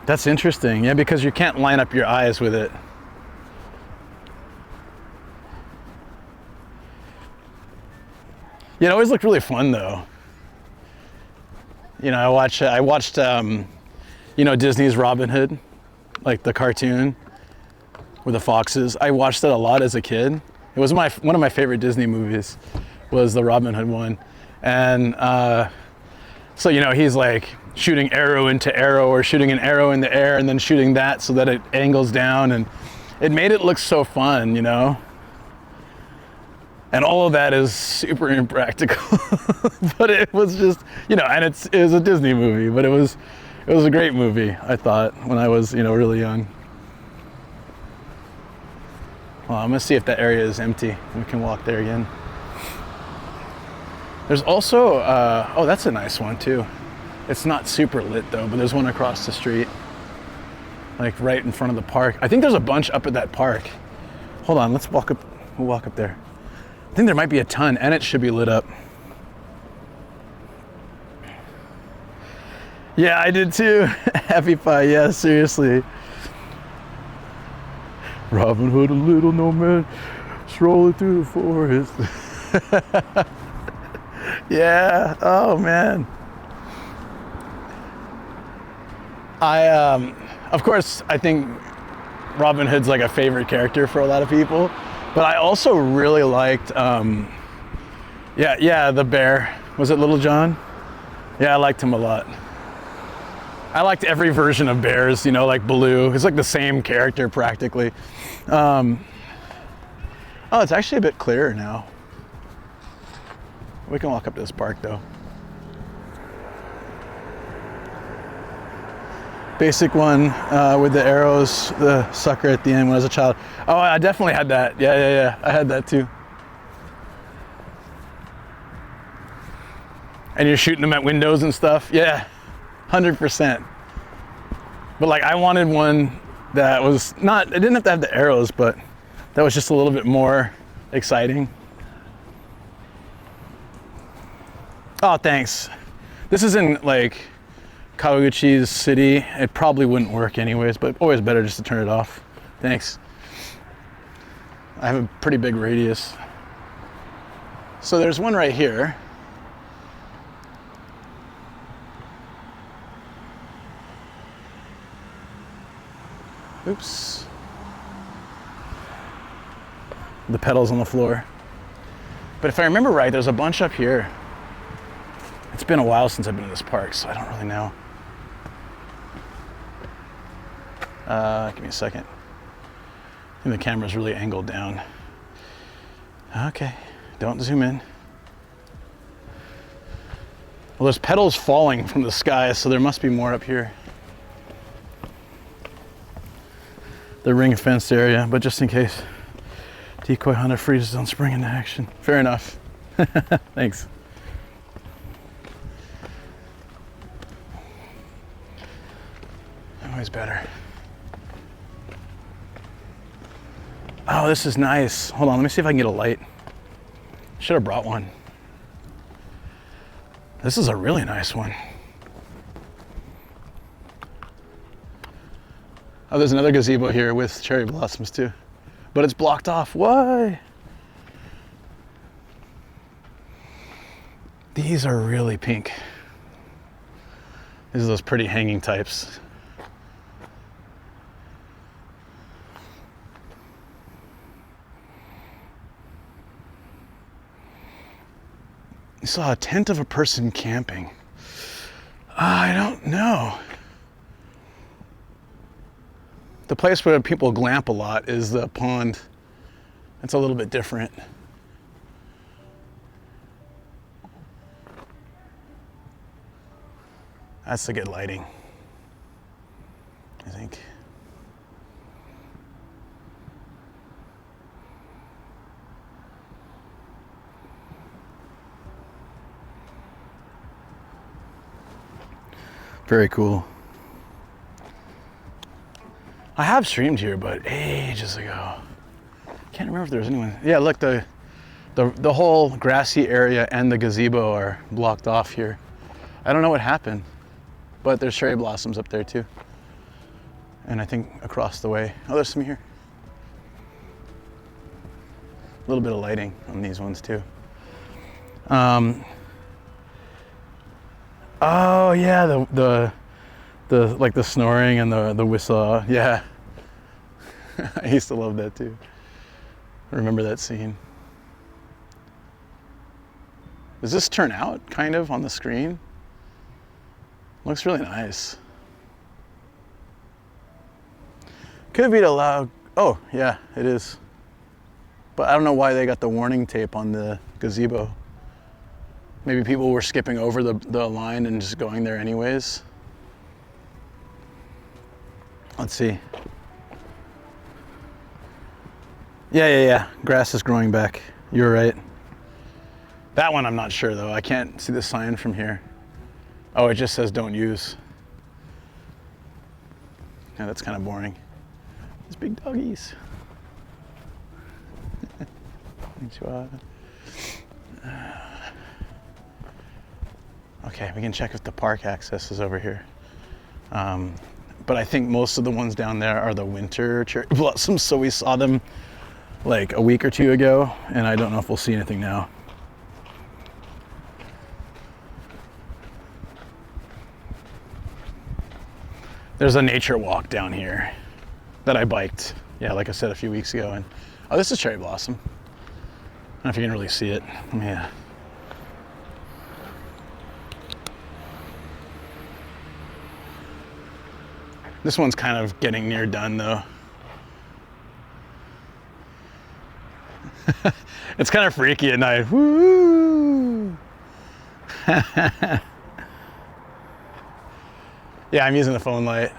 That's interesting. Yeah, because you can't line up your eyes with it. Yeah, it always looked really fun though. You know, I watched, you know, Disney's Robin Hood, like the cartoon with the foxes. I watched that a lot as a kid. It was one of my favorite Disney movies, was the Robin Hood one. And so, you know, he's like shooting arrow into arrow or shooting an arrow in the air and then shooting that so that it angles down, and it made it look so fun, you know? And all of that is super impractical, but it was just, you know, and it was a Disney movie, but it was a great movie, I thought, when I was, you know, really young. Well, I'm gonna see if that area is empty. We can walk there again. There's also, oh, that's a nice one too. It's not super lit though, but there's one across the street, like right in front of the park. I think there's a bunch up at that park. Hold on, let's walk up, we'll walk up there. I think there might be a ton, and it should be lit up. Yeah, I did too. Happy Pie, yeah, seriously. Robin Hood, a little nomad, strolling through the forest. Yeah, oh man. Of course, I think Robin Hood's like a favorite character for a lot of people. But I also really liked, yeah, the bear. Was it Little John? Yeah, I liked him a lot. I liked every version of bears, you know, like Baloo. It's like the same character practically. Oh, it's actually a bit clearer now. We can walk up to this park though. Basic one with the arrows, the sucker at the end when I was a child. Oh, I definitely had that. Yeah. I had that too. And you're shooting them at windows and stuff. Yeah, 100%. But like I wanted one that was not, it didn't have to have the arrows, but that was just a little bit more exciting. Oh, thanks. This is in like Kawaguchi's city. It probably wouldn't work anyways, but always better just to turn it off. Thanks. I have a pretty big radius. So there's one right here. Oops. The pedals on the floor. But if I remember right, there's a bunch up here. It's been a while since I've been to this park, so I don't really know. Give me a second. I think the camera's really angled down. Okay, don't zoom in. Well, there's petals falling from the sky, so there must be more up here. The ring fenced area, but just in case decoy hunter freezes on spring into action. Fair enough. Thanks. Always better. Oh, this is nice. Hold on, let me see if I can get a light. Should have brought one. This is a really nice one. Oh, there's another gazebo here with cherry blossoms too. But it's blocked off. Why? These are really pink. These are those pretty hanging types. I saw a tent of a person camping. I don't know. The place where people glamp a lot is the pond. It's a little bit different. That's the good lighting, I think. Very cool. I have streamed here, but ages ago. Can't remember if there was anyone. Yeah, look, the whole grassy area and the gazebo are blocked off here. I don't know what happened, but there's cherry blossoms up there too. And I think across the way. Oh, there's some here. A little bit of lighting on these ones too. Oh yeah, the like the snoring and the whistle. Yeah. I used to love that too. I remember that scene. Does this turn out kind of on the screen? Looks really nice. Could be allowed. Oh yeah, it is. But I don't know why they got the warning tape on the gazebo. Maybe people were skipping over the line and just going there anyways. Let's see. Yeah. Grass is growing back. You're right. That one I'm not sure though. I can't see the sign from here. Oh, it just says don't use. Yeah, that's kind of boring. These big doggies. Okay, we can check if the park access is over here. But I think most of the ones down there are the winter cherry blossoms, so we saw them like a week or two ago, and I don't know if we'll see anything now. There's a nature walk down here that I biked, yeah, like I said a few weeks ago, and oh, this is cherry blossom. I don't know if you can really see it. Yeah. This one's kind of getting near done though. It's kind of freaky at night. Woo! Yeah, I'm using the phone light.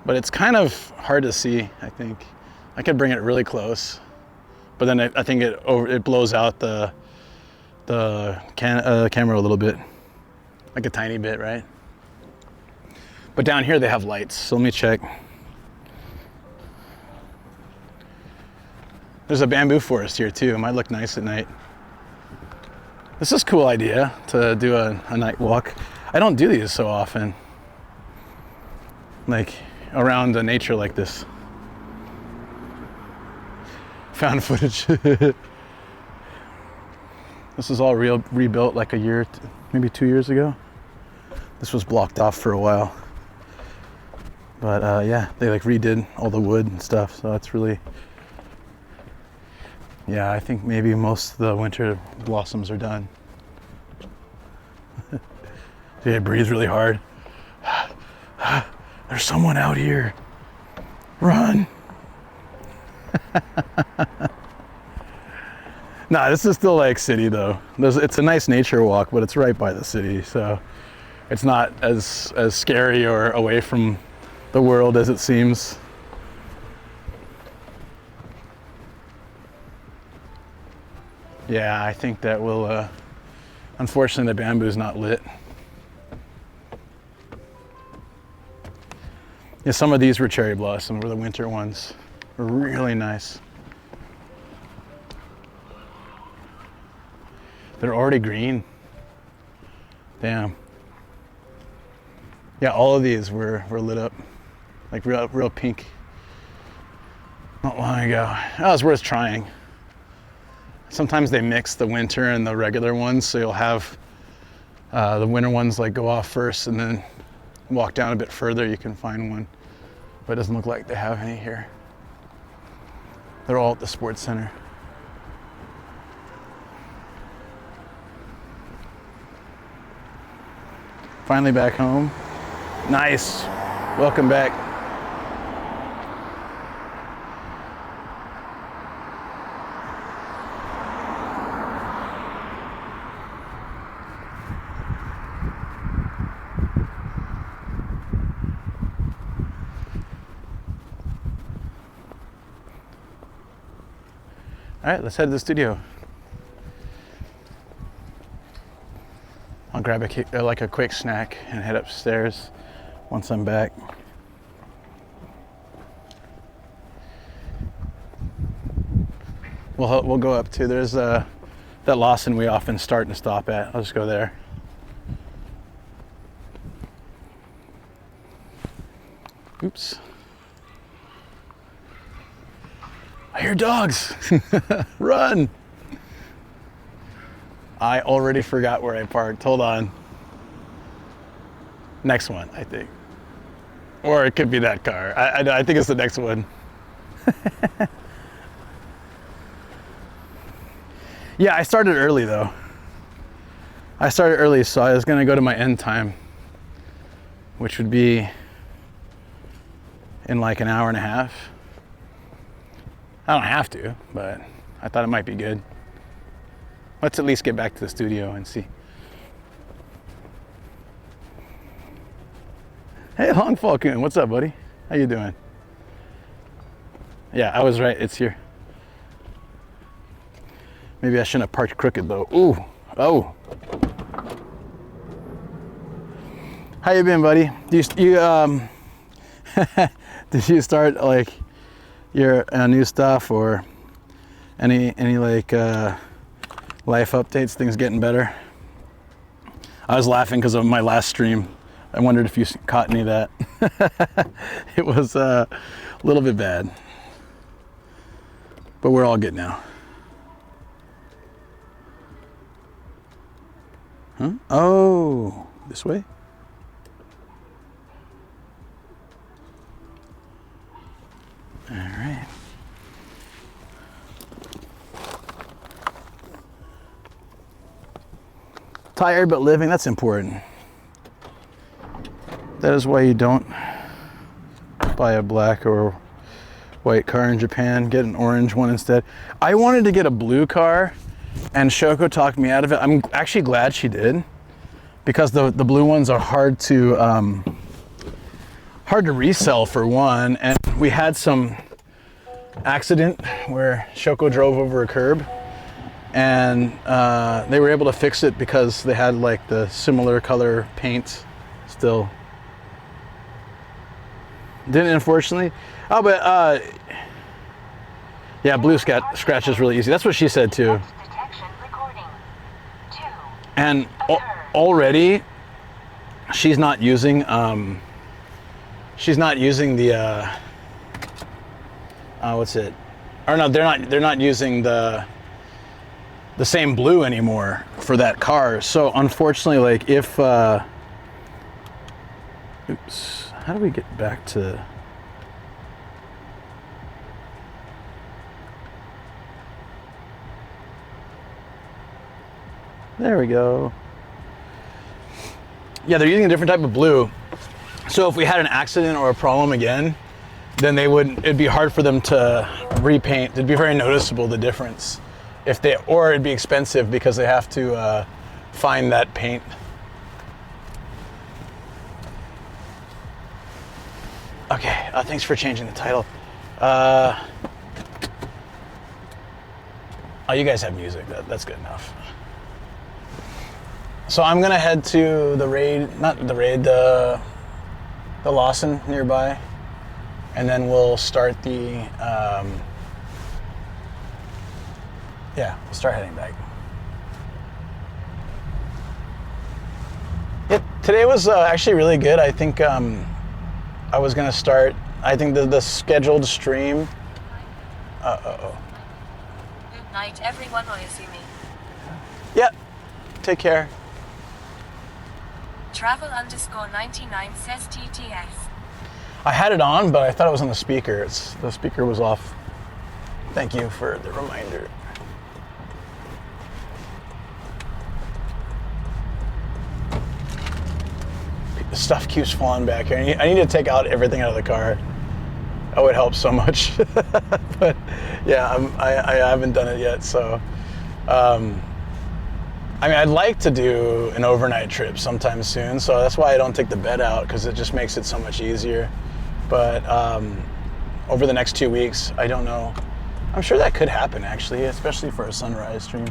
But it's kind of hard to see, I think. I could bring it really close, but then I think it blows out the camera a little bit, like a tiny bit, right? But down here they have lights, so let me check. There's a bamboo forest here too. It might look nice at night. This is a cool idea to do a night walk. I don't do these so often, like around the nature like this. Found footage. This is all rebuilt like a year, maybe 2 years ago. This was blocked off for a while. But yeah, they like redid all the wood and stuff, so it's really, yeah, I think maybe most of the winter blossoms are done. Yeah, it breathes really hard. There's someone out here. Run. Nah, this is still like city though. It's a nice nature walk, but it's right by the city, so it's not as scary or away from the world as it seems. Yeah, I think that will, unfortunately the bamboo's not lit. Yeah, some of these were cherry blossom, were the winter ones. Were really nice. They're already green. Damn. Yeah, all of these were lit up, like real pink. Not long ago. That was worth trying. Sometimes they mix the winter and the regular ones, so you'll have the winter ones like go off first, and then walk down a bit further, you can find one. But it doesn't look like they have any here. They're all at the sports center. Finally back home. Nice. Welcome back. All right, let's head to the studio. I'll grab a quick snack and head upstairs once I'm back. We'll go up to, there's that Lawson we often start and stop at. I'll just go there. Oops. I hear dogs. Run. I already forgot where I parked. Hold on. Next one, I think. Or it could be that car. I think it's the next one. Yeah, I started early though. I started early, so I was gonna go to my end time, which would be in like an hour and a half. I don't have to, but I thought it might be good. Let's at least get back to the studio and see. Hey, Long Falcon, what's up, buddy? How you doing? Yeah, I was right, it's here. Maybe I shouldn't have parked crooked though. Ooh, oh. How you been, buddy? Did you start like your new stuff or any like life updates, things getting better? I was laughing because of my last stream. I wondered if you caught any of that. It was a little bit bad, but we're all good now. Huh? Oh, this way? All right. Tired but living, that's important. That is why you don't buy a black or white car in Japan. Get an orange one instead. I wanted to get a blue car, and Shoko talked me out of it. I'm actually glad she did, because the blue ones are hard to resell for one, and we had some accident where Shoko drove over a curb, and they were able to fix it because they had like the similar color paint still. Didn't, unfortunately. Oh, but yeah, blue scratch is really easy. That's what she said too. And already she's not using the what's it? Or no, they're not using the same blue anymore for that car. So unfortunately, like if oops, how do we get back to? There we go. Yeah, they're using a different type of blue. So if we had an accident or a problem again, then it'd be hard for them to repaint. It'd be very noticeable, the difference. Or it'd be expensive because they have to find that paint. Okay, thanks for changing the title. Oh, you guys have music. That's good enough. So I'm gonna head to the Lawson nearby, and then we'll start we'll start heading back. Yeah, today was actually really good. I think I was gonna start. I think the scheduled stream. Good night, everyone. Oyasumi. Yep. Take care. Travel_99 says TTS. I had it on, but I thought it was on the speaker. The speaker was off. Thank you for the reminder. The stuff keeps falling back here. I need to take out everything out of the car. That would help so much. But yeah, I haven't done it yet. So, I mean, I'd like to do an overnight trip sometime soon. So that's why I don't take the bed out, because it just makes it so much easier. But over the next 2 weeks, I don't know. I'm sure that could happen, actually, especially for a sunrise stream.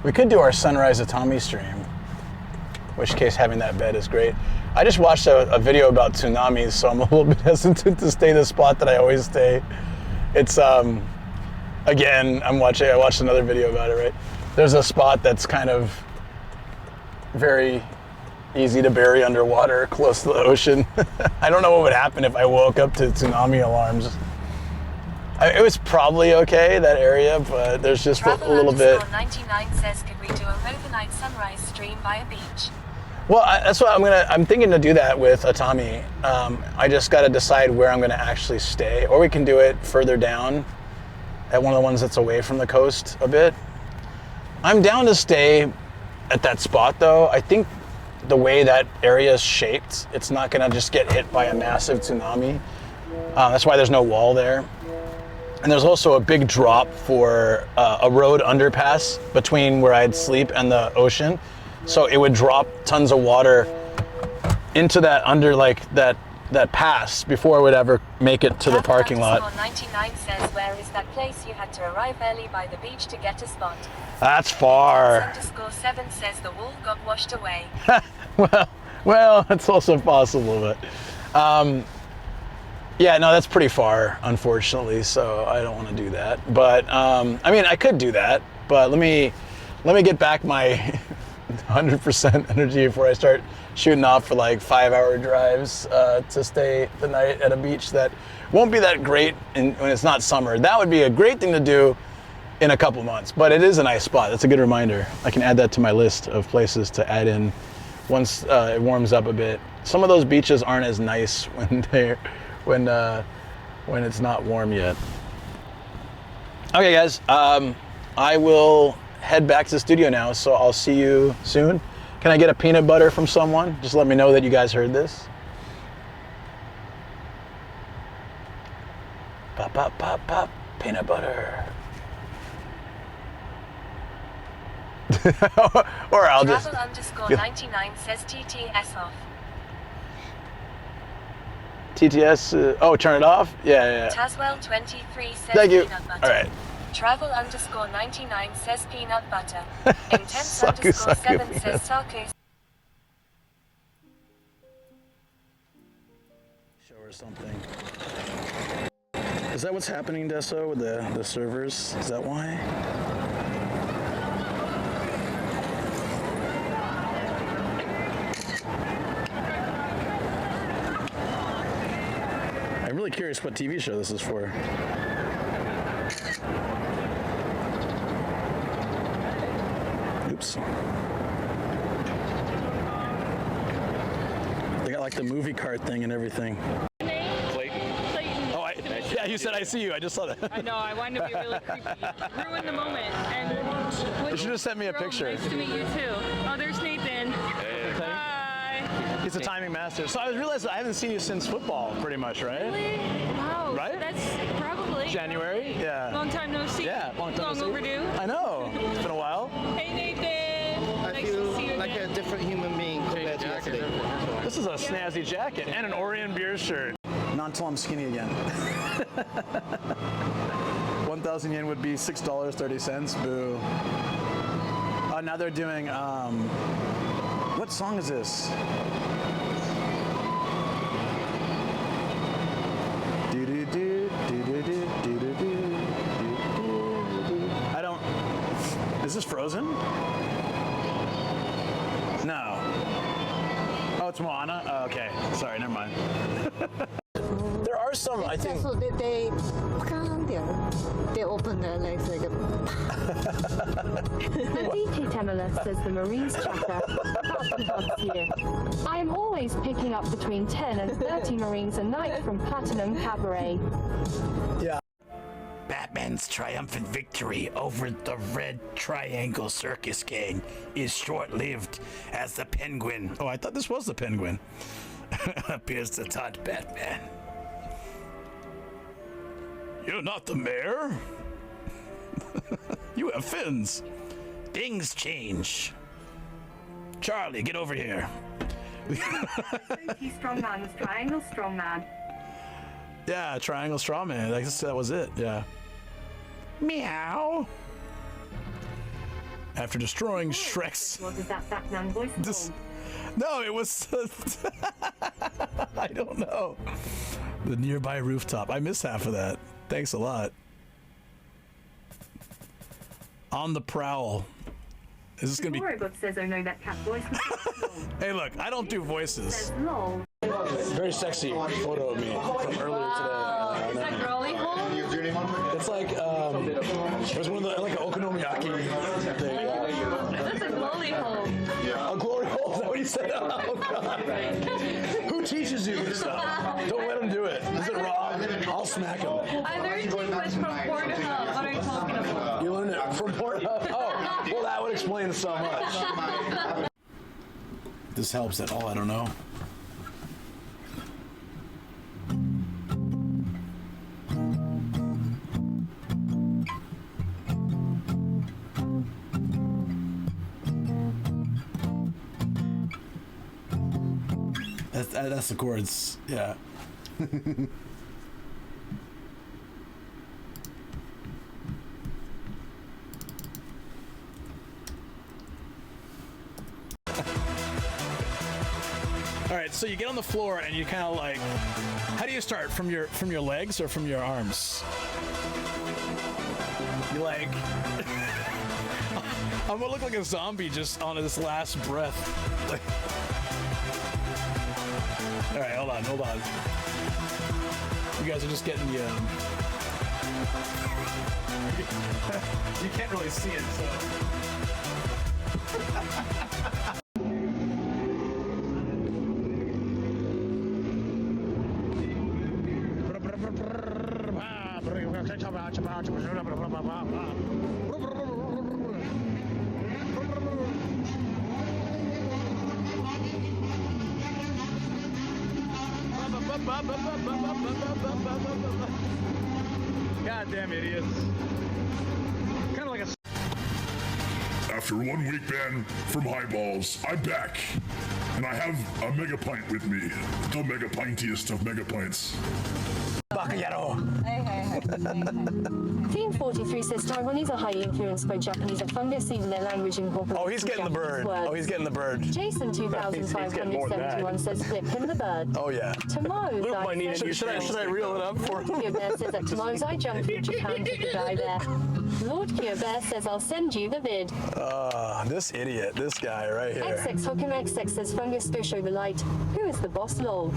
We could do our sunrise Atami stream, in which case having that bed is great. I just watched a video about tsunamis, so I'm a little bit hesitant to stay the spot that I always stay. It's, again, I watched another video about it, right? There's a spot that's kind of very easy to bury underwater, close to the ocean. I don't know what would happen if I woke up to tsunami alarms. It was probably okay, that area, but there's just a little bit. Travel_99 says, could we do an overnight sunrise stream by a beach? Well, that's what I'm thinking to do that with Atami. I just got to decide where I'm going to actually stay, or we can do it further down at one of the ones that's away from the coast a bit. I'm down to stay at that spot, though. I think the way that area is shaped, it's not going to just get hit by a massive tsunami. That's why there's no wall there. And there's also a big drop for a road underpass between where I'd sleep and the ocean. So it would drop tons of water into that that pass before it would ever make it to the parking lot. 99 says, where is that place you had to arrive early by the beach to get a spot? That's far. _7 says the wall got washed away. well, it's also possible, but yeah, no, that's pretty far, unfortunately. So I don't want to do that. But I mean, I could do that. But let me get back my 100% energy before I start shooting off for like 5-hour drives to stay the night at a beach that won't be that great when it's not summer. That would be a great thing to do in a couple months, but it is a nice spot. That's a good reminder. I can add that to my list of places to add in once it warms up a bit. Some of those beaches aren't as nice when it's not warm yet. Okay, guys, I will head back to the studio now, so I'll see you soon. Can I get a peanut butter from someone? Just let me know that you guys heard this. Pop, pop, pop, pop. Peanut butter. Or I'll just... Travel_99 says TTS off. TTS, oh, turn it off? Yeah. Taswell23 says Thank you. peanut butter. All right. Travel_99 says peanut butter. Intense Saku, _7 says Saku. Show her something. Is that what's happening, Deso, with the servers? Is that why? I'm really curious what TV show this is for. Oops. They got like the movie cart thing and everything. Yeah, you said I see you. I just saw that. I know. I wanted to be really creepy. Ruin the moment. And you should have sent me a picture. Nice to meet you too. Oh, there's Nathan. Hey. Hi. He's a timing master. So I realized I haven't seen you since football, pretty much, right? Really? Wow. Right? That's probably January. Yeah. Long time no see. Yeah, long time no see. Overdue. I know. It's been a while. Hey, Nathan. I feel like a different human being compared to yesterday. This is a snazzy jacket and an Orion beer shirt. Not until I'm skinny again. 1,000 yen would be $6.30. Boo. Now they're doing, what song is this? I don't, is this Frozen? No. Oh, it's Moana? Oh, okay. Sorry, never mind. There are some, I think. So they open their legs like a. The DT analyst says the Marines tracker. Here. I am always picking up between 10 and 30 Marines a night from Platinum Cabaret. Yeah. Batman's triumphant victory over the Red Triangle Circus Gang is short-lived as the Penguin, oh, I thought this was the Penguin, appears to taunt Batman. You're not the mayor. You have fins. Things change. Charlie, get over here. Strongman's Triangle Strongman. Yeah, Triangle Strongman. I guess that was it. Yeah. Meow. After destroying Shrek's. What is that Batman voice? No, it was. I don't know. The nearby rooftop. I missed half of that. Thanks a lot. On the prowl. Is this gonna be? Storybook says I know that cat voice. Hey, look, I don't do voices. Very sexy photo of me from earlier today. Is that girly hole? It's like it was one of the like an okonomiyaki thing. That's a glory hole. A glory hole? Is that what you said? Oh God! Who teaches you this stuff? Don't let him do it. Is it wrong? I'll smack him. I learned English from Pornhub. What are you talking about? You learned it from Pornhub? Oh, well, that would explain so much. This helps at all, I don't know. That's the chords, yeah. All right, so you get on the floor and you kind of like, how do you start? From your legs or from your arms? You like, I'm gonna look like a zombie just on his last breath. Like, all right, hold on. You guys are just getting the, you can't really see it, so. Goddamn idiots. Kind of like a... After 1 week ban from highballs, I'm back. And I have a mega pint with me. The mega pintiest of mega pints. Team 43 says Taiwanese are highly influenced by Japanese fungus, even their language incorporates. Oh, he's getting the bird. Oh, he's getting the bird. Jason 2571 says flip him the bird. Oh, yeah. Tomorrow's Should I reel it up for him? Kyo Bear says that tomorrow's I jump from Japan to the guy there. Lord Kyo Bear says I'll send you the vid. This idiot, this guy right here. XX Hokum XX says fungus go show the light. Who is the boss, lol?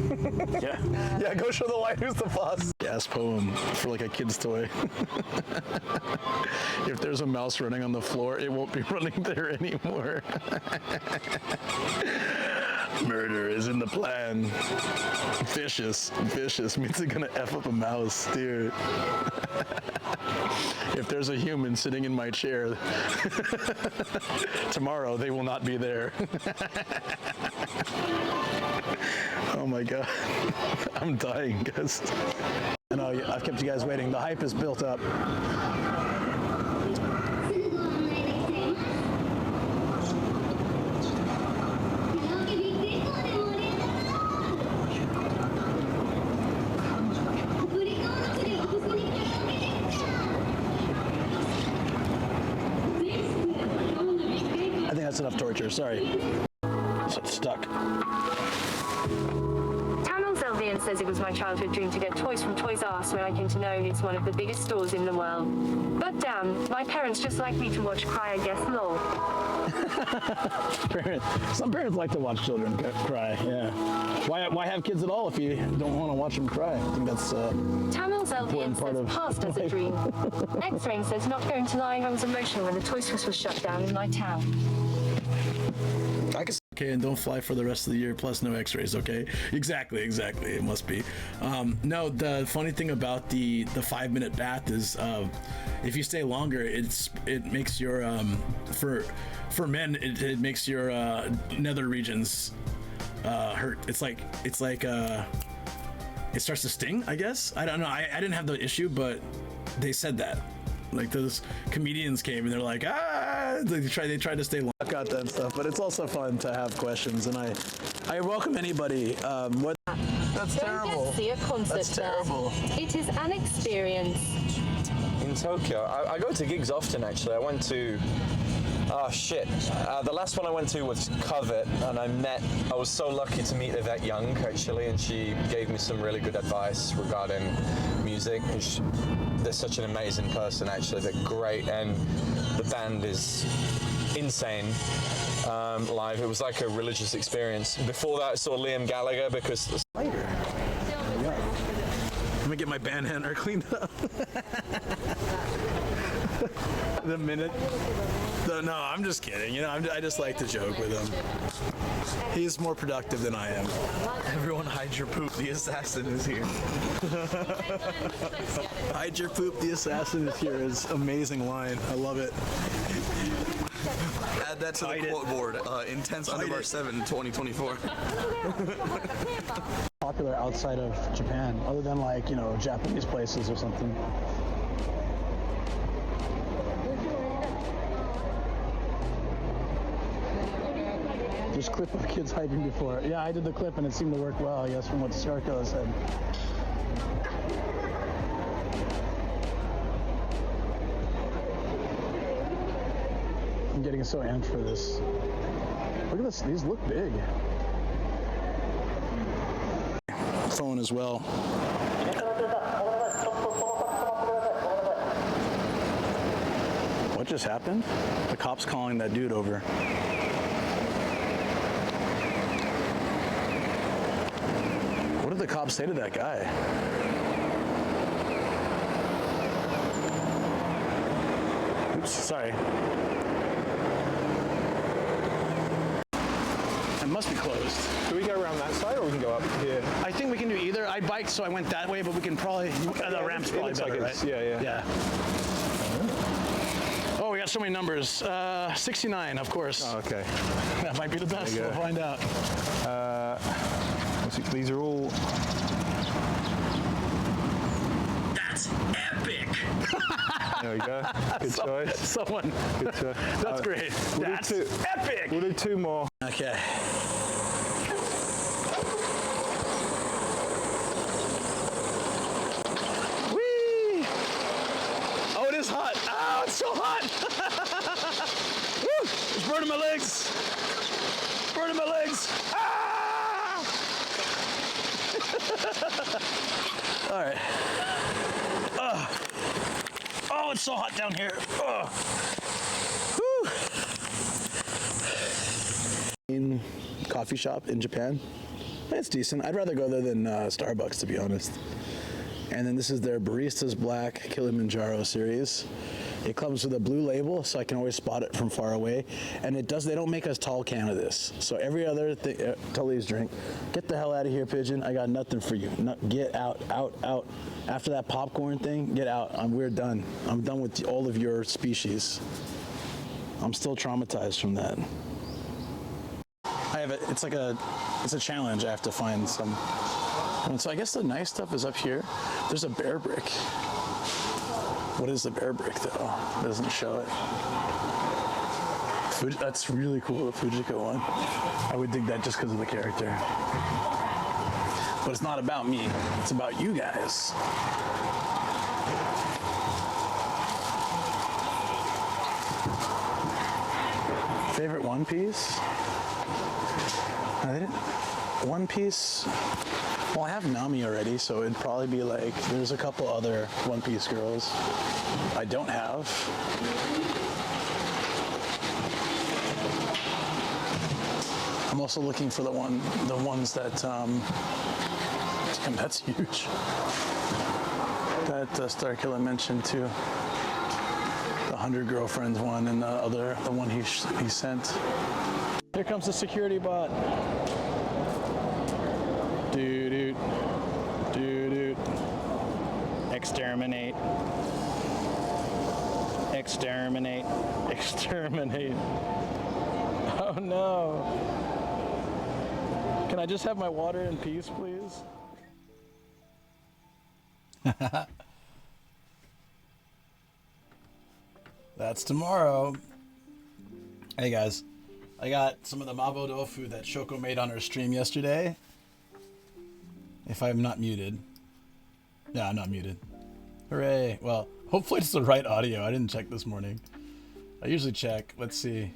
Yeah, go show the light. Who's the boss? Gas poem for like a kid's toy. If there's a mouse running on the floor, it won't be running there anymore. Murder is in the plan. Vicious, vicious means they're gonna F up a mouse, dude. If there's a human sitting in my chair, tomorrow they will not be there. Oh my God, I'm dying, guys. I know, I've kept you guys waiting. The hype is built up. I think that's enough torture, sorry. So it's stuck. Elvian says it was my childhood dream to get toys from Toys R Us when I came to know it's one of the biggest stores in the world. But damn, my parents just like me to watch cry, I guess, lol. Some parents like to watch children cry, yeah. Why have kids at all if you don't want to watch them cry? I think that's Tamil Elvian says past as a dream. X-Rain says not going to lie, I was emotional when the Toys R Us was shut down in my town. Okay, and don't fly for the rest of the year, plus no x-rays, okay? Exactly, it must be. No, the funny thing about the 5-minute bath is if you stay longer, it makes your, for men, it makes your nether regions hurt. It's like it starts to sting, I guess? I don't know, I didn't have the issue, but they said that. Like those comedians came and they're like, they tried to stay long. I've got that and stuff, but it's also fun to have questions, and I welcome anybody. That's terrible. See a concert. That's terrible. It is an experience. In Tokyo, I go to gigs often actually. I went to the last one I went to was Covet, and I was so lucky to meet Yvette Young actually, and she gave me some really good advice regarding music. They're such an amazing person actually, they're great, and the band is insane live. It was like a religious experience. Before that I saw Liam Gallagher because... Later. Let me get my bandana cleaned up. The minute... No, I'm just kidding. You know, I just like to joke with him. He's more productive than I am. Everyone hide your poop, the assassin is here. Hide your poop, the assassin is here is amazing line. I love it. Add that to the quote board. Intense Underbar 7 2024. Popular outside of Japan, other than like, you know, Japanese places or something. There's a clip of kids hyping before. Yeah, I did the clip and it seemed to work well, I guess, from what Sarko said. I'm getting so amped for this. Look at this, these look big. Phone as well. What just happened? The cop's calling that dude over. What did the cops say to that guy? Oops, sorry. It must be closed. Do we go around that side or we can go up here? I think we can do either. I biked, so I went that way, but we can probably, the ramp's probably better, right? Yeah. Oh, we got so many numbers. 69, of course. Oh, okay. That might be the best. We'll find out. These are all... That's epic! epic. There we go. Good choice. Someone. Good choice. That's great. That's epic. We'll do 2 more. Okay. Whee! Oh, it is hot. Oh, it's so hot. Woo! It's burning my legs. Burning my legs. Ah! All right. Oh, it's so hot down here. Woo! Coffee shop in Japan. It's decent. I'd rather go there than Starbucks, to be honest. And then this is their Barista's Black Kilimanjaro series. It comes with a blue label, so I can always spot it from far away. And it does. They don't make a tall can of this. So every other thing, Tully's drink. Get the hell out of here, pigeon. I got nothing for you. Get out, out, out. After that popcorn thing, get out. We're done. I'm done with all of your species. I'm still traumatized from that. I have it's a challenge. I have to find some. And so I guess the nice stuff is up here. There's a bear brick. What is the bear brick though? It doesn't show it. That's really cool, the Fujiko one. I would dig that just because of the character. But it's not about me. It's about you guys. Favorite One Piece? One Piece. Well, I have Nami already, so it'd probably be like, there's a couple other One Piece girls I don't have. I'm also looking for the ones that, damn, that's huge. That Starkiller mentioned too. The 100 Girlfriends one and the one he sent. Here comes the security bot. Doo-doo. Doo-doo. Exterminate. Exterminate. Exterminate. Oh no. Can I just have my water in peace, please? That's tomorrow. Hey guys, I got some of the mabo tofu that Shoko made on her stream yesterday. If I'm not muted. Yeah, I'm not muted. Hooray. Well, hopefully it's the right audio. I didn't check this morning. I usually check. Let's see.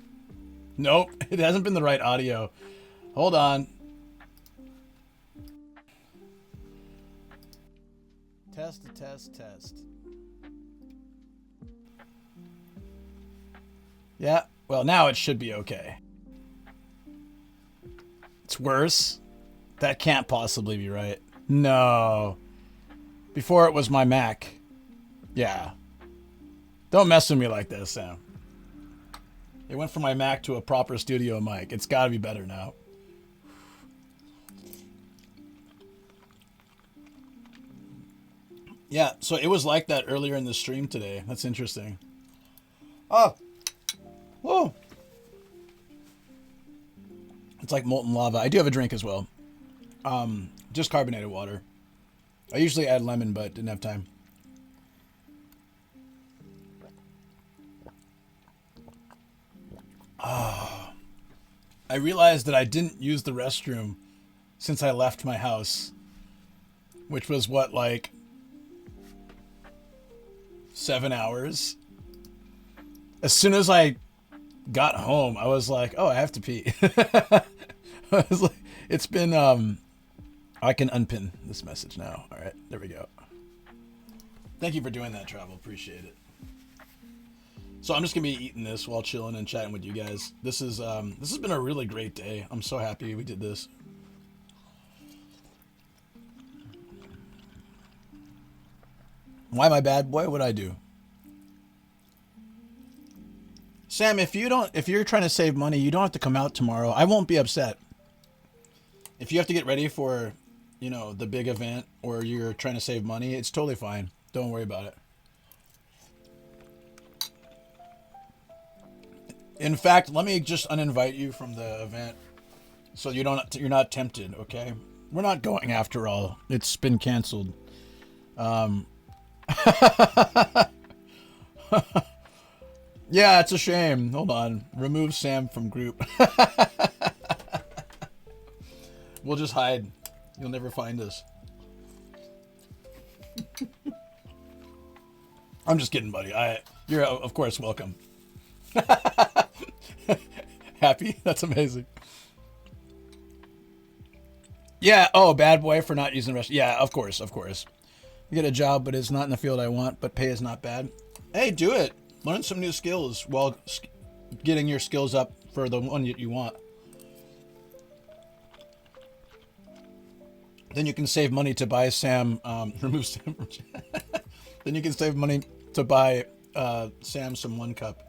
Nope, it hasn't been the right audio. Hold on. Test, test, test. Yeah, well, now it should be okay. It's worse? That can't possibly be right. No. Before it was my Mac. Yeah. Don't mess with me like this, Sam. It went from my Mac to a proper studio mic. It's got to be better now. Yeah, so it was like that earlier in the stream today. That's interesting. Oh. Whoa. It's like molten lava. I do have a drink as well. Just carbonated water. I usually add lemon, but didn't have time. Oh. I realized that I didn't use the restroom since I left my house. Which was what, like 7 hours? As soon as I got home, I was like, oh, I have to pee. I was like, it's been, I can unpin this message now. All right, there we go. Thank you for doing that, Travel. Appreciate it. So I'm just gonna be eating this while chilling and chatting with you guys. This has been a really great day. I'm so happy we did this. Why my bad boy? What'd I do? Sam, if you're trying to save money, you don't have to come out tomorrow. I won't be upset. If you have to get ready for, you know, the big event or you're trying to save money, it's totally fine. Don't worry about it. In fact, let me just uninvite you from the event so you're not tempted, okay? We're not going after all. It's been canceled. Yeah, it's a shame. Hold on. Remove Sam from group. We'll just hide. You'll never find us. I'm just kidding, buddy. You're, of course, welcome. Happy? That's amazing. Yeah. Oh, bad boy for not using Russian. Yeah, of course, of course. You get a job, but it's not in the field I want, but pay is not bad. Hey, do it. Learn some new skills while getting your skills up for the one that you want. Then you can save money to buy Sam, remove Sam from chat. Then you can save money to buy Sam some 1 cup.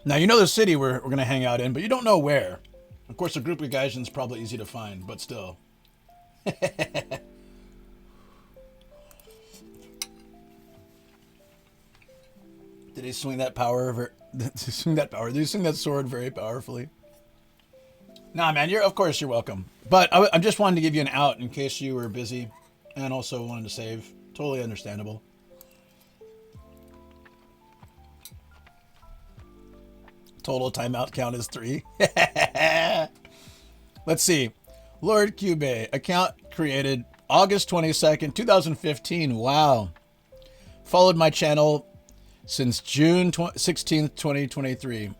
Now, you know the city we're going to hang out in, but you don't know where. Of course, a group of Gaijin's probably easy to find, but still. Did he swing that power? Did he swing that sword very powerfully? Nah, man. Of course you're welcome. But I'm just wanting to give you an out in case you were busy, and also wanted to save. Totally understandable. Total timeout count is 3. Let's see. Lord Cube, account created August 22nd, 2015. Wow. Followed my channel since June 16th, 2023.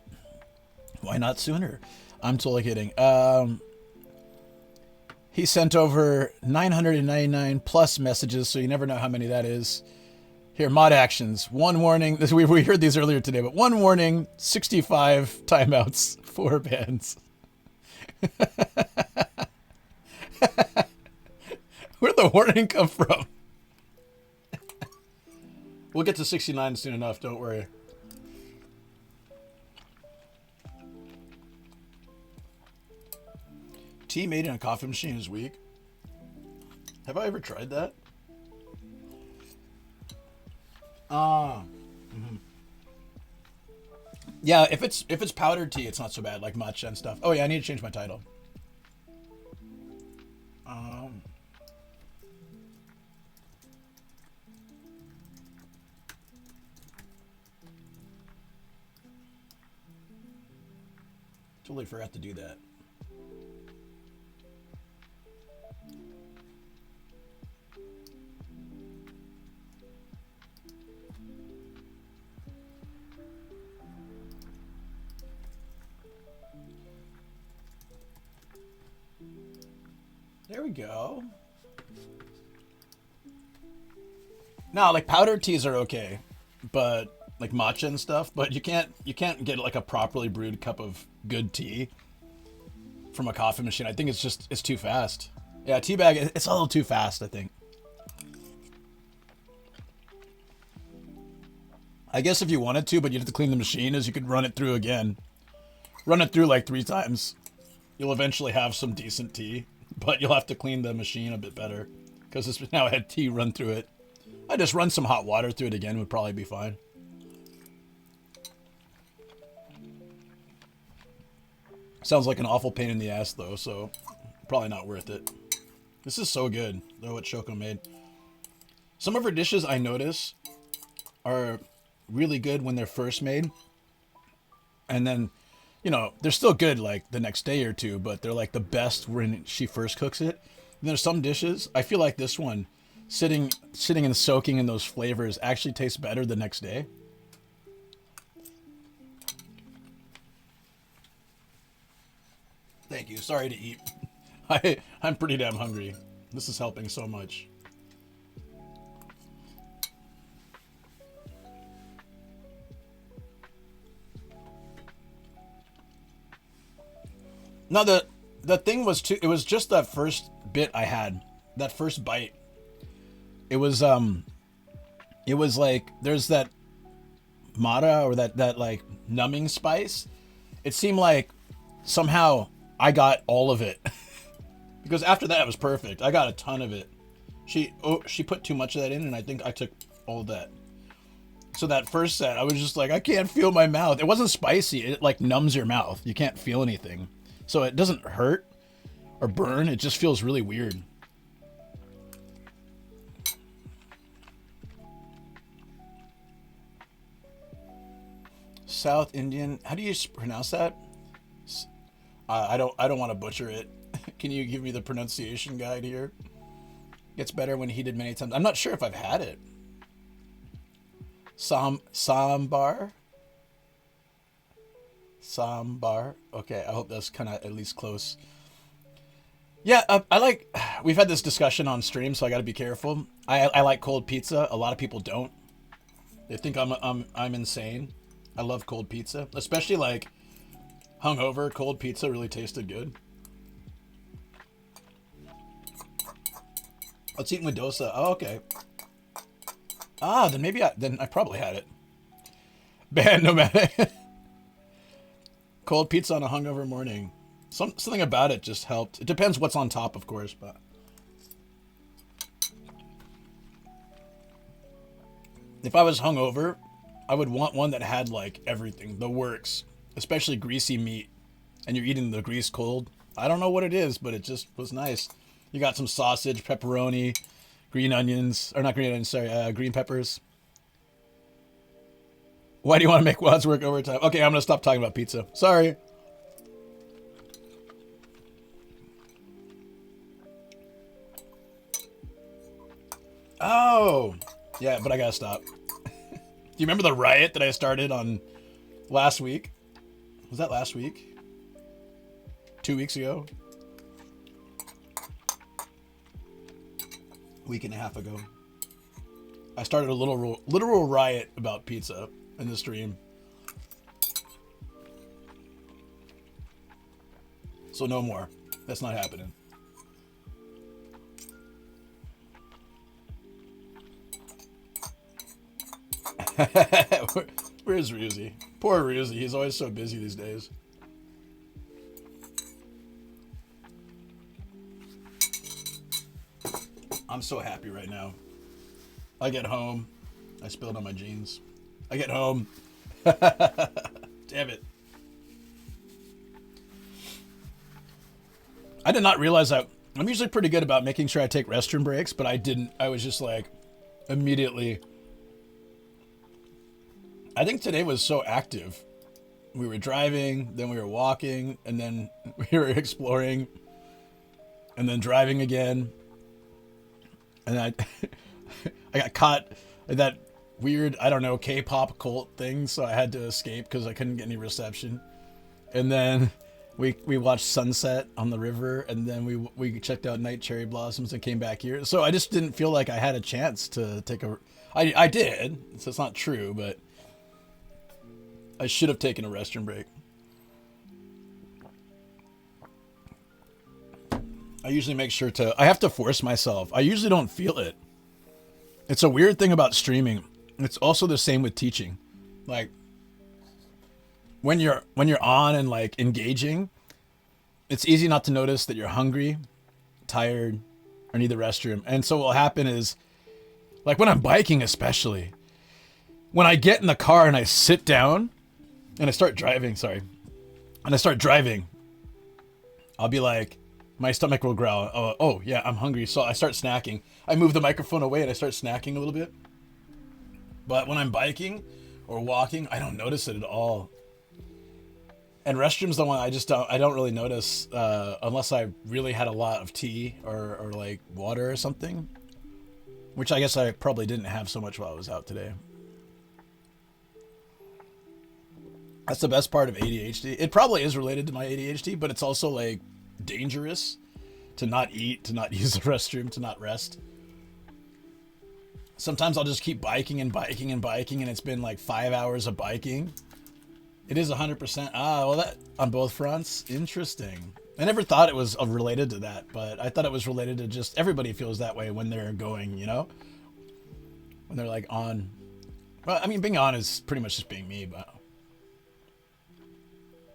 Why not sooner? I'm totally kidding. He sent over 999 plus messages, so you never know how many that is. Here, mod actions. 1 warning. We heard these earlier today, but 1 warning, 65 timeouts, 4 bans. Where'd the warning come from? We'll get to 69 soon enough, don't worry. Tea made in a coffee machine is weak. Have I ever tried that? Yeah, if it's powdered tea, it's not so bad, like matcha and stuff. Oh yeah, I need to change my title. Totally forgot to do that. There we go. No, like powdered teas are okay, but like matcha and stuff, but you can't get like a properly brewed cup of good tea from a coffee machine. I think it's too fast. Yeah, tea bag, it's a little too fast, I think. I guess if you wanted to, but you have to clean the machine, is you could run it through again. Run it through like 3 times. You'll eventually have some decent tea, but you'll have to clean the machine a bit better because it's now had tea run through it. I just run some hot water through it again would probably be fine. Sounds like an awful pain in the ass though, so probably not worth it. This is so good, though, what Shoko made. Some of her dishes I notice are really good when they're first made. And then, you know, they're still good like the next day or two, but they're like the best when she first cooks it. And there's some dishes, I feel like this one, sitting and soaking in those flavors actually tastes better the next day. Thank you. Sorry to eat. I'm pretty damn hungry. This is helping so much. No, the thing was too, it was just that first bit I had, that first bite. It was like there's that mara or that like numbing spice. It seemed like somehow I got all of it. Because after that it was perfect. I got a ton of it. She put too much of that in, and I think I took all of that. So that first set, I was just like, I can't feel my mouth. It wasn't spicy. It like numbs your mouth. You can't feel anything. So it doesn't hurt. or burn. It just feels really weird. South Indian. How do you pronounce that? I don't want to butcher it. Can you give me the pronunciation guide here? Gets better when heated many times. I'm not sure if I've had it. Sambar. Okay, I hope that's kind of at least close. Yeah, I like. We've had this discussion on stream, so I got to be careful. I like cold pizza. A lot of people don't. They think I'm insane. I love cold pizza, especially like hungover. Cold pizza really tasted good. Let's eat with dosa. Oh, okay. Then I probably had it. Man, no matter. Cold pizza on a hungover morning. Something about it just helped. It depends what's on top, of course, but. If I was hungover, I would want one that had like everything, the works, especially greasy meat, and you're eating the grease cold. I don't know what it is, but it just was nice. You got some sausage, pepperoni, green onions, or not green onions, sorry, green peppers. Why do you want to make WODs work overtime? Okay, I'm going to stop talking about pizza. Sorry. Oh, yeah, but I got to stop. Do you remember the riot that I started on last week? Was that last week? 2 weeks ago? Week and a half ago. I started a literal riot about pizza in the stream. So no more. That's not happening. Where's Ruzy? Poor Ruzy. He's always so busy these days. I'm so happy right now. I get home. I spilled on my jeans. I get home. Damn it. I did not realize that. I'm usually pretty good about making sure I take restroom breaks, but I didn't. I was just like, immediately. I think today was so active. We were driving, then we were walking, and then we were exploring, and then driving again. And I got caught in that weird, I don't know, K-pop cult thing, so I had to escape because I couldn't get any reception. And then we watched sunset on the river, and then we checked out night cherry blossoms and came back here. So I just didn't feel like I had a chance to take a... I did, so it's not true, but I should have taken a restroom break. I usually make sure to... I have to force myself. I usually don't feel it. It's a weird thing about streaming. It's also the same with teaching. Like, when you're on and like engaging, it's easy not to notice that you're hungry, tired, or need the restroom. And so what will happen is, like when I'm biking especially, when I get in the car and I sit down and I start driving, I'll be like, my stomach will growl. Oh, yeah, I'm hungry. So I start snacking. I move the microphone away and I start snacking a little bit. But when I'm biking or walking, I don't notice it at all. And restrooms, the one I don't really notice unless I really had a lot of tea or like water or something. Which I guess I probably didn't have so much while I was out today. That's the best part of ADHD. It probably is related to my ADHD, but it's also like dangerous to not eat, to not use the restroom, to not rest. Sometimes I'll just keep biking and biking and biking, and it's been like 5 hours of biking. It is 100%. Well, that on both fronts. Interesting. I never thought it was related to that, but I thought it was related to just everybody feels that way when they're going, you know? When they're like on. Well, I mean, being on is pretty much just being me, but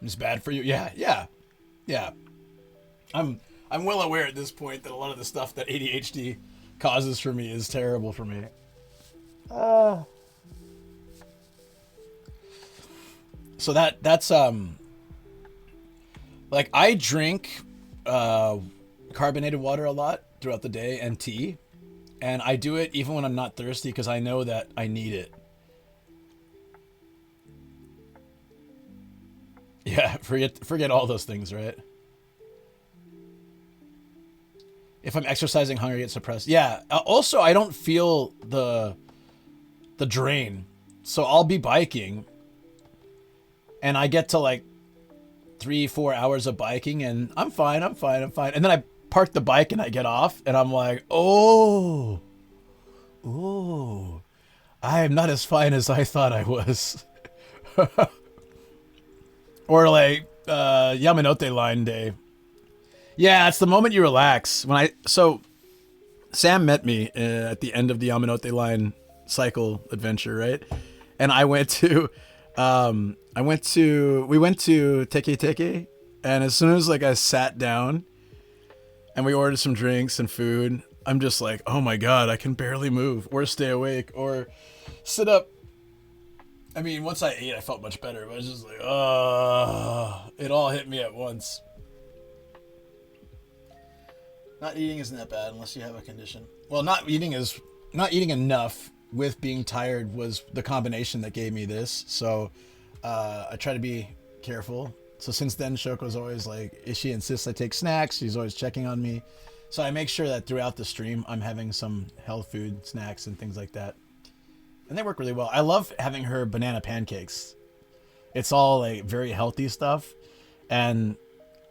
it's bad for you. Yeah. I'm well aware at this point that a lot of the stuff that ADHD causes for me is terrible for me. So that's like I drink carbonated water a lot throughout the day and tea. And I do it even when I'm not thirsty because I know that I need it. Yeah, forget all those things, right? If I'm exercising, hunger gets suppressed. Yeah. Also, I don't feel the drain. So I'll be biking and I get to like 3-4 hours of biking and I'm fine. And then I park the bike and I get off and I'm like, oh, I am not as fine as I thought I was. Or like Yamanote line day. Yeah, it's the moment you relax. So Sam met me at the end of the Yamanote line cycle adventure, right? And we went to Teke Teke, and as soon as like I sat down and we ordered some drinks and food, I'm just like, oh my God, I can barely move or stay awake or sit up. I mean, once I ate, I felt much better, but I was just like, it all hit me at once. Not eating isn't that bad unless you have a condition. Well, not eating enough with being tired was the combination that gave me this. So I try to be careful. So since then, Shoko's always like, she insists I take snacks. She's always checking on me. So I make sure that throughout the stream, I'm having some health food, snacks, and things like that. And they work really well. I love having her banana pancakes. It's all like very healthy stuff. And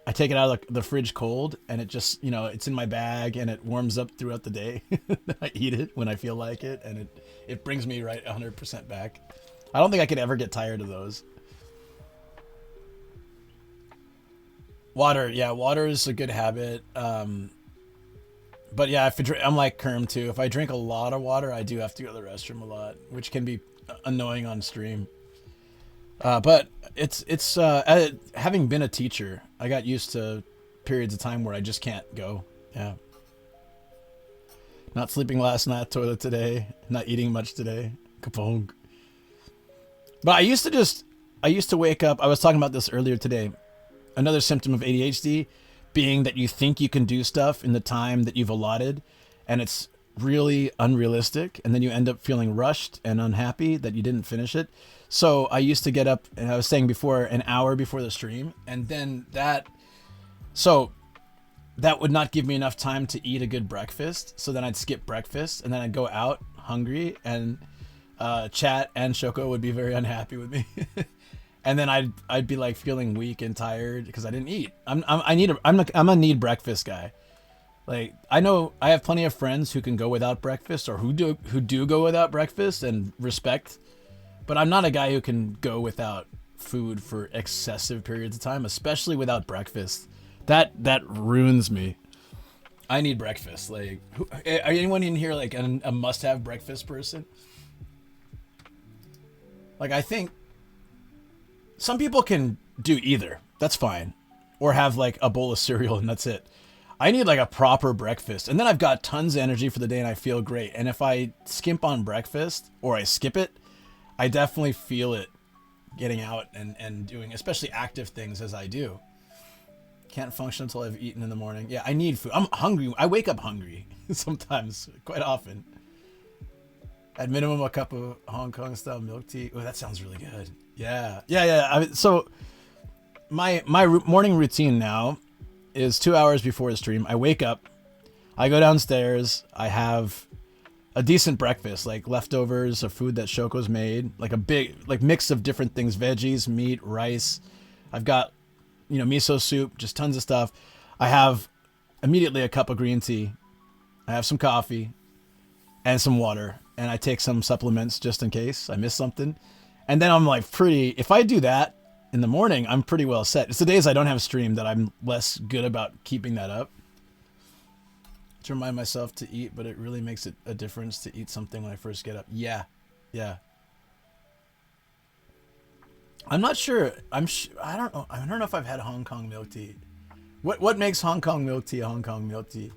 I take it out of the fridge cold and it just, it's in my bag and it warms up throughout the day. I eat it when I feel like it and it brings me right 100% back. I don't think I could ever get tired of those. Water. Yeah, water is a good habit. But yeah, I'm like Kerm too. If I drink a lot of water, I do have to go to the restroom a lot, which can be annoying on stream. But it's having been a teacher, I got used to periods of time where I just can't go. Yeah. Not sleeping last night, toilet today, not eating much today. Kapong. But I used to wake up. I was talking about this earlier today. Another symptom of ADHD being that you think you can do stuff in the time that you've allotted and it's really unrealistic. And then you end up feeling rushed and unhappy that you didn't finish it. So I used to get up, and I was saying before, an hour before the stream. And then that would not give me enough time to eat a good breakfast. So then I'd skip breakfast and then I'd go out hungry and Chat and Shoko would be very unhappy with me. And then I'd be like feeling weak and tired because I didn't eat. I'm a need breakfast guy. Like I know I have plenty of friends who can go without breakfast or who do go without breakfast and respect. But I'm not a guy who can go without food for excessive periods of time, especially without breakfast. That ruins me. I need breakfast. Like, are anyone in here like a must-have breakfast person? Like, I think some people can do either. That's fine. Or have like a bowl of cereal and that's it. I need like a proper breakfast. And then I've got tons of energy for the day and I feel great. And if I skimp on breakfast or I skip it, I definitely feel it getting out and doing especially active things as I do. Can't function until I've eaten in the morning. Yeah, I need food. I'm hungry. I wake up hungry sometimes, quite often. At minimum, a cup of Hong Kong style milk tea. Oh, that sounds really good. Yeah. So my morning routine now is 2 hours before the stream. I wake up, I go downstairs, I have a decent breakfast, like leftovers of food that Shoko's made, like a big mix of different things, veggies, meat, rice. I've got, miso soup, just tons of stuff. I have immediately a cup of green tea. I have some coffee and some water. And I take some supplements just in case I miss something. And then I'm like if I do that in the morning, I'm pretty well set. It's the days I don't have stream that I'm less good about keeping that up. To remind myself to eat, but it really makes it a difference to eat something when I first get up. Yeah. I'm not sure. I don't know. I don't know if I've had Hong Kong milk tea. What makes Hong Kong milk tea Hong Kong milk tea?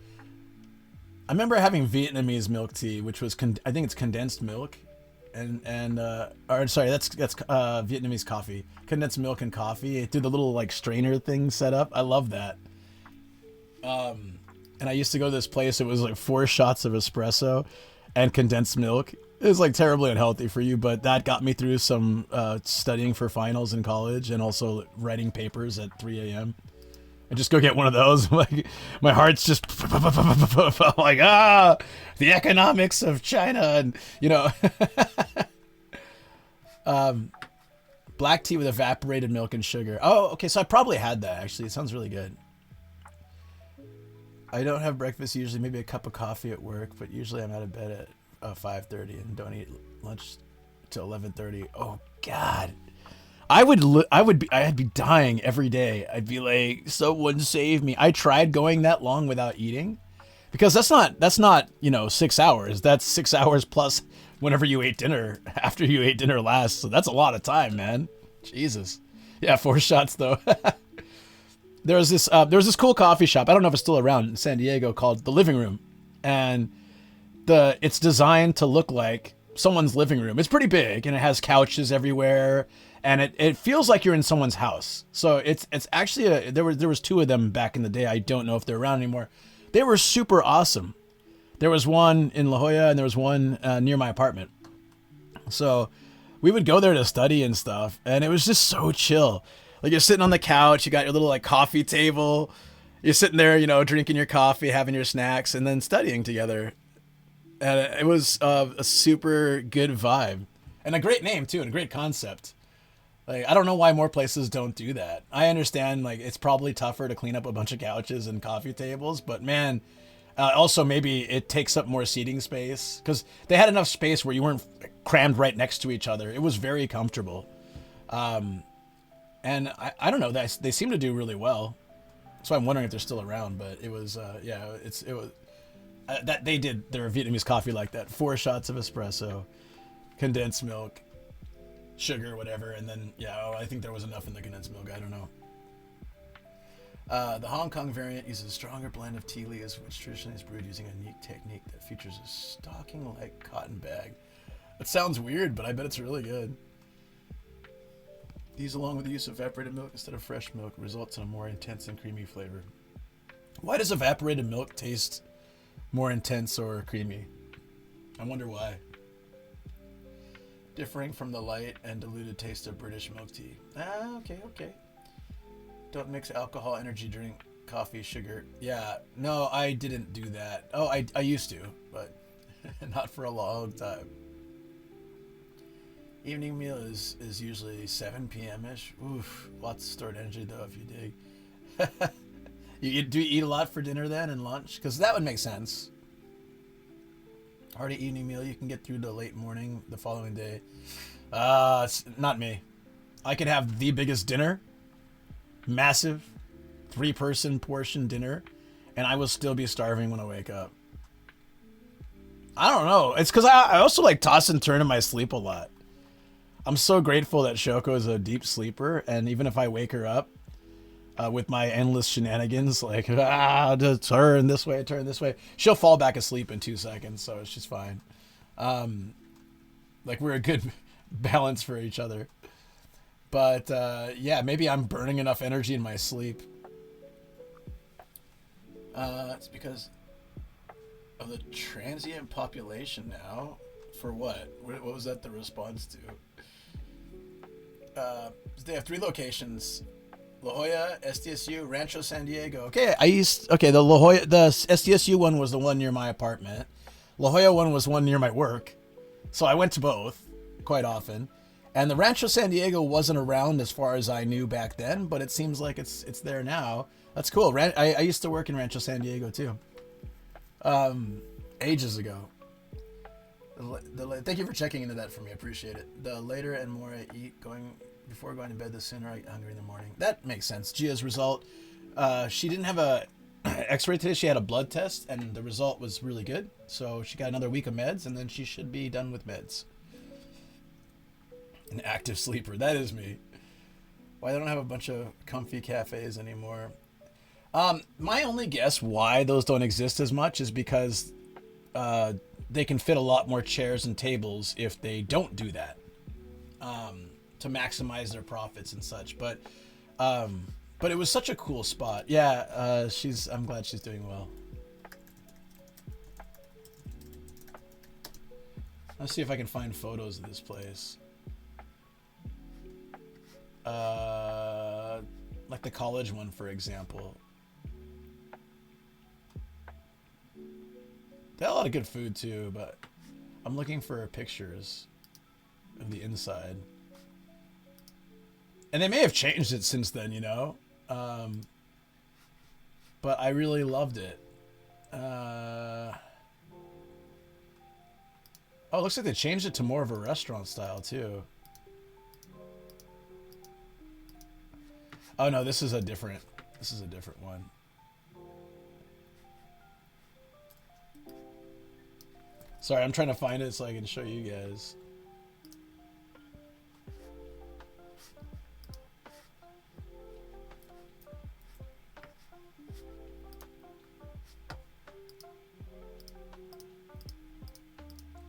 I remember having Vietnamese milk tea, which was I think it's condensed milk, that's Vietnamese coffee, condensed milk and coffee. Do the little like strainer thing set up. I love that. and I used to go to this place. It was like 4 shots of espresso and condensed milk. It was like terribly unhealthy for you, but that got me through some studying for finals in college and also writing papers at 3 a.m. And just go get one of those. Like my heart's just like, the economics of China, and black tea with evaporated milk and sugar. Oh, okay. So I probably had that actually. It sounds really good. I don't have breakfast usually. Maybe a cup of coffee at work, but usually I'm out of bed at 5:30 and don't eat lunch till 11:30. Oh God. I'd be dying every day. I'd be like, someone save me. I tried going that long without eating because that's not 6 hours. That's 6 hours plus whenever you ate dinner after you ate dinner last. So that's a lot of time, man. Jesus. Yeah, 4 shots though. There was this cool coffee shop. I don't know if it's still around in San Diego called The Living Room, and it's designed to look like someone's living room. It's pretty big and it has couches everywhere. And it feels like you're in someone's house. So it's actually there was 2 of them back in the day. I don't know if they're around anymore. They were super awesome. There was one in La Jolla and there was one near my apartment. So we would go there to study and stuff, and it was just so chill. Like you're sitting on the couch, you got your little like coffee table, you're sitting there, drinking your coffee, having your snacks, and then studying together. And it was a super good vibe and a great name too, and a great concept. Like, I don't know why more places don't do that. I understand, like, it's probably tougher to clean up a bunch of couches and coffee tables, but man, also maybe it takes up more seating space because they had enough space where you weren't crammed right next to each other. It was very comfortable. And I don't know, they seem to do really well. So I'm wondering if they're still around, but it was, that they did their Vietnamese coffee like that. 4 shots of espresso, condensed milk, sugar, whatever, and then I think there was enough in the condensed milk. I don't know. The Hong Kong variant uses a stronger blend of tea leaves, which traditionally is brewed using a unique technique that features a stocking-like cotton bag. It sounds weird, but I bet it's really good. These, along with the use of evaporated milk instead of fresh milk, results in a more intense and creamy flavor. Why does evaporated milk taste more intense or creamy? I wonder why. Differing from the light and diluted taste of British milk tea. Okay. Don't mix alcohol, energy drink, coffee, sugar. Yeah, no, I didn't do that. Oh, I used to, but not for a long time. Evening meal is usually 7 p.m.-ish. Oof, lots of stored energy though if you dig. Do you eat a lot for dinner then and lunch? Because that would make sense. Hearty evening meal, you can get through the late morning the following day. It's not me. I could have the biggest dinner, massive 3-person portion dinner, and I will still be starving when I wake up. I don't know. It's because I also like toss and turn in my sleep a lot. I'm so grateful that Shoko is a deep sleeper, and even if I wake her up with my endless shenanigans, like just turn this way, she'll fall back asleep in 2 seconds, so she's fine. Like we're a good balance for each other. But yeah, maybe I'm burning enough energy in my sleep. It's because of the transient population now. For what? What was that the response to? They have 3 locations: La Jolla, SDSU, Rancho San Diego. Okay, the La Jolla, the SDSU one was the one near my apartment. La Jolla one was one near my work. So I went to both quite often. And the Rancho San Diego wasn't around as far as I knew back then, but it seems like it's there now. That's cool. I used to work in Rancho San Diego too. Ages ago. Thank you for checking into that for me. I appreciate it. The later and more I eat before going to bed, the sooner I get hungry in the morning. That makes sense. Gia's result, she didn't have a x-ray today. She had a blood test, and the result was really good. So she got another week of meds, and then she should be done with meds. An active sleeper. That is me. Why they don't have a bunch of comfy cafes anymore. My only guess why those don't exist as much is because they can fit a lot more chairs and tables if they don't do that, to maximize their profits and such. But it was such a cool spot. Yeah, I'm glad she's doing well. Let's see if I can find photos of this place. Like the college one, for example. They had a lot of good food too, but I'm looking for pictures of the inside. And they may have changed it since then, you know? But I really loved it. Oh, it looks like they changed it to more of a restaurant style too. Oh no, this is a different one. Sorry, I'm trying to find it so I can show you guys.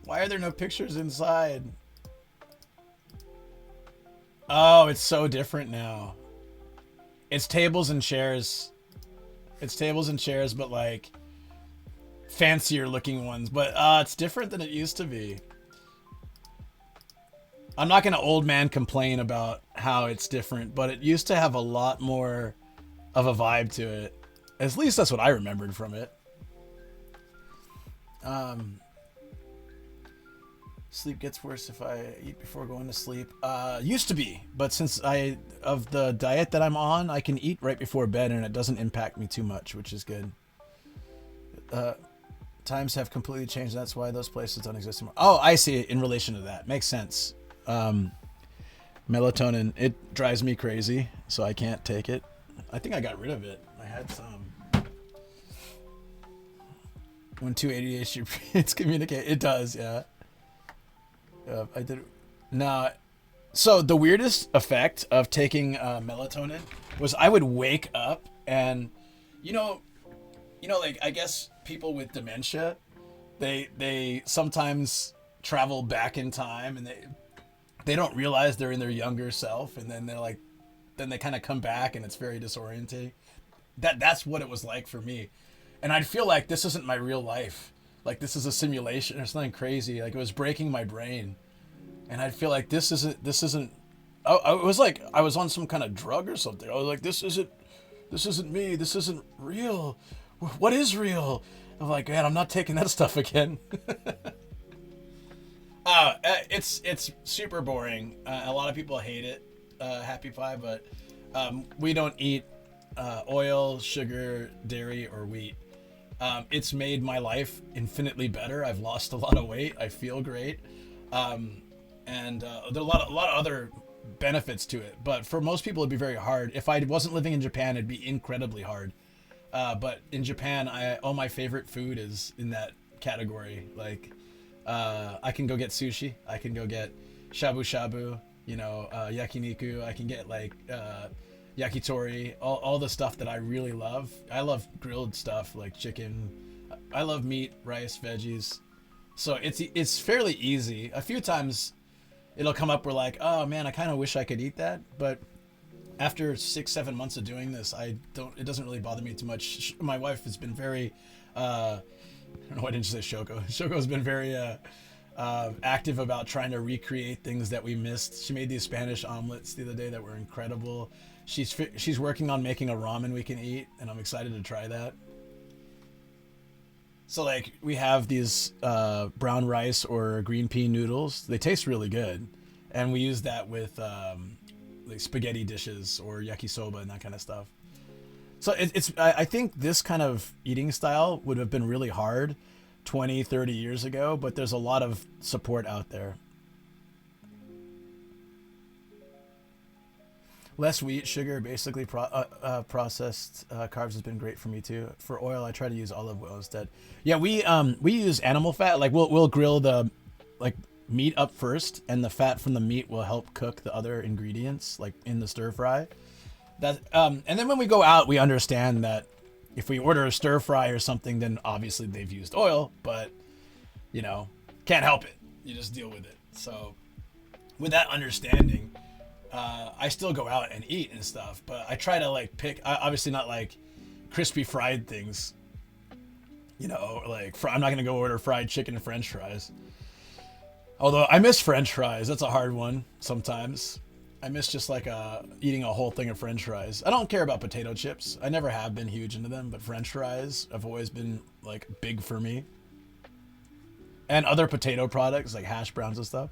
Why are there no pictures inside? Oh, it's so different now. It's tables and chairs. It's tables and chairs, but like fancier looking ones. But it's different than it used to be. I'm not gonna old man complain about how it's different, but it used to have a lot more of a vibe to it. At least that's what I remembered from it. Sleep gets worse if I eat before going to sleep. Used to be, but since of the diet that I'm on, I can eat right before bed and it doesn't impact me too much, which is good. Times have completely changed. That's why those places don't exist anymore. Oh, I see. In relation to that, makes sense. Melatonin, it drives me crazy, so I can't take it. I think I got rid of it. I had some. When two ADHD brains communicate, it does, yeah. I did. Nah. So the weirdest effect of taking melatonin was I would wake up and, you know, like I guess people with dementia, they sometimes travel back in time and they don't realize they're in their younger self, and then they kind of come back and it's very disorienting. That's what it was like for me, and I'd feel like this isn't my real life. Like this is a simulation or something crazy. Like it was breaking my brain, and I'd feel like this isn't. It was like I was on some kind of drug or something. I was like, this isn't me. This isn't real. What is real? I'm like, man, I'm not taking that stuff again. It's super boring. A lot of people hate it, Happy Pie, but we don't eat oil, sugar, dairy, or wheat. It's made my life infinitely better. I've lost a lot of weight. I feel great. And there are a lot of other benefits to it. But for most people, it'd be very hard. If I wasn't living in Japan, it'd be incredibly hard. But in Japan, all my favorite food is in that category. Like, I can go get sushi. I can go get shabu shabu, yakiniku. I can get like yakitori, all the stuff that I really love. I love grilled stuff like chicken. I love meat, rice, veggies. So it's fairly easy. A few times it'll come up where like, oh man, I kind of wish I could eat that. But after 6-7 months of doing this, it doesn't really bother me too much. My wife has been very, I don't know why didn't you say Shoko? Shoko's been very active about trying to recreate things that we missed. She made these Spanish omelets the other day that were incredible. She's working on making a ramen we can eat, and I'm excited to try that. So like we have these brown rice or green pea noodles. They taste really good, and we use that with like spaghetti dishes or yakisoba and that kind of stuff. So I think this kind of eating style would have been really hard 20-30 years ago, but there's a lot of support out there. Less wheat, sugar, basically processed carbs has been great for me too. For oil, I try to use olive oil instead. Yeah, we use animal fat. Like we'll grill the meat up first, and the fat from the meat will help cook the other ingredients like in the stir fry. And then when we go out, we understand that if we order a stir fry or something, then obviously they've used oil, but can't help it. You just deal with it. So with that understanding, I still go out and eat and stuff, but I try to pick, obviously not like crispy fried things, I'm not going to go order fried chicken and french fries. Although I miss French fries. That's a hard one sometimes. I miss just like eating a whole thing of French fries. I don't care about potato chips. I never have been huge into them, but French fries have always been like big for me. And other potato products like hash browns and stuff.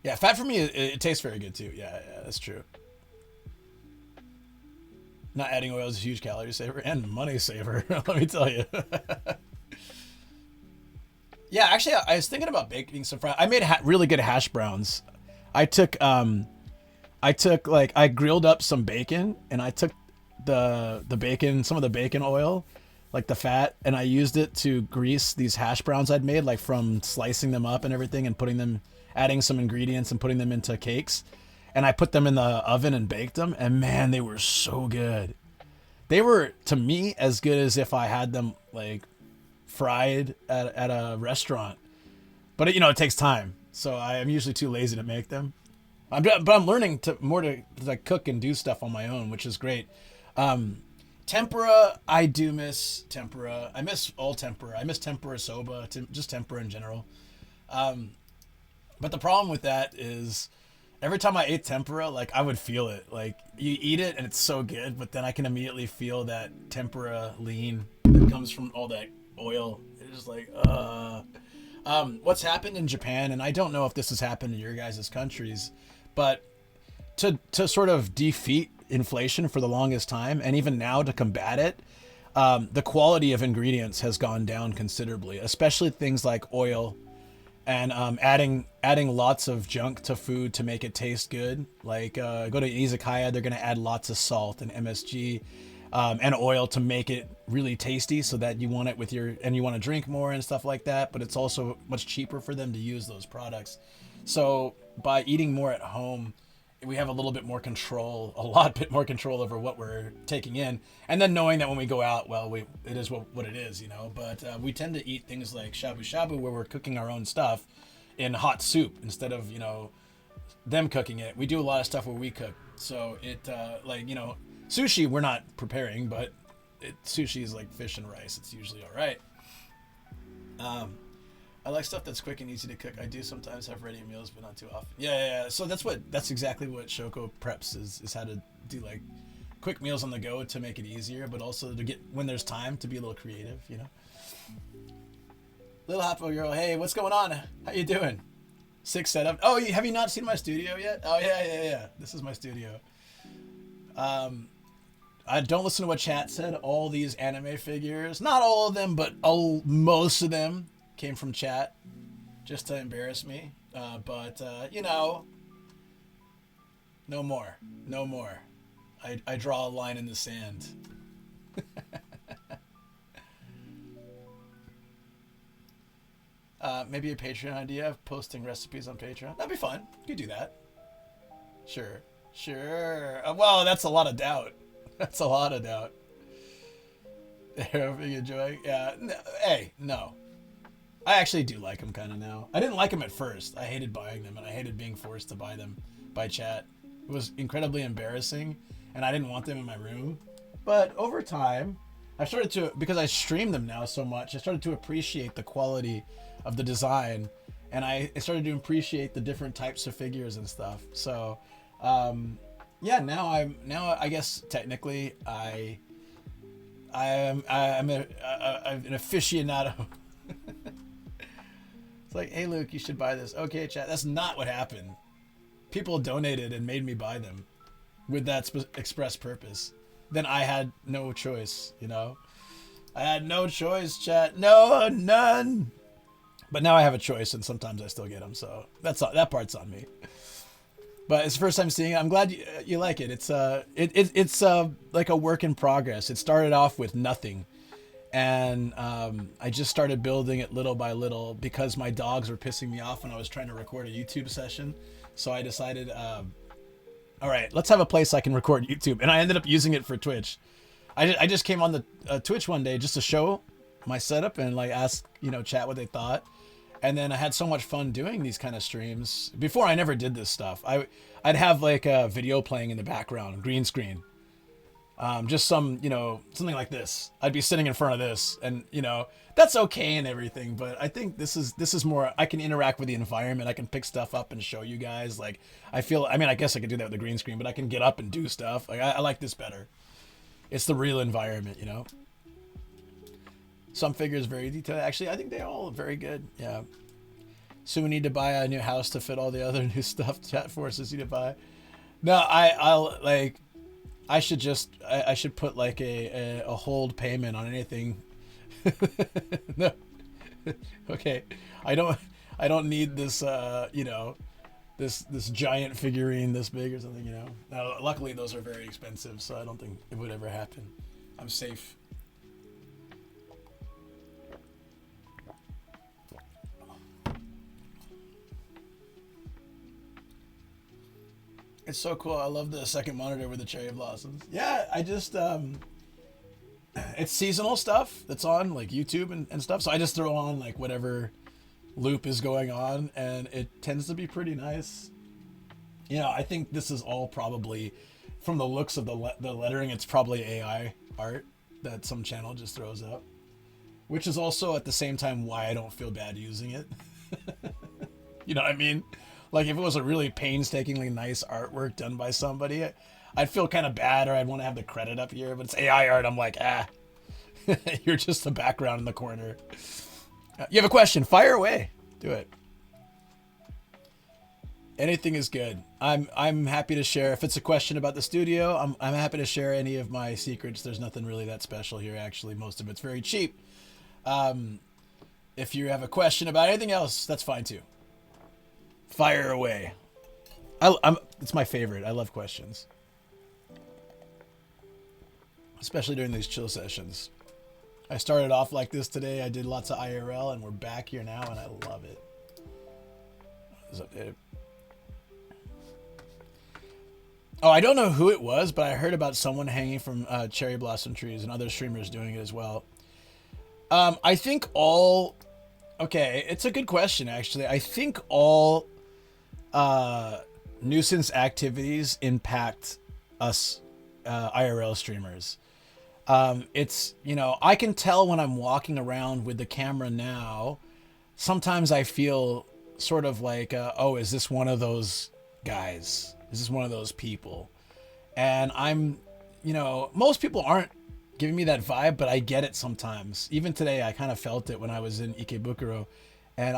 Yeah, fat for me, it tastes very good too. Yeah, that's true. Not adding oil is a huge calorie saver and money saver. Let me tell you. Yeah, actually, I was thinking about baking some fries. I made really good hash browns. I grilled up some bacon, and I took the bacon, some of the bacon oil, like the fat, and I used it to grease these hash browns I'd made, like from slicing them up and everything, and putting them, adding some ingredients and putting them into cakes. And I put them in the oven and baked them, and man, they were so good. They were, to me, as good as if I had them like fried at a restaurant. But it takes time, so I'm usually too lazy to make them. But I'm learning to like cook and do stuff on my own, which is great. Tempura, I do miss tempura. I miss all tempura. I miss tempura soba, just tempura in general. But the problem with that is every time I ate tempura, like I would feel it. Like you eat it and it's so good, but then I can immediately feel that tempura lean that comes from all that oil. It's just like, what's happened in Japan, and I don't know if this has happened in your guys' countries, but to sort of defeat inflation for the longest time, and even now to combat it, the quality of ingredients has gone down considerably, especially things like oil, and adding lots of junk to food to make it taste good. Like go to izakaya, they're going to add lots of salt and MSG and oil to make it really tasty, so that you want it with and you want to drink more and stuff like that. But it's also much cheaper for them to use those products. So by eating more at home, we have a little bit more control, a lot bit more control over what we're taking in, and then knowing that when we go out, well, it is what it is, But we tend to eat things like shabu shabu, where we're cooking our own stuff in hot soup instead of them cooking it. We do a lot of stuff where we cook, so it sushi we're not preparing, but sushi is like fish and rice. It's usually all right. I like stuff that's quick and easy to cook. I do sometimes have ready meals, but not too often. Yeah. So that's exactly what Shoko preps is how to do like quick meals on the go to make it easier, but also to get, when there's time, to be a little creative, Little Hoppo girl, hey, what's going on? How you doing? Sick setup. Oh, have you not seen my studio yet? Oh yeah. This is my studio. I don't listen to what chat said. All these anime figures, not all of them, but most of them came from chat, just to embarrass me. But no more. I draw a line in the sand. Maybe a Patreon idea of posting recipes on Patreon. That'd be fun. You could do that. Sure. Well, that's a lot of doubt. Everything enjoying? Yeah. No. I actually do like them kind of now. I didn't like them at first. I hated buying them, and I hated being forced to buy them by chat. It was incredibly embarrassing, and I didn't want them in my room. But over time, I started to, because I stream them now so much, I started to appreciate the quality of the design, and I started to appreciate the different types of figures and stuff. So, now I guess technically I'm an aficionado. It's like, hey Luke, you should buy this. Okay, chat. That's not what happened. People donated and made me buy them with that express purpose. Then I had no choice, I had no choice, chat. No, none. But now I have a choice, and sometimes I still get them. So that part's on me. But it's the first time seeing it. I'm glad you like it. It's like a work in progress. It started off with nothing. And I just started building it little by little because my dogs were pissing me off when I was trying to record a YouTube session. So I decided, all right, let's have a place I can record YouTube. And I ended up using it for Twitch. I just came on the Twitch one day just to show my setup and like ask, chat what they thought. And then I had so much fun doing these kind of streams. Before, I never did this stuff. I'd have like a video playing in the background, green screen. Just some, you know, something like this. I'd be sitting in front of this, and you know, that's okay and everything, but I think this is more, I can interact with the environment. I can pick stuff up and show you guys. Like, I mean, I guess I could do that with the green screen, but I can get up and do stuff. Like, I like this better. It's the real environment, you know? Some figures very detailed. Actually, I think they're all very good. Yeah. So we need to buy a new house to fit all the other new stuff chat forces you to buy. No, I should put like a hold payment on anything. No. Okay. I don't need this you know, this giant figurine this big or something, you know. Now luckily those are very expensive, so I don't think it would ever happen. I'm safe. It's so cool. I love the second monitor with the cherry blossoms. Yeah, I just it's seasonal stuff that's on like YouTube and stuff. So I just throw on like whatever loop is going on, and it tends to be pretty nice. You know, I think this is all probably, from the looks of the lettering, it's probably AI art that some channel just throws up, which is also at the same time why I don't feel bad using it. You know what I mean? Like, if it was a really painstakingly nice artwork done by somebody, I'd feel kind of bad, or I'd want to have the credit up here. But it's AI art. I'm like, you're just the background in the corner. You have a question? Fire away. Do it. Anything is good. I'm happy to share. If it's a question about the studio, I'm happy to share any of my secrets. There's nothing really that special here. Actually, most of it's very cheap. If you have a question about anything else, that's fine too. Fire away. It's my favorite. I love questions, especially during these chill sessions. I started off like this today. I did lots of IRL, and we're back here now, and I love it. What is up, dude? Oh, I don't know who it was, but I heard about someone hanging from cherry blossom trees, and other streamers doing it as well. I think all... Okay, it's a good question, actually. I think all nuisance activities impact us IRL streamers. It's, you know, I can tell when I'm walking around with the camera now, sometimes I feel sort of like, oh, is this one of those guys? Is this one of those people? And I'm, you know, most people aren't giving me that vibe, but I get it sometimes. Even today, I kind of felt it when I was in Ikebukuro, and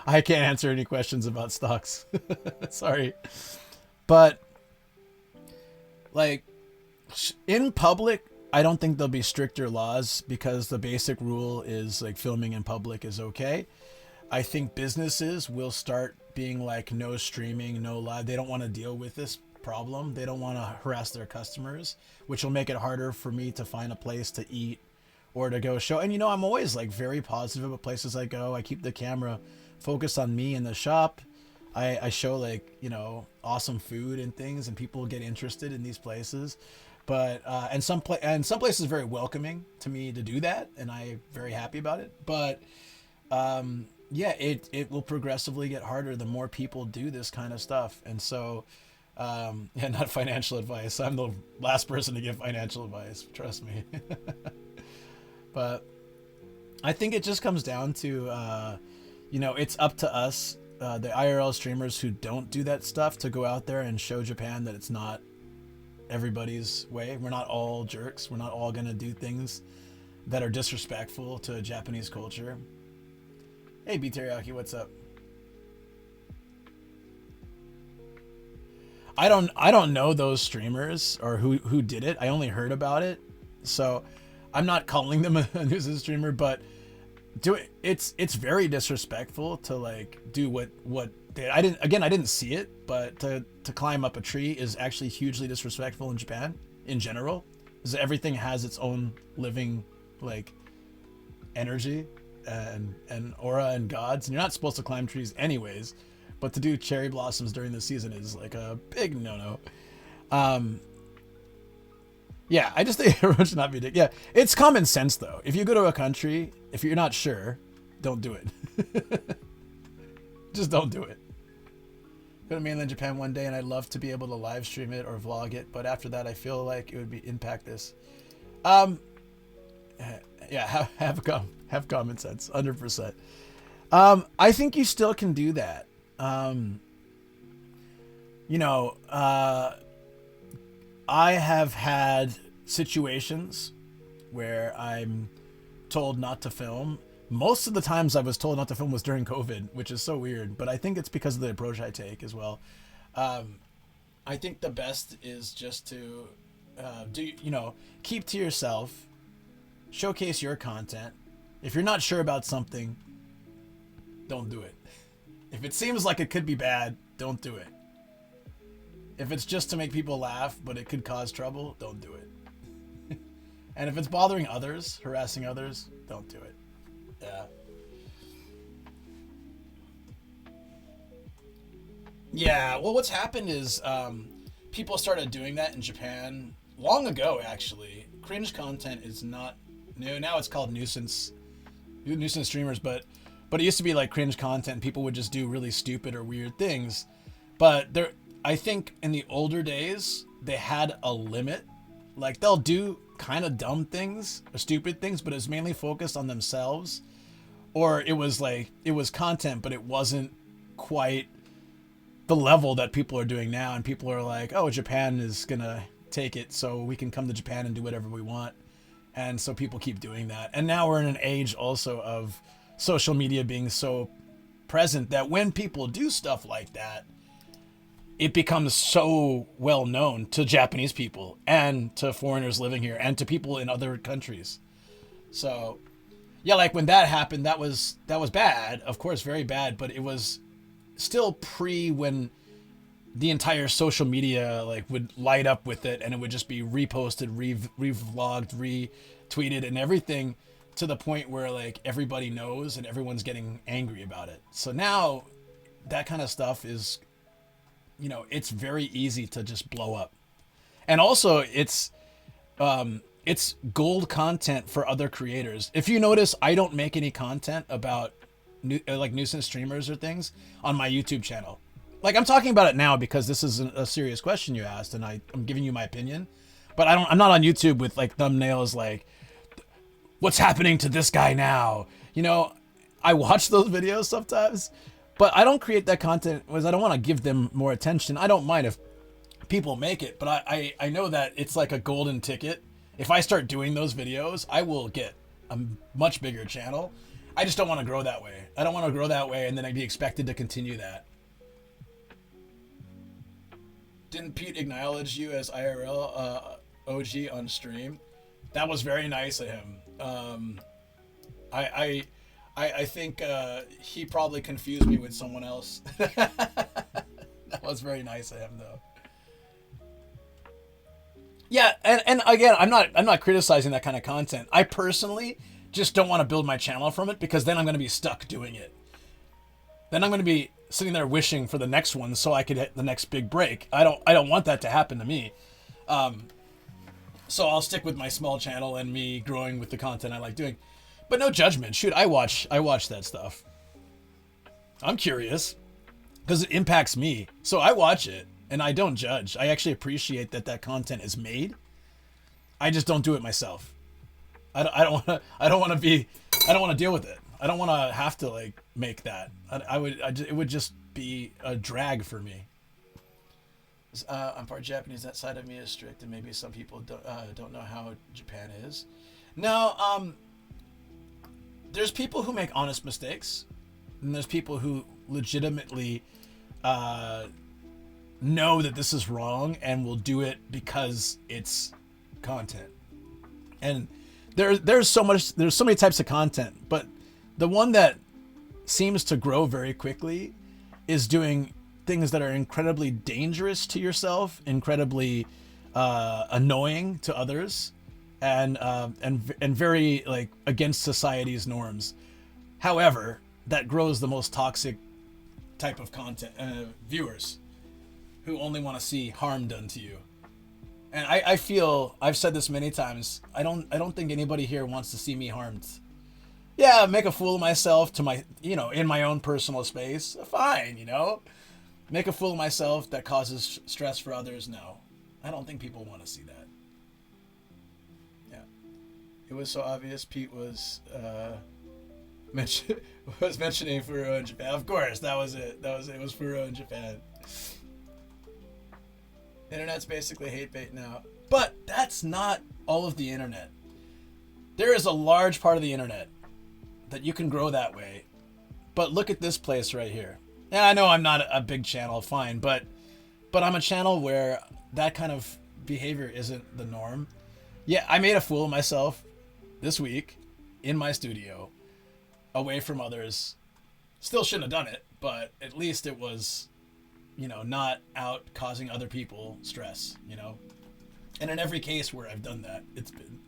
I can't answer any questions about stocks. Sorry. But like in public, I don't think there'll be stricter laws, because the basic rule is like filming in public is okay. I think businesses will start being like, no streaming, no live. They don't want to deal with this problem. They don't want to harass their customers, which will make it harder for me to find a place to eat or to go show. And you know, I'm always like very positive about places I go. I keep the camera focused on me in the shop. I show like, you know, awesome food and things, and people get interested in these places. But and some places are very welcoming to me to do that, and I'm very happy about it. But yeah, it will progressively get harder the more people do this kind of stuff. And so yeah, not financial advice. I'm the last person to give financial advice, trust me. But I think it just comes down to you know, it's up to us, the IRL streamers who don't do that stuff, to go out there and show Japan that it's not everybody's way. We're not all jerks. We're not all gonna do things that are disrespectful to Japanese culture. Hey, B Teriyaki, what's up? I don't know those streamers or who did it. I only heard about it, so I'm not calling them a nuisance streamer. But it's very disrespectful to like do what I didn't see it, but to climb up a tree is actually hugely disrespectful in Japan in general, because everything has its own living like energy and aura and gods, and you're not supposed to climb trees anyways. But to do cherry blossoms during the season is like a big no-no. Yeah, I just think everyone should not be dick. Yeah, it's common sense though. If you go to a country, if you're not sure, don't do it. Just don't do it. go to mainland Japan one day, and I'd love to be able to live stream it or vlog it. But after that, I feel like it would be impact this. Yeah, have common sense, 100%. I think you still can do that. You know, I have had situations where I'm told not to film. Most of the times I was told not to film was during COVID, which is so weird, but I think it's because of the approach I take as well. I think the best is just to keep to yourself, showcase your content. If you're not sure about something, don't do it. If it seems like it could be bad, don't do it. If it's just to make people laugh, but it could cause trouble, don't do it. And if it's bothering others, harassing others, don't do it. Yeah. Yeah, well, what's happened is people started doing that in Japan long ago, actually. Cringe content is not new. Now it's called nuisance streamers, but it used to be like cringe content. People would just do really stupid or weird things. But I think in the older days, they had a limit. Like, they'll do kind of dumb things or stupid things, but it's mainly focused on themselves. Or it was content, but it wasn't quite the level that people are doing now. And people are like, oh, Japan is going to take it, so we can come to Japan and do whatever we want. And so people keep doing that. And now we're in an age also of social media being so present that when people do stuff like that, it becomes so well known to Japanese people and to foreigners living here and to people in other countries. So, yeah, like when that happened, that was bad, of course, very bad, but it was still pre when the entire social media like would light up with it, and it would just be reposted, revlogged, retweeted, and everything, to the point where like everybody knows and everyone's getting angry about it. So now that kind of stuff is, it's very easy to just blow up. And also it's gold content for other creators. If you notice, I don't make any content about nuisance streamers or things on my YouTube channel. Like, I'm talking about it now because this is a serious question you asked, and I'm giving you my opinion. But I'm not on YouTube with like thumbnails like, what's happening to this guy now? I watch those videos sometimes, but I don't create that content because I don't want to give them more attention. I don't mind if people make it, but I know that it's like a golden ticket. If I start doing those videos, I will get a much bigger channel. I just don't want to grow that way. I don't want to grow that way and then I'd be expected to continue that. Didn't Pete acknowledge you as IRL OG on stream? That was very nice of him. I think he probably confused me with someone else. That was very nice of him, though. Yeah, and again, I'm not criticizing that kind of content. I personally just don't want to build my channel from it, because then I'm going to be stuck doing it. Then I'm going to be sitting there wishing for the next one so I could hit the next big break. I don't want that to happen to me. So I'll stick with my small channel and me growing with the content I like doing. But no judgment. Shoot, I watch that stuff. I'm curious because it impacts me. So I watch it and I don't judge. I actually appreciate that content is made. I just don't do it myself. I don't want to deal with it. I don't want to have to like make that. It would just be a drag for me. I'm part Japanese. That side of me is strict, and maybe some people don't know how Japan is. No, there's people who make honest mistakes, and there's people who legitimately know that this is wrong and will do it because it's content. And there's so many types of content, but the one that seems to grow very quickly is doing things that are incredibly dangerous to yourself, incredibly annoying to others, and very like against society's norms. However, that grows the most toxic type of content viewers who only want to see harm done to you. And I feel, I've said this many times, I don't think anybody here wants to see me harmed. Yeah, make a fool of myself to my, in my own personal space. Fine, Make a fool of myself that causes stress for others? No. I don't think people want to see that. Yeah. It was so obvious Pete was mentioning Furo in Japan. Of course, that was it. It was Furo in Japan. Internet's basically hate bait now. But that's not all of the internet. There is a large part of the internet that you can grow that way. But look at this place right here. Yeah, I know I'm not a big channel, fine, but I'm a channel where that kind of behavior isn't the norm. Yeah, I made a fool of myself this week in my studio, away from others. Still shouldn't have done it, but at least it was, not out causing other people stress, And in every case where I've done that, it's been,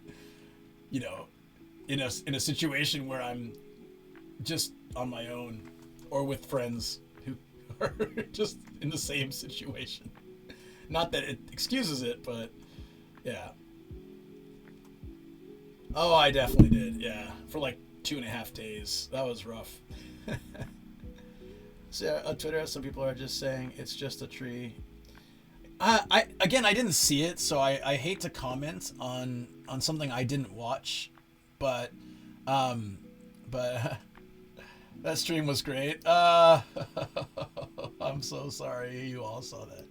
in a situation where I'm just on my own or with friends who are just in the same situation. Not that it excuses it, but yeah. Oh, I definitely did. Yeah. For like 2.5 days. That was rough. So on Twitter, some people are just saying it's just a tree. I didn't see it, so I hate to comment on something I didn't watch, but that stream was great. I'm so sorry you all saw that.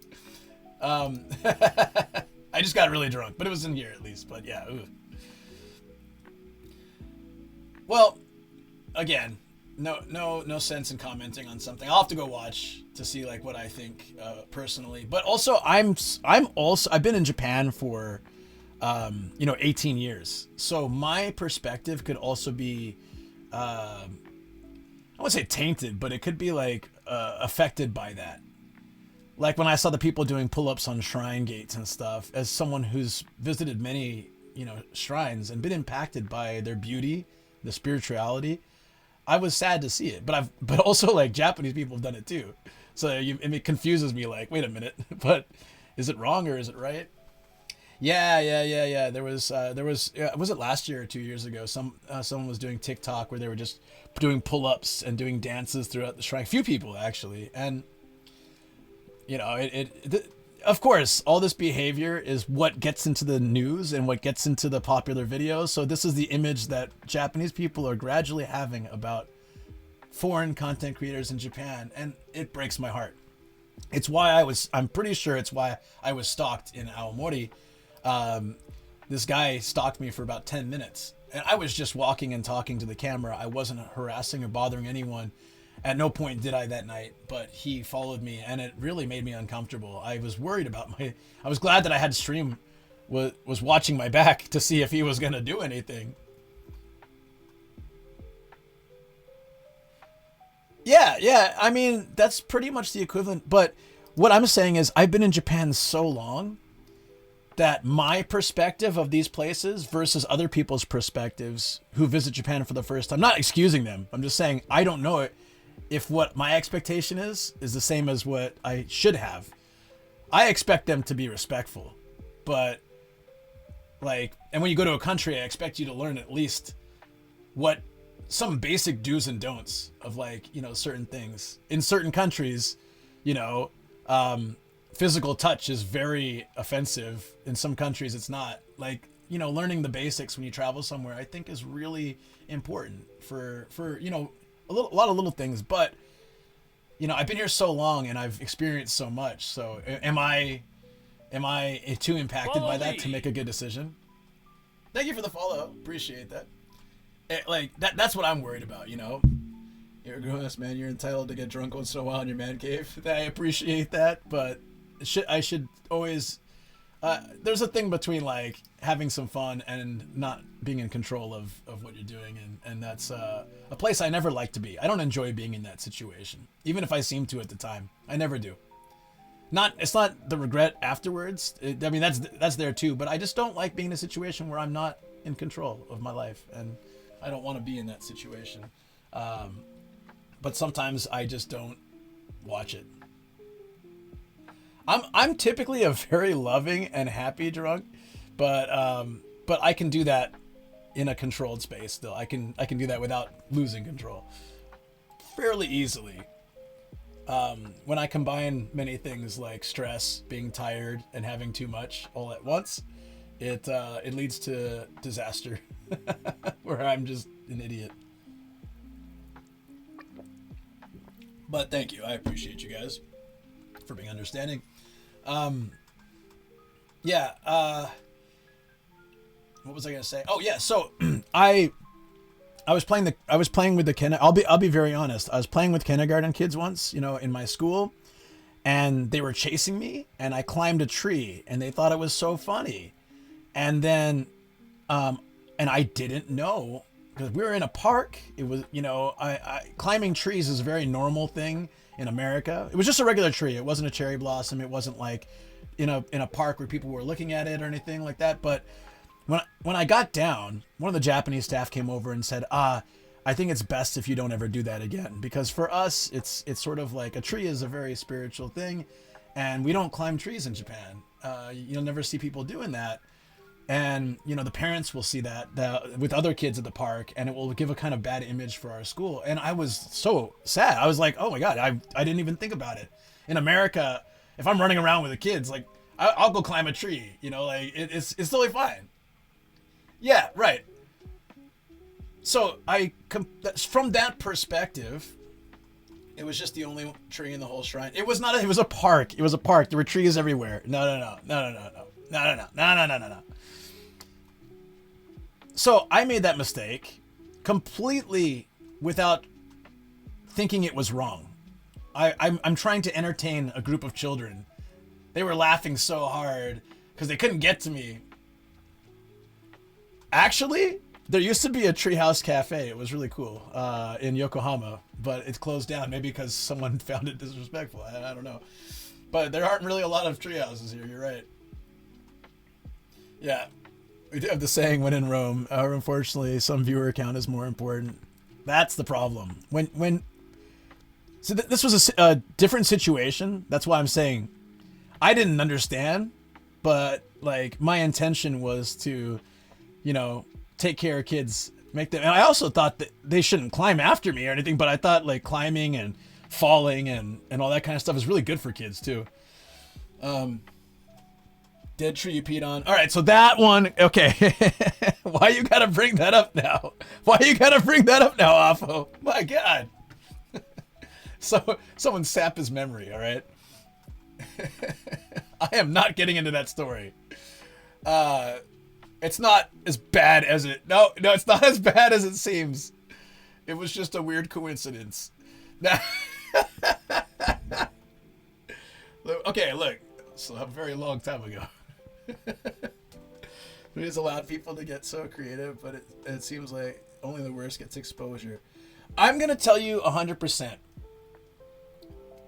I just got really drunk, but it was in here at least. But yeah. Ooh. Well, again, no sense in commenting on something. I'll have to go watch to see like what I think personally. But also, I've been in Japan for 18 years, so my perspective could also be I wouldn't say tainted, but it could be like affected by that. Like when I saw the people doing pull-ups on shrine gates and stuff, as someone who's visited many shrines and been impacted by their beauty, the spirituality, I was sad to see it. But also like Japanese people have done it too, so it confuses me. Like, wait a minute, but is it wrong or is it right? Yeah. There was was it last year or 2 years ago? Someone was doing TikTok where they were just doing pull-ups and doing dances throughout the shrine. A few people actually, and of course, all this behavior is what gets into the news and what gets into the popular videos. So this is the image that Japanese people are gradually having about foreign content creators in Japan, and it breaks my heart. I'm pretty sure it's why I was stalked in Aomori. This guy stalked me for about 10 minutes, and I was just walking and talking to the camera. I wasn't harassing or bothering anyone. At no point did I that night, but he followed me, and it really made me uncomfortable. I was worried about I was glad that I had stream was watching my back to see if he was going to do anything. Yeah. I mean, that's pretty much the equivalent. But what I'm saying is I've been in Japan so long that my perspective of these places versus other people's perspectives who visit Japan for the first time, not excusing them. I'm just saying I don't know it. If what my expectation is the same as what I should have. I expect them to be respectful. But, and when you go to a country, I expect you to learn at least what some basic do's and don'ts of certain things. In certain countries, physical touch is very offensive. In some countries, it's not. Learning the basics when you travel somewhere, I think is really important for a lot of little things, but I've been here so long and I've experienced so much. So am I too impacted by that to make a good decision? Thank you for the follow. Appreciate that. That's what I'm worried about, You're a grown-ass man. You're entitled to get drunk once in a while in your man cave. I appreciate that, but I should always there's a thing between having some fun and not being in control of what you're doing, and that's a place I never like to be. I don't enjoy being in that situation, even if I seem to at the time. I never do. It's not the regret afterwards. That's there too, but I just don't like being in a situation where I'm not in control of my life, and I don't want to be in that situation. But sometimes I just don't watch it. I'm typically a very loving and happy drunk, but I can do that in a controlled space still. I can do that without losing control fairly easily. when I combine many things like stress, being tired, and having too much all at once, it leads to disaster, where I'm just an idiot. But thank you. I appreciate you guys for being understanding. Yeah. What was I gonna say? Oh yeah. So I was playing with the I'll be very honest. I was playing with kindergarten kids once, in my school, and they were chasing me, and I climbed a tree, and they thought it was so funny, and then, and I didn't know. Because we were in a park. It was, climbing trees is a very normal thing in America. It was just a regular tree. It wasn't a cherry blossom. It wasn't like in a park where people were looking at it or anything like that. But when I got down, one of the Japanese staff came over and said, I think it's best if you don't ever do that again. Because for us, it's sort of like a tree is a very spiritual thing. And we don't climb trees in Japan. You'll never see people doing that. And, the parents will see that with other kids at the park, and it will give a kind of bad image for our school. And I was so sad. I was like, oh my God, I didn't even think about it. In America, if I'm running around with the kids, like, I'll go climb a tree, it's totally fine. Yeah, right. So from that perspective, it was just the only tree in the whole shrine. It was a park. It was a park. There were trees everywhere. No. So I made that mistake completely without thinking it was wrong. I'm trying to entertain a group of children. They were laughing so hard because they couldn't get to me. Actually, there used to be a treehouse cafe. It was really cool in Yokohama, but it's closed down. Maybe because someone found it disrespectful. I don't know. But there aren't really a lot of treehouses here. You're right. Yeah. We do have the saying, when in Rome. Unfortunately, some viewer count is more important. That's the problem. So this was a different situation. That's why I'm saying I didn't understand, but like my intention was to, take care of kids, make them. And I also thought that they shouldn't climb after me or anything, but I thought like climbing and falling and all that kind of stuff is really good for kids too. Dead tree you peed on. All right, so that one, okay. Why you gotta bring that up now? Afo? My God. So someone sap his memory, all right? I am not getting into that story. It's not as bad as it... No, it's not as bad as it seems. It was just a weird coincidence. Okay, look. So a very long time ago. We just allowed people to get so creative, but it seems like only the worst gets exposure. I'm going to tell you 100%.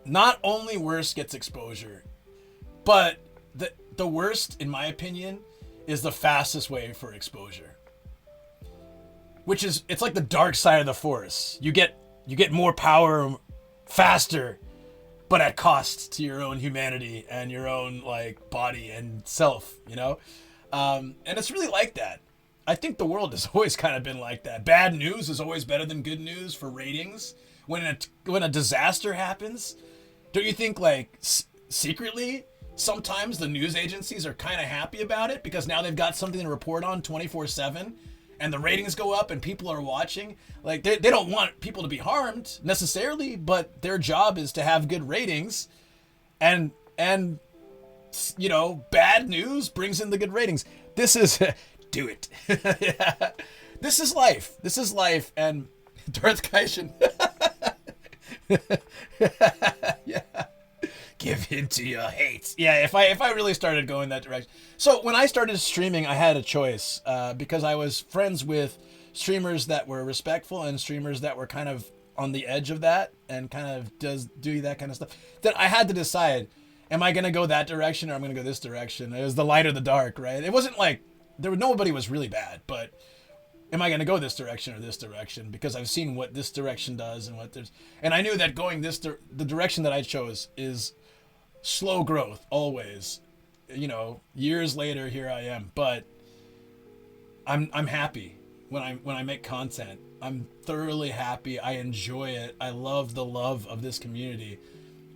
Not only worst gets exposure, but the worst, in my opinion, is the fastest way for exposure. Which is, it's like the dark side of the force. You get more power faster, but at cost to your own humanity and your own like body and self, and it's really like that. I think the world has always kind of been like that. Bad news is always better than good news for ratings. When a disaster happens, don't you think like secretly sometimes the news agencies are kind of happy about it because now they've got something to report on 24/7? And the ratings go up and people are watching. Like they don't want people to be harmed necessarily, but their job is to have good ratings, and bad news brings in the good ratings. This is do it. Yeah. This is life. And Darth Kaishin. Yeah. Give in to your hate. Yeah, if I really started going that direction. So when I started streaming, I had a choice because I was friends with streamers that were respectful and streamers that were kind of on the edge of that and kind of do that kind of stuff. Then I had to decide, am I going to go that direction or I'm going to go this direction? It was the light or the dark, right? It wasn't like nobody was really bad, but am I going to go this direction or this direction? Because I've seen what this direction does and I knew that going the direction that I chose is slow growth always. Years later, here I am, but I'm happy when I make content. I'm thoroughly happy. I enjoy it. I love the love of this community,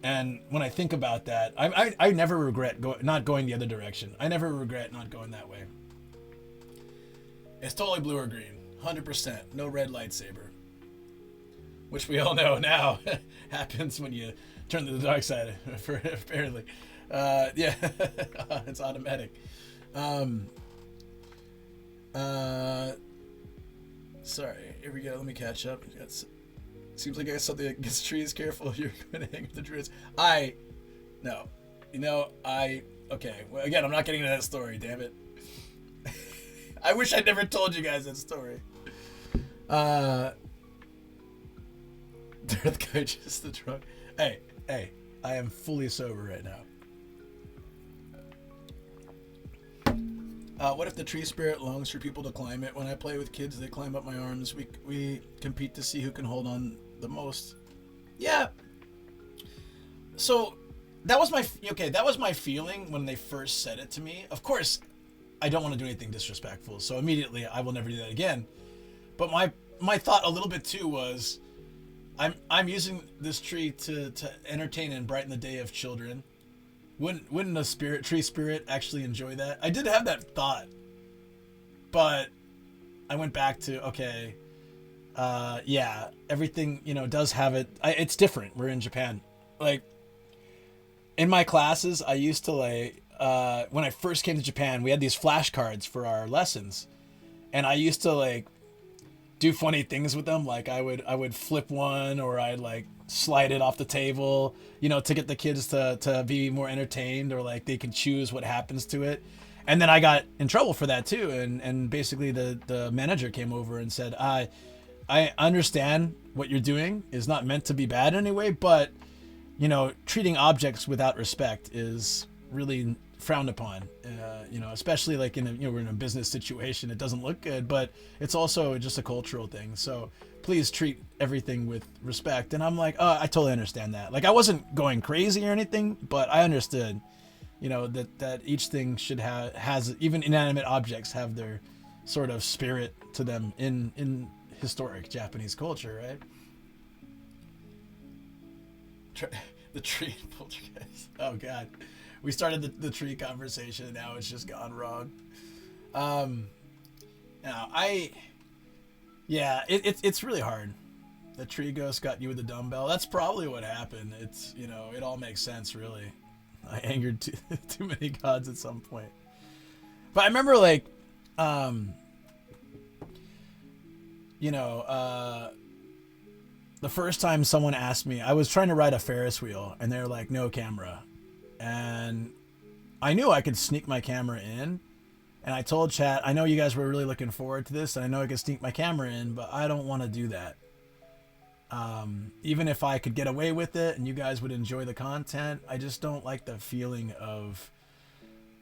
And when I think about that, I never regret not going the other direction. I never regret not going that way. It's totally blue or green, 100%. No red lightsaber, which we all know now happens when you turn to the dark side. Apparently, yeah, it's automatic. Sorry. Here we go. Let me catch up. Seems like I got something against trees. Careful, you're going to hang with the druids. No. Okay. Well, again, I'm not getting into that story, damn it. I wish I never told you guys that story. Darth guy just the drunk. Hey, I am fully sober right now. What if the tree spirit longs for people to climb it? When I play with kids, they climb up my arms. We compete to see who can hold on the most. Yeah. So that was my feeling when they first said it to me. Of course, I don't want to do anything disrespectful, so immediately I will never do that again. But my thought a little bit too was, I'm using this tree to entertain and brighten the day of children. Wouldn't a tree spirit actually enjoy that? I did have that thought, but I went back to, okay, yeah, everything, does have it. It's different. We're in Japan. Like, in my classes, I used to when I first came to Japan, we had these flashcards for our lessons, and I used to do funny things with them. Like I would flip one, or I'd slide it off the table, to get the kids to be more entertained, or they can choose what happens to it. And then I got in trouble for that too. And basically the manager came over and said, I understand what you're doing is not meant to be bad anyway, but treating objects without respect is really frowned upon, especially we're in a business situation. It doesn't look good, but it's also just a cultural thing. So please treat everything with respect. And I'm like, oh, I totally understand that. I wasn't going crazy or anything, but I understood, that each thing should has even inanimate objects have their sort of spirit to them in historic Japanese culture, right? The tree poltergeist. Oh God. We started the tree conversation, and now it's just gone wrong. It's really hard. The tree ghost got you with the dumbbell. That's probably what happened. It's, it all makes sense, really. I angered too many gods at some point. But I remember, the first time someone asked me, I was trying to ride a Ferris wheel, and they're like, no camera. And I knew I could sneak my camera in, and I told chat, I know you guys were really looking forward to this, and I know I could sneak my camera in, but I don't want to do that. Even if I could get away with it and you guys would enjoy the content, I just don't like the feeling of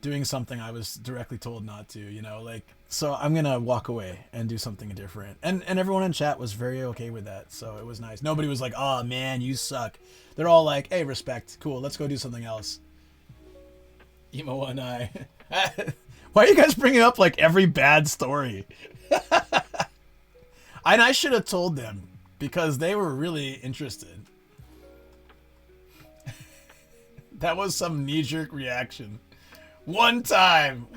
doing something I was directly told not to, so I'm gonna walk away and do something different. And everyone in chat was very okay with that, so it was nice. Nobody was like, oh man, you suck. They're all like, hey, respect, cool, let's go do something else. Emo one eye. Why are you guys bringing up every bad story? And I should have told them, because they were really interested. That was some knee-jerk reaction. One time.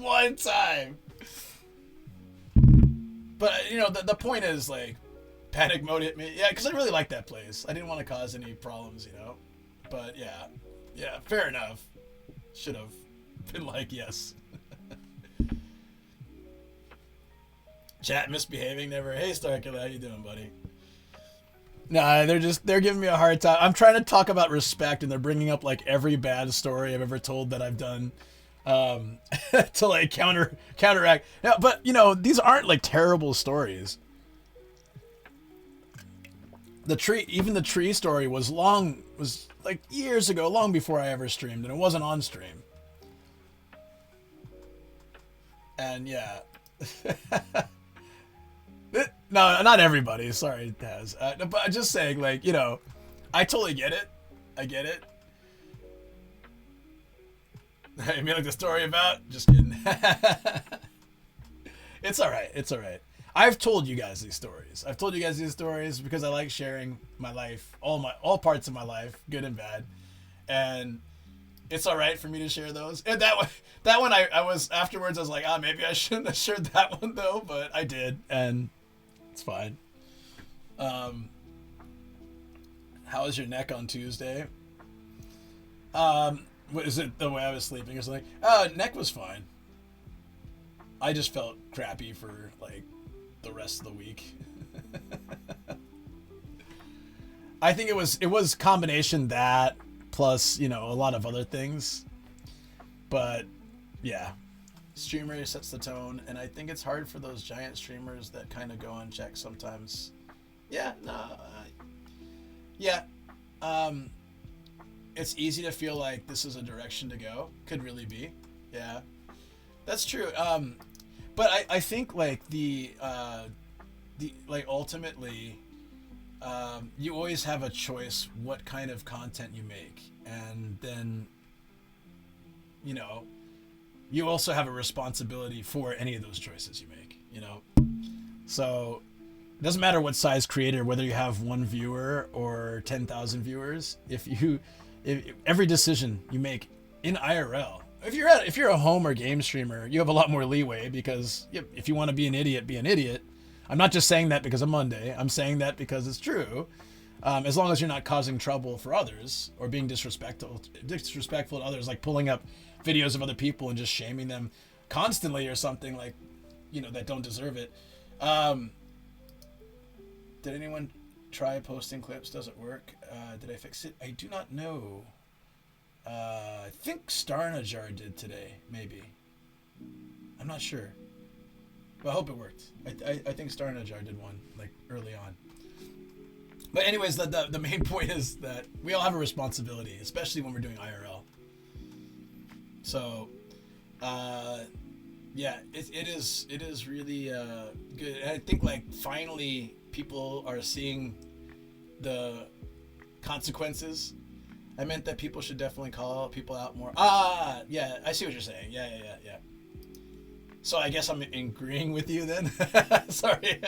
But the point is, panic mode hit me. Yeah, because I really like that place. I didn't want to cause any problems, But yeah, fair enough. Should have been yes. Chat misbehaving never. Hey Starkiller, how you doing, buddy? Nah, they're giving me a hard time. I'm trying to talk about respect, and they're bringing up every bad story I've ever told that I've done. To counteract. Yeah, but these aren't terrible stories. The tree story was years ago, long before I ever streamed, and it wasn't on stream. And yeah. No, not everybody. Sorry, Taz. But I'm just saying, I totally get it. I get it. You mean the story about? Just kidding. It's alright. It's alright. I've told you guys these stories. Because I like sharing my life, all parts of my life, good and bad. and it's all right for me to share those. And that one, I was afterwards. I was like, maybe I shouldn't have shared that one though, but I did, and it's fine. How was your neck on Tuesday? What is it? The way I was sleeping or something? Neck was fine. I just felt crappy for like the rest of the week. I think it was combination that plus, a lot of other things. But yeah, streamer sets the tone, and I think it's hard for those giant streamers that kind of go unchecked sometimes. Yeah, it's easy to feel like this is a direction to go. Could really be. Yeah, that's true. But I think like ultimately, you always have a choice what kind of content you make, and then, you also have a responsibility for any of those choices you make. So it doesn't matter what size creator, whether you have 1 viewer or 10,000 viewers. If every decision you make in IRL, if you're a home or game streamer, you have a lot more leeway, because if you want to be an idiot, be an idiot. I'm not just saying that because of Monday. I'm saying that because it's true. As long as you're not causing trouble for others or being disrespectful to others, like pulling up videos of other people and just shaming them constantly or something like, that don't deserve it. Did anyone try posting clips? Does it work? Did I fix it? I do not know. I think Starnajar did today, maybe. I'm not sure. But I hope it worked. I think Starnajar did one, like, early on. But anyways, the main point is that we all have a responsibility, especially when we're doing IRL. So, yeah, it is really good. And I think, like, finally people are seeing the consequences. I meant that people should definitely call people out more. Yeah, I see what you're saying. Yeah. So I guess I'm agreeing with you then. Sorry,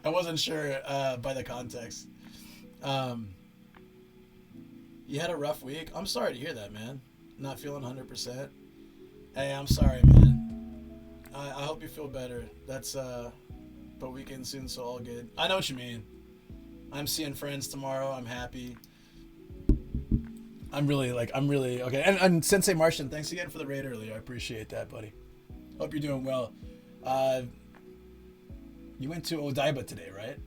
I wasn't sure by the context. You had a rough week. I'm sorry to hear that, man. Not feeling 100%. Hey, I'm sorry, man. I hope you feel better. That's but weekend soon, so all good. I know what you mean. I'm seeing friends tomorrow. I'm happy. I'm really okay. And Sensei Martian, thanks again for the raid earlier. I appreciate that, buddy. Hope you're doing well. You went to Odaiba today, right?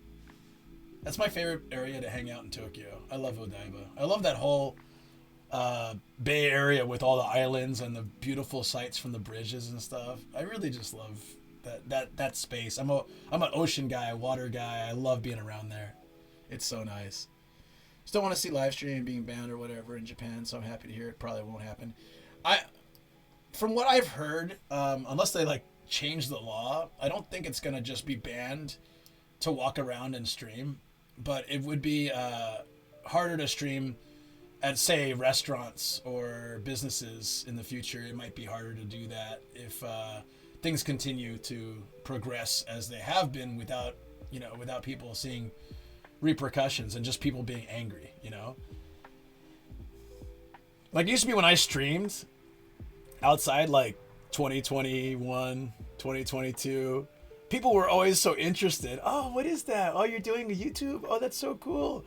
That's my favorite area to hang out in Tokyo. I love Odaiba. I love that whole Bay Area with all the islands and the beautiful sights from the bridges and stuff. I really just love that space. I'm an ocean guy, water guy. I love being around there. It's so nice. Just don't want to see live streaming being banned or whatever in Japan, so I'm happy to hear it probably won't happen. From what I've heard, unless they like change the law, I don't think it's gonna just be banned to walk around and stream, but it would be harder to stream at, say, restaurants or businesses in the future. It might be harder to do that if things continue to progress as they have been without people seeing repercussions and just people being angry, Like, it used to be when I streamed outside, like 2021, 2022, people were always so interested. Oh, what is that? Oh, you're doing a YouTube? Oh, that's so cool.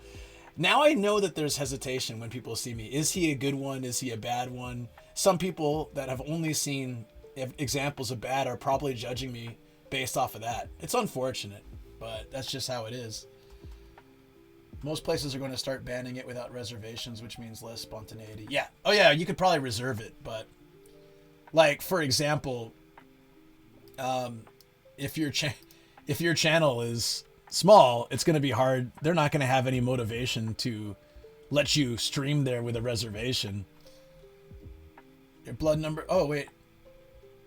Now I know that there's hesitation when people see me. Is he a good one? Is he a bad one? Some people that have only seen examples of bad are probably judging me based off of that. It's unfortunate, but that's just how it is. Most places are going to start banning it without reservations, which means less spontaneity. Yeah. Oh, yeah, you could probably reserve it, but, like, for example, if your channel is small, it's going to be hard. They're not going to have any motivation to let you stream there with a reservation. Your blood number. Oh, wait.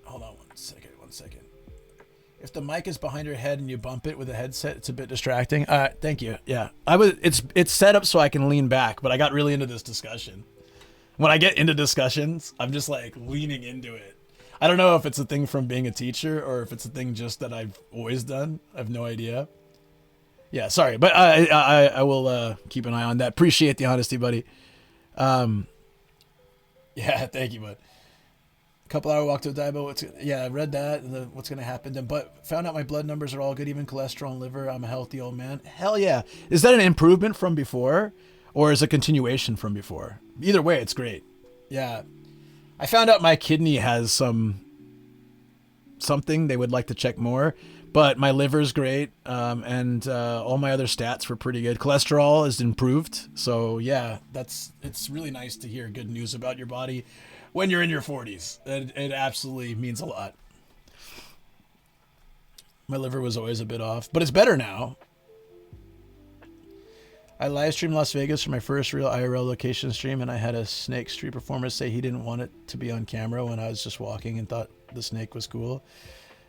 Hold on one second. If the mic is behind your head and you bump it with a headset, it's a bit distracting. Thank you. Yeah. It's set up so I can lean back, but I got really into this discussion. When I get into discussions, I'm just like leaning into it. I don't know if it's a thing from being a teacher or if it's a thing just that I've always done. I have no idea. Yeah, sorry, but I will keep an eye on that. Appreciate the honesty, buddy. Yeah, thank you, bud. Couple hour walk to Odaiba. I read that. What's going to happen then? But found out my blood numbers are all good, even cholesterol and liver. I'm a healthy old man. Hell yeah. Is that an improvement from before? Or is it a continuation from before? Either way, it's great. Yeah. I found out my kidney has something they would like to check more. But my liver's great. And all my other stats were pretty good. Cholesterol is improved. So yeah, it's really nice to hear good news about your body when you're in your 40s. It absolutely means a lot. My liver was always a bit off, but it's better now. I live streamed Las Vegas for my first real IRL location stream, and I had a snake street performer say he didn't want it to be on camera when I was just walking and thought the snake was cool.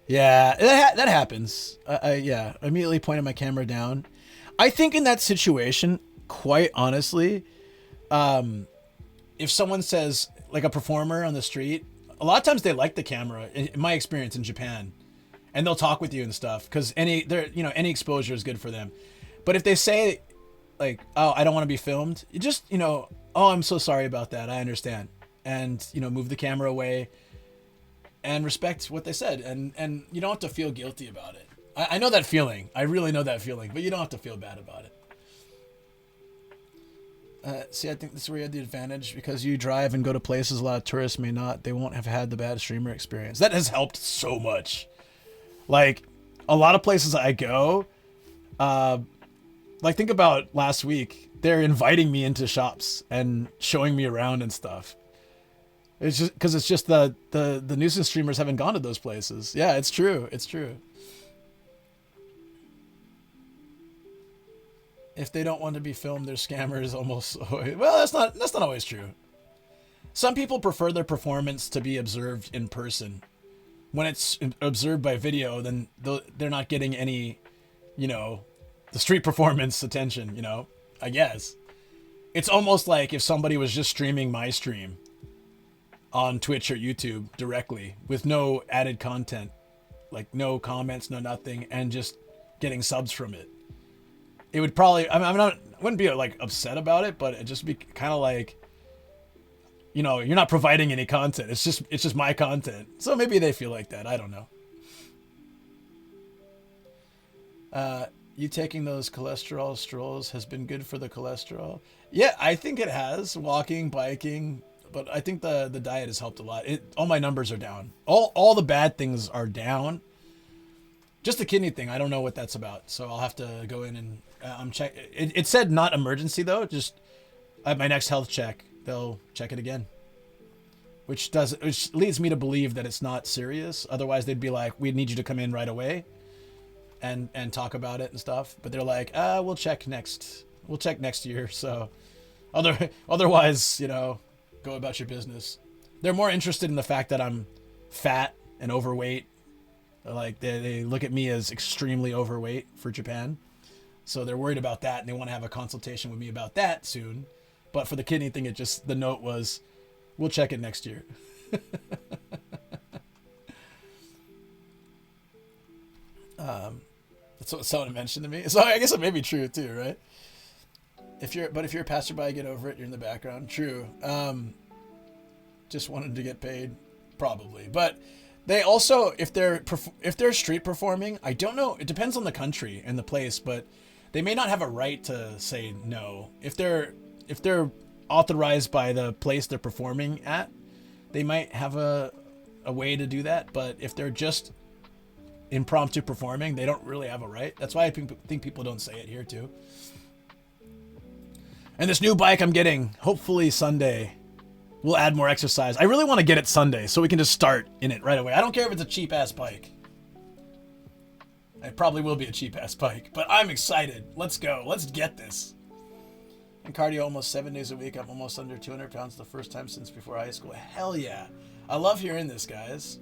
Yeah, that happens. I immediately pointed my camera down. I think in that situation, quite honestly, if someone says, like a performer on the street, a lot of times they like the camera, in my experience in Japan, and they'll talk with you and stuff, because any exposure is good for them. But if they say, like, oh, I don't want to be filmed, you just, oh, I'm so sorry about that, I understand, and move the camera away and respect what they said, and you don't have to feel guilty about it. I know that feeling. I really know that feeling, but you don't have to feel bad about it. See, I think this is where you had the advantage, because you drive and go to places a lot of tourists may not. They won't have had the bad streamer experience. That has helped so much. Like, a lot of places I go, like, think about last week. They're inviting me into shops and showing me around and stuff. It's just because it's just the nuisance streamers haven't gone to those places. Yeah, it's true. It's true. If they don't want to be filmed, they're scammers almost. Well, that's not always true. Some people prefer their performance to be observed in person. When it's observed by video, then they're not getting any, the street performance attention, I guess. It's almost like if somebody was just streaming my stream on Twitch or YouTube directly with no added content, like no comments, no nothing, and just getting subs from it. It would probably, I wouldn't be like upset about it, but it'd just be kind of like, you're not providing any content. It's just my content. So maybe they feel like that. I don't know. You taking those cholesterol strolls has been good for the cholesterol. Yeah, I think it has. Walking, biking, but I think the diet has helped a lot. All my numbers are down. All the bad things are down. Just the kidney thing, I don't know what that's about, so I'll have to go in and check. It said not emergency though. Just at my next health check, they'll check it again, which leads me to believe that it's not serious. Otherwise, they'd be like, "We need you to come in right away," and talk about it and stuff. But they're like, "We'll check next. We'll check next year." So, otherwise, go about your business. They're more interested in the fact that I'm fat and overweight. Like they look at me as extremely overweight for Japan. So they're worried about that and they want to have a consultation with me about that soon. But for the kidney thing, the note was, we'll check it next year. That's what someone mentioned to me. So I guess it may be true too, right? If you're a passerby, get over it. You're in the background. True. Just wanted to get paid, probably. But they also, if they're street performing, I don't know. It depends on the country and the place, but they may not have a right to say no. If they're authorized by the place they're performing at, they might have a way to do that. But if they're just impromptu performing, they don't really have a right. That's why I think people don't say it here too. And this new bike I'm getting, hopefully Sunday, will add more exercise. I really want to get it Sunday so we can just start in it right away. I don't care if it's a cheap ass bike. It probably will be a cheap ass bike, but I'm excited. Let's go. Let's get this. And cardio almost 7 days a week. I'm almost under 200 pounds the first time since before high school. Hell yeah. I love hearing this, guys.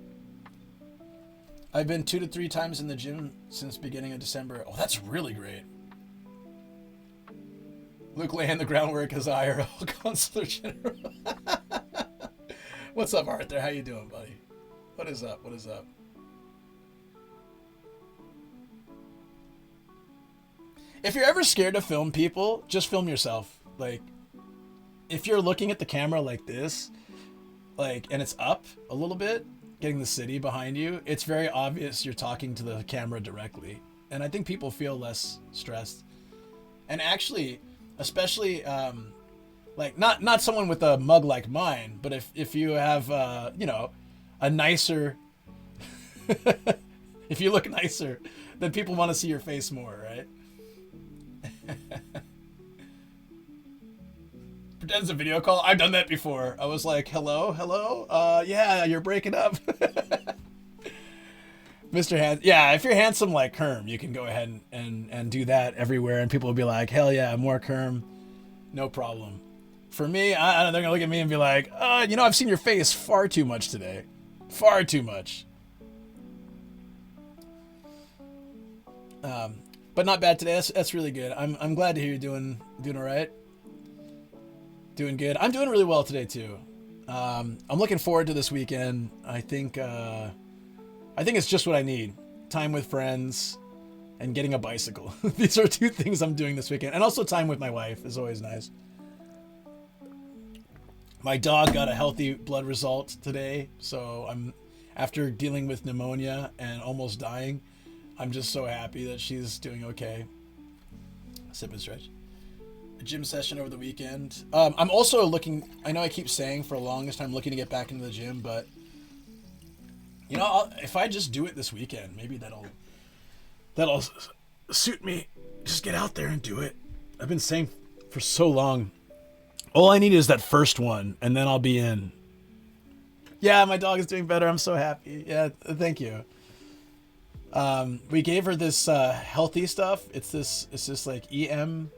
I've been 2 to 3 times in the gym since beginning of December. Oh, that's really great. Luke laying the groundwork as IRL Consular General. What's up, Arthur? How you doing, buddy? What is up? What is up? If you're ever scared to film people, just film yourself. Like, if you're looking at the camera like this, like, and it's up a little bit, getting the city behind you, it's very obvious you're talking to the camera directly. And I think people feel less stressed. And actually, especially, like, not someone with a mug like mine, but if you have, you know, a nicer, if you look nicer, then people want to see your face more, right? Pretends a video call. I've done that before. I was like, hello? Yeah, you're breaking up. Mr. Yeah, if you're handsome like Kerm, you can go ahead and do that everywhere, and people will be like, hell yeah, more Kerm. No problem. For me, I don't know, they're going to look at me and be like, you know, I've seen your face far too much today. Far too much. But not bad today. That's really good. I'm glad to hear you're doing all right. Doing good. I'm doing really well today too. I'm looking forward to this weekend. I think it's just what I need. Time with friends and getting a bicycle. These are two things I'm doing this weekend. And also time with my wife is always nice. My dog got a healthy blood result today, so I'm, after dealing with pneumonia and almost dying, I'm just so happy that she's doing okay. Sip and stretch. A gym session over the weekend. I'm also looking, I know I keep saying for the longest time looking to get back into the gym, but you know, if I just do it this weekend, maybe that'll suit me. Just get out there and do it. I've been saying for so long, all I need is that first one, and then I'll be in. Yeah, my dog is doing better. I'm so happy. Yeah, thank you. We gave her this healthy stuff. It's this like EM.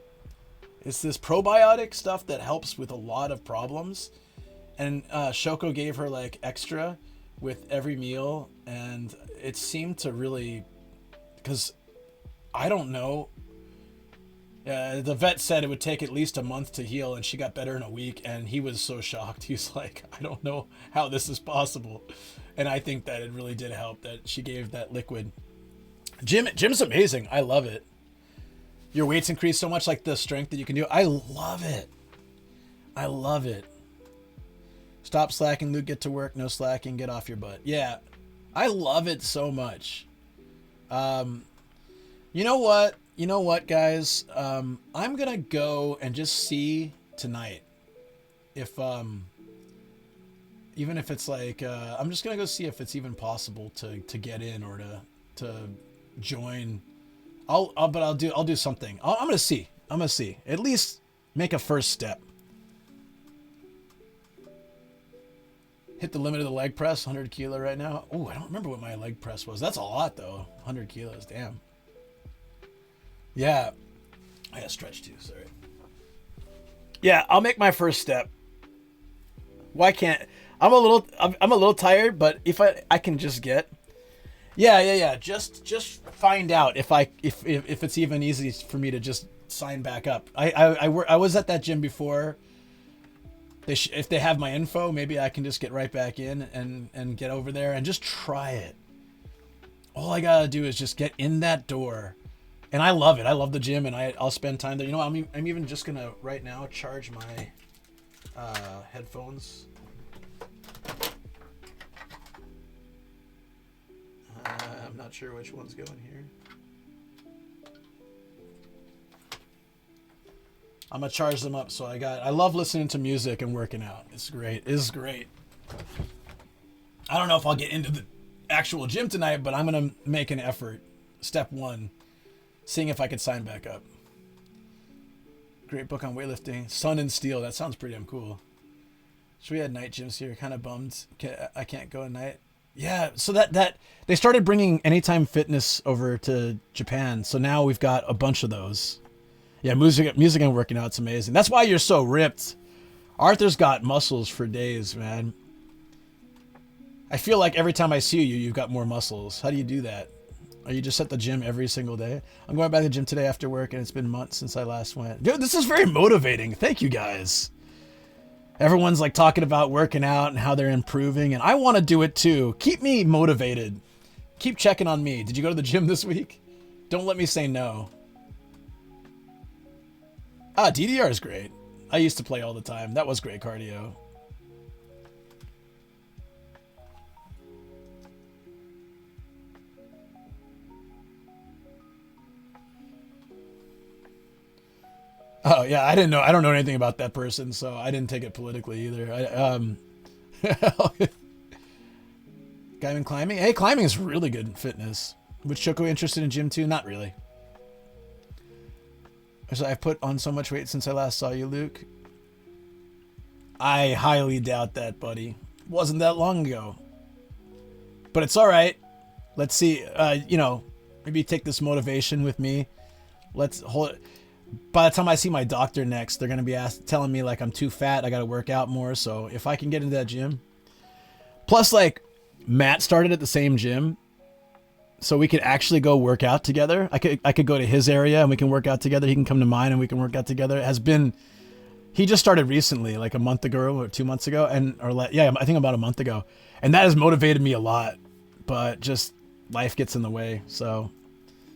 It's this probiotic stuff that helps with a lot of problems. And Shoko gave her like extra with every meal, and it seemed to really, because I don't know. The vet said it would take at least a month to heal, and she got better in a week, and he was so shocked. He's like, I don't know how this is possible. And I think that it really did help that she gave that liquid. Gym's amazing. I love it. Your weights increase so much, like the strength that you can do. I love it. I love it. Stop slacking, Luke. Get to work. No slacking. Get off your butt. Yeah, I love it so much. You know what? You know what, guys? I'm gonna go and just see tonight if even if it's like I'm just gonna go see if it's even possible to get in or to join. I'll do something. I'm gonna see. At least make a first step. Hit the limit of the leg press, 100 kilo right now. Oh, I don't remember what my leg press was. That's a lot though. 100 kilos, damn. Yeah, I gotta stretch too. Sorry. Yeah, I'll make my first step. Why can't I'm a little tired, but if I can just get. Yeah. Just find out if it's even easy for me to just sign back up. I was at that gym before. If they have my info, maybe I can just get right back in and get over there and just try it. All I gotta do is just get in that door. And I love it. I love the gym, and I'll spend time there. You know, I'm even just gonna right now charge my headphones. I'm not sure which one's going here. I'm gonna charge them up. So I love listening to music and working out. It's great. It's great. I don't know if I'll get into the actual gym tonight, but I'm gonna make an effort. Step one. Seeing if I could sign back up. Great book on weightlifting. Sun and Steel. That sounds pretty damn cool. So we had night gyms here. Kind of bummed I can't go at night. Yeah. So that they started bringing Anytime Fitness over to Japan. So now we've got a bunch of those. Yeah, music and working out. It's amazing. That's why you're so ripped. Arthur's got muscles for days, man. I feel like every time I see you, you've got more muscles. How do you do that? Are you just at the gym every single day? I'm going back to the gym today after work, and it's been months since I last went. Dude, this is very motivating. Thank you, guys. Everyone's like talking about working out and how they're improving, and I want to do it too. Keep me motivated. Keep checking on me. Did you go to the gym this week? Don't let me say no. DDR is great. I used to play all the time. That was great cardio. Oh yeah, I didn't know. I don't know anything about that person, so I didn't take it politically either. Guy been climbing? Hey, climbing is really good fitness. Was Choco interested in gym too? Not really. So I've put on so much weight since I last saw you, Luke. I highly doubt that, buddy. Wasn't that long ago. But it's all right. Let's see. Maybe take this motivation with me. Let's hold it. By the time I see my doctor next, they're gonna be telling me like I'm too fat. I gotta work out more. So if I can get into that gym, plus like Matt started at the same gym, so we could actually go work out together. I could go to his area and we can work out together. He can come to mine and we can work out together. He just started recently, like a month ago or 2 months ago, I think about a month ago, and that has motivated me a lot. But just life gets in the way. So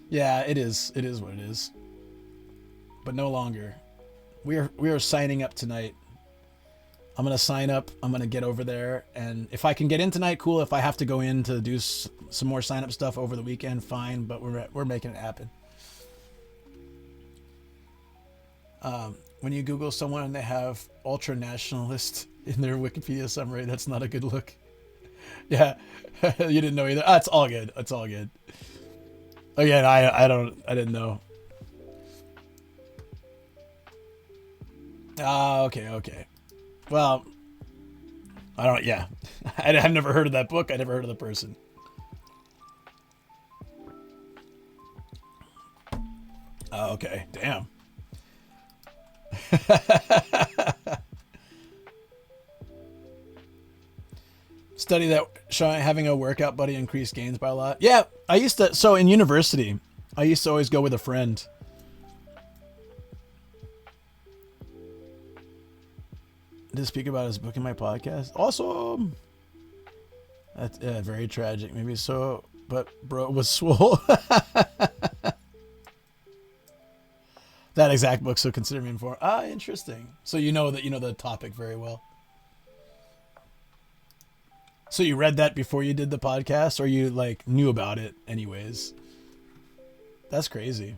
yeah, it is what it is. But no longer. We are signing up tonight. I'm gonna sign up. I'm gonna get over there, and if I can get in tonight, cool. If I have to go in to do some more sign up stuff over the weekend, fine. But we're making it happen. When you Google someone and they have ultra nationalist in their Wikipedia summary, that's not a good look. Yeah, you didn't know either. It's all good. It's all good. Again, I didn't know. Okay. Well, I've never heard of that book. I never heard of the person. Okay, damn. Study that showing having a workout buddy increased gains by a lot. Yeah, I used to. So in university, I used to always go with a friend. To speak about his book in my podcast. Awesome. That's very tragic. Maybe so, but bro was swole. That exact book, so consider me informed. Interesting. So you know the topic very well. So you read that before you did the podcast, or you like knew about it anyways? That's crazy.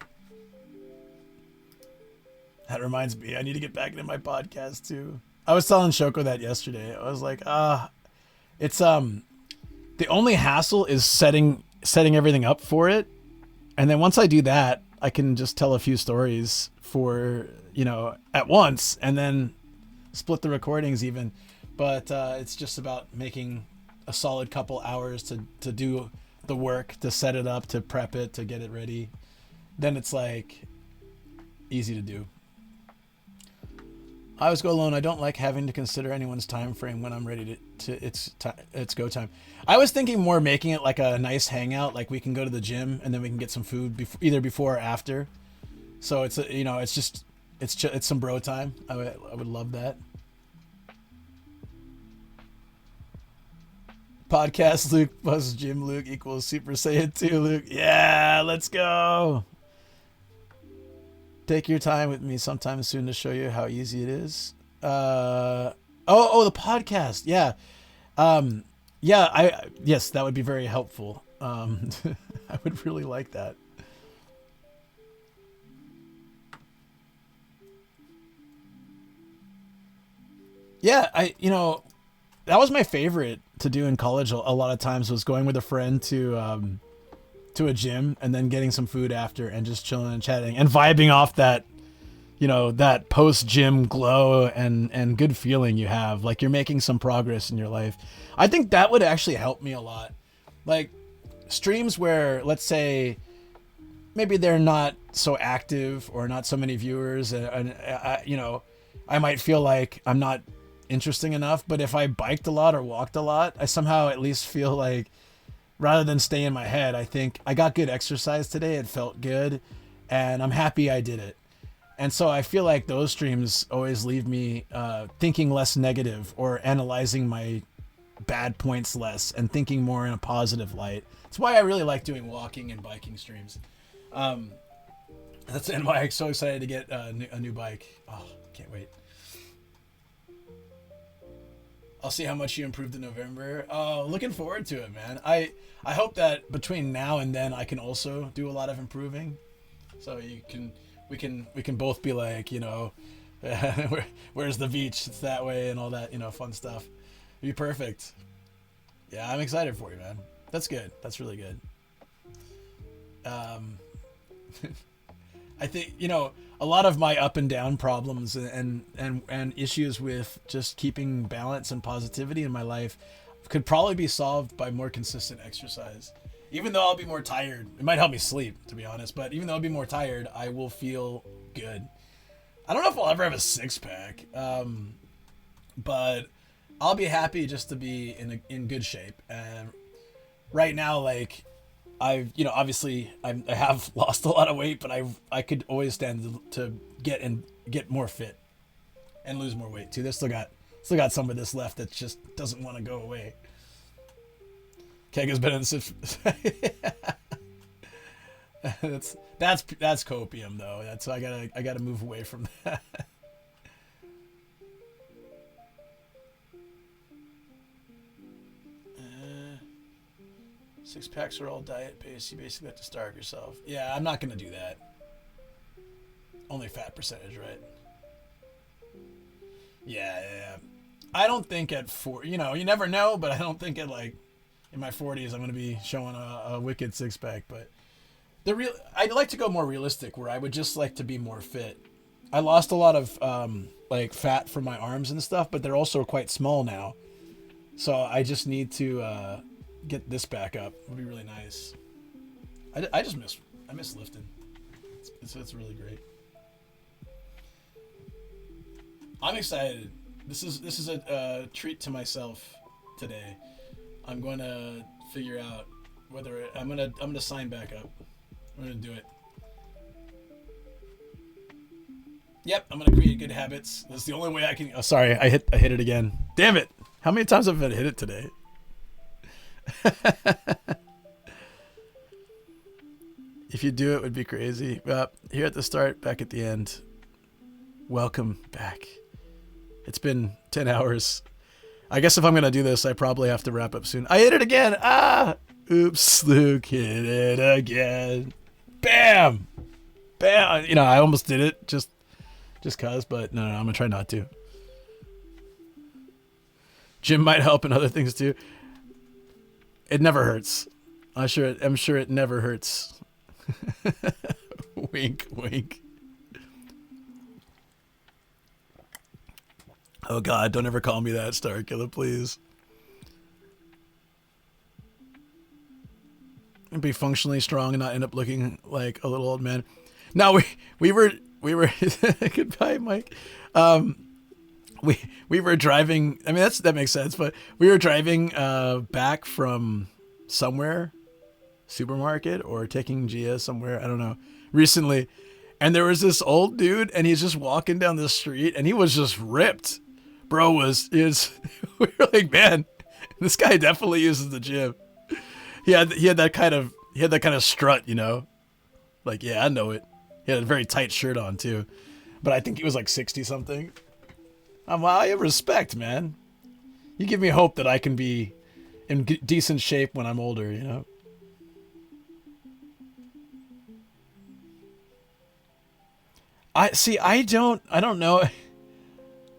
That reminds me, I need to get back into my podcast too. I was telling Shoko that yesterday. I was like, it's the only hassle is setting everything up for it. And then once I do that, I can just tell a few stories for, at once and then split the recordings even. But it's just about making a solid couple hours to do the work, to set it up, to prep it, to get it ready. Then it's like easy to do. I always go alone. I don't like having to consider anyone's time frame when I'm ready it's go time. I was thinking more making it like a nice hangout, like we can go to the gym and then we can get some food either before or after. So it's it's some bro time. I would love that. Podcast Luke plus Gym Luke equals Super Saiyan 2 Luke. Yeah, let's go. Take your time with me sometime soon to show you how easy it is. The podcast. Yeah. Yes, that would be very helpful. I would really like that. Yeah, that was my favorite to do in college a lot of times, was going with a friend to a gym and then getting some food after and just chilling and chatting and vibing off that, that post-gym glow and good feeling you have, like you're making some progress in your life. I think that would actually help me a lot. Like streams where, let's say, maybe they're not so active or not so many viewers, and I might feel like I'm not interesting enough, but if I biked a lot or walked a lot, I somehow at least feel like, rather than stay in my head, I think I got good exercise today. It felt good and I'm happy I did it. And so I feel like those streams always leave me thinking less negative or analyzing my bad points less and thinking more in a positive light. That's why I really like doing walking and biking streams. That's why I'm so excited to get a new bike. Oh, can't wait. I'll see how much you improved in November. Oh, looking forward to it, man. I hope that between now and then I can also do a lot of improving. So we can both be like, you know, where's the beach? It's that way and all that, you know, fun stuff. It'd be perfect. Yeah, I'm excited for you, man. That's good. That's really good. I think, you know, a lot of my up and down problems and issues with just keeping balance and positivity in my life could probably be solved by more consistent exercise. Even though I'll be more tired, it might help me sleep, to be honest, but even though I'll be more tired, I will feel good. I don't know if I'll ever have a six-pack, but I'll be happy just to be in good shape. And right now, like, I've, you know, obviously I have lost a lot of weight, but I could always stand to get more fit and lose more weight too. There's still got some of this left that just doesn't want to go away. Keg has been in that's copium though. That's I gotta move away from that. Six packs are all diet based. You basically have to starve yourself. Yeah, I'm not gonna do that. Only fat percentage, right? Yeah. I don't think at 40, you know, you never know, but I don't think at like in my 40s I'm gonna be showing a wicked six pack. But I'd like to go more realistic, where I would just like to be more fit. I lost a lot of like fat from my arms and stuff, but they're also quite small now. So I just need to get this back up. It would be really nice. I miss lifting. It's really great. I'm excited. This is a treat to myself today. I'm going to figure out whether I'm gonna sign back up. I'm gonna do it. Yep, I'm gonna create good habits. That's the only way I can. Oh, sorry, I hit it again. Damn it! How many times have I hit it today? If you do, it would be crazy. Here at the start, back at the end. Welcome back. It's been 10 hours. I guess if I'm gonna do this, I probably have to wrap up soon. I hit it again. Oops, Luke hit it again. Bam, bam. You know, I almost did it just cause, but no, I'm gonna try not to. Gym might help and other things too. It never hurts. I'm sure it never hurts. Wink, wink. Oh God, don't ever call me that, Star Killer, please. And be functionally strong and not end up looking like a little old man. No, we were goodbye, Mike. We were driving. I mean, that makes sense, but we were driving back from somewhere, supermarket or taking Gia somewhere. I don't know. Recently, and there was this old dude, and he's just walking down the street, and he was just ripped. Bro we were like, man, this guy definitely uses the gym. He had that kind of strut, you know, like, yeah, I know it. He had a very tight shirt on too, but I think he was like 60 something. I have respect, man. You give me hope that I can be in decent shape when I'm older, you know. I don't know.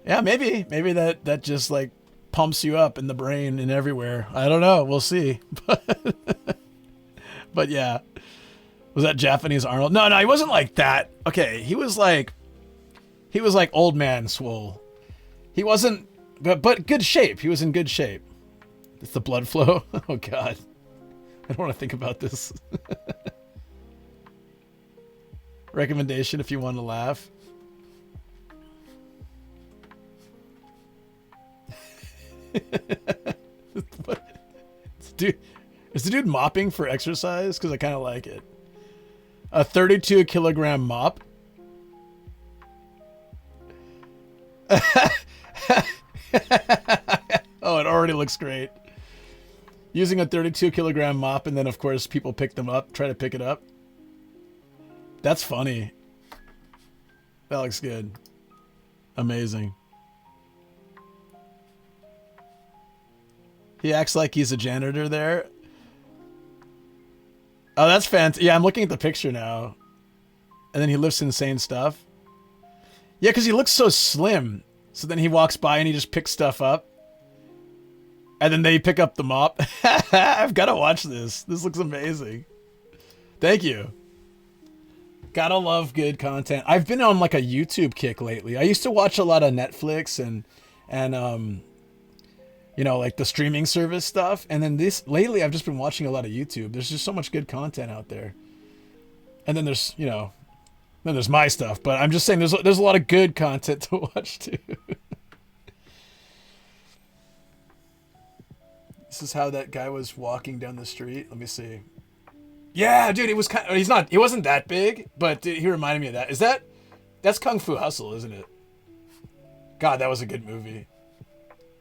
Yeah, maybe that just like pumps you up in the brain and everywhere. I don't know. We'll see. But yeah. Was that Japanese Arnold? No, he wasn't like that. Okay, he was like old man swole. He wasn't, but good shape. He was in good shape. It's the blood flow. Oh God, I don't want to think about this. Recommendation if you want to laugh. Is the dude mopping for exercise? Because I kind of like it. A 32 kilogram mop. Oh, it already looks great. Using a 32 kilogram mop, and then of course people pick them up, try to pick it up. That's funny. That looks good. Amazing. He acts like he's a janitor there. Oh, that's fantastic. Yeah, I'm looking at the picture now. and then he lifts insane stuff. Yeah, because he looks so slim. So then he walks by and he just picks stuff up. And then they pick up the mop. I've got to watch this. This looks amazing. Thank you. Gotta love good content. I've been on like a YouTube kick lately. I used to watch a lot of Netflix and you know, like the streaming service stuff. And then lately I've just been watching a lot of YouTube. There's just so much good content out there. And then there's, you know, then there's my stuff. But I'm just saying there's a lot of good content to watch too. This is how that guy was walking down the street. Let me see. Yeah, dude, it was kind of, he wasn't that big, but he reminded me of that. That's Kung Fu Hustle, isn't it? God, that was a good movie.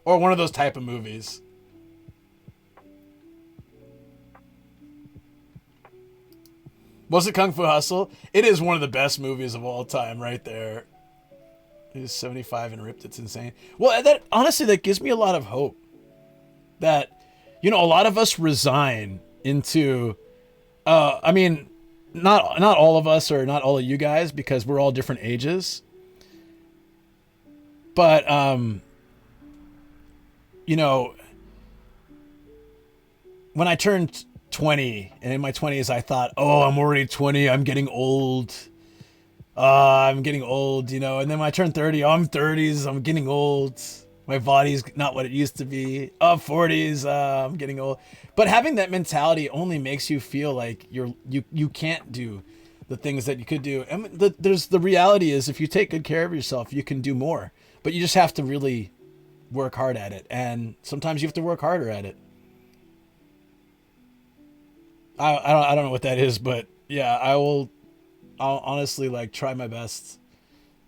Or one of those type of movies. Was it Kung Fu Hustle? It is one of the best movies of all time right there. He's 75 and ripped. It's insane. Well, that honestly, that gives me a lot of hope. That, you know, a lot of us resign into, I mean, not all of us or not all of you guys, because we're all different ages. But, you know, when I turned 20 and in my 20s, I thought, oh, I'm already 20. I'm getting old. I'm getting old, you know, and then when I turned 30, oh, I'm 30s. I'm getting old. My body's not what it used to be. 40s, I'm getting old. But having that mentality only makes you feel like you can't do the things that you could do. And the reality is, if you take good care of yourself, you can do more. But you just have to really work hard at it. And sometimes you have to work harder at it. I don't know what that is, but yeah, I'll honestly like try my best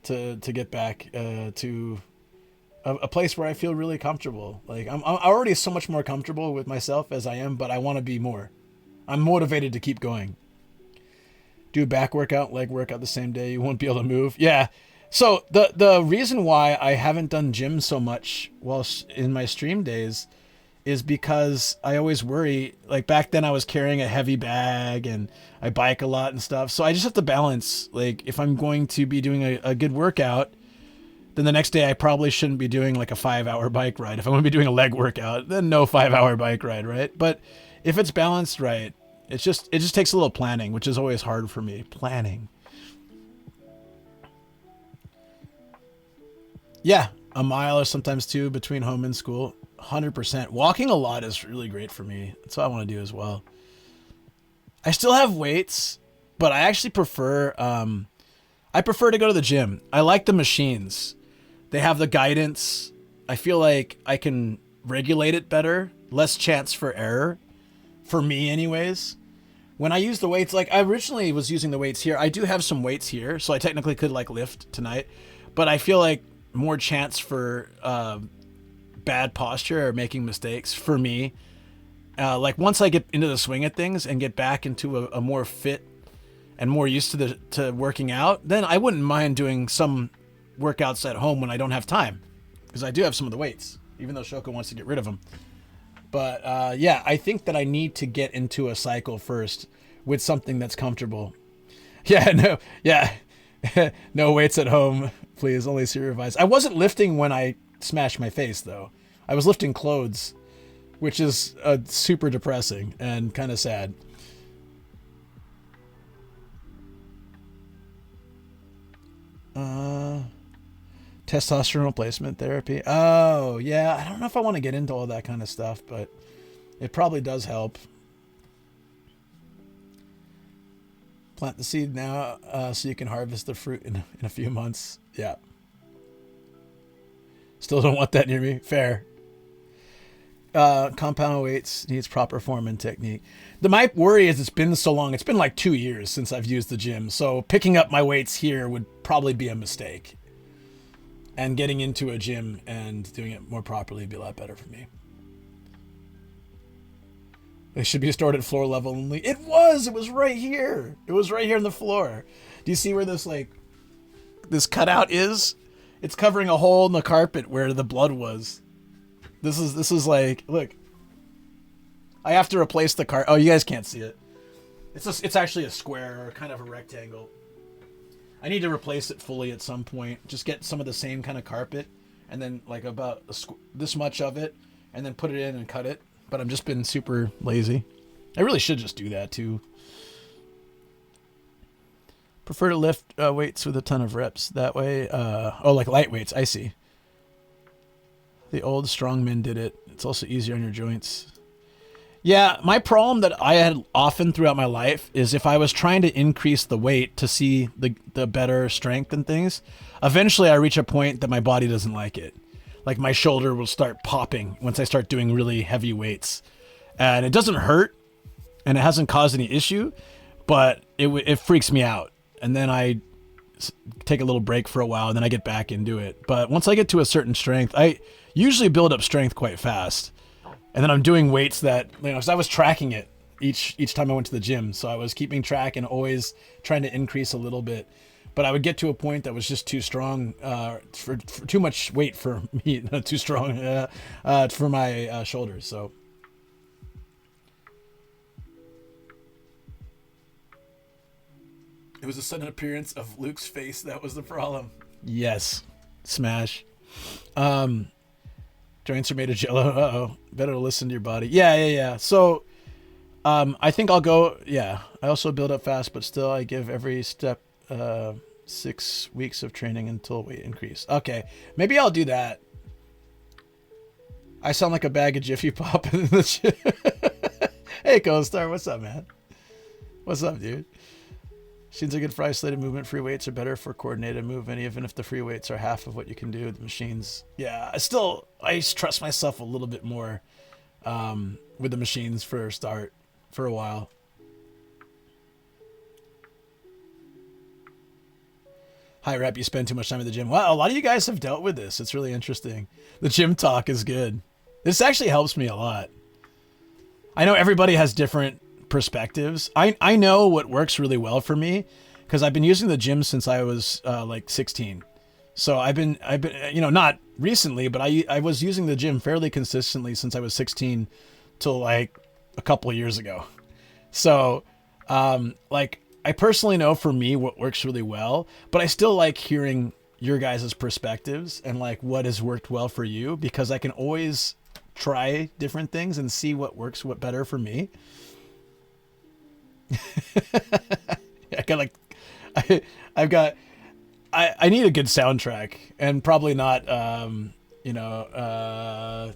to get back to a place where I feel really comfortable. Like I'm already so much more comfortable with myself as I am, but I want to be more. I'm motivated to keep going. Do a back workout, leg workout the same day. You won't be able to move. Yeah. So the reason why I haven't done gym so much while in my stream days is because I always worry. Like back then I was carrying a heavy bag and I bike a lot and stuff. So I just have to balance. Like if I'm going to be doing a good workout, then the next day I probably shouldn't be doing like a 5-hour bike ride. If I'm going to be doing a leg workout, then no 5-hour bike ride, right? But if it's balanced right, it just takes a little planning, which is always hard for me. Planning. Yeah, a mile or sometimes 2 between home and school. 100%. Walking a lot is really great for me. That's what I want to do as well. I still have weights, but I actually prefer to go to the gym. I like the machines. They have the guidance. I feel like I can regulate it better. Less chance for error. For me anyways. When I use the weights, like I originally was using the weights here. I do have some weights here, so I technically could like lift tonight. But I feel like more chance for bad posture or making mistakes for me. Like once I get into the swing of things and get back into a more fit and more used to working out, then I wouldn't mind doing some workouts at home when I don't have time, because I do have some of the weights, even though Shoko wants to get rid of them. But yeah, I think that I need to get into a cycle first with something that's comfortable. Yeah, no weights at home, please. Only supervised. I wasn't lifting when I smashed my face though. I was lifting clothes, which is super depressing and kind of sad. Testosterone replacement therapy. Oh, yeah. I don't know if I want to get into all that kind of stuff, but it probably does help. Plant the seed now so you can harvest the fruit in a few months. Yeah. Still don't want that near me. Fair. Compound weights needs proper form and technique. My worry is it's been so long. It's been like 2 years since I've used the gym. So picking up my weights here would probably be a mistake. And getting into a gym and doing it more properly would be a lot better for me. They should be stored at floor level only. It was right here. It was right here on the floor. Do you see where this cutout is? It's covering a hole in the carpet where the blood was. This is like, look. I have to replace the car. Oh, you guys can't see it. It's actually a square or kind of a rectangle. I need to replace it fully at some point. Just get some of the same kind of carpet, and then like about this much of it, and then put it in and cut it. But I've just been super lazy. I really should just do that too. Prefer to lift weights with a ton of reps. That way, oh, like light weights. I see. The old strongmen did it. It's also easier on your joints. Yeah, my problem that I had often throughout my life is if I was trying to increase the weight to see the better strength and things, eventually I reach a point that my body doesn't like it. Like my shoulder will start popping once I start doing really heavy weights. And it doesn't hurt, and it hasn't caused any issue, but it freaks me out. And then I take a little break for a while, and then I get back into it. But once I get to a certain strength, I usually build up strength quite fast. And then I'm doing weights that, you know, because I was tracking it each time I went to the gym. So I was keeping track and always trying to increase a little bit. But I would get to a point that was just too strong, for too much weight for me, too strong for my shoulders. So. It was a sudden appearance of Luke's face. That was the problem. Yes. Smash. Joints are made of jello. Uh-oh. Better to listen to your body. Yeah. So, I think I'll go, yeah. I also build up fast, but still I give every step 6 weeks of training until weight increase. Okay. Maybe I'll do that. I sound like a bag of Jiffy Pop in the gym. Hey, Co-Star. What's up, man? What's up, dude? Machines are good for isolated movement. Free weights are better for coordinated movement, even if the free weights are half of what you can do with the machines. Yeah, I trust myself a little bit more with the machines for a start, for a while. High rep, you spend too much time at the gym. Wow, a lot of you guys have dealt with this. It's really interesting. The gym talk is good. This actually helps me a lot. I know everybody has different perspectives. I know what works really well for me because I've been using the gym since I was like 16. So I've been you know, not recently, but I was using the gym fairly consistently since I was 16 till like a couple of years ago. So like I personally know for me what works really well, but I still like hearing your guys' perspectives and like what has worked well for you, because I can always try different things and see what works better for me. I need a good soundtrack, and probably not you know,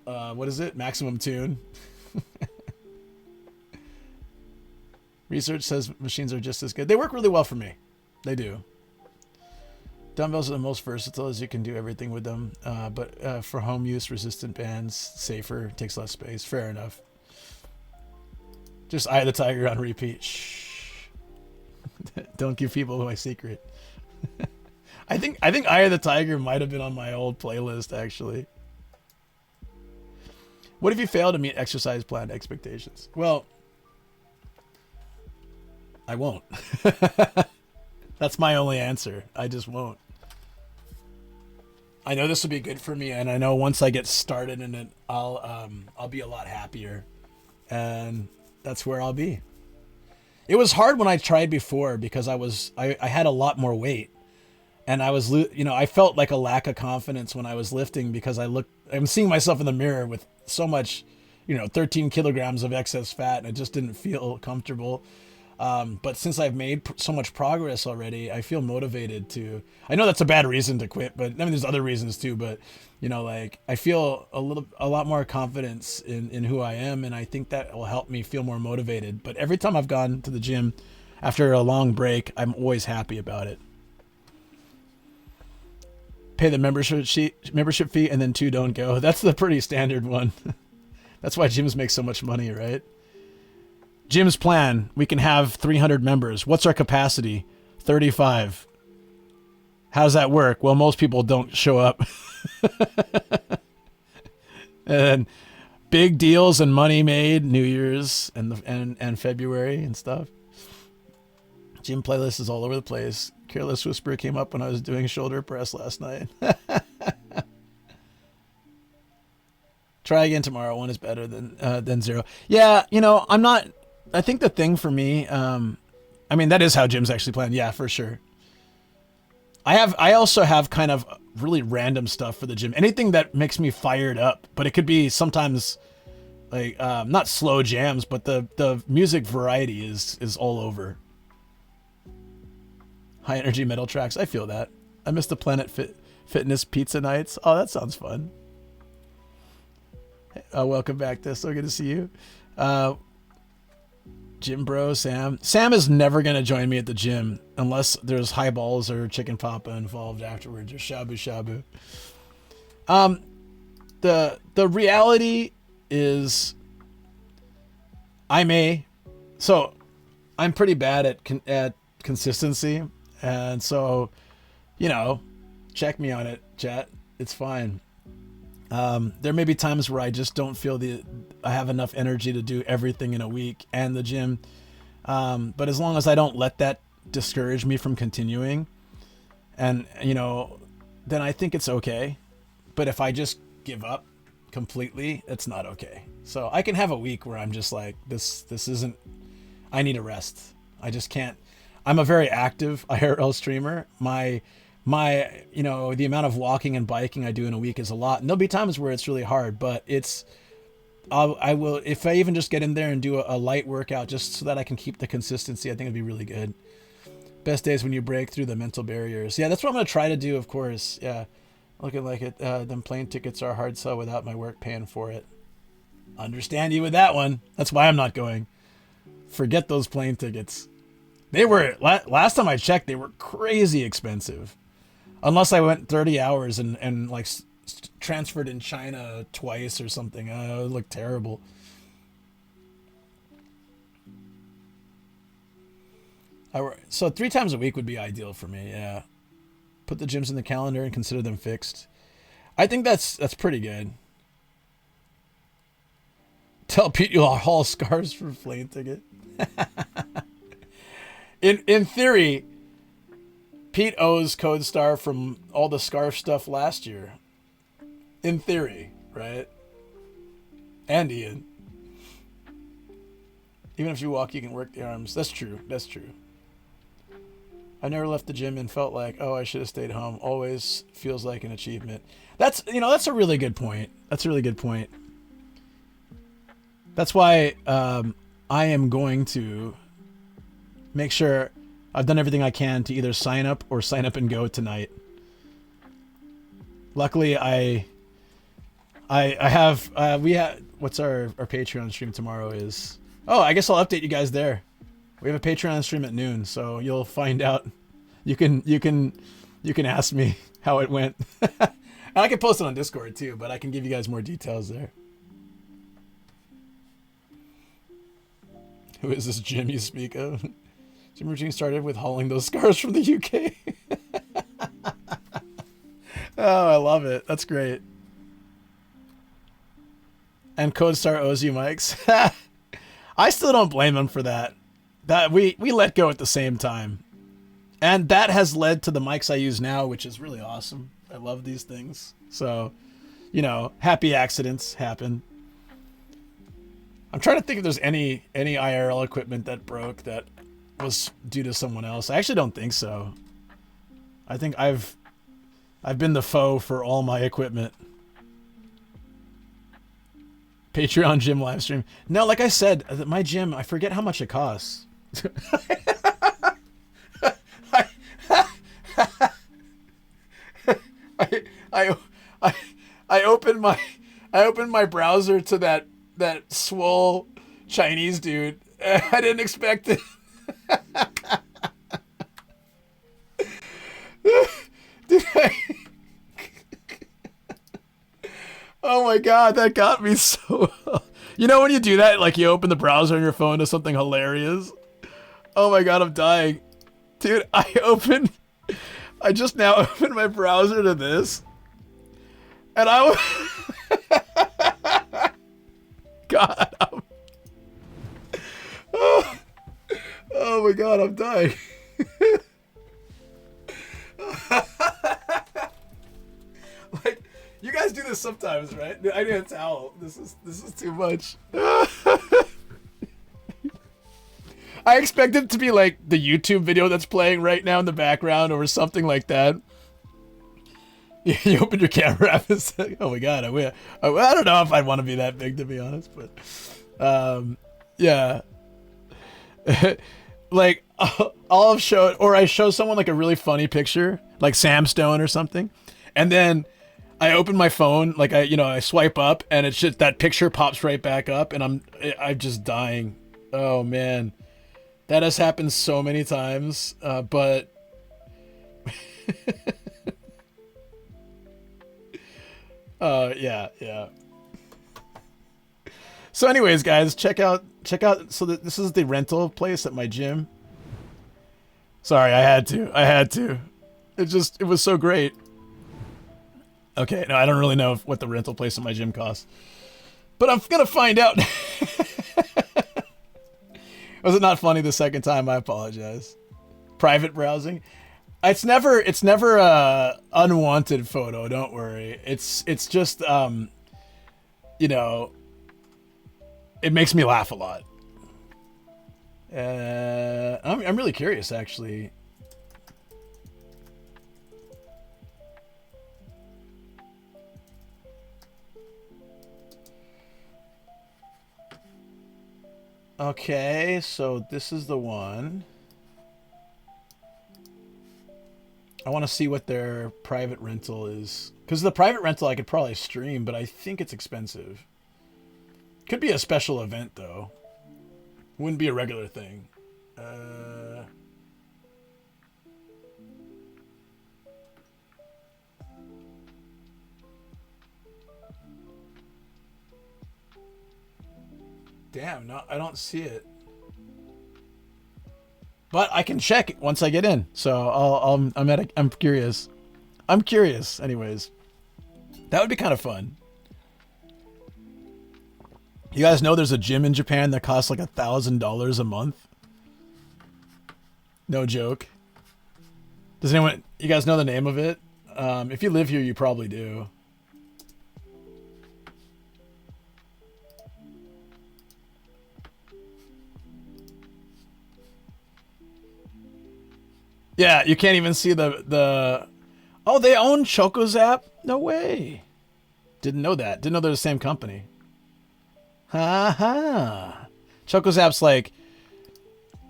what is it? Maximum Tune. Research says machines are just as good. They work really well for me. They do. Dumbbells are the most versatile, as you can do everything with them. But for home use, resistant bands, safer, takes less space. Fair enough. Just Eye of the Tiger on repeat. Shh. Don't give people my secret. I think Eye of the Tiger might have been on my old playlist, actually. What if you fail to meet exercise plan expectations? Well, I won't. That's my only answer. I just won't. I know this will be good for me, and I know once I get started in it, I'll be a lot happier, and that's where I'll be. It was hard when I tried before because I had a lot more weight, and I felt like a lack of confidence when I was lifting because I'm seeing myself in the mirror with so much, 13 kilograms of excess fat, and it just didn't feel comfortable. But since I've made so much progress already, I feel motivated to. I know that's a bad reason to quit, but I mean, there's other reasons too. But I feel a lot more confidence in who I am, and I think that will help me feel more motivated. But every time I've gone to the gym after a long break, I'm always happy about it. Pay the membership fee, and then 2 don't go. That's the pretty standard one. That's why gyms make so much money, right? Jim's plan, we can have 300 members. What's our capacity? 35. How's that work? Well, most people don't show up. And big deals and money made, New Year's and February and stuff. Gym playlist is all over the place. Careless Whisper came up when I was doing shoulder press last night. Try again tomorrow. 1 is better than 0. Yeah, I'm not. I think the thing for me, I mean, that is how gyms actually plan. Yeah, for sure. I also have kind of really random stuff for the gym. Anything that makes me fired up, but it could be sometimes like not slow jams, but the music variety is all over. High energy metal tracks. I feel that. I miss the Planet Fitness pizza nights. Oh, that sounds fun. Welcome back, Tess. So good to see you. Gym bro, Sam. Sam is never going to join me at the gym unless there's highballs or chicken papa involved afterwards or shabu shabu. The reality is I'm pretty bad at consistency. And so, you know, check me on it, chat. It's fine. There may be times where I just don't feel I have enough energy to do everything in a week and the gym. But as long as I don't let that discourage me from continuing, and, you know, then I think it's okay. But if I just give up completely, it's not okay. So I can have a week where I'm just like, this isn't, I need a rest. I just can't. I'm a very active IRL streamer. My, you know, the amount of walking and biking I do in a week is a lot. And there'll be times where it's really hard, but I will, if I even just get in there and do a light workout just so that I can keep the consistency, I think it'd be really good. Best days when you break through the mental barriers. Yeah, that's what I'm going to try to do, of course. Yeah. Looking like it. Them plane tickets are a hard sell without my work paying for it. Understand you with that one. That's why I'm not going. Forget those plane tickets. They were, last time I checked, they were crazy expensive. Unless I went 30 hours and like transferred in China twice or something. It would look terrible. So 3 times a week would be ideal for me, yeah. Put the gyms in the calendar and consider them fixed. I think that's pretty good. Tell Pete you'll haul scarves for a plane ticket. In theory, Pete owes Code Star from all the scarf stuff last year. In theory, right? And Ian. Even if you walk, you can work the arms. That's true. That's true. I never left the gym and felt like, oh, I should have stayed home. Always feels like an achievement. That's a really good point. That's a really good point. That's why I am going to make sure I've done everything I can to either sign up or sign up and go tonight. Luckily, I have what's our Patreon stream tomorrow is. Oh, I guess I'll update you guys there. We have a Patreon stream at noon, so you'll find out. You can ask me how it went. I can post it on Discord too, but I can give you guys more details there. Who is this Jim you speak of? Gym routine started with hauling those scars from the UK. Oh, I love it. That's great. And CodeStar owes you mics. I still don't blame him for that. That we let go at the same time. And that has led to the mics I use now, which is really awesome. I love these things. So, you know, happy accidents happen. I'm trying to think if there's any IRL equipment that broke that was due to someone else. I actually don't think so. I think I've been the foe for all my equipment. Patreon gym live stream. No, like I said, my gym, I forget how much it costs. I opened my browser to that swole Chinese dude. I didn't expect it. Oh my god, that got me so. You know when you do that, like you open the browser on your phone to something hilarious? Oh my god, I'm dying. Dude, I just now opened my browser to this. And I was... God, oh my god, I'm dying. Like, you guys do this sometimes, right? I need a towel. This is too much. I expect it to be like the YouTube video that's playing right now in the background or something like that. You open your camera app and say, oh my god, I don't know if I'd want to be that big, to be honest, but yeah. Like I'll show it, or I show someone like a really funny picture, like Sam Stone or something, and then I open my phone, like I swipe up, and it's just that picture pops right back up, and I'm just dying. Oh man, that has happened so many times, but yeah. So anyways, guys, check out. So this is the rental place at my gym. Sorry, I had to. It was so great. Okay, no, I don't really know what the rental place at my gym costs, but I'm gonna find out. Was it not funny the second time? I apologize. Private browsing. It's never a unwanted photo. Don't worry. It's just it makes me laugh a lot. I'm really curious, actually. Okay, so this is the one. I want to see what their private rental is. Because the private rental I could probably stream, but I think it's expensive. Could be a special event, though. Wouldn't be a regular thing. Damn, no, I don't see it. But I can check it once I get in. So I'm curious. I'm curious, anyways. That would be kind of fun. You guys know there's a gym in Japan that costs like $1,000 a month? No joke. Does anyone, you guys know the name of it? If you live here, you probably do. Yeah, you can't even see the... Oh, they own ChocoZap? No way. Didn't know that. Didn't know they're the same company. Ha. ChocoZap's like...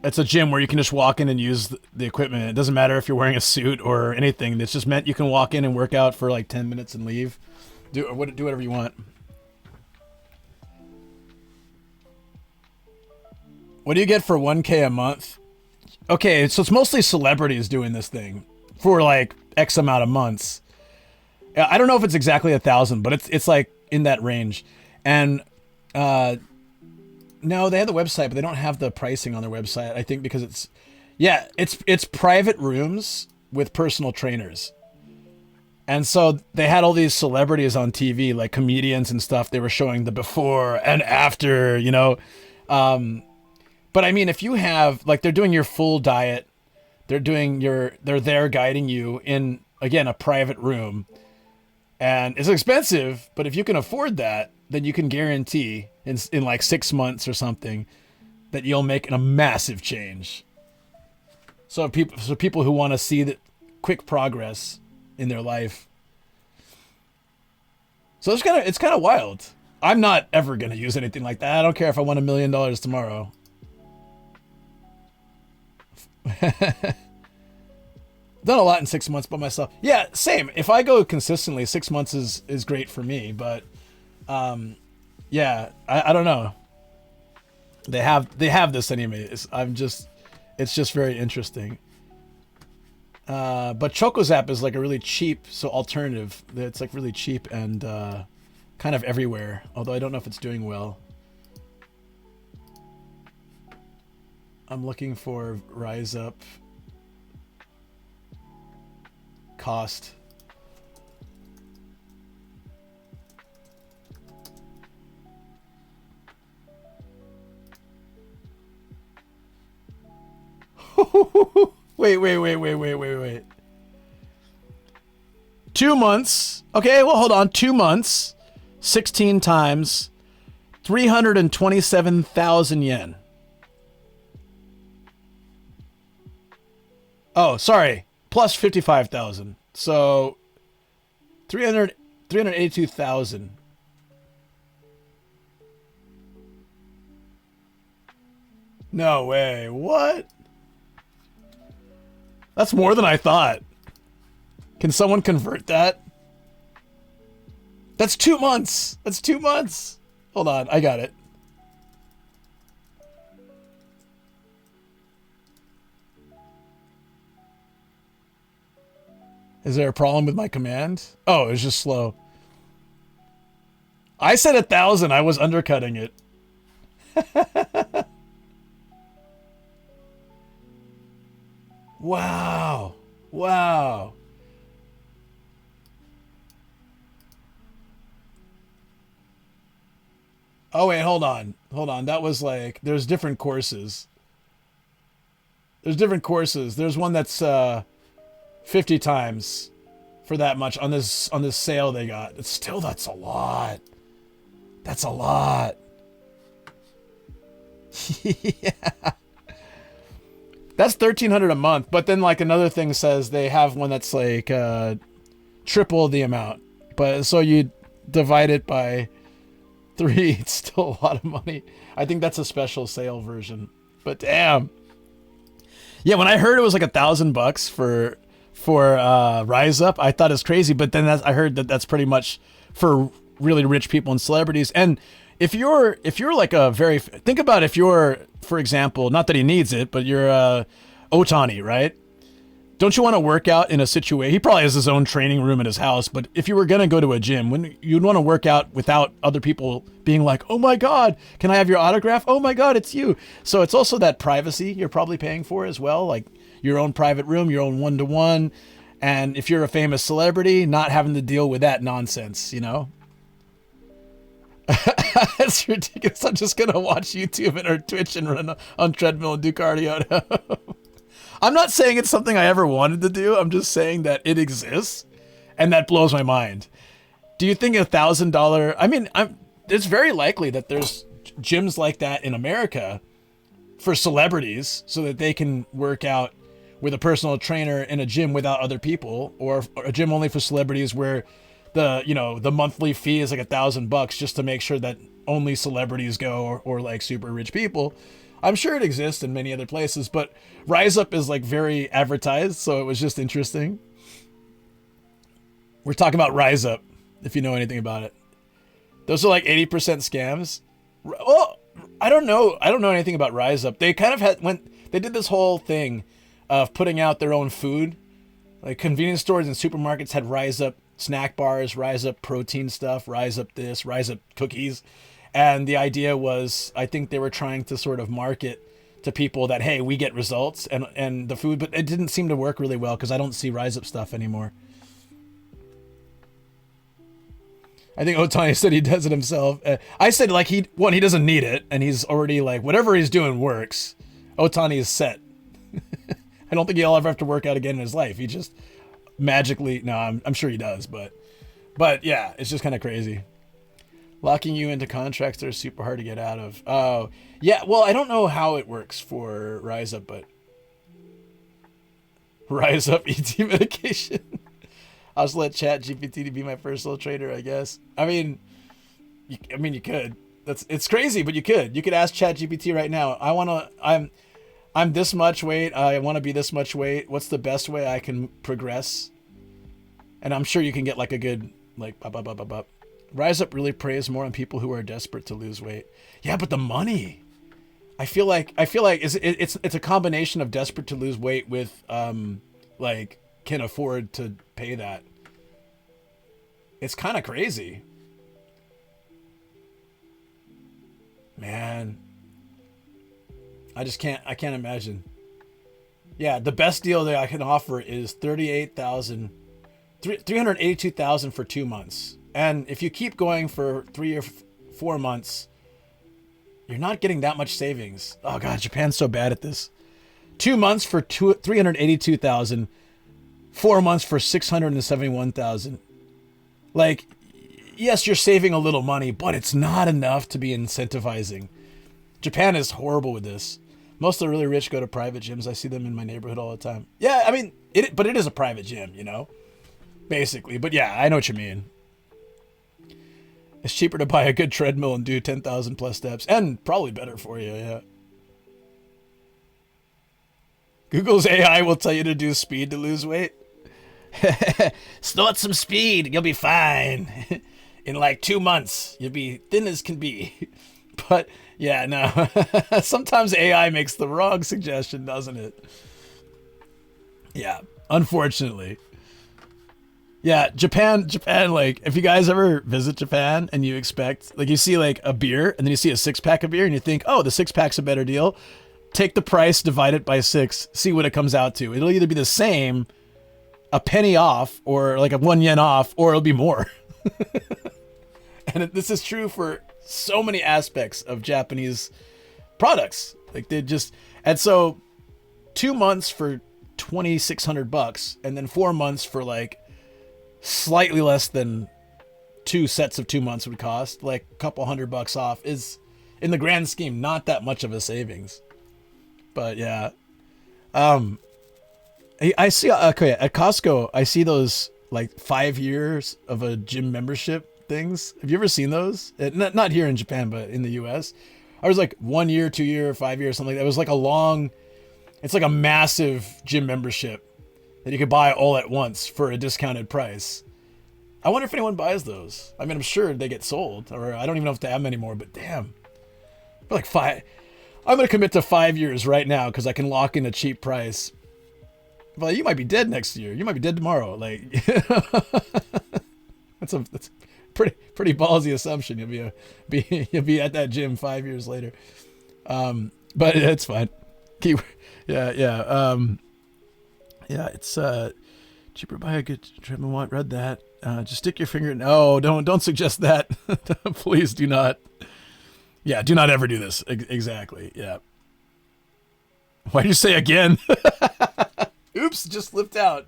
It's a gym where you can just walk in and use the equipment. It doesn't matter if you're wearing a suit or anything. It's just meant you can walk in and work out for like 10 minutes and leave. Do whatever you want. What do you get for 1K a month? Okay, so it's mostly celebrities doing this thing for like X amount of months. I don't know if it's exactly 1,000, but it's like in that range. And no, they have the website, but they don't have the pricing on their website. I think because it's private rooms with personal trainers. And so they had all these celebrities on TV, like comedians and stuff. They were showing the before and after, you know. But I mean, if you have, like, they're doing your full diet, they're there guiding you in, again, a private room, and it's expensive, but if you can afford that, then you can guarantee in like 6 months or something that you'll make a massive change. So people who want to see the quick progress in their life. So it's kind of wild. I'm not ever going to use anything like that. I don't care if I won $1 million tomorrow. Done a lot in 6 months by myself. Yeah, same. If I go consistently, 6 months is great for me. But yeah, I don't know. They have this anyway. It's just very interesting. But ChocoZap is like a really cheap alternative. It's like really cheap and kind of everywhere. Although I don't know if it's doing well. I'm looking for Rise Up cost. Wait. 2 months. Okay, well, hold on. 2 months, 16 times, 327,000 yen. Oh, sorry. Plus 55,000. So 382,000. No way. What? That's more than I thought. Can someone convert that? That's 2 months. That's 2 months. Hold on. I got it. Is there a problem with my command? Oh, it's just slow. I said 1,000. I was undercutting it. Wow. Wow. Oh, wait, hold on. Hold on. That was like, there's different courses. There's different courses. There's one that's 50 times for that much on this sale they got. It's still, that's a lot. That's a lot. Yeah. That's $1,300 a month, but then like another thing says they have one that's like triple the amount. But so you divide it by 3, it's still a lot of money. I think that's a special sale version. But damn. Yeah, when I heard it was like $1,000 for Rise Up, I thought it was crazy. But then I heard that that's pretty much for really rich people and celebrities. And if you're like think about if you're, for example, not that he needs it, but you're Otani, right? Don't you want to work out in a situation? He probably has his own training room at his house, but if you were going to go to a gym, you'd want to work out without other people being like, oh my God, can I have your autograph? Oh my God, it's you. So it's also that privacy you're probably paying for as well, like your own private room, your own one-to-one. And if you're a famous celebrity, not having to deal with that nonsense, you know? It's ridiculous. I'm just going to watch YouTube and or Twitch and run on treadmill and do cardio. I'm not saying it's something I ever wanted to do. I'm just saying that it exists, and that blows my mind. Do you think $1,000? I mean, it's very likely that there's gyms like that in America for celebrities so that they can work out with a personal trainer in a gym without other people, or a gym only for celebrities where the monthly fee is like $1,000 just to make sure that only celebrities go or like super rich people. I'm sure it exists in many other places, but Rise Up is like very advertised, so it was just interesting. We're talking about Rise Up, if you know anything about it. Those are like 80% scams. Well, I don't know anything about Rise Up. They kind of they did this whole thing of putting out their own food. Like convenience stores and supermarkets had Rise Up snack bars, Rise Up protein stuff, Rise Up this, Rise Up cookies. And the idea was, I think they were trying to sort of market to people that, hey, we get results and the food, but it didn't seem to work really well because I don't see Rise Up stuff anymore. I think Otani said he does it himself. I said like he doesn't need it, and he's already like, whatever he's doing works. Otani is set. I don't think he'll ever have to work out again in his life. He just magically, no, I'm sure he does, but yeah, it's just kind of crazy. Locking you into contracts that are super hard to get out of. Oh, yeah. Well, I don't know how it works for Rise Up, but Rise Up ET medication. I'll just let ChatGPT to be my personal trainer, I guess. I mean, you could. It's crazy, but you could. You could ask ChatGPT right now. I'm this much weight. I want to be this much weight. What's the best way I can progress? And I'm sure you can get like a good like up. Rise Up really preys more on people who are desperate to lose weight. Yeah, but the money. I feel like it's a combination of desperate to lose weight with like can afford to pay that. It's kind of crazy. Man. I can't imagine. Yeah, the best deal that I can offer is $382,000 for 2 months. And if you keep going for 3 or 4 months, you're not getting that much savings. Oh God, Japan's so bad at this. 2 months for $382,000, 4 months for $671,000. Like, yes, you're saving a little money, but it's not enough to be incentivizing. Japan is horrible with this. Most of the really rich go to private gyms. I see them in my neighborhood all the time. Yeah, I mean, but it is a private gym, you know, basically. But yeah, I know what you mean. It's cheaper to buy a good treadmill and do 10,000 plus steps, and probably better for you, yeah. Google's AI will tell you to do speed to lose weight. Snort some speed, you'll be fine. In like 2 months, you'll be thin as can be. But yeah, no. Sometimes AI makes the wrong suggestion, doesn't it? Yeah, unfortunately. Yeah, Japan, like, if you guys ever visit Japan and you expect, like, you see, like, a beer, and then you see a 6-pack of beer, and you think, oh, the 6-pack's a better deal. Take the price, divide it by 6, see what it comes out to. It'll either be the same, a penny off, or, like, a 1 yen off, or it'll be more. And this is true for so many aspects of Japanese products. Like, they just... And so, 2 months for $2,600, and then 4 months for, like, slightly less than 2 sets of 2 months would cost, like a couple $100 off, is in the grand scheme not that much of a savings. But yeah, I see, okay, at Costco I see those like 5 years of a gym membership things. Have you ever seen those? Not here in Japan, but in the US. I was like 1 year, 2 year, 5 years, something like that. It was like it's like a massive gym membership that you could buy all at once for a discounted price. I wonder if anyone buys those. I mean, I'm sure they get sold, or I don't even know if they have them anymore, but damn. For like I'm going to commit to 5 years right now because I can lock in a cheap price. Well, you might be dead next year. You might be dead tomorrow. Like, that's a pretty ballsy assumption. You'll be at that gym 5 years later. But it's fine. Yeah, it's cheaper buy a good treadmill. Read that. Just stick your finger. No, don't suggest that. Please do not. Yeah, do not ever do this. Exactly. Yeah. Why did you say again? Oops, just slipped out.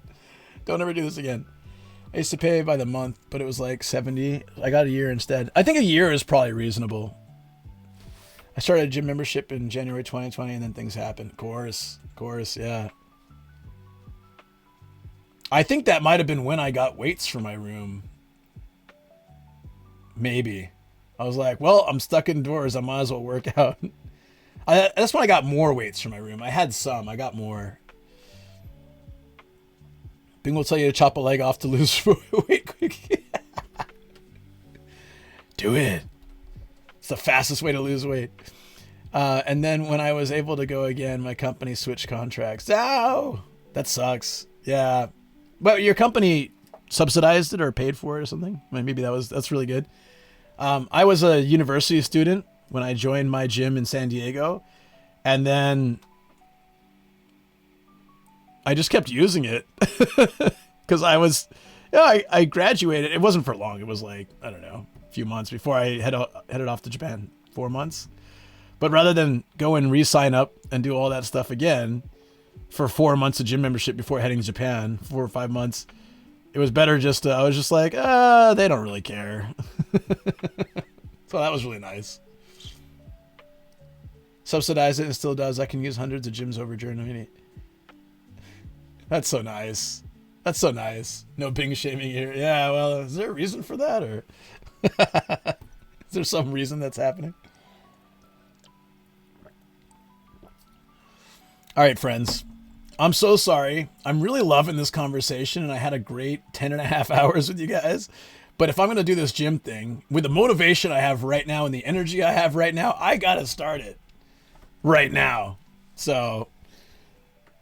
Don't ever do this again. I used to pay by the month, but it was like 70. I got a year instead. I think a year is probably reasonable. I started a gym membership in January 2020, and then things happened. Of course, yeah. I think that might have been when I got weights for my room. Maybe. I was like, well, I'm stuck indoors. I might as well work out. That's when I got more weights for my room. I had some. I got more. Bing will tell you to chop a leg off to lose weight quick. Do it. It's the fastest way to lose weight. And then when I was able to go again, my company switched contracts. Ow! That sucks. Yeah. But your company subsidized it or paid for it or something? Maybe that's really good. I was a university student when I joined my gym in San Diego, and then I just kept using it because I graduated. It wasn't for long. It was like, I don't know, a few months before I headed off to Japan. 4 months. But rather than go and re-sign up and do all that stuff again for 4 months of gym membership before heading to Japan, 4 or 5 months, it was better just I was just like, they don't really care. So that was really nice. Subsidize it and still does. I can use hundreds of gyms over Germany. That's so nice. That's so nice. No Bing shaming here. Yeah, well, is there a reason for that, or is there some reason that's happening? All right, friends. I'm so sorry. I'm really loving this conversation, and I had a great 10.5 hours with you guys. But if I'm going to do this gym thing, with the motivation I have right now and the energy I have right now, I got to start it right now. So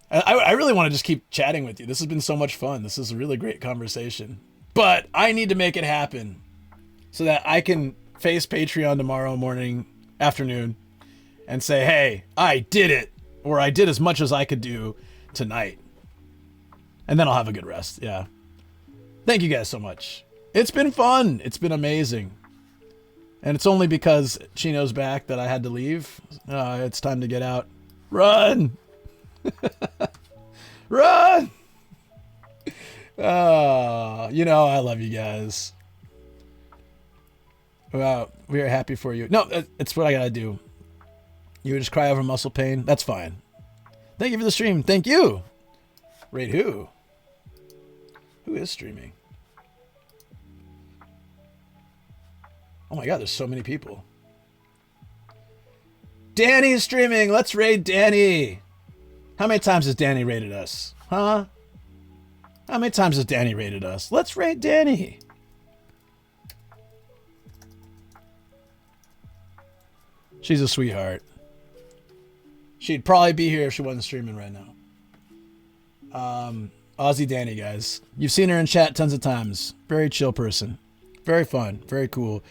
I really want to just keep chatting with you. This has been so much fun. This is a really great conversation. But I need to make it happen so that I can face Patreon tomorrow afternoon, and say, hey, I did it. Or I did as much as I could do tonight. And then I'll have a good rest. Yeah. Thank you guys so much. It's been fun. It's been amazing. And it's only because Chino's back that I had to leave. It's time to get out. Run! Run! I love you guys. Well, we are happy for you. No, it's what I gotta do. You would just cry over muscle pain. That's fine. Thank you for the stream. Thank you. Raid who? Who is streaming? Oh my god, there's so many people. Danny's streaming. Let's raid Danny. How many times has Danny raided us? Huh? How many times has Danny raided us? Let's raid Danny. She's a sweetheart. She'd probably be here if she wasn't streaming right now. Aussie Danny, guys. You've seen her in chat tons of times. Very chill person. Very fun. Very cool.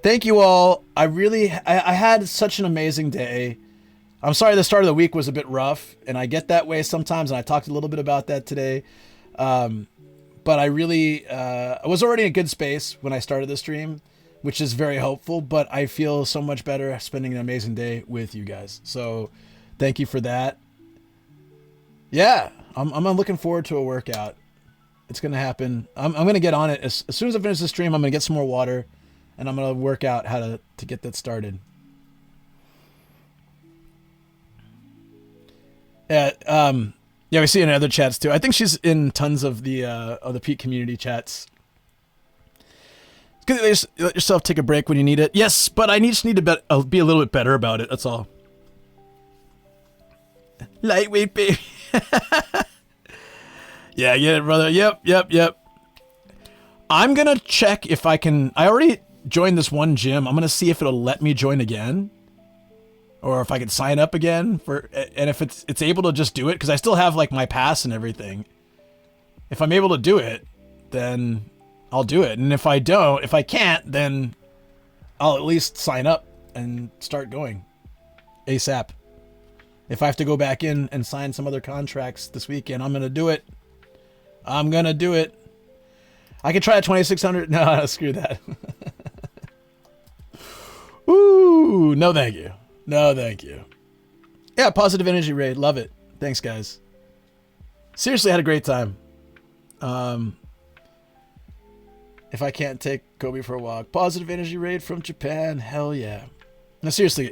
Thank you all. I had such an amazing day. I'm sorry the start of the week was a bit rough, and I get that way sometimes, and I talked a little bit about that today. But I really, I was already in a good space when I started the stream, which is very hopeful, but I feel so much better spending an amazing day with you guys. So thank you for that. Yeah, I'm looking forward to a workout. It's going to happen. I'm going to get on it. As soon as I finish the stream, I'm going to get some more water, and I'm going to work out how to get that started. Yeah, we see in other chats too. I think she's in tons of the Pete community chats. It's good that let yourself take a break when you need it. Yes, but I just need to be a little bit better about it. That's all. Lightweight, baby. Yeah, get it, brother. Yep. I'm gonna check if I can. I already joined this one gym. I'm gonna see if it'll let me join again, or if I can sign up again and if it's able to just do it, because I still have like my pass and everything. If I'm able to do it, then I'll do it. And if I can't, then I'll at least sign up and start going ASAP. If I have to go back in and sign some other contracts this weekend, I'm gonna do it. I'm gonna do it. I can try at 2,600. No, screw that. Ooh, no thank you. No thank you. Yeah, positive energy raid. Love it. Thanks, guys. Seriously, had a great time. If I can't take Kobe for a walk. Positive energy raid from Japan. Hell yeah. No, seriously,